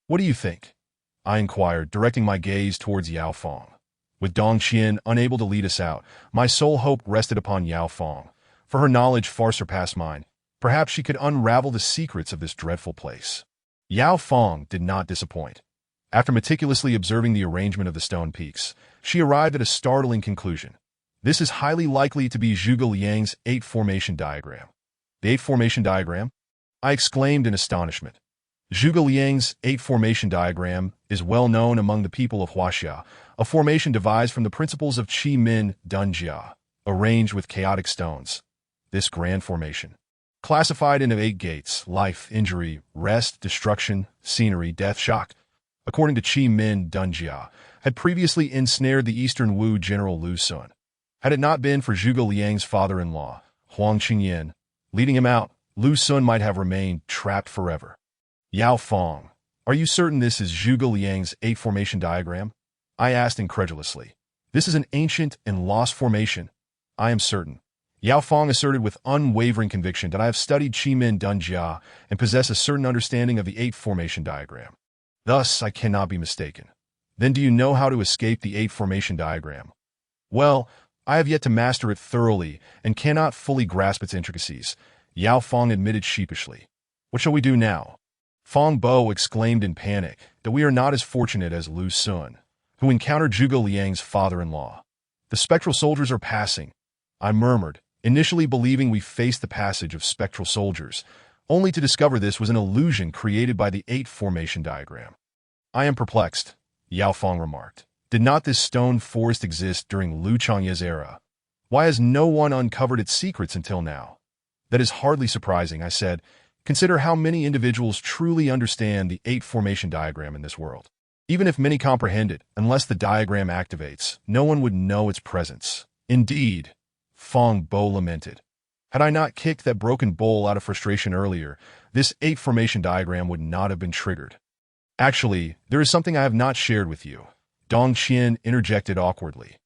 What do you think? I inquired, directing my gaze towards Yao Fong. With Dong Qian unable to lead us out, my sole hope rested upon Yao Fong, for her knowledge far surpassed mine. Perhaps she could unravel the secrets of this dreadful place. Yao Fong did not disappoint. After meticulously observing the arrangement of the stone peaks, she arrived at a startling conclusion. This is highly likely to be Zhuge Liang's 8-formation diagram. The 8-formation diagram? I exclaimed in astonishment. Zhuge Liang's 8-formation diagram is well known among the people of Huaxia, a formation devised from the principles of Qi Min Dun Jia, arranged with chaotic stones. This grand formation, classified into 8 gates: life, injury, rest, destruction, scenery, death, shock, according to Qi Min Dun Jia, had previously ensnared the Eastern Wu general Lu Sun. Had it not been for Zhuge Liang's father-in-law, Huang Qingyan, leading him out, Lu Sun might have remained trapped forever. Yao Fong, are you certain this is Zhuge Liang's 8-formation diagram? I asked incredulously. This is an ancient and lost formation. I am certain. Yao Fong asserted with unwavering conviction that I have studied Qi Min Dun Jia and possess a certain understanding of the 8-formation diagram. Thus, I cannot be mistaken. Then do you know how to escape the 8-formation diagram? Well, I have yet to master it thoroughly and cannot fully grasp its intricacies, Yao Fong admitted sheepishly. What shall we do now? Fong Bo exclaimed in panic that we are not as fortunate as Lu Sun, who encountered Zhuge Liang's father-in-law. The spectral soldiers are passing, I murmured, initially believing we faced the passage of spectral soldiers, only to discover this was an illusion created by the 8-formation diagram. I am perplexed, Yao Fong remarked. Did not this stone forest exist during Lu Changye's era? Why has no one uncovered its secrets until now? That is hardly surprising, I said. Consider how many individuals truly understand the 8-formation diagram in this world. Even if many comprehend it, unless the diagram activates, no one would know its presence. Indeed, Fong Bo lamented. Had I not kicked that broken bowl out of frustration earlier, this 8-formation diagram would not have been triggered. Actually, there is something I have not shared with you, Dong Qian interjected awkwardly.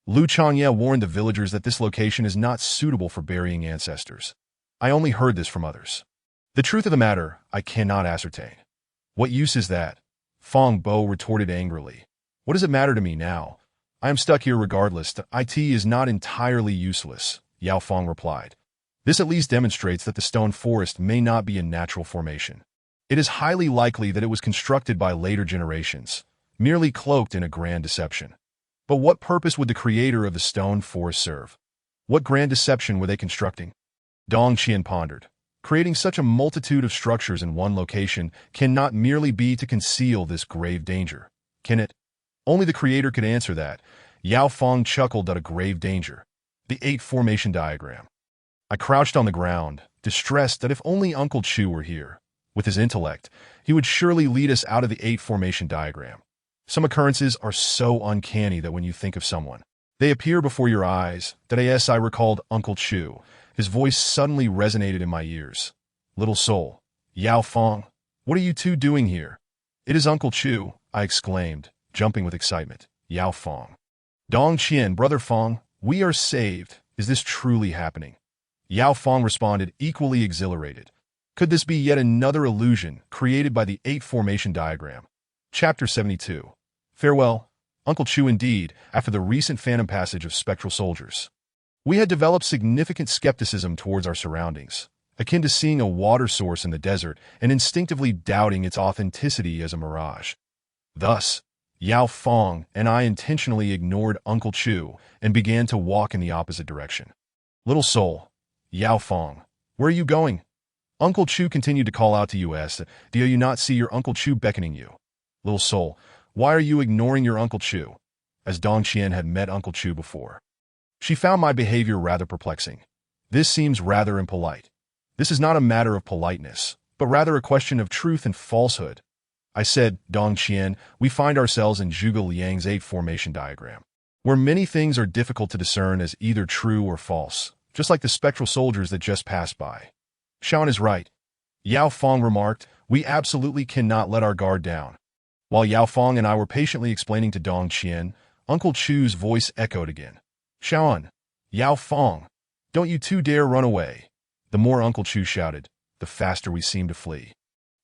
Lu Changye warned the villagers that this location is not suitable for burying ancestors. I only heard this from others. The truth of the matter, I cannot ascertain. What use is that? Fong Bo retorted angrily. What does it matter to me now? I am stuck here regardless. The IT is not entirely useless, Yao Fong replied. This at least demonstrates that the stone forest may not be a natural formation. It is highly likely that it was constructed by later generations, merely cloaked in a grand deception. But what purpose would the creator of the stone forest serve? What grand deception were they constructing? Dong Qian pondered. Creating such a multitude of structures in one location cannot merely be to conceal this grave danger, can it? Only the creator could answer that. Yao Fong chuckled at a grave danger. The 8-formation diagram. I crouched on the ground, distressed that if only Uncle Chu were here. With his intellect, he would surely lead us out of the 8-formation diagram. Some occurrences are so uncanny that when you think of someone, they appear before your eyes. That I recalled Uncle Chu. His voice suddenly resonated in my ears. Little soul, Yao Fong, what are you two doing here? It is Uncle Chu, I exclaimed, jumping with excitement. Yao Fong. Dong Qian, Brother Fong, we are saved. Is this truly happening? Yao Fong responded, equally exhilarated. Could this be yet another illusion created by the 8-formation diagram? Chapter 72. Farewell, Uncle Chu. Indeed, after the recent phantom passage of spectral soldiers, we had developed significant skepticism towards our surroundings, akin to seeing a water source in the desert and instinctively doubting its authenticity as a mirage. Thus, Yao Fong and I intentionally ignored Uncle Chu and began to walk in the opposite direction. Little soul, Yao Fong, where are you going? Uncle Chu continued to call out to us. Do you not see your Uncle Chu beckoning you? Little soul, why are you ignoring your Uncle Chu? As Dong Qian had met Uncle Chu before, she found my behavior rather perplexing. This seems rather impolite. This is not a matter of politeness, but rather a question of truth and falsehood. I said, Dong Qian, we find ourselves in Zhuge Liang's 8 formation diagram, where many things are difficult to discern as either true or false, just like the spectral soldiers that just passed by. Shaon is right. Yao Fong remarked, we absolutely cannot let our guard down. While Yao Fong and I were patiently explaining to Dong Qian, Uncle Chu's voice echoed again. Shaon, Yao Fong, don't you two dare run away. The more Uncle Chu shouted, the faster we seemed to flee.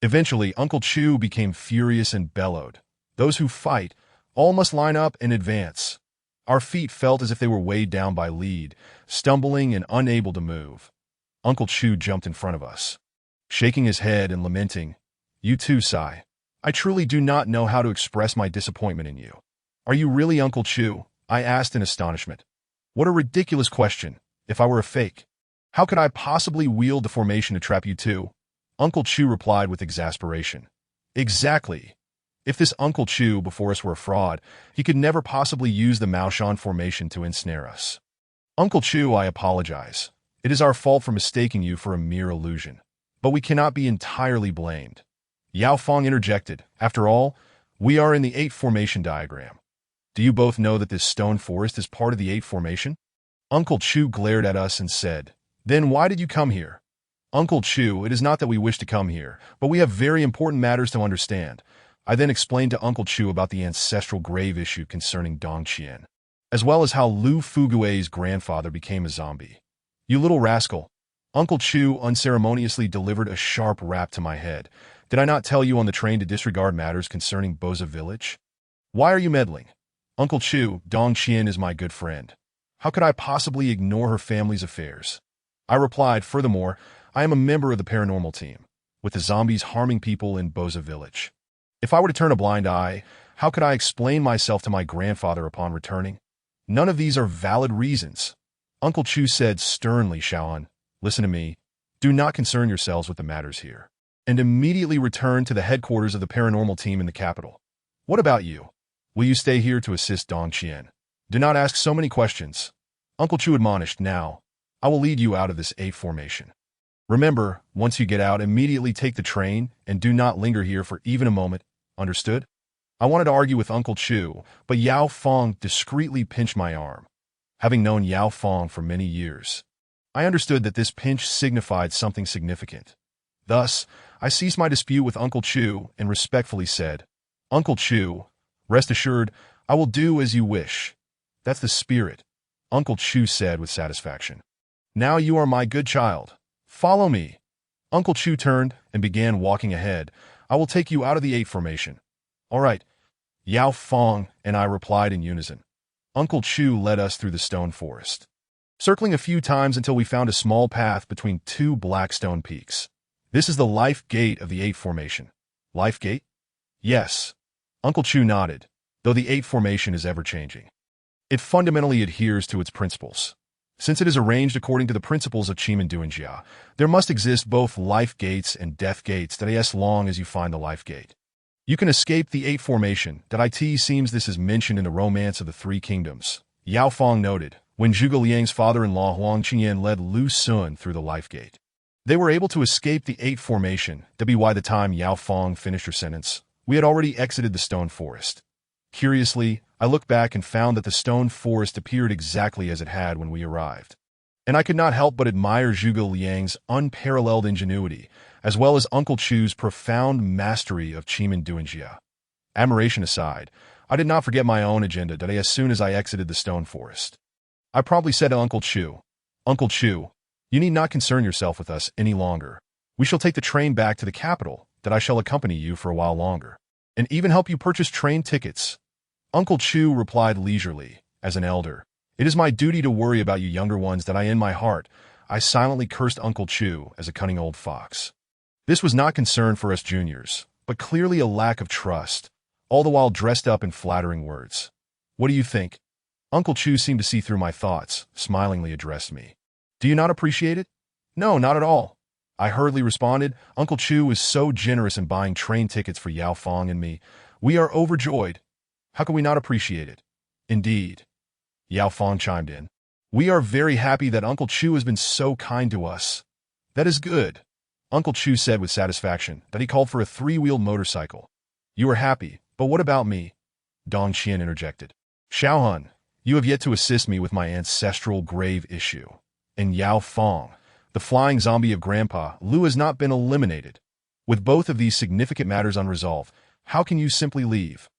Eventually, Uncle Chu became furious and bellowed. Those who fight, all must line up and advance. Our feet felt as if they were weighed down by lead, stumbling and unable to move. Uncle Chu jumped in front of us, shaking his head and lamenting, You too, Sai. I truly do not know how to express my disappointment in you. Are you really Uncle Chu? I asked in astonishment. What a ridiculous question. If I were a fake, how could I possibly wield the formation to trap you two? Uncle Chu replied with exasperation. Exactly. If this Uncle Chu before us were a fraud, he could never possibly use the Maoshan formation to ensnare us. Uncle Chu, I apologize. It is our fault for mistaking you for a mere illusion. But we cannot be entirely blamed. Yao Fong interjected. After all, we are in the 8 formation diagram. Do you both know that this stone forest is part of the 8 formation? Uncle Chu glared at us and said, Then why did you come here? Uncle Chu, it is not that we wish to come here, but we have very important matters to understand. I then explained to Uncle Chu about the ancestral grave issue concerning Dong Qian, as well as how Lu Fugui's grandfather became a zombie. You little rascal. Uncle Chu unceremoniously delivered a sharp rap to my head. Did I not tell you on the train to disregard matters concerning Boza village? Why are you meddling? Uncle Chu, Dong Qian is my good friend. How could I possibly ignore her family's affairs? I replied, furthermore, I am a member of the paranormal team, with the zombies harming people in Boza village. If I were to turn a blind eye, how could I explain myself to my grandfather upon returning? None of these are valid reasons. Uncle Chu said sternly, Shaon, listen to me. Do not concern yourselves with the matters here, and immediately return to the headquarters of the paranormal team in the capital. What about you? Will you stay here to assist Dong Qian? Do not ask so many questions. Uncle Chu admonished, Now, I will lead you out of this 8 formation. Remember, once you get out, immediately take the train and do not linger here for even a moment. Understood? I wanted to argue with Uncle Chu, but Yao Fong discreetly pinched my arm. Having known Yao Fong for many years, I understood that this pinch signified something significant. Thus, I ceased my dispute with Uncle Chu and respectfully said, Uncle Chu, rest assured, I will do as you wish. That's the spirit, Uncle Chu said with satisfaction. Now you are my good child. Follow me. Uncle Chu turned and began walking ahead. I will take you out of the 8 formation. All right. Yao Fong and I replied in unison. Uncle Chu led us through the stone forest, circling a few times until we found a small path between 2 black stone peaks. This is the life gate of the 8 formation. Life gate? Yes. Uncle Chu nodded, though the 8 formation is ever-changing. It fundamentally adheres to its principles. Since it is arranged according to the principles of Qi Duanjia, there must exist both life gates and death gates that as long as you find the life gate. You can escape the 8 formation. It seems this is mentioned in the Romance of the 3 Kingdoms. Yao Fong noted, when Zhuge Liang's father-in-law Huang Qingyan led Lu Sun through the life gate, they were able to escape the 8 formation. By the time Yao Fong finished her sentence, we had already exited the stone forest. Curiously, I looked back and found that the stone forest appeared exactly as it had when we arrived. And I could not help but admire Zhuge Liang's unparalleled ingenuity, as well as Uncle Chu's profound mastery of Qi Duanjia. Admiration aside, I did not forget my own agenda as soon as I exited the stone forest. I promptly said to Uncle Chu, Uncle Chu, you need not concern yourself with us any longer. We shall take the train back to the capital, that I shall accompany you for a while longer, and even help you purchase train tickets. Uncle Chu replied leisurely, as an elder, It is my duty to worry about you younger ones that in my heart, I silently cursed Uncle Chu as a cunning old fox. This was not concern for us juniors, but clearly a lack of trust, all the while dressed up in flattering words. What do you think? Uncle Chu seemed to see through my thoughts, smilingly addressed me. Do you not appreciate it? No, not at all. I hurriedly responded. Uncle Chu is so generous in buying train tickets for Yao Fong and me. We are overjoyed. How can we not appreciate it? Indeed. Yao Fong chimed in. We are very happy that Uncle Chu has been so kind to us. That is good. Uncle Chu said with satisfaction that he called for a three-wheeled motorcycle. You are happy, but what about me? Dong Qian interjected. Xiaohun, you have yet to assist me with my ancestral grave issue. And Yao Fong, the flying zombie of Grandpa Lu, has not been eliminated. With both of these significant matters unresolved, how can you simply leave?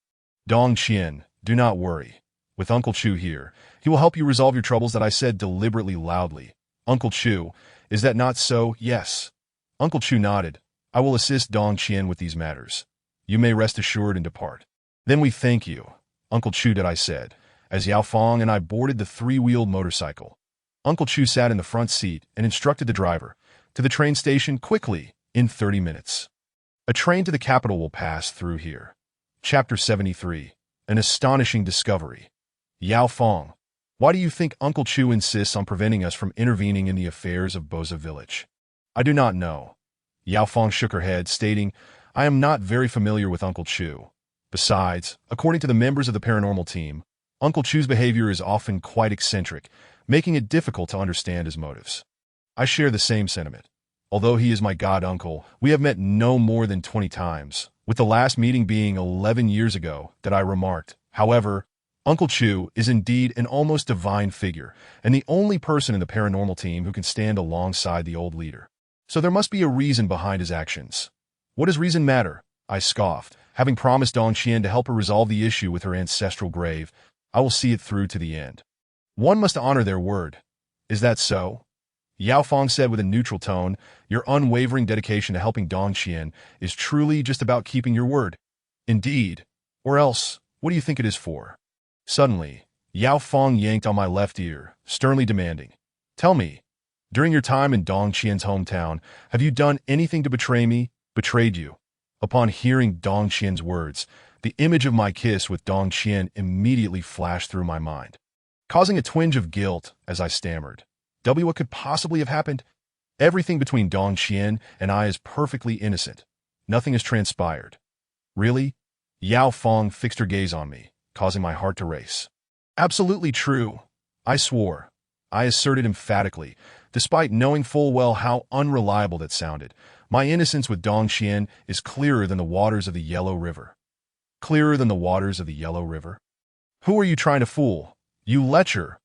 Dong Qian, do not worry. With Uncle Chu here, he will help you resolve your troubles, that I said deliberately loudly. Uncle Chu, is that not so? Yes. Uncle Chu nodded. I will assist Dong Qian with these matters. You may rest assured and depart. Then we thank you, Uncle Chu, that I said, as Yao Fong and I boarded the three-wheeled motorcycle. Uncle Chu sat in the front seat and instructed the driver, to the train station quickly, in 30 minutes. A train to the capital will pass through here. Chapter 73. An astonishing discovery. Yao Fong, why do you think Uncle Chu insists on preventing us from intervening in the affairs of Boza Village? I do not know. Yao Fong shook her head, stating, I am not very familiar with Uncle Chu. Besides, according to the members of the paranormal team, Uncle Chu's behavior is often quite eccentric, making it difficult to understand his motives. I share the same sentiment. Although he is my god-uncle, we have met no more than 20 times, with the last meeting being 11 years ago, that I remarked. However, Uncle Chu is indeed an almost divine figure, and the only person in the paranormal team who can stand alongside the old leader. So there must be a reason behind his actions. What does reason matter? I scoffed. Having promised Dong Qian to help her resolve the issue with her ancestral grave, I will see it through to the end. One must honor their word. Is that so? Yao Fong said with a neutral tone, your unwavering dedication to helping Dong Qian is truly just about keeping your word. Indeed. Or else, what do you think it is for? Suddenly, Yao Fong yanked on my left ear, sternly demanding, tell me, during your time in Dong Qian's hometown, have you done anything to betray me, betrayed you? Upon hearing Dong Qian's words, the image of my kiss with Dong Qian immediately flashed through my mind, causing a twinge of guilt as I stammered. What could possibly have happened? Everything between Dong Qian and I is perfectly innocent. Nothing has transpired. Really? Yao Fong fixed her gaze on me, causing my heart to race. Absolutely true. I swore. I asserted emphatically, despite knowing full well how unreliable that sounded. My innocence with Dong Qian is clearer than the waters of the Yellow River. Clearer than the waters of the Yellow River? Who are you trying to fool? You lecher!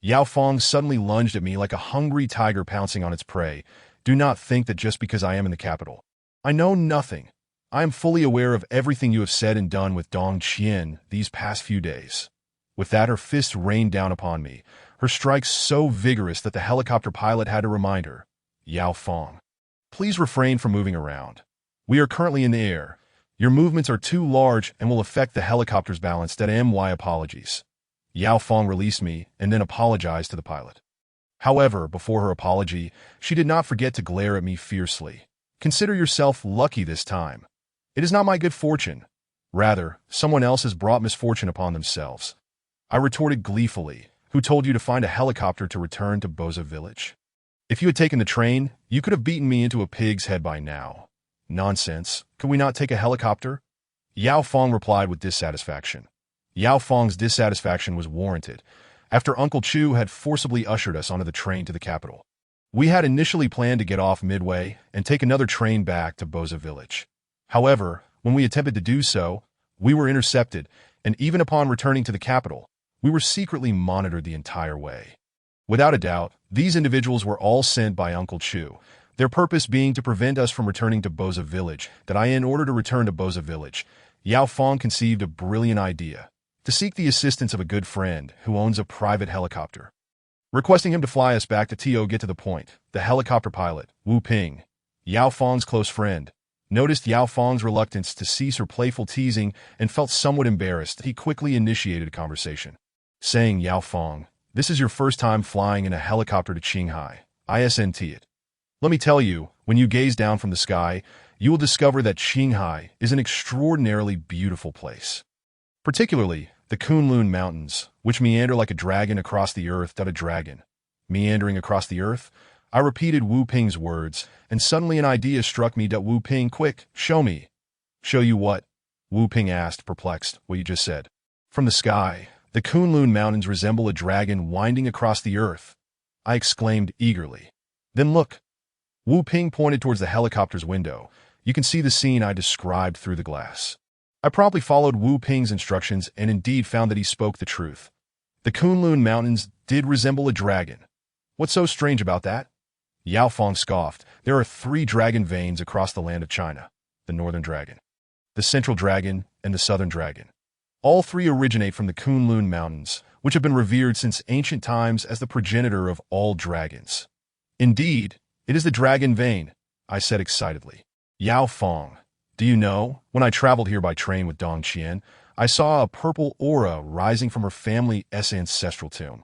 Yao Fong suddenly lunged at me like a hungry tiger pouncing on its prey. Do not think that just because I am in the capital, I know nothing. I am fully aware of everything you have said and done with Dong Qian these past few days. With that, her fist rained down upon me, her strikes so vigorous that the helicopter pilot had to remind her, Yao Fong, please refrain from moving around. We are currently in the air. Your movements are too large and will affect the helicopter's balance. My apologies. Yao Fong released me and then apologized to the pilot. However, before her apology, she did not forget to glare at me fiercely. Consider yourself lucky this time. It is not my good fortune. Rather, someone else has brought misfortune upon themselves. I retorted gleefully. Who told you to find a helicopter to return to Boza Village? If you had taken the train, you could have beaten me into a pig's head by now. Nonsense. Could we not take a helicopter? Yao Fong replied with dissatisfaction. Yao Fong's dissatisfaction was warranted, after Uncle Chu had forcibly ushered us onto the train to the capital. We had initially planned to get off midway and take another train back to Boza Village. However, when we attempted to do so, we were intercepted, and even upon returning to the capital, we were secretly monitored the entire way. Without a doubt, these individuals were all sent by Uncle Chu, their purpose being to prevent us from returning to Boza Village. In order to return to Boza Village, Yao Fong conceived a brilliant idea, to seek the assistance of a good friend who owns a private helicopter. Requesting him to fly us back to get to the point, the helicopter pilot, Wu Ping, Yao Fong's close friend, noticed Yao Fong's reluctance to cease her playful teasing and felt somewhat embarrassed. He quickly initiated a conversation, saying, Yao Fong, this is your first time flying in a helicopter to Qinghai. ISNT it. Let me tell you, when you gaze down from the sky, you will discover that Qinghai is an extraordinarily beautiful place. Particularly, the Kunlun Mountains, which meander like a dragon across the earth. A dragon. Meandering across the earth? I repeated Wu Ping's words, and suddenly an idea struck me. Wu Ping, quick, show me. Show you what? Wu Ping asked, perplexed. What you just said. From the sky, the Kunlun Mountains resemble a dragon winding across the earth. I exclaimed eagerly. Then look. Wu Ping pointed towards the helicopter's window. You can see the scene I described through the glass. I promptly followed Wu Ping's instructions and indeed found that he spoke the truth. The Kunlun Mountains did resemble a dragon. What's so strange about that? Yao Fong scoffed. There are 3 dragon veins across the land of China. The Northern Dragon, the Central Dragon, and the Southern Dragon. All 3 originate from the Kunlun Mountains, which have been revered since ancient times as the progenitor of all dragons. Indeed, it is the dragon vein, I said excitedly. Yao Fong, do you know, when I traveled here by train with Dong Qian, I saw a purple aura rising from her family's ancestral tomb.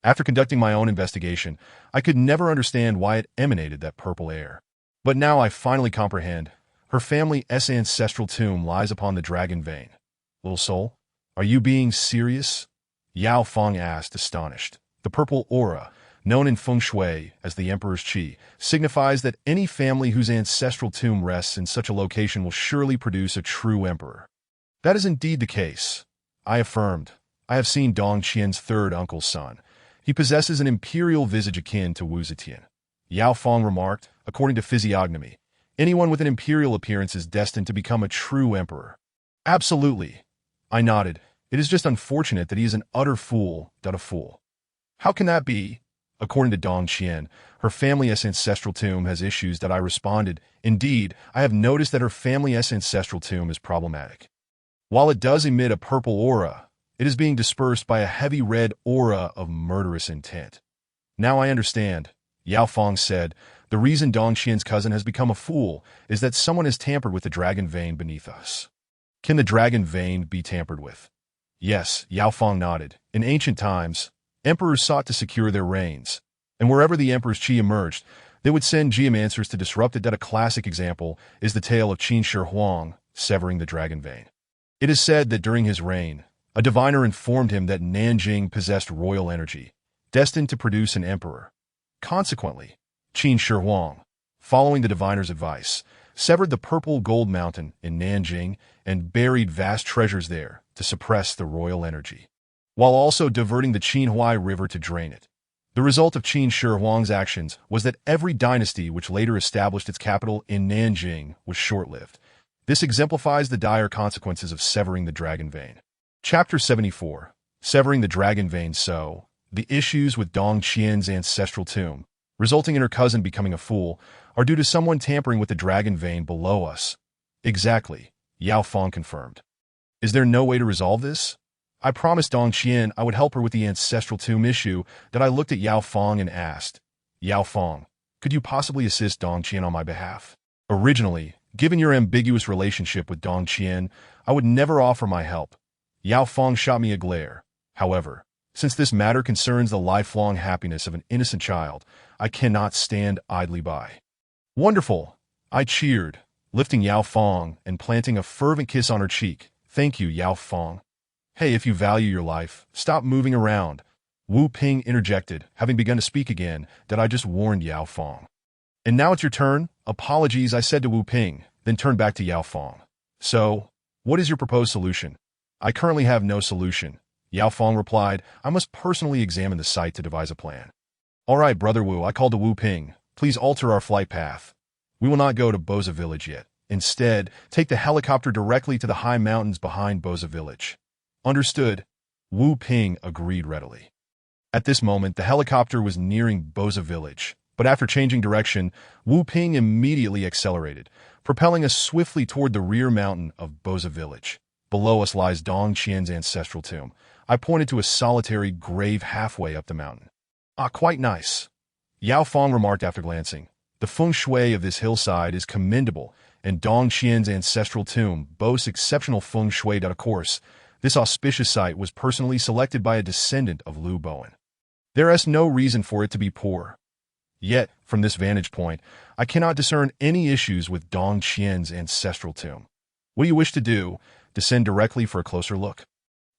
After conducting my own investigation, I could never understand why it emanated that purple air. But now I finally comprehend. Her family's ancestral tomb lies upon the dragon vein. Little soul, are you being serious? Yao Fong asked, astonished. The purple aura, known in feng shui as the Emperor's Qi, signifies that any family whose ancestral tomb rests in such a location will surely produce a true emperor. That is indeed the case, I affirmed. I have seen Dong Qian's 3rd uncle's son. He possesses an imperial visage akin to Wu Zetian. Yao Fong remarked, according to physiognomy, anyone with an imperial appearance is destined to become a true emperor. Absolutely. I nodded. It is just unfortunate that he is an utter fool, a fool. How can that be? According to Dong Qian, her family's ancestral tomb has issues that I responded. Indeed, I have noticed that her family's ancestral tomb is problematic. While it does emit a purple aura, it is being dispersed by a heavy red aura of murderous intent. Now I understand, Yao Fong said. The reason Dong Qian's cousin has become a fool is that someone has tampered with the dragon vein beneath us. Can the dragon vein be tampered with? Yes, Yao Fong nodded. In ancient times, emperors sought to secure their reigns, and wherever the emperor's qi emerged, they would send geomancers to disrupt it. A classic example is the tale of Qin Shi Huang severing the dragon vein. It is said that during his reign, a diviner informed him that Nanjing possessed royal energy, destined to produce an emperor. Consequently, Qin Shi Huang, following the diviner's advice, severed the purple gold mountain in Nanjing and buried vast treasures there to suppress the royal energy, while also diverting the Qinhuai River to drain it. The result of Qin Shi Huang's actions was that every dynasty which later established its capital in Nanjing was short-lived. This exemplifies the dire consequences of severing the dragon vein. Chapter 74. Severing the dragon vein. So, the issues with Dong Qian's ancestral tomb, resulting in her cousin becoming a fool, are due to someone tampering with the dragon vein below us. Exactly, Yao Fong confirmed. Is there no way to resolve this? I promised Dong Qian I would help her with the ancestral tomb issue. That I looked at Yao Fong and asked, Yao Fong, could you possibly assist Dong Qian on my behalf? Originally, given your ambiguous relationship with Dong Qian, I would never offer my help. Yao Fong shot me a glare. However, since this matter concerns the lifelong happiness of an innocent child, I cannot stand idly by. Wonderful! I cheered, lifting Yao Fong and planting a fervent kiss on her cheek. Thank you, Yao Fong. Hey, if you value your life, stop moving around. Wu Ping interjected, having begun to speak again, that I just warned Yao Fong. And now it's your turn. Apologies, I said to Wu Ping, then turned back to Yao Fong. So, what is your proposed solution? I currently have no solution, Yao Fong replied. I must personally examine the site to devise a plan. All right, Brother Wu, I called to Wu Ping. Please alter our flight path. We will not go to Boza Village yet. Instead, take the helicopter directly to the high mountains behind Boza Village. Understood. Wu Ping agreed readily. At this moment, the helicopter was nearing Boza Village, but after changing direction, Wu Ping immediately accelerated, propelling us swiftly toward the rear mountain of Boza Village. Below us lies Dong Qian's ancestral tomb. I pointed to a solitary grave halfway up the mountain. Ah, quite nice, Yao Fong remarked after glancing. The feng shui of this hillside is commendable, and Dong Qian's ancestral tomb boasts exceptional feng shui. Of course, this auspicious site was personally selected by a descendant of Liu Bowen. There is no reason for it to be poor. Yet, from this vantage point, I cannot discern any issues with Dong Qian's ancestral tomb. What do you wish to do? Descend directly for a closer look?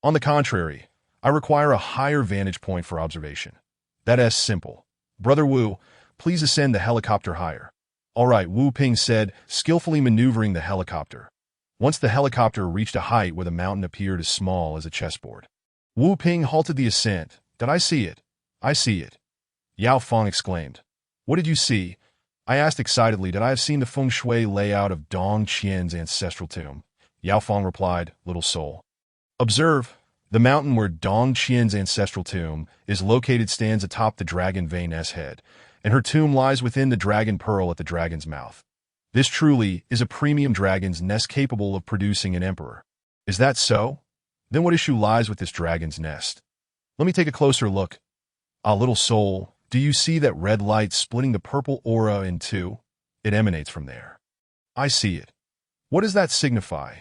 On the contrary, I require a higher vantage point for observation. That is simple. Brother Wu, please ascend the helicopter higher. All right, Wu Ping said, skillfully maneuvering the helicopter. Once the helicopter reached a height where the mountain appeared as small as a chessboard, Wu Ping halted the ascent. Did I see it? I see it, Yao Fong exclaimed. What did you see? I asked excitedly, did I have seen the feng shui layout of Dong Qian's ancestral tomb? Yao Fong replied, little soul. Observe, the mountain where Dong Qian's ancestral tomb is located stands atop the dragon Vane's head, and her tomb lies within the dragon pearl at the dragon's mouth. This truly is a premium dragon's nest capable of producing an emperor. Is that so? Then what issue lies with this dragon's nest? Let me take a closer look. Ah, little soul, do you see that red light splitting the purple aura in two? It emanates from there. I see it. What does that signify?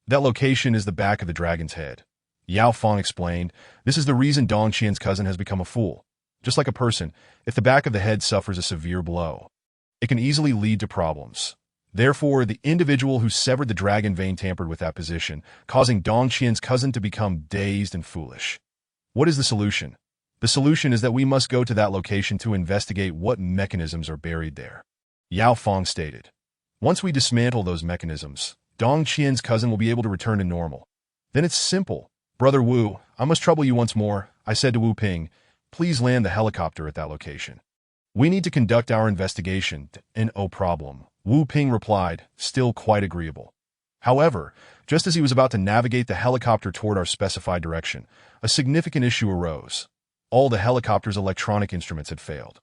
That location is the back of the dragon's head. Yao Fong explained, this is the reason Dong Qian's cousin has become a fool. Just like a person, if the back of the head suffers a severe blow, it can easily lead to problems. Therefore, the individual who severed the dragon vein tampered with that position, causing Dong Qian's cousin to become dazed and foolish. What is the solution? The solution is that we must go to that location to investigate what mechanisms are buried there. Yao Fong stated. Once we dismantle those mechanisms, Dong Qian's cousin will be able to return to normal. Then it's simple. Brother Wu, I must trouble you once more, I said to Wu Ping. Please land the helicopter at that location. We need to conduct our investigation, no problem. Wu Ping replied, still quite agreeable. However, just as he was about to navigate the helicopter toward our specified direction, a significant issue arose. All the helicopter's electronic instruments had failed.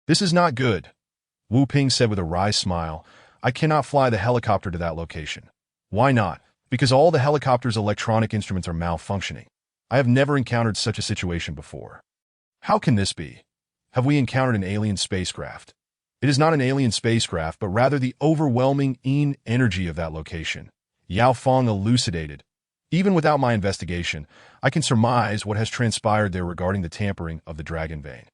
This is not good, Wu Ping said with a wry smile. I cannot fly the helicopter to that location. Why not? Because all the helicopter's electronic instruments are malfunctioning. I have never encountered such a situation before. How can this be? Have we encountered an alien spacecraft? It is not an alien spacecraft, but rather the overwhelming yin energy of that location. Yao Fong elucidated. Even without my investigation, I can surmise what has transpired there regarding the tampering of the dragon vein.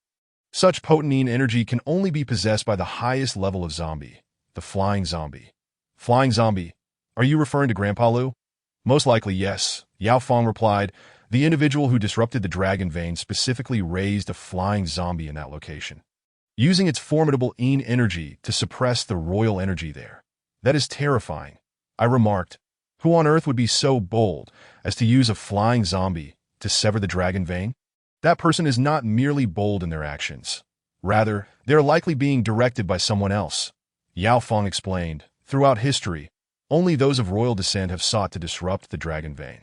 Such potent yin energy can only be possessed by the highest level of zombie, the flying zombie. Flying zombie? Are you referring to Grandpa Lu? Most likely, yes, Yao Fong replied. The individual who disrupted the dragon vein specifically raised a flying zombie in that location, using its formidable yin energy to suppress the royal energy there. That is terrifying, I remarked. Who on earth would be so bold as to use a flying zombie to sever the dragon vein? That person is not merely bold in their actions. Rather, they are likely being directed by someone else. Yao Fong explained, throughout history, only those of royal descent have sought to disrupt the dragon vein.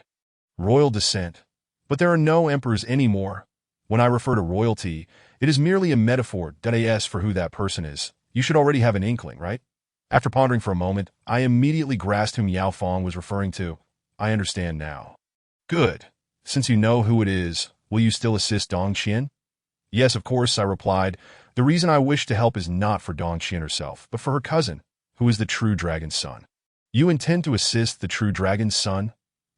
Royal descent? But there are no emperors anymore. When I refer to royalty, it is merely a metaphor, for who that person is. You should already have an inkling, right? After pondering for a moment, I immediately grasped whom Yao Fong was referring to. I understand now. Good. Since you know who it is, will you still assist Dong Qian? Yes, of course, I replied. The reason I wish to help is not for Dong Qian herself, but for her cousin, who is the true dragon's son. You intend to assist the true dragon's son?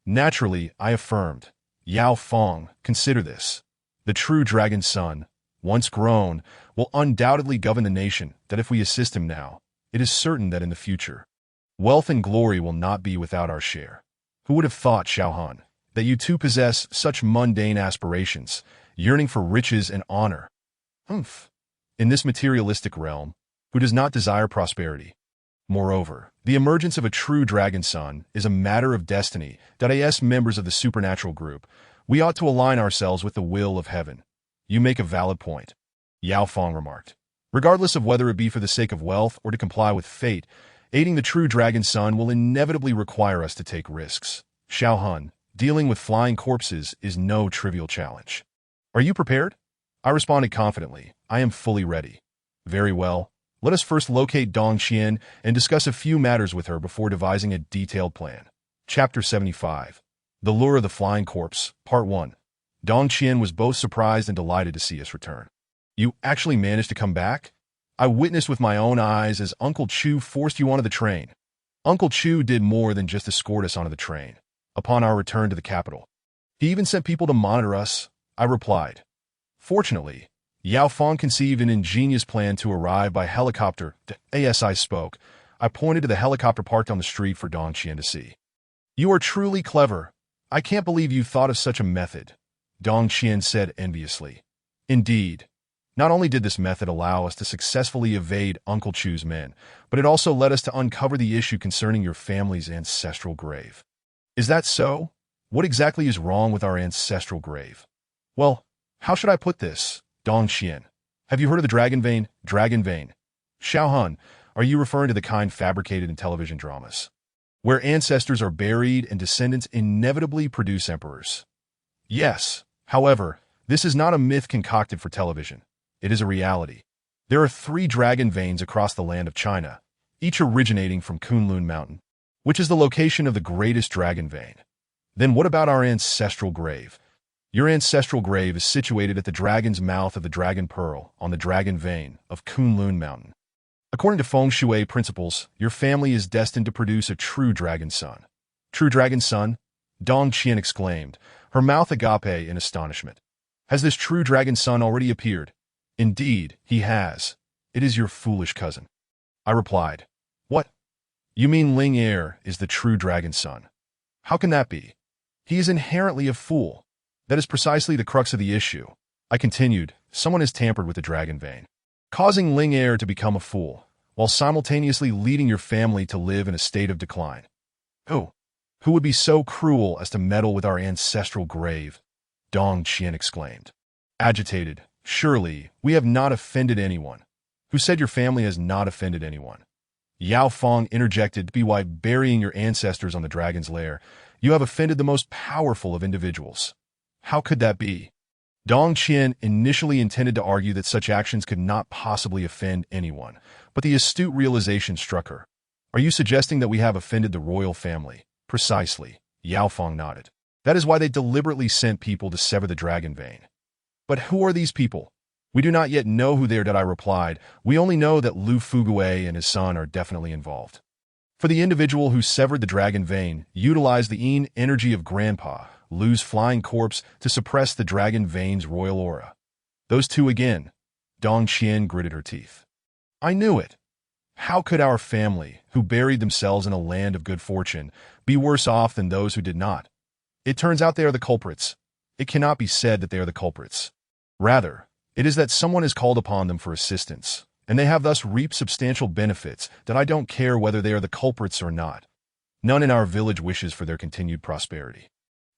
Naturally, I affirmed. Yao Fong, consider this. The true dragon's son, once grown, will undoubtedly govern the nation, that if we assist him now, it is certain that in the future, wealth and glory will not be without our share. Who would have thought, Xiaohan, that you two possess such mundane aspirations, yearning for riches and honor? In this materialistic realm, who does not desire prosperity? Moreover, the emergence of a true dragon son is a matter of destiny. As members of the supernatural group, we ought to align ourselves with the will of heaven. You make a valid point, Yao Fong remarked. Regardless of whether it be for the sake of wealth or to comply with fate, aiding the true dragon son will inevitably require us to take risks. Xiaohan, dealing with flying corpses is no trivial challenge. Are you prepared? I responded confidently. I am fully ready. Very well. Let us first locate Dong Qian and discuss a few matters with her before devising a detailed plan. Chapter 75. The Lure of the Flying Corpse, Part 1. Dong Qian was both surprised and delighted to see us return. You actually managed to come back? I witnessed with my own eyes as Uncle Chu forced you onto the train. Uncle Chu did more than just escort us onto the train. Upon our return to the capital, he even sent people to monitor us, I replied. Fortunately, Yao Fong conceived an ingenious plan to arrive by helicopter. As I spoke, I pointed to the helicopter parked on the street for Dong Qian to see. You are truly clever. I can't believe you thought of such a method, Dong Qian said enviously. Indeed. Not only did this method allow us to successfully evade Uncle Chu's men, but it also led us to uncover the issue concerning your family's ancestral grave. Is that so? What exactly is wrong with our ancestral grave? Well, how should I put this, Dong Qian? Have you heard of the dragon vein? Dragon vein. Xiaohun, are you referring to the kind fabricated in television dramas, where ancestors are buried and descendants inevitably produce emperors? Yes. However, this is not a myth concocted for television. It is a reality. There are 3 dragon veins across the land of China, each originating from Kunlun Mountain, which is the location of the greatest dragon vein. Then what about our ancestral grave? Your ancestral grave is situated at the dragon's mouth of the Dragon Pearl on the dragon vein of Kunlun Mountain. According to feng shui principles, your family is destined to produce a true dragon son. True dragon son? Dong Qian exclaimed, her mouth agape in astonishment. Has this true dragon son already appeared? Indeed, he has. It is your foolish cousin. I replied. What? You mean Ling Er is the true dragon son? How can that be? He is inherently a fool. That is precisely the crux of the issue. I continued, someone has tampered with the dragon vein, causing Ling Er to become a fool, while simultaneously leading your family to live in a state of decline. Who? Who would be so cruel as to meddle with our ancestral grave? Dong Qian exclaimed. Agitated, surely, we have not offended anyone. Who said your family has not offended anyone? Yao Fong interjected, by burying your ancestors on the dragon's lair, you have offended the most powerful of individuals. How could that be? Dong Qian initially intended to argue that such actions could not possibly offend anyone, but the astute realization struck her. Are you suggesting that we have offended the royal family? Precisely, Yao Fong nodded. That is why they deliberately sent people to sever the dragon vein. But who are these people? We do not yet know who they are, I replied. We only know that Lu Fuguei and his son are definitely involved. For the individual who severed the dragon vein, utilized the yin energy of Grandpa, Lu's flying corpse, to suppress the dragon vein's royal aura. Those 2 again. Dong Qian gritted her teeth. I knew it. How could our family, who buried themselves in a land of good fortune, be worse off than those who did not? It turns out they are the culprits. It cannot be said that they are the culprits. Rather, it is that someone has called upon them for assistance, and they have thus reaped substantial benefits that I don't care whether they are the culprits or not. None in our village wishes for their continued prosperity.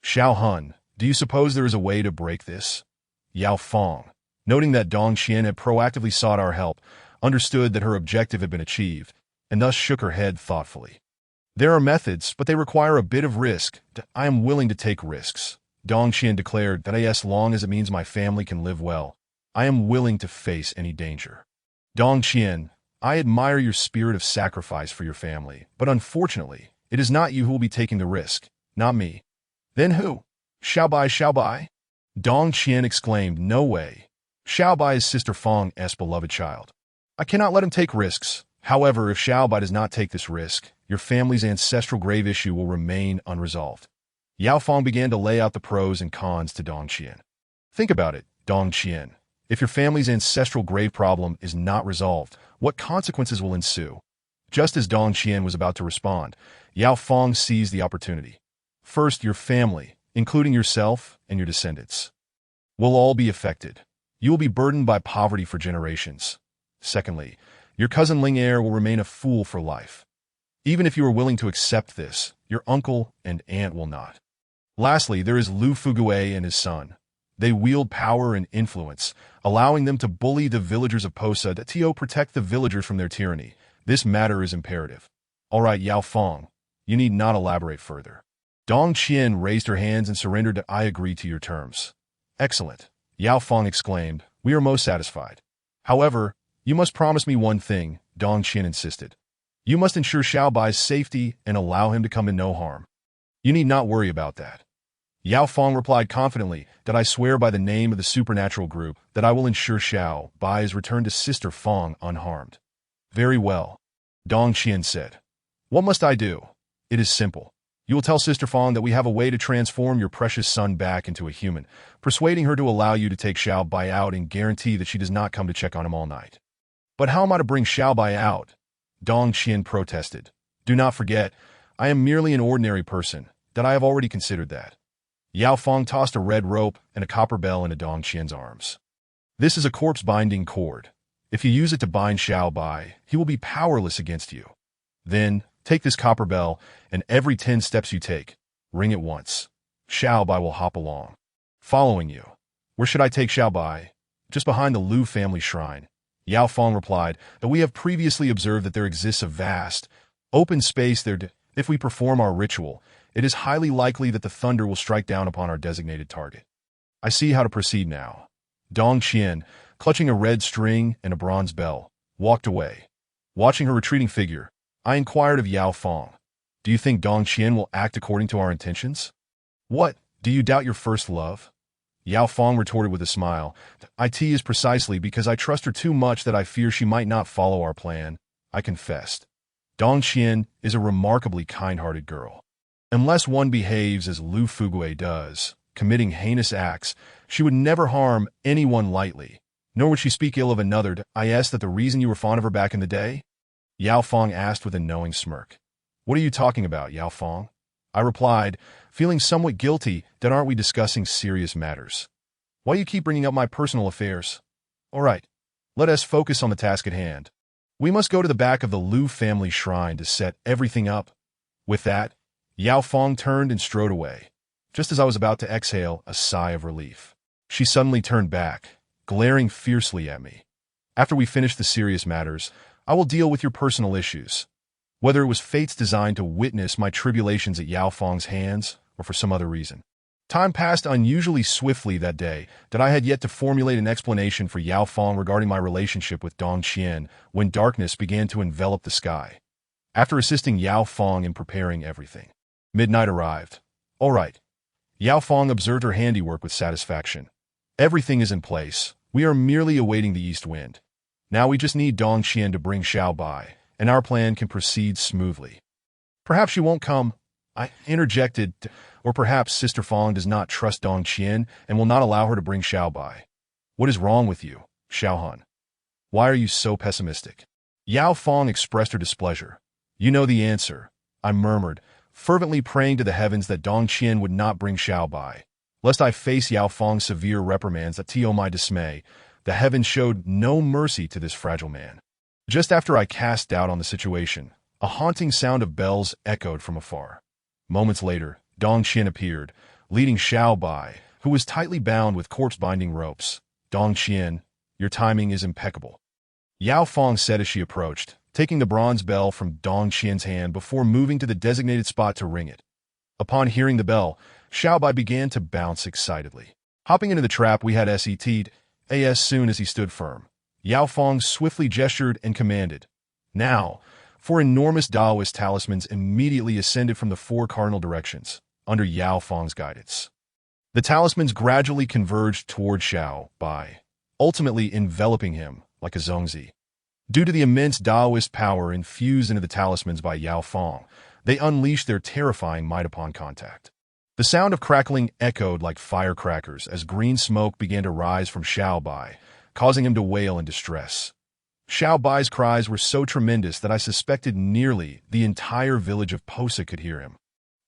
Xiaohun, do you suppose there is a way to break this? Yao Fong, noting that Dong Qian had proactively sought our help, understood that her objective had been achieved, and thus shook her head thoughtfully. There are methods, but they require a bit of risk. I am willing to take risks. Dong Qian declared that as long as it means my family can live well, I am willing to face any danger. Dong Qian, I admire your spirit of sacrifice for your family, but unfortunately, it is not you who will be taking the risk, not me. Then who? Xiaobai? Dong Qian exclaimed, no way. Xiaobai is Sister Feng's beloved child. I cannot let him take risks. However, if Xiaobai does not take this risk, your family's ancestral grave issue will remain unresolved. Yao Fong began to lay out the pros and cons to Dong Qian. Think about it, Dong Qian. If your family's ancestral grave problem is not resolved, what consequences will ensue? Just as Dong Qian was about to respond, Yao Fong seized the opportunity. First, your family, including yourself and your descendants, will all be affected. You will be burdened by poverty for generations. Secondly, your cousin Ling Er will remain a fool for life. Even if you are willing to accept this, your uncle and aunt will not. Lastly, there is Lu Fuguei and his son. They wield power and influence, allowing them to bully the villagers of Posa to protect the villagers from their tyranny. This matter is imperative. All right, Yao Fong, you need not elaborate further. Dong Qian raised her hands and surrendered to I agree to your terms. Excellent, Yao Fong exclaimed. We are most satisfied. However, you must promise me one thing, Dong Qian insisted. You must ensure Xiaobai's safety and allow him to come to no harm. You need not worry about that. Yao Fong replied confidently that I swear by the name of the supernatural group that I will ensure Xiaobai is returned to Sister Feng unharmed. Very well, Dong Qian said. What must I do? It is simple. You will tell Sister Feng that we have a way to transform your precious son back into a human, persuading her to allow you to take Xiaobai out and guarantee that she does not come to check on him all night. But how am I to bring Xiaobai out? Dong Qian protested. Do not forget, I am merely an ordinary person, that I have already considered that. Yao Fong tossed a red rope and a copper bell into Dong Qian's arms. This is a corpse-binding cord. If you use it to bind Xiaobai, he will be powerless against you. Then, take this copper bell, and every 10 steps you take, ring it once. Xiaobai will hop along, following you. Where should I take Xiaobai? Just behind the Lu family shrine. Yao Fong replied that we have previously observed that there exists a vast, open space there. If we perform our ritual, it is highly likely that the thunder will strike down upon our designated target. I see how to proceed now. Dong Qian, clutching a red string and a bronze bell, walked away. Watching her retreating figure, I inquired of Yao Fong, "Do you think Dong Qian will act according to our intentions?" "What, do you doubt your first love?" Yao Fong retorted with a smile. "It is precisely because I trust her too much that I fear she might not follow our plan," I confessed. "Dong Qian is a remarkably kind-hearted girl. Unless one behaves as Lu Fugue does, committing heinous acts, she would never harm anyone lightly, nor would she speak ill of another. I asked that the reason you were fond of her back in the day?" Yao Fong asked with a knowing smirk. "What are you talking about, Yao Fong?" I replied, feeling somewhat guilty that aren't we discussing serious matters. "Why you keep bringing up my personal affairs?" "All right, let us focus on the task at hand. We must go to the back of the Lu family shrine to set everything up." With that, Yao Fong turned and strode away. Just as I was about to exhale a sigh of relief, she suddenly turned back, glaring fiercely at me. "After we finish the serious matters, I will deal with your personal issues." Whether it was fate's design to witness my tribulations at Yao Fong's hands, or for some other reason, time passed unusually swiftly that day that I had yet to formulate an explanation for Yao Fong regarding my relationship with Dong Qian when darkness began to envelop the sky. After assisting Yao Fong in preparing everything, midnight arrived. "All right." Yao Fong observed her handiwork with satisfaction. "Everything is in place. We are merely awaiting the east wind. Now we just need Dong Qian to bring Xiao by, and our plan can proceed smoothly." "Perhaps she won't come," I interjected, "or perhaps Sister Fong does not trust Dong Qian and will not allow her to bring Xiao by." "What is wrong with you, Xiaohan? Why are you so pessimistic?" Yao Fong expressed her displeasure. "You know the answer," I murmured, fervently praying to the heavens that Dong Qian would not bring Xiao by. Lest I face Yao Fong's severe reprimands that to my dismay, the heavens showed no mercy to this fragile man. Just after I cast doubt on the situation, a haunting sound of bells echoed from afar. Moments later, Dong Qian appeared, leading Xiao by, who was tightly bound with corpse-binding ropes. "Dong Qian, your timing is impeccable," Yao Fong said as she approached, taking the bronze bell from Dong Qian's hand before moving to the designated spot to ring it. Upon hearing the bell, Xiao Bai began to bounce excitedly. Hopping into the trap we had set'd, as soon as he stood firm, Yao Fong swiftly gestured and commanded. Now, 4 enormous Taoist talismans immediately ascended from the 4 cardinal directions, under Yao Fong's guidance. The talismans gradually converged toward Xiao Bai, ultimately enveloping him like a zongzi. Due to the immense Taoist power infused into the talismans by Yao Fong, they unleashed their terrifying might upon contact. The sound of crackling echoed like firecrackers as green smoke began to rise from Xiao Bai, causing him to wail in distress. Xiao Bai's cries were so tremendous that I suspected nearly the entire village of Posa could hear him.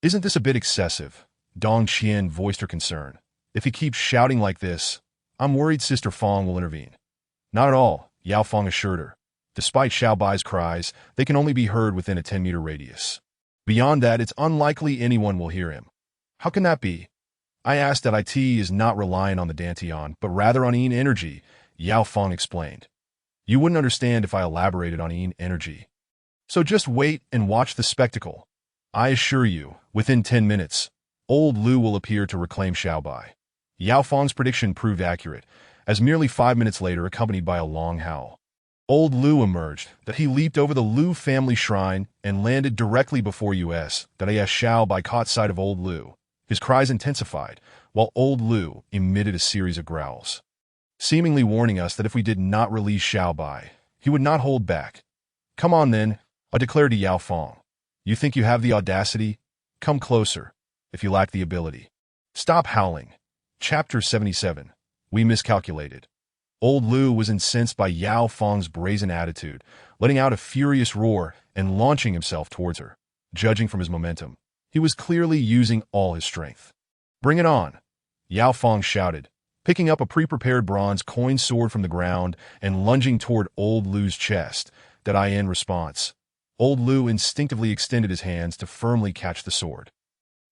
"Isn't this a bit excessive?" Dong Qian voiced her concern. "If he keeps shouting like this, I'm worried Sister Fong will intervene." "Not at all," Yao Fong assured her. "Despite Xiao Bai's cries, they can only be heard within a 10-meter radius. Beyond that, it's unlikely anyone will hear him." "How can that be?" I asked. That IT is not reliant on the Dantian, but rather on Yin energy, Yao Fong explained. "You wouldn't understand if I elaborated on Yin energy. So just wait and watch the spectacle. I assure you, within 10 minutes, old Lu will appear to reclaim Xiao Bai." Yao Fong's prediction proved accurate, as merely 5 minutes later, accompanied by a long howl, old Lu emerged. That he leaped over the Lu family shrine and landed directly before us. That as Xiao Bai caught sight of old Lu, his cries intensified, while old Lu emitted a series of growls, seemingly warning us that if we did not release Xiao Bai, he would not hold back. "Come on then," I declared to Yao Fong. "You think you have the audacity? Come closer, if you lack the ability." Stop howling. Chapter 77. We miscalculated. Old Lu was incensed by Yao Fong's brazen attitude, letting out a furious roar and launching himself towards her. Judging from his momentum, he was clearly using all his strength. "Bring it on," Yao Fong shouted, picking up a pre-prepared bronze coin sword from the ground and lunging toward old Lu's chest. That in response, old Lu instinctively extended his hands to firmly catch the sword.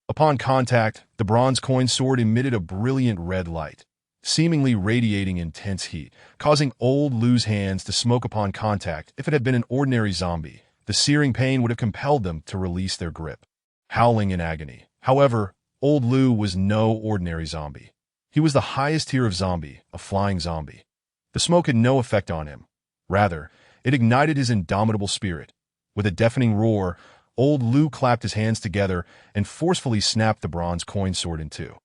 Upon contact, the bronze coin sword emitted a brilliant red light. seemingly radiating intense heat, causing old Lu's hands to smoke upon contact. If it had been an ordinary zombie, the searing pain would have compelled them to release their grip, howling in agony. However, old Lu was no ordinary zombie. He was the highest tier of zombie, a flying zombie. The smoke had no effect on him. Rather, it ignited his indomitable spirit. With a deafening roar, old Lu clapped his hands together and forcefully snapped the bronze coin sword in two.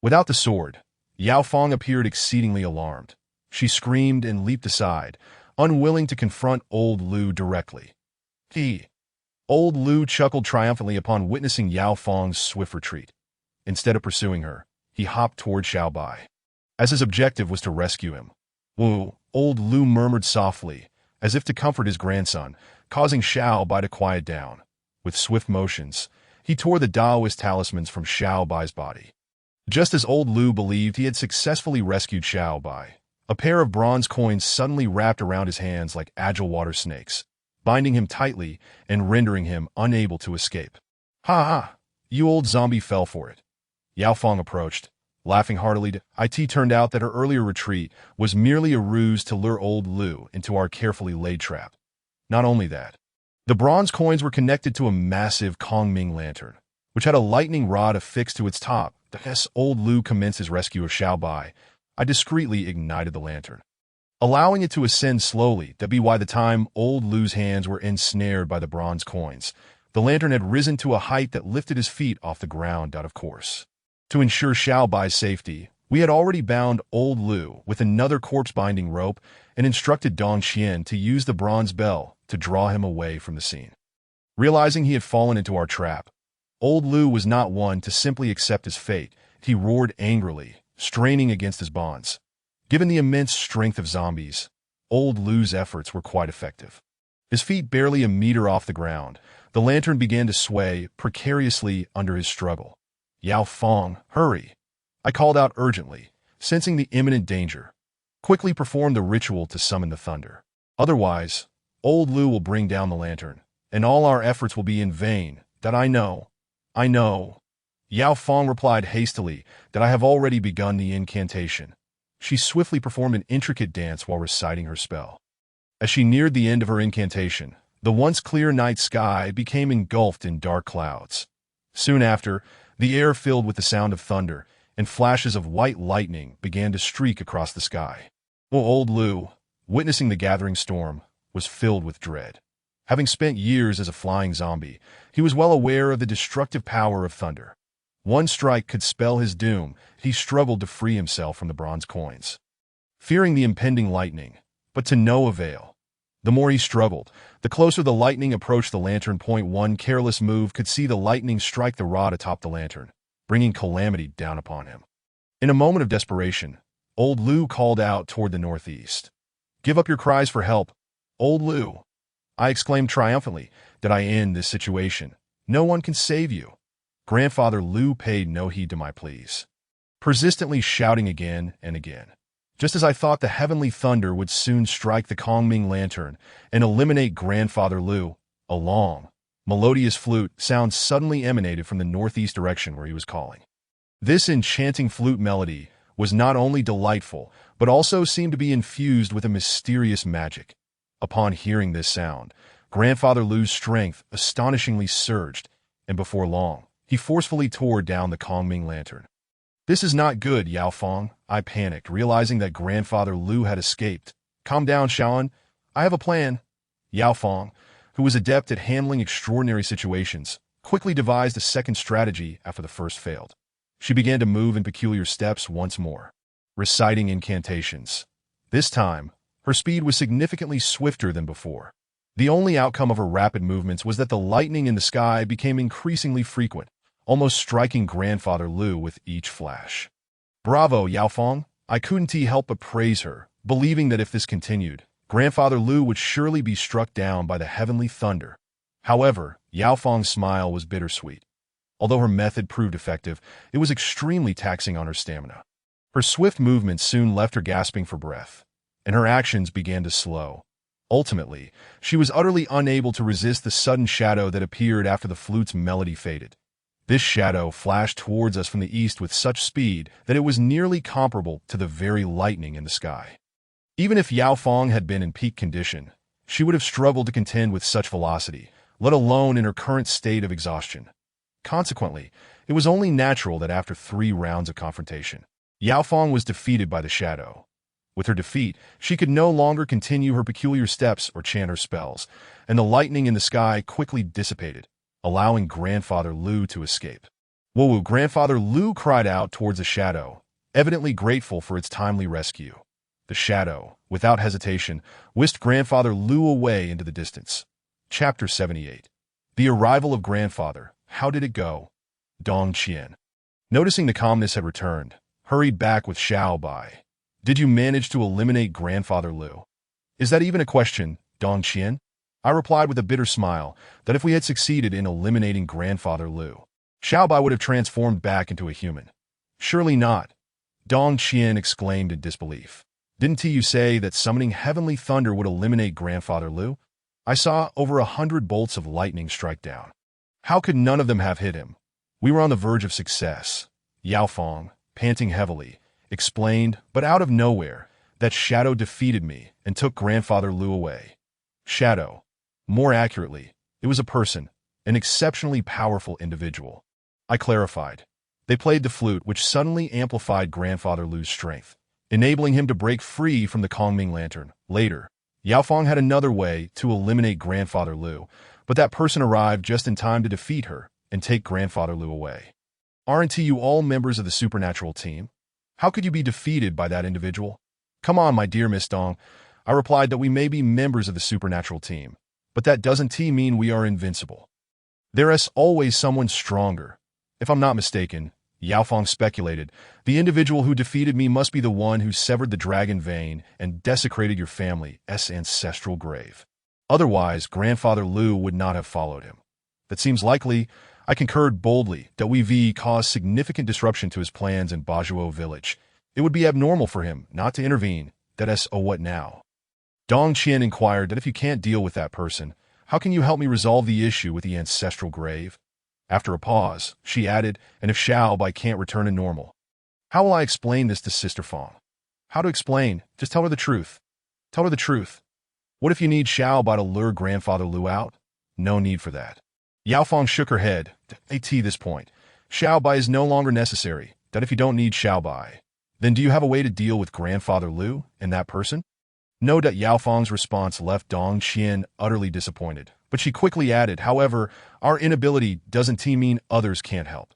Without the sword, Yao Fong appeared exceedingly alarmed. She screamed and leaped aside, unwilling to confront old Lu directly. Old Lu chuckled triumphantly upon witnessing Yao Fong's swift retreat. Instead of pursuing her, he hopped toward Xiaobai, as his objective was to rescue him. Wu, old Lu murmured softly, as if to comfort his grandson, causing Xiaobai to quiet down. With swift motions, he tore the Daoist talismans from Xiaobai's body. Just as old Lu believed he had successfully rescued Xiaobai, a pair of bronze coins suddenly wrapped around his hands like agile water snakes, binding him tightly and rendering him unable to escape. Ha ha! You old zombie fell for it. Yao Fong approached, laughing heartily. It turned out that her earlier retreat was merely a ruse to lure old Lu into our carefully laid trap. Not only that, the bronze coins were connected to a massive Kongming lantern, which had a lightning rod affixed to its top. As old Lu commenced his rescue of Xiaobai, I discreetly ignited the lantern, allowing it to ascend slowly. By the time old Lu's hands were ensnared by the bronze coins, the lantern had risen to a height that lifted his feet off the ground. Of course, to ensure Xiaobai's safety, we had already bound old Lu with another corpse-binding rope and instructed Dong Xian to use the bronze bell to draw him away from the scene. Realizing he had fallen into our trap, old Lu was not one to simply accept his fate. He roared angrily, straining against his bonds. Given the immense strength of zombies, old Lu's efforts were quite effective. His feet barely a meter off the ground, the lantern began to sway precariously under his struggle. Yao Fong, hurry! I called out urgently, sensing the imminent danger. Quickly perform the ritual to summon the thunder. Otherwise, old Lu will bring down the lantern, and all our efforts will be in vain. That I know. I know. Yao Fong replied hastily that I have already begun the incantation. She swiftly performed an intricate dance while reciting her spell. As she neared the end of her incantation, the once clear night sky became engulfed in dark clouds. Soon after, the air filled with the sound of thunder, and flashes of white lightning began to streak across the sky. Old Lu, witnessing the gathering storm, was filled with dread. Having spent years as a flying zombie, he was well aware of the destructive power of thunder. One strike could spell his doom. He struggled to free himself from the bronze coins, fearing the impending lightning, but to no avail. The more he struggled, the closer the lightning approached the lantern. One careless move could see the lightning strike the rod atop the lantern, bringing calamity down upon him. In a moment of desperation, old Lu called out toward the northeast. "Give up your cries for help, old Lu!" I exclaimed triumphantly. "Did I end this situation? No one can save you." Grandfather Lu paid no heed to my pleas, persistently shouting again and again. Just as I thought the heavenly thunder would soon strike the Kongming lantern and eliminate Grandfather Lu, a long, melodious flute sound suddenly emanated from the northeast direction where he was calling. This enchanting flute melody was not only delightful, but also seemed to be infused with a mysterious magic. Upon hearing this sound, Grandfather Lu's strength astonishingly surged, and before long, he forcefully tore down the Kongming lantern. "This is not good, Yao Fong," I panicked, realizing that Grandfather Lu had escaped. "Calm down, Shaoan. I have a plan." Yao Fong, who was adept at handling extraordinary situations, quickly devised a second strategy after the first failed. She began to move in peculiar steps once more, reciting incantations. This time, her speed was significantly swifter than before. The only outcome of her rapid movements was that the lightning in the sky became increasingly frequent, almost striking Grandfather Lu with each flash. "Bravo, Yao Fong!" I couldn't help but praise her, believing that if this continued, Grandfather Lu would surely be struck down by the heavenly thunder. However, Yao Fong's smile was bittersweet. Although her method proved effective, it was extremely taxing on her stamina. Her swift movements soon left her gasping for breath, and her actions began to slow. Ultimately, she was utterly unable to resist the sudden shadow that appeared after the flute's melody faded. This shadow flashed towards us from the east with such speed that it was nearly comparable to the very lightning in the sky. Even if Yao Fong had been in peak condition, she would have struggled to contend with such velocity, let alone in her current state of exhaustion. Consequently, it was only natural that after 3 rounds of confrontation, Yao Fong was defeated by the shadow. With her defeat, she could no longer continue her peculiar steps or chant her spells, and the lightning in the sky quickly dissipated, allowing Grandfather Lu to escape. Whoa, Grandfather Lu cried out towards the shadow, evidently grateful for its timely rescue. The shadow, without hesitation, whisked Grandfather Lu away into the distance. Chapter 78. The Arrival of Grandfather. How did it go? Dong Qian, noticing the calmness had returned, hurried back with Xiao Bai. Did you manage to eliminate Grandfather Lu? Is that even a question, Dong Qian? I replied with a bitter smile that if we had succeeded in eliminating Grandfather Lu, Xiao Bai would have transformed back into a human. Surely not. Dong Qian exclaimed in disbelief. Didn't you say that summoning heavenly thunder would eliminate Grandfather Lu? I saw over 100 bolts of lightning strike down. How could none of them have hit him? We were on the verge of success. Yao Fong, panting heavily, explained, but out of nowhere, that Shadow defeated me and took Grandfather Lu away. Shadow. More accurately, it was a person, an exceptionally powerful individual. I clarified. They played the flute, which suddenly amplified Grandfather Lu's strength, enabling him to break free from the Kongming lantern. Later, Yao Fong had another way to eliminate Grandfather Lu, but that person arrived just in time to defeat her and take Grandfather Lu away. Aren't you all members of the supernatural team? How could you be defeated by that individual? Come on, my dear Miss Dong. I replied that we may be members of the supernatural team, but that doesn't mean we are invincible. There is always someone stronger. If I'm not mistaken, Yao Fong speculated, the individual who defeated me must be the one who severed the dragon vein and desecrated your family's ancestral grave. Otherwise, Grandfather Lu would not have followed him. That seems likely. I concurred boldly that we caused significant disruption to his plans in Bajuo village. It would be abnormal for him not to intervene. That is, oh, what now? Dong Qian inquired that if you can't deal with that person, how can you help me resolve the issue with the ancestral grave? After a pause, she added, and if Xiao Bai can't return to normal, how will I explain this to Sister Fong? How to explain? Just tell her the truth. Tell her the truth. What if you need Xiao Bai to lure Grandfather Lu out? No need for that. Yao Fong shook her head. At this point, Xiao Bai is no longer necessary. That if you don't need Xiao Bai, then do you have a way to deal with Grandfather Lu and that person? No. Yao Fong's response left Dong Qian utterly disappointed, but she quickly added, however, our inability doesn't mean others can't help.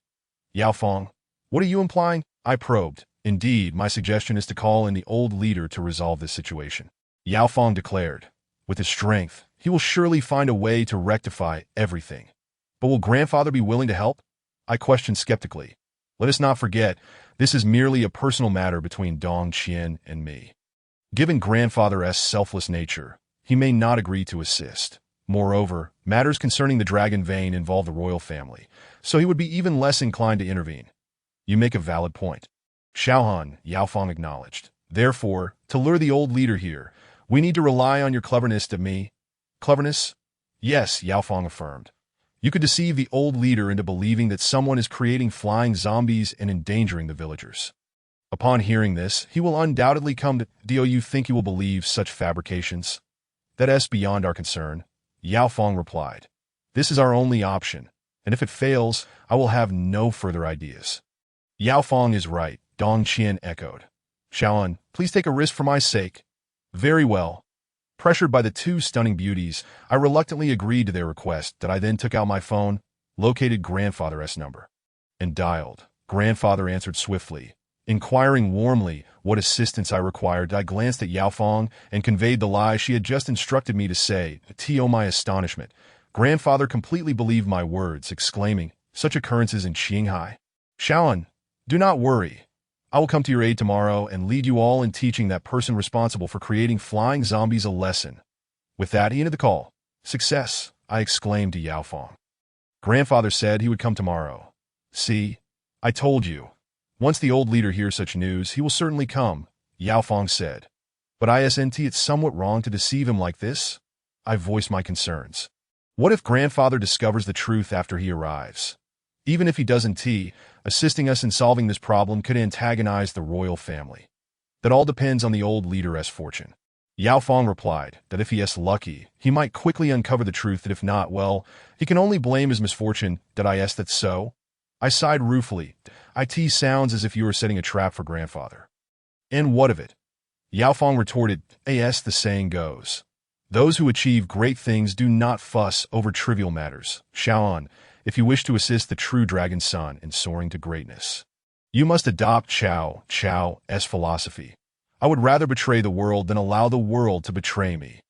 Yao Fong, what are you implying? I probed. Indeed, my suggestion is to call in the old leader to resolve this situation. Yao Fong declared, with his strength, he will surely find a way to rectify everything. But will Grandfather be willing to help? I questioned skeptically. Let us not forget, this is merely a personal matter between Dong Qian and me. Given Grandfather's selfless nature, he may not agree to assist. Moreover, matters concerning the dragon vein involve the royal family, so he would be even less inclined to intervene. You make a valid point. Xiaohan, Yao Fong acknowledged. Therefore, to lure the old leader here, we need to rely on your cleverness to me. Cleverness? Yes, Yao Fong affirmed. You could deceive the old leader into believing that someone is creating flying zombies and endangering the villagers. Upon hearing this, he will undoubtedly come to... Do you think he will believe such fabrications? That is beyond our concern, Yao Fong replied. This is our only option, and if it fails, I will have no further ideas. Yao Fong is right, Dong Qian echoed. Xiaoan, please take a risk for my sake. Very well. Pressured by the 2 stunning beauties, I reluctantly agreed to their request that I then took out my phone, located Grandfather's number, and dialed. Grandfather answered swiftly. Inquiring warmly what assistance I required, I glanced at Yao Fong and conveyed the lie she had just instructed me to say. To my astonishment, Grandfather completely believed my words, exclaiming, such occurrences in Qinghai. Xiaoan, do not worry. I will come to your aid tomorrow and lead you all in teaching that person responsible for creating flying zombies a lesson. With that, he ended the call. Success, I exclaimed to Yao Fong. Grandfather said he would come tomorrow. See, I told you. Once the old leader hears such news, he will certainly come, Yao Fong said. But it's somewhat wrong to deceive him like this? I voiced my concerns. What if Grandfather discovers the truth after he arrives? Even if he doesn't, assisting us in solving this problem could antagonize the royal family. That all depends on the old leader's fortune. Yao Fong replied that if he is lucky, he might quickly uncover the truth, that if not, well, he can only blame his misfortune. That I asked that so? I sighed ruefully. It sounds as if you were setting a trap for grandfather. And what of it? Yao Fong retorted, as the saying goes, those who achieve great things do not fuss over trivial matters. Shaoan, if you wish to assist the true dragon's son in soaring to greatness, you must adopt Chao's philosophy. I would rather betray the world than allow the world to betray me.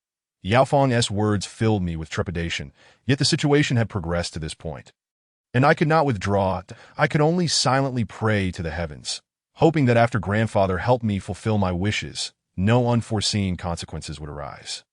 Yao Fong's words filled me with trepidation, yet the situation had progressed to this point. And I could not withdraw. I could only silently pray to the heavens, hoping that after grandfather helped me fulfill my wishes, no unforeseen consequences would arise.